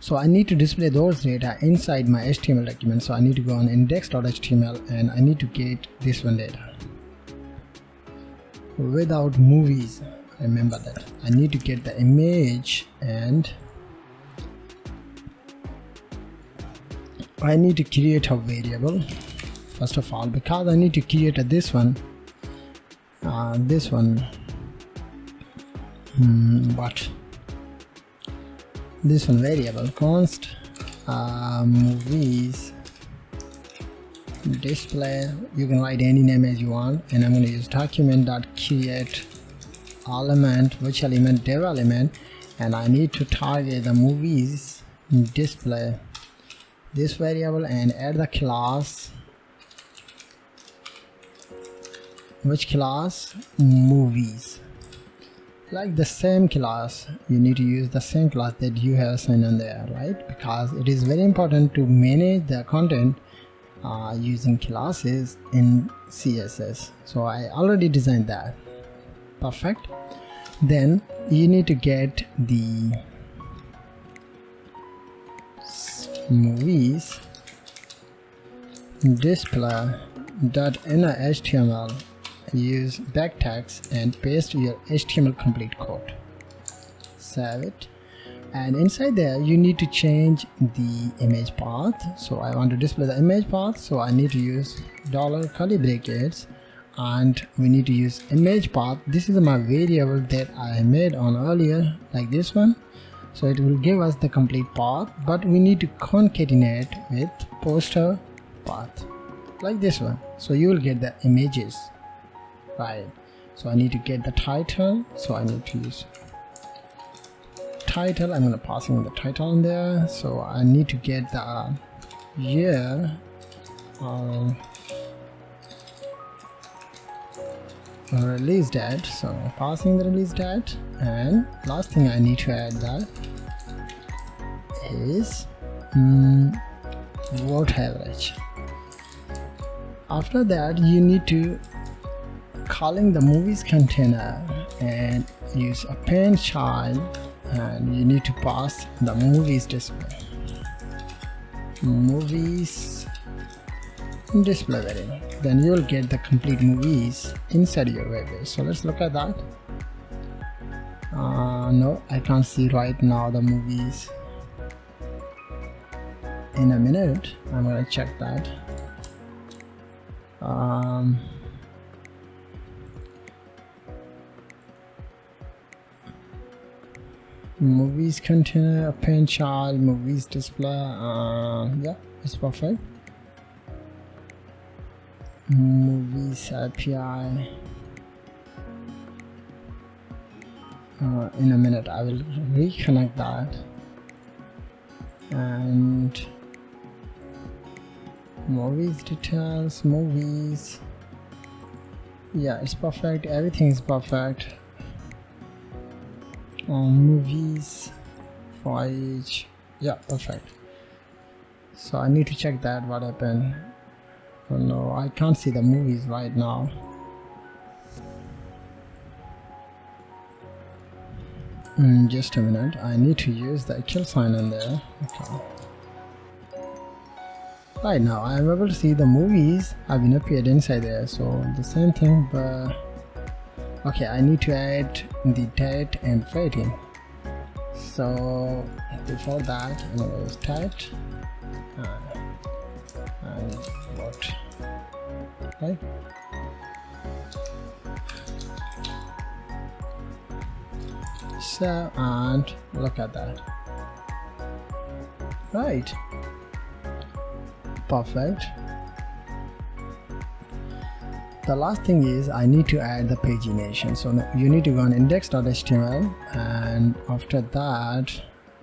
So I need to display those data inside my HTML document. So I need to go on index.html and I need to get this one data without movies. Remember that I need to get the image, and I need to create a variable first of all, because I need to create this one but this one variable const movies display. You can write any name as you want, and I'm going to use document.create element, which element, div element, and I need to target the movies display this variable and add the class. Which class? Movies. Like the same class, you need to use the same class that you have assigned on there, right? Because it is very important to manage the content using classes in CSS. So I already designed that. Perfect. Then you need to get the movies display.inner HTML. Use backticks and paste your HTML complete code. Save it, and inside there you need to change the image path. So I want to display the image path, so I need to use $curly brackets, and we need to use image path. This is my variable that I made on earlier, like this one. So it will give us the complete path, but we need to concatenate with poster path like this one, so you will get the images, right? So I need to get the title, so I need to use title. I'm going to pass in the title in there. So I need to get the year release date, so passing the release date, and last thing I need to add that is vote average. After that you need to calling the movies container and use append child, and you need to pass the movies display, movies display variable. Then you will get the complete movies inside your web page. So let's look at that. No, I can't see right now the movies. In a minute I'm gonna check that. Movies container, append child, movies display. Yeah, it's perfect. Movies API. In a minute I will reconnect that, and movies details, movies. Yeah, it's perfect, everything is perfect. Movies for each. Yeah, perfect. So I need to check that what happened. Oh no, I can't see the movies right now. Just a minute, I need to use the equal sign in there. Okay. Right now I am able to see the movies have been appeared inside there, so the same thing, but okay, I need to add the date and rating. So before that I'm going to use date and what, right? So, and look at that, right? Perfect. The last thing is I need to add the pagination. So you need to go on index.html, and after that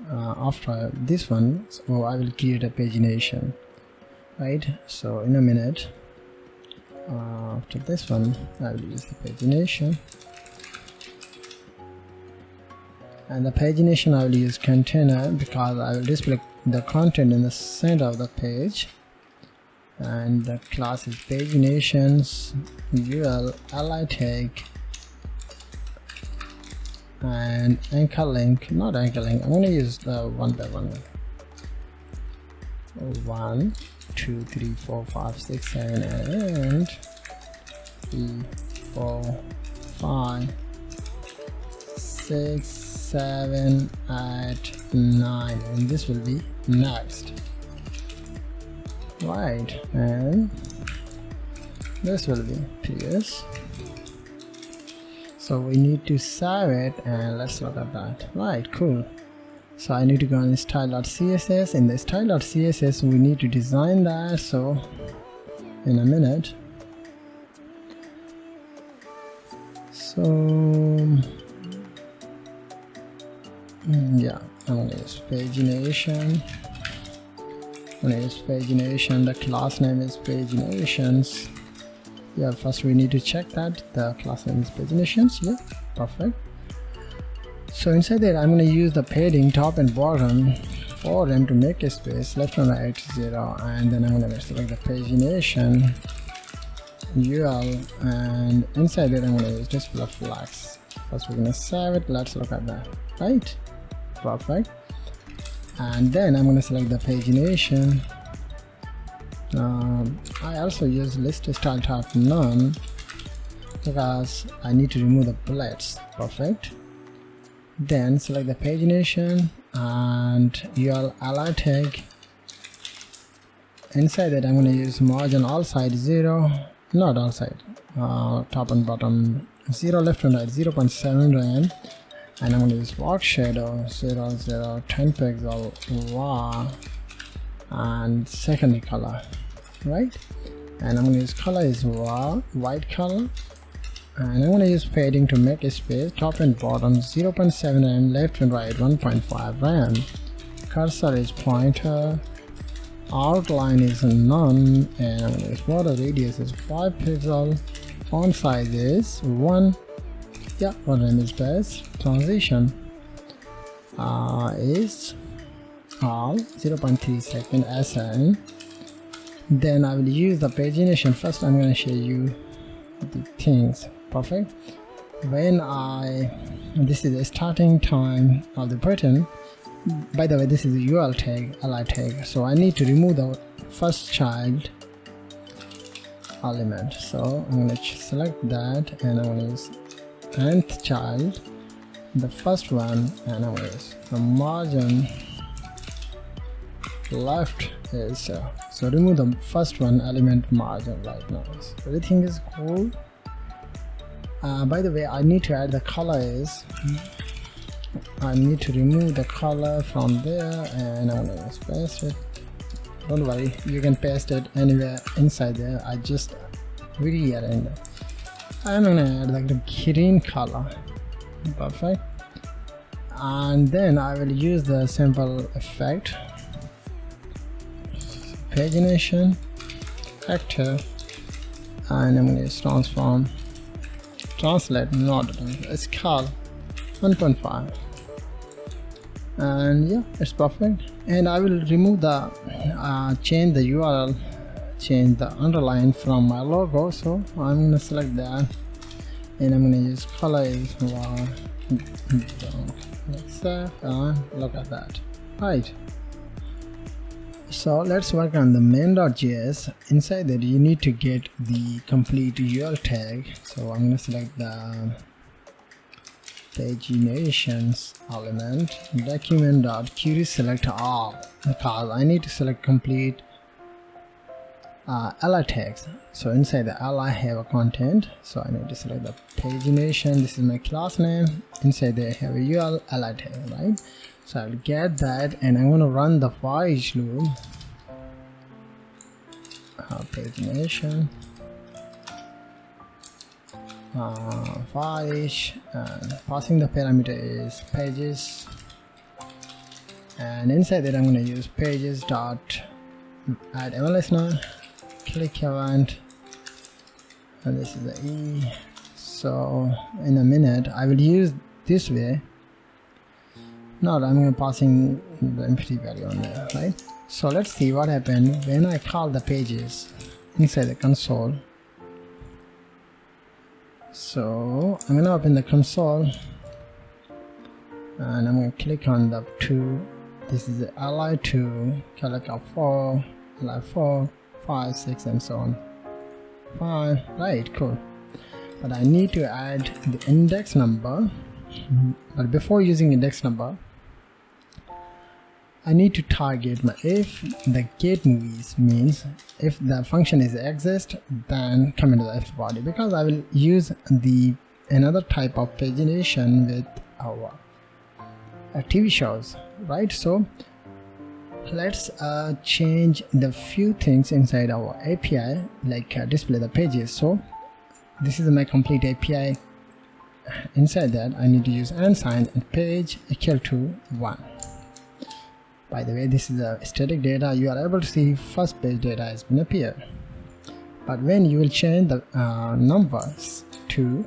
after this one, so I will create a pagination, right? So in a minute after this one I will use the pagination. And the pagination I will use container because I will display the content in the center of the page. And the class is paginations UL ally tag and anchor link, not anchor link, I'm going to use the one by one. 1 2 3 4 5 6 7 and 3 4 5 6 7 8 9, and this will be next, right? And this will be PS. So we need to save it, and let's look at that. Right, cool. So I need to go on style.css. In the style.css we need to design that, so in a minute. So yeah, I'm gonna use pagination. The class name is paginations. Yeah, first we need to check that the class name is paginations. Yeah, perfect. So inside there I'm going to use the padding top and bottom for them to make a space, left and right 0, and then I'm going to select the pagination UL, and inside there I'm going to use display flags. First we're going to save it. Let's look at that. Right, perfect. And then I'm going to select the pagination. I also use list style type none because I need to remove the bullets. Perfect. Then select the pagination and UL ally tag. Inside that I'm going to use margin all side 0, not all side, top and bottom 0, left and right 0.7 rem, and I'm going to use box shadow 0 0 10 pixel raw and secondary color, right? And I'm going to use color is raw white color, and I'm going to use padding to make a space, top and bottom 0.7 rem, left and right 1.5 rem, cursor is pointer, outline is none, and I'm going to use border radius is 5 pixel, font size is 1, yeah, 1 rem is best, transition is all 0.3 second SN. Then I will use the pagination. First I'm going to show you the things. Perfect. When this is the starting time of the button. By the way, this is a UL tag, ally tag, so I need to remove the first child element. So I'm going to select that, and I'm going to use nth child, the first one, and I'm going to use the margin left is so remove the first one element margin right now. So everything is cool. By the way, I need to add the color is I need to remove the color from there, and I'm gonna just paste it. Don't worry, you can paste it anywhere inside there. I just rearrange it. I'm gonna add like the green color. Perfect. And then I will use the simple effect, pagination, actor, and I'm going to use transform, translate, not scale 1.5, and yeah, it's perfect. And I will remove the change the URL, change the underline from my logo, so I'm going to select that, and I'm going to use color is let's look at that. Right, so let's work on the main.js. Inside that you need to get the complete UL tag, so I'm going to select the paginations element, document.query select all, because I need to select complete ally tags. So inside the ally have a content, so I need to select the pagination. This is my class name. Inside there I have a UL ally tag, right? So I'll get that, and I'm going to run the for each loop. Pagination for each, and passing the parameter is pages, and inside that I'm going to use pages dot add ML listener, click event, and this is the E. So in a minute I will use this way. Not I'm going to passing the empty value on there, right? So let's see what happened when I call the pages inside the console. So I'm going to open the console and I'm going to click on the 2. This is the li2, click up 4, li4, 5, 6 and so on. 5, right, cool. But I need to add the index number. But before using index number, I need to target my if the get movies means if the function is exist, then come into the if body, because I will use the another type of pagination with our TV shows, right? So let's change the few things inside our API, like display the pages. So this is my complete API. Inside that I need to use and sign and page equal to 1. By the way, this is a static data. You are able to see first page data has been appeared, but when you will change the numbers to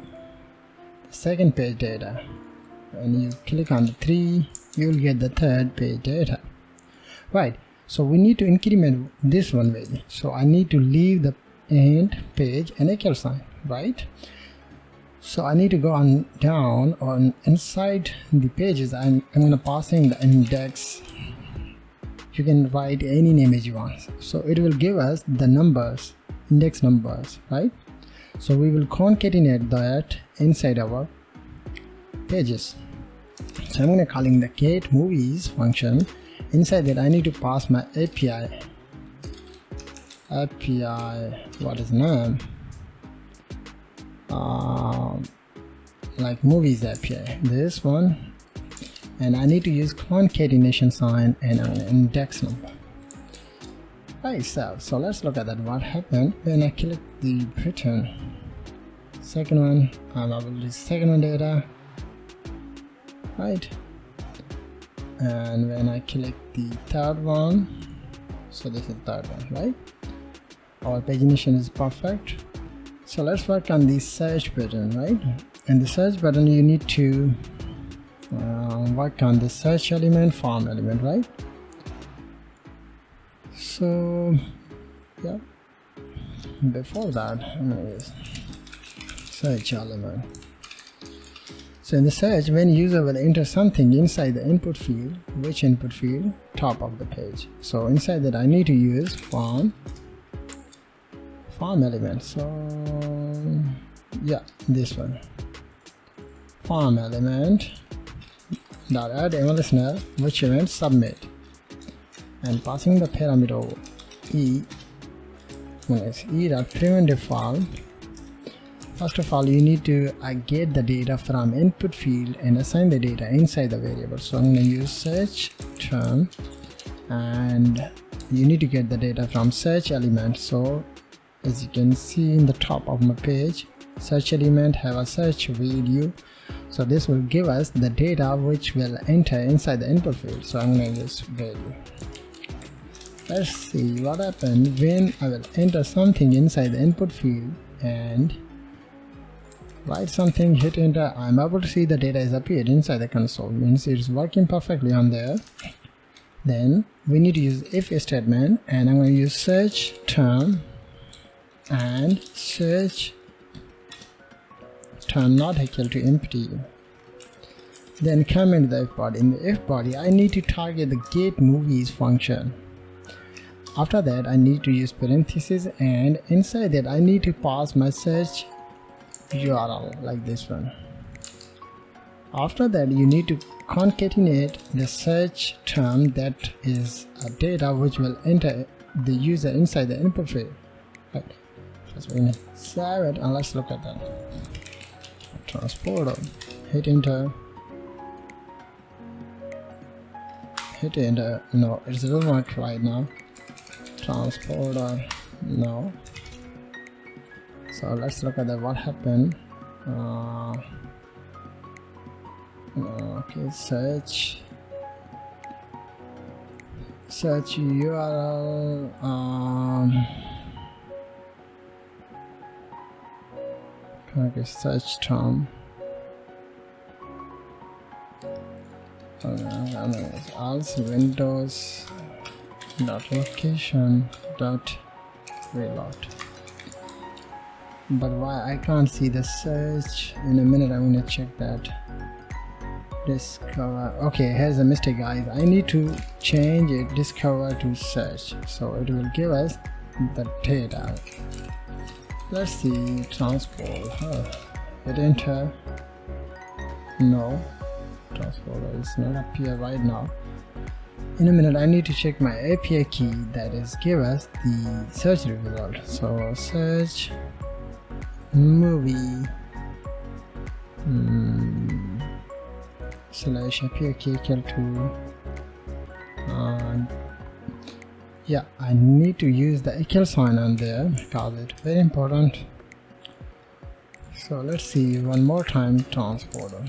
the second page data, when you click on the 3, you will get the third page data, right? So we need to increment this one value, so I need to leave the end page and equal sign, right? So I need to go on down on inside the pages. I'm going to pass in the index. You can write any name as you want, so it will give us the numbers, index numbers, right? So we will concatenate that inside our pages. So I'm going to calling the get movies function. Inside that I need to pass my API, what is name, like movies API, this one, and I need to use concatenation sign and an index number. Right, so let's look at that. What happened when I click the return second one, and I will use second one data, right? And when I click the third one, so this is third one, right? Our pagination is perfect. So let's work on the search button, right? And the search button, you need to work on the search element, form element, right? So yeah, before that I'm going to use search element. So in the search, when user will enter something inside the input field, which input field? Top of the page. So inside that I need to use form element. So yeah, this one, form element dot add listener, which event submit, and passing the parameter e dot prevent default. First of all, you need to get the data from input field and assign the data inside the variable. So I'm going to use search term, and you need to get the data from search element. So as you can see in the top of my page, search element have a search value, so this will give us the data which will enter inside the input field. So I'm going to use value. Let's see what happens when I will enter something inside the input field and write something, hit enter. I'm able to see the data is appeared inside the console, means it's working perfectly on there. Then we need to use if statement, and I'm going to use search term and search term not equal to empty. Then come into the if body. In the if body, I need to target the get movies function. After that, I need to use parentheses, and inside that I need to pass my search URL like this one. After that, you need to concatenate the search term, that is a data which will enter the user inside the input field. Right. First we're going to save it, and let's look at that. Transporter, hit enter, hit enter. No, it doesn't work right now. Transporter, no. So let's look at that. What happened? Okay, search URL. Okay, search term. also windows dot location dot reload. But why I can't see the search? In a minute I'm gonna check that. Discover. Okay, here's a mistake, guys. I need to change it discover to search, so it will give us the data. Let's see transport. Hit enter. No, transport is not appear right now. In a minute I need to check my API key, that is give us the search result. So search movie slash API key equal to yeah, I need to use the equal sign on there because it's very important. So let's see one more time transporter.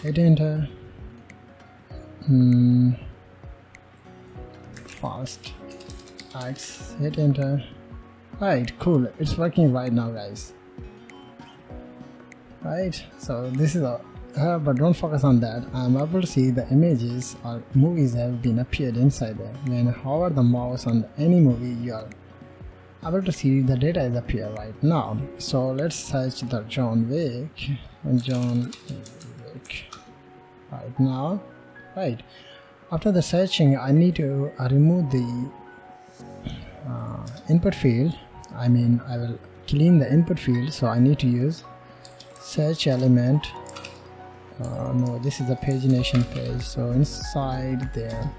Hit enter. Fast X, hit enter. Right, cool, it's working right now, guys. Right, so this is but don't focus on that. I'm able to see the images or movies have been appeared inside there. When I hover the mouse on any movie, you are able to see the data is appear right now. So let's search the John Wick right now. Right, after the searching I need to remove the input field. I will clean the input field, so I need to use search element. No, this is a pagination page, so inside there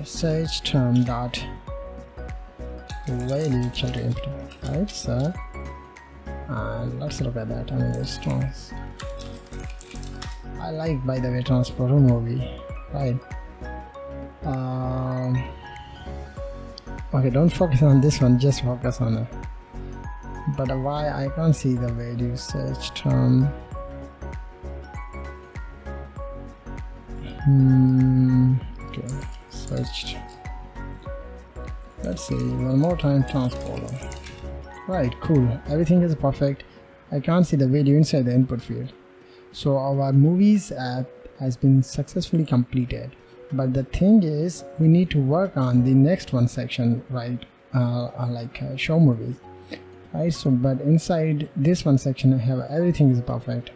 search term dot value equal to empty. Right, so let's look at that. Response. I like, by the way, transporter movie. Right. Okay, don't focus on this one, just focus on it. But why I can't see the value search term? Okay, searched. Let's see one more time transporter. Right, cool, everything is perfect. I can't see the value inside the input field. So our movies app has been successfully completed, but the thing is we need to work on the next one section, right? Show movies, right? So but inside this one section I have everything is perfect.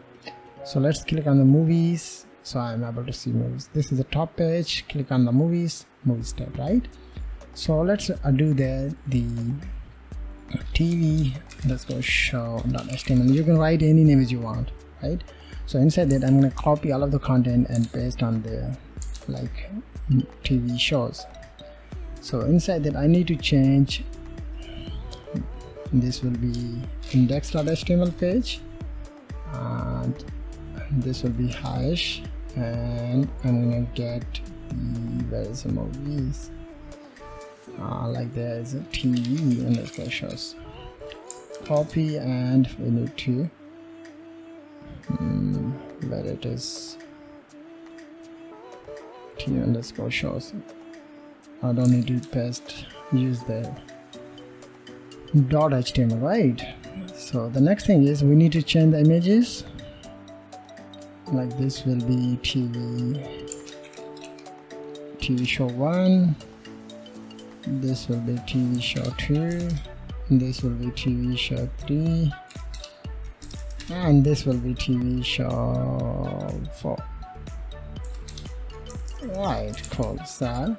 So let's click on the movies, so I'm able to see movies. This is the top page. Click on the movies tab, right? So let's do the TV. Let's go show.html. You can write any names you want, right? So inside that I'm going to copy all of the content and paste on the TV shows. So inside that I need to change, this will be index.html page and this will be hash, and I'm going to get where is the movies, there's a TV underscore shows. Copy, and we need to where it is TV underscore shows. I don't need to paste, use the .html, right? So the next thing is we need to change the images. Like this will be TV show 1, this will be TV show 2, this will be TV show 3, and this will be TV show 4. Right, cool. So,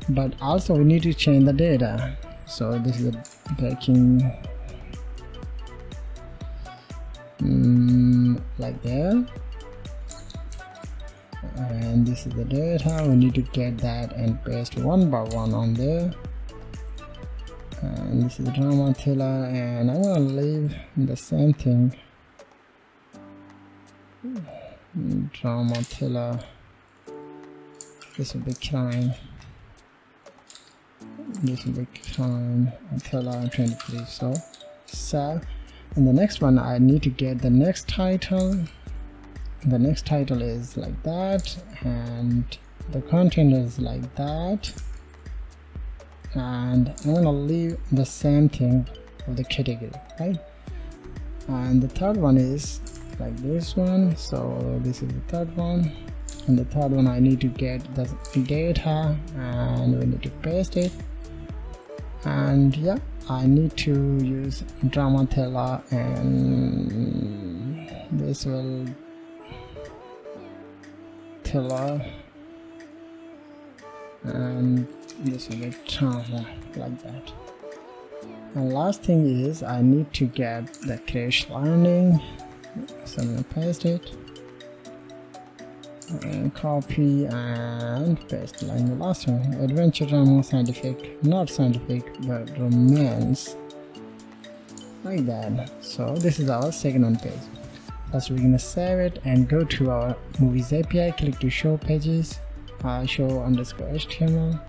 but also we need to change the data. So this is a breaking like there, and this is the data. We need to get that and paste one by one on there. And this is the drama thriller, and I'm gonna leave the same thing. Drama thriller. This will be crime. This will be crime thriller 23. So and the next one I need to get the next title. The next title is like that, and the content is like that, and I'm gonna leave the same thing of the category, right? And the third one is like this one. So this is the third one, and the third one I need to get the data and we need to paste it. And yeah, I need to use Dramatella, and this will Tilla, and this will be Drama, like that. And last thing is I need to get the crash landing, so I'm gonna paste it and copy and paste like the last one. Adventure, drama, scientific, not scientific but romance, like that. So this is our second one page. First we're gonna save it and go to our movies API, click to show pages, show underscore HTML.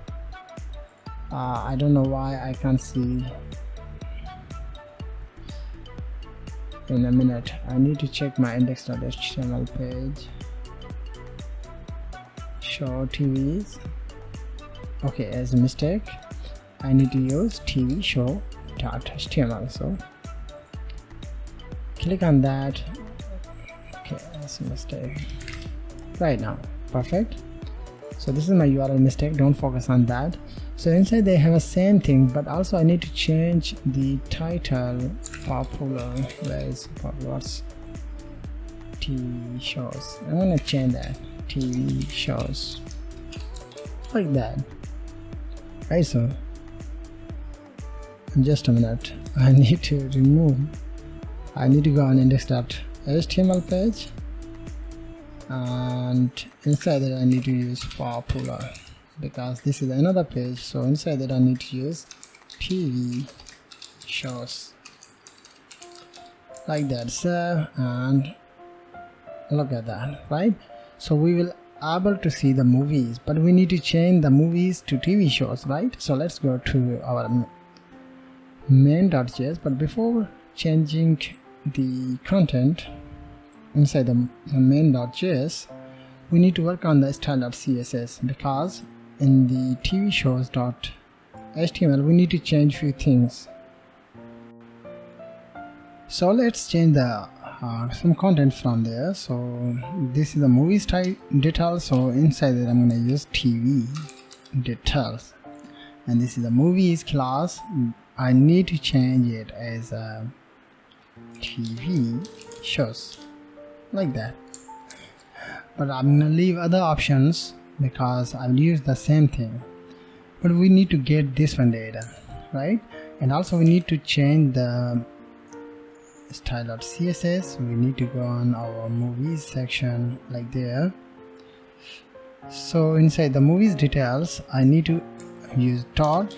I don't know why I can't see. In a minute, I need to check my index.html page. Show TVs. Okay, as a mistake, I need to use TV show.html. So click on that. Okay, that's a mistake. Right now, perfect. So this is my URL mistake. Don't focus on that. So inside they have a same thing, but also I need to change the title. Popular, where's what's TV shows? I'm gonna change that, TV shows, like that. Right, so just a minute, I need to go on index.html page, and inside that I need to use popular because this is another page. So inside that I need to use TV shows, like that. Save and look at that, right? So we will able to see the movies, but we need to change the movies to TV shows, right? So let's go to our main.js, but before changing the content inside the main.js, we need to work on the style.css, because in the TV shows.html we need to change few things. So let's change the some content from there. So this is the movie style details, so inside that I'm going to use TV details, and this is the movies class. I need to change it as TV shows, like that. But I'm going to leave other options because I'll use the same thing, but we need to get this one data, right? And also we need to change the style.css. We need to go on our movies section, like there. So inside the movies details I need to use dot,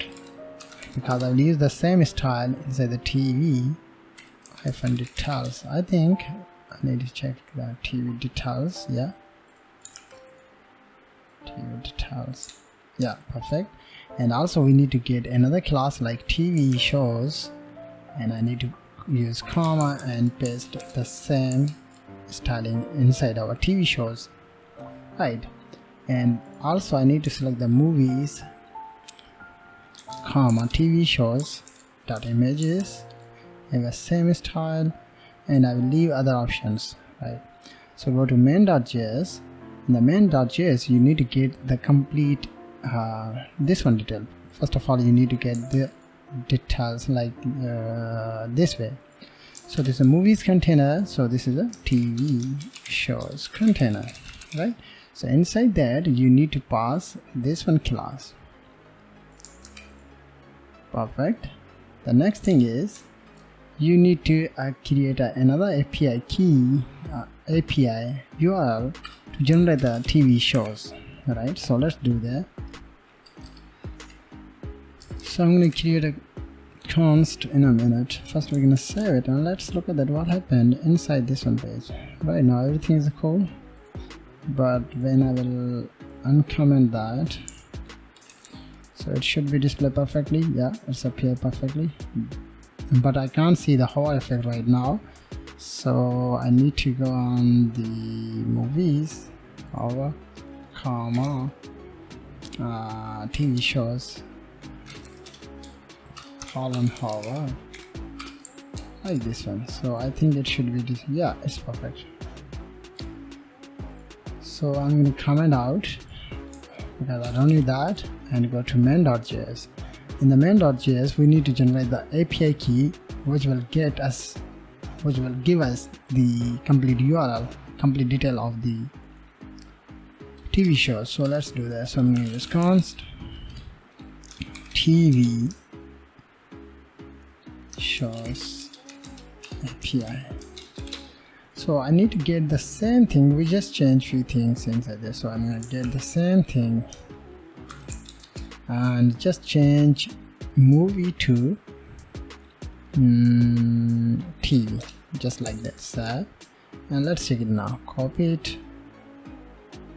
because I'll use the same style inside the TV hyphen details. I think I need to check the TV details. Yeah, TV details, yeah, perfect. And also we need to get another class like TV shows, and I need to use comma and paste the same styling inside our TV shows, right? And also I need to select the movies comma TV shows dot images, have the same style, and I will leave other options, right? So go to main.js. In the main.js you need to get the complete this one detail. First of all you need to get the details like this way. So this is a movies container, so this is a TV shows container, right? So inside that you need to pass this one class, perfect. The next thing is you need to create another API key, API URL to generate the TV shows, right? So let's do that. So I'm going to create a const in a minute. First we're going to save it, and let's look at that what happened inside this one page. Right now everything is cool, but when I will uncomment that, so it should be displayed perfectly. Yeah, it's appeared perfectly, but I can't see the hover effect right now, so I need to go on the movies hover comma TV shows colon hover, like this one. So I think it should be this. Yeah, it's perfect. So I'm going to comment out because I don't need that, and go to main.js. In the main.js, we need to generate the API key, which will give us the complete URL, complete detail of the TV show. So let's do that. So I'm going to use const TV shows API. So I need to get the same thing. We just changed few things inside there. So I'm going to get the same thing and just change movie to TV, just like that. And let's check it now. Copy it.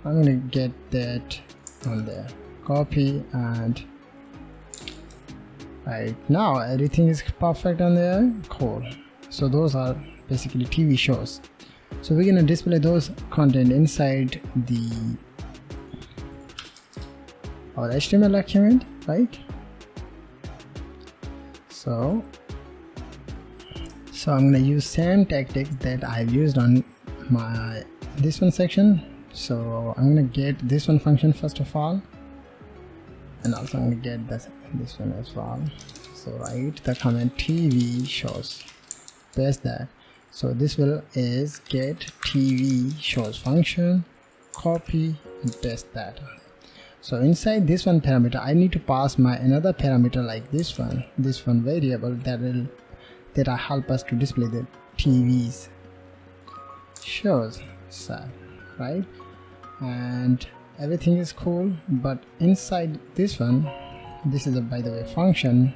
I'm going to get that on there. Copy, and right now everything is perfect on there. Cool. So those are basically TV shows. So we're gonna display those content inside our HTML document, right? So I'm gonna use same tactics that I've used on my this one section. So I'm gonna get this one function first of all, and also I'm gonna get this one as well. So write the comment TV shows, paste that. So this is get TV shows function, copy and paste that. So inside this one parameter, I need to pass my another parameter like this one variable that will help us to display the TV's shows, right? And everything is cool, but inside this one, this is by the way function.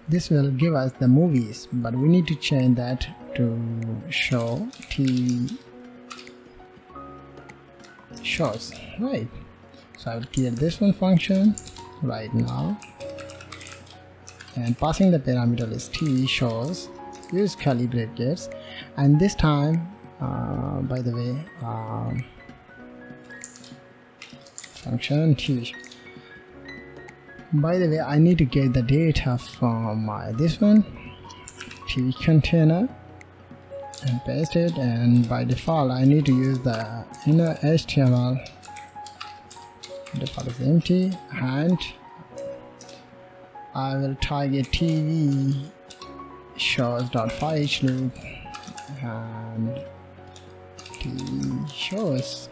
This will give us the movies, but we need to change that to show TV shows, right? So I will create this one function right now, and passing the parameter is TV shows, use curly brackets, and this time by the way function TV. By the way, I need to get the data from this one TV container and paste it, and by default I need to use the inner HTML. Default is empty, and I will target TV shows.for each loop and TV shows.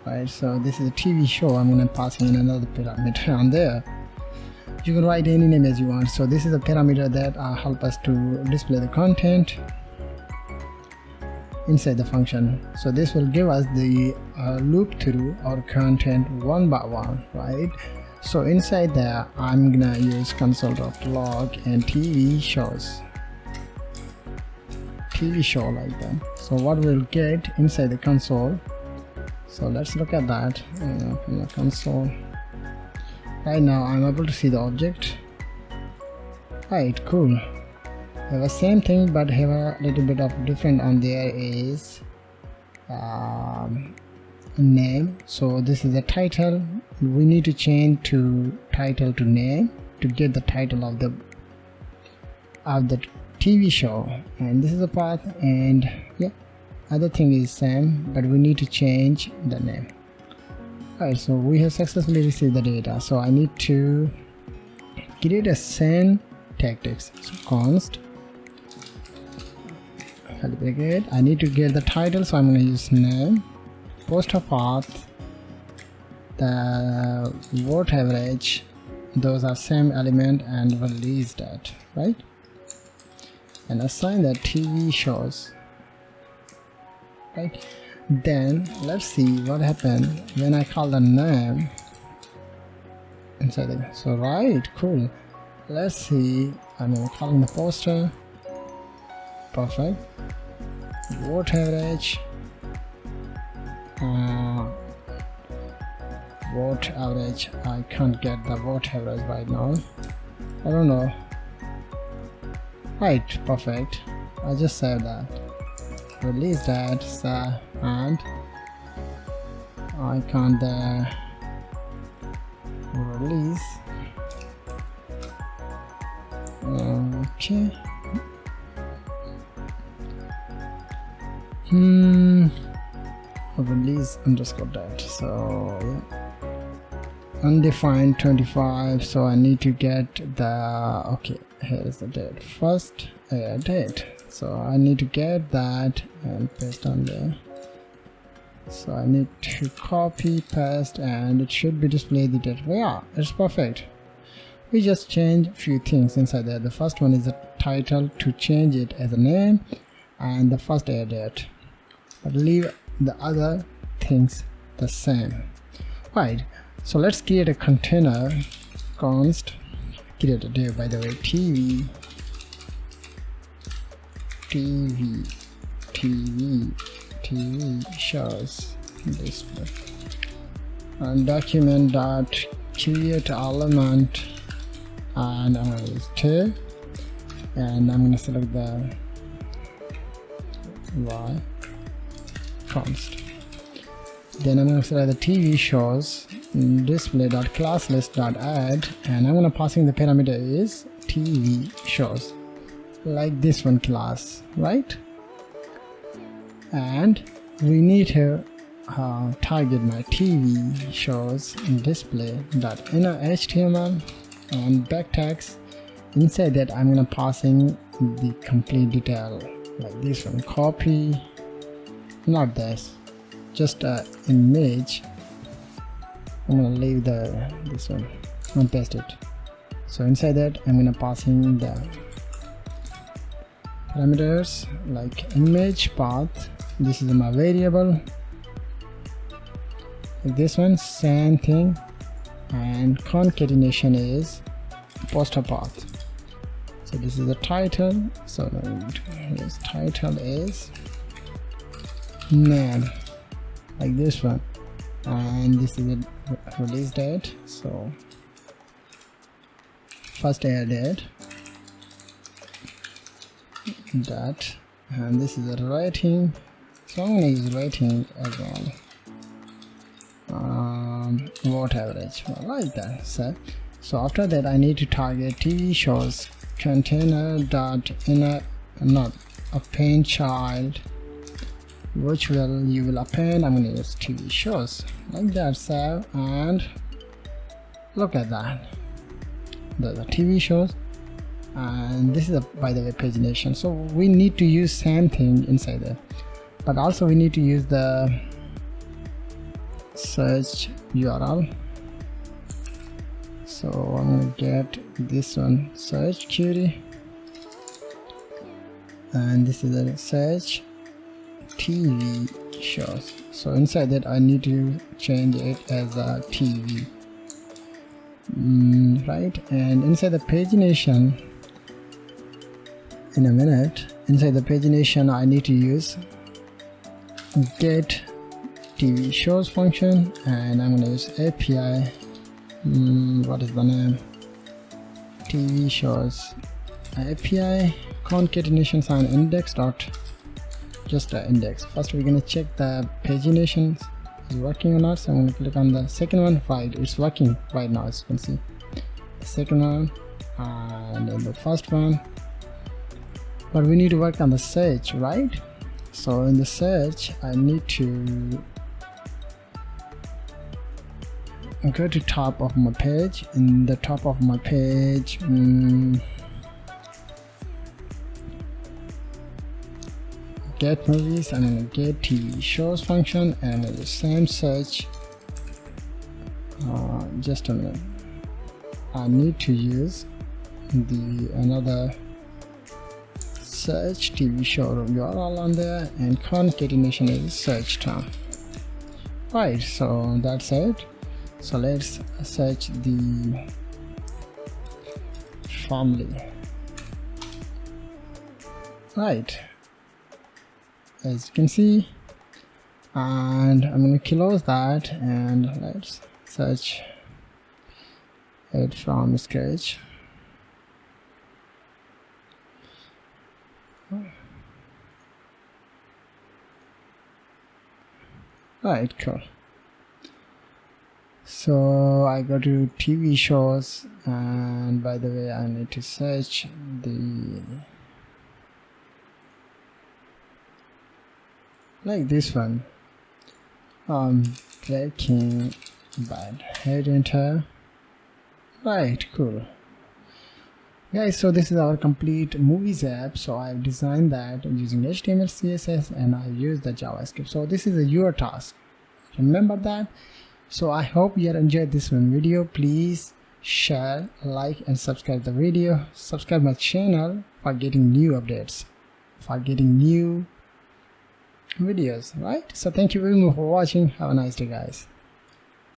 Right, so this is a TV show. I'm gonna pass in another parameter on there. You can write any name as you want. So this is a parameter that help us to display the content inside the function. So this will give us the loop through our content one by one, right? So inside there, I'm gonna use console.log and TV shows. TV show like that. So what we'll get inside the console. So let's look at that in the console. Right now I'm able to see the object. Right, cool. Have the same thing, but have a little bit of different on there is name. So this is the title. We need to change to title to name to get the title of the TV show, and this is the path, and yeah, other thing is same, but we need to change the name. Alright, so we have successfully received the data. So I need to create a send tactics. So const I need to get the title, so I'm going to use name, poster path, the word average, those are same element, and release that, right? And assign that TV shows. Right, then let's see what happened when I call the name inside it. So right, cool. Let's see. I'm calling the poster. Perfect. Vote average. Vote average. I can't get the vote average right now. I don't know. Right, perfect. I just saved that. Release that, and I can't release Okay. Release underscore date. So yeah, undefined 25. So I need to get the, okay, here is the date, first date. So I need to get that and paste on there. So I need to copy, paste, and it should be display the date. Well, yeah, it's perfect. We just change a few things inside there. The first one is the title, to change it as a name, and the first date, but leave the other things the same. Right, so let's create a container const, create a div, by the way, TV shows display, and document dot create element, and I'm going to use two, and I'm going to select the y const. Then I'm going to select the TV shows display.classlist.add, and I'm going to passing the parameter is TV shows, like this one class, right? And we need to target my TV shows display.inner HTML and backtags. Inside that I'm going to passing the complete detail, like this one, copy, not this, just an image. I'm going to leave this one and paste it. So inside that I'm going to passing the parameters like image path, this is my variable, like this one, same thing, and concatenation is poster path. So this is the title, so this title is name, like this one, and this is the release date, so first air date, that, and this is the rating, so I'm going to use rating as well, vote average, like that. So after that I need to target TV shows container dot inner, not append child, which you will append. I'm going to use TV shows, like that. Save, and look at that, the TV shows, and this is by the way pagination. So we need to use same thing inside there, but also we need to use the search URL. So I'm going to get this one, search query, and this is the search TV shows. So inside that I need to change it as a TV, right? And inside the pagination, in a minute, inside the pagination I need to use get TV shows function, and I'm going to use API, what is the name, TV shows API concatenation sign index dot, just the index. First we're going to check the pagination is working or not, so I'm going to click on the second one. Right, it's working right now, as you can see, the second one and then the first one, but we need to work on the search, right? So in the search I need to go to top of my page. In the top of my page, get movies, I'm going to get TV shows function, and the same search. Just a minute, I need to use another search TV show URL on there, and concatenation is search term, right? So that's it. So let's search the family, right, as you can see, and I'm going to close that, and let's search it from scratch. Right, cool. So I go to TV shows, and by the way I need to search the like this one, Breaking Bad. Hit enter. Right, cool. Guys, so this is our complete movies app. So I've designed that using HTML CSS and I've used the JavaScript. So this is your task, remember that. So I hope you enjoyed this one video. Please share, like and subscribe the video. Subscribe my channel for getting new updates, for getting new videos, right? So thank you very much for watching. Have a nice day, guys.